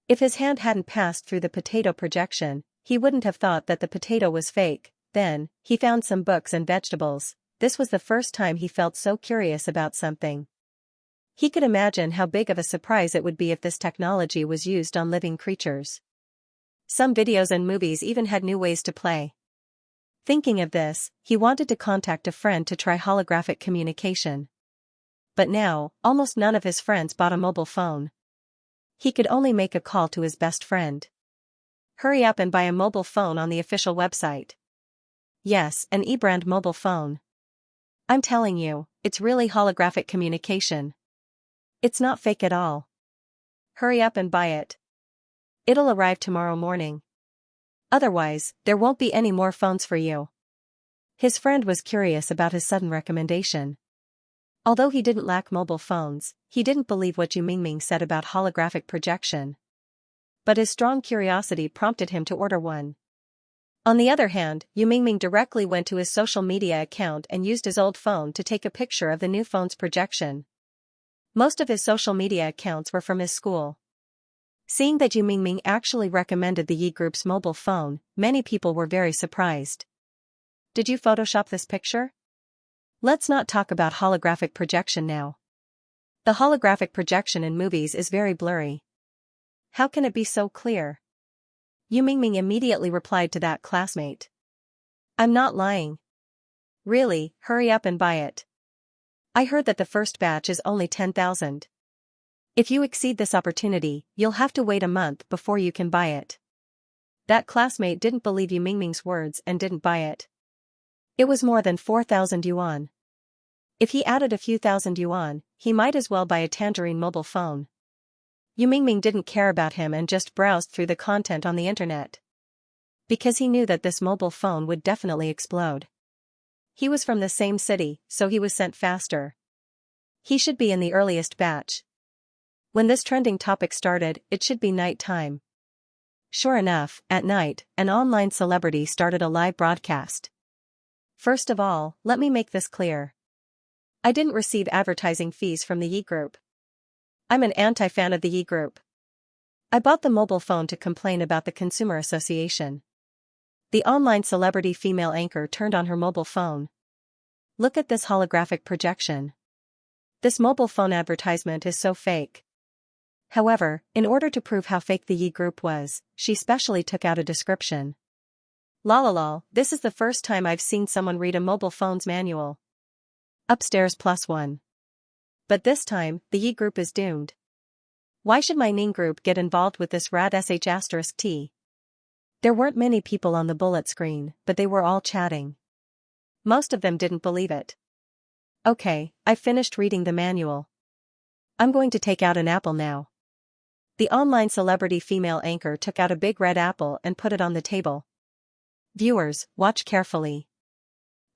If his hand hadn't passed through the potato projection, he wouldn't have thought that the potato was fake. Then, he found some books and vegetables. This was the first time he felt so curious about something. He could imagine how big of a surprise it would be if this technology was used on living creatures. Some videos and movies even had new ways to play. Thinking of this, he wanted to contact a friend to try holographic communication. But now, almost none of his friends bought a mobile phone. He could only make a call to his best friend. Hurry up and buy a mobile phone on the official website. Yes, an eBrand mobile phone. I'm telling you, it's really holographic communication. It's not fake at all. Hurry up and buy it. It'll arrive tomorrow morning. Otherwise, there won't be any more phones for you. His friend was curious about his sudden recommendation. Although he didn't lack mobile phones, he didn't believe what Yu Mingming said about holographic projection. But his strong curiosity prompted him to order one. On the other hand, Yu Mingming directly went to his social media account and used his old phone to take a picture of the new phone's projection. Most of his social media accounts were from his school. Seeing that Yu Mingming actually recommended the Yi Group's mobile phone, many people were very surprised. Did you Photoshop this picture? Let's not talk about holographic projection now. The holographic projection in movies is very blurry. How can it be so clear? Yu Mingming immediately replied to that classmate. I'm not lying. Really, hurry up and buy it. I heard that the first batch is only 10,000. If you exceed this opportunity, you'll have to wait a month before you can buy it. That classmate didn't believe Yu Mingming's words and didn't buy it. It was more than 4,000 yuan. If he added a few thousand yuan, he might as well buy a Tangerine mobile phone. Yu Mingming didn't care about him and just browsed through the content on the internet. Because he knew that this mobile phone would definitely explode. He was from the same city, so he was sent faster. He should be in the earliest batch. When this trending topic started, it should be night time. Sure enough, at night, an online celebrity started a live broadcast. First of all, let me make this clear. I didn't receive advertising fees from the Yi Group. I'm an anti-fan of the Yi Group. I bought the mobile phone to complain about the Consumer Association. The online celebrity female anchor turned on her mobile phone. Look at this holographic projection. This mobile phone advertisement is so fake. However, in order to prove how fake the Yi Group was, she specially took out a description. Lol, this is the first time I've seen someone read a mobile phone's manual. Upstairs +1. But this time, the Yi Group is doomed. Why should my Ning Group get involved with this rad sh*t? There weren't many people on the bullet screen, but they were all chatting. Most of them didn't believe it. Okay, I've finished reading the manual. I'm going to take out an apple now. The online celebrity female anchor took out a big red apple and put it on the table. Viewers, watch carefully.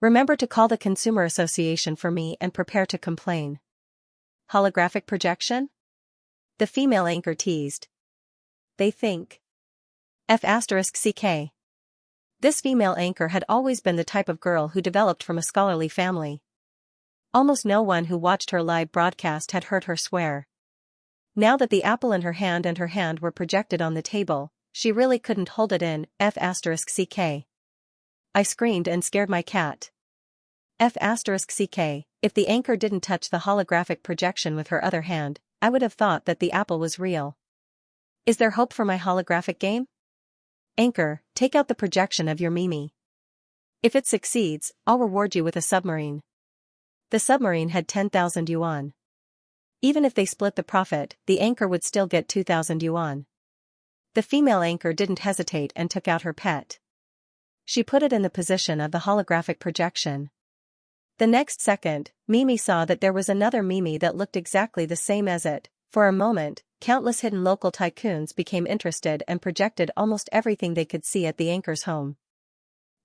Remember to call the Consumer Association for me and prepare to complain. Holographic projection? The female anchor teased. They think. F***ck. This female anchor had always been the type of girl who developed from a scholarly family. Almost no one who watched her live broadcast had heard her swear. Now that the apple in her hand and her hand were projected on the table, she really couldn't hold it in. F***ck. I screamed and scared my cat. F***ck. If the anchor didn't touch the holographic projection with her other hand, I would have thought that the apple was real. Is there hope for my holographic game? Anchor, take out the projection of your Mimi. If it succeeds, I'll reward you with a submarine. The submarine had 10,000 yuan. Even if they split the profit, the anchor would still get 2,000 yuan. The female anchor didn't hesitate and took out her pet. She put it in the position of the holographic projection. The next second, Mimi saw that there was another Mimi that looked exactly the same as it. For a moment, countless hidden local tycoons became interested and projected almost everything they could see at the anchor's home.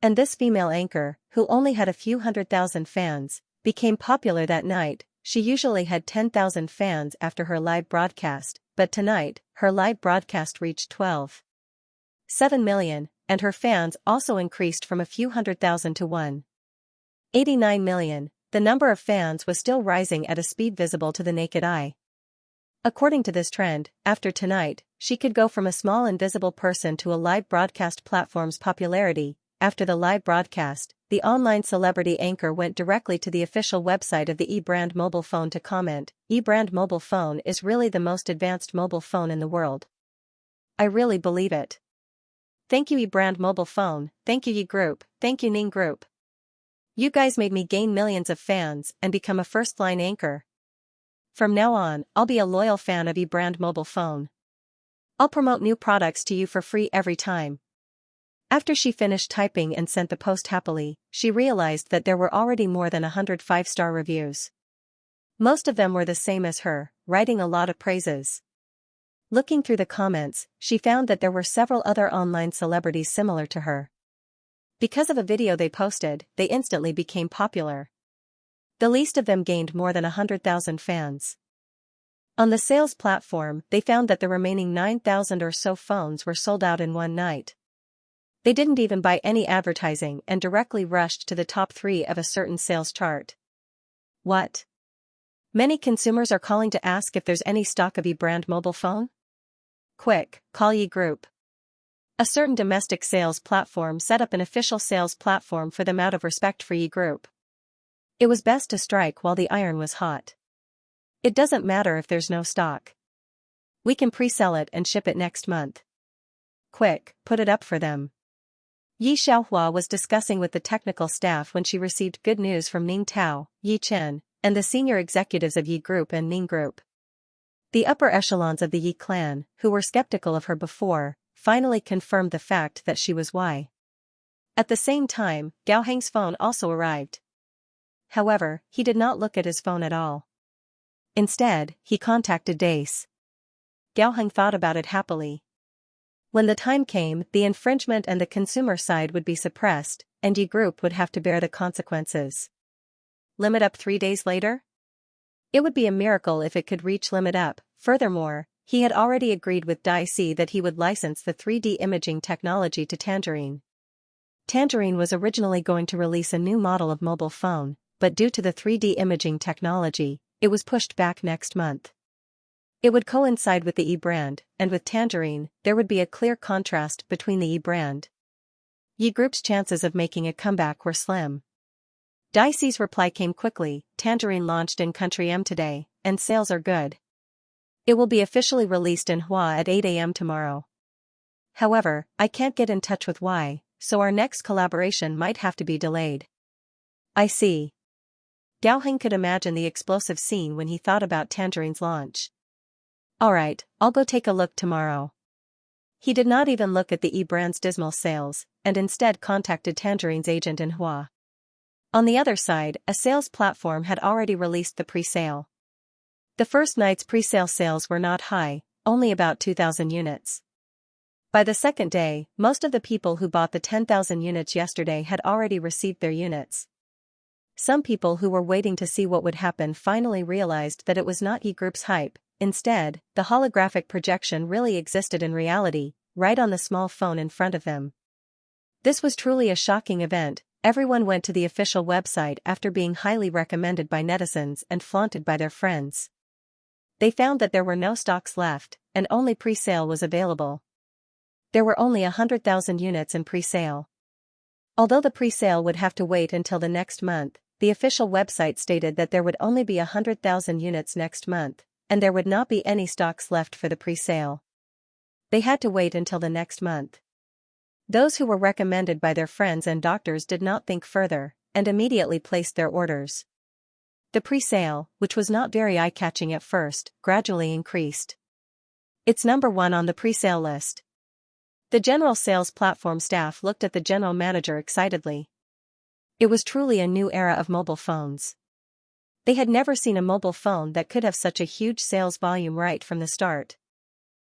And this female anchor, who only had a few 100,000 fans, became popular that night. She usually had 10,000 fans after her live broadcast, but tonight, her live broadcast reached 12.7 million, and her fans also increased from a few 100,000 to 1.89 million. The number of fans was still rising at a speed visible to the naked eye. According to this trend, after tonight, she could go from a small invisible person to a live broadcast platform's popularity. After the live broadcast, the online celebrity anchor went directly to the official website of the eBrand mobile phone to comment, "eBrand mobile phone is really the most advanced mobile phone in the world. I really believe it. Thank you eBrand mobile phone, thank you Yi Group, thank you Ning Group. You guys made me gain millions of fans and become a first-line anchor. From now on, I'll be a loyal fan of eBrand mobile phone. I'll promote new products to you for free every time." After she finished typing and sent the post happily, she realized that there were already more than 100 5-star reviews. Most of them were the same as her, writing a lot of praises. Looking through the comments, she found that there were several other online celebrities similar to her. Because of a video they posted, they instantly became popular. The least of them gained more than 100,000 fans. On the sales platform, they found that the remaining 9,000 or so phones were sold out in one night. They didn't even buy any advertising and directly rushed to the top 3 of a certain sales chart. What? Many consumers are calling to ask if there's any stock of eBrand mobile phone? Quick, call Yi Group. A certain domestic sales platform set up an official sales platform for them out of respect for Yi Group. It was best to strike while the iron was hot. It doesn't matter if there's no stock. We can pre-sell it and ship it next month. Quick, put it up for them. Yi Xiaohua was discussing with the technical staff when she received good news from Ning Tao, Yi Chen, and the senior executives of Yi Group and Ning Group. The upper echelons of the Yi clan, who were skeptical of her before, finally confirmed the fact that she was Yi. At the same time, Gao Heng's phone also arrived. However, he did not look at his phone at all. Instead, he contacted Dace. Gao Heng thought about it happily. When the time came, the infringement and the consumer side would be suppressed, and Yi Group would have to bear the consequences. Limit up 3 days later? It would be a miracle if it could reach limit up. Furthermore, he had already agreed with Daisy that he would license the 3D imaging technology to Tangerine. Tangerine was originally going to release a new model of mobile phone, but due to the 3D imaging technology, it was pushed back next month. It would coincide with the eBrand, and with Tangerine, there would be a clear contrast between the eBrand. Yi Group's chances of making a comeback were slim. Daisy's reply came quickly, Tangerine launched in Country M today, and sales are good. It will be officially released in Hua at 8 a.m. tomorrow. However, I can't get in touch with Y, so our next collaboration might have to be delayed. I see. Gao Heng could imagine the explosive scene when he thought about Tangerine's launch. Alright, I'll go take a look tomorrow. He did not even look at the eBrand's dismal sales, and instead contacted Tangerine's agent in Hua. On the other side, a sales platform had already released the pre-sale. The first night's pre-sale sales were not high, only about 2,000 units. By the second day, most of the people who bought the 10,000 units yesterday had already received their units. Some people who were waiting to see what would happen finally realized that it was not Yi Group's hype. Instead, the holographic projection really existed in reality, right on the small phone in front of them. This was truly a shocking event. Everyone went to the official website after being highly recommended by netizens and flaunted by their friends. They found that there were no stocks left, and only pre-sale was available. There were only 100,000 units in pre-sale. Although the pre-sale would have to wait until the next month, the official website stated that there would only be 100,000 units next month, and there would not be any stocks left for the pre-sale. They had to wait until the next month. Those who were recommended by their friends and doctors did not think further, and immediately placed their orders. The pre-sale, which was not very eye-catching at first, gradually increased. It's number 1 on the pre-sale list. The general sales platform staff looked at the general manager excitedly. It was truly a new era of mobile phones. They had never seen a mobile phone that could have such a huge sales volume right from the start.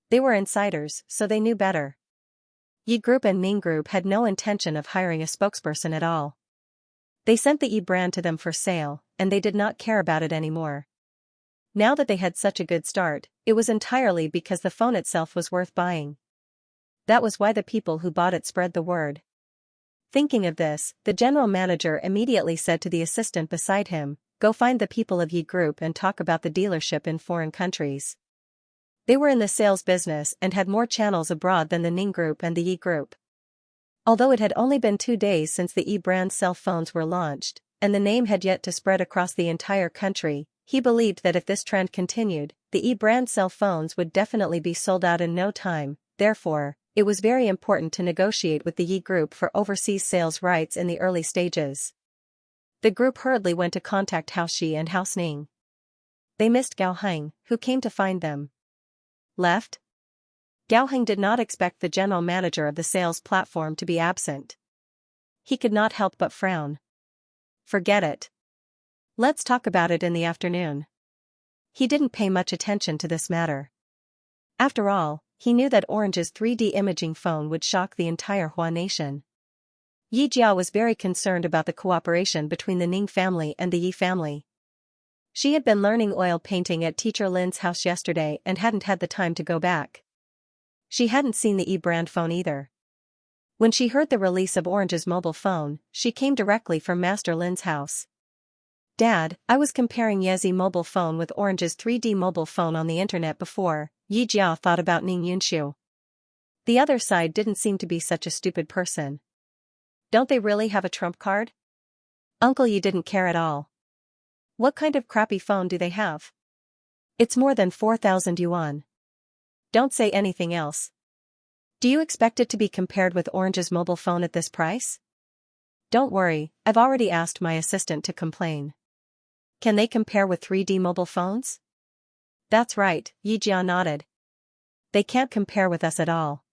They were insiders, so they knew better. Yi Group and Ning Group had no intention of hiring a spokesperson at all. They sent the eBrand to them for sale, and they did not care about it anymore. Now that they had such a good start, it was entirely because the phone itself was worth buying. That was why the people who bought it spread the word. Thinking of this, the general manager immediately said to the assistant beside him, "Go find the people of Yi Group and talk about the dealership in foreign countries. They were in the sales business and had more channels abroad than the Ning Group and the Yi Group. Although it had only been 2 days since the Yi brand cell phones were launched, and the name had yet to spread across the entire country, he believed that if this trend continued, the Yi brand cell phones would definitely be sold out in no time. Therefore, it was very important to negotiate with the Yi Group for overseas sales rights in the early stages. The group hurriedly went to contact Hao Shi and Hao Sning. They missed Gao Heng, who came to find them. Left? Gao Heng did not expect the general manager of the sales platform to be absent. He could not help but frown. Forget it. Let's talk about it in the afternoon. He didn't pay much attention to this matter. After all, he knew that Orange's 3D imaging phone would shock the entire Hua nation. Yi Jia was very concerned about the cooperation between the Ning family and the Yi family. She had been learning oil painting at teacher Lin's house yesterday and hadn't had the time to go back. She hadn't seen the Yi brand phone either. When she heard the release of Orange's mobile phone, she came directly from Master Lin's house. Dad, I was comparing Ye's mobile phone with Orange's 3D mobile phone on the internet before. Yi Jia thought about Ning Yunxiu. The other side didn't seem to be such a stupid person. Don't they really have a trump card? Uncle Yi didn't care at all. What kind of crappy phone do they have? It's more than 4,000 yuan. Don't say anything else. Do you expect it to be compared with Orange's mobile phone at this price? Don't worry, I've already asked my assistant to complain. Can they compare with 3D mobile phones? That's right, Yi Jia nodded. They can't compare with us at all.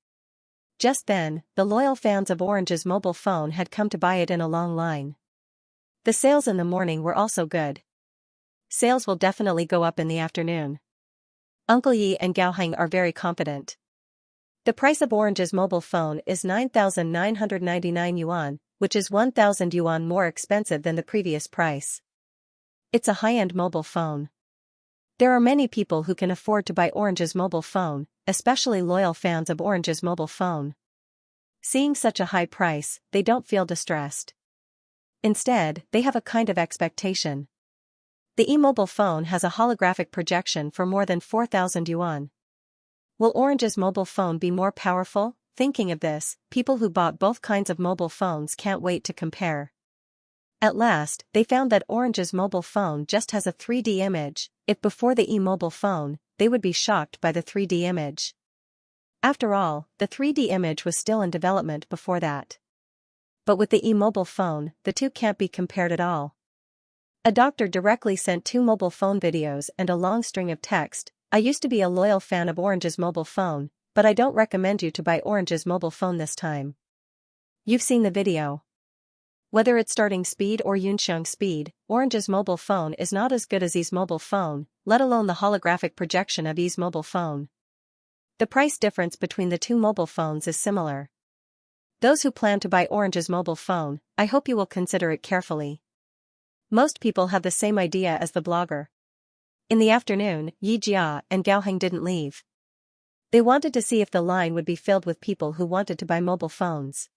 Just then, the loyal fans of Orange's mobile phone had come to buy it in a long line. The sales in the morning were also good. Sales will definitely go up in the afternoon. Uncle Yi and Gao Heng are very confident. The price of Orange's mobile phone is 9,999 yuan, which is 1,000 yuan more expensive than the previous price. It's a high-end mobile phone. There are many people who can afford to buy Orange's mobile phone, especially loyal fans of Orange's mobile phone. Seeing such a high price, they don't feel distressed. Instead, they have a kind of expectation. The e-mobile phone has a holographic projection for more than 4,000 yuan. Will Orange's mobile phone be more powerful? Thinking of this, people who bought both kinds of mobile phones can't wait to compare. At last, they found that Orange's mobile phone just has a 3D image. If before the e-mobile phone, they would be shocked by the 3D image. After all, the 3D image was still in development before that. But with the e-mobile phone, the two can't be compared at all. A doctor directly sent 2 mobile phone videos and a long string of text. I used to be a loyal fan of Orange's mobile phone, but I don't recommend you to buy Orange's mobile phone this time. You've seen the video. Whether it's starting speed or Yunxiang speed, Orange's mobile phone is not as good as Yi's mobile phone, let alone the holographic projection of Yi's mobile phone. The price difference between the 2 mobile phones is similar. Those who plan to buy Orange's mobile phone, I hope you will consider it carefully. Most people have the same idea as the blogger. In the afternoon, Yi Jia and Gao Heng didn't leave. They wanted to see if the line would be filled with people who wanted to buy mobile phones.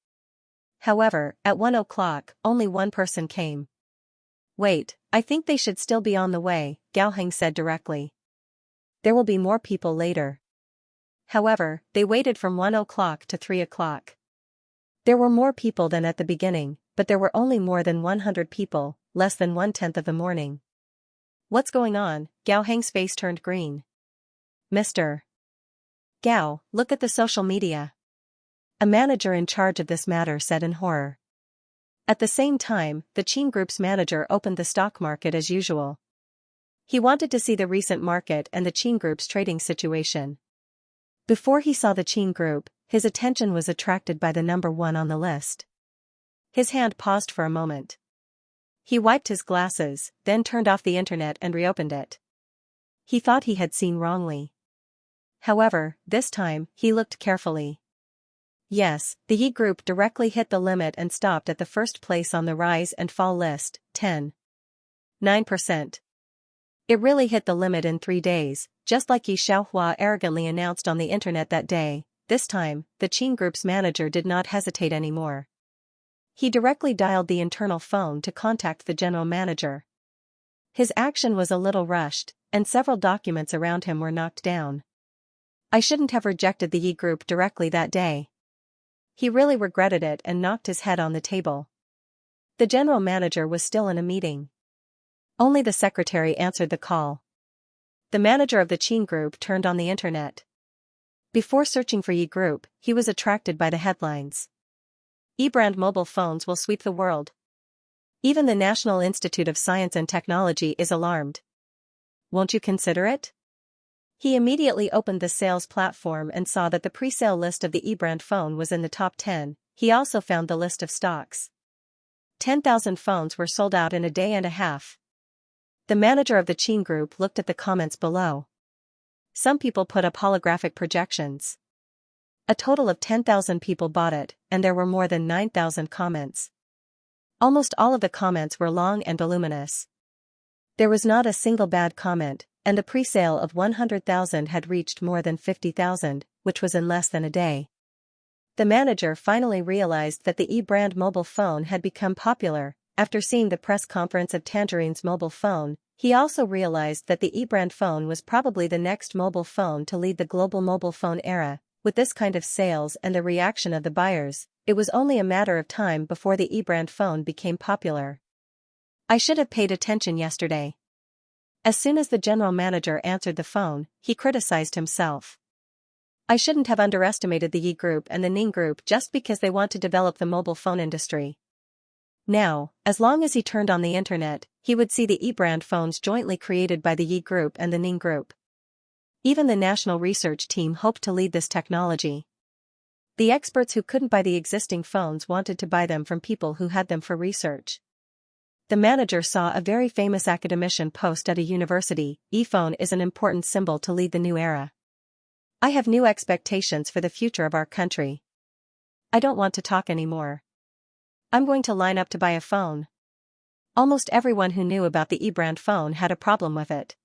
However, at 1 o'clock, only one person came. Wait, I think they should still be on the way, Gao Heng said directly. There will be more people later. However, they waited from 1 o'clock to 3 o'clock. There were more people than at the beginning, but there were only more than 100 people, less than 1/10 of the morning. What's going on? Gao Heng's face turned green. Mr. Gao, look at the social media. A manager in charge of this matter said in horror. At the same time, the Qin Group's manager opened the stock market as usual. He wanted to see the recent market and the Qin Group's trading situation. Before he saw the Qin Group, his attention was attracted by the number 1 on the list. His hand paused for a moment. He wiped his glasses, then turned off the internet and reopened it. He thought he had seen wrongly. However, this time, he looked carefully. Yes, the Yi Group directly hit the limit and stopped at the first place on the rise and fall list, 10.9%. It really hit the limit in 3 days, just like Yi Xiaohua arrogantly announced on the internet that day. This time, the Qin Group's manager did not hesitate anymore. He directly dialed the internal phone to contact the general manager. His action was a little rushed, and several documents around him were knocked down. I shouldn't have rejected the Yi group directly that day. He really regretted it and knocked his head on the table. The general manager was still in a meeting. Only the secretary answered the call. The manager of the Qin group turned on the internet. Before searching for Yi group, he was attracted by the headlines. E-brand mobile phones will sweep the world. Even the National Institute of Science and Technology is alarmed. Won't you consider it? He immediately opened the sales platform and saw that the pre-sale list of the e-brand phone was in the top 10. He also found the list of stocks. 10,000 phones were sold out in a day and a half. The manager of the Qin group looked at the comments below. Some people put up holographic projections. A total of 10,000 people bought it, and there were more than 9,000 comments. Almost all of the comments were long and voluminous. There was not a single bad comment, and the pre-sale of 100,000 had reached more than 50,000, which was in less than a day. The manager finally realized that the e-brand mobile phone had become popular. After seeing the press conference of Tangerine's mobile phone, he also realized that the e-brand phone was probably the next mobile phone to lead the global mobile phone era. With this kind of sales and the reaction of the buyers, it was only a matter of time before the e-brand phone became popular. I should have paid attention yesterday. As soon as the general manager answered the phone, he criticized himself. I shouldn't have underestimated the Yi group and the Ning group just because they want to develop the mobile phone industry. Now, as long as he turned on the internet, he would see the e-brand phones jointly created by the Yi group and the Ning group. Even the national research team hoped to lead this technology. The experts who couldn't buy the existing phones wanted to buy them from people who had them for research. The manager saw a very famous academician post at a university, "E-phone is an important symbol to lead the new era. I have new expectations for the future of our country. I don't want to talk anymore. I'm going to line up to buy a phone." Almost everyone who knew about the e-brand phone had a problem with it.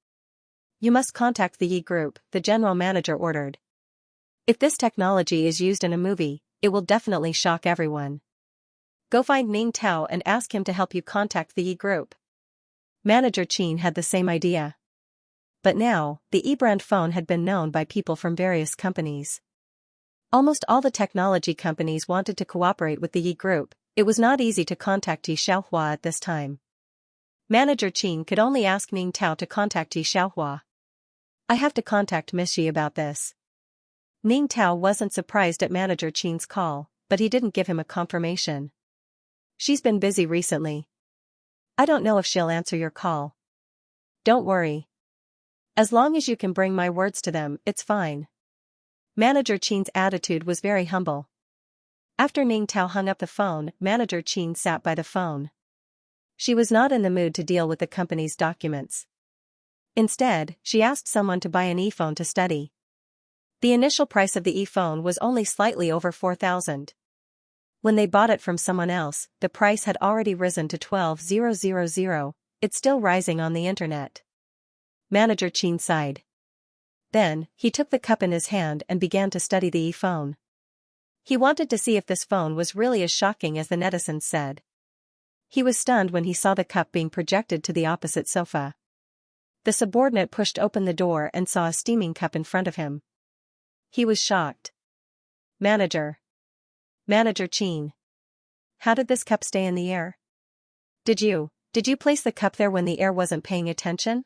"You must contact the Yi group," the general manager ordered. "If this technology is used in a movie, it will definitely shock everyone. Go find Ning Tao and ask him to help you contact the Yi group." Manager Qin had the same idea. But now, the e-brand phone had been known by people from various companies. Almost all the technology companies wanted to cooperate with the Yi group. It was not easy to contact Xianxia at this time. Manager Qin could only ask Ning Tao to contact Xianxia. "I have to contact Miss Yi about this." Ning Tao wasn't surprised at Manager Qin's call, but he didn't give him a confirmation. "She's been busy recently. I don't know if she'll answer your call." "Don't worry. As long as you can bring my words to them, it's fine." Manager Qin's attitude was very humble. After Ning Tao hung up the phone, Manager Qin sat by the phone. She was not in the mood to deal with the company's documents. Instead, she asked someone to buy an e-phone to study. The initial price of the e-phone was only slightly over 4,000. When they bought it from someone else, the price had already risen to 12,000. It's still rising on the internet. Manager Qin sighed. Then, he took the cup in his hand and began to study the e-phone. He wanted to see if this phone was really as shocking as the netizens said. He was stunned when he saw the cup being projected to the opposite sofa. The subordinate pushed open the door and saw a steaming cup in front of him. He was shocked. Manager Qin. How did this cup stay in the air? Did you place the cup there when the air wasn't paying attention?"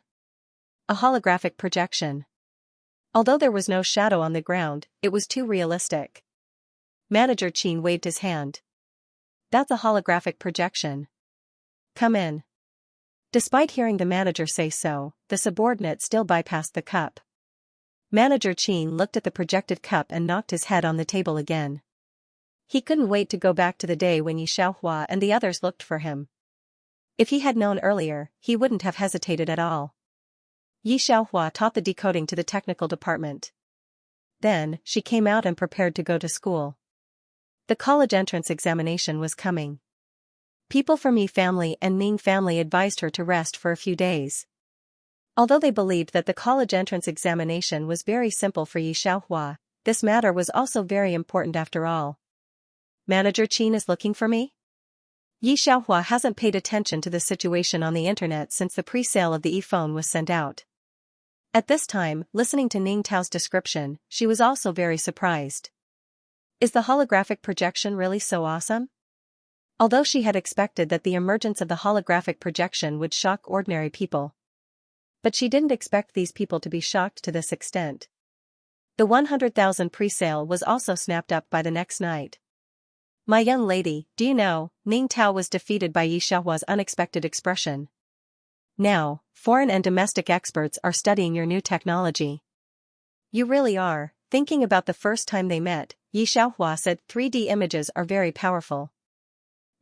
A holographic projection. Although there was no shadow on the ground, it was too realistic. Manager Qin waved his hand. "That's a holographic projection. Come in." Despite hearing the manager say so, the subordinate still bypassed the cup. Manager Qin looked at the projected cup and knocked his head on the table again. He couldn't wait to go back to the day when Yi Xiaohua and the others looked for him. If he had known earlier, he wouldn't have hesitated at all. Yi Xiaohua taught the decoding to the technical department. Then, she came out and prepared to go to school. The college entrance examination was coming. People from Yi family and Ning family advised her to rest for a few days. Although they believed that the college entrance examination was very simple for Yi Xiaohua, this matter was also very important after all. "Manager Qin is looking for me?" Yi Xiaohua hasn't paid attention to the situation on the internet since the pre-sale of the e-phone was sent out. At this time, listening to Ning Tao's description, she was also very surprised. Is the holographic projection really so awesome? Although she had expected that the emergence of the holographic projection would shock ordinary people. But she didn't expect these people to be shocked to this extent. The 100,000 pre-sale was also snapped up by the next night. My young lady, do you know, Ning Tao was defeated by Xianxia's unexpected expression. Now, foreign and domestic experts are studying your new technology. You really are. Thinking about the first time they met, Xianxia said 3D images are very powerful.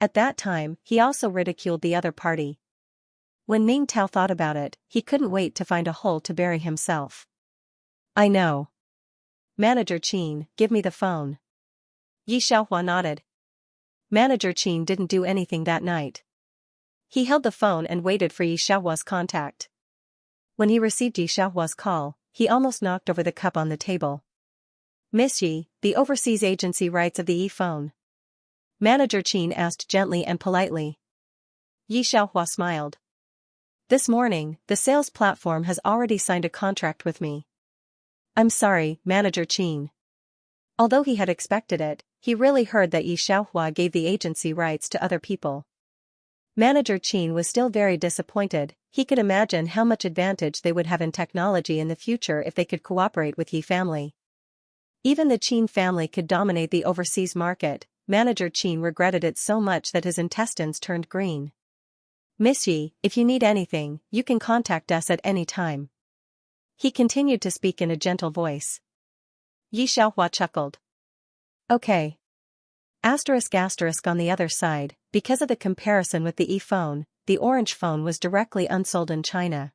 At that time, he also ridiculed the other party. When Ning Tao thought about it, he couldn't wait to find a hole to bury himself. I know. Manager Qin, give me the phone. Xianxia nodded. Manager Qin didn't do anything that night. He held the phone and waited for Xianxia's contact. When he received Xianxia's call, he almost knocked over the cup on the table. Miss Yi, the overseas agency writes of the e-phone. Manager Qin asked gently and politely. Xianxia smiled. This morning, the sales platform has already signed a contract with me. I'm sorry, Manager Qin. Although he had expected it, he really heard that Xianxia gave the agency rights to other people. Manager Qin was still very disappointed. He could imagine how much advantage they would have in technology in the future if they could cooperate with Yi family. Even the Qin family could dominate the overseas market. Manager Qin regretted it so much that his intestines turned green. Miss Yi, if you need anything, you can contact us at any time. He continued to speak in a gentle voice. Xianxia chuckled. Okay. Asterisk on the other side, because of the comparison with the e-phone, the orange phone was directly unsold in China.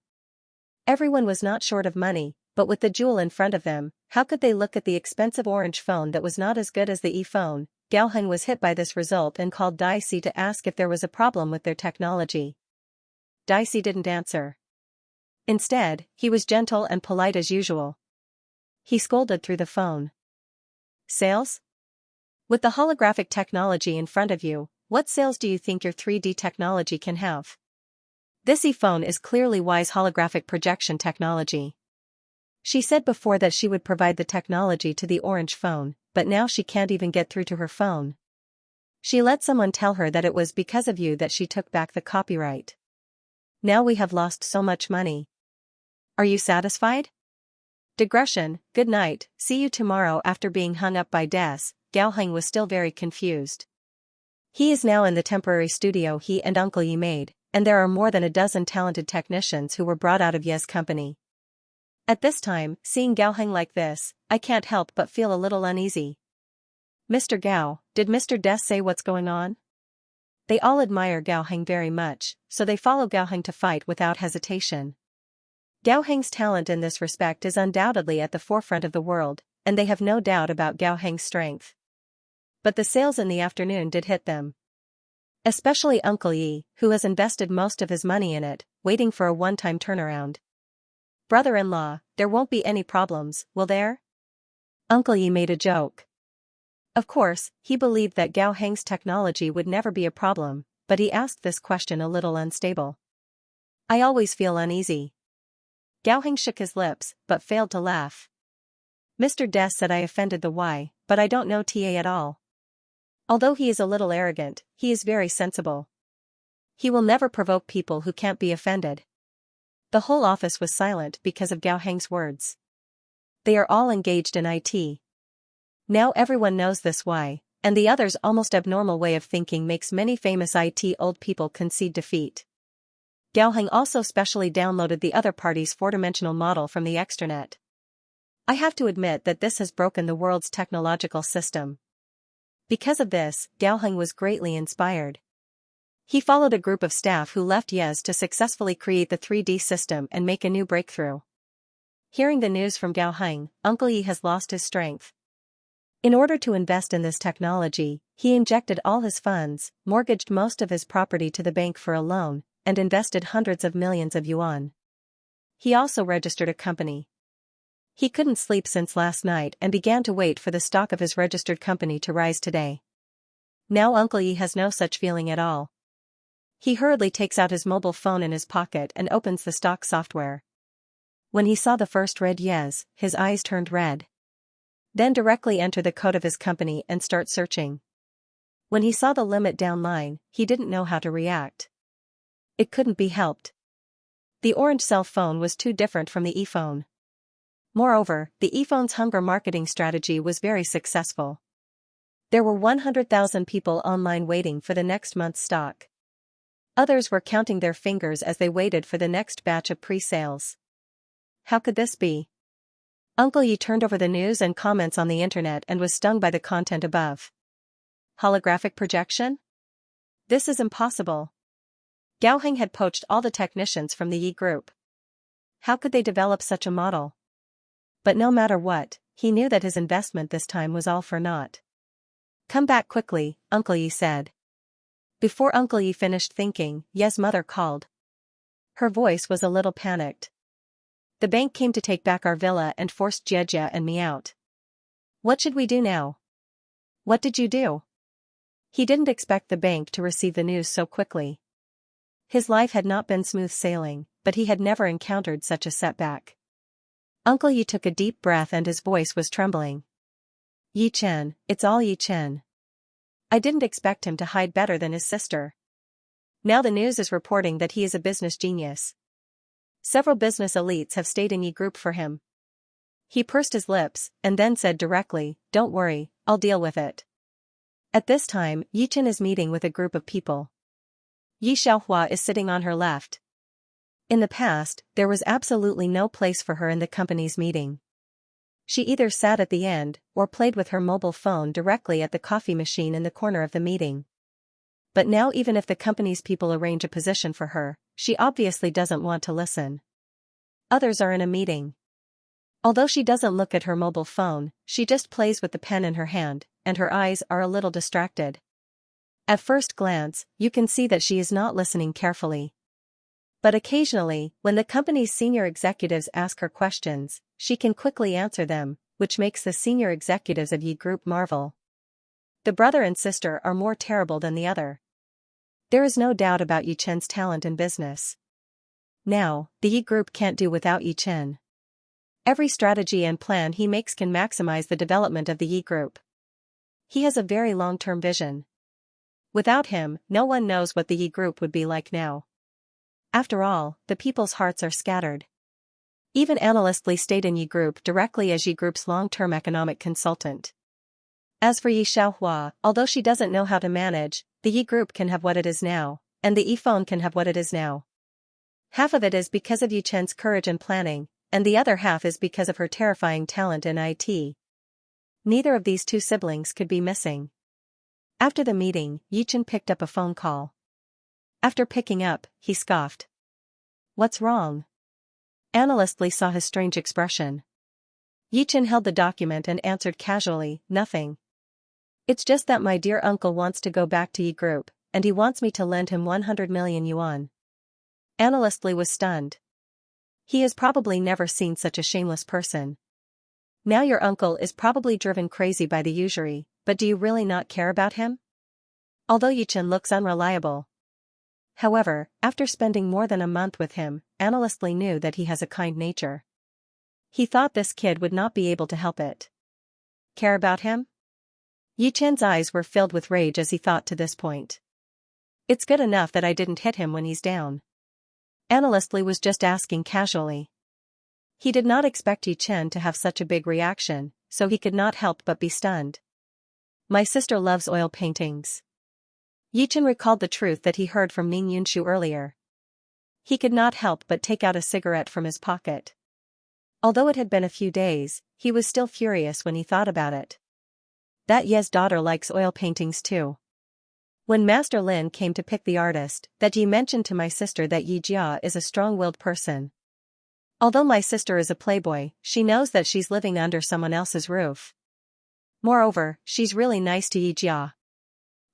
Everyone was not short of money, but with the jewel in front of them, how could they look at the expensive orange phone that was not as good as the e-phone? Gao Heng was hit by this result and called Daisy to ask if there was a problem with their technology. Daisy didn't answer. Instead, he was gentle and polite as usual. He scolded through the phone. Sales? With the holographic technology in front of you, what sales do you think your 3D technology can have? This e-phone is clearly Wise holographic projection technology. She said before that she would provide the technology to the orange phone, but now she can't even get through to her phone. She let someone tell her that it was because of you that she took back the copyright. Now we have lost so much money. Are you satisfied? Digression, good night, see you tomorrow. After being hung up by Des, Gao Heng was still very confused. He is now in the temporary studio he and Uncle Yi made, and there are more than a dozen talented technicians who were brought out of Ye's company. At this time, seeing Gao Heng like this, I can't help but feel a little uneasy. Mr. Gao, did Mr. Des say what's going on? They all admire Gao Heng very much, so they follow Gao Heng to fight without hesitation. Gao Heng's talent in this respect is undoubtedly at the forefront of the world, and they have no doubt about Gao Heng's strength. But the sales in the afternoon did hit them. Especially Uncle Yi, who has invested most of his money in it, waiting for a one-time turnaround. Brother-in-law, there won't be any problems, will there? Uncle Yi made a joke. Of course, he believed that Gao Heng's technology would never be a problem, but he asked this question a little unstable. I always feel uneasy. Gao Heng shook his lips, but failed to laugh. Mr. Des said I offended the Y, but I don't know TA at all. Although he is a little arrogant, he is very sensible. He will never provoke people who can't be offended. The whole office was silent because of Gao Heng's words. They are all engaged in IT. Now everyone knows this Y, and the other's almost abnormal way of thinking makes many famous IT old people concede defeat. Gao Heng also specially downloaded the other party's four-dimensional model from the extranet. I have to admit that this has broken the world's technological system. Because of this, Gao Heng was greatly inspired. He followed a group of staff who left Yes to successfully create the 3D system and make a new breakthrough. Hearing the news from Gao Heng, Uncle Yi has lost his strength. In order to invest in this technology, he injected all his funds, mortgaged most of his property to the bank for a loan, and invested hundreds of millions of yuan. He also registered a company. He couldn't sleep since last night and began to wait for the stock of his registered company to rise today. Now Uncle Yi has no such feeling at all. He hurriedly takes out his mobile phone in his pocket and opens the stock software. When he saw the first red yes, his eyes turned red. Then directly enter the code of his company and start searching. When he saw the limit down line, he didn't know how to react. It couldn't be helped. The orange cell phone was too different from the e-phone. Moreover, the e-phone's hunger marketing strategy was very successful. There were 100,000 people online waiting for the next month's stock. Others were counting their fingers as they waited for the next batch of pre-sales. How could this be? Uncle Yi turned over the news and comments on the internet and was stung by the content above. Holographic projection? This is impossible. Gao Heng had poached all the technicians from the Yi group. How could they develop such a model? But no matter what, he knew that his investment this time was all for naught. Come back quickly, Uncle Yi said. Before Uncle Yi finished thinking, Ye's mother called. Her voice was a little panicked. The bank came to take back our villa and forced Jiejia and me out. What should we do now? What did you do? He didn't expect the bank to receive the news so quickly. His life had not been smooth sailing, but he had never encountered such a setback. Uncle Yi took a deep breath and his voice was trembling. Yi Chen, it's all Yi Chen. I didn't expect him to hide better than his sister. Now the news is reporting that he is a business genius. Several business elites have stayed in Yi group for him. He pursed his lips, and then said directly, don't worry, I'll deal with it. At this time, Yi Chen is meeting with a group of people. Yi Xiaohua is sitting on her left. In the past, there was absolutely no place for her in the company's meeting. She either sat at the end, or played with her mobile phone directly at the coffee machine in the corner of the meeting. But now even if the company's people arrange a position for her, she obviously doesn't want to listen. Others are in a meeting. Although she doesn't look at her mobile phone, she just plays with the pen in her hand, and her eyes are a little distracted. At first glance, you can see that she is not listening carefully. But occasionally, when the company's senior executives ask her questions, she can quickly answer them, which makes the senior executives of Yi Group marvel. The brother and sister are more terrible than the other. There is no doubt about Yi Chen's talent in business. Now, the Yi Group can't do without Yi Chen. Every strategy and plan he makes can maximize the development of the Yi Group. He has a very long-term vision. Without him, no one knows what the Yi Group would be like now. After all, the people's hearts are scattered. Even analyst Li stayed in Yi Group directly as Yi Group's long-term economic consultant. As for Yi Xiaohua, although she doesn't know how to manage, the Yi Group can have what it is now, and the Yi-phone can have what it is now. Half of it is because of Yi Chen's courage and planning, and the other half is because of her terrifying talent in IT. Neither of these two siblings could be missing. After the meeting, Yi Chen picked up a phone call. After picking up, he scoffed. What's wrong? Analyst Li saw his strange expression. Yi Chen held the document and answered casually, nothing. It's just that my dear uncle wants to go back to Yi Group, and he wants me to lend him 100 million yuan. Analyst Li was stunned. He has probably never seen such a shameless person. Now your uncle is probably driven crazy by the usury, but do you really not care about him? Although Yi Chen looks unreliable. However, after spending more than a month with him, Analyst Li knew that he has a kind nature. He thought this kid would not be able to help it. Care about him? Yi Chen's eyes were filled with rage as he thought to this point. It's good enough that I didn't hit him when he's down. Analyst Li was just asking casually. He did not expect Yi Chen to have such a big reaction, so he could not help but be stunned. My sister loves oil paintings. Yi Chen recalled the truth that he heard from Ning Yunshu earlier. He could not help but take out a cigarette from his pocket. Although it had been a few days, he was still furious when he thought about it. That Ye's daughter likes oil paintings too. When Master Lin came to pick the artist, that Yi mentioned to my sister that Yi Jia is a strong-willed person. Although my sister is a playboy, she knows that she's living under someone else's roof. Moreover, she's really nice to Yi Jia.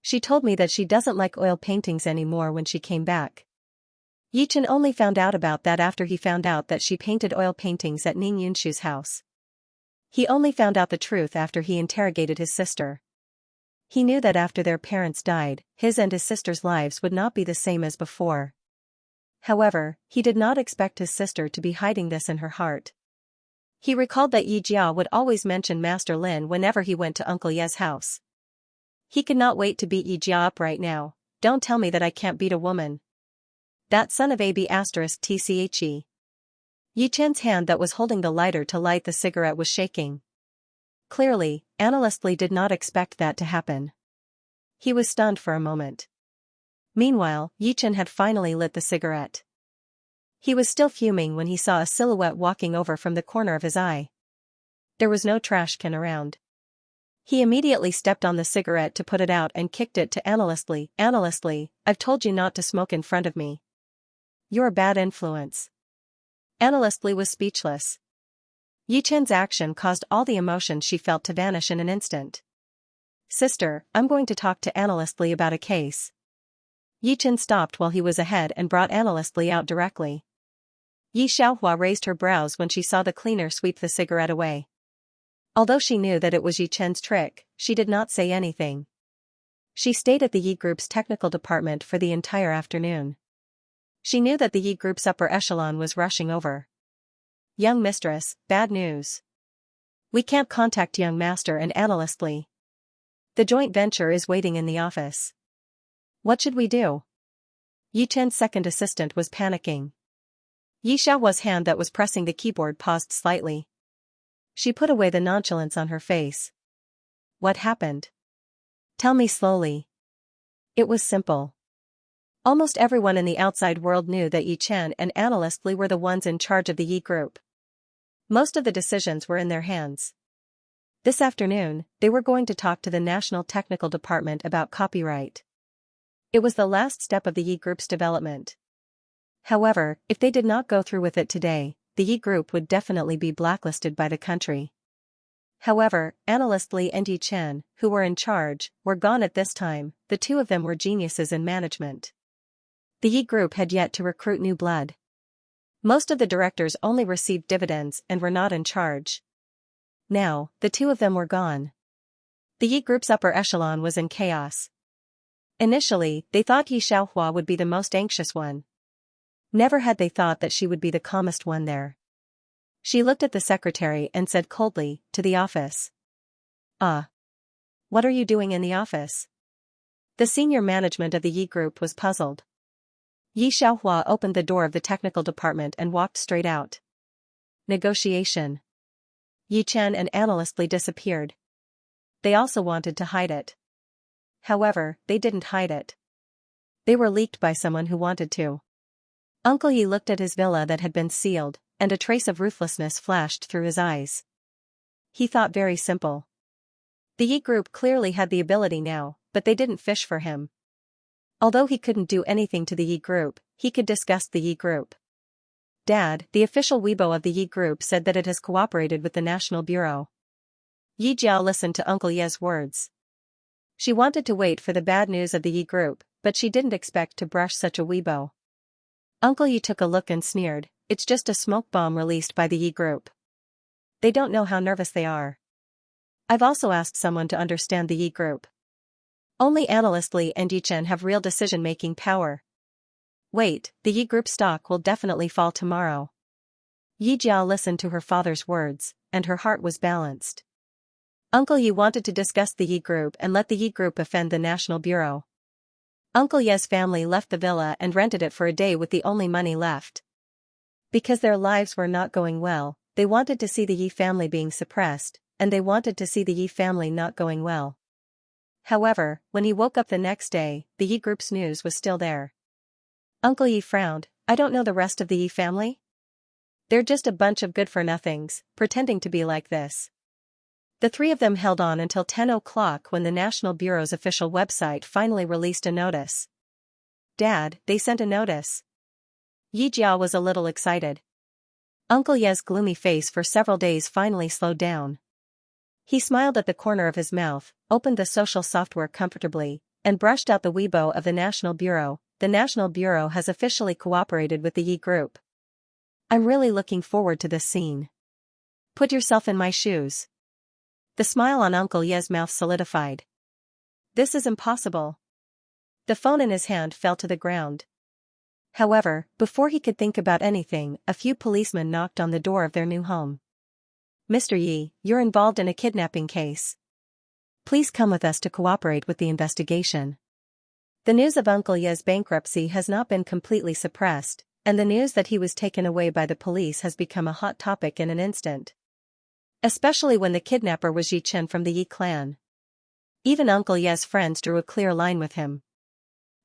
She told me that she doesn't like oil paintings anymore when she came back. Yi Chen only found out about that after he found out that she painted oil paintings at Ning Yunshu's house. He only found out the truth after he interrogated his sister. He knew that after their parents died, his and his sister's lives would not be the same as before. However, he did not expect his sister to be hiding this in her heart. He recalled that Yi Jia would always mention Master Lin whenever he went to Uncle Ye's house. He could not wait to beat Yi Jia up right now. Don't tell me that I can't beat a woman. That son of a b*tche. Yi Chen's hand that was holding the lighter to light the cigarette was shaking. Clearly, Analyst Li did not expect that to happen. He was stunned for a moment. Meanwhile, Yi Chen had finally lit the cigarette. He was still fuming when he saw a silhouette walking over from the corner of his eye. There was no trash can around. He immediately stepped on the cigarette to put it out and kicked it to Analyst Li. Analyst Li, I've told you not to smoke in front of me. You're a bad influence. Analyst Li was speechless. Yi Chen's action caused all the emotion she felt to vanish in an instant. Sister, I'm going to talk to Analyst Li about a case. Yi Chen stopped while he was ahead and brought Analyst Li out directly. Yi Xiaohua raised her brows when she saw the cleaner sweep the cigarette away. Although she knew that it was Yi Chen's trick, she did not say anything. She stayed at the Yi Group's technical department for the entire afternoon. She knew that the Yi Group's upper echelon was rushing over. Young mistress, bad news. We can't contact young master and Analyst Li. The joint venture is waiting in the office. What should we do? Yi Chen's second assistant was panicking. Yi Xiaohua's hand that was pressing the keyboard paused slightly. She put away the nonchalance on her face. What happened? Tell me slowly. It was simple. Almost everyone in the outside world knew that Yi Chen and Analyst Li were the ones in charge of the Yi Group. Most of the decisions were in their hands. This afternoon, they were going to talk to the National Technical Department about copyright. It was the last step of the Yi Group's development. However, if they did not go through with it today, the Yi Group would definitely be blacklisted by the country. However, Analyst Li and Yi Chen, who were in charge, were gone at this time. The two of them were geniuses in management. The Yi Group had yet to recruit new blood. Most of the directors only received dividends and were not in charge. Now, the two of them were gone. The Yi Group's upper echelon was in chaos. Initially, they thought Yi Xiaohua would be the most anxious one. Never had they thought that she would be the calmest one there. She looked at the secretary and said coldly, to the office. What are you doing in the office? The senior management of the Yi Group was puzzled. Yi Xiaohua opened the door of the technical department and walked straight out. Negotiation. Yi Chen and Analyst Li disappeared. They also wanted to hide it. However, they didn't hide it. They were leaked by someone who wanted to. Uncle Yi looked at his villa that had been sealed, and a trace of ruthlessness flashed through his eyes. He thought very simple. The Yi Group clearly had the ability now, but they didn't fish for him. Although he couldn't do anything to the Yi Group, he could disgust the Yi Group. Dad, the official Weibo of the Yi Group said that it has cooperated with the National Bureau. Yi Jiao listened to Uncle Ye's words. She wanted to wait for the bad news of the Yi Group, but she didn't expect to brush such a Weibo. Uncle Yi took a look and sneered, it's just a smoke bomb released by the Yi Group. They don't know how nervous they are. I've also asked someone to understand the Yi Group. Only Analyst Li and Yi Chen have real decision-making power. Wait, the Yi Group stock will definitely fall tomorrow. Yi Jiao listened to her father's words, and her heart was balanced. Uncle Yi wanted to discuss the Yi Group and let the Yi Group offend the National Bureau. Uncle Ye's family left the villa and rented it for a day with the only money left. Because their lives were not going well, they wanted to see the Yi family being suppressed, and they wanted to see the Yi family not going well. However, when he woke up the next day, the Yi Group's news was still there. Uncle Yi frowned, I don't know the rest of the Yi family? They're just a bunch of good-for-nothings, pretending to be like this. The three of them held on until 10 o'clock when the National Bureau's official website finally released a notice. Dad, they sent a notice. Yi Jiao was a little excited. Uncle Ye's gloomy face for several days finally slowed down. He smiled at the corner of his mouth, opened the social software comfortably, and brushed out the Weibo of the National Bureau. The National Bureau has officially cooperated with the Yi Group. I'm really looking forward to this scene. Put yourself in my shoes. The smile on Uncle Ye's mouth solidified. This is impossible. The phone in his hand fell to the ground. However, before he could think about anything, a few policemen knocked on the door of their new home. "Mr. Yi, you're involved in a kidnapping case. Please come with us to cooperate with the investigation." The news of Uncle Ye's bankruptcy has not been completely suppressed, and the news that he was taken away by the police has become a hot topic in an instant. Especially when the kidnapper was Yi Chen from the Yi clan. Even Uncle Ye's friends drew a clear line with him.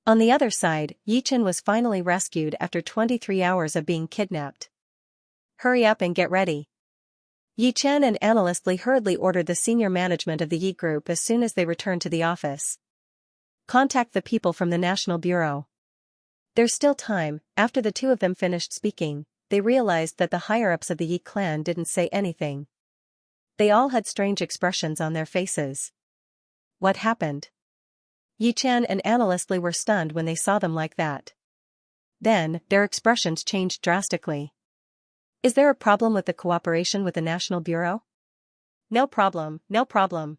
On the other side, Yi Chen was finally rescued after 23 hours of being kidnapped. "Hurry up and get ready." Yi Chen and Analyst Li hurriedly ordered the senior management of the Yi Group as soon as they returned to the office. "Contact the people from the National Bureau." There's still time. After the two of them finished speaking, they realized that the higher-ups of the Yi clan didn't say anything. They all had strange expressions on their faces. What happened? Yi Chen and Analyst Li were stunned when they saw them like that. Then, their expressions changed drastically. "Is there a problem with the cooperation with the National Bureau?" "No problem, no problem."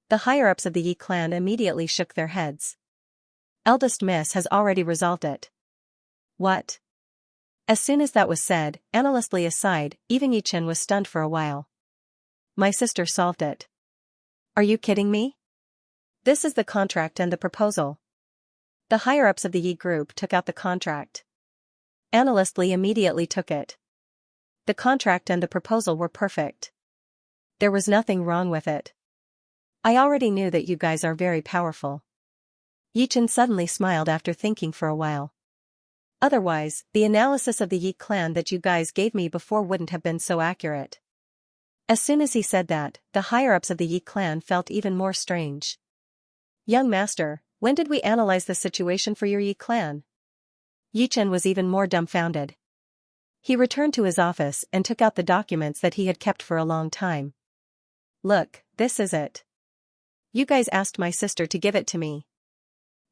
The higher-ups of the Yi clan immediately shook their heads. "Eldest Miss has already resolved it." "What?" As soon as that was said, Analyst Li aside, even Yi Chen was stunned for a while. "My sister solved it." "Are you kidding me?" "This is the contract and the proposal." The higher-ups of the Yi Group took out the contract. Analyst Li immediately took it. The contract and the proposal were perfect. There was nothing wrong with it. "I already knew that you guys are very powerful." Yi Chen suddenly smiled after thinking for a while. "Otherwise, the analysis of the Yi clan that you guys gave me before wouldn't have been so accurate." As soon as he said that, the higher-ups of the Yi clan felt even more strange. "Young master, when did we analyze the situation for your Yi clan?" Yi Chen was even more dumbfounded. He returned to his office and took out the documents that he had kept for a long time. "Look, this is it. You guys asked my sister to give it to me."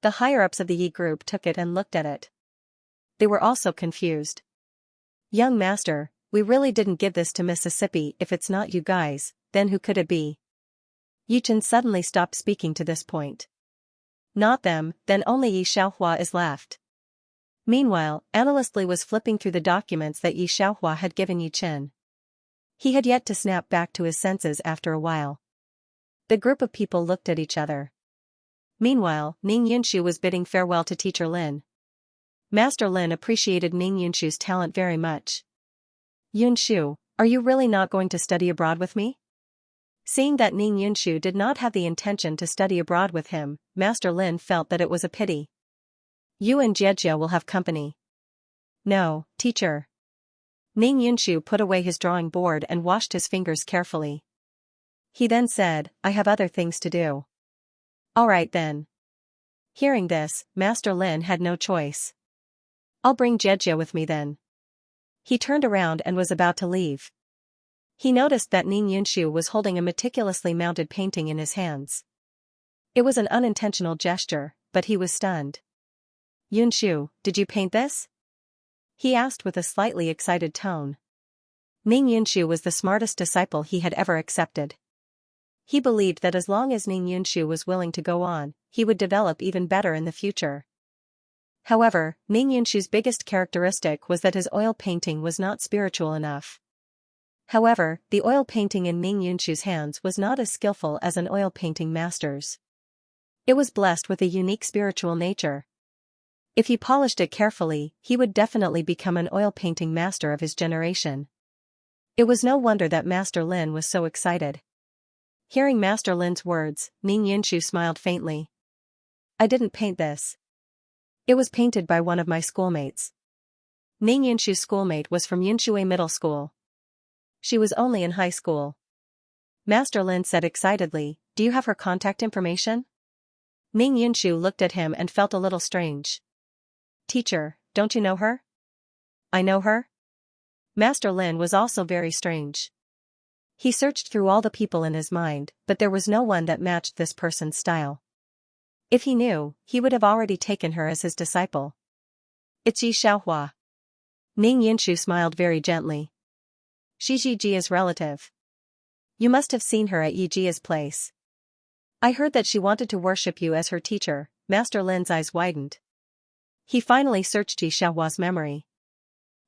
The higher-ups of the Yi Group took it and looked at it. They were also confused. "Young master, we really didn't give this to Mississippi. If it's not you guys, then who could it be?" Yi Chen suddenly stopped speaking to this point. "Not them, then only Yi Xiaohua is left." Meanwhile, Analyst Li was flipping through the documents that Yi Xiaohua had given Yi Chen. He had yet to snap back to his senses after a while. The group of people looked at each other. Meanwhile, Ning Yunshu was bidding farewell to Teacher Lin. Master Lin appreciated Ning Yunshu's talent very much. "Yunshu, are you really not going to study abroad with me?" Seeing that Ning Yunshu did not have the intention to study abroad with him, Master Lin felt that it was a pity. "You and Jiejia will have company." "No, teacher." Ning Yunshu put away his drawing board and washed his fingers carefully. He then said, "I have other things to do." "All right then." Hearing this, Master Lin had no choice. "I'll bring Jiejia with me then." He turned around and was about to leave. He noticed that Ning Yunshu was holding a meticulously mounted painting in his hands. It was an unintentional gesture, but he was stunned. "Yunshu, did you paint this?" he asked with a slightly excited tone. Ning Yunshu was the smartest disciple he had ever accepted. He believed that as long as Ning Yunshu was willing to go on, he would develop even better in the future. However, Ning Yunshu's biggest characteristic was that his oil painting was not spiritual enough. However, the oil painting in Ning Yunshu's hands was not as skillful as an oil painting master's. It was blessed with a unique spiritual nature. If he polished it carefully, he would definitely become an oil painting master of his generation. It was no wonder that Master Lin was so excited. Hearing Master Lin's words, Ning Yunshu smiled faintly. "I didn't paint this. It was painted by one of my schoolmates." Ning Yunshu's schoolmate was from Yunshui Middle School. She was only in high school. Master Lin said excitedly, "Do you have her contact information?" Ning Yunshu looked at him and felt a little strange. "Teacher, don't you know her?" "I know her?" Master Lin was also very strange. He searched through all the people in his mind, but there was no one that matched this person's style. If he knew, he would have already taken her as his disciple. "It's Yi Xiaohua." Ning Yunshu smiled very gently. "She's Yi Jia's relative. You must have seen her at Yi Jia's place. I heard that she wanted to worship you as her teacher." Master Lin's eyes widened. He finally searched Yi Xiaohua's memory.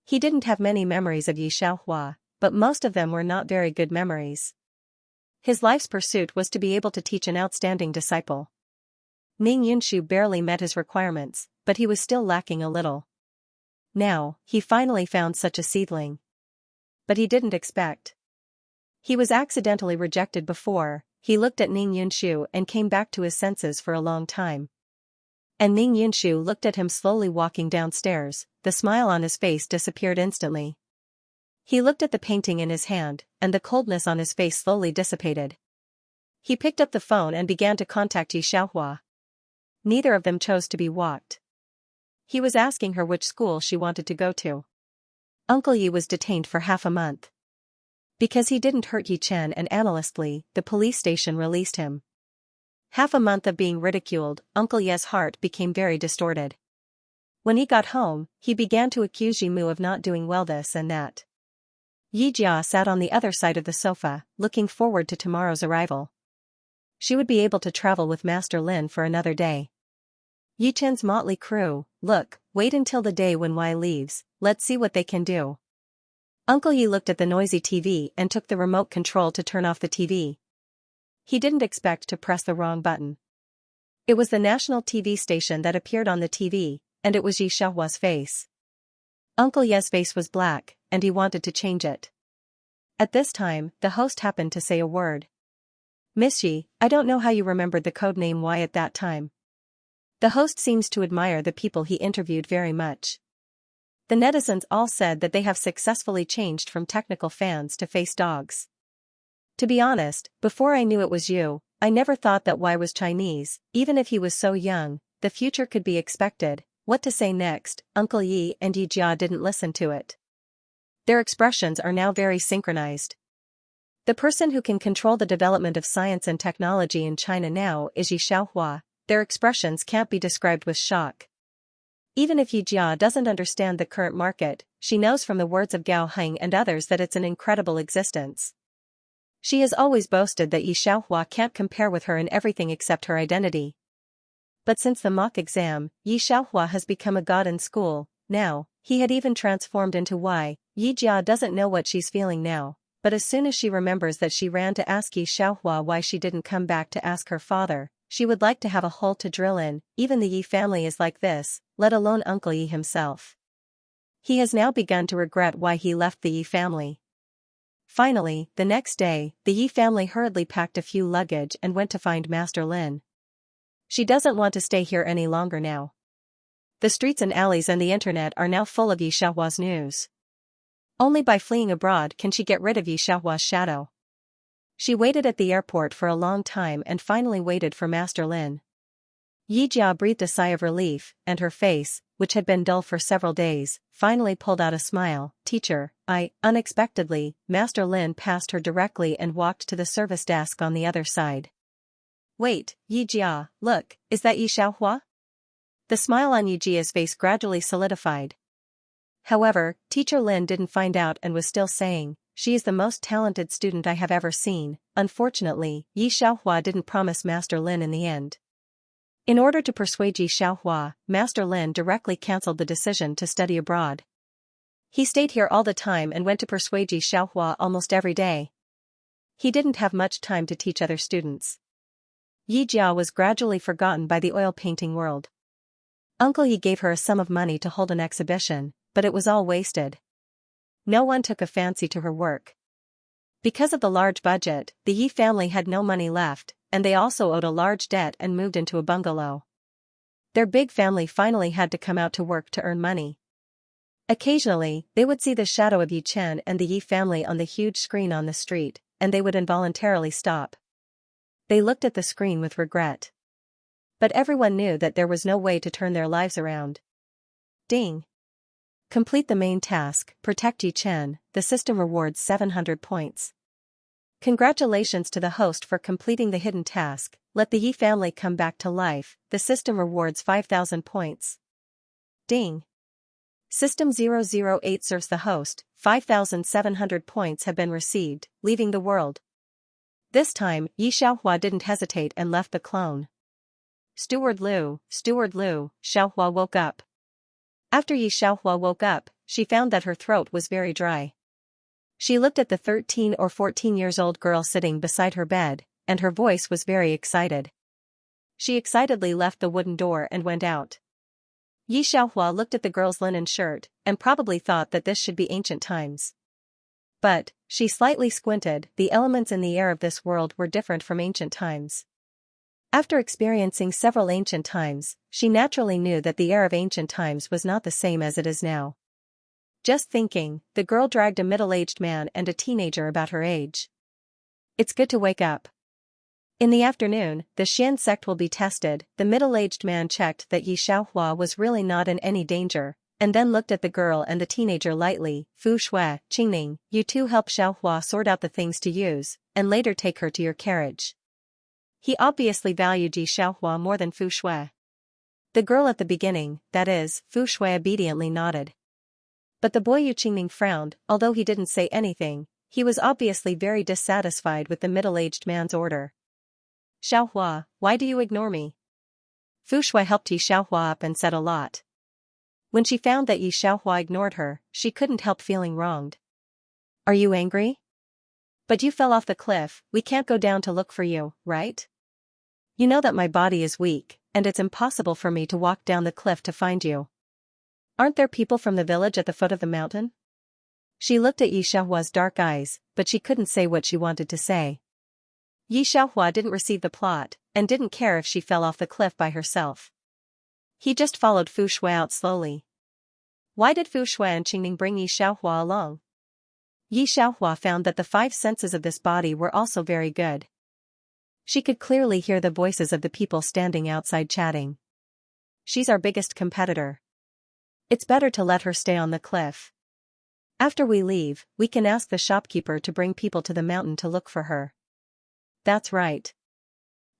He didn't have many memories of Yi Xiaohua, but most of them were not very good memories. His life's pursuit was to be able to teach an outstanding disciple. Ning Yunshu barely met his requirements, but he was still lacking a little. Now, he finally found such a seedling. But he didn't expect. He was accidentally rejected before. He looked at Ning Yunshu and came back to his senses for a long time. And Ning Yunshu looked at him slowly walking downstairs. The smile on his face disappeared instantly. He looked at the painting in his hand, and the coldness on his face slowly dissipated. He picked up the phone and began to contact Yi Xiaohua. Neither of them chose to be walked. He was asking her which school she wanted to go to. Uncle Yi was detained for half a month. Because he didn't hurt Yi Chen and analystly, the police station released him. Half a month of being ridiculed, Uncle Ye's heart became very distorted. When he got home, he began to accuse Yi Mu of not doing well this and that. Yi Jia sat on the other side of the sofa, looking forward to tomorrow's arrival. She would be able to travel with Master Lin for another day. Yi Chen's motley crew, look, wait until the day when Y leaves, let's see what they can do. Uncle Yi looked at the noisy TV and took the remote control to turn off the TV. He didn't expect to press the wrong button. It was the national TV station that appeared on the TV, and it was Yi Xiaohua's face. Uncle Ye's face was black, and he wanted to change it. At this time, the host happened to say a word. Miss Yi, I don't know how you remembered the code name Y at that time. The host seems to admire the people he interviewed very much. The netizens all said that they have successfully changed from technical fans to face dogs. To be honest, before I knew it was you, I never thought that Y was Chinese. Even if he was so young, the future could be expected. What to say next? Uncle Yi and Yi Jia didn't listen to it. Their expressions are now very synchronized. The person who can control the development of science and technology in China now is Yi Xiaohua. Their expressions can't be described with shock. Even if Yi Jia doesn't understand the current market, she knows from the words of Gao Heng and others that it's an incredible existence. She has always boasted that Yi Xiaohua can't compare with her in everything except her identity. But since the mock exam, Yi Xiaohua has become a god in school. Now, he had even transformed into Y. Yi Jia doesn't know what she's feeling now, but as soon as she remembers that she ran to ask Yi Xiaohua why she didn't come back to ask her father, she would like to have a hole to drill in. Even the Yi family is like this, let alone Uncle Yi himself. He has now begun to regret why he left the Yi family. Finally, the next day, the Yi family hurriedly packed a few luggage and went to find Master Lin. She doesn't want to stay here any longer now. The streets and alleys and the internet are now full of Yi Xiaohua's news. Only by fleeing abroad can she get rid of Yi Xiaohua's shadow. She waited at the airport for a long time and finally waited for Master Lin. Yi Jia breathed a sigh of relief, and her face, which had been dull for several days, finally pulled out a smile. Teacher, unexpectedly, Master Lin passed her directly and walked to the service desk on the other side. Wait, Yi Jia, look, is that Yi Xiaohua? The smile on Yi Jia's face gradually solidified. However, Teacher Lin didn't find out and was still saying, she is the most talented student I have ever seen. Unfortunately, Yi Xiaohua didn't promise Master Lin in the end. In order to persuade Yi Xiaohua, Master Lin directly cancelled the decision to study abroad. He stayed here all the time and went to persuade Yi Xiaohua almost every day. He didn't have much time to teach other students. Yi Jia was gradually forgotten by the oil painting world. Uncle Yi gave her a sum of money to hold an exhibition, but it was all wasted. No one took a fancy to her work. Because of the large budget, the Yi family had no money left, and they also owed a large debt and moved into a bungalow. Their big family finally had to come out to work to earn money. Occasionally, they would see the shadow of Yi Chen and the Yi family on the huge screen on the street, and they would involuntarily stop. They looked at the screen with regret. But everyone knew that there was no way to turn their lives around. Ding! Complete the main task, protect Yi Chen, the system rewards 700 points. Congratulations to the host for completing the hidden task, let the Yi family come back to life, the system rewards 5,000 points. Ding! System 008 serves the host, 5,700 points have been received, leaving the world. This time, Yi Xiaohua didn't hesitate and left the clone. Steward Lu, Xiaohua woke up. After Yi Xiaohua woke up, she found that her throat was very dry. She looked at the 13 or 14 years old girl sitting beside her bed, and her voice was very excited. She excitedly left the wooden door and went out. Yi Xiaohua looked at the girl's linen shirt, and probably thought that this should be ancient times. But, she slightly squinted, the elements in the air of this world were different from ancient times. After experiencing several ancient times, she naturally knew that the air of ancient times was not the same as it is now. Just thinking, the girl dragged a middle-aged man and a teenager about her age. It's good to wake up. In the afternoon, the Xian sect will be tested. The middle-aged man checked that Yi Xiaohua was really not in any danger, and then looked at the girl and the teenager lightly. Fu Shui, Qingning, you two help Xiaohua sort out the things to use, and later take her to your carriage. He obviously valued Yi Xiaohua more than Fu Shui. The girl at the beginning, that is, Fu Shui, obediently nodded. But the boy Yu Qingning frowned. Although he didn't say anything, he was obviously very dissatisfied with the middle-aged man's order. Xiaohua, why do you ignore me? Fu Shui helped Yi Xiaohua up and said a lot. When she found that Yi Xiaohua ignored her, she couldn't help feeling wronged. Are you angry? But you fell off the cliff, we can't go down to look for you, right? You know that my body is weak, and it's impossible for me to walk down the cliff to find you. Aren't there people from the village at the foot of the mountain? She looked at Yi Xiaohua's dark eyes, but she couldn't say what she wanted to say. Yi Xiaohua didn't receive the plot, and didn't care if she fell off the cliff by herself. He just followed Fu Shui out slowly. Why did Fu Shui and Qingning bring Yi Xiaohua along? Yi Xiaohua found that the 5 senses of this body were also very good. She could clearly hear the voices of the people standing outside chatting. She's our biggest competitor. It's better to let her stay on the cliff. After we leave, we can ask the shopkeeper to bring people to the mountain to look for her. That's right.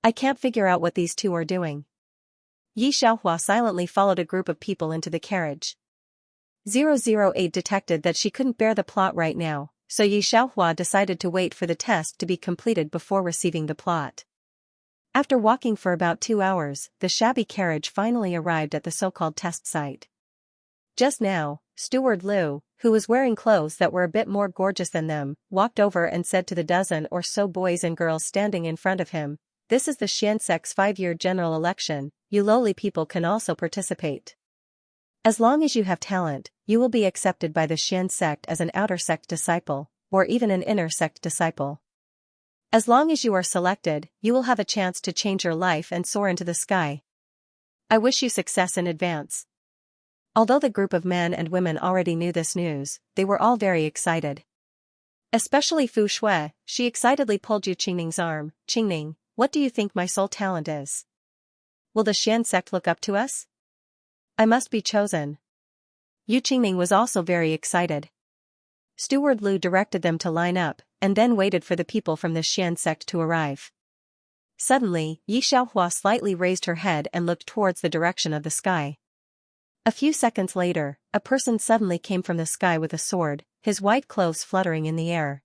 I can't figure out what these two are doing. Yi Xiaohua silently followed a group of people into the carriage. 008 detected that she couldn't bear the plot right now, so Yi Xiaohua decided to wait for the test to be completed before receiving the plot. After walking for about 2 hours, the shabby carriage finally arrived at the so-called test site. Just now, Steward Liu, who was wearing clothes that were a bit more gorgeous than them, walked over and said to the dozen or so boys and girls standing in front of him, "This is the Xian sect's 5-year general election, you lowly people can also participate. As long as you have talent, you will be accepted by the Xian sect as an outer sect disciple, or even an inner sect disciple. As long as you are selected, you will have a chance to change your life and soar into the sky. I wish you success in advance." Although the group of men and women already knew this news, they were all very excited. Especially Fu Shui, she excitedly pulled Yu Qingning's arm. "Qingning, what do you think my sole talent is? Will the Xian sect look up to us? I must be chosen." Yu Qingning was also very excited. Steward Liu directed them to line up, and then waited for the people from the Xian sect to arrive. Suddenly, Yi Xiaohua slightly raised her head and looked towards the direction of the sky. A few seconds later, a person suddenly came from the sky with a sword, his white clothes fluttering in the air.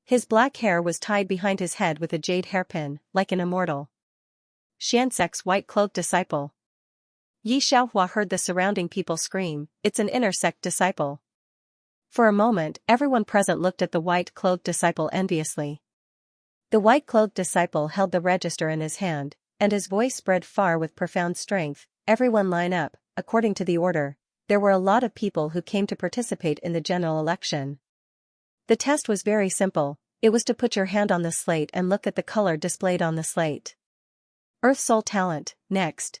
His black hair was tied behind his head with a jade hairpin, like an immortal. Xian sect's white-cloaked disciple. Yi Xiaohua heard the surrounding people scream, "It's an inner sect disciple." For a moment, everyone present looked at the white-cloaked disciple enviously. The white-cloaked disciple held the register in his hand, and his voice spread far with profound strength. "Everyone line up." According to the order, there were a lot of people who came to participate in the general election. The test was very simple. It was to put your hand on the slate and look at the color displayed on the slate. Earth Soul Talent, next.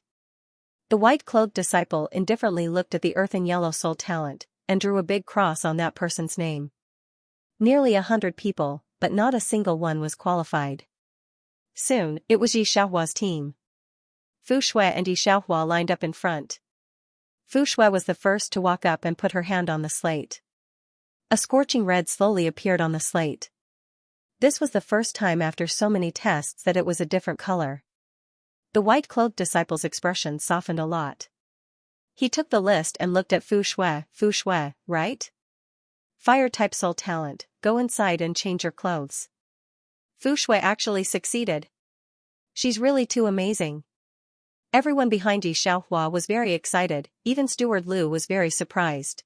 The white-clothed disciple indifferently looked at the earth and yellow soul talent, and drew a big cross on that person's name. Nearly 100 people, but not a single one was qualified. Soon, it was Yi Xiaohua's team. Fu Shui and Yi Xiaohua lined up in front. Fu Shui was the first to walk up and put her hand on the slate. A scorching red slowly appeared on the slate. This was the first time after so many tests that it was a different color. The white-clothed disciple's expression softened a lot. He took the list and looked at Fu Shui. "Fu Shui, right? Fire-type soul talent, go inside and change your clothes." Fu Shui actually succeeded. She's really too amazing. Everyone behind Yi Xiaohua was very excited, even Steward Lu was very surprised.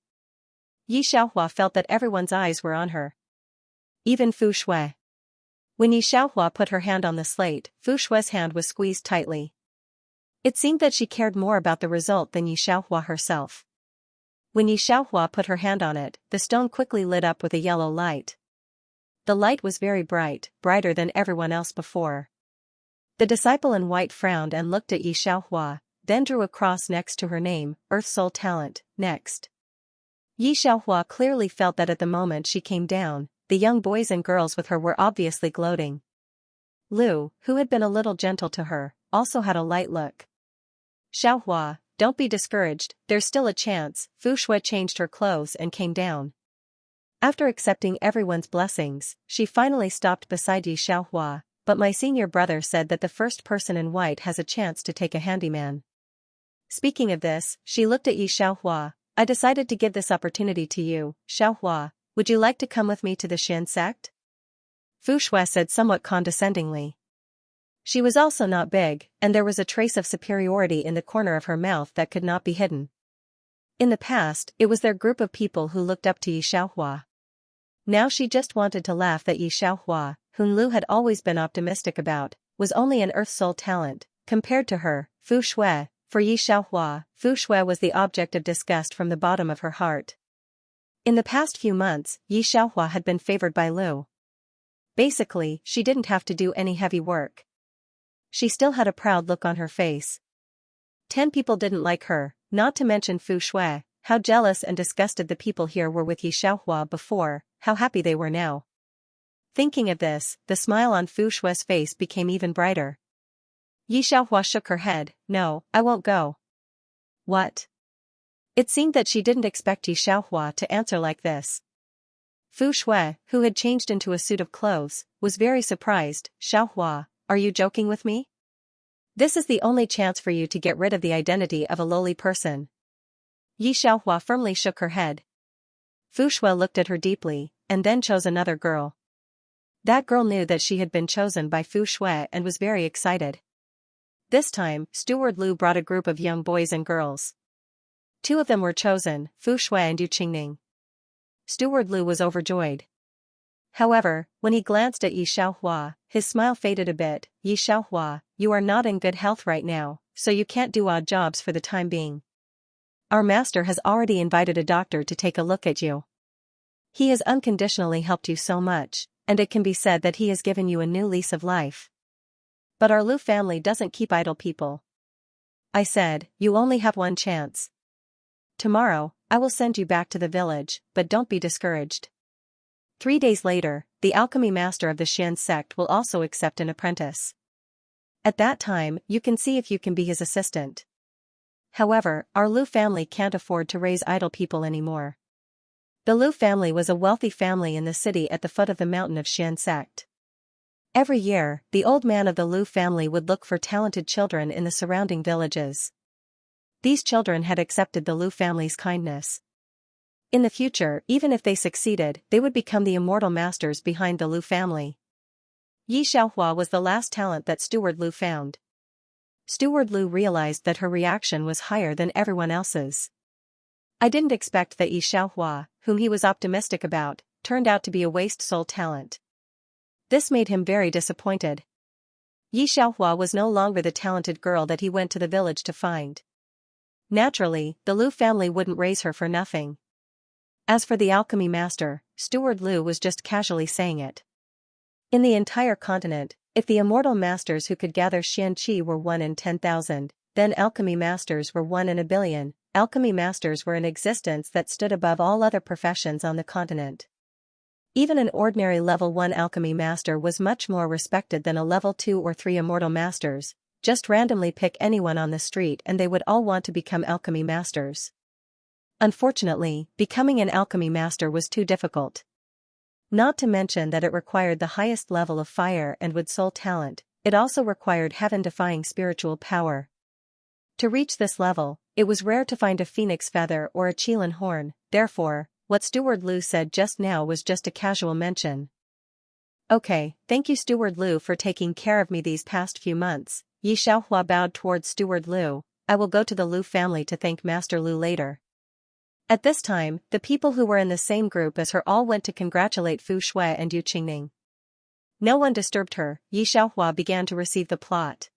Yi Xiaohua felt that everyone's eyes were on her. Even Fu Shui. When Yi Xiaohua put her hand on the slate, Fu Shui's hand was squeezed tightly. It seemed that she cared more about the result than Yi Xiaohua herself. When Yi Xiaohua put her hand on it, the stone quickly lit up with a yellow light. The light was very bright, brighter than everyone else before. The disciple in white frowned and looked at Yi Xiaohua, then drew a cross next to her name, Earth Soul Talent, next. Yi Xiaohua clearly felt that at the moment she came down, the young boys and girls with her were obviously gloating. Lu, who had been a little gentle to her, also had a light look. Xiaohua, don't be discouraged, there's still a chance. Fu Shui changed her clothes and came down. After accepting everyone's blessings, she finally stopped beside Yi Xiaohua, but my senior brother said that the first person in white has a chance to take a handyman. Speaking of this, she looked at Yi Xiaohua. I decided to give this opportunity to you, Xiaohua, would you like to come with me to the Xian sect? Fu Shui said somewhat condescendingly. She was also not big, and there was a trace of superiority in the corner of her mouth that could not be hidden. In the past, it was their group of people who looked up to Yi Xiaohua. Now she just wanted to laugh that Yi Xiaohua, whom Lu had always been optimistic about, was only an Earth Soul talent, compared to her, Fu Shui. For Yi Xiaohua, Fu Shui was the object of disgust from the bottom of her heart. In the past few months, Yi Xiaohua had been favored by Lu. Basically, she didn't have to do any heavy work. She still had a proud look on her face. 10 people didn't like her, not to mention Fu Shui. How jealous and disgusted the people here were with Yi Xiaohua before, how happy they were now. Thinking of this, the smile on Fu Shui's face became even brighter. Yi Xiaohua shook her head. No, I won't go. What? It seemed that she didn't expect Yi Xiaohua to answer like this. Fu Shui, who had changed into a suit of clothes, was very surprised. Xiaohua, are you joking with me? This is the only chance for you to get rid of the identity of a lowly person. Yi Xiaohua firmly shook her head. Fu Shui looked at her deeply, and then chose another girl. That girl knew that she had been chosen by Fu Shui and was very excited. This time, Steward Lu brought a group of young boys and girls. 2 of them were chosen, Fu Shui and Yu Qingning. Steward Lu was overjoyed. However, when he glanced at Yi Xiaohua, his smile faded a bit. Yi Xiaohua, you are not in good health right now, so you can't do odd jobs for the time being. Our master has already invited a doctor to take a look at you. He has unconditionally helped you so much, and it can be said that he has given you a new lease of life. But our Lu family doesn't keep idle people. I said, you only have one chance. Tomorrow, I will send you back to the village, but don't be discouraged. 3 days later, the alchemy master of the Xian sect will also accept an apprentice. At that time, you can see if you can be his assistant. However, our Lu family can't afford to raise idle people anymore. The Lu family was a wealthy family in the city at the foot of the mountain of Xian sect. Every year, the old man of the Lu family would look for talented children in the surrounding villages. These children had accepted the Lu family's kindness. In the future, even if they succeeded, they would become the immortal masters behind the Lu family. Yi Xiaohua was the last talent that Steward Lu found. Steward Lu realized that her reaction was higher than everyone else's. I didn't expect that Yi Xiaohua, whom he was optimistic about, turned out to be a waste soul talent. This made him very disappointed. Yi Xiaohua was no longer the talented girl that he went to the village to find. Naturally, the Lu family wouldn't raise her for nothing. As for the alchemy master, Steward Lu was just casually saying it. In the entire continent, if the immortal masters who could gather Xianqi were 1 in 10,000, then alchemy masters were 1 in a billion. Alchemy masters were an existence that stood above all other professions on the continent. Even an ordinary level 1 alchemy master was much more respected than a level 2 or 3 immortal masters. Just randomly pick anyone on the street and they would all want to become alchemy masters. Unfortunately, becoming an alchemy master was too difficult. Not to mention that it required the highest level of fire and wood soul talent, it also required heaven-defying spiritual power. To reach this level, it was rare to find a phoenix feather or a qilin horn, therefore, what Steward Lu said just now was just a casual mention. Okay, thank you Steward Lu for taking care of me these past few months. Yi Xiaohua bowed towards Steward Liu. I will go to the Liu family to thank Master Liu later. At this time, the people who were in the same group as her all went to congratulate Fu Shui and Yu Qingning. No one disturbed her. Yi Xiaohua began to receive the plot.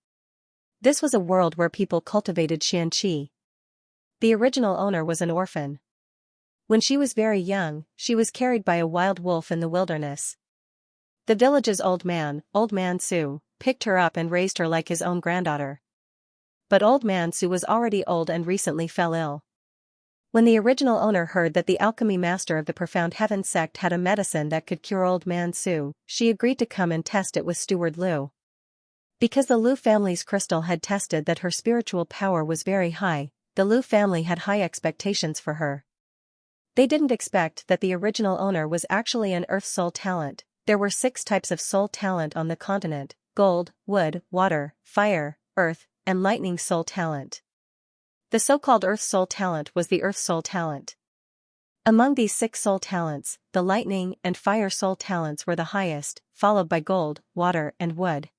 This was a world where people cultivated Xianxia. The original owner was an orphan. When she was very young, she was carried by a wild wolf in the wilderness. The village's old man Su, picked her up and raised her like his own granddaughter. But old man Su was already old and recently fell ill. When the original owner heard that the alchemy master of the Profound Heaven sect had a medicine that could cure old man Su, she agreed to come and test it with Steward Liu. Because the Liu family's crystal had tested that her spiritual power was very high, the Liu family had high expectations for her. They didn't expect that the original owner was actually an earth soul talent. There were 6 types of soul talent on the continent: gold, wood, water, fire, earth, and lightning soul talent. The so-called earth soul talent was the earth soul talent. Among these 6 soul talents, the lightning and fire soul talents were the highest, followed by gold, water, and wood.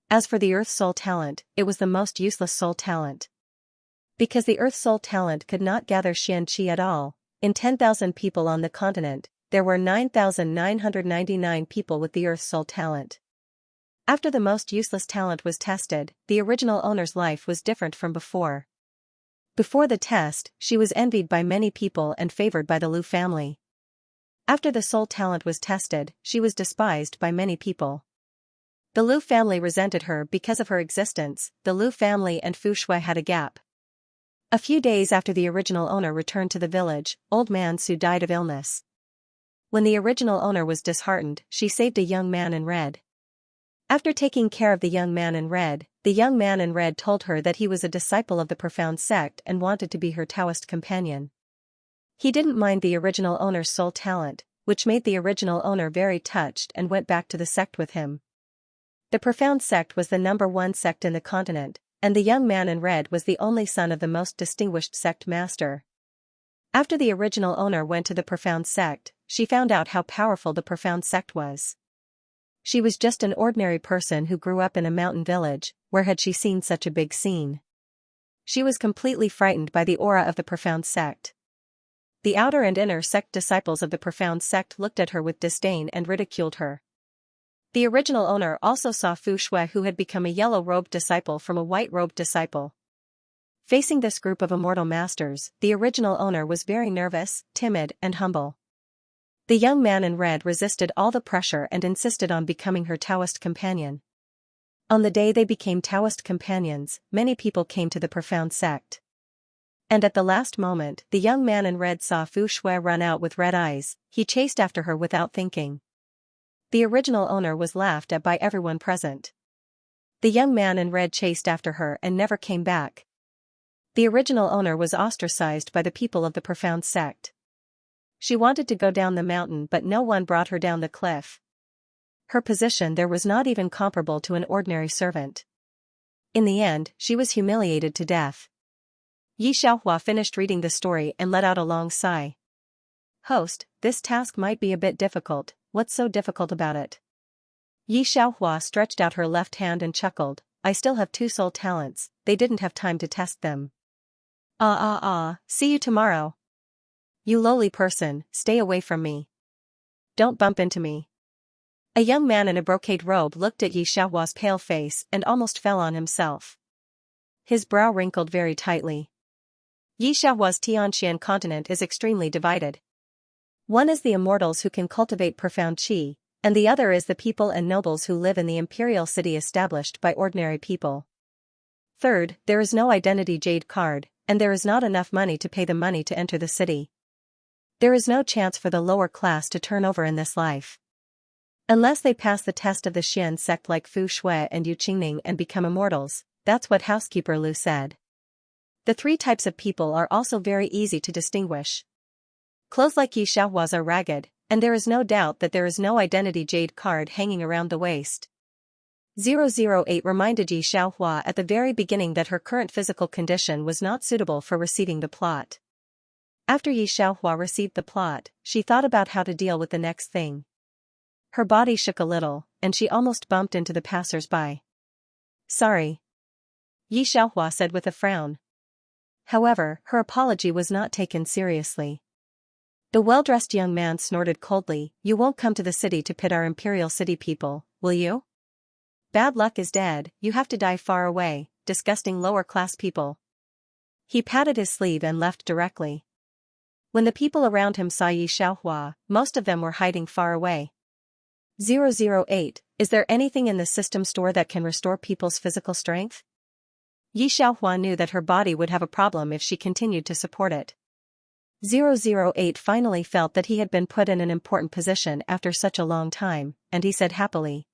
As for the earth soul talent, it was the most useless soul talent. Because the earth soul talent could not gather Xianqi at all, in 10,000 people on the continent, there were 9,999 people with the earth soul talent. After the most useless talent was tested, the original owner's life was different from before. Before the test, she was envied by many people and favored by the Liu family. After the soul talent was tested, she was despised by many people. The Liu family resented her because of her existence. The Liu family and Fu Shui had a gap. A few days after the original owner returned to the village, old man Su died of illness. When the original owner was disheartened, she saved a young man in red. After taking care of the young man in red, the young man in red told her that he was a disciple of the Profound sect and wanted to be her Taoist companion. He didn't mind the original owner's soul talent, which made the original owner very touched and went back to the sect with him. The Profound sect was the #1 sect in the continent, and the young man in red was the only son of the most distinguished sect master. After the original owner went to the Profound sect, she found out how powerful the Profound sect was. She was just an ordinary person who grew up in a mountain village. Where had she seen such a big scene? She was completely frightened by the aura of the Profound sect. The outer and inner sect disciples of the Profound sect looked at her with disdain and ridiculed her. The original owner also saw Fu Shui, who had become a yellow-robed disciple from a white-robed disciple. Facing this group of immortal masters, the original owner was very nervous, timid, and humble. The young man in red resisted all the pressure and insisted on becoming her Taoist companion. On the day they became Taoist companions, many people came to the Profound sect. And at the last moment, the young man in red saw Fu Shui run out with red eyes. He chased after her without thinking. The original owner was laughed at by everyone present. The young man in red chased after her and never came back. The original owner was ostracized by the people of the Profound sect. She wanted to go down the mountain, but no one brought her down the cliff. Her position there was not even comparable to an ordinary servant. In the end, she was humiliated to death. Yi Xiaohua finished reading the story and let out a long sigh. Host, this task might be a bit difficult. What's so difficult about it? Yi Xiaohua stretched out her left hand and chuckled. I still have 2 soul talents, they didn't have time to test them. See you tomorrow. You lowly person, stay away from me. Don't bump into me. A young man in a brocade robe looked at Yi Xiaohua's pale face and almost fell on himself. His brow wrinkled very tightly. Yi Xiaohua's Tianxian continent is extremely divided. One is the immortals who can cultivate profound qi, and the other is the people and nobles who live in the imperial city established by ordinary people. Third, there is no identity jade card, and there is not enough money to pay the money to enter the city. There is no chance for the lower class to turn over in this life. Unless they pass the test of the Xian sect like Fu Shui and Yu Qingning and become immortals, that's what housekeeper Liu said. The 3 types of people are also very easy to distinguish. Clothes like Yi Xiaohua's are ragged, and there is no doubt that there is no identity jade card hanging around the waist. 008 reminded Yi Xiaohua at the very beginning that her current physical condition was not suitable for receiving the plot. After Yi Xiaohua received the plot, she thought about how to deal with the next thing. Her body shook a little, and she almost bumped into the passers-by. Sorry. Yi Xiaohua said with a frown. However, her apology was not taken seriously. The well-dressed young man snorted coldly, "You won't come to the city to pit our imperial city people, will you? Bad luck is dead, you have to die far away, disgusting lower-class people." He patted his sleeve and left directly. When the people around him saw Yi Xiaohua, most of them were hiding far away. 008, is there anything in the system store that can restore people's physical strength? Yi Xiaohua knew that her body would have a problem if she continued to support it. 008 finally felt that he had been put in an important position after such a long time, and he said happily.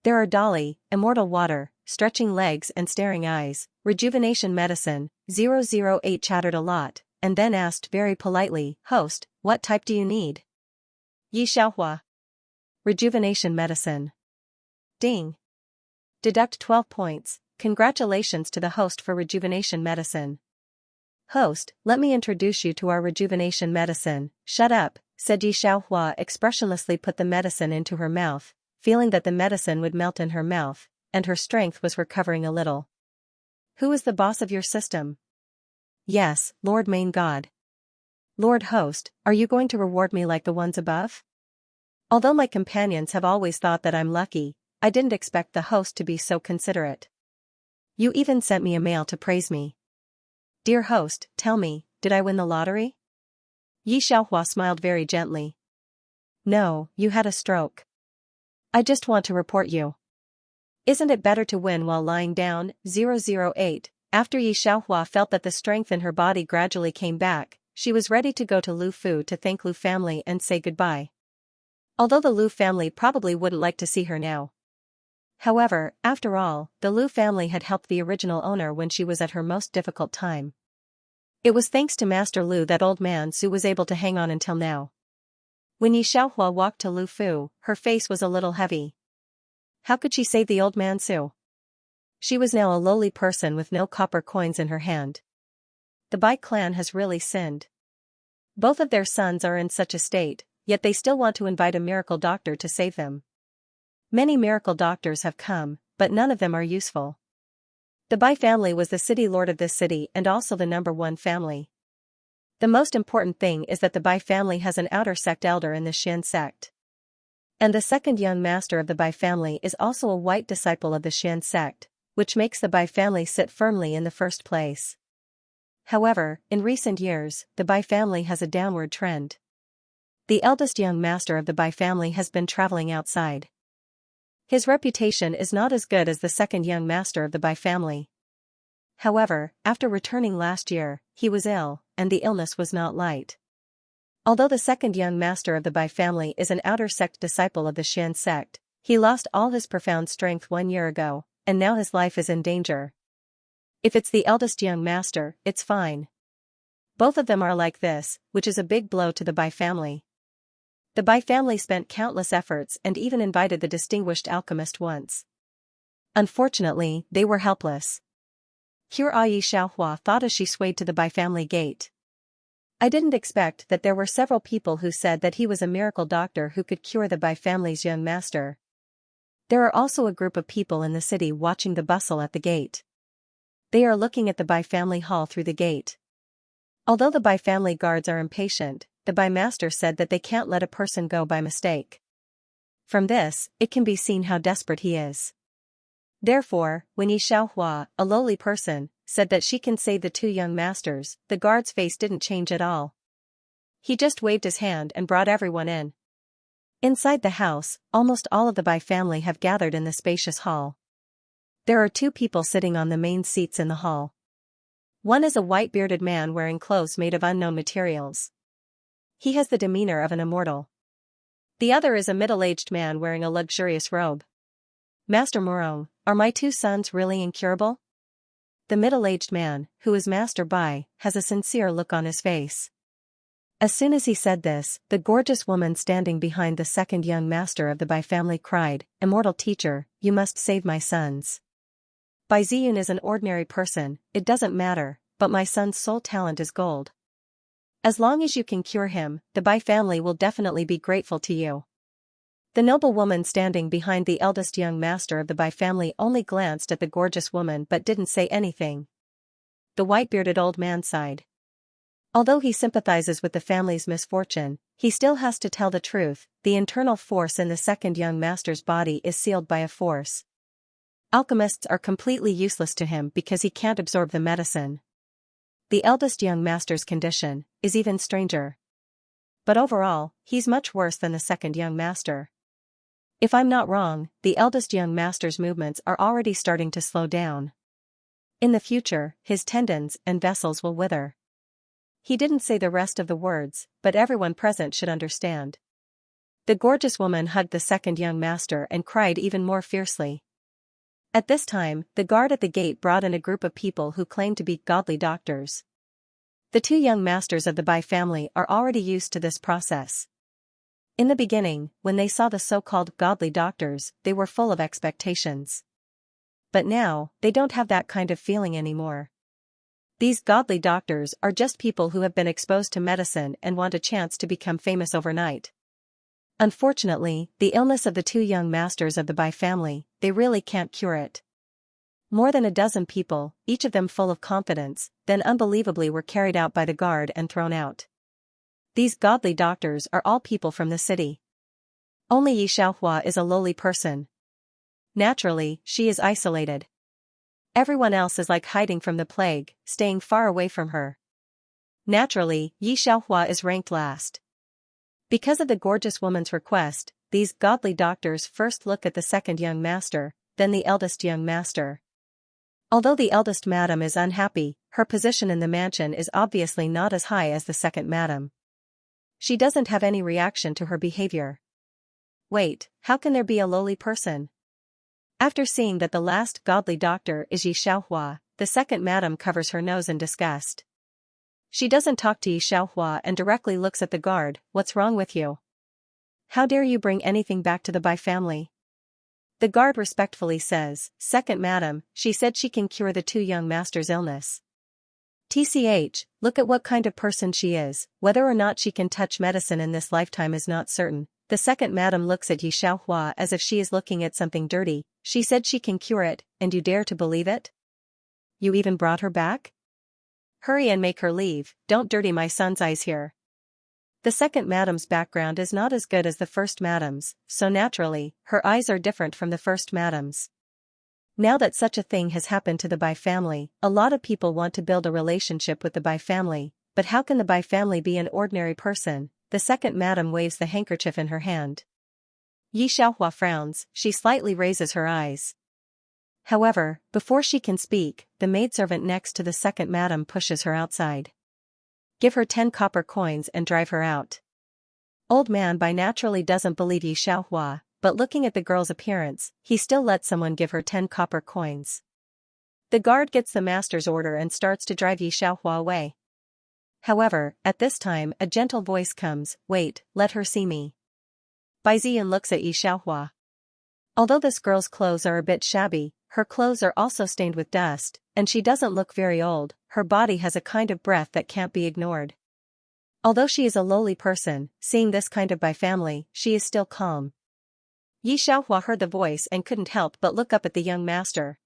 There are Dolly, immortal water, stretching legs and staring eyes, rejuvenation medicine. 008 chattered a lot, and then asked very politely, "Host, what type do you need?" Yi Xiaohua. Rejuvenation medicine. Ding. Deduct 12 points, congratulations to the host for rejuvenation medicine. Host, let me introduce you to our rejuvenation medicine. Shut up, said Yi Xiaohua expressionlessly put the medicine into her mouth, feeling that the medicine would melt in her mouth, and her strength was recovering a little. Who is the boss of your system? Yes, Lord Main God. Lord Host, are you going to reward me like the ones above? Although my companions have always thought that I'm lucky, I didn't expect the host to be so considerate. You even sent me a mail to praise me. Dear host, tell me, did I win the lottery? Yi Xiaohua smiled very gently. No, you had a stroke. I just want to report you. Isn't it better to win while lying down? 008. After Yi Xiaohua felt that the strength in her body gradually came back, she was ready to go to Lu Fu to thank Lu family and say goodbye. Although the Lu family probably wouldn't like to see her now. However, after all, the Lu family had helped the original owner when she was at her most difficult time. It was thanks to Master Lu that old man Su was able to hang on until now. When Yi Xiaohua walked to Lu Fu, her face was a little heavy. How could she save the old man Su? She was now a lowly person with no copper coins in her hand. The Bai clan has really sinned. Both of their sons are in such a state, yet they still want to invite a miracle doctor to save them. Many miracle doctors have come, but none of them are useful. The Bai family was the city lord of this city and also the #1 family. The most important thing is that the Bai family has an outer sect elder in the Xian sect. And the second young master of the Bai family is also a white disciple of the Xian sect, which makes the Bai family sit firmly in the first place. However, in recent years, the Bai family has a downward trend. The eldest young master of the Bai family has been traveling outside. His reputation is not as good as the second young master of the Bai family. However, after returning last year, he was ill, and the illness was not light. Although the second young master of the Bai family is an outer sect disciple of the Xian sect, he lost all his profound strength 1 year ago, and now his life is in danger. If it's the eldest young master, it's fine. Both of them are like this, which is a big blow to the Bai family. The Bai family spent countless efforts and even invited the distinguished alchemist once. Unfortunately, they were helpless. Yi Xiaohua thought as she swayed to the Bai family gate. I didn't expect that there were several people who said that he was a miracle doctor who could cure the Bai family's young master. There are also a group of people in the city watching the bustle at the gate. They are looking at the Bai family hall through the gate. Although the Bai family guards are impatient, the Bai master said that they can't let a person go by mistake. From this, it can be seen how desperate he is. Therefore, when Yi Xiaohua, a lowly person, said that she can save the 2 young masters, the guard's face didn't change at all. He just waved his hand and brought everyone in. Inside the house, almost all of the Bai family have gathered in the spacious hall. There are 2 people sitting on the main seats in the hall. One is a white-bearded man wearing clothes made of unknown materials. He has the demeanor of an immortal. The other is a middle-aged man wearing a luxurious robe. Master Murong, are my 2 sons really incurable? The middle-aged man, who is Master Bai, has a sincere look on his face. As soon as he said this, the gorgeous woman standing behind the second young master of the Bai family cried, "Immortal teacher, you must save my sons. Bai Ziyun is an ordinary person, it doesn't matter, but my son's sole talent is gold. As long as you can cure him, the Bai family will definitely be grateful to you." The noble woman standing behind the eldest young master of the Bai family only glanced at the gorgeous woman but didn't say anything. The white-bearded old man sighed. Although he sympathizes with the family's misfortune, he still has to tell the truth. The internal force in the second young master's body is sealed by a force. Alchemists are completely useless to him because he can't absorb the medicine. The eldest young master's condition is even stranger. But overall, he's much worse than the second young master. If I'm not wrong, the eldest young master's movements are already starting to slow down. In the future, his tendons and vessels will wither. He didn't say the rest of the words, but everyone present should understand. The gorgeous woman hugged the second young master and cried even more fiercely. At this time, the guard at the gate brought in a group of people who claimed to be godly doctors. The two young masters of the Bai family are already used to this process. In the beginning, when they saw the so-called godly doctors, they were full of expectations. But now, they don't have that kind of feeling anymore. These godly doctors are just people who have been exposed to medicine and want a chance to become famous overnight. Unfortunately, the illness of the two young masters of the Bai family, they really can't cure it. More than a dozen people, each of them full of confidence, then unbelievably were carried out by the guard and thrown out. These godly doctors are all people from the city. Only Xianxia is a lowly person. Naturally, she is isolated. Everyone else is like hiding from the plague, staying far away from her. Naturally, Xianxia is ranked last. Because of the gorgeous woman's request, these godly doctors first look at the second young master, then the eldest young master. Although the eldest madam is unhappy, her position in the mansion is obviously not as high as the second madam. She doesn't have any reaction to her behavior. Wait, how can there be a lowly person? After seeing that the last godly doctor is Xianxia, the second madam covers her nose in disgust. She doesn't talk to Xianxia and directly looks at the guard. What's wrong with you? How dare you bring anything back to the Bai family? The guard respectfully says, Second madam, she said she can cure the two young masters' illness. TCH, look at what kind of person she is. Whether or not she can touch medicine in this lifetime is not certain. The second madam looks at Xianxia as if she is looking at something dirty. She said she can cure it, and you dare to believe it? You even brought her back? Hurry and make her leave, don't dirty my son's eyes here. The second madam's background is not as good as the first madam's, so naturally, her eyes are different from the first madam's. Now that such a thing has happened to the Bai family, a lot of people want to build a relationship with the Bai family, but how can the Bai family be an ordinary person? The second madam waves the handkerchief in her hand. Xianxia frowns, she slightly raises her eyes. However, before she can speak, the maidservant next to the second madam pushes her outside. Give her 10 copper coins and drive her out. Old man Bai naturally doesn't believe Xianxia, but looking at the girl's appearance, he still lets someone give her 10 copper coins. The guard gets the master's order and starts to drive Xianxia away. However, at this time a gentle voice comes, wait, let her see me. Bai Ziyan looks at Xianxia. Although this girl's clothes are a bit shabby, her clothes are also stained with dust, and she doesn't look very old. Her body has a kind of breath that can't be ignored. Although she is a lowly person, seeing this kind of Bai family, she is still calm. Xianxia heard the voice and couldn't help but look up at the young master.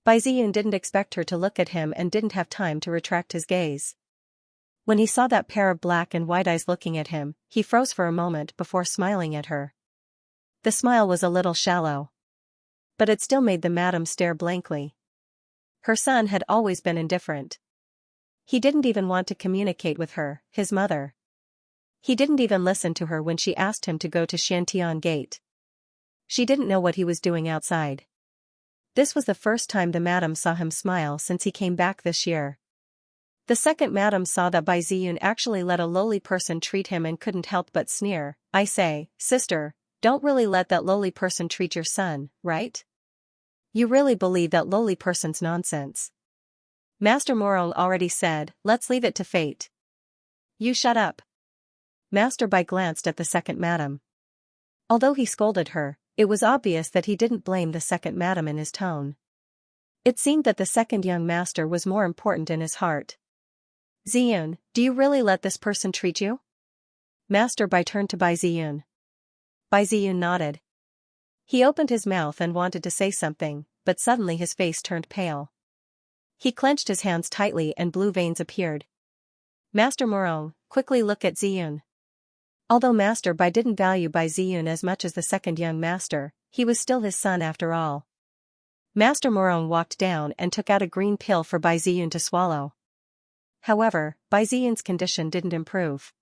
Bai Ziyan didn't expect her to look at him and didn't have time to retract his gaze. When he saw that pair of black and white eyes looking at him, he froze for a moment before smiling at her. The smile was a little shallow. But it still made the madam stare blankly. Her son had always been indifferent. He didn't even want to communicate with her, his mother. He didn't even listen to her when she asked him to go to Xiantian Gate. She didn't know what he was doing outside. This was the first time the madam saw him smile since he came back this year. The second madam saw that Bai Ziyan actually let a lowly person treat him and couldn't help but sneer. I say, sister, don't really let that lowly person treat your son, right? You really believe that lowly person's nonsense? Master Morong already said, let's leave it to fate. You shut up. Master Bai glanced at the second madam. Although he scolded her, it was obvious that he didn't blame the second madam in his tone. It seemed that the second young master was more important in his heart. Ziyun, do you really let this person treat you? Master Bai turned to Bai Ziyun. Bai Ziyun nodded. He opened his mouth and wanted to say something, but suddenly his face turned pale. He clenched his hands tightly and blue veins appeared. Master Morong, quickly look at Ziyun. Although Master Bai didn't value Bai Ziyun as much as the second young master, he was still his son after all. Master Morong walked down and took out a green pill for Bai Ziyun to swallow. However, Bai Ziyun's condition didn't improve.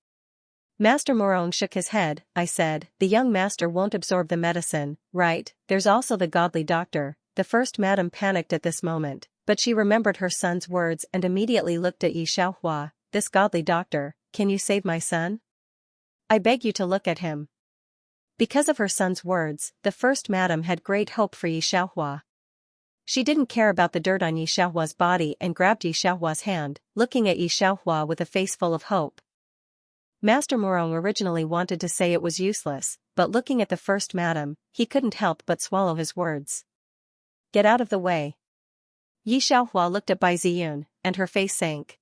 Master Morong shook his head. I said, the young master won't absorb the medicine, right? There's also the godly doctor. The first madam panicked at this moment, but she remembered her son's words and immediately looked at Xianxia. This godly doctor, can you save my son? I beg you to look at him. Because of her son's words, the first madam had great hope for Xianxia. She didn't care about the dirt on Xianxia's body and grabbed Xianxia's hand, looking at Xianxia with a face full of hope. Master Morong originally wanted to say it was useless, but looking at the first madam, he couldn't help but swallow his words. Get out of the way. Xianxia looked at Bai Ziyun, and her face sank.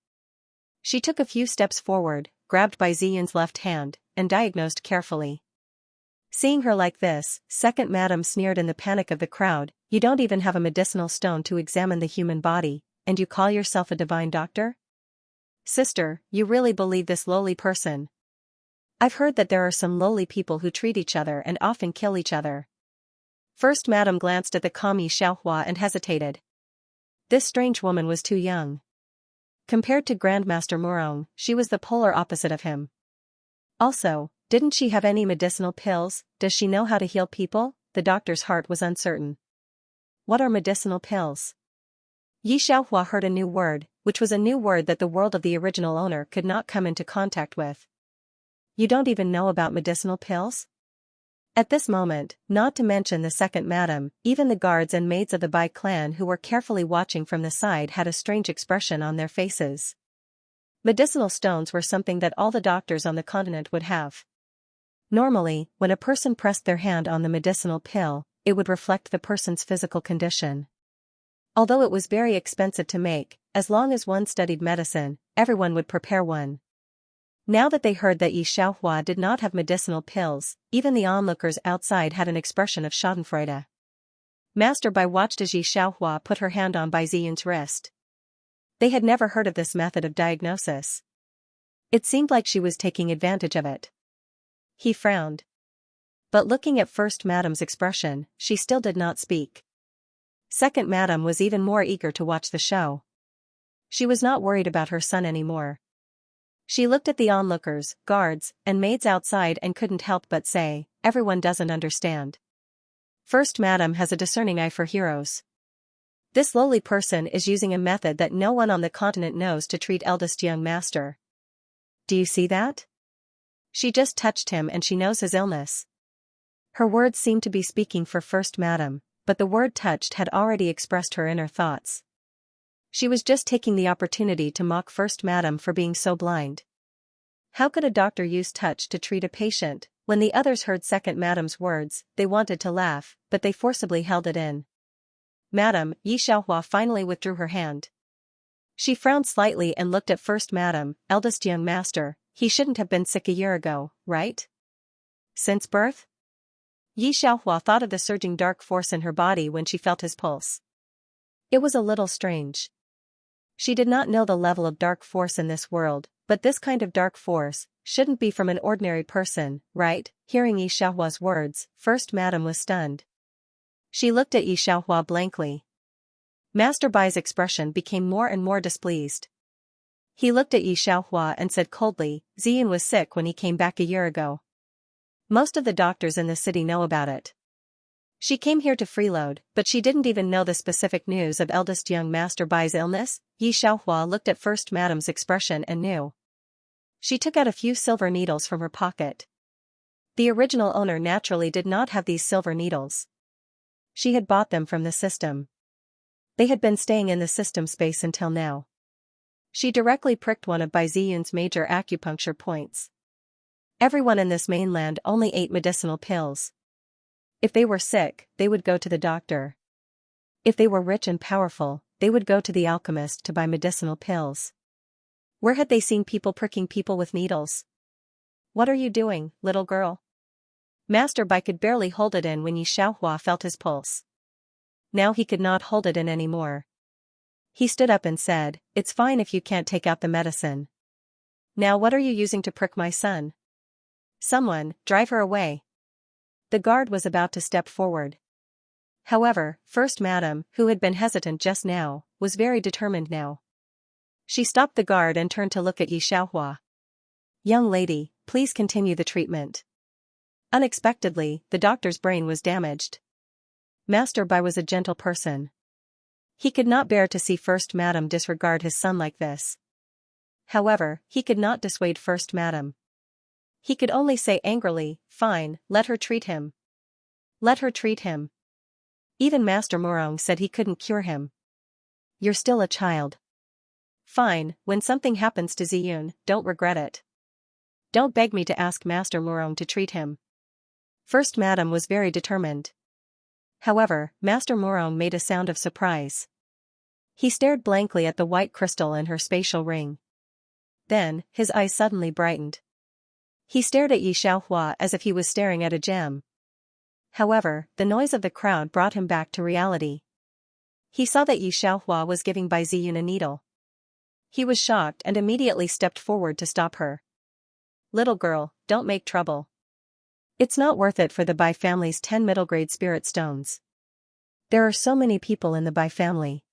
She took a few steps forward, grabbed Bai Ziyun's left hand, and diagnosed carefully. Seeing her like this, second madam sneered in the panic of the crowd, you don't even have a medicinal stone to examine the human body, and you call yourself a divine doctor? Sister, you really believe this lowly person? I've heard that there are some lowly people who treat each other and often kill each other. First madam glanced at the calm Xianxia and hesitated. This strange woman was too young. Compared to Grandmaster Morong, she was the polar opposite of him. Also, didn't she have any medicinal pills? Does she know how to heal people? The doctor's heart was uncertain. What are medicinal pills? Xianxia heard a new word, which was a new word that the world of the original owner could not come into contact with. You don't even know about medicinal pills? At this moment, not to mention the second madam, even the guards and maids of the Bai clan who were carefully watching from the side had a strange expression on their faces. Medicinal stones were something that all the doctors on the continent would have. Normally, when a person pressed their hand on the medicinal pill, it would reflect the person's physical condition. Although it was very expensive to make, as long as one studied medicine, everyone would prepare one. Now that they heard that Xianxia did not have medicinal pills, even the onlookers outside had an expression of schadenfreude. Master Bai watched as Xianxia put her hand on Bai Ziyun's wrist. They had never heard of this method of diagnosis. It seemed like she was taking advantage of it. He frowned. But looking at first madam's expression, she still did not speak. Second madam was even more eager to watch the show. She was not worried about her son anymore. She looked at the onlookers, guards, and maids outside and couldn't help but say, everyone doesn't understand. First madam has a discerning eye for heroes. This lowly person is using a method that no one on the continent knows to treat eldest young master. Do you see that? She just touched him and she knows his illness. Her words seemed to be speaking for first madam, but the word touched had already expressed her inner thoughts. She was just taking the opportunity to mock first madam for being so blind. How could a doctor use touch to treat a patient? When the others heard second madam's words, they wanted to laugh, but they forcibly held it in. Madam, Xianxia finally withdrew her hand. She frowned slightly and looked at first madam, eldest young master, he shouldn't have been sick a year ago, right? Since birth? Xianxia thought of the surging dark force in her body when she felt his pulse. It was a little strange. She did not know the level of dark force in this world, but this kind of dark force shouldn't be from an ordinary person, right? Hearing Xianxia's words, first madam was stunned. She looked at Xianxia blankly. Master Bai's expression became more and more displeased. He looked at Xianxia and said coldly, Ziyun was sick when he came back a year ago. Most of the doctors in the city know about it. She came here to freeload, but she didn't even know the specific news of eldest young Master Bai's illness. Xianxia looked at first madam's expression and knew. She took out a few silver needles from her pocket. The original owner naturally did not have these silver needles. She had bought them from the system. They had been staying in the system space until now. She directly pricked one of Bai Ziyun's major acupuncture points. Everyone in this mainland only ate medicinal pills. If they were sick, they would go to the doctor. If they were rich and powerful, they would go to the alchemist to buy medicinal pills. Where had they seen people pricking people with needles? What are you doing, little girl? Master Bai could barely hold it in when Yi Xiaohua felt his pulse. Now he could not hold it in anymore. He stood up and said, "It's fine if you can't take out the medicine. Now what are you using to prick my son? Someone, drive her away." The guard was about to step forward. However, First Madam, who had been hesitant just now, was very determined now. She stopped the guard and turned to look at Yi Xiaohua. "Young lady, please continue the treatment." Unexpectedly, the doctor's brain was damaged. Master Bai was a gentle person. He could not bear to see First Madam disregard his son like this. However, he could not dissuade First Madam. He could only say angrily, "Fine, let her treat him. Let her treat him." Even Master Murong said he couldn't cure him. "You're still a child. Fine, when something happens to Ziyun, don't regret it. Don't beg me to ask Master Murong to treat him." First Madam was very determined. However, Master Murong made a sound of surprise. He stared blankly at the white crystal in her spatial ring. Then, his eyes suddenly brightened. He stared at Yi Xiaohua as if he was staring at a gem. However, the noise of the crowd brought him back to reality. He saw that Yi Xiaohua was giving Bai Ziyun a needle. He was shocked and immediately stepped forward to stop her. "Little girl, don't make trouble. It's not worth it for the Bai family's 10 middle-grade spirit stones. There are so many people in the Bai family.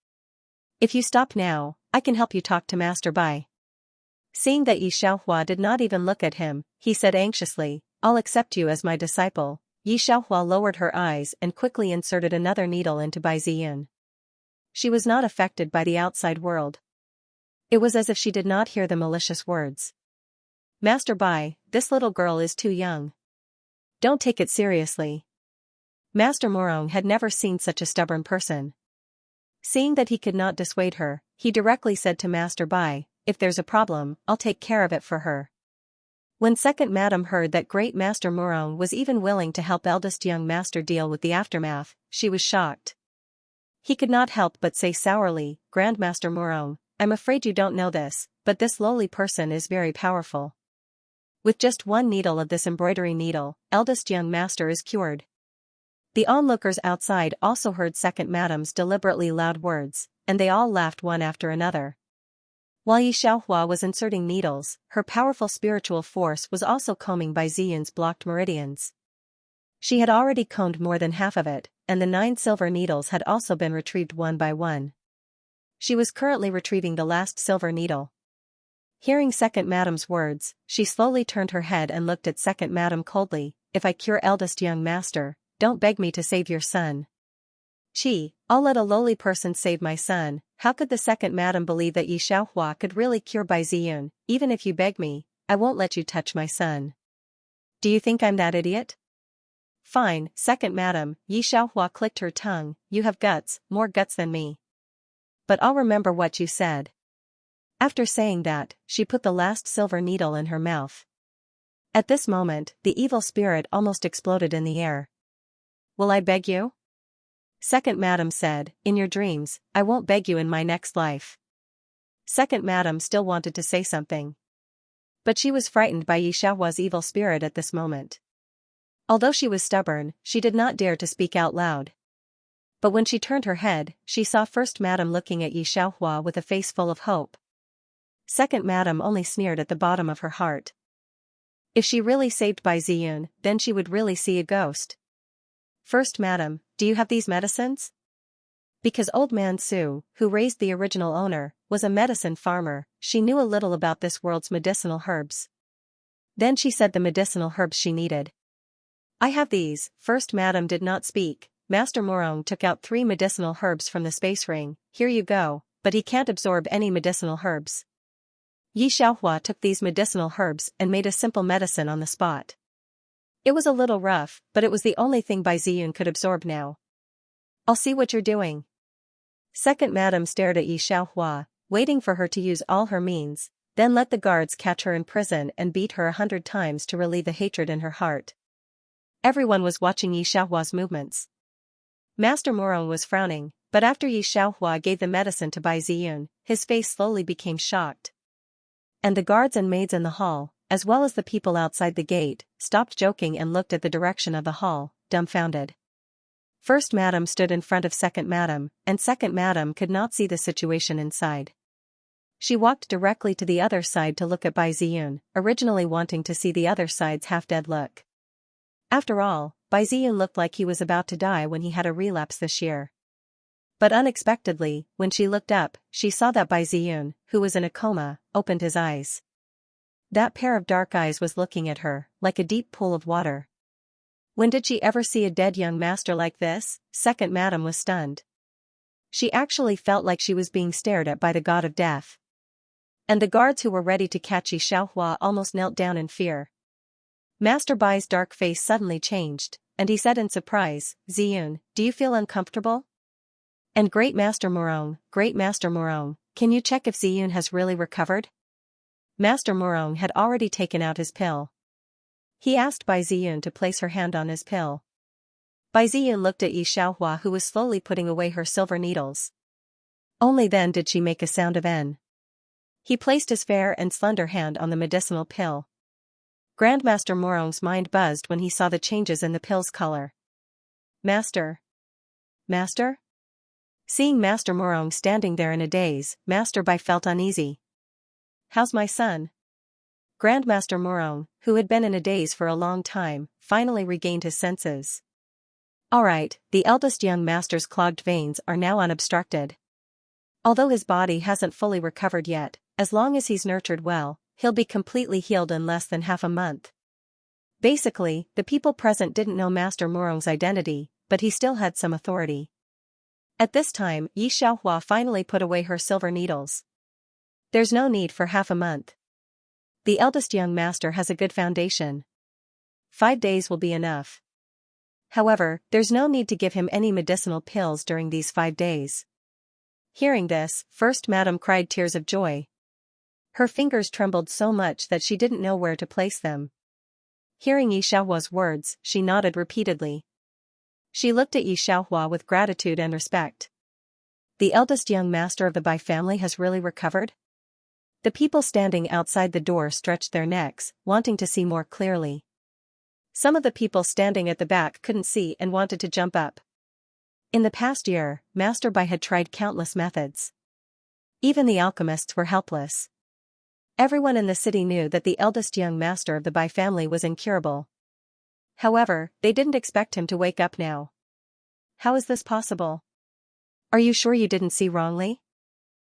If you stop now, I can help you talk to Master Bai." Seeing that Yi Xiaohua did not even look at him, he said anxiously, "I'll accept you as my disciple." Yi Xiaohua lowered her eyes and quickly inserted another needle into Bai Ziyun. She was not affected by the outside world. It was as if she did not hear the malicious words. "Master Bai, this little girl is too young. Don't take it seriously." Master Murong had never seen such a stubborn person. Seeing that he could not dissuade her, he directly said to Master Bai, "If there's a problem, I'll take care of it for her." When Second Madam heard that Great Master Murong was even willing to help eldest young master deal with the aftermath, she was shocked. He could not help but say sourly, "Grandmaster Murong, I'm afraid you don't know this, but this lowly person is very powerful. With just one needle of this embroidery needle, eldest young master is cured." The onlookers outside also heard Second Madam's deliberately loud words, and they all laughed one after another. While Yi Xiaohua was inserting needles, her powerful spiritual force was also combing Bai Ziyun's blocked meridians. She had already combed more than half of it, and the 9 silver needles had also been retrieved one by one. She was currently retrieving the last silver needle. Hearing Second Madam's words, she slowly turned her head and looked at Second Madam coldly. "If I cure eldest young master, don't beg me to save your son." I'll let a lowly person save my son." How could the Second Madam believe that Yi Xiaohua could really cure Bai Ziyun? "Even if you beg me, I won't let you touch my son. Do you think I'm that idiot?" "Fine, Second Madam," Yi Xiaohua clicked her tongue, "you have guts, more guts than me. But I'll remember what you said." After saying that, she put the last silver needle in her mouth. At this moment, the evil spirit almost exploded in the air. "Will I beg you?" Second Madam said, "In your dreams, I won't beg you in my next life." Second Madam still wanted to say something. But she was frightened by Yi Xiaohua's evil spirit at this moment. Although she was stubborn, she did not dare to speak out loud. But when she turned her head, she saw First Madam looking at Yi Xiaohua with a face full of hope. Second Madam only sneered at the bottom of her heart. If she really saved Bai Ziyun, then she would really see a ghost. "First Madam, do you have these medicines?" Because Old Man Su, who raised the original owner, was a medicine farmer, she knew a little about this world's medicinal herbs. Then she said the medicinal herbs she needed. "I have these." First Madam did not speak. Master Murong took out 3 medicinal herbs from the space ring. "Here you go, but he can't absorb any medicinal herbs." Yi Xiaohua took these medicinal herbs and made a simple medicine on the spot. It was a little rough, but it was the only thing Bai Ziyun could absorb now. "I'll see what you're doing." Second Madam stared at Yi Xiaohua, waiting for her to use all her means, then let the guards catch her in prison and beat her 100 times to relieve the hatred in her heart. Everyone was watching Yi Xiaohua's movements. Master Murong was frowning, but after Yi Xiaohua gave the medicine to Bai Ziyun, his face slowly became shocked. And the guards and maids in the hall, as well as the people outside the gate, stopped joking and looked at the direction of the hall, dumbfounded. First Madam stood in front of Second Madam, and Second Madam could not see the situation inside. She walked directly to the other side to look at Bai Ziyun, originally wanting to see the other side's half-dead look. After all, Bai Ziyun looked like he was about to die when he had a relapse this year. But unexpectedly, when she looked up, she saw that Bai Ziyun, who was in a coma, opened his eyes. That pair of dark eyes was looking at her, like a deep pool of water. When did she ever see a dead young master like this? Second Madam was stunned. She actually felt like she was being stared at by the god of death. And the guards who were ready to catch Xianxia almost knelt down in fear. Master Bai's dark face suddenly changed, and he said in surprise, "Ziyun, do you feel uncomfortable?" And Great Master Murong, can you check if Ziyun has really recovered? Master Murong had already taken out his pill. He asked Bai Ziyun to place her hand on his pill. Bai Ziyun looked at Xianxia, who was slowly putting away her silver needles. Only then did she make a sound of N. He placed his fair and slender hand on the medicinal pill. Grandmaster Murong's mind buzzed when he saw the changes in the pill's color. Master? Master? Seeing Master Murong standing there in a daze, Master Bai felt uneasy. How's my son? Grandmaster Murong, who had been in a daze for a long time, finally regained his senses. All right, the eldest young master's clogged veins are now unobstructed. Although his body hasn't fully recovered yet, as long as he's nurtured well, he'll be completely healed in less than half a month. Basically, the people present didn't know Master Murong's identity, but he still had some authority. At this time, Xianxia finally put away her silver needles. There's no need for half a month. The eldest young master has a good foundation. 5 days will be enough. However, there's no need to give him any medicinal pills during these 5 days. Hearing this, First Madam cried tears of joy. Her fingers trembled so much that she didn't know where to place them. Hearing Xiaohua's words, she nodded repeatedly. She looked at Xiaohua with gratitude and respect. The eldest young master of the Bai family has really recovered? The people standing outside the door stretched their necks, wanting to see more clearly. Some of the people standing at the back couldn't see and wanted to jump up. In the past year, Master Bai had tried countless methods. Even the alchemists were helpless. Everyone in the city knew that the eldest young master of the Bai family was incurable. However, they didn't expect him to wake up now. How is this possible? Are you sure you didn't see wrongly?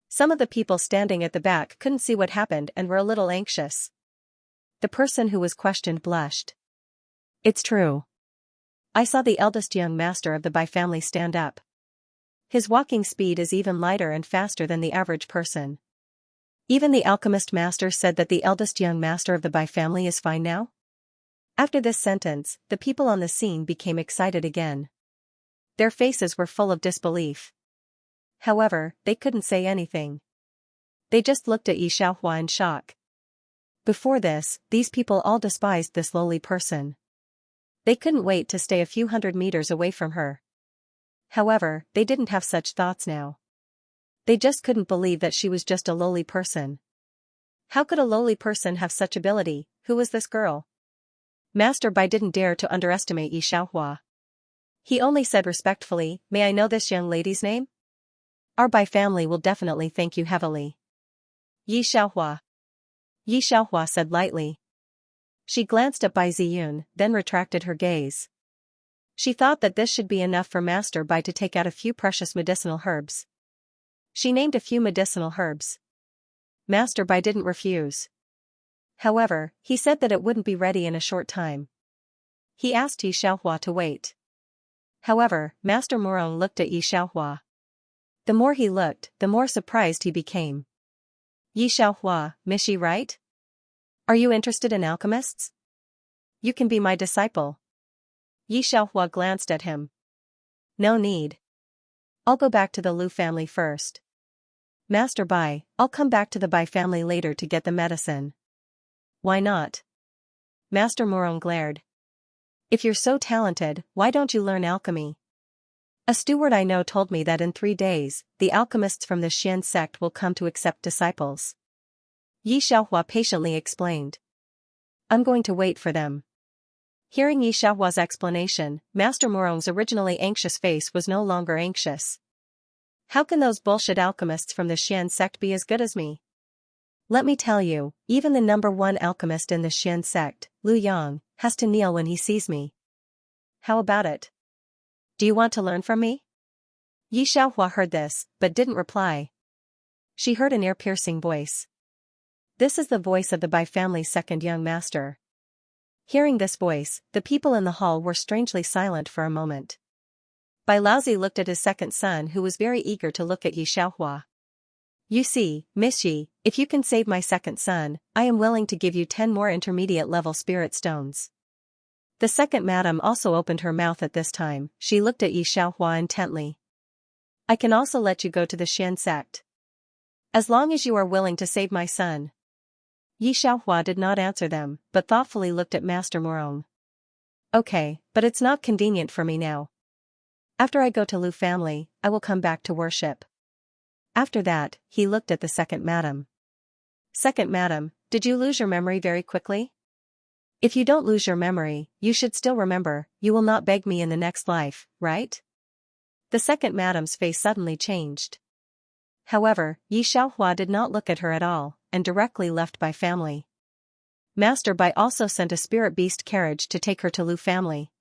Some of the people standing at the back couldn't see what happened and were a little anxious. The person who was questioned blushed. It's true. I saw the eldest young master of the Bai family stand up. His walking speed is even lighter and faster than the average person. Even the alchemist master said that the eldest young master of the Bai family is fine now. After this sentence, the people on the scene became excited again. Their faces were full of disbelief. However, they couldn't say anything. They just looked at Xiaohua in shock. Before this, these people all despised this lowly person. They couldn't wait to stay a few hundred meters away from her. However, they didn't have such thoughts now. They just couldn't believe that she was just a lowly person. How could a lowly person have such ability? Who was this girl? Master Bai didn't dare to underestimate Xiaohua. He only said respectfully, "May I know this young lady's name? Our Bai family will definitely thank you heavily." Xiaohua said lightly. She glanced at Bai Ziyun, then retracted her gaze. She thought that this should be enough for Master Bai to take out a few precious medicinal herbs. She named a few medicinal herbs. Master Bai didn't refuse. However, he said that it wouldn't be ready in a short time. He asked Xiaohua to wait. However, Master Murong looked at Xiaohua. The more he looked, the more surprised he became. Xiaohua, is she right? Are you interested in alchemists? You can be my disciple. Xiaohua glanced at him. No need. I'll go back to the Lu family first. Master Bai, I'll come back to the Bai family later to get the medicine. Why not? Master Murong glared. If you're so talented, why don't you learn alchemy? A steward I know told me that in 3 days, the alchemists from the Xian sect will come to accept disciples. Xiaohua patiently explained. I'm going to wait for them. Hearing Yi Xiaohua's explanation, Master Morong's originally anxious face was no longer anxious. How can those bullshit alchemists from the Xian sect be as good as me? Let me tell you, even the #1 alchemist in the Xian sect, Lu Yang, has to kneel when he sees me. How about it? Do you want to learn from me? Yi Xiaohua heard this, but didn't reply. She heard an ear-piercing voice. This is the voice of the Bai family's second young master. Hearing this voice, the people in the hall were strangely silent for a moment. Bai Laozi looked at his second son, who was very eager to look at Yi Xiaohua. You see, Miss Yi, if you can save my second son, I am willing to give you 10 more intermediate-level spirit stones. The second madam also opened her mouth at this time. She looked at Yi Xiaohua intently. I can also let you go to the Xian sect. As long as you are willing to save my son. Yi Xiaohua did not answer them, but thoughtfully looked at Master Morong. Okay, but it's not convenient for me now. After I go to Lu family, I will come back to worship. After that, he looked at the second madam. Second madam, did you lose your memory very quickly? If you don't lose your memory, you should still remember, you will not beg me in the next life, right? The second madam's face suddenly changed. However, Yi Xiaohua did not look at her at all, and directly left Bai family. Master Bai also sent a spirit beast carriage to take her to Lu family.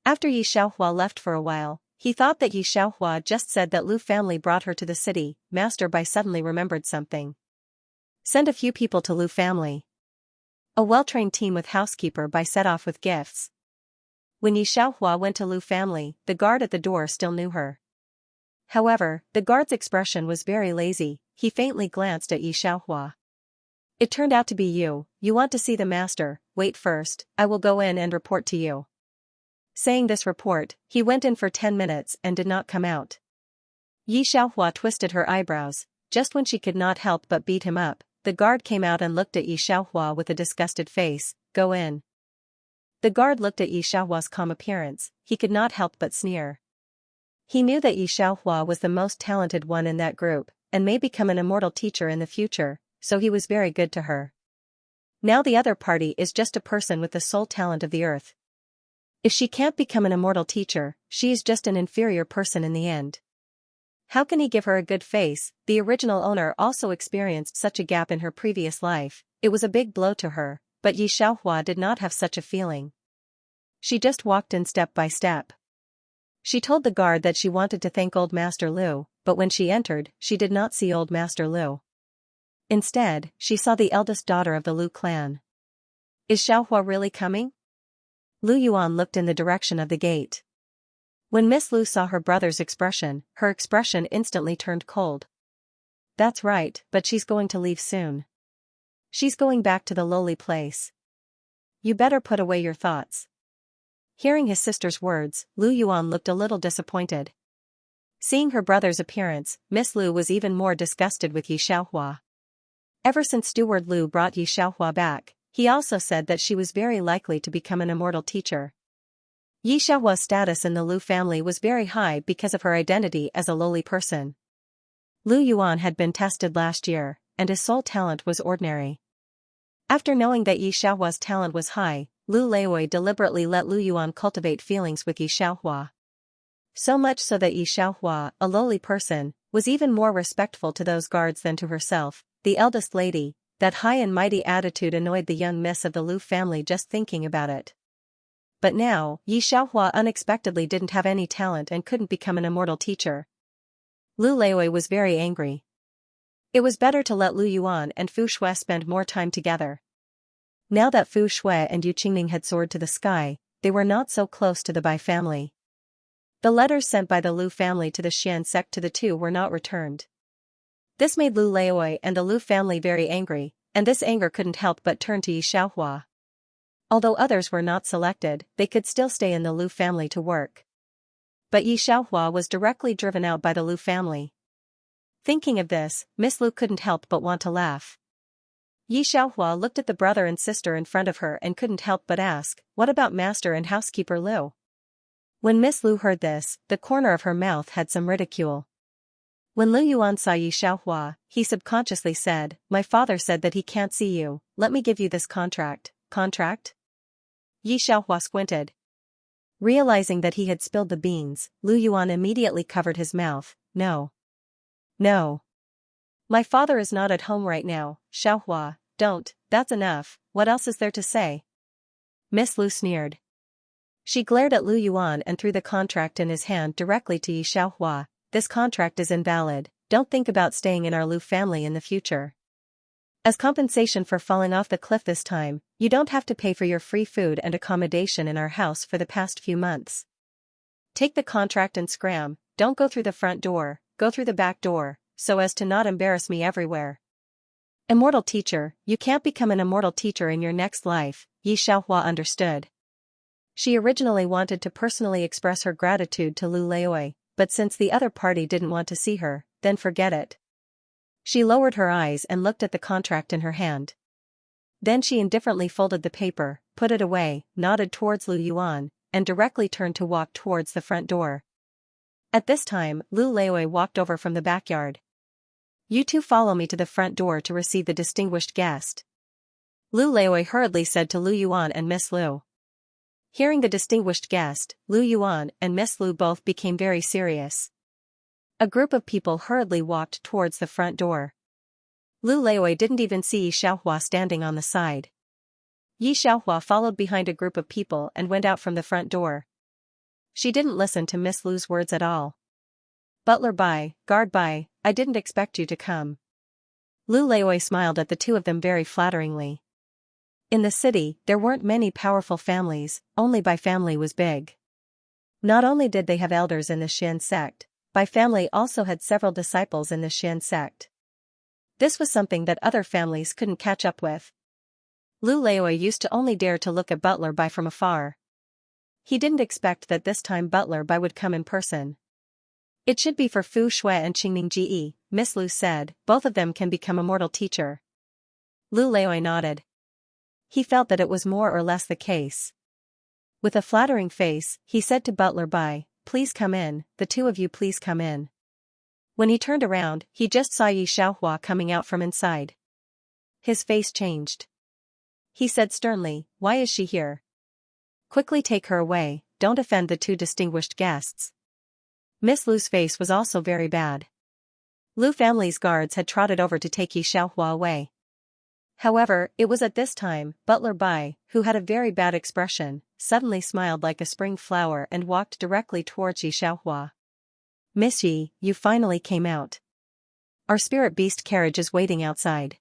After Yi Xiaohua left for a while, he thought that Yi Xiaohua just said that Lu family brought her to the city. Master Bai suddenly remembered something. Send a few people to Lu family. A well-trained team with housekeeper Bai set off with gifts. When Yi Xiaohua went to Lu family, the guard at the door still knew her. However, the guard's expression was very lazy. He faintly glanced at Yi Xiaohua. It turned out to be you. You want to see the master? Wait first, I will go in and report to you. Saying this report, he went in for 10 minutes and did not come out. Yi Xiaohua twisted her eyebrows. Just when she could not help but beat him up, the guard came out and looked at Yi Xiaohua with a disgusted face. Go in. The guard looked at Yi Xiaohua's calm appearance. He could not help but sneer. He knew that Yi Xiaohua was the most talented one in that group, and may become an immortal teacher in the future, so he was very good to her. Now the other party is just a person with the sole talent of the earth. If she can't become an immortal teacher, she is just an inferior person in the end. How can he give her a good face? The original owner also experienced such a gap in her previous life. It was a big blow to her, but Yi Xiaohua did not have such a feeling. She just walked in step by step. She told the guard that she wanted to thank Old Master Lu, but when she entered, she did not see Old Master Lu. Instead, she saw the eldest daughter of the Lu clan. Is Xiaohua really coming? Lu Yuan looked in the direction of the gate. When Miss Lu saw her brother's expression, her expression instantly turned cold. That's right, but she's going to leave soon. She's going back to the lowly place. You better put away your thoughts. Hearing his sister's words, Lu Yuan looked a little disappointed. Seeing her brother's appearance, Miss Lu was even more disgusted with Yi Xiaohua. Ever since Steward Lu brought Yi Xiaohua back, he also said that she was very likely to become an immortal teacher. Yi Xiaohua's status in the Lu family was very high because of her identity as a lowly person. Lu Yuan had been tested last year, and his sole talent was ordinary. After knowing that Yi Xiaohua's talent was high, Lu Leoi deliberately let Lu Yuan cultivate feelings with Yi Xiaohua. So much so that Yi Xiaohua, a lowly person, was even more respectful to those guards than to herself, the eldest lady. That high and mighty attitude annoyed the young miss of the Lu family just thinking about it. But now, Yi Xiaohua unexpectedly didn't have any talent and couldn't become an immortal teacher. Lu Leoi was very angry. It was better to let Lu Yuan and Fu Shui spend more time together. Now that Fu Shui and Yu Qingning had soared to the sky, they were not so close to the Bai family. The letters sent by the Lu family to the Xian sect to the two were not returned. This made Lu Leoi and the Lu family very angry, and this anger couldn't help but turn to Yi Xiaohua. Although others were not selected, they could still stay in the Lu family to work. But Yi Xiaohua was directly driven out by the Lu family. Thinking of this, Miss Lu couldn't help but want to laugh. Yi Xiaohua looked at the brother and sister in front of her and couldn't help but ask, what about Master and Housekeeper Lu? When Miss Lu heard this, the corner of her mouth had some ridicule. When Lu Yuan saw Yi Xiaohua, he subconsciously said, my father said that he can't see you, let me give you this contract, Contract? Yi Xiaohua squinted. Realizing that he had spilled the beans, Lu Yuan immediately covered his mouth. No. No. My father is not at home right now, Xiaohua, don't, that's enough, what else is there to say? Miss Lu sneered. She glared at Lu Yuan and threw the contract in his hand directly to Yi Xiaohua. This contract is invalid, don't think about staying in our Lu family in the future. As compensation for falling off the cliff this time, you don't have to pay for your free food and accommodation in our house for the past few months. Take the contract and scram, don't go through the front door, go through the back door, so as to not embarrass me everywhere. Immortal teacher, you can't become an immortal teacher in your next life, Yi Xiaohua understood. She originally wanted to personally express her gratitude to Lu Leoi, but since the other party didn't want to see her, then forget it. She lowered her eyes and looked at the contract in her hand. Then she indifferently folded the paper, put it away, nodded towards Lu Yuan, and directly turned to walk towards the front door. At this time, Lu Leoi walked over from the backyard. You two follow me to the front door to receive the distinguished guest. Lu Leoi hurriedly said to Lu Yuan and Miss Lu. Hearing the distinguished guest, Lu Yuan and Miss Lu both became very serious. A group of people hurriedly walked towards the front door. Lu Leoi didn't even see Yi Xiaohua standing on the side. Yi Xiaohua followed behind a group of people and went out from the front door. She didn't listen to Miss Lu's words at all. Butler Bai, guard Bai, I didn't expect you to come. Lu Leoi smiled at the two of them very flatteringly. In the city, there weren't many powerful families, only Bai family was big. Not only did they have elders in the Xian sect, Bai family also had several disciples in the Xian sect. This was something that other families couldn't catch up with. Lu Leoi used to only dare to look at Butler Bai from afar. He didn't expect that this time Butler Bai would come in person. It should be for Fu Shui and Qingning Ji, Miss Lu said, both of them can become immortal teacher. Lu Leoi nodded. He felt that it was more or less the case. With a flattering face, he said to Butler Bai, please come in, the two of you please come in. When he turned around, he just saw Yi Xiaohua coming out from inside. His face changed. He said sternly, why is she here? Quickly take her away, don't offend the two distinguished guests. Miss Lu's face was also very bad. Lu family's guards had trotted over to take Yi Xiaohua away. However, it was at this time, Butler Bai, who had a very bad expression, suddenly smiled like a spring flower and walked directly towards Yi Xiaohua. Miss Yi, you finally came out. Our spirit beast carriage is waiting outside.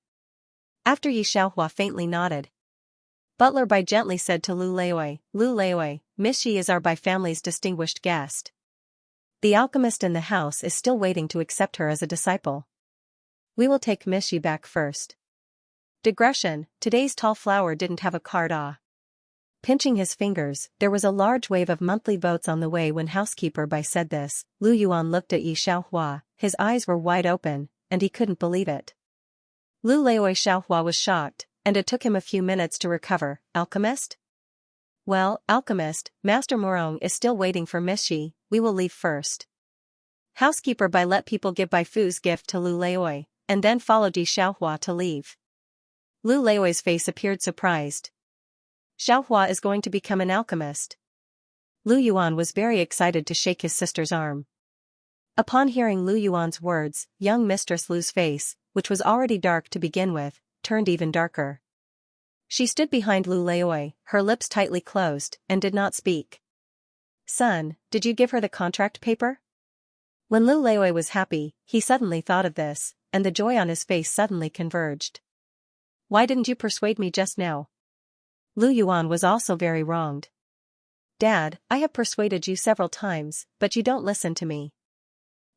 After Yi Xiaohua faintly nodded, Butler Bai gently said to Lu Leoi, Miss Yi is our Bai family's distinguished guest. The alchemist in the house is still waiting to accept her as a disciple. We will take Miss Yi back first. Digression, today's tall flower didn't have a card. Pinching his fingers, there was a large wave of monthly votes on the way when housekeeper Bai said this. Lu Yuan looked at Yi Xiaohua, his eyes were wide open, and he couldn't believe it. Lu Leoi Xiaohua was shocked, and it took him a few minutes to recover. Alchemist? Well, alchemist, Master Morong is still waiting for Miss Yi, we will leave first. Housekeeper Bai let people give Bai Fu's gift to Lu Leoi, and then followed Yi Xiaohua to leave. Lu Leoi's face appeared surprised. Xiaohua is going to become an alchemist. Lu Yuan was very excited to shake his sister's arm. Upon hearing Lu Yuan's words, young Mistress Lu's face, which was already dark to begin with, turned even darker. She stood behind Lu Leoi, her lips tightly closed, and did not speak. Son, did you give her the contract paper? When Lu Leoi was happy, he suddenly thought of this, and the joy on his face suddenly converged. Why didn't you persuade me just now? Lu Yuan was also very wronged. Dad, I have persuaded you several times, but you don't listen to me.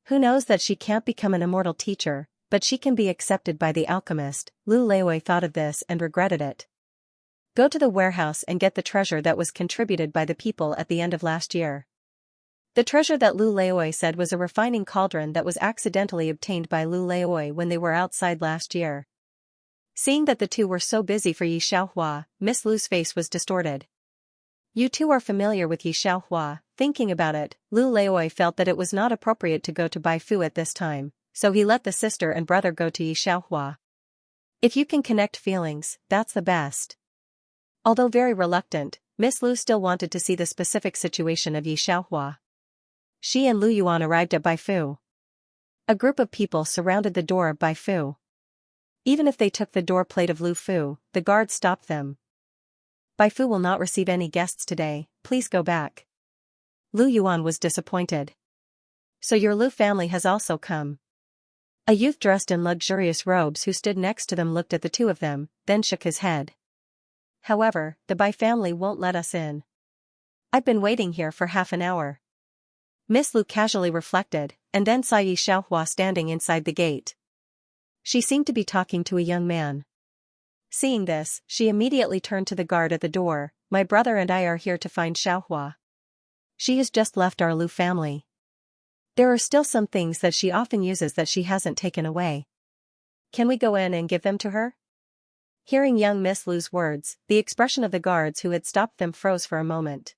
Who knows that she can't become an immortal teacher, but she can be accepted by the alchemist. Lu Leoi thought of this and regretted it. Go to the warehouse and get the treasure that was contributed by the people at the end of last year. The treasure that Lu Leoi said was a refining cauldron that was accidentally obtained by Lu Leoi when they were outside last year. Seeing that the two were so busy for Yi Xiaohua, Miss Lu's face was distorted. You two are familiar with Yi Xiaohua. Thinking about it, Lu Leoi felt that it was not appropriate to go to Bai Fu at this time, so he let the sister and brother go to Yi Xiaohua. If you can connect feelings, that's the best. Although very reluctant, Miss Lu still wanted to see the specific situation of Yi Xiaohua. She and Lu Yuan arrived at Baifu. A group of people surrounded the door of Baifu. Even if they took the door plate of Lu Fu, the guards stopped them. Baifu will not receive any guests today, please go back. Lu Yuan was disappointed. So your Lu family has also come. A youth dressed in luxurious robes who stood next to them looked at the two of them, then shook his head. However, the Bai family won't let us in. I've been waiting here for half an hour. Miss Lu casually reflected, and then saw Yi Xiaohua standing inside the gate. She seemed to be talking to a young man. Seeing this, she immediately turned to the guard at the door. My brother and I are here to find Xiaohua. She has just left our Lu family. There are still some things that she often uses that she hasn't taken away. Can we go in and give them to her? Hearing young Miss Lu's words, the expression of the guards who had stopped them froze for a moment.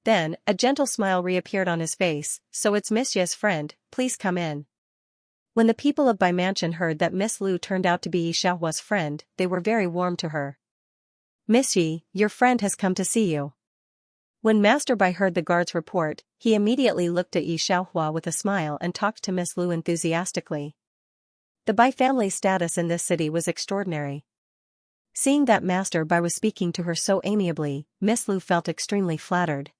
Then, a gentle smile reappeared on his face. So it's Miss Ye's friend, please come in. When the people of Bai Mansion heard that Miss Lu turned out to be Yi Xiaohua's friend, they were very warm to her. Miss Yi, your friend has come to see you. When Master Bai heard the guard's report, he immediately looked at Yi Xiaohua with a smile and talked to Miss Lu enthusiastically. The Bai family's status in this city was extraordinary. Seeing that Master Bai was speaking to her so amiably, Miss Lu felt extremely flattered.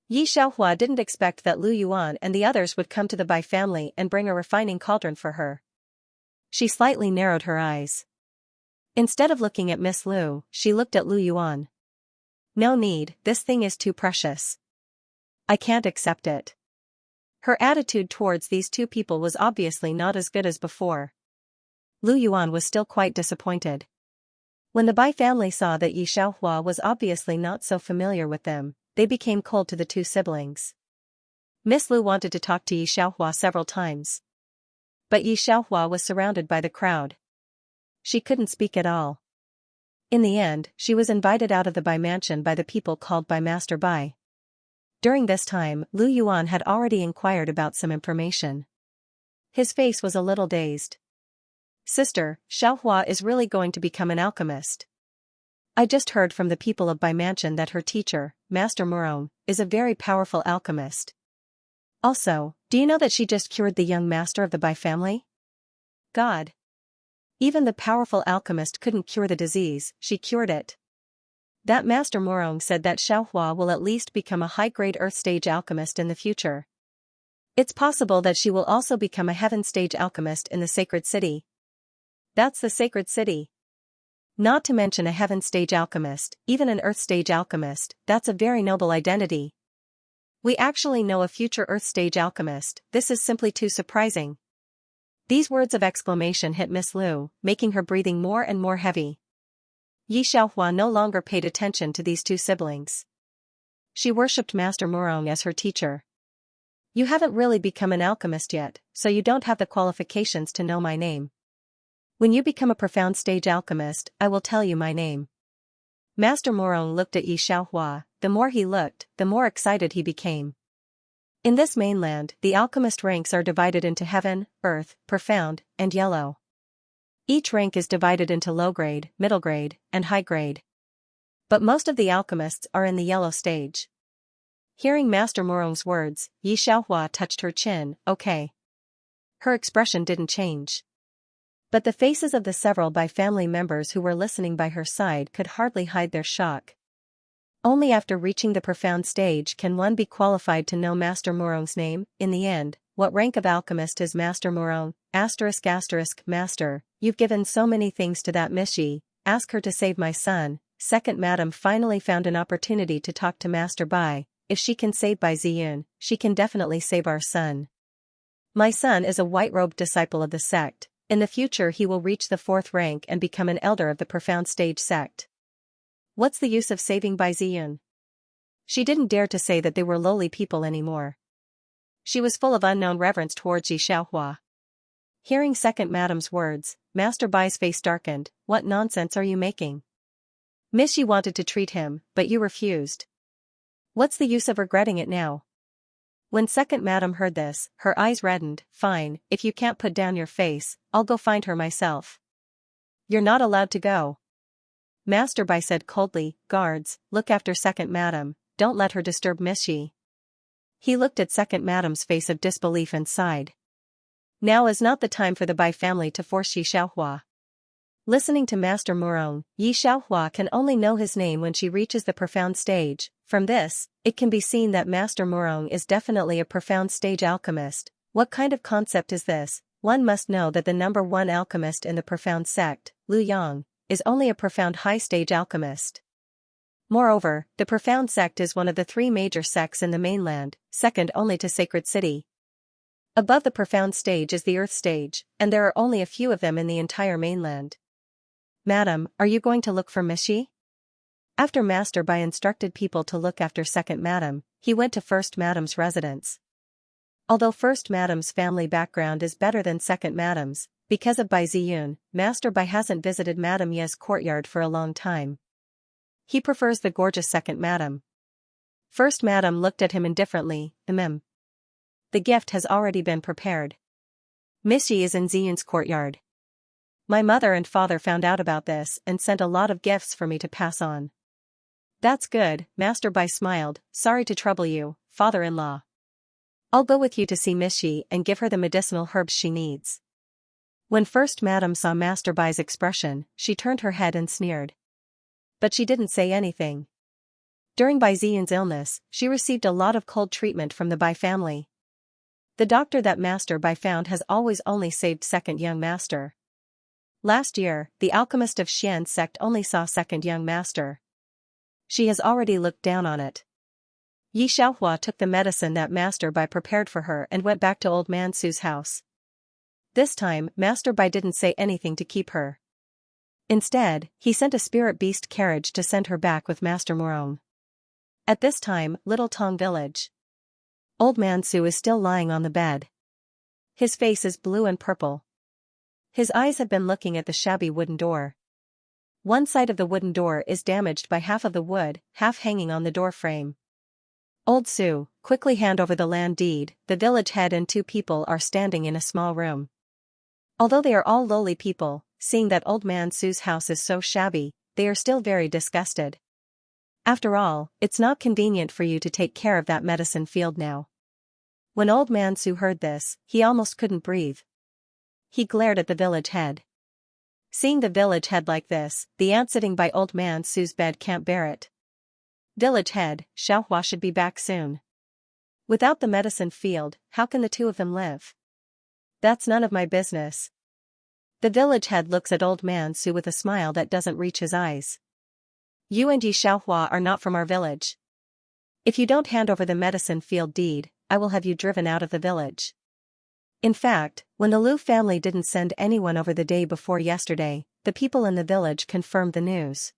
Yi Xiaohua didn't expect that Lu Yuan and the others would come to the Bai family and bring a refining cauldron for her. She slightly narrowed her eyes. Instead of looking at Miss Lu, she looked at Lu Yuan. No need, this thing is too precious. I can't accept it. Her attitude towards these two people was obviously not as good as before. Lu Yuan was still quite disappointed. When the Bai family saw that Yi Xiaohua was obviously not so familiar with them, they became cold to the two siblings. Miss Lu wanted to talk to Yi Xiaohua several times. But Yi Xiaohua was surrounded by the crowd. She couldn't speak at all. In the end, she was invited out of the Bai mansion by the people called by Master Bai. During this time, Lu Yuan had already inquired about some information. His face was a little dazed. Sister, Xiaohua is really going to become an alchemist. I just heard from the people of Bai mansion that her teacher, Master Murong, is a very powerful alchemist. Also, do you know that she just cured the young master of the Bai family? God! Even the powerful alchemist couldn't cure the disease, she cured it. That Master Murong said that Xiaohua will at least become a high-grade earth-stage alchemist in the future. It's possible that she will also become a heaven-stage alchemist in the sacred city. That's the sacred city. Not to mention a heaven-stage alchemist, even an earth-stage alchemist, that's a very noble identity. We actually know a future earth-stage alchemist, this is simply too surprising. These words of exclamation hit Miss Lu, making her breathing more and more heavy. Yi Xiaohua no longer paid attention to these two siblings. She worshipped Master Murong as her teacher. You haven't really become an alchemist yet, so you don't have the qualifications to know my name. When you become a profound stage alchemist, I will tell you my name. Master Murong looked at Yi Xiaohua. The more he looked, the more excited he became. In this mainland, the alchemist ranks are divided into heaven, earth, profound, and yellow. Each rank is divided into low grade, middle grade, and high grade. But most of the alchemists are in the yellow stage. Hearing Master Murong's words, Yi Xiaohua touched her chin. Okay. Her expression didn't change. But the faces of the several Bai family members who were listening by her side could hardly hide their shock. Only after reaching the profound stage can one be qualified to know Master Murong's name. In the end, what rank of alchemist is Master Murong? Master, you've given so many things to that Miss Yi, ask her to save my son. Second Madam finally found an opportunity to talk to Master Bai. If she can save Bai Ziyun, she can definitely save our son. My son is a white-robed disciple of the sect. In the future he will reach the 4th rank and become an elder of the profound stage sect. What's the use of saving Bai Ziyun? She didn't dare to say that they were lowly people anymore. She was full of unknown reverence towards Yi Xiaohua. Hearing Second Madam's words, Master Bai's face darkened. What nonsense are you making? Miss Yi wanted to treat him, but you refused. What's the use of regretting it now? When Second Madam heard this, her eyes reddened. Fine, if you can't put down your face, I'll go find her myself. You're not allowed to go. Master Bai said coldly, "Guards, look after second madam, don't let her disturb Miss Xi." He looked at second madam's face of disbelief and sighed. Now is not the time for the Bai family to force Yi Xiaohua. Listening to Master Murong, Yi Xiaohua can only know his name when she reaches the profound stage. From this, it can be seen that Master Murong is definitely a profound stage alchemist. What kind of concept is this? One must know that the number one alchemist in the profound sect, Lu Yang, is only a profound high-stage alchemist. Moreover, the profound sect is one of the three major sects in the mainland, second only to Sacred City. Above the profound stage is the earth stage, and there are only a few of them in the entire mainland. "Madam, are you going to look for Miss Xi?" After Master Bai instructed people to look after second madam, he went to first madam's residence. Although first madam's family background is better than second madam's, because of Bai Ziyun, Master Bai hasn't visited Madame Ye's courtyard for a long time. He prefers the gorgeous second madam. First madam looked at him indifferently. The gift has already been prepared. Miss Xi is in Ziyun's courtyard. My mother and father found out about this and sent a lot of gifts for me to pass on. That's good, Master Bai smiled. Sorry to trouble you, father-in-law. I'll go with you to see Miss Xi and give her the medicinal herbs she needs. When first madam saw Master Bai's expression, she turned her head and sneered. But she didn't say anything. During Bai Ziyun's illness, she received a lot of cold treatment from the Bai family. The doctor that Master Bai found has always only saved second young master. Last year, the alchemist of Xian sect only saw second young master. She has already looked down on it. Yi Xiaohua took the medicine that Master Bai prepared for her and went back to old man Su's house. This time, Master Bai didn't say anything to keep her. Instead, he sent a spirit beast carriage to send her back with Master Murong. At this time, Little Tong village. Old man Su is still lying on the bed. His face is blue and purple. His eyes have been looking at the shabby wooden door. One side of the wooden door is damaged by half of the wood, half hanging on the door frame. Old Su, quickly hand over the land deed. The village head and two people are standing in a small room. Although they are all lowly people, seeing that old man Su's house is so shabby, they are still very disgusted. After all, it's not convenient for you to take care of that medicine field now. When old man Su heard this, he almost couldn't breathe. He glared at the village head. Seeing the village head like this, the ant sitting by old man Su's bed can't bear it. Village head, Xiaohua should be back soon. Without the medicine field, how can the two of them live? That's none of my business. The village head looks at old man Su with a smile that doesn't reach his eyes. You and Yi Xiaohua are not from our village. If you don't hand over the medicine field deed, I will have you driven out of the village. In fact, when the Lu family didn't send anyone over the day before yesterday, the people in the village confirmed the news.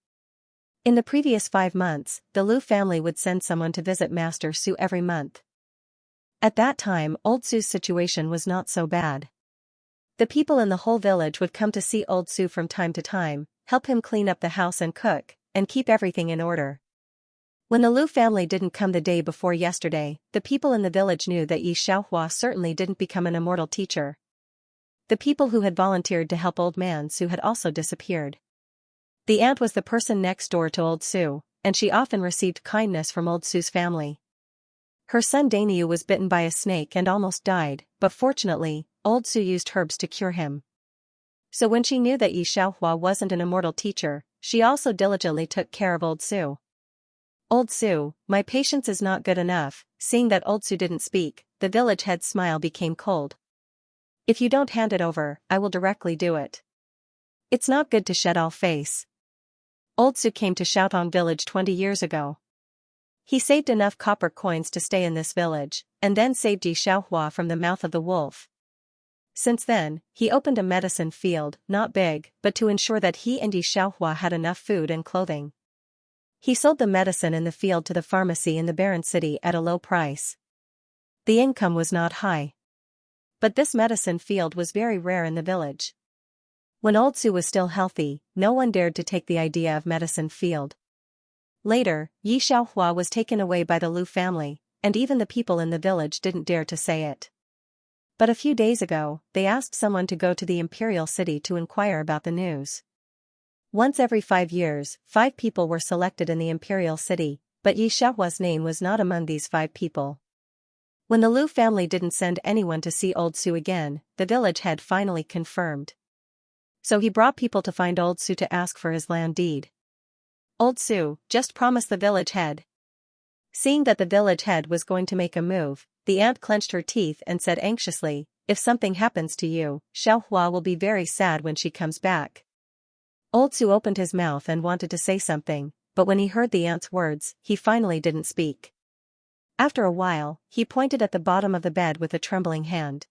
In the previous 5 months, the Lu family would send someone to visit Master Su every month. At that time, old Su's situation was not so bad. The people in the whole village would come to see old Su from time to time, help him clean up the house and cook, and keep everything in order. When the Lu family didn't come the day before yesterday, the people in the village knew that Yi Xiaohua certainly didn't become an immortal teacher. The people who had volunteered to help old man Su had also disappeared. The aunt was the person next door to old Su, and she often received kindness from old Su's family. Her son Dainiu was bitten by a snake and almost died, but fortunately, old Su used herbs to cure him. So when she knew that Yi Xiaohua wasn't an immortal teacher, she also diligently took care of old Su. Old Su, my patience is not good enough. Seeing that old Su didn't speak, the village head's smile became cold. If you don't hand it over, I will directly do it. It's not good to shed all face. Old Su came to Shoutong village 20 years ago. He saved enough copper coins to stay in this village, and then saved Yi Xiaohua from the mouth of the wolf. Since then, he opened a medicine field, not big, but to ensure that he and Yi Xiaohua had enough food and clothing. He sold the medicine in the field to the pharmacy in the barren city at a low price. The income was not high. But this medicine field was very rare in the village. When old Su was still healthy, no one dared to take the idea of medicine field. Later, Yi Xiaohua was taken away by the Lu family, and even the people in the village didn't dare to say it. But a few days ago, they asked someone to go to the imperial city to inquire about the news. Once every 5 years, 5 people were selected in the imperial city, but Xiaohua's name was not among these 5 people. When the Lu family didn't send anyone to see old Su again, the village head finally confirmed. So he brought people to find old Su to ask for his land deed. Old Su, just promise the village head. Seeing that the village head was going to make a move, the aunt clenched her teeth and said anxiously, if something happens to you, Xiaohua will be very sad when she comes back. Old Su opened his mouth and wanted to say something, but when he heard the aunt's words, he finally didn't speak. After a while, he pointed at the bottom of the bed with a trembling hand.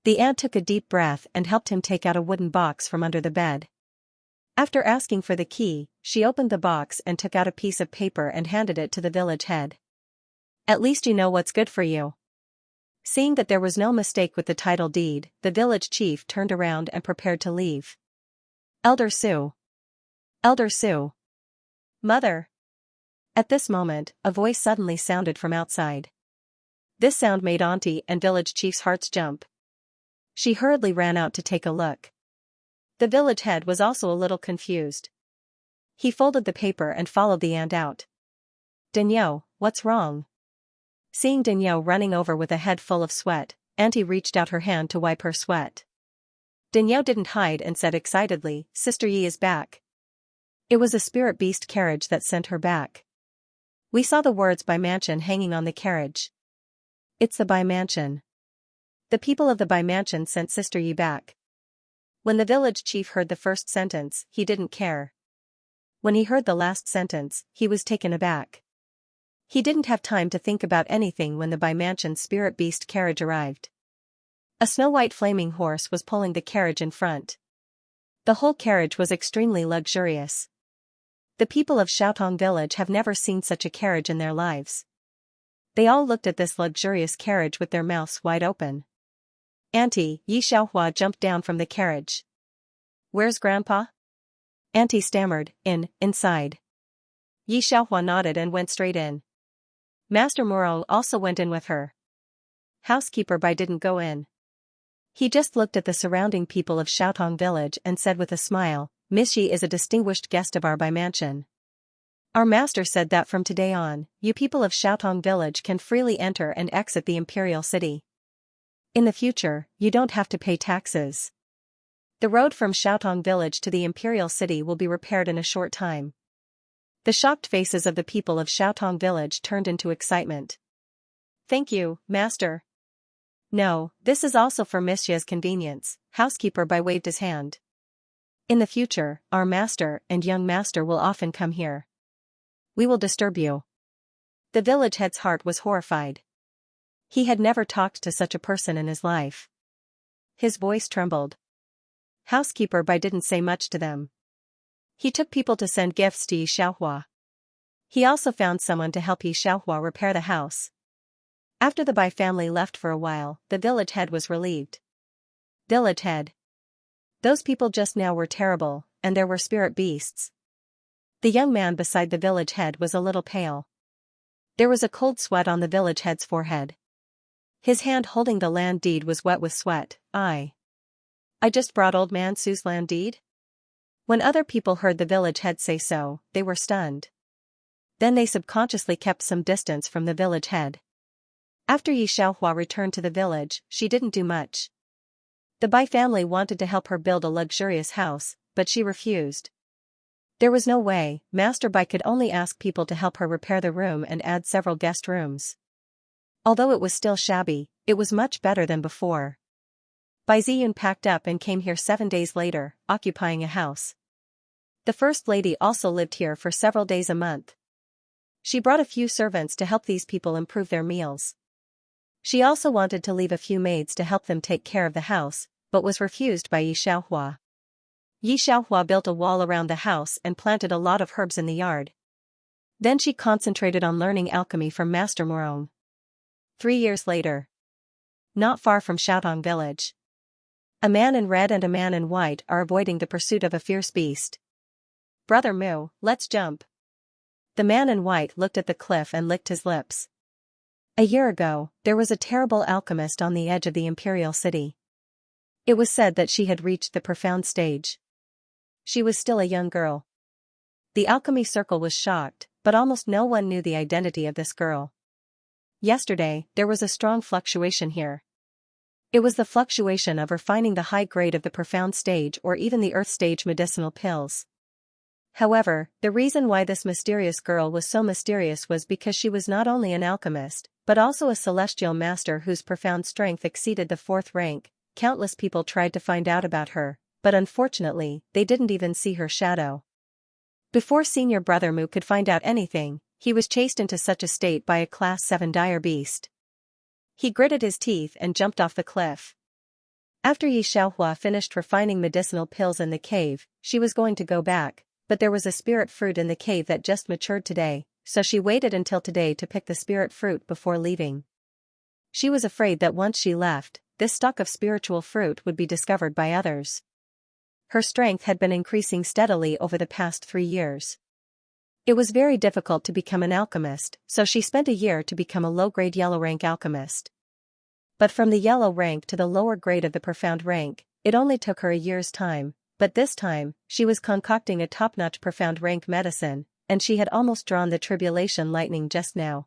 The aunt took a deep breath and helped him take out a wooden box from under the bed. After asking for the key, she opened the box and took out a piece of paper and handed it to the village head. At least you know what's good for you. Seeing that there was no mistake with the title deed, the village chief turned around and prepared to leave. Elder Su. Elder Su. Mother. At this moment, a voice suddenly sounded from outside. This sound made Auntie and village chief's hearts jump. She hurriedly ran out to take a look. The village head was also a little confused. He folded the paper and followed the aunt out. Danielle, what's wrong? Seeing Danielle running over with a head full of sweat, Auntie reached out her hand to wipe her sweat. Danielle didn't hide and said excitedly, Sister Yi is back. It was a spirit beast carriage that sent her back. We saw the words Bai Mansion hanging on the carriage. It's the Bai Mansion. The people of the Bai Mansion sent Sister Yi back. When the village chief heard the first sentence, he didn't care. When he heard the last sentence, he was taken aback. He didn't have time to think about anything when the Bai Mansion spirit beast carriage arrived. A snow-white flaming horse was pulling the carriage in front. The whole carriage was extremely luxurious. The people of Xiaotong village have never seen such a carriage in their lives. They all looked at this luxurious carriage with their mouths wide open. Auntie, Yi Xiaohua jumped down from the carriage. Where's Grandpa? Auntie stammered, inside. Yi Xiaohua nodded and went straight in. Master Murong also went in with her. Housekeeper Bai didn't go in. He just looked at the surrounding people of Xiaotong village and said with a smile, Miss Yi is a distinguished guest of our Bai Mansion. Our master said that from today on, you people of Xiaotong village can freely enter and exit the imperial city. In the future, you don't have to pay taxes. The road from Xiaotong village to the imperial city will be repaired in a short time. The shocked faces of the people of Xiaotong village turned into excitement. Thank you, master. No, this is also for Miss Yi's convenience, housekeeper Bai waved his hand. In the future, our master and young master will often come here. We will disturb you. The village head's heart was horrified. He had never talked to such a person in his life. His voice trembled. Housekeeper Bai didn't say much to them. He took people to send gifts to Yi Xiaohua. He also found someone to help Yi Xiaohua repair the house. After the Bai family left for a while, the village head was relieved. Village head. Those people just now were terrible, and there were spirit beasts. The young man beside the village head was a little pale. There was a cold sweat on the village head's forehead. His hand holding the land deed was wet with sweat. I just brought old man Su's land deed? When other people heard the village head say so, they were stunned. Then they subconsciously kept some distance from the village head. After Yi Xiaohua returned to the village, she didn't do much. The Bai family wanted to help her build a luxurious house, but she refused. There was no way, Master Bai could only ask people to help her repair the room and add several guest rooms. Although it was still shabby, it was much better than before. Bai Ziyun packed up and came here 7 days later, occupying a house. The first lady also lived here for several days a month. She brought a few servants to help these people improve their meals. She also wanted to leave a few maids to help them take care of the house, but was refused by Yi Xiaohua. Yi Xiaohua built a wall around the house and planted a lot of herbs in the yard. Then she concentrated on learning alchemy from Master Murong. 3 years later. Not far from Xiaotong village. A man in red and a man in white are avoiding the pursuit of a fierce beast. Brother Mu, let's jump. The man in white looked at the cliff and licked his lips. A year ago, there was a terrible alchemist on the edge of the imperial city. It was said that she had reached the profound stage. She was still a young girl. The alchemy circle was shocked, but almost no one knew the identity of this girl. Yesterday, there was a strong fluctuation here. It was the fluctuation of her finding the high grade of the profound stage or even the earth stage medicinal pills. However, the reason why this mysterious girl was so mysterious was because she was not only an alchemist, but also a celestial master whose profound strength exceeded the 4th rank. Countless people tried to find out about her, but unfortunately, they didn't even see her shadow. Before Senior Brother Mu could find out anything, he was chased into such a state by a Class 7 dire beast. He gritted his teeth and jumped off the cliff. After Yi Xiaohua finished refining medicinal pills in the cave, she was going to go back, but there was a spirit fruit in the cave that just matured today, so she waited until today to pick the spirit fruit before leaving. She was afraid that once she left, this stock of spiritual fruit would be discovered by others. Her strength had been increasing steadily over the past 3 years. It was very difficult to become an alchemist, so she spent a year to become a low-grade yellow rank alchemist. But from the yellow rank to the lower grade of the profound rank, it only took her a year's time, but this time, she was concocting a top-notch profound rank medicine, and she had almost drawn the tribulation lightning just now.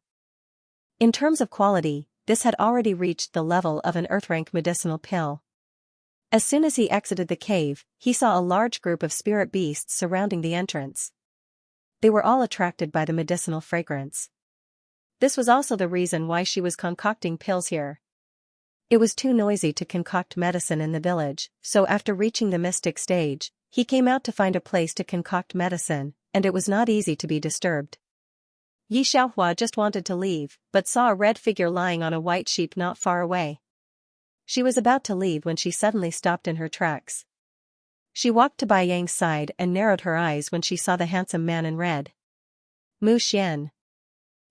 In terms of quality, this had already reached the level of an earth rank medicinal pill. As soon as he exited the cave, he saw a large group of spirit beasts surrounding the entrance. They were all attracted by the medicinal fragrance. This was also the reason why she was concocting pills here. It was too noisy to concoct medicine in the village, so after reaching the mystic stage, he came out to find a place to concoct medicine, and it was not easy to be disturbed. Yi Xiaohua just wanted to leave, but saw a red figure lying on a white sheep not far away. She was about to leave when she suddenly stopped in her tracks. She walked to Bai Yang's side and narrowed her eyes when she saw the handsome man in red. Mu Xian.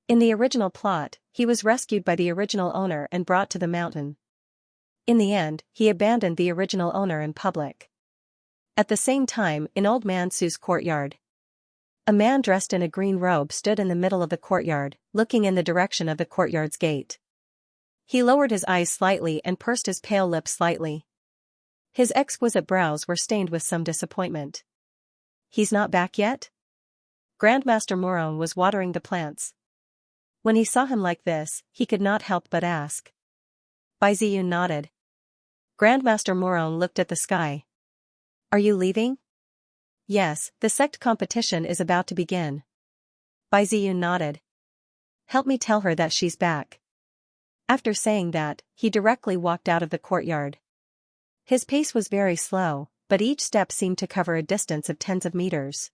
In the original plot, he was rescued by the original owner and brought to the mountain. In the end, he abandoned the original owner in public. At the same time, in Old Man Su's courtyard, a man dressed in a green robe stood in the middle of the courtyard, looking in the direction of the courtyard's gate. He lowered his eyes slightly and pursed his pale lips slightly. His exquisite brows were stained with some disappointment. He's not back yet? Grandmaster Moron was watering the plants. When he saw him like this, he could not help but ask. Bai Ziyun nodded. Grandmaster Moron looked at the sky. Are you leaving? Yes, the sect competition is about to begin. Bai Ziyun nodded. Help me tell her that she's back. After saying that, he directly walked out of the courtyard. His pace was very slow, but each step seemed to cover a distance of tens of meters.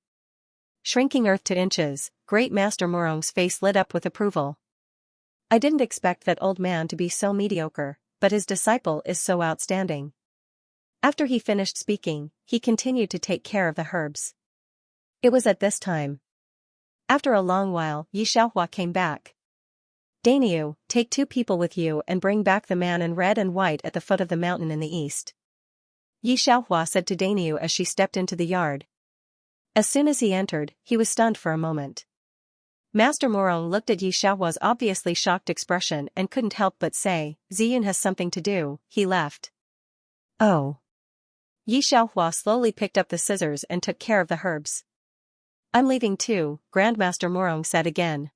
Shrinking earth to inches, Great Master Morong's face lit up with approval. I didn't expect that old man to be so mediocre, but his disciple is so outstanding. After he finished speaking, he continued to take care of the herbs. It was at this time. After a long while, Yi Xiaohua came back. Dainyu, take 2 people with you and bring back the man in red and white at the foot of the mountain in the east. Yi Xiaohua said to Dainyu as she stepped into the yard. As soon as he entered, he was stunned for a moment. Master Morong looked at Yi Xiaohua's obviously shocked expression and couldn't help but say, Ziyun has something to do. He left. Oh. Yi Xiaohua slowly picked up the scissors and took care of the herbs. I'm leaving too, Grandmaster Morong said again.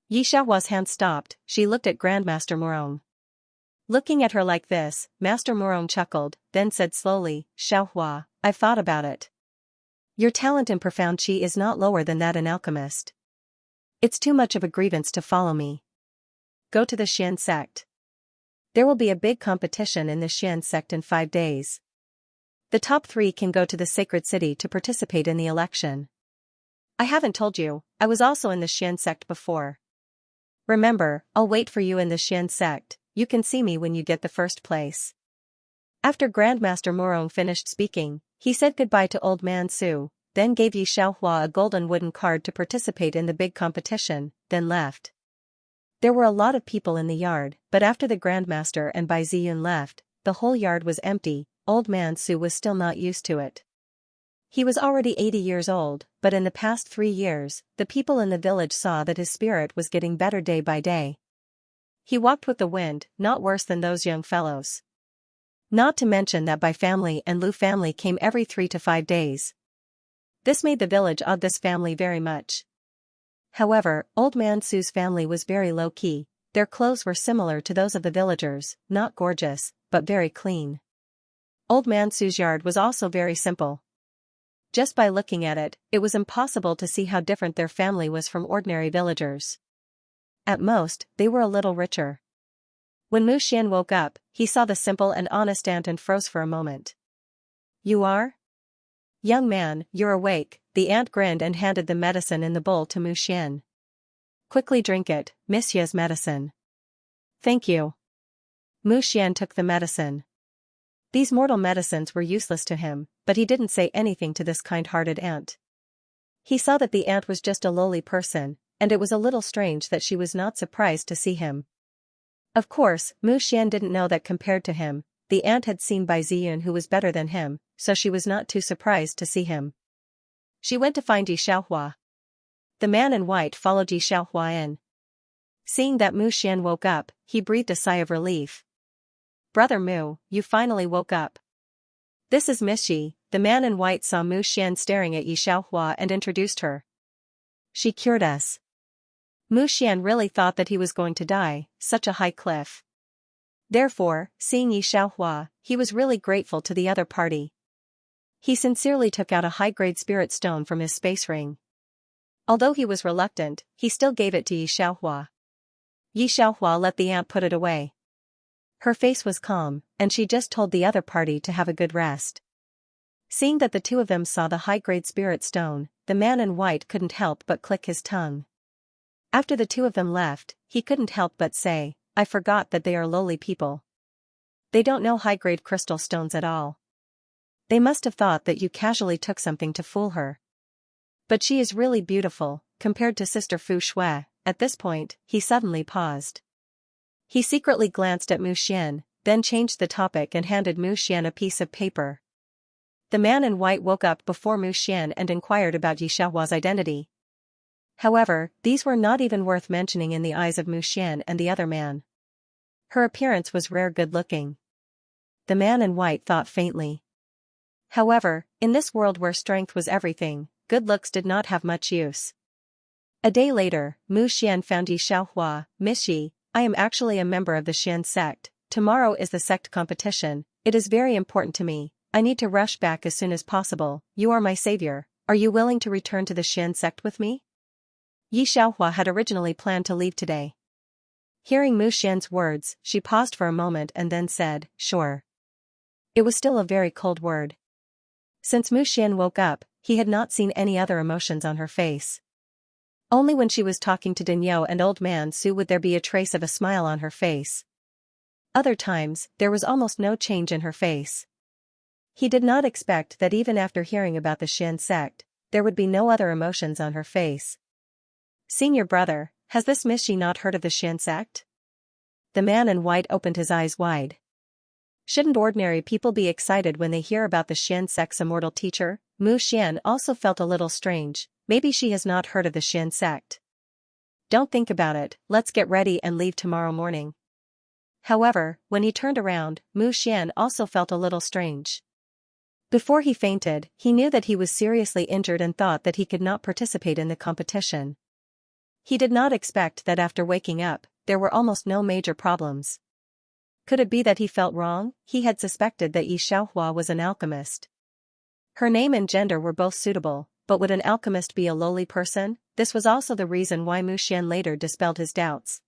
Yi Xiaohua's hand stopped. She looked at Grandmaster Morong. Looking at her like this, Master Morong chuckled, then said slowly, Xiaohua, I've thought about it. Your talent in profound qi is not lower than that an alchemist. It's too much of a grievance to follow me. Go to the Xian sect. There will be a big competition in the Xian sect in 5 days. The top 3 can go to the sacred city to participate in the election. I haven't told you, I was also in the Xian sect before. Remember, I'll wait for you in the Xian sect. You can see me when you get the first place. After Grandmaster Morong finished speaking, he said goodbye to Old Man Su, then gave Yi Xiaohua a golden wooden card to participate in the big competition, then left. There were a lot of people in the yard, but after the Grandmaster and Bai Ziyun left, the whole yard was empty. Old Man Su was still not used to it. He was already 80 years old, but in the past 3 years, the people in the village saw that his spirit was getting better day by day. He walked with the wind, not worse than those young fellows. Not to mention that Bai family and Lu family came every 3 to 5 days. This made the village awe this family very much. However, Old Man Su's family was very low-key. Their clothes were similar to those of the villagers, not gorgeous, but very clean. Old Man Su's yard was also very simple. Just by looking at it, it was impossible to see how different their family was from ordinary villagers. At most, they were a little richer. When Mu Xian woke up, he saw the simple and honest aunt and froze for a moment. "You are? Young man, you're awake," the aunt grinned and handed the medicine in the bowl to Mu Xian. "Quickly drink it, Monsieur's medicine." "Thank you." Mu Xian took the medicine. These mortal medicines were useless to him, but he didn't say anything to this kind-hearted aunt. He saw that the aunt was just a lowly person, and it was a little strange that she was not surprised to see him. Of course, Mu Xian didn't know that compared to him, the aunt had seen Bai Ziyun who was better than him, so she was not too surprised to see him. She went to find Yi Xiaohua. The man in white followed Yi Xiaohua in. Seeing that Mu Xian woke up, he breathed a sigh of relief. "Brother Mu, you finally woke up. This is Miss Yi." The man in white saw Mu Xian staring at Yi Xiaohua and introduced her. "She cured us." Mu Xian really thought that he was going to die, such a high cliff. Therefore, seeing Yi Xiaohua, he was really grateful to the other party. He sincerely took out a high-grade spirit stone from his space ring. Although he was reluctant, he still gave it to Yi Xiaohua. Yi Xiaohua let the aunt put it away. Her face was calm, and she just told the other party to have a good rest. Seeing that the two of them saw the high-grade spirit stone, the man in white couldn't help but click his tongue. After the two of them left, he couldn't help but say, "I forgot that they are lowly people. They don't know high-grade crystal stones at all. They must have thought that you casually took something to fool her. But she is really beautiful, compared to Sister Fu Shui." At this point, he suddenly paused. He secretly glanced at Mu Xian, then changed the topic and handed Mu Xian a piece of paper. The man in white woke up before Mu Xian and inquired about Yi Xiaohua's identity. However, these were not even worth mentioning in the eyes of Mu Xian and the other man. Her appearance was rare good-looking. The man in white thought faintly. However, in this world where strength was everything, good looks did not have much use. A day later, Mu Xian found Yi Xiaohua. "Miss Yi, I am actually a member of the Xian sect. Tomorrow is the sect competition. It is very important to me. I need to rush back as soon as possible. You are my savior. Are you willing to return to the Xian sect with me?" Yi Xiaohua had originally planned to leave today. Hearing Mu Xian's words, she paused for a moment and then said, "Sure." It was still a very cold word. Since Mu Xian woke up, he had not seen any other emotions on her face. Only when she was talking to Dinyo and Old Man Su would there be a trace of a smile on her face. Other times, there was almost no change in her face. He did not expect that even after hearing about the Xian sect, there would be no other emotions on her face. "Senior brother, has this Miss Yi not heard of the Xian sect?" The man in white opened his eyes wide. Shouldn't ordinary people be excited when they hear about the Xian sect's immortal teacher? Mu Xian also felt a little strange. Maybe she has not heard of the Xian sect. "Don't think about it, let's get ready and leave tomorrow morning." However, when he turned around, Mu Xian also felt a little strange. Before he fainted, he knew that he was seriously injured and thought that he could not participate in the competition. He did not expect that after waking up, there were almost no major problems. Could it be that he felt wrong? He had suspected that Yi Xiaohua was an alchemist. Her name and gender were both suitable, but would an alchemist be a lowly person? This was also the reason why Mu Xian later dispelled his doubts.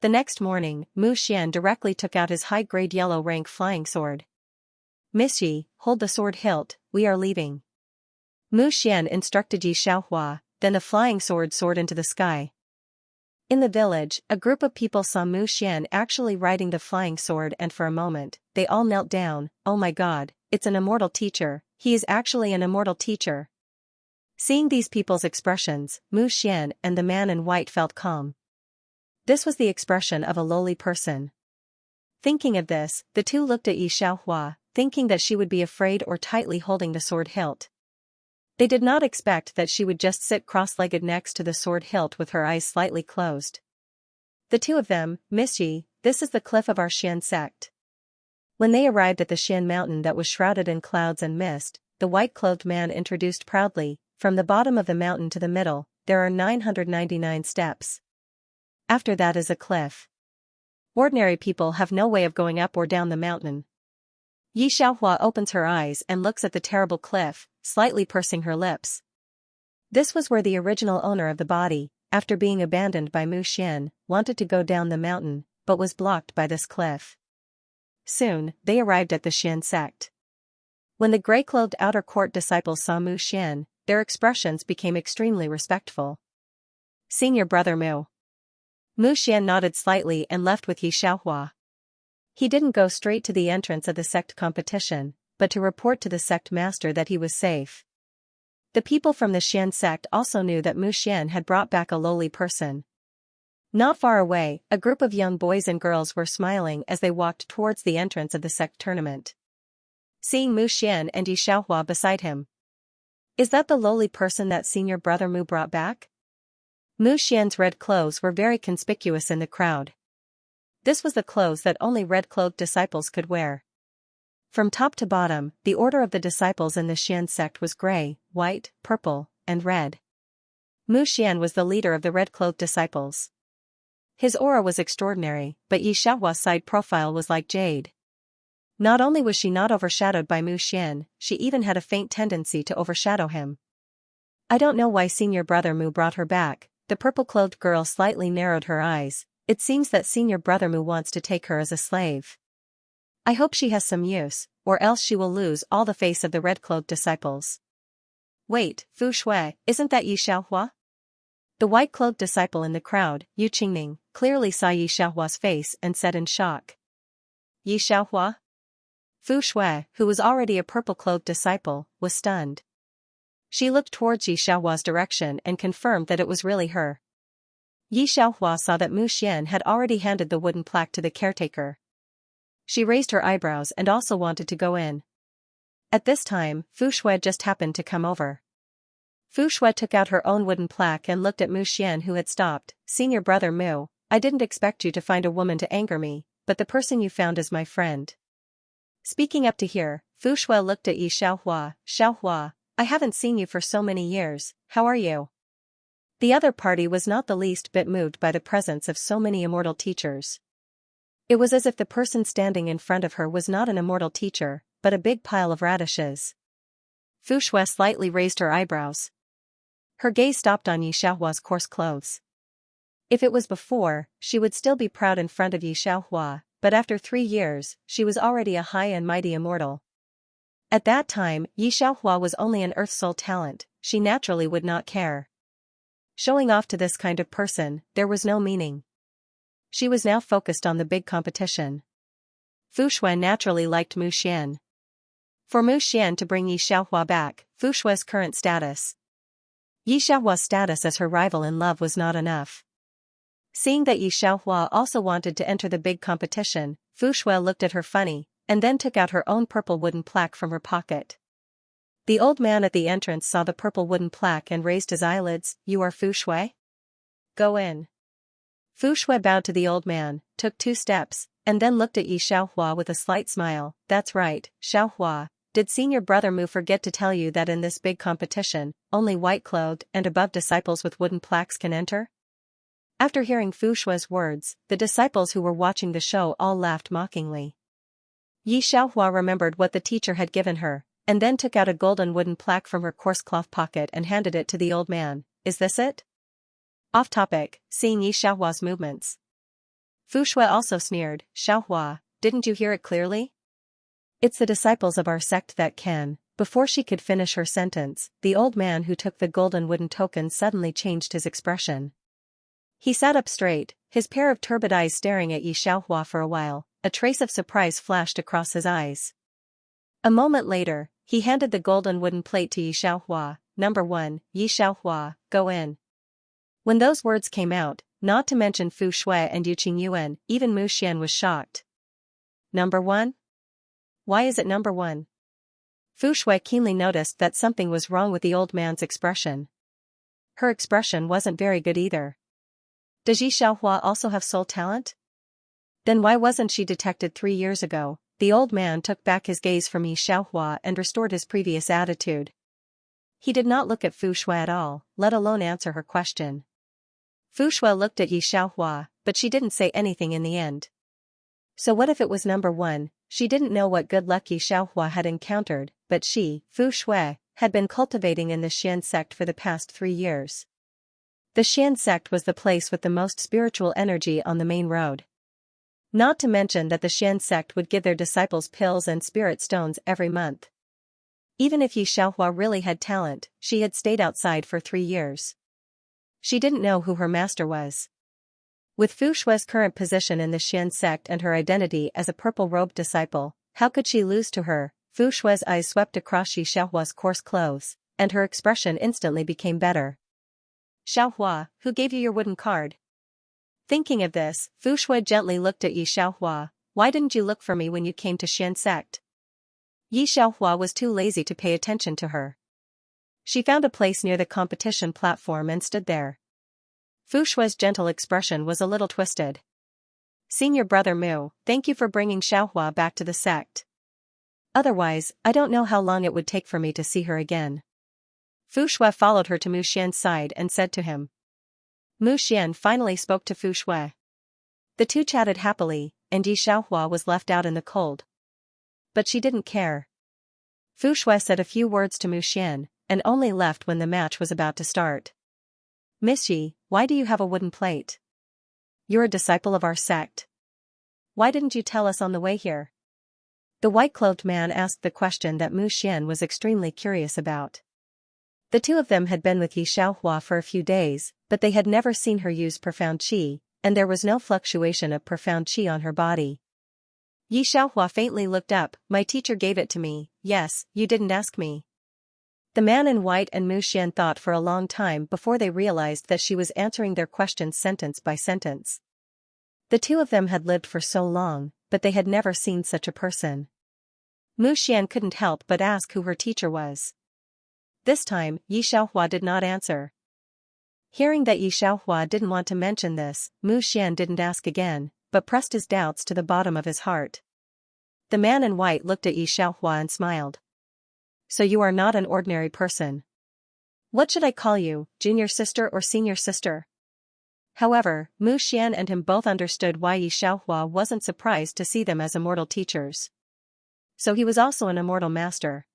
The next morning, Mu Xian directly took out his high-grade yellow rank flying sword. "Miss Yi, hold the sword hilt, we are leaving." Mu Xian instructed Yi Xiaohua, then the flying sword soared into the sky. In the village, a group of people saw Mu Xian actually riding the flying sword and for a moment, they all knelt down. "Oh my god, it's an immortal teacher, he is actually an immortal teacher." Seeing these people's expressions, Mu Xian and the man in white felt calm. This was the expression of a lowly person. Thinking of this, the two looked at Yi Xiaohua, thinking that she would be afraid or tightly holding the sword hilt. They did not expect that she would just sit cross-legged next to the sword hilt with her eyes slightly closed. The two of them, "Miss Yi, this is the cliff of our Xian sect." When they arrived at the Xian mountain that was shrouded in clouds and mist, the white-clothed man introduced proudly, from the bottom of the mountain to the middle, there are 999 steps. After that is a cliff. Ordinary people have no way of going up or down the mountain. Xianxia opens her eyes and looks at the terrible cliff, slightly pursing her lips. This was where the original owner of the body, after being abandoned by Mu Xian, wanted to go down the mountain, but was blocked by this cliff. Soon, they arrived at the Xian sect. When the gray-clothed outer court disciples saw Mu Xian, their expressions became extremely respectful. Senior brother Mu. Mu Xian nodded slightly and left with Xianxia. He didn't go straight to the entrance of the sect competition, but to report to the sect master that he was safe. The people from the Xian sect also knew that Mu Xian had brought back a lowly person. Not far away, a group of young boys and girls were smiling as they walked towards the entrance of the sect tournament. Seeing Mu Xian and Xianxia beside him. Is that the lowly person that senior brother Mu brought back? Mu Xian's red clothes were very conspicuous in the crowd. This was the clothes that only red-clothed disciples could wear. From top to bottom, the order of the disciples in the Xian sect was gray, white, purple, and red. Mu Xian was the leader of the red-clothed disciples. His aura was extraordinary, but Xianxia's side profile was like jade. Not only was she not overshadowed by Mu Xian, she even had a faint tendency to overshadow him. I don't know why senior brother Mu brought her back. The purple-clothed girl slightly narrowed her eyes. It seems that senior brother Mu wants to take her as a slave. I hope she has some use, or else she will lose all the face of the red-clothed disciples. Wait, Fu Shui, isn't that Xianxia? The white-clothed disciple in the crowd, Yu Qingning, clearly saw Xianxia's face and said in shock. Xianxia? Fu Shui, who was already a purple-clothed disciple, was stunned. She looked towards Xianxia's direction and confirmed that it was really her. Xianxia saw that Mu Xian had already handed the wooden plaque to the caretaker. She raised her eyebrows and also wanted to go in. At this time, Fu Shui just happened to come over. Fu Shui took out her own wooden plaque and looked at Mu Xian, who had stopped. Senior brother Mu, I didn't expect you to find a woman to anger me, but the person you found is my friend. Speaking up to here, Fu Shui looked at Xianxia. Xianxia, I haven't seen you for so many years, how are you? The other party was not the least bit moved by the presence of so many immortal teachers. It was as if the person standing in front of her was not an immortal teacher, but a big pile of radishes. Fu Shui slightly raised her eyebrows. Her gaze stopped on Xianxia's coarse clothes. If it was before, she would still be proud in front of Xianxia, but after 3 years, she was already a high and mighty immortal. At that time, Xianxia was only an earth soul talent, she naturally would not care. Showing off to this kind of person, there was no meaning. She was now focused on the big competition. Fu Shui naturally liked Mu Xian. For Mu Xian to bring Xianxia back, Fu Shui's current status. Xianxia's status as her rival in love was not enough. Seeing that Xianxia also wanted to enter the big competition, Fu Shui looked at her funny, and then took out her own purple wooden plaque from her pocket. The old man at the entrance saw the purple wooden plaque and raised his eyelids. You are Fu Shui? Go in. Fu Shui bowed to the old man, took 2 steps, and then looked at Xianxia with a slight smile. That's right, Xianxia. Did senior brother Mu forget to tell you that in this big competition, only white-clothed and above disciples with wooden plaques can enter? After hearing Fu Shui's words, the disciples who were watching the show all laughed mockingly. Xianxia remembered what the teacher had given her, and then took out a golden wooden plaque from her coarse cloth pocket and handed it to the old man. Is this it? Off topic, seeing Xianxia's movements. Fu Shui also sneered. Xianxia, didn't you hear it clearly? It's the disciples of our sect that can. Before she could finish her sentence, the old man who took the golden wooden token suddenly changed his expression. He sat up straight, his pair of turbid eyes staring at Xianxia for a while. A trace of surprise flashed across his eyes. A moment later, he handed the golden wooden plate to Xianxia. Number 1, Xianxia, go in. When those words came out, not to mention Fu Shui and Yu Qingyuan, even Mu Xian was shocked. Number 1? Why is it number 1? Fu Shui keenly noticed that something was wrong with the old man's expression. Her expression wasn't very good either. Does Xianxia also have soul talent? Then why wasn't she detected 3 years ago? the old man took back his gaze from Xianxia and restored his previous attitude. He did not look at Fu Shui at all, let alone answer her question. Fu Shui looked at Xianxia, but she didn't say anything in the end. So what if it was number one? She didn't know what good luck Xianxia had encountered, but she, Fu Shui, had been cultivating in the Xian sect for the past 3 years. The Xian sect was the place with the most spiritual energy on the main road. Not to mention that the Xian sect would give their disciples pills and spirit stones every month. Even if Xianxia really had talent, she had stayed outside for 3 years. She didn't know who her master was. With Fu Shui's current position in the Xian sect and her identity as a purple-robed disciple, how could she lose to her? Fu Shui's eyes swept across Xianxia's coarse clothes, and her expression instantly became better. Xianxia, who gave you your wooden card? Thinking of this, Fu Shui gently looked at Xianxia. Why didn't you look for me when you came to Xian sect? Xianxia was too lazy to pay attention to her. She found a place near the competition platform and stood there. Fu Shui's gentle expression was a little twisted. Senior brother Mu, thank you for bringing Xianxia back to the sect. Otherwise, I don't know how long it would take for me to see her again. Fu Shui followed her to Mu Xian's side and said to him. Mu Xian finally spoke to Fu Shui. The two chatted happily, and Xianxia was left out in the cold. But she didn't care. Fu Shui said a few words to Mu Xian, and only left when the match was about to start. Miss Yi, why do you have a wooden plate? You're a disciple of our sect. Why didn't you tell us on the way here? The white-clothed man asked the question that Mu Xian was extremely curious about. The two of them had been with Xianxia for a few days, but they had never seen her use profound qi, and there was no fluctuation of profound qi on her body. Xianxia faintly looked up. My teacher gave it to me. Yes, you didn't ask me. The man in white and Mu Xian thought for a long time before they realized that she was answering their questions sentence by sentence. The two of them had lived for so long, but they had never seen such a person. Mu Xian couldn't help but ask who her teacher was. This time, Xianxia did not answer. Hearing that Xianxia didn't want to mention this, Mu Xian didn't ask again, but pressed his doubts to the bottom of his heart. The man in white looked at Xianxia and smiled. So you are not an ordinary person. What should I call you, junior sister or senior sister? However, Mu Xian and him both understood why Xianxia wasn't surprised to see them as immortal teachers. So he was also an immortal master.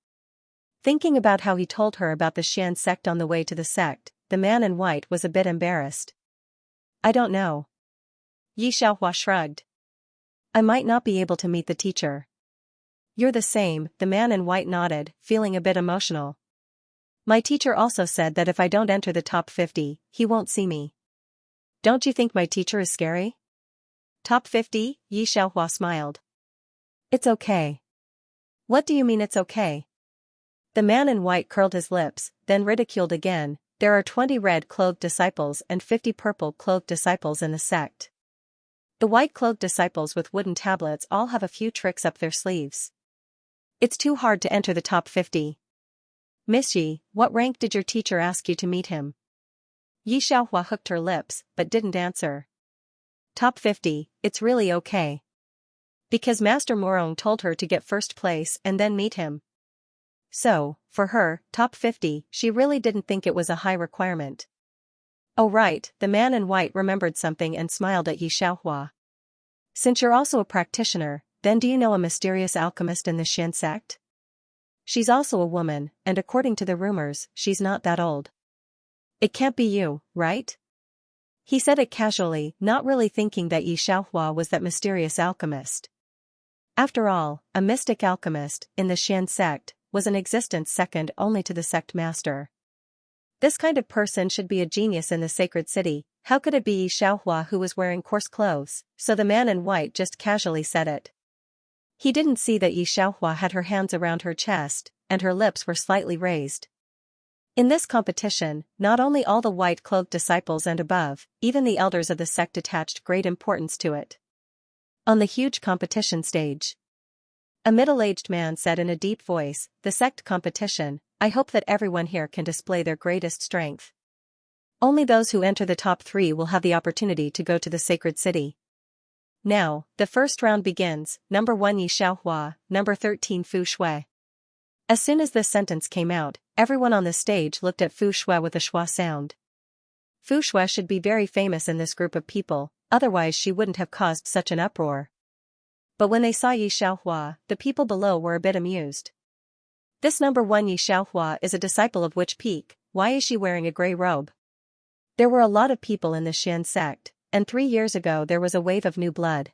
Thinking about how he told her about the Xian sect on the way to the sect, the man in white was a bit embarrassed. I don't know. Xianxia shrugged. I might not be able to meet the teacher. You're the same, the man in white nodded, feeling a bit emotional. My teacher also said that if I don't enter the top 50, he won't see me. Don't you think my teacher is scary? Top 50? Xianxia smiled. It's okay. What do you mean it's okay? The man in white curled his lips, then ridiculed again. There are 20 red-clothed disciples and 50 purple-clothed disciples in the sect. The white-clothed disciples with wooden tablets all have a few tricks up their sleeves. It's too hard to enter the top 50. Miss Yi, what rank did your teacher ask you to meet him? Xianxia hooked her lips, but didn't answer. Top 50, it's really okay. Because Master Morong told her to get first place and then meet him. So, for her, top 50, she really didn't think it was a high requirement. Oh right, the man in white remembered something and smiled at Xianxia. Since you're also a practitioner, then do you know a mysterious alchemist in the Xian sect? She's also a woman, and according to the rumors, she's not that old. It can't be you, right? He said it casually, not really thinking that Xianxia was that mysterious alchemist. After all, a mystic alchemist, in the Xian sect, was an existence second only to the sect master. This kind of person should be a genius in the sacred city. How could it be Xianxia who was wearing coarse clothes? So the man in white just casually said it. He didn't see that Xianxia had her hands around her chest, and her lips were slightly raised. In this competition, not only all the white-clothed disciples and above, even the elders of the sect attached great importance to it. On the huge competition stage, a middle-aged man said in a deep voice, the sect competition, I hope that everyone here can display their greatest strength. Only those who enter the top 3 will have the opportunity to go to the sacred city. Now, the first round begins, number 1 Yi Xiaohua, number 13 Fu Shui. As soon as this sentence came out, everyone on the stage looked at Fu Shui with a schwa sound. Fu Shui should be very famous in this group of people, otherwise she wouldn't have caused such an uproar. But when they saw Yi Xiaohua, the people below were a bit amused. This number 1 Yi Xiaohua is a disciple of which peak? Why is she wearing a grey robe? There were a lot of people in the Xian sect, and 3 years ago there was a wave of new blood.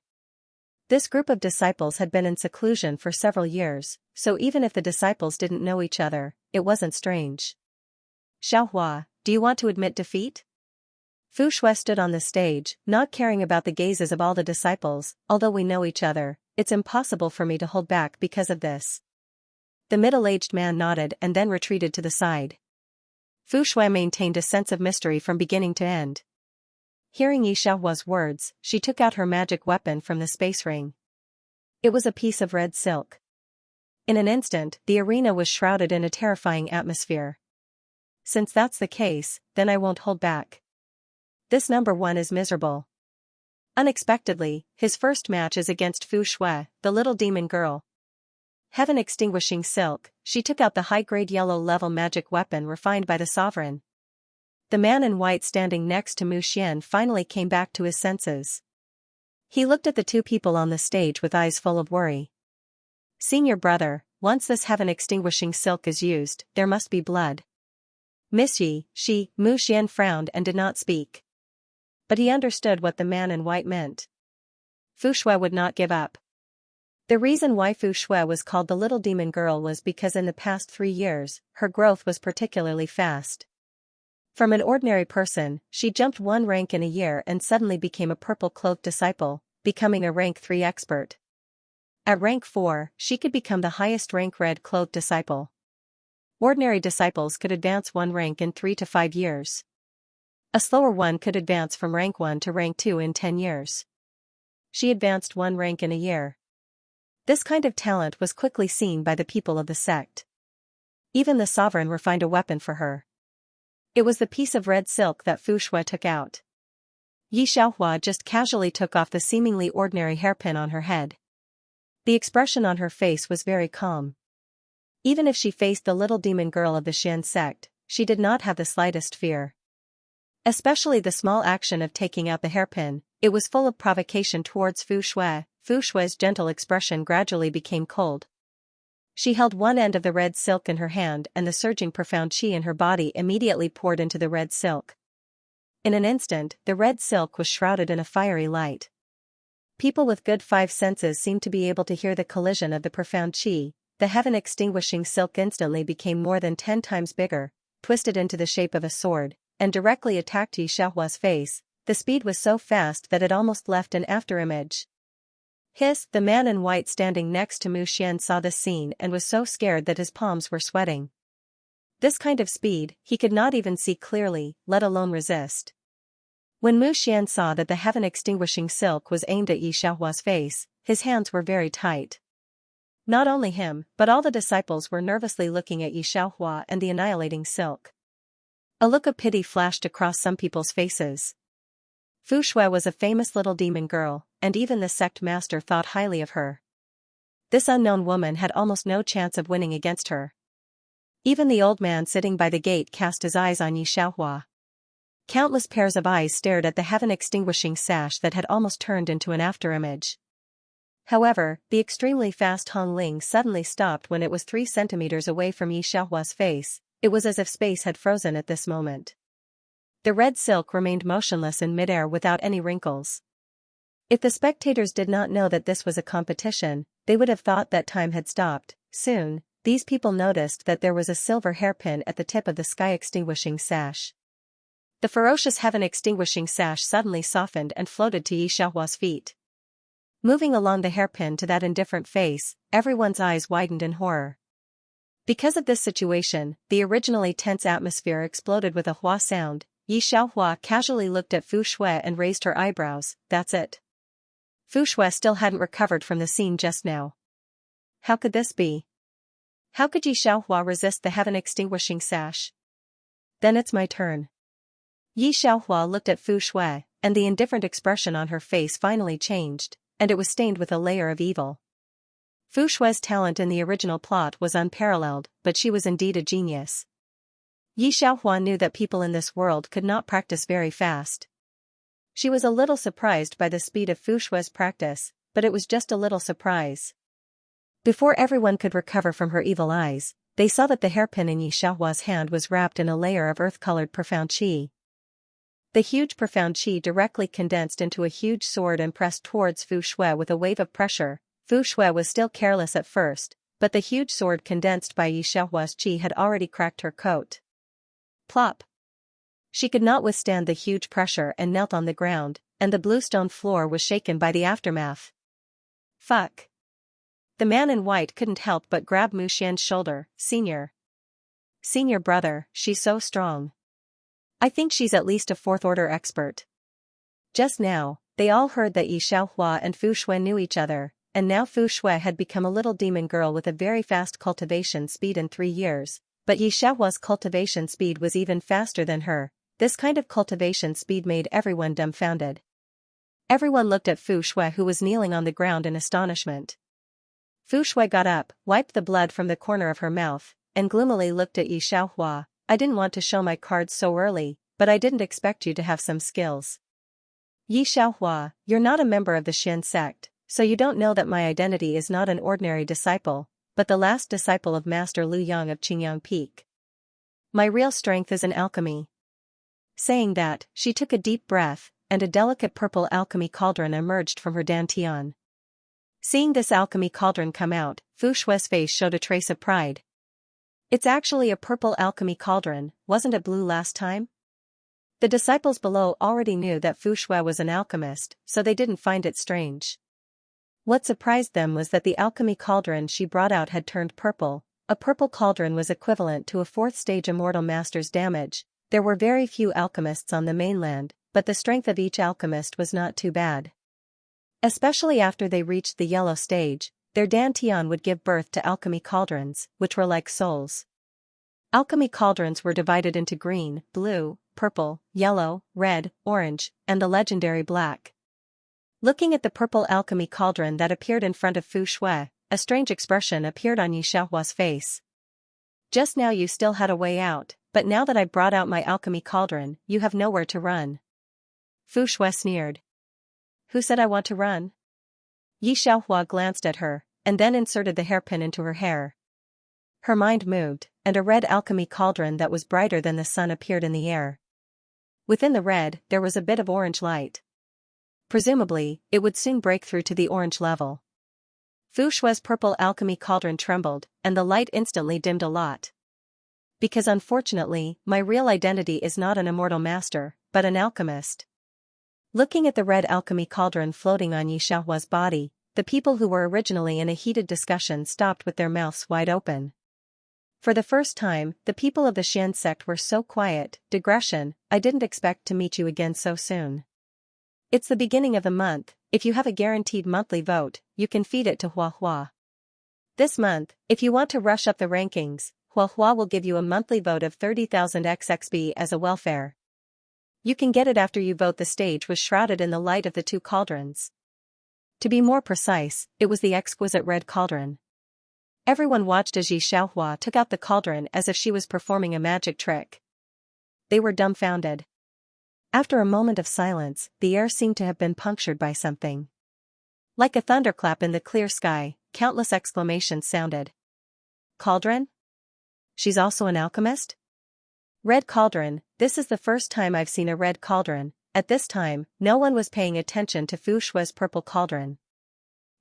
This group of disciples had been in seclusion for several years, so even if the disciples didn't know each other, it wasn't strange. Xiaohua, do you want to admit defeat? Fu Shui stood on the stage, not caring about the gazes of all the disciples. Although we know each other, it's impossible for me to hold back because of this. The middle-aged man nodded and then retreated to the side. Fu Shui maintained a sense of mystery from beginning to end. Hearing Yi Xiaohua's words, she took out her magic weapon from the space ring. It was a piece of red silk. In an instant, the arena was shrouded in a terrifying atmosphere. Since that's the case, then I won't hold back. This number 1 is miserable. Unexpectedly, his first match is against Fu Shui, the little demon girl. Heaven extinguishing silk, she took out the high-grade yellow-level magic weapon refined by the sovereign. The man in white standing next to Mu Xian finally came back to his senses. He looked at the two people on the stage with eyes full of worry. Senior brother, once this heaven extinguishing silk is used, there must be blood. Miss Yi, Mu Xian frowned and did not speak. But he understood what the man in white meant. Fu Shui would not give up. The reason why Fu Shui was called the little demon girl was because in the past 3 years, her growth was particularly fast. From an ordinary person, she jumped 1 rank in a year and suddenly became a purple-cloaked disciple, becoming a rank 3 expert. At rank 4, she could become the highest rank red-cloaked disciple. Ordinary disciples could advance 1 rank in 3 to 5 years. A slower one could advance from rank 1 to rank 2 in 10 years. She advanced 1 rank in a year. This kind of talent was quickly seen by the people of the sect. Even the sovereign refined a weapon for her. It was the piece of red silk that Fu Shui took out. Yi Xiaohua just casually took off the seemingly ordinary hairpin on her head. The expression on her face was very calm. Even if she faced the little demon girl of the Xian sect, she did not have the slightest fear. Especially the small action of taking out the hairpin, it was full of provocation towards Fu Shui. Fu Shui's gentle expression gradually became cold. She held one end of the red silk in her hand and the surging profound qi in her body immediately poured into the red silk. In an instant, the red silk was shrouded in a fiery light. People with good 5 senses seemed to be able to hear the collision of the profound qi. The heaven-extinguishing silk instantly became more than 10 times bigger, twisted into the shape of a sword, and directly attacked Yi Xiaohua's face. The speed was so fast that it almost left an afterimage. Hiss! The man in white standing next to Mu Xian saw this scene and was so scared that his palms were sweating. This kind of speed, he could not even see clearly, let alone resist. When Mu Xian saw that the heaven-extinguishing silk was aimed at Yi Xiaohua's face, his hands were very tight. Not only him, but all the disciples were nervously looking at Yi Xiaohua and the annihilating silk. A look of pity flashed across some people's faces. Fu Shui was a famous little demon girl, and even the sect master thought highly of her. This unknown woman had almost no chance of winning against her. Even the old man sitting by the gate cast his eyes on Yi Xiaohua. Countless pairs of eyes stared at the heaven-extinguishing sash that had almost turned into an afterimage. However, the extremely fast Hong Ling suddenly stopped when it was 3 centimeters away from Yi Xiaohua's face. It was as if space had frozen at this moment. The red silk remained motionless in midair without any wrinkles. If the spectators did not know that this was a competition, they would have thought that time had stopped. Soon, these people noticed that there was a silver hairpin at the tip of the sky-extinguishing sash. The ferocious heaven-extinguishing sash suddenly softened and floated to Yi Xiaohua's feet. Moving along the hairpin to that indifferent face, everyone's eyes widened in horror. Because of this situation, the originally tense atmosphere exploded with a hua sound. Yi Xiaohua casually looked at Fu Shui and raised her eyebrows. That's it. Fu Shui still hadn't recovered from the scene just now. How could this be? How could Yi Xiaohua resist the heaven-extinguishing sash? Then it's my turn. Yi Xiaohua looked at Fu Shui, and the indifferent expression on her face finally changed, and it was stained with a layer of evil. Fu Shue's talent in the original plot was unparalleled, but she was indeed a genius. Yi Xiaohua knew that people in this world could not practice very fast. She was a little surprised by the speed of Fu Shue's practice, but it was just a little surprise. Before everyone could recover from her evil eyes, they saw that the hairpin in Yi Xiaohua's hand was wrapped in a layer of earth-colored profound qi. The huge profound qi directly condensed into a huge sword and pressed towards Fu Shui with a wave of pressure. Fu Shui was still careless at first, but the huge sword condensed by Yi Xiaohua's qi had already cracked her coat. Plop! She could not withstand the huge pressure and knelt on the ground, and the bluestone floor was shaken by the aftermath. Fuck! The man in white couldn't help but grab Mu Xian's shoulder. Senior brother, she's so strong. I think she's at least a fourth-order expert. Just now, they all heard that Yi Xiaohua and Fu Shui knew each other, and now Fu Shui had become a little demon girl with a very fast cultivation speed in 3 years, but Yi Xiaohua's cultivation speed was even faster than her. This kind of cultivation speed made everyone dumbfounded. Everyone looked at Fu Shui, who was kneeling on the ground in astonishment. Fu Shui got up, wiped the blood from the corner of her mouth, and gloomily looked at Yi Xiaohua. I didn't want to show my cards so early, but I didn't expect you to have some skills. Yi Xiaohua, you're not a member of the Xin sect, so you don't know that my identity is not an ordinary disciple, but the last disciple of Master Lu Yang of Qingyang Peak. My real strength is in alchemy. Saying that, she took a deep breath, and a delicate purple alchemy cauldron emerged from her dantian. Seeing this alchemy cauldron come out, Fu Shui's face showed a trace of pride. It's actually a purple alchemy cauldron, wasn't it blue last time? The disciples below already knew that Fu Shui was an alchemist, so they didn't find it strange. What surprised them was that the alchemy cauldron she brought out had turned purple. A purple cauldron was equivalent to a 4th-stage immortal master's damage. There were very few alchemists on the mainland, but the strength of each alchemist was not too bad. Especially after they reached the yellow stage, their dantian would give birth to alchemy cauldrons, which were like souls. Alchemy cauldrons were divided into green, blue, purple, yellow, red, orange, and the legendary black. Looking at the purple alchemy cauldron that appeared in front of Fu Shui, a strange expression appeared on Yi Xiaohua's face. Just now you still had a way out, but now that I brought out my alchemy cauldron, you have nowhere to run. Fu Shui sneered. Who said I want to run? Yi Xiaohua glanced at her, and then inserted the hairpin into her hair. Her mind moved, and a red alchemy cauldron that was brighter than the sun appeared in the air. Within the red, there was a bit of orange light. Presumably, it would soon break through to the orange level. Fu Shui's purple alchemy cauldron trembled, and the light instantly dimmed a lot. Because unfortunately, my real identity is not an immortal master, but an alchemist. Looking at the red alchemy cauldron floating on Yi Xiaohua's body, the people who were originally in a heated discussion stopped with their mouths wide open. For the first time, the people of the Xian sect were so quiet. Digression, I didn't expect to meet you again so soon. It's the beginning of the month. If you have a guaranteed monthly vote, you can feed it to Huahua. This month, if you want to rush up the rankings, Huahua will give you a monthly vote of 30,000 XXB as a welfare. You can get it after you vote. The stage was shrouded in the light of the 2 cauldrons. To be more precise, it was the exquisite red cauldron. Everyone watched as Yi Xiaohua took out the cauldron as if she was performing a magic trick. They were dumbfounded. After a moment of silence, the air seemed to have been punctured by something. Like a thunderclap in the clear sky, countless exclamations sounded. Cauldron? She's also an alchemist? Red cauldron, this is the first time I've seen a red cauldron. At this time, no one was paying attention to Fu Shui's purple cauldron.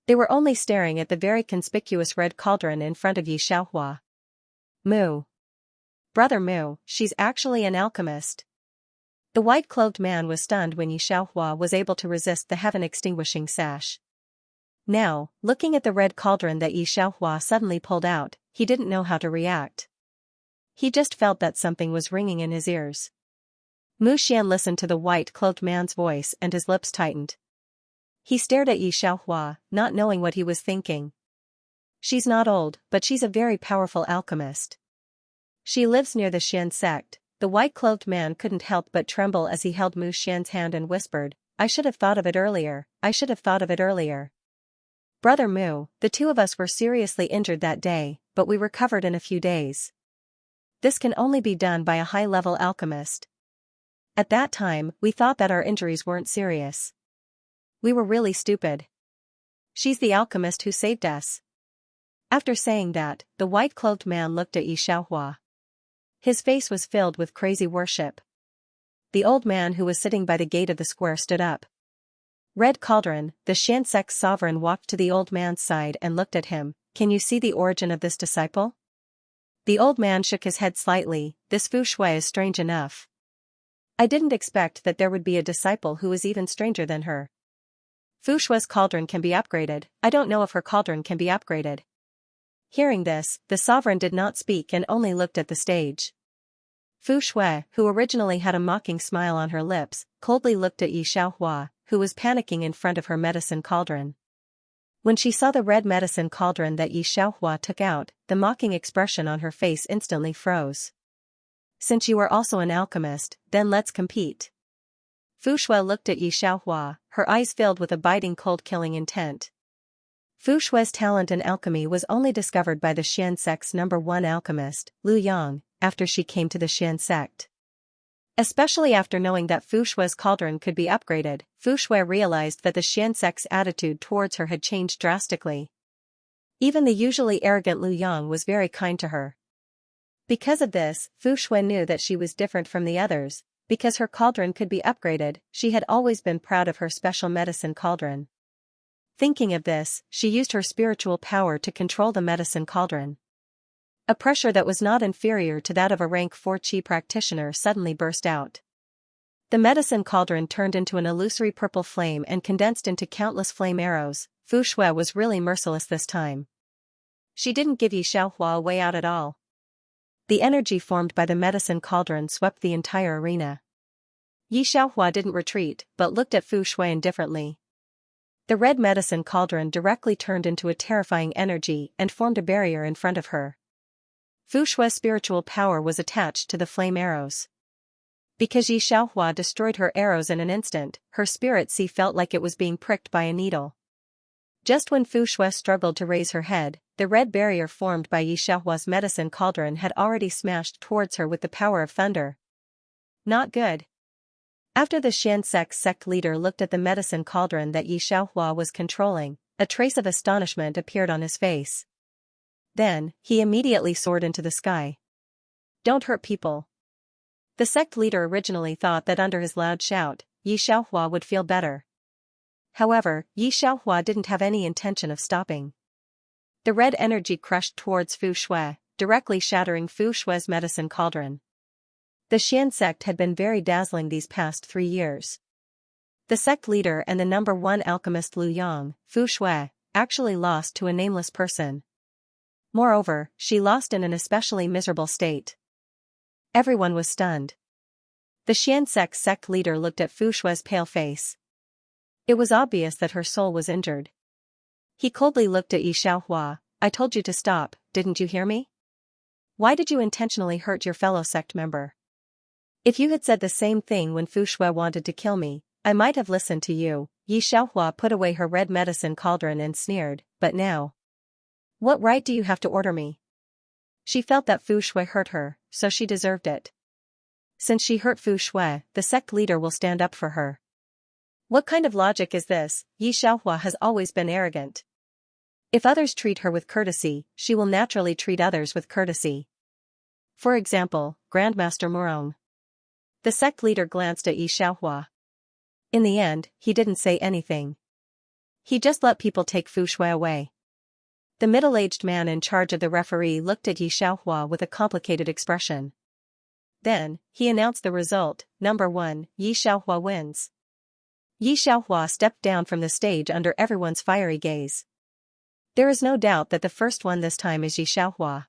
They were only staring at the very conspicuous red cauldron in front of Yi Xiaohua. Moo. Brother Moo, she's actually an alchemist. The white-clothed man was stunned when Yi Xiaohua was able to resist the heaven-extinguishing sash. Now, looking at the red cauldron that Yi Xiaohua suddenly pulled out, he didn't know how to react. He just felt that something was ringing in his ears. Mu Xian listened to the white-clothed man's voice and his lips tightened. He stared at Yi Xiaohua, not knowing what he was thinking. She's not old, but she's a very powerful alchemist. She lives near the Xian sect, the white-clothed man couldn't help but tremble as he held Mu Xian's hand and whispered, "I should have thought of it earlier, I should have thought of it earlier. Brother Mu, the two of us were seriously injured that day, but we recovered in a few days. This can only be done by a high-level alchemist. At that time, we thought that our injuries weren't serious. We were really stupid. She's the alchemist who saved us." After saying that, the white-clothed man looked at Xianxia. His face was filled with crazy worship. The old man who was sitting by the gate of the square stood up. Red Cauldron, the Xianxia's sovereign, walked to the old man's side and looked at him. "Can you see the origin of this disciple?" The old man shook his head slightly. "This Fu Shui is strange enough. I didn't expect that there would be a disciple who is even stranger than her. Fu Shui's cauldron can be upgraded. I don't know if her cauldron can be upgraded." Hearing this, the sovereign did not speak and only looked at the stage. Fu Shui, who originally had a mocking smile on her lips, coldly looked at Xianxia, who was panicking in front of her medicine cauldron. When she saw the red medicine cauldron that Xianxia took out, the mocking expression on her face instantly froze. "Since you are also an alchemist, then let's compete." Fu Shui looked at Xianxia, her eyes filled with a biting cold-killing intent. Fu Shui's talent in alchemy was only discovered by the Xian sect's #1 alchemist, Lu Yang, after she came to the Xian sect. Especially after knowing that Fu Shui's cauldron could be upgraded, Fu Shui realized that the Xian sect's attitude towards her had changed drastically. Even the usually arrogant Lu Yang was very kind to her. Because of this, Fu Shui knew that she was different from the others. Because her cauldron could be upgraded, she had always been proud of her special medicine cauldron. Thinking of this, she used her spiritual power to control the medicine cauldron. A pressure that was not inferior to that of a rank 4 Qi practitioner suddenly burst out. The medicine cauldron turned into an illusory purple flame and condensed into countless flame arrows. Fu Shui was really merciless this time. She didn't give Xianxia a way out at all. The energy formed by the medicine cauldron swept the entire arena. Xianxia didn't retreat, but looked at Fu Shui indifferently. The red medicine cauldron directly turned into a terrifying energy and formed a barrier in front of her. Fu Shui's spiritual power was attached to the flame arrows. Because Xianxia destroyed her arrows in an instant, her spirit sea felt like it was being pricked by a needle. Just when Fu Shui struggled to raise her head, the red barrier formed by Xianxia's medicine cauldron had already smashed towards her with the power of thunder. Not good. After the Xian sect leader looked at the medicine cauldron that Xianxia was controlling, a trace of astonishment appeared on his face. Then, he immediately soared into the sky. "Don't hurt people." The sect leader originally thought that under his loud shout, Xianxia would feel better. However, Xianxia didn't have any intention of stopping. The red energy crushed towards Fu Shui, directly shattering Fu Shui's medicine cauldron. The Xian sect had been very dazzling these past 3 years. The sect leader and the #1 alchemist Lu Yang, Fu Shui, actually lost to a nameless person. Moreover, she lost in an especially miserable state. Everyone was stunned. The Xian sect leader looked at Fu Shui's pale face. It was obvious that her soul was injured. He coldly looked at Xianxia. "I told you to stop, didn't you hear me? Why did you intentionally hurt your fellow sect member? If you had said the same thing when Fu Shui wanted to kill me, I might have listened to you." Xianxia put away her red medicine cauldron and sneered, "But now? What right do you have to order me?" She felt that Fu Shui hurt her, so she deserved it. Since she hurt Fu Shui, the sect leader will stand up for her. What kind of logic is this? Xianxia has always been arrogant. If others treat her with courtesy, she will naturally treat others with courtesy. For example, Grandmaster Murong. The sect leader glanced at Xianxia. In the end, he didn't say anything. He just let people take Fu Shui away. The middle-aged man in charge of the referee looked at Xianxia with a complicated expression. Then, he announced the result. #1, Xianxia wins. Xianxia stepped down from the stage under everyone's fiery gaze. There is no doubt that the first one this time is Xianxia.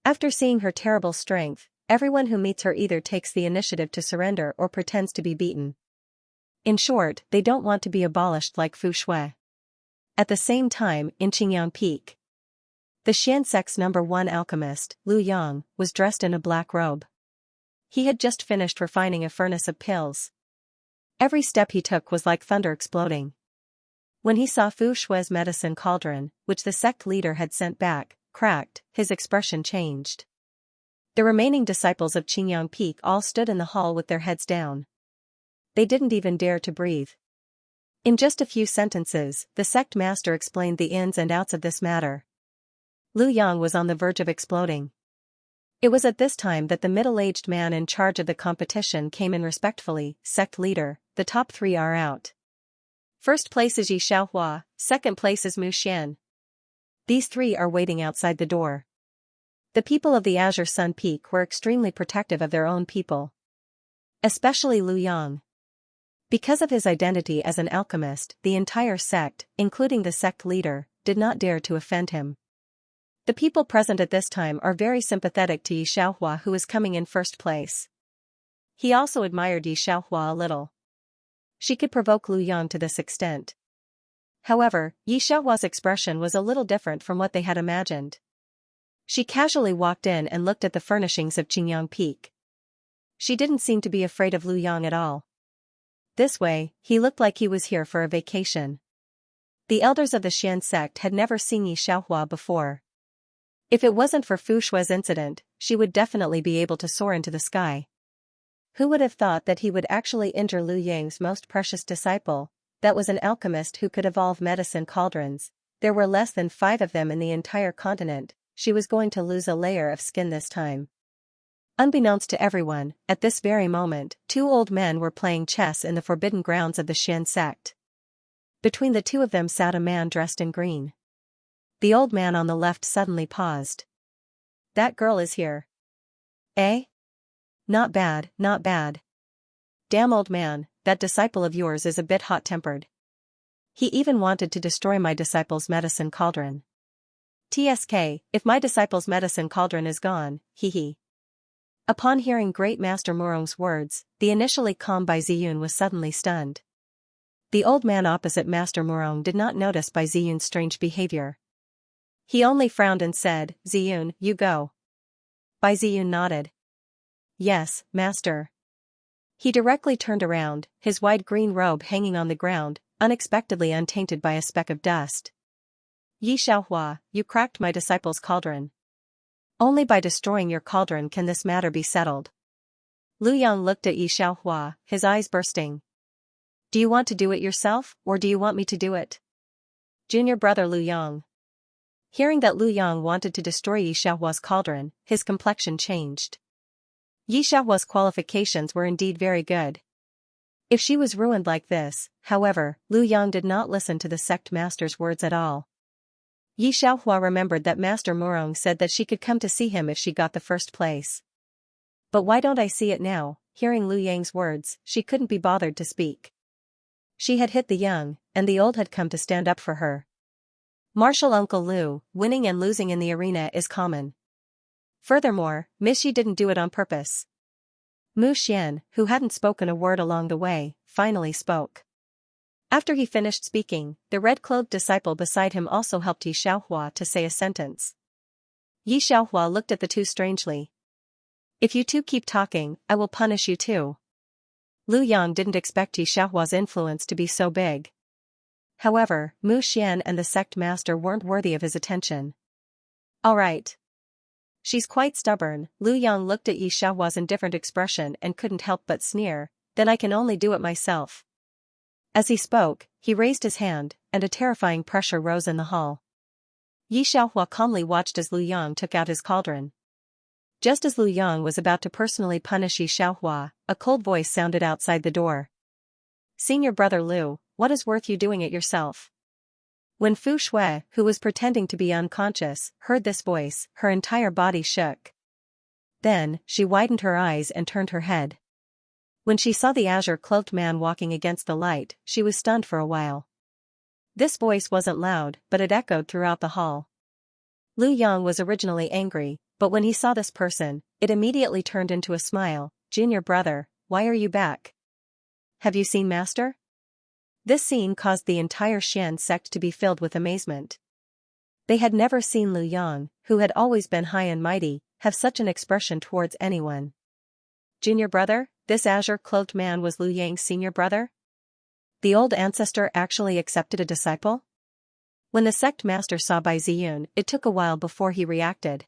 After seeing her terrible strength, everyone who meets her either takes the initiative to surrender or pretends to be beaten. In short, they don't want to be abolished like Fu Shui. At the same time, in Qingyang Peak, the Xian sect's #1 alchemist, Lu Yang, was dressed in a black robe. He had just finished refining a furnace of pills. Every step he took was like thunder exploding. When he saw Fu Shui's medicine cauldron, which the sect leader had sent back, cracked, his expression changed. The remaining disciples of Qingyang Peak all stood in the hall with their heads down. They didn't even dare to breathe. In just a few sentences, the sect master explained the ins and outs of this matter. Lu Yang was on the verge of exploding. It was at this time that the middle-aged man in charge of the competition came in respectfully. Sect leader, the top 3 are out. First place is Yi Xiaohua, second place is Mu Xian. These 3 are waiting outside the door. The people of the Azure Sun Peak were extremely protective of their own people. Especially Lu Yang. Because of his identity as an alchemist, the entire sect, including the sect leader, did not dare to offend him. The people present at this time are very sympathetic to Yi Xiaohua, who is coming in first place. He also admired Yi Xiaohua a little. She could provoke Lu Yang to this extent. However, Yi Xiaohua's expression was a little different from what they had imagined. She casually walked in and looked at the furnishings of Qingyang Peak. She didn't seem to be afraid of Lu Yang at all. This way, he looked like he was here for a vacation. The elders of the Xian sect had never seen Yi Xiaohua before. If it wasn't for Fu Shui's incident, she would definitely be able to soar into the sky. Who would have thought that he would actually injure Lu Yang's most precious disciple? That was an alchemist who could evolve medicine cauldrons. There were less than 5 of them in the entire continent. She was going to lose a layer of skin this time. Unbeknownst to everyone, at this very moment, 2 old men were playing chess in the forbidden grounds of the Xian sect. Between the 2 of them sat a man dressed in green. The old man on the left suddenly paused. That girl is here. Eh? Not bad, not bad. Damn old man, that disciple of yours is a bit hot-tempered. He even wanted to destroy my disciple's medicine cauldron. TSK, if my disciple's medicine cauldron is gone, hee. Upon hearing Great Master Murong's words, the initially calm Bai Ziyun was suddenly stunned. The old man opposite Master Murong did not notice Bai Ziyun's strange behavior. He only frowned and said, Ziyun, you go. Bai Ziyun nodded. Yes, master. He directly turned around, his wide green robe hanging on the ground, unexpectedly untainted by a speck of dust. Yi Xiaohua, you cracked my disciple's cauldron. Only by destroying your cauldron can this matter be settled. Lu Yang looked at Yi Xiaohua, his eyes bursting. Do you want to do it yourself, or do you want me to do it? Junior brother Lu Yang. Hearing that Lu Yang wanted to destroy Yi Xiaohua's cauldron, his complexion changed. Yi Xiaohua's qualifications were indeed very good. If she was ruined like this, however, Lu Yang did not listen to the sect master's words at all. Yi Xiaohua remembered that Master Murong said that she could come to see him if she got the first place. But why don't I see it now? Hearing Lu Yang's words, she couldn't be bothered to speak. She had hit the young, and the old had come to stand up for her. Martial Uncle Lu, winning and losing in the arena is common. Furthermore, Miss Yi didn't do it on purpose. Mu Xian, who hadn't spoken a word along the way, finally spoke. After he finished speaking, the red-clothed disciple beside him also helped Yi Xiaohua to say a sentence. Yi Xiaohua looked at the 2 strangely. If you 2 keep talking, I will punish you too. Lu Yang didn't expect Yi Xiaohua's influence to be so big. However, Mu Xian and the sect master weren't worthy of his attention. All right. She's quite stubborn. Lu Yang looked at Yi Xiaohua's indifferent expression and couldn't help but sneer. Then I can only do it myself. As he spoke, he raised his hand, and a terrifying pressure rose in the hall. Yi Xiaohua calmly watched as Lu Yang took out his cauldron. Just as Lu Yang was about to personally punish Yi Xiaohua, a cold voice sounded outside the door. Senior brother Lu, what is worth you doing it yourself? When Fu Shui, who was pretending to be unconscious, heard this voice, her entire body shook. Then, she widened her eyes and turned her head. When she saw the azure-cloaked man walking against the light, she was stunned for a while. This voice wasn't loud, but it echoed throughout the hall. Lu Yang was originally angry, but when he saw this person, it immediately turned into a smile. Junior brother, why are you back? Have you seen Master? This scene caused the entire Xian sect to be filled with amazement. They had never seen Lu Yang, who had always been high and mighty, have such an expression towards anyone. junior brother? This azure-clothed man was Lu Yang's senior brother? The old ancestor actually accepted a disciple? When the sect master saw Bai Ziyun, it took a while before he reacted.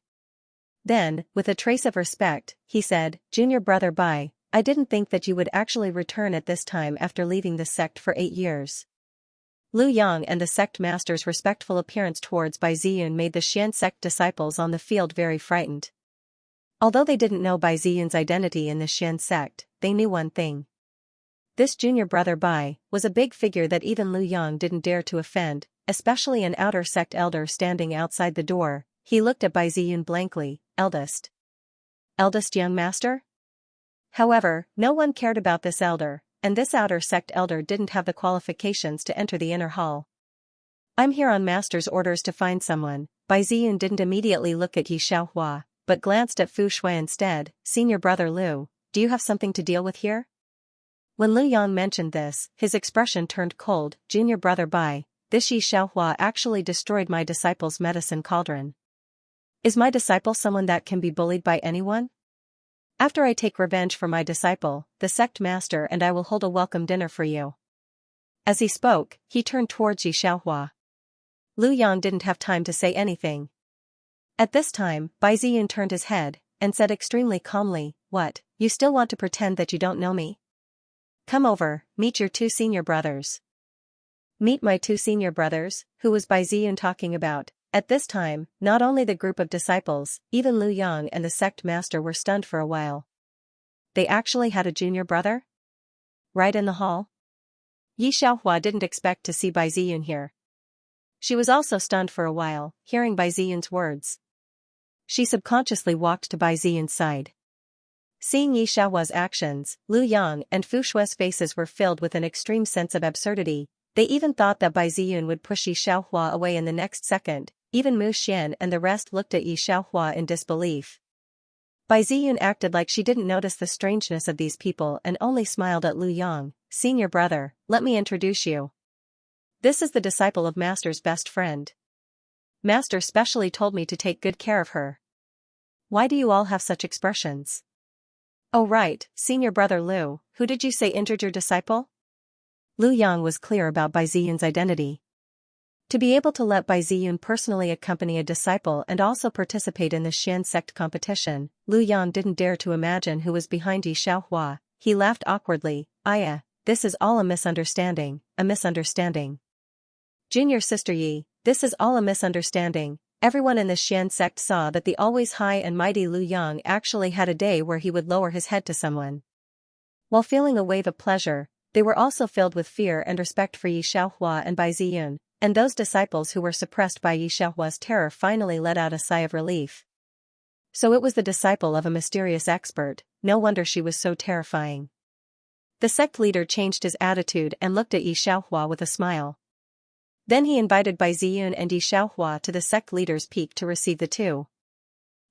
Then, with a trace of respect, he said, Junior brother Bai, I didn't think that you would actually return at this time after leaving the sect for 8 years. Lu Yang and the sect master's respectful appearance towards Bai Ziyun made the Xian sect disciples on the field very frightened. Although they didn't know Bai Ziyun's identity in the Xian sect, they knew one thing. This junior brother Bai was a big figure that even Lu Yang didn't dare to offend, especially an outer sect elder standing outside the door. He looked at Bai Ziyun blankly. Eldest young master? However, no one cared about this elder, and this outer sect elder didn't have the qualifications to enter the inner hall. I'm here on master's orders to find someone. Bai Ziyun didn't immediately look at Xianxia, but glanced at Fu Shui instead. Senior brother Lu, do you have something to deal with here? When Lu Yang mentioned this, his expression turned cold. Junior brother Bai, this Xianxia actually destroyed my disciple's medicine cauldron. Is my disciple someone that can be bullied by anyone? After I take revenge for my disciple, the sect master and I will hold a welcome dinner for you. As he spoke, he turned towards Xianxia. Lu Yang didn't have time to say anything. At this time, Bai Ziyun turned his head, and said extremely calmly, What, you still want to pretend that you don't know me? Come over, meet your 2 senior brothers. Meet my 2 senior brothers, who was Bai Ziyun talking about? At this time, not only the group of disciples, even Lu Yang and the sect master were stunned for a while. They actually had a junior brother? Right in the hall? Xianxia didn't expect to see Bai Ziyun here. She was also stunned for a while, hearing Bai Ziyun's words. She subconsciously walked to Bai Ziyun's side. Seeing Xianxia's actions, Lu Yang and Fu Shui's faces were filled with an extreme sense of absurdity. They even thought that Bai Ziyun would push Xianxia away in the next second. Even Mu Xian and the rest looked at Xianxia in disbelief. Bai Ziyun acted like she didn't notice the strangeness of these people and only smiled at Lu Yang. Senior brother, let me introduce you. This is the disciple of Master's best friend. Master specially told me to take good care of her. Why do you all have such expressions? Oh right, senior brother Lu, who did you say injured your disciple? Lu Yang was clear about Bai Ziyun's identity. To be able to let Bai Ziyun personally accompany a disciple and also participate in the Xian sect competition, Lu Yang didn't dare to imagine who was behind Xianxia. He laughed awkwardly. This is all a misunderstanding, Junior sister Yi, this is all a misunderstanding. Everyone in the Xian sect saw that the always high and mighty Lu Yang actually had a day where he would lower his head to someone. While feeling a wave of pleasure, they were also filled with fear and respect for Xianxia and Bai Ziyun. And those disciples who were suppressed by Xianxia's terror finally let out a sigh of relief. So it was the disciple of a mysterious expert, no wonder she was so terrifying. The sect leader changed his attitude and looked at Xianxia with a smile. Then he invited Bai Ziyun and Xianxia to the sect leader's peak to receive the 2.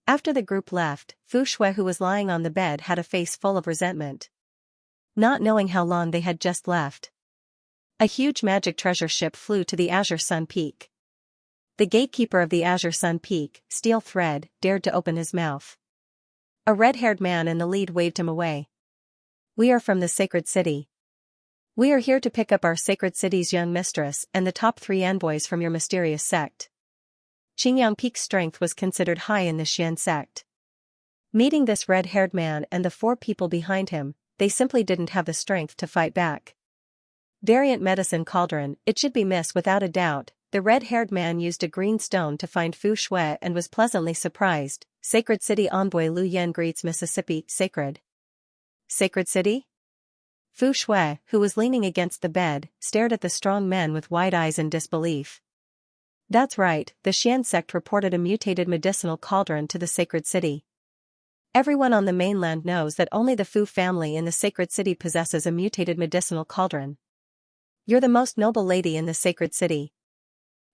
After the group left, Fu Shui, who was lying on the bed, had a face full of resentment. Not knowing how long they had just left. A huge magic treasure ship flew to the Azure Sun Peak. The gatekeeper of the Azure Sun Peak, Steel Thread, dared to open his mouth. A red-haired man in the lead waved him away. We are from the Sacred City. We are here to pick up our Sacred City's young mistress and the top 3 envoys from your mysterious sect. Qingyang Peak's strength was considered high in the Xian sect. Meeting this red-haired man and the 4 people behind him, they simply didn't have the strength to fight back. Variant medicine cauldron, it should be missed without a doubt. The red-haired man used a green stone to find Fu Shui and was pleasantly surprised. Sacred City envoy Lu Yan greets Mississippi. Sacred City? Fu Shui, who was leaning against the bed, stared at the strong men with wide eyes in disbelief. That's right, the Xian sect reported a mutated medicinal cauldron to the Sacred City. Everyone on the mainland knows that only the Fu family in the Sacred City possesses a mutated medicinal cauldron. You're the most noble lady in the Sacred City.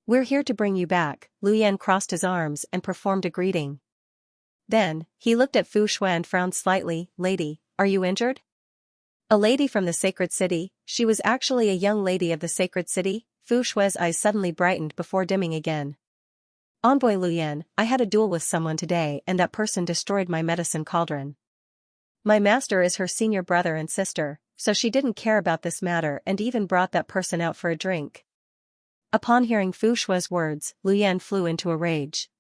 We're here to bring you back. Lu Yan crossed his arms and performed a greeting. Then, he looked at Fu Shui and frowned slightly. Lady, are you injured? A lady from the Sacred City? She was actually a young lady of the Sacred City? Fu Shui's eyes suddenly brightened before dimming again. Envoy Lu Yan, I had a duel with someone today and that person destroyed my medicine cauldron. My master is her senior brother and sister, so she didn't care about this matter and even brought that person out for a drink. Upon hearing Fu Shue's words, Luyan flew into a rage.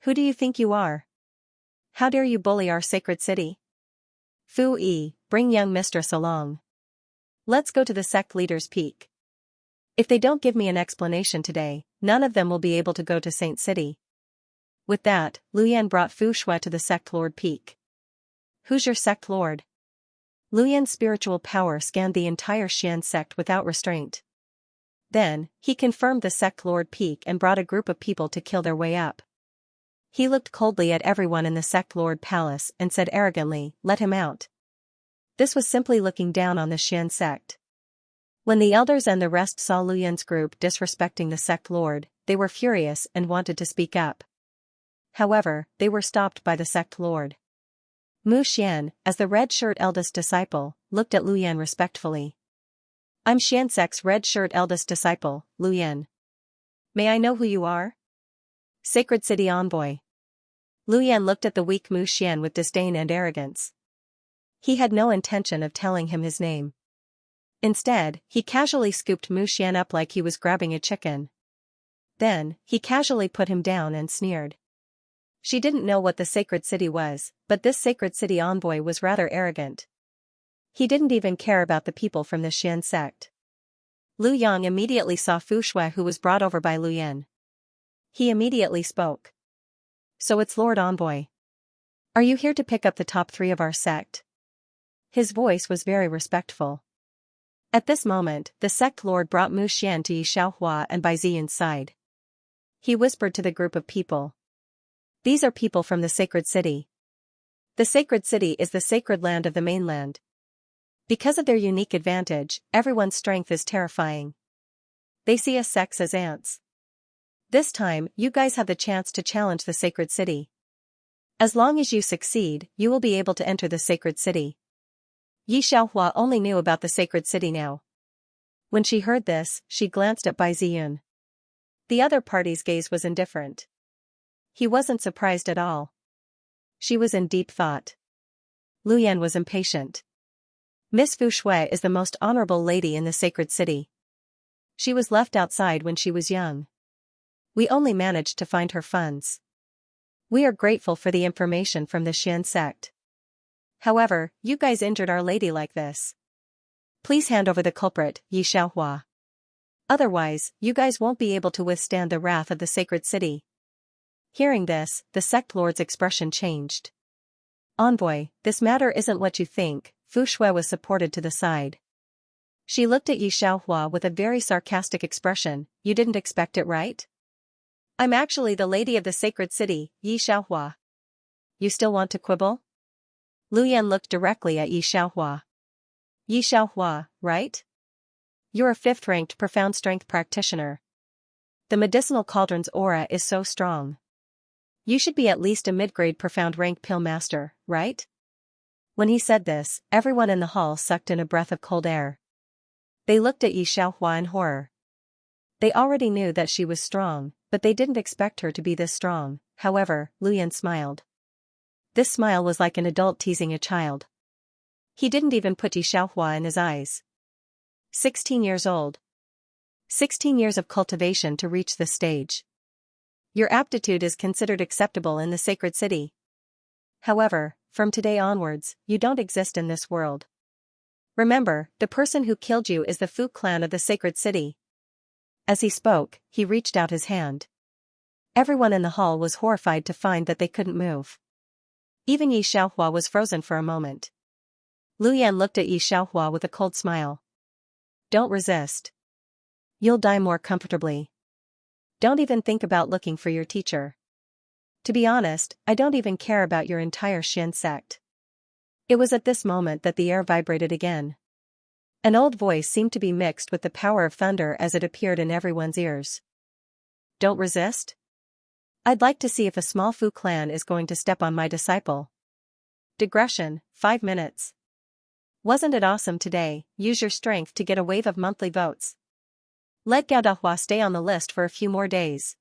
Who do you think you are? How dare you bully our sacred city? Fu Yi, bring young mistress along. Let's go to the sect leader's peak. If they don't give me an explanation today, none of them will be able to go to Saint City. With that, Luyan brought Fu Shui to the sect lord peak. Who's your sect lord? Luyan's spiritual power scanned the entire Xian sect without restraint. Then, he confirmed the sect lord peak and brought a group of people to kill their way up. He looked coldly at everyone in the sect lord palace and said arrogantly, "Let him out." This was simply looking down on the Xian sect. When the elders and the rest saw Luyan's group disrespecting the sect lord, they were furious and wanted to speak up. However, they were stopped by the sect lord. Mu Xian, as the red shirt eldest disciple, looked at Luyan respectfully. I'm Xian sect's red shirt eldest disciple, Luyan. May I know who you are? Sacred City Envoy. Luyan looked at the weak Mu Xian with disdain and arrogance. He had no intention of telling him his name. Instead, he casually scooped Mu Xian up like he was grabbing a chicken. Then, he casually put him down and sneered. She didn't know what the sacred city was, but this sacred city envoy was rather arrogant. He didn't even care about the people from the Xian sect. Lu Yang immediately saw Fu Shui, who was brought over by Luyan. He immediately spoke. So it's Lord Envoy. Are you here to pick up the top 3 of our sect? His voice was very respectful. At this moment, the sect lord brought Mu Xian to Yi Xiaohua and Bai Ziyun's side. He whispered to the group of people. These are people from the sacred city. The sacred city is the sacred land of the mainland. Because of their unique advantage, everyone's strength is terrifying. They see us sects as ants. This time, you guys have the chance to challenge the sacred city. As long as you succeed, you will be able to enter the sacred city. Yi Xiaohua only knew about the sacred city now. When she heard this, she glanced at Bai Ziyun. The other party's gaze was indifferent. He wasn't surprised at all. She was in deep thought. Luyan was impatient. Miss Fu Shui is the most honorable lady in the sacred city. She was left outside when she was young. We only managed to find her funds. We are grateful for the information from the Xian sect. However, you guys injured our lady like this. Please hand over the culprit, Yi Xiaohua. Otherwise, you guys won't be able to withstand the wrath of the sacred city. Hearing this, the sect lord's expression changed. Envoy, this matter isn't what you think. Fu Shui was supported to the side. She looked at Yi Xiaohua with a very sarcastic expression. You didn't expect it, right? I'm actually the lady of the sacred city, Yi Xiaohua. You still want to quibble? Luyan looked directly at Yi Xiaohua. Yi Xiaohua, right? You're a 5th-ranked profound strength practitioner. The medicinal cauldron's aura is so strong. You should be at least a mid-grade profound rank pill master, right? When he said this, everyone in the hall sucked in a breath of cold air. They looked at Yi Xiaohua in horror. They already knew that she was strong, but they didn't expect her to be this strong. However, Luyan smiled. This smile was like an adult teasing a child. He didn't even put Yi Xiaohua in his eyes. 16 years old. 16 years of cultivation to reach this stage. Your aptitude is considered acceptable in the sacred city. However, from today onwards, you don't exist in this world. Remember, the person who killed you is the Fu clan of the sacred city. As he spoke, he reached out his hand. Everyone in the hall was horrified to find that they couldn't move. Even Yi Xiaohua was frozen for a moment. Luyan looked at Yi Xiaohua with a cold smile. Don't resist. You'll die more comfortably. Don't even think about looking for your teacher. To be honest, I don't even care about your entire Xian sect. It was at this moment that the air vibrated again. An old voice seemed to be mixed with the power of thunder as it appeared in everyone's ears. Don't resist? I'd like to see if a small Fu clan is going to step on my disciple. Digression, 5 minutes. Wasn't it awesome today? Use your strength to get a wave of monthly votes. Let Gao Dahua stay on the list for a few more days.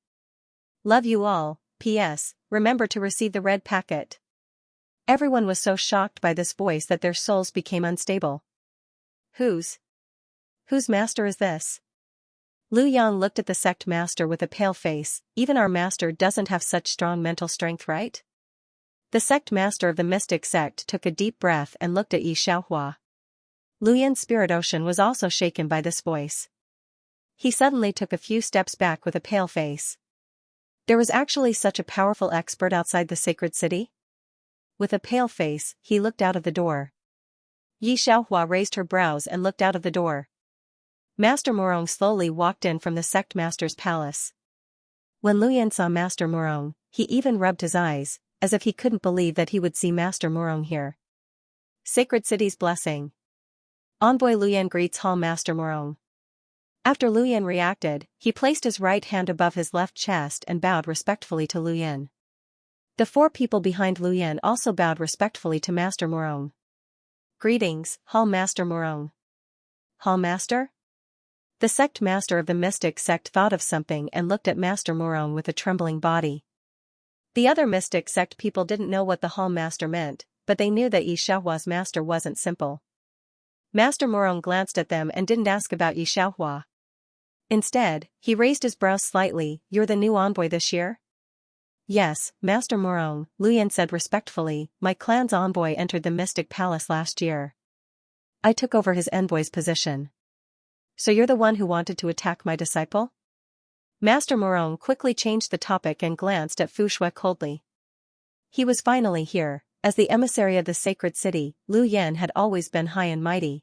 Love you all. P.S. Remember to receive the red packet. Everyone was so shocked by this voice that their souls became unstable. Whose master is this? Lu Yan looked at the sect master with a pale face. Even our master doesn't have such strong mental strength, right? The sect master of the mystic sect took a deep breath and looked at Xianxia. Lu Yan's spirit ocean was also shaken by this voice. He suddenly took a few steps back with a pale face. There was actually such a powerful expert outside the sacred city? With a pale face, he looked out of the door. Xianxia raised her brows and looked out of the door. Master Morong slowly walked in from the sect master's palace. When Lu Yan saw Master Morong, he even rubbed his eyes, as if he couldn't believe that he would see Master Morong here. Sacred City's blessing. Envoy Lu Yan greets Hall Master Morong. After Lu Yan reacted, he placed his right hand above his left chest and bowed respectfully to Lu Yan. The 4 people behind Lu Yan also bowed respectfully to Master Morong. Greetings, Hall Master Morong. Hall Master? The sect master of the mystic sect thought of something and looked at Master Morong with a trembling body. The other mystic sect people didn't know what the Hall Master meant, but they knew that Xiaohua's master wasn't simple. Master Morong glanced at them and didn't ask about Xiaohua. Instead, he raised his brows slightly. You're the new envoy this year? Yes, Master Morong, Lu Yan said respectfully. My clan's envoy entered the mystic palace last year. I took over his envoy's position. So you're the one who wanted to attack my disciple? Master Morong quickly changed the topic and glanced at Fu Shui coldly. He was finally here. As the emissary of the sacred city, Lu Yan had always been high and mighty.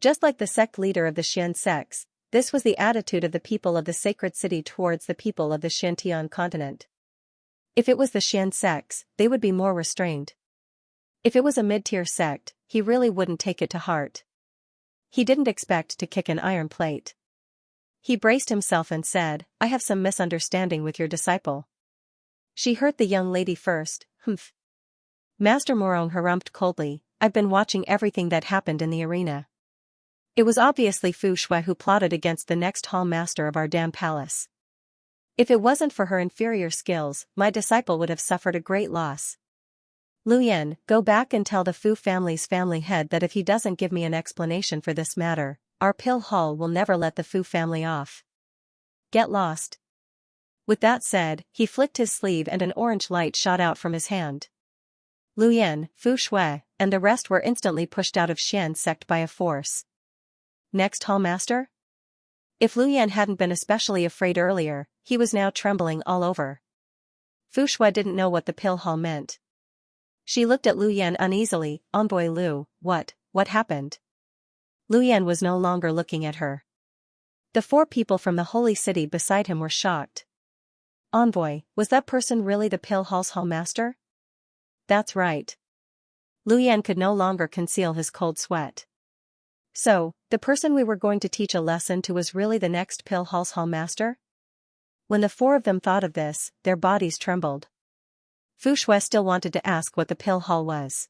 Just like the sect leader of the Xian sects, this was the attitude of the people of the sacred city towards the people of the Xiantian continent. If it was the Xian sects, they would be more restrained. If it was a mid-tier sect, he really wouldn't take it to heart. He didn't expect to kick an iron plate. He braced himself and said, I have some misunderstanding with your disciple. She hurt the young lady first, humph. Master Morong harumphed coldly, I've been watching everything that happened in the arena. It was obviously Fu Shui who plotted against the next hall master of our dam palace. If it wasn't for her inferior skills, my disciple would have suffered a great loss. Lu Yan, go back and tell the Fu family's family head that if he doesn't give me an explanation for this matter, our pill hall will never let the Fu family off. Get lost. With that said, he flicked his sleeve and an orange light shot out from his hand. Lu Yan, Fu Shui, and the rest were instantly pushed out of Xian sect by a force. Next hall master? If Lu Yan hadn't been especially afraid earlier, he was now trembling all over. Fu Shui didn't know what the pill hall meant. She looked at Lu Yan uneasily. Envoy Lu, what happened? Lu Yan was no longer looking at her. The 4 people from the holy city beside him were shocked. Envoy, was that person really the pill hall's hall master? That's right. Lu Yan could no longer conceal his cold sweat. So, the person we were going to teach a lesson to was really the next pill hall's hall master? When the 4 of them thought of this, their bodies trembled. Fu Shui still wanted to ask what the pill hall was.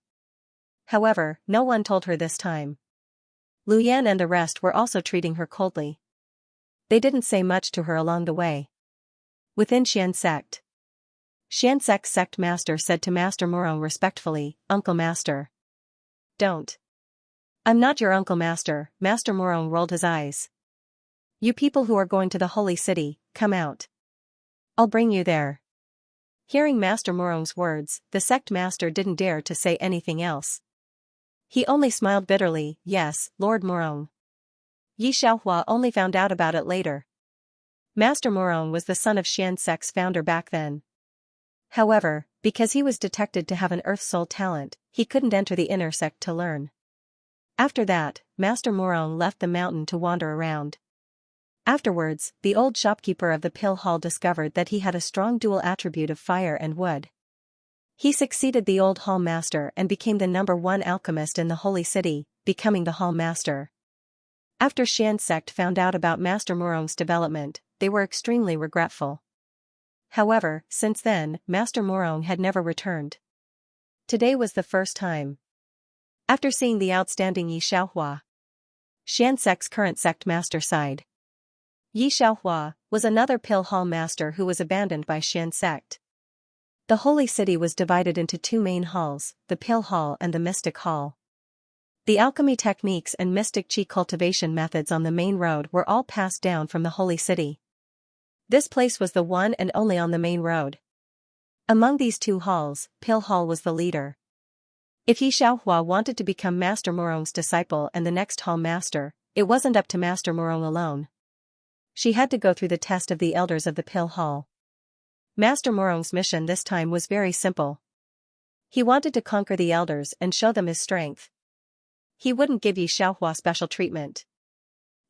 However, no one told her this time. Lu Yan and the rest were also treating her coldly. They didn't say much to her along the way. Within Xian sect, Xian sect's sect master said to Master Morong respectfully, Uncle Master. Don't. I'm not your Uncle Master. Master Morong rolled his eyes. You people who are going to the holy city, come out. I'll bring you there. Hearing Master Morong's words, the sect master didn't dare to say anything else. He only smiled bitterly. Yes, Lord Morong. Xiaohua only found out about it later. Master Morong was the son of Xian sect's founder back then. However, because he was detected to have an earth soul talent, he couldn't enter the inner sect to learn. After that, Master Morong left the mountain to wander around. Afterwards, the old shopkeeper of the pill hall discovered that he had a strong dual attribute of fire and wood. He succeeded the old hall master and became the #1 alchemist in the holy city, becoming the hall master. After Xian sect found out about Master Morong's development, they were extremely regretful. However, since then, Master Morong had never returned. Today was the first time. After seeing the outstanding Xiaohua, Xian sect's current sect master sighed. Xiaohua was another pill hall master who was abandoned by Xian sect. The Holy City was divided into two main halls, the Pill Hall and the Mystic Hall. The alchemy techniques and mystic chi cultivation methods on the main road were all passed down from the Holy City. This place was the one and only on the main road. Among these two halls, Pill Hall was the leader. If Xianxia wanted to become Master Murong's disciple and the next hall master, it wasn't up to Master Murong alone. She had to go through the test of the elders of the Pill Hall. Master Murong's mission this time was very simple. He wanted to conquer the elders and show them his strength. He wouldn't give Xianxia special treatment.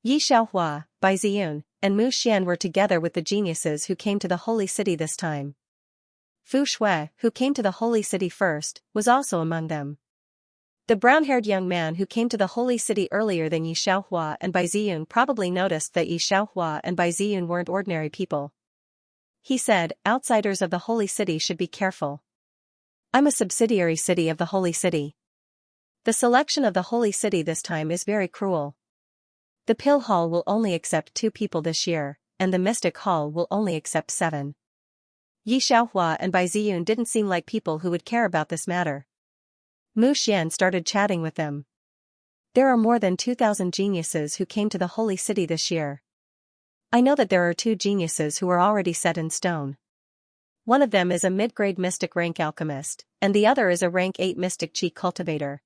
Xianxia, Bai Ziyun, and Mu Xian were together with the geniuses who came to the Holy City this time. Fu Shui, who came to the Holy City first, was also among them. The brown-haired young man who came to the Holy City earlier than Xianxia and Bai Ziyun probably noticed that Xianxia and Bai Ziyun weren't ordinary people. He said, "Outsiders of the Holy City should be careful. I'm a subsidiary city of the Holy City. The selection of the Holy City this time is very cruel. The Pill Hall will only accept 2 people this year, and the Mystic Hall will only accept 7. Xianxia and Bai Ziyun didn't seem like people who would care about this matter. Mu Xian started chatting with them. There are more than 2,000 geniuses who came to the Holy City this year. I know that there are 2 geniuses who are already set in stone. One of them is a mid-grade mystic rank alchemist, and the other is a rank 8 mystic chi cultivator.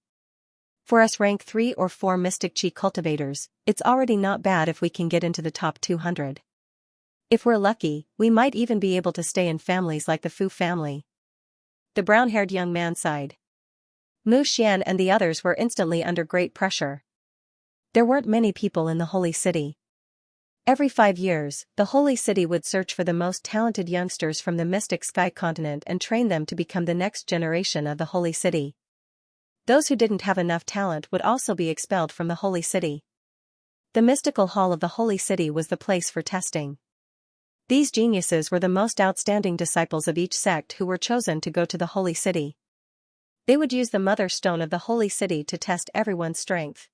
For us rank 3 or 4 mystic chi cultivators, it's already not bad if we can get into the top 200. If we're lucky, we might even be able to stay in families like the Fu family." The brown-haired young man sighed. Mu Xian and the others were instantly under great pressure. There weren't many people in the Holy City. Every 5 years, the Holy City would search for the most talented youngsters from the mystic sky continent and train them to become the next generation of the Holy City. Those who didn't have enough talent would also be expelled from the Holy City. The mystical hall of the Holy City was the place for testing. These geniuses were the most outstanding disciples of each sect who were chosen to go to the Holy City. They would use the Mother Stone of the Holy City to test everyone's strength.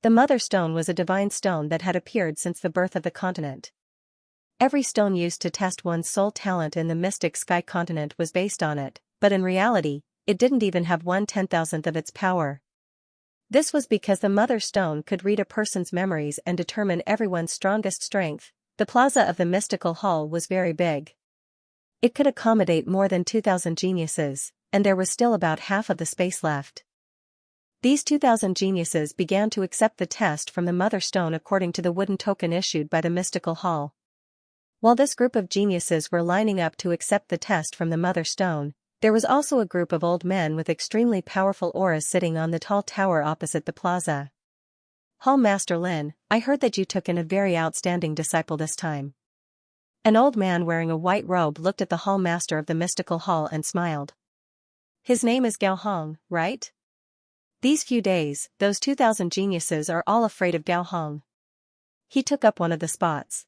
The Mother Stone was a divine stone that had appeared since the birth of the continent. Every stone used to test one's soul talent in the mystic sky continent was based on it, but in reality, it didn't even have 1/10,000th of its power. This was because the Mother Stone could read a person's memories and determine everyone's strongest strength. The plaza of the mystical hall was very big. It could accommodate more than 2,000 geniuses, and there was still about half of the space left. These 2,000 geniuses began to accept the test from the Mother Stone according to the wooden token issued by the mystical hall. While this group of geniuses were lining up to accept the test from the Mother Stone, there was also a group of old men with extremely powerful auras sitting on the tall tower opposite the plaza. "Hall Master Lin, I heard that you took in a very outstanding disciple this time." An old man wearing a white robe looked at the Hall Master of the mystical hall and smiled. "His name is Gao Hong, right? These few days, those 2,000 geniuses are all afraid of Gao Hong." He took up one of the spots.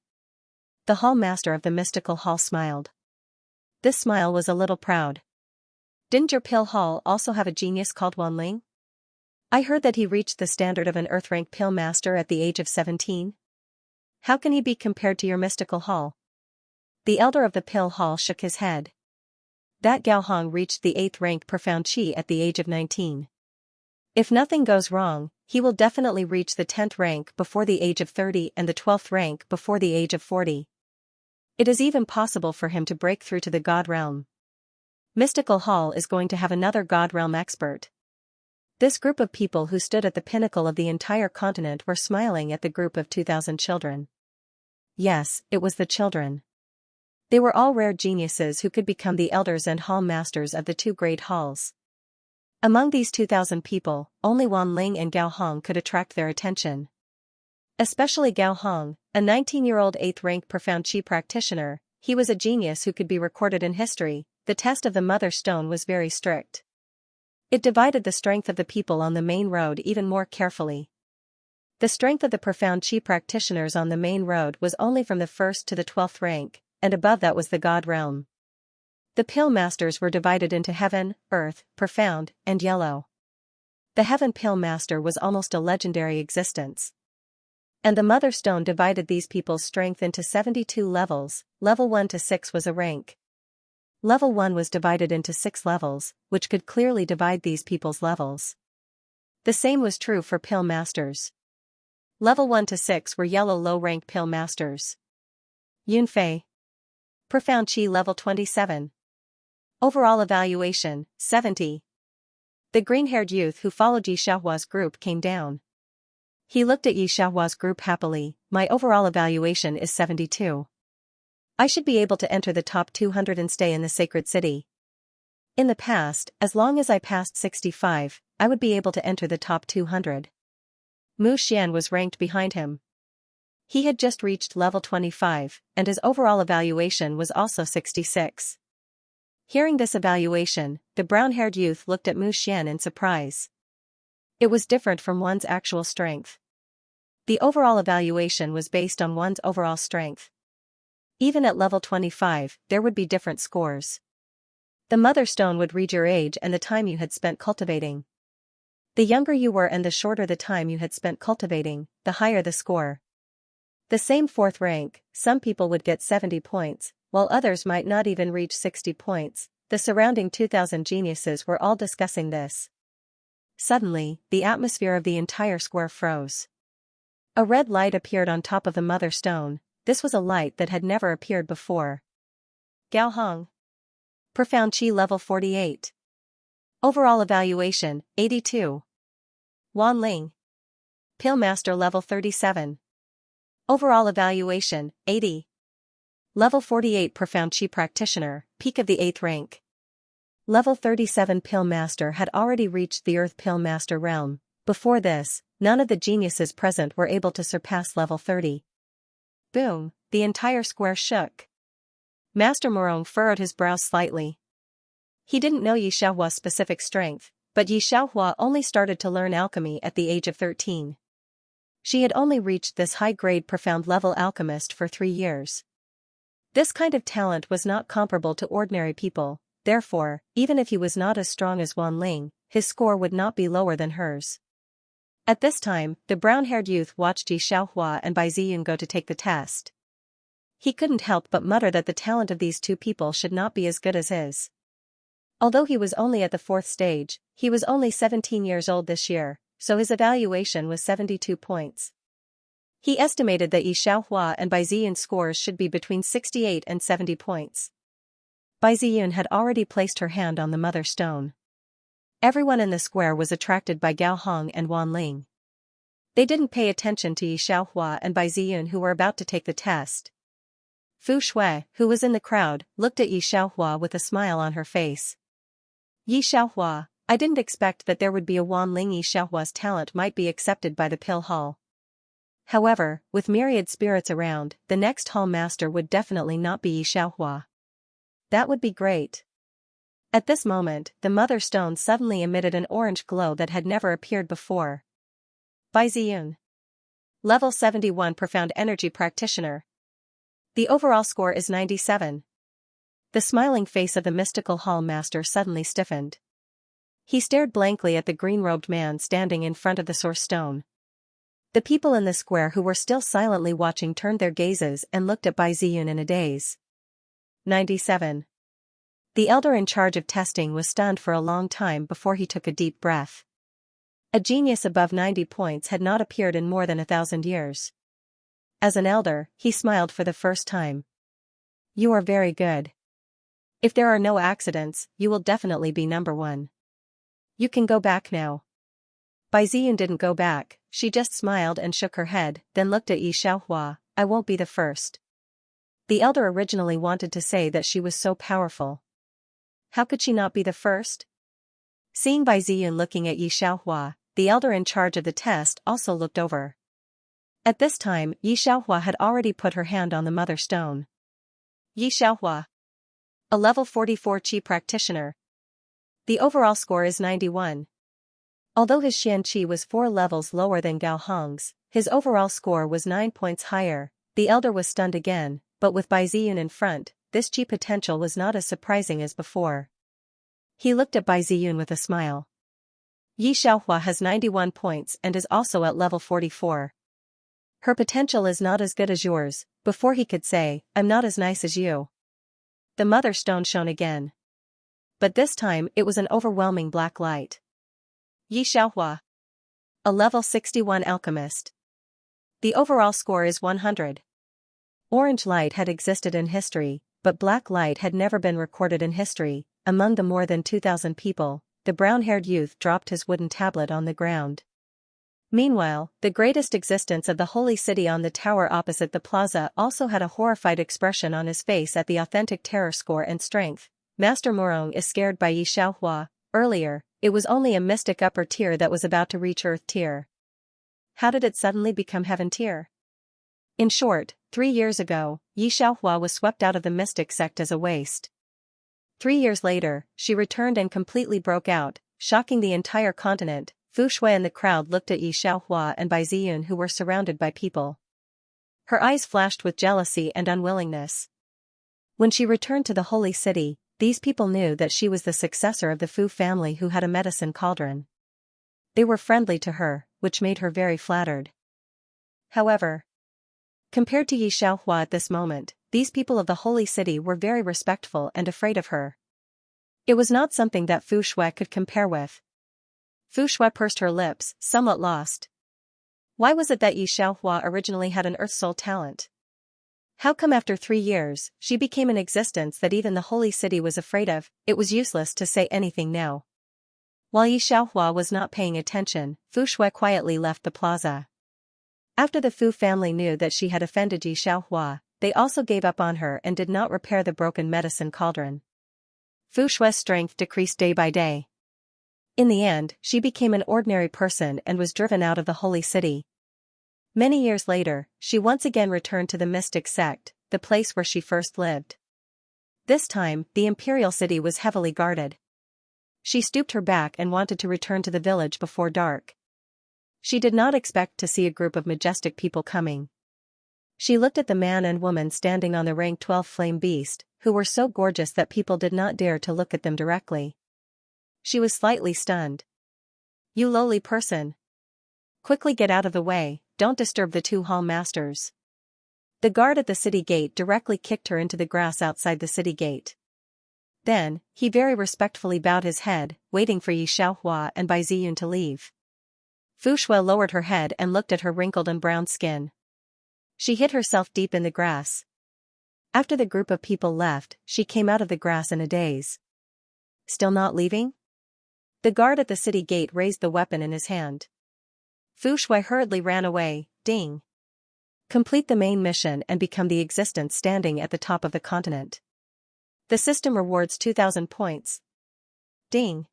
The Hall Master of the mystical hall smiled. This smile was a little proud. "Didn't your Pill Hall also have a genius called Wanling? I heard that he reached the standard of an Earth-rank Pill Master at the age of 17. How can he be compared to your mystical hall?" The elder of the Pill Hall shook his head. "That Gao Hong reached the 8th rank Profound Chi at the age of 19. If nothing goes wrong, he will definitely reach the 10th rank before the age of 30 and the 12th rank before the age of 40. It is even possible for him to break through to the God Realm. Mystical Hall is going to have another God Realm expert." This group of people who stood at the pinnacle of the entire continent were smiling at the group of 2,000 children. Yes, it was the children. They were all rare geniuses who could become the elders and hall masters of the 2 great halls. Among these 2,000 people, only Wan Ling and Gao Hong could attract their attention. Especially Gao Hong, a 19-year-old 8th rank Profound Chi practitioner, he was a genius who could be recorded in history. The test of the Mother Stone was very strict. It divided the strength of the people on the main road even more carefully. The strength of the Profound Chi practitioners on the main road was only from the 1st to the 12th rank, and above that was the God Realm. The Pill Masters were divided into Heaven, Earth, Profound, and Yellow. The Heaven Pill Master was almost a legendary existence. And the Mother Stone divided these people's strength into 72 levels, level 1 to 6 was a rank. Level 1 was divided into 6 levels, which could clearly divide these people's levels. The same was true for Pill Masters. Level 1 to 6 were yellow low-rank Pill Masters. Yunfei. Profound Qi level 27. Overall evaluation, 70. The green-haired youth who followed Yi Xiaohua's group came down. He looked at Yi Xiaohua's group happily. My overall evaluation is 72. I should be able to enter the top 200 and stay in the sacred city. In the past, as long as I passed 65, I would be able to enter the top 200. Mu Xian was ranked behind him. He had just reached level 25, and his overall evaluation was also 66. Hearing this evaluation, the brown-haired youth looked at Mu Xian in surprise. It was different from one's actual strength. The overall evaluation was based on one's overall strength. Even at level 25, there would be different scores. The Mother Stone would read your age and the time you had spent cultivating. The younger you were and the shorter the time you had spent cultivating, the higher the score. The same 4th rank, some people would get 70 points, while others might not even reach 60 points. The surrounding 2,000 geniuses were all discussing this. Suddenly, the atmosphere of the entire square froze. A red light appeared on top of the Mother Stone. This was a light that had never appeared before. Gao Hong. Profound Qi level 48. Overall evaluation, 82. Wan Ling. Pill Master level 37. Overall evaluation, 80. Level 48 Profound Qi Practitioner, peak of the 8th rank. Level 37 Pill Master had already reached the Earth Pill Master realm. Before this, none of the geniuses present were able to surpass level 30. Boom, the entire square shook. Master Morong furrowed his brows slightly. He didn't know Yi Xiaohua's specific strength, but Yi Xiaohua only started to learn alchemy at the age of 13. She had only reached this high-grade profound level alchemist for 3 years. This kind of talent was not comparable to ordinary people, therefore, even if he was not as strong as Wan Ling, his score would not be lower than hers. At this time, the brown-haired youth watched Yi Xiaohua and Bai Ziyun go to take the test. He couldn't help but mutter that the talent of these two people should not be as good as his. Although he was only at the 4th stage, he was only 17 years old this year, so his evaluation was 72 points. He estimated that Yi Xiaohua and Bai Ziyun's scores should be between 68 and 70 points. Bai Ziyun had already placed her hand on the Mother Stone. Everyone in the square was attracted by Gao Hong and Wan Ling. They didn't pay attention to Yi Xiaohua and Bai Ziyun who were about to take the test. Fu Shui, who was in the crowd, looked at Yi Xiaohua with a smile on her face. Yi Xiaohua, I didn't expect that there would be a Wan Ling. Yi Xiaohua's talent might be accepted by the Pill Hall. However, with myriad spirits around, the next Hall Master would definitely not be Yi Xiaohua. That would be great. At this moment, the Mother Stone suddenly emitted an orange glow that had never appeared before. Bai Ziyun. Level 71 Profound Energy Practitioner. The overall score is 97. The smiling face of the mystical Hall Master suddenly stiffened. He stared blankly at the green-robed man standing in front of the Source Stone. The people in the square who were still silently watching turned their gazes and looked at Bai Ziyun in a daze. 97. The elder in charge of testing was stunned for a long time before he took a deep breath. A genius above 90 points had not appeared in more than 1,000 years. As an elder, he smiled for the first time. You are very good. If there are no accidents, you will definitely be number 1. You can go back now. Bai Ziyun didn't go back, she just smiled and shook her head, then looked at Yi Xiaohua. I won't be the first. The elder originally wanted to say that she was so powerful. How could she not be the first? Seeing Bai Ziyun looking at Yi Xiaohua, the elder in charge of the test also looked over. At this time, Yi Xiaohua had already put her hand on the Mother Stone. Yi Xiaohua. A level 44 Qi practitioner. The overall score is 91. Although his Xian Qi was 4 levels lower than Gao Hong's, his overall score was 9 points higher. The elder was stunned again, but with Bai Ziyun in front, this Qi potential was not as surprising as before. He looked at Bai Ziyun with a smile. Yi Xiaohua has 91 points and is also at level 44. Her potential is not as good as yours. Before he could say, I'm not as nice as you. The mother stone shone again. But this time it was an overwhelming black light. Xianxia. A level 61 alchemist. The overall score is 100. Orange light had existed in history, but black light had never been recorded in history. Among the more than 2,000 people, the brown-haired youth dropped his wooden tablet on the ground. Meanwhile, the greatest existence of the holy city on the tower opposite the plaza also had a horrified expression on his face at the authentic terror score and strength. Master Murong is scared by Xianxia. Earlier, it was only a mystic upper tier that was about to reach earth tier. How did it suddenly become heaven tier? In short, 3 years ago, Xianxia was swept out of the mystic sect as a waste. 3 years later, she returned and completely broke out, shocking the entire continent. Fu Shui and the crowd looked at Xianxia and Bai Ziyun, who were surrounded by people. Her eyes flashed with jealousy and unwillingness. When she returned to the holy city, these people knew that she was the successor of the Fu family who had a medicine cauldron. They were friendly to her, which made her very flattered. However, compared to Xianxia at this moment, these people of the holy city were very respectful and afraid of her. It was not something that Fu Shui could compare with. Fu Shui pursed her lips, somewhat lost. Why was it that Xianxia originally had an earth soul talent? How come after 3 years, she became an existence that even the holy city was afraid of? It was useless to say anything now. While Xianxia was not paying attention, Fu Shui quietly left the plaza. After the Fu family knew that she had offended Xianxia, they also gave up on her and did not repair the broken medicine cauldron. Fu Shui's strength decreased day by day. In the end, she became an ordinary person and was driven out of the holy city. Many years later, she once again returned to the mystic sect, the place where she first lived. This time, the imperial city was heavily guarded. She stooped her back and wanted to return to the village before dark. She did not expect to see a group of majestic people coming. She looked at the man and woman standing on the rank 12 flame beast, who were so gorgeous that people did not dare to look at them directly. She was slightly stunned. You lowly person! Quickly get out of the way, don't disturb the 2 hall masters. The guard at the city gate directly kicked her into the grass outside the city gate. Then, he very respectfully bowed his head, waiting for Xianxia and Bai Ziyun to leave. Fu Shui lowered her head and looked at her wrinkled and brown skin. She hid herself deep in the grass. After the group of people left, she came out of the grass in a daze. Still not leaving? The guard at the city gate raised the weapon in his hand. Fu Shui hurriedly ran away. Ding. Complete the main mission and become the existence standing at the top of the continent. The system rewards 2,000 points. Ding.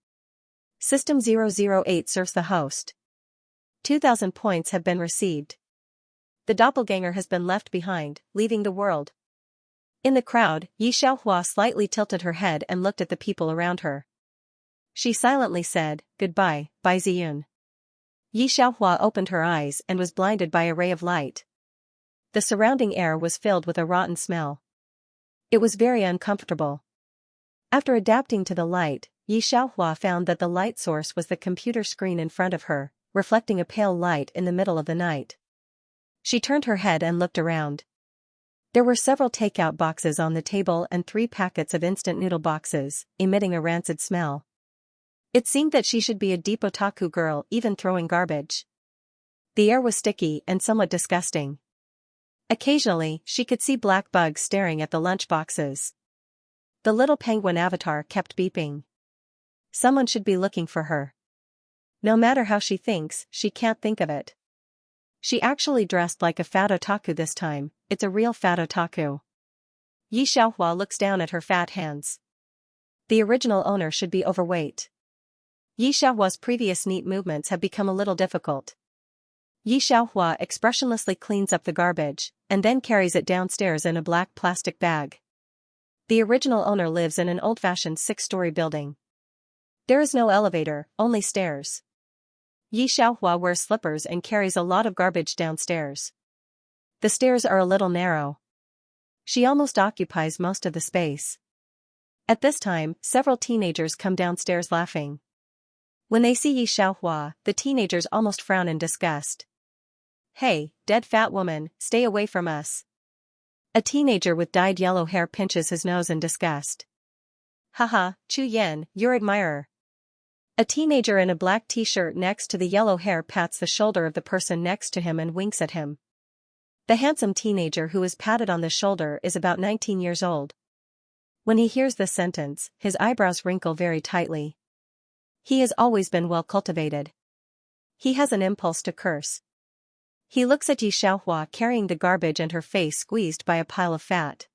System 008 serves the host. 2,000 points have been received. The doppelganger has been left behind, leaving the world. In the crowd, Xianxia slightly tilted her head and looked at the people around her. She silently said, "Goodbye, Bai Ziyun." Xianxia opened her eyes and was blinded by a ray of light. The surrounding air was filled with a rotten smell. It was very uncomfortable. After adapting to the light, Xianxia found that the light source was the computer screen in front of her, reflecting a pale light in the middle of the night. She turned her head and looked around. There were several takeout boxes on the table and 3 packets of instant noodle boxes, emitting a rancid smell. It seemed that she should be a deep otaku girl even throwing garbage. The air was sticky and somewhat disgusting. Occasionally, she could see black bugs staring at the lunch boxes. The little penguin avatar kept beeping. Someone should be looking for her. No matter how she thinks, she can't think of it. She actually dressed like a fat otaku this time. It's a real fat otaku. Xianxia looks down at her fat hands. The original owner should be overweight. Xianxia's previous neat movements have become a little difficult. Xianxia expressionlessly cleans up the garbage, and then carries it downstairs in a black plastic bag. The original owner lives in an old-fashioned 6-story building. There is no elevator, only stairs. Xianxia wears slippers and carries a lot of garbage downstairs. The stairs are a little narrow. She almost occupies most of the space. At this time, several teenagers come downstairs laughing. When they see Xianxia, the teenagers almost frown in disgust. "Hey, dead fat woman, stay away from us." A teenager with dyed yellow hair pinches his nose in disgust. Haha, Chu Yan, your admirer. A teenager in a black t-shirt next to the yellow hair pats the shoulder of the person next to him and winks at him. The handsome teenager who is patted on the shoulder is about 19 years old. When he hears this sentence, his eyebrows wrinkle very tightly. He has always been well cultivated. He has an impulse to curse. He looks at Xianxia carrying the garbage and her face squeezed by a pile of fat.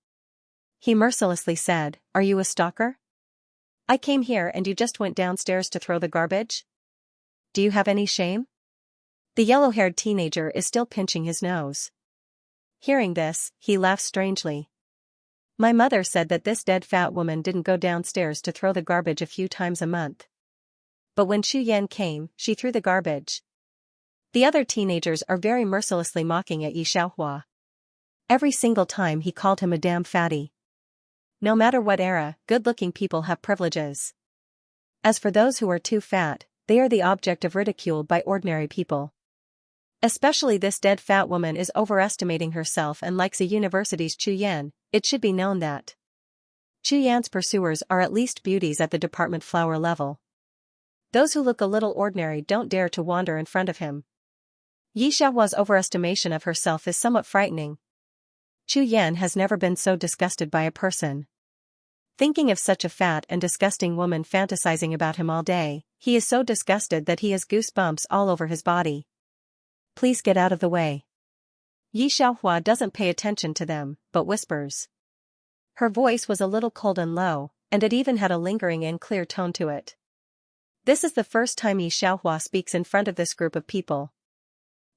He mercilessly said, "Are you a stalker? I came here and you just went downstairs to throw the garbage? Do you have any shame?" The yellow-haired teenager is still pinching his nose. Hearing this, he laughs strangely. My mother said that this dead fat woman didn't go downstairs to throw the garbage a few times a month. But when Chu Yan came, she threw the garbage. The other teenagers are very mercilessly mocking at Xianxia. Every single time he called him a damn fatty. No matter what era, good-looking people have privileges. As for those who are too fat, they are the object of ridicule by ordinary people. Especially this dead fat woman is overestimating herself and likes a university's Chu Yan. It should be known that Chu Yan's pursuers are at least beauties at the department flower level. Those who look a little ordinary don't dare to wander in front of him. Xiaohua's overestimation of herself is somewhat frightening. Chu Yan has never been so disgusted by a person. Thinking of such a fat and disgusting woman fantasizing about him all day, he is so disgusted that he has goosebumps all over his body. Please get out of the way. Xianxia doesn't pay attention to them, but whispers. Her voice was a little cold and low, and it even had a lingering and clear tone to it. This is the first time Xianxia speaks in front of this group of people.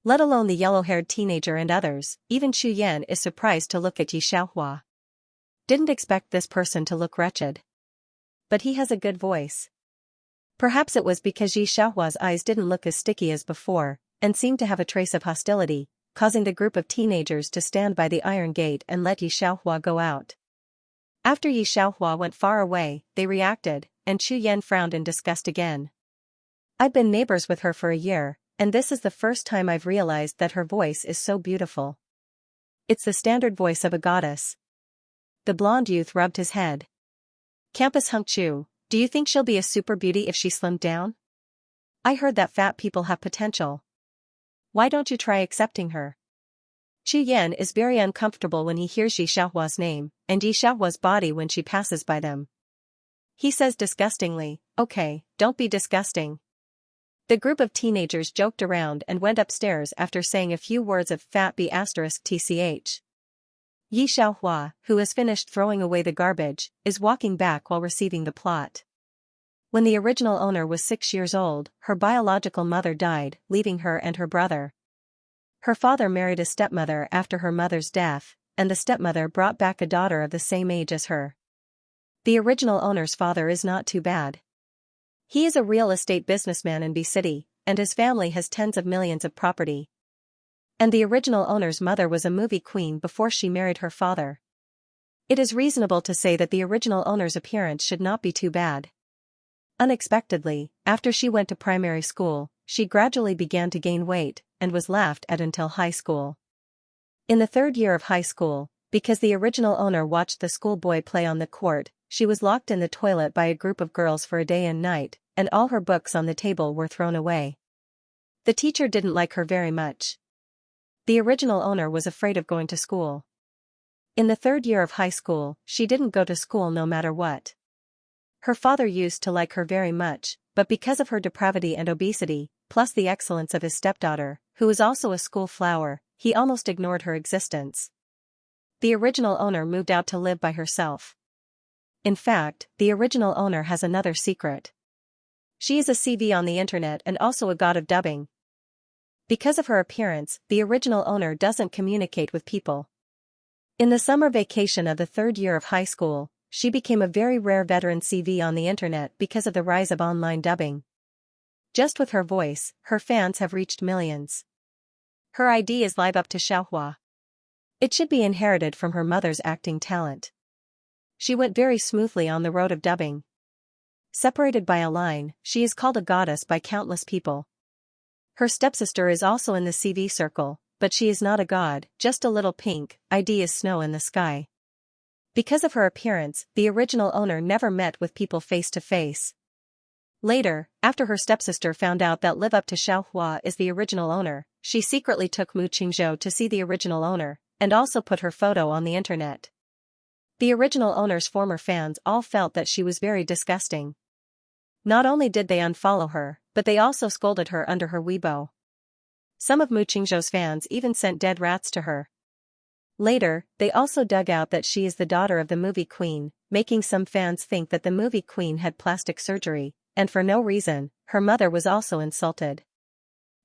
Let alone the yellow-haired teenager and others, even Chu Yan is surprised to look at Xianxia. Didn't expect this person to look wretched. But he has a good voice. Perhaps it was because Xiaohua's eyes didn't look as sticky as before, and seemed to have a trace of hostility, causing the group of teenagers to stand by the iron gate and let Xianxia go out. After Xianxia went far away, they reacted, and Chu Yan frowned in disgust again. I've been neighbors with her for a year, and this is the first time I've realized that her voice is so beautiful. It's the standard voice of a goddess. The blonde youth rubbed his head. Campus Hunk Chu, do you think she'll be a super beauty if she slimmed down? I heard that fat people have potential. Why don't you try accepting her? Chu Yan is very uncomfortable when he hears Xiaohua's name, and Xiaohua's body when she passes by them. He says disgustingly, "Okay, don't be disgusting." The group of teenagers joked around and went upstairs after saying a few words of fat b*tch. Xianxia, who has finished throwing away the garbage, is walking back while receiving the plot. When the original owner was 6 years old, her biological mother died, leaving her and her brother. Her father married a stepmother after her mother's death, and the stepmother brought back a daughter of the same age as her. The original owner's father is not too bad. He is a real estate businessman in B City, and his family has tens of millions of property. And the original owner's mother was a movie queen before she married her father. It is reasonable to say that the original owner's appearance should not be too bad. Unexpectedly, after she went to primary school, she gradually began to gain weight, and was laughed at until high school. In the 3rd year of high school, because the original owner watched the schoolboy play on the court, she was locked in the toilet by a group of girls for a day and night, and all her books on the table were thrown away. The teacher didn't like her very much. The original owner was afraid of going to school. In the 3rd year of high school, she didn't go to school no matter what. Her father used to like her very much, but because of her depravity and obesity, plus the excellence of his stepdaughter, who was also a school flower, he almost ignored her existence. The original owner moved out to live by herself. In fact, the original owner has another secret. She is a CV on the internet and also a god of dubbing. Because of her appearance, the original owner doesn't communicate with people. In the summer vacation of the 3rd year of high school, she became a very rare veteran CV on the internet because of the rise of online dubbing. Just with her voice, her fans have reached millions. Her ID is live up to Xiaohua. It should be inherited from her mother's acting talent. She went very smoothly on the road of dubbing. Separated by a line, she is called a goddess by countless people. Her stepsister is also in the CV circle, but she is not a god, just a little pink, ID is snow in the sky. Because of her appearance, the original owner never met with people face to face. Later, after her stepsister found out that Live Up to Xiaohua is the original owner, she secretly took Mu Qingzhou to see the original owner, and also put her photo on the internet. The original owner's former fans all felt that she was very disgusting. Not only did they unfollow her, but they also scolded her under her Weibo. Some of Mu Qingzhou's fans even sent dead rats to her. Later, they also dug out that she is the daughter of the movie queen, making some fans think that the movie queen had plastic surgery, and for no reason, her mother was also insulted.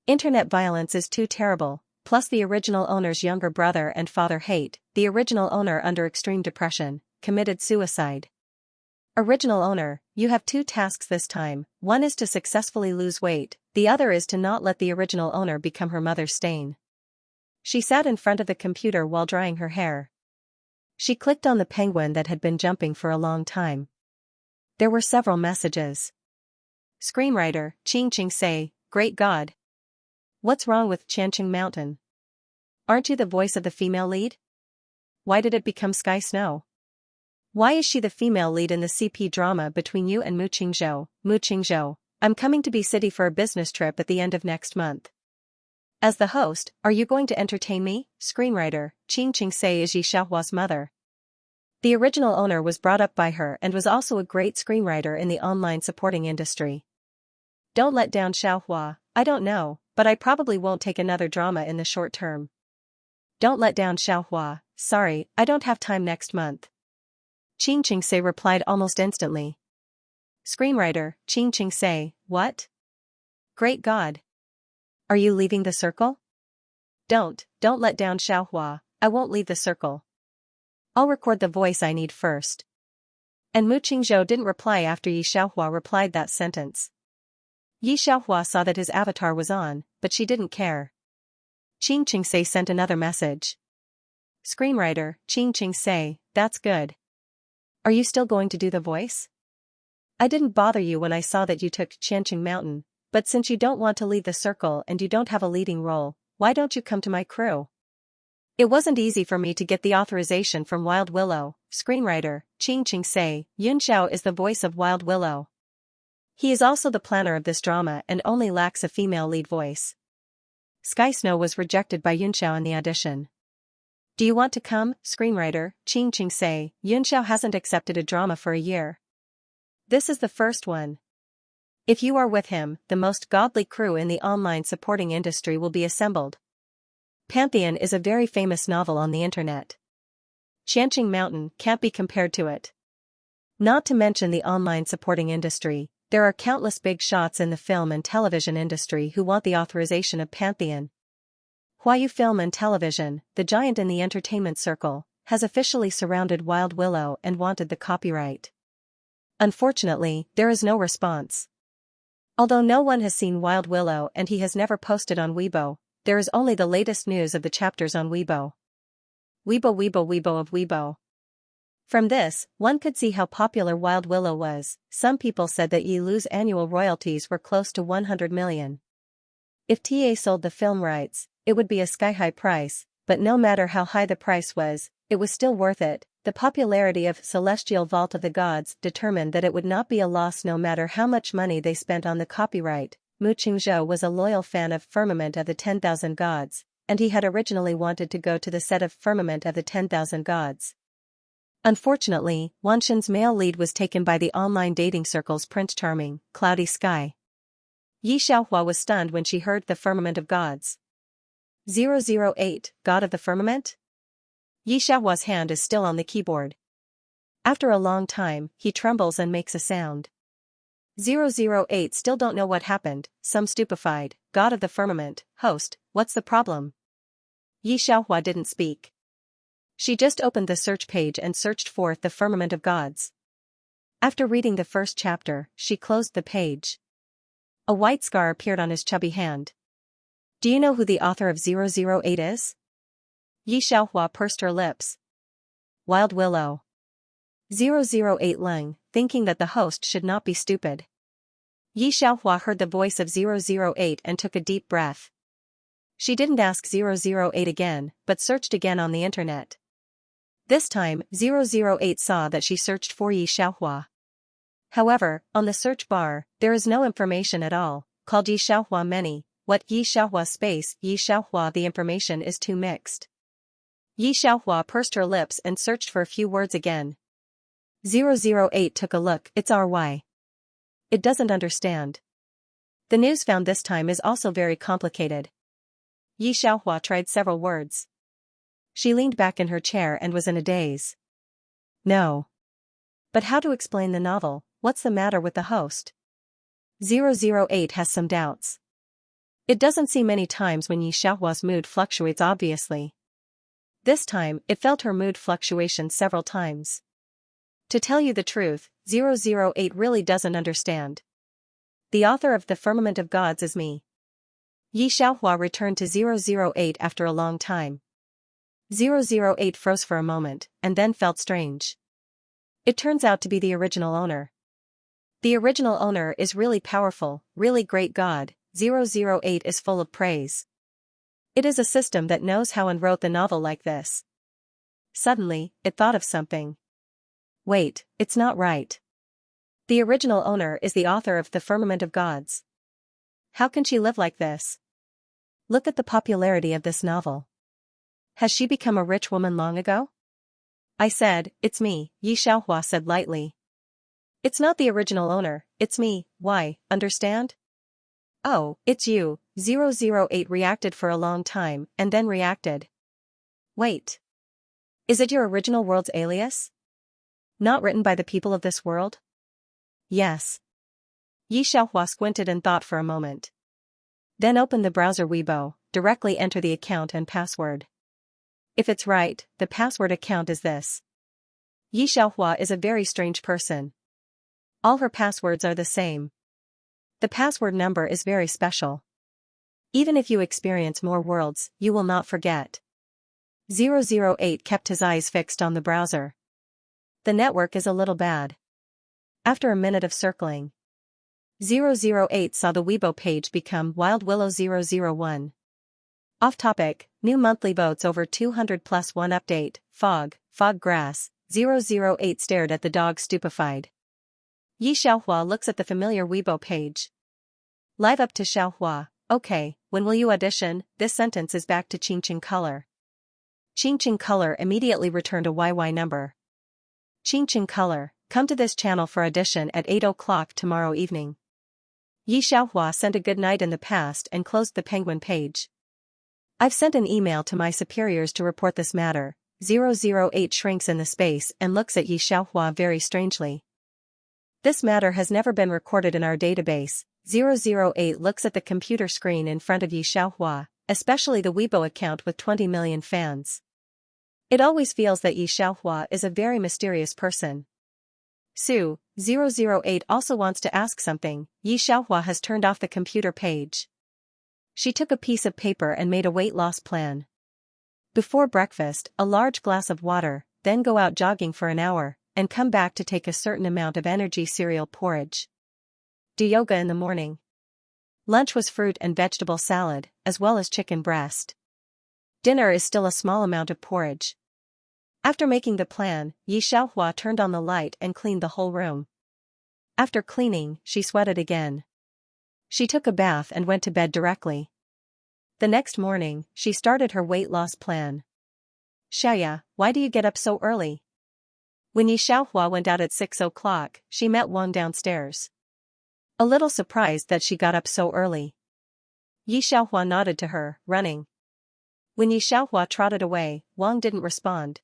Internet violence is too terrible, plus the original owner's younger brother and father hate, the original owner under extreme depression, committed suicide. Original owner, you have two tasks this time, one is to successfully lose weight, the other is to not let the original owner become her mother's stain. She sat in front of the computer while drying her hair. She clicked on the penguin that had been jumping for a long time. There were several messages. Screenwriter, Xianxia, Great God. What's wrong with Xianxia Mountain? Aren't you the voice of the female lead? Why did it become Sky Snow? Why is she the female lead in the CP drama between you and Mu Qingzhou? Mu Qingzhou, I'm coming to Be City for a business trip at the end of next month. As the host, are you going to entertain me? Screenwriter, Xianxia is Yi Xiaohua's mother. The original owner was brought up by her and was also a great screenwriter in the online supporting industry. Don't let down Xiaohua, I don't know, but I probably won't take another drama in the short term. Don't let down Xiaohua, sorry, I don't have time next month. Xianxia replied almost instantly. Screenwriter, Xianxia, what? Great God. Are you leaving the circle? Don't let down Xiaohua, I won't leave the circle. I'll record the voice I need first. And Mu Qingzhou didn't reply after Yi Xiaohua replied that sentence. Yi Xiaohua saw that his avatar was on, but she didn't care. Xianxia sent another message. Screenwriter, Xianxia, that's good. Are you still going to do the voice? I didn't bother you when I saw that you took Xianxia Mountain, but since you don't want to leave the circle and you don't have a leading role, why don't you come to my crew? It wasn't easy for me to get the authorization from Wild Willow. Screenwriter, Xianxia, Yunxiao is the voice of Wild Willow. He is also the planner of this drama and only lacks a female lead voice. Sky Snow was rejected by Yunxiao in the audition. Do you want to come? Screenwriter, Xianxia, Yunxiao hasn't accepted a drama for a year. This is the first one. If you are with him, the most godly crew in the online supporting industry will be assembled. Pantheon is a very famous novel on the internet. Xianxia Mountain can't be compared to it. Not to mention the online supporting industry, there are countless big shots in the film and television industry who want the authorization of Pantheon. Huayu Film and Television, the giant in the entertainment circle, has officially surrounded Wild Willow and wanted the copyright. Unfortunately, there is no response. Although no one has seen Wild Willow and he has never posted on Weibo, there is only the latest news of the chapters on Weibo. Weibo of Weibo. From this, one could see how popular Wild Willow was. Some people said that Yi Lu's annual royalties were close to 100 million. If TA sold the film rights, it would be a sky-high price, but no matter how high the price was, it was still worth it. The popularity of Celestial Vault of the Gods determined that it would not be a loss no matter how much money they spent on the copyright. Mu Qingzhou was a loyal fan of Firmament of the 10,000 Gods, and he had originally wanted to go to the set of Firmament of the 10,000 Gods. Unfortunately, Wanshan's male lead was taken by the online dating circle's Prince Charming, Cloudy Sky. Yi Xiaohua was stunned when she heard the Firmament of Gods. 008, God of the Firmament? Yi Xiaohua's hand is still on the keyboard. After a long time, he trembles and makes a sound. 008 still don't know what happened, some stupefied. God of the Firmament, host, what's the problem? Yi Xiaohua didn't speak. She just opened the search page and searched for the Firmament of Gods. After reading the first chapter, she closed the page. A white scar appeared on his chubby hand. Do you know who the author of 008 is? Yi Xiaohua pursed her lips. Wild Willow. 008 Leng, thinking that the host should not be stupid. Yi Xiaohua heard the voice of 008 and took a deep breath. She didn't ask 008 again, but searched again on the internet. This time, 008 saw that she searched for Yi Xiaohua. However, on the search bar, there is no information at all, called Yi Xiaohua many, what Yi Xiaohua space Yi Xiaohua the information is too mixed. Yi Xiaohua pursed her lips and searched for a few words again. 008 took a look, it's RY. It doesn't understand. The news found this time is also very complicated. Yi Xiaohua tried several words. She leaned back in her chair and was in a daze. No. But how to explain the novel? What's the matter with the host? 008 has some doubts. It doesn't see many times when Yi Xiaohua's mood fluctuates obviously. This time, it felt her mood fluctuation several times. To tell you the truth, 008 really doesn't understand. The author of The Firmament of Gods is me. Yi Xiaohua returned to 008 after a long time. 008 froze for a moment, and then felt strange. It turns out to be the original owner. The original owner is really powerful, really great God. 008 is full of praise. It is a system that knows how and wrote the novel like this. Suddenly, it thought of something. Wait, it's not right. The original owner is the author of The Firmament of Gods. How can she live like this? Look at the popularity of this novel. Has she become a rich woman long ago? I said, it's me, Yi Xiaohua said lightly. It's not the original owner, it's me, why, understand? Oh, it's you, 008 reacted for a long time, and then reacted. Wait. Is it your original world's alias? Not written by the people of this world? Yes. Yi Xiaohua squinted and thought for a moment. Then opened the browser Weibo, directly enter the account and password. If it's right, the password account is this. Yi Xiaohua is a very strange person. All her passwords are the same. The password number is very special. Even if you experience more worlds, you will not forget. 008 kept his eyes fixed on the browser. The network is a little bad. After a minute of circling, 008 saw the Weibo page become Wild Willow 001. Off topic, new monthly votes over 200 plus 1 update, fog grass, 008 stared at the dog stupefied. Yi Xiaohua looks at the familiar Weibo page. Live up to Xiaohua, okay, when will you audition? This sentence is back to Qingqing Color. Qingqing Color immediately returned a YY number. Qingqing Color, come to this channel for audition at 8 o'clock tomorrow evening. Yi Xiaohua sent a good night in the past and closed the Penguin page. I've sent an email to my superiors to report this matter. 008 shrinks in the space and looks at Yi Xiaohua very strangely. This matter has never been recorded in our database. 008 looks at the computer screen in front of Yi Xiaohua, especially the Weibo account with 20 million fans. It always feels that Yi Xiaohua is a very mysterious person. Su, 008 also wants to ask something. Yi Xiaohua has turned off the computer page. She took a piece of paper and made a weight loss plan. Before breakfast, a large glass of water, then go out jogging for an hour, and come back to take a certain amount of energy cereal porridge. Do yoga in the morning. Lunch was fruit and vegetable salad, as well as chicken breast. Dinner is still a small amount of porridge. After making the plan, Yi Xiaohua turned on the light and cleaned the whole room. After cleaning, she sweated again. She took a bath and went to bed directly. The next morning, she started her weight loss plan. Xiaoya, why do you get up so early? When Yi Xiaohua went out at 6 o'clock, she met Wang downstairs. A little surprised that she got up so early. Yi Xiaohua nodded to her, running. When Yi Xiaohua trotted away, Wang didn't respond.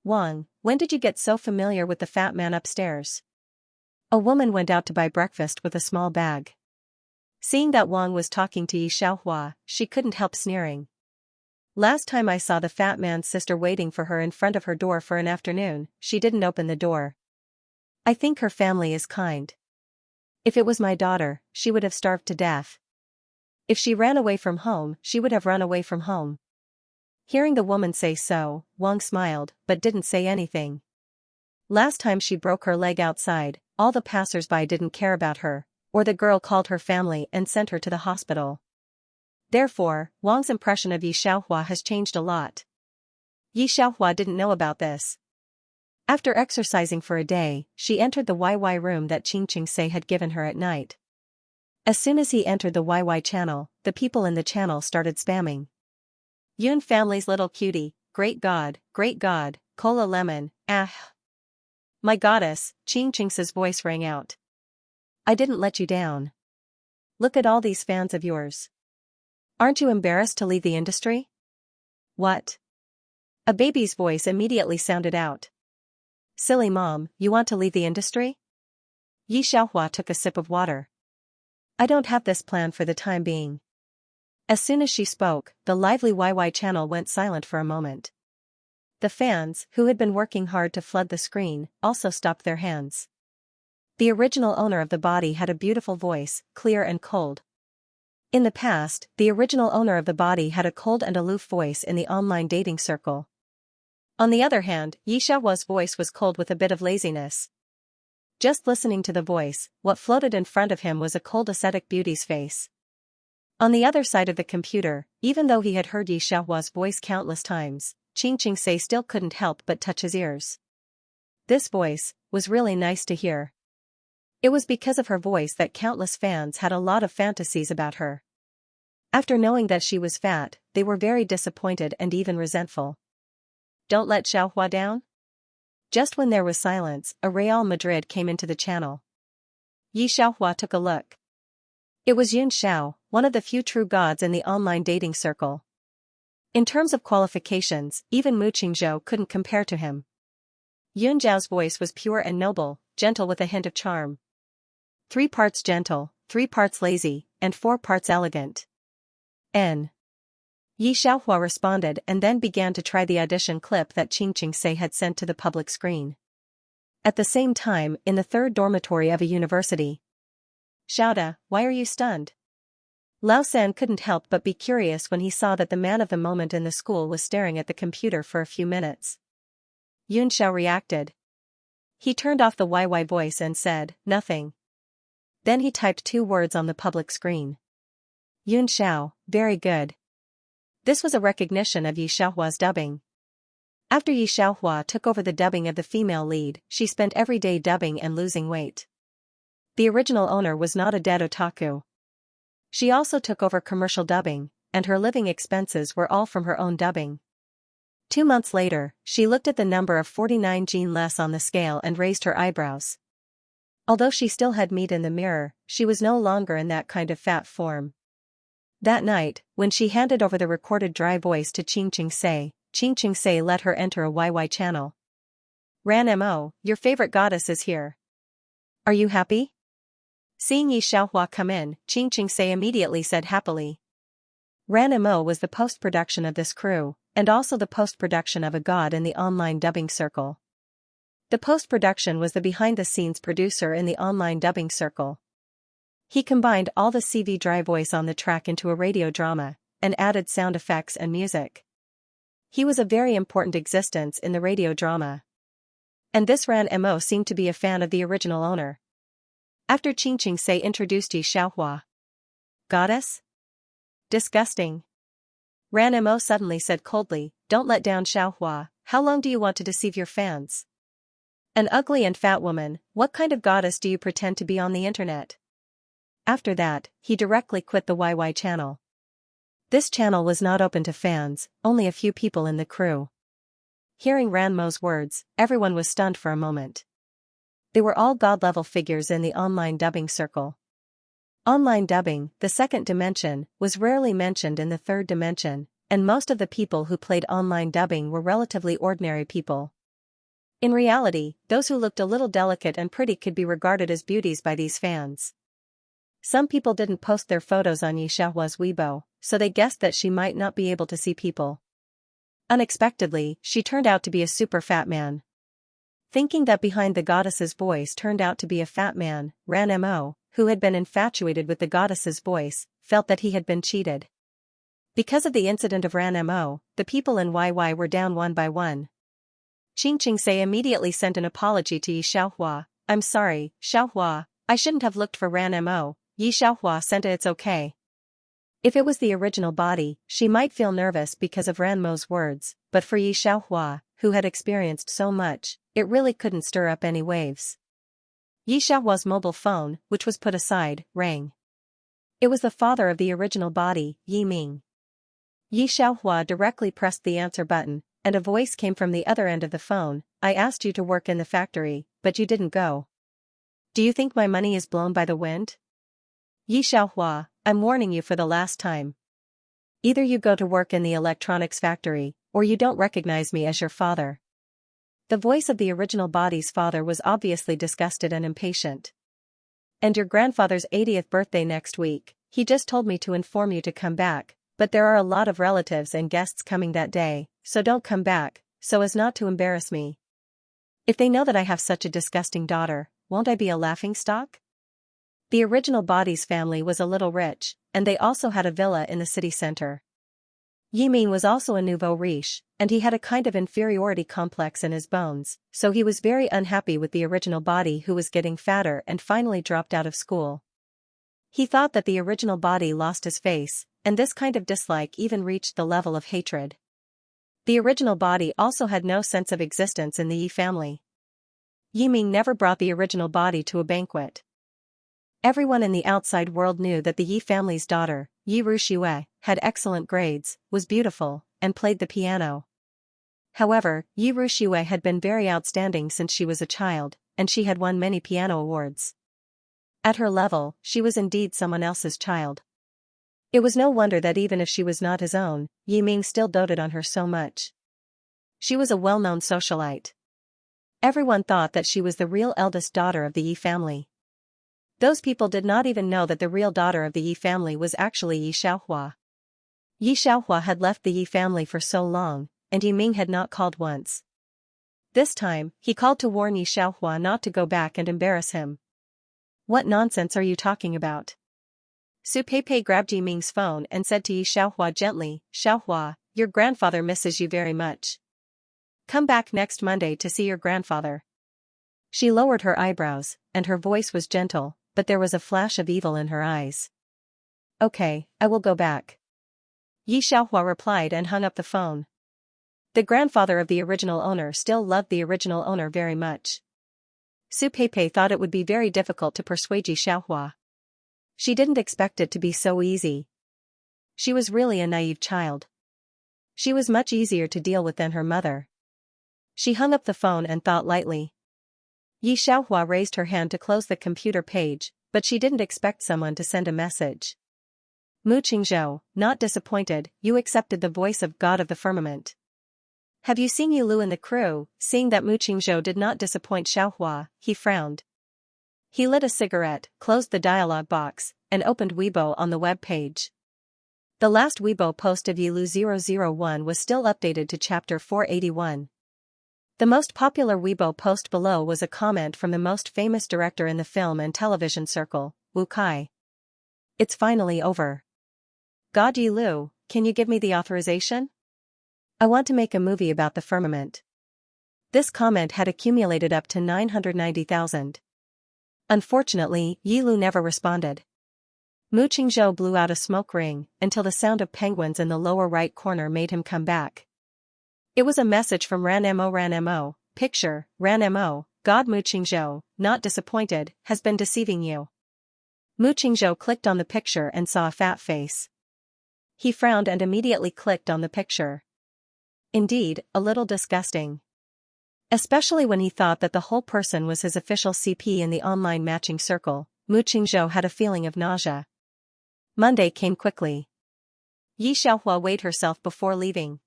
Wang, when did you get so familiar with the fat man upstairs? A woman went out to buy breakfast with a small bag. Seeing that Wang was talking to Yi Xiaohua, she couldn't help sneering. Last time I saw the fat man's sister waiting for her in front of her door for an afternoon, she didn't open the door. I think her family is kind. If it was my daughter, she would have starved to death. If she ran away from home, she would have run away from home. Hearing the woman say so, Wang smiled, but didn't say anything. Last time she broke her leg outside, all the passers-by didn't care about her, or the girl called her family and sent her to the hospital. Therefore, Wang's impression of Yi Xiaohua has changed a lot. Yi Xiaohua didn't know about this. After exercising for a day, she entered the YY room that Xianxia had given her at night. As soon as he entered the YY channel, the people in the channel started spamming. Yun family's little cutie, great god, cola lemon, ah. My goddess, Xianxia's voice rang out. I didn't let you down. Look at all these fans of yours. Aren't you embarrassed to leave the industry? What? A baby's voice immediately sounded out. Silly mom, you want to leave the industry? Yi Xiaohua took a sip of water. I don't have this plan for the time being. As soon as she spoke, the lively YY channel went silent for a moment. The fans, who had been working hard to flood the screen, also stopped their hands. The original owner of the body had a beautiful voice, clear and cold. In the past, the original owner of the body had a cold and aloof voice in the online dating circle. On the other hand, Yi Xiaohua's voice was cold with a bit of laziness. Just listening to the voice, what floated in front of him was a cold ascetic beauty's face. On the other side of the computer, even though he had heard Yi Xiaohua's voice countless times, Xianxia still couldn't help but touch his ears. This voice was really nice to hear. It was because of her voice that countless fans had a lot of fantasies about her. After knowing that she was fat, they were very disappointed and even resentful. Don't let Xiaohua down? Just when there was silence, a Real Madrid came into the channel. Yi Xiaohua took a look. It was Yun Xiao, one of the few true gods in the online dating circle. In terms of qualifications, even Mu Qingzhou couldn't compare to him. Yun Zhao's voice was pure and noble, gentle with a hint of charm. 3 parts gentle, 3 parts lazy, and 4 parts elegant. N. Yi Xiaohua responded and then began to try the audition clip that Xianxia had sent to the public screen. At the same time, in the 3rd dormitory of a university. Xiaoda, why are you stunned? Lao San couldn't help but be curious when he saw that the man of the moment in the school was staring at the computer for a few minutes. Yun Xiao reacted. He turned off the YY voice and said, nothing. Then he typed 2 words on the public screen. Yun Xiao, very good. This was a recognition of Yi Xiaohua's dubbing. After Yi Xiaohua took over the dubbing of the female lead, she spent every day dubbing and losing weight. The original owner was not a dead otaku. She also took over commercial dubbing, and her living expenses were all from her own dubbing. 2 months later, she looked at the number of 49 gene less on the scale and raised her eyebrows. Although she still had meat in the mirror, she was no longer in that kind of fat form. That night, when she handed over the recorded dry voice to Xianxia let her enter a YY channel. Ran Mo, your favorite goddess is here. Are you happy? Seeing Yi Xiaohua come in, Xianxia immediately said happily. Ran Mo was the post-production of this crew, and also the post-production of a god in the online dubbing circle. The post-production was the behind-the-scenes producer in the online dubbing circle. He combined all the CV dry voice on the track into a radio drama, and added sound effects and music. He was a very important existence in the radio drama. And this Ran Mo seemed to be a fan of the original owner. After Xianxia introduced Yi Xiaohua. Goddess? Disgusting. Ran Mo suddenly said coldly, don't let down Xiaohua, how long do you want to deceive your fans? An ugly and fat woman, what kind of goddess do you pretend to be on the internet? After that, he directly quit the YY channel. This channel was not open to fans, only a few people in the crew. Hearing Ranmo's words, everyone was stunned for a moment. They were all god-level figures in the online dubbing circle. Online dubbing, the 2nd dimension, was rarely mentioned in the 3rd dimension, and most of the people who played online dubbing were relatively ordinary people. In reality, those who looked a little delicate and pretty could be regarded as beauties by these fans. Some people didn't post their photos on Yi Xiaohua's Weibo, so they guessed that she might not be able to see people. Unexpectedly, she turned out to be a super fat man. Thinking that behind the goddess's voice turned out to be a fat man, Ran Mo, who had been infatuated with the goddess's voice, felt that he had been cheated. Because of the incident of Ran Mo, the people in YY were down one by one. Xianxia immediately sent an apology to Yi Xiaohua. I'm sorry, Xiaohua, I shouldn't have looked for Ran Mo. Yi Xiaohua sent it's okay. If it was the original body, she might feel nervous because of Ranmo's words, but for Yi Xiaohua, who had experienced so much, it really couldn't stir up any waves. Yi Xiaohua's mobile phone, which was put aside, rang. It was the father of the original body, Yi Ming. Yi Xiaohua directly pressed the answer button, and a voice came from the other end of the phone. I asked you to work in the factory, but you didn't go. Do you think my money is blown by the wind? Yi Xiaohua, I'm warning you for the last time. Either you go to work in the electronics factory, or you don't recognize me as your father. The voice of the original body's father was obviously disgusted and impatient. And your grandfather's 80th birthday next week, he just told me to inform you to come back, but there are a lot of relatives and guests coming that day, so don't come back, so as not to embarrass me. If they know that I have such a disgusting daughter, won't I be a laughingstock? The original body's family was a little rich, and they also had a villa in the city center. Yi Ming was also a nouveau riche, and he had a kind of inferiority complex in his bones, so he was very unhappy with the original body who was getting fatter and finally dropped out of school. He thought that the original body lost his face, and this kind of dislike even reached the level of hatred. The original body also had no sense of existence in the Yi family. Yi Ming never brought the original body to a banquet. Everyone in the outside world knew that the Yi family's daughter, Yi Ruxue, had excellent grades, was beautiful, and played the piano. However, Yi Ruxue had been very outstanding since she was a child, and she had won many piano awards. At her level, she was indeed someone else's child. It was no wonder that even if she was not his own, Yi Ming still doted on her so much. She was a well-known socialite. Everyone thought that she was the real eldest daughter of the Yi family. Those people did not even know that the real daughter of the Yi family was actually Yi Xiaohua. Yi Xiaohua had left the Yi family for so long, and Yi Ming had not called once. This time, he called to warn Yi Xiaohua not to go back and embarrass him. What nonsense are you talking about? Su Peipei grabbed Yi Ming's phone and said to Yi Xiaohua gently, Xiaohua, your grandfather misses you very much. Come back next Monday to see your grandfather. She lowered her eyebrows, and her voice was gentle, but there was a flash of evil in her eyes. Okay, I will go back. Yi Xiaohua replied and hung up the phone. The grandfather of the original owner still loved the original owner very much. Su Peipei thought it would be very difficult to persuade Yi Xiaohua. She didn't expect it to be so easy. She was really a naive child. She was much easier to deal with than her mother. She hung up the phone and thought lightly. Yi Xiaohua raised her hand to close the computer page, but she didn't expect someone to send a message. Mu Qingzhou, not disappointed, you accepted the voice of God of the firmament. Have you seen Yi Lu and the crew? Seeing that Mu Qingzhou did not disappoint Xiaohua, he frowned. He lit a cigarette, closed the dialog box, and opened Weibo on the web page. The last Weibo post of Yi Lu 001 was still updated to chapter 481. The most popular Weibo post below was a comment from the most famous director in the film and television circle, Wu Kai. It's finally over. God Yi Lu, can you give me the authorization? I want to make a movie about the firmament. This comment had accumulated up to 990,000. Unfortunately, Yi Lu never responded. Mu Qingzhou blew out a smoke ring, until the sound of penguins in the lower right corner made him come back. It was a message from Ran Mo, picture, Ran Mo, God Mu Qingzhou, not disappointed, has been deceiving you. Mu Qingzhou clicked on the picture and saw a fat face. He frowned and immediately clicked on the picture. Indeed, a little disgusting. Especially when he thought that the whole person was his official CP in the online matching circle, Mu Qingzhou had a feeling of nausea. Monday came quickly. Yi Xiaohua weighed herself before leaving.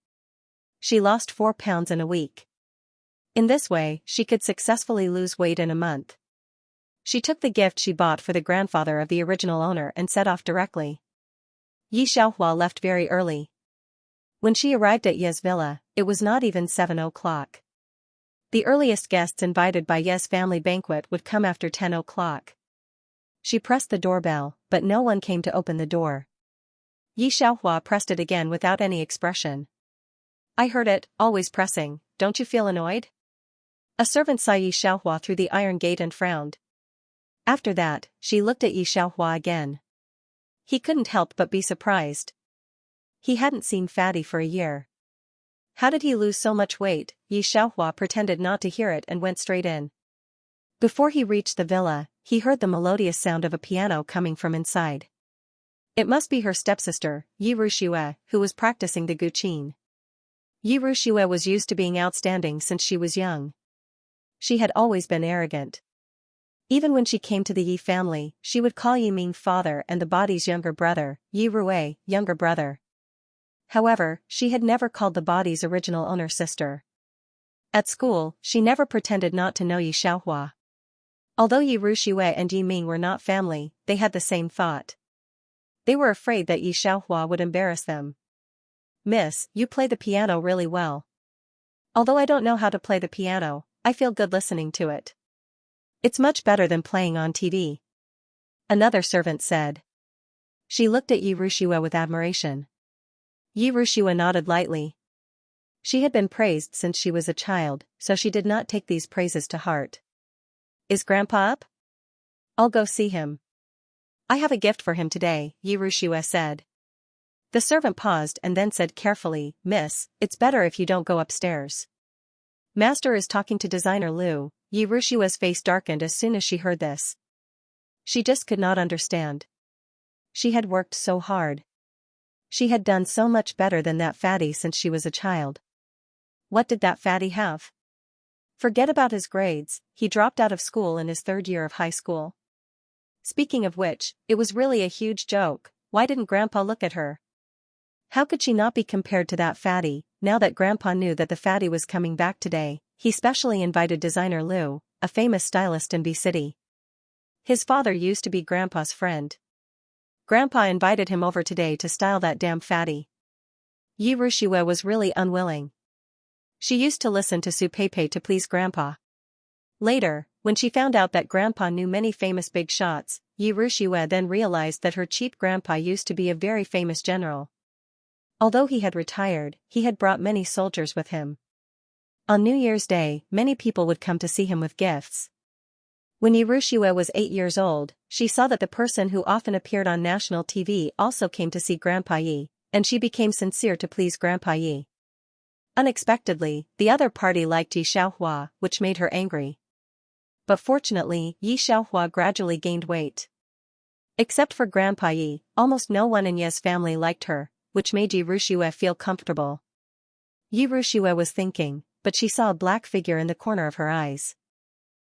She lost 4 pounds in a week. In this way, she could successfully lose weight in a month. She took the gift she bought for the grandfather of the original owner and set off directly. Yi Xiaohua left very early. When she arrived at Ye's villa, it was not even 7 o'clock. The earliest guests invited by Ye's family banquet would come after 10 o'clock. She pressed the doorbell, but no one came to open the door. Yi Xiaohua pressed it again without any expression. I heard it, always pressing, don't you feel annoyed? A servant saw Yi Xiaohua through the iron gate and frowned. After that, she looked at Yi Xiaohua again. He couldn't help but be surprised. He hadn't seen Fatty for a year. How did he lose so much weight? Xianxia pretended not to hear it and went straight in. Before he reached the villa, he heard the melodious sound of a piano coming from inside. It must be her stepsister, Xianxia, who was practicing the guqin. Xianxia was used to being outstanding since she was young. She had always been arrogant. Even when she came to the Yi family, she would call Yi Ming father and the body's younger brother, Yi Rui, younger brother. However, she had never called the body's original owner sister. At school, she never pretended not to know Xianxia. Although Yi Rui and Yi Ming were not family, they had the same thought. They were afraid that Xianxia would embarrass them. "Miss, you play the piano really well. Although I don't know how to play the piano, I feel good listening to it. It's much better than playing on TV." Another servant said. She looked at Yi Rui with admiration. Yi Rui nodded lightly. She had been praised since she was a child, so she did not take these praises to heart. "Is Grandpa up? I'll go see him. I have a gift for him today," Yi Rui said. The servant paused and then said carefully, "Miss, it's better if you don't go upstairs. Master is talking to designer Liu." Yi Rui's face darkened as soon as she heard this. She just could not understand. She had worked so hard. She had done so much better than that fatty since she was a child. What did that fatty have? Forget about his grades, he dropped out of school in his 3rd year of high school. Speaking of which, it was really a huge joke. Why didn't Grandpa look at her? How could she not be compared to that fatty? Now that Grandpa knew that the fatty was coming back today, he specially invited designer Liu, a famous stylist in B City. His father used to be Grandpa's friend. Grandpa invited him over today to style that damn fatty. Yi Rui was really unwilling. She used to listen to Su Peipei to please Grandpa. Later, when she found out that Grandpa knew many famous big shots, Yi Rui then realized that her cheap Grandpa used to be a very famous general. Although he had retired, he had brought many soldiers with him. On New Year's Day, many people would come to see him with gifts. When Yi Rui was 8 years old, she saw that the person who often appeared on national TV also came to see Grandpa Yi, and she became sincere to please Grandpa Yi. Unexpectedly, the other party liked Xianxia, which made her angry. But fortunately, Xianxia gradually gained weight. Except for Grandpa Yi, almost no one in Ye's family liked her, which made Yi Rui feel comfortable. Yi Rui was thinking, but she saw a black figure in the corner of her eyes.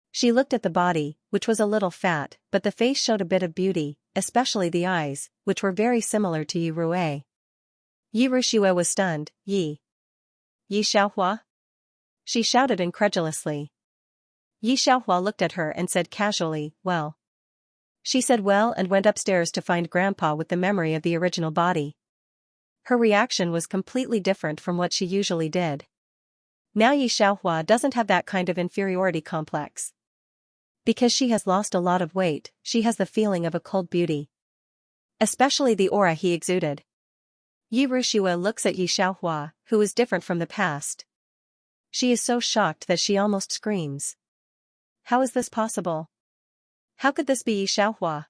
She looked at the body, which was a little fat, but the face showed a bit of beauty, especially the eyes, which were very similar to Yi Rui. Yi Rui was stunned. Xianxia? She shouted incredulously. Xianxia looked at her and said casually, "Well." She said well and went upstairs to find Grandpa with the memory of the original body. Her reaction was completely different from what she usually did. Now Xianxia doesn't have that kind of inferiority complex. Because she has lost a lot of weight, she has the feeling of a cold beauty. Especially the aura he exuded. Yi Rui looks at Xianxia, who is different from the past. She is so shocked that she almost screams. How is this possible? How could this be Xianxia?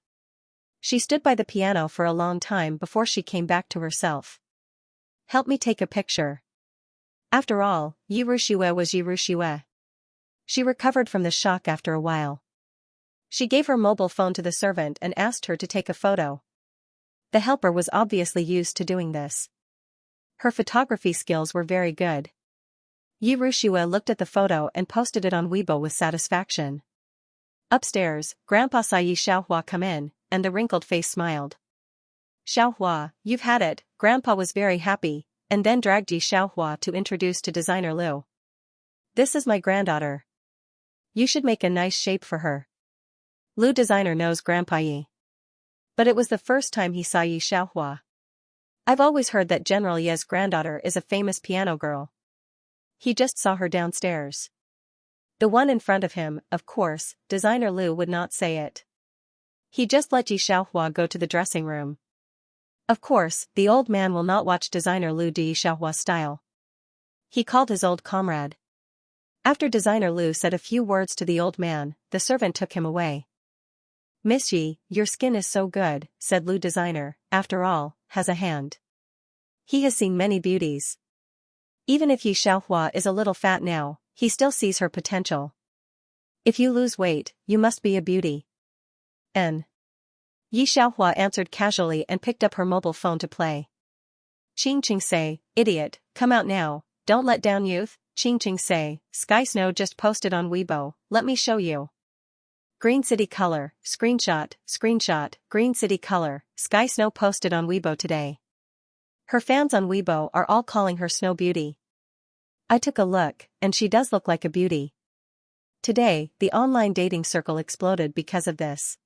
She stood by the piano for a long time before she came back to herself. "Help me take a picture." After all, Yi Rui was Yi Rui. She recovered from the shock after a while. She gave her mobile phone to the servant and asked her to take a photo. The helper was obviously used to doing this. Her photography skills were very good. Yi Rui looked at the photo and posted it on Weibo with satisfaction. Upstairs, Grandpa saw Xianxia come in, and the wrinkled face smiled. "Xianxia, you've had it." Grandpa was very happy, and then dragged Xianxia to introduce to designer Liu. "This is my granddaughter. You should make a nice shape for her." Liu designer knows Grandpa Yi. But it was the first time he saw Xianxia. "I've always heard that General Ye's granddaughter is a famous piano girl." He just saw her downstairs. The one in front of him, of course, designer Liu would not say it. He just let Xianxia go to the dressing room. Of course, the old man will not watch designer Liu do Xianxia style. He called his old comrade. After designer Liu said a few words to the old man, the servant took him away. Miss Yi, your skin is so good, said Lu designer, after all, has a hand. He has seen many beauties. Even if Yi Xiaohua is a little fat now, he still sees her potential. If you lose weight, you must be a beauty. N. Yi Xiaohua answered casually and picked up her mobile phone to play. Qing say, idiot, come out now, don't let down youth. Qing say, Sky Snow just posted on Weibo, let me show you. Green City Color, screenshot, Green City Color, Sky Snow posted on Weibo today. Her fans on Weibo are all calling her Snow Beauty. I took a look, and she does look like a beauty. Today, the online dating circle exploded because of this.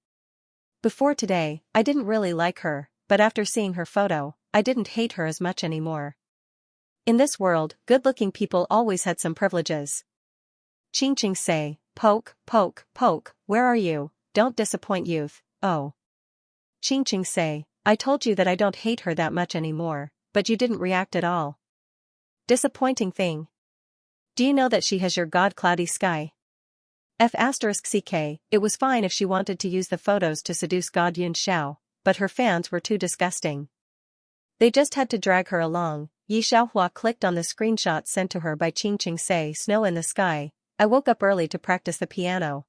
Before today, I didn't really like her, but after seeing her photo, I didn't hate her as much anymore. In this world, good-looking people always had some privileges. Qing say, poke, where are you, don't disappoint youth, oh. Qing say, I told you that I don't hate her that much anymore, but you didn't react at all. Disappointing thing. Do you know that she has your god cloudy sky? *CK, it was fine if she wanted to use the photos to seduce God Yun Xiao, but her fans were too disgusting. They just had to drag her along. Yi Xiaohua clicked on the screenshot sent to her by Qing say, Snow in the sky, I woke up early to practice the piano.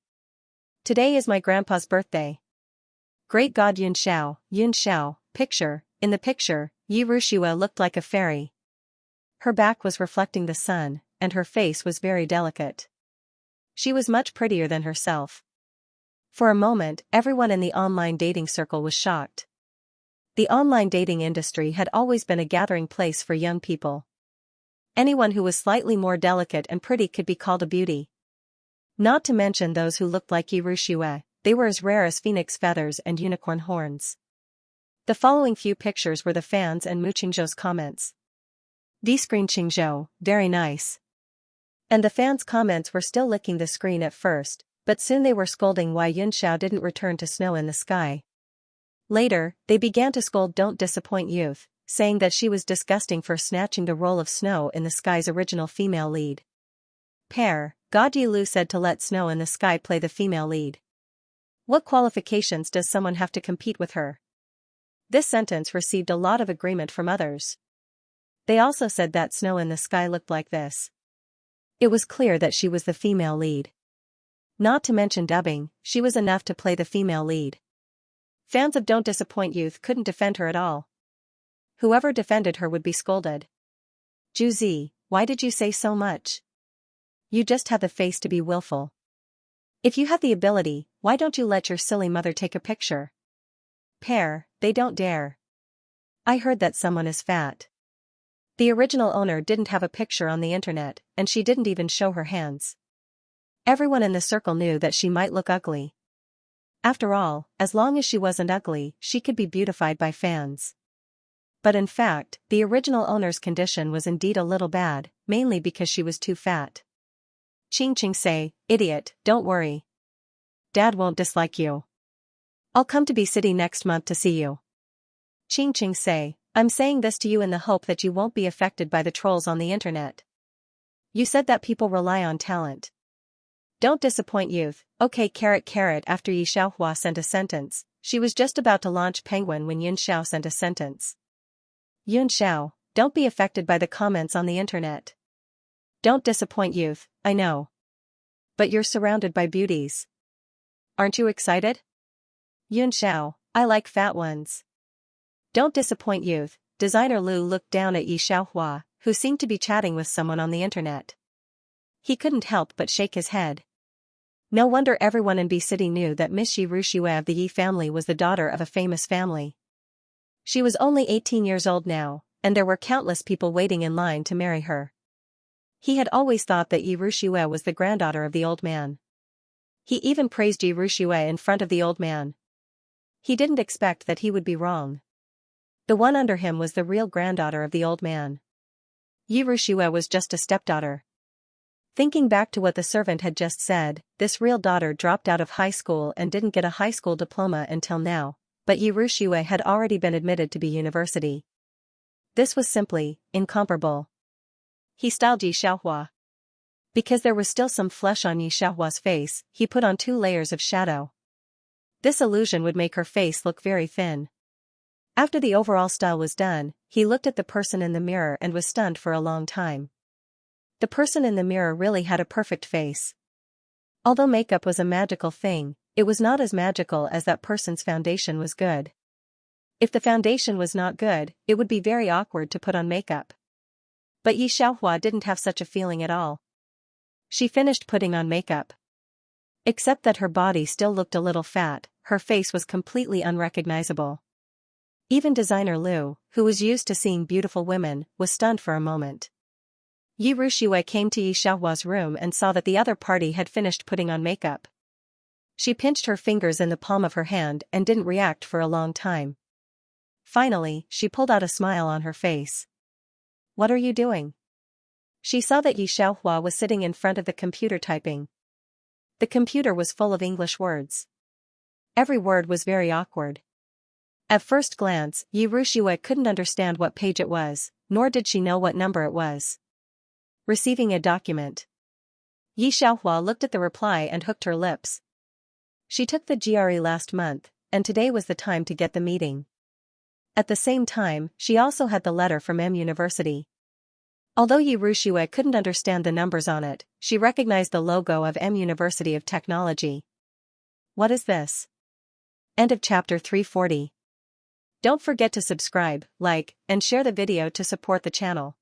Today is my grandpa's birthday. Great God Yun Xiao, picture, in the picture, Yi Rushua looked like a fairy. Her back was reflecting the sun, and her face was very delicate. She was much prettier than herself. For a moment, everyone in the online dating circle was shocked. The online dating industry had always been a gathering place for young people. Anyone who was slightly more delicate and pretty could be called a beauty. Not to mention those who looked like Yi Rushua, they were as rare as phoenix feathers and unicorn horns. The following few pictures were the fans and Mu Qingzhou's comments. D-screen Qingzhou, very nice. And the fans' comments were still licking the screen at first, but soon they were scolding why Yun Xiao didn't return to Snow in the Sky. Later, they began to scold Don't Disappoint Youth, saying that she was disgusting for snatching the role of Snow in the Sky's original female lead. Pair, God Yi Lu said to let Snow in the Sky play the female lead. What qualifications does someone have to compete with her? This sentence received a lot of agreement from others. They also said that Snow in the Sky looked like this. It was clear that she was the female lead. Not to mention dubbing, she was enough to play the female lead. Fans of Don't Disappoint Youth couldn't defend her at all. Whoever defended her would be scolded. Juzi, why did you say so much? You just have the face to be willful. If you have the ability, why don't you let your silly mother take a picture? Pair, they don't dare. I heard that someone is fat. The original owner didn't have a picture on the internet, and she didn't even show her hands. Everyone in the circle knew that she might look ugly. After all, as long as she wasn't ugly, she could be beautified by fans. But in fact, the original owner's condition was indeed a little bad, mainly because she was too fat. Qing say, idiot, don't worry. Dad won't dislike you. I'll come to B City next month to see you. Qing say, I'm saying this to you in the hope that you won't be affected by the trolls on the internet. You said that people rely on talent. Don't disappoint youth, okay after Yi Xiaohua sent a sentence, she was just about to launch Penguin when Yun Xiao sent a sentence. Yun Xiao, don't be affected by the comments on the internet. Don't disappoint youth, I know. But you're surrounded by beauties. Aren't you excited? Yun Xiao, I like fat ones. Don't disappoint youth, designer Lu looked down at Yi Xiaohua, who seemed to be chatting with someone on the internet. He couldn't help but shake his head. No wonder everyone in B City knew that Miss Yi Rushua of the Yi family was the daughter of a famous family. She was only 18 years old now, and there were countless people waiting in line to marry her. He had always thought that Yi Rushua was the granddaughter of the old man. He even praised Yi Rushua in front of the old man. He didn't expect that he would be wrong. The one under him was the real granddaughter of the old man. Yi Rushua was just a stepdaughter. Thinking back to what the servant had just said, this real daughter dropped out of high school and didn't get a high school diploma until now, but Yi Rushua had already been admitted to be university. This was simply incomparable. He styled Yi Xiaohua. Because there was still some flesh on Yi Xiaohua's face, he put on 2 layers of shadow. This illusion would make her face look very thin. After the overall style was done, he looked at the person in the mirror and was stunned for a long time. The person in the mirror really had a perfect face. Although makeup was a magical thing, it was not as magical as that person's foundation was good. If the foundation was not good, it would be very awkward to put on makeup. But Yi Xiaohua didn't have such a feeling at all. She finished putting on makeup. Except that her body still looked a little fat, her face was completely unrecognizable. Even designer Liu, who was used to seeing beautiful women, was stunned for a moment. Yi Ruxue came to Yi Xiaohua's room and saw that the other party had finished putting on makeup. She pinched her fingers in the palm of her hand and didn't react for a long time. Finally, she pulled out a smile on her face. "What are you doing?" She saw that Yi Xiaohua was sitting in front of the computer typing. The computer was full of English words. Every word was very awkward. At first glance, Yi Ruxue couldn't understand what page it was, nor did she know what number it was. Receiving a document. Yi Xiaohua looked at the reply and hooked her lips. She took the GRE last month, and today was the time to get the meeting. At the same time, she also had the letter from M University. Although Yi Ruxue couldn't understand the numbers on it, she recognized the logo of M University of Technology. What is this? End of chapter 340. Don't forget to subscribe, like, and share the video to support the channel.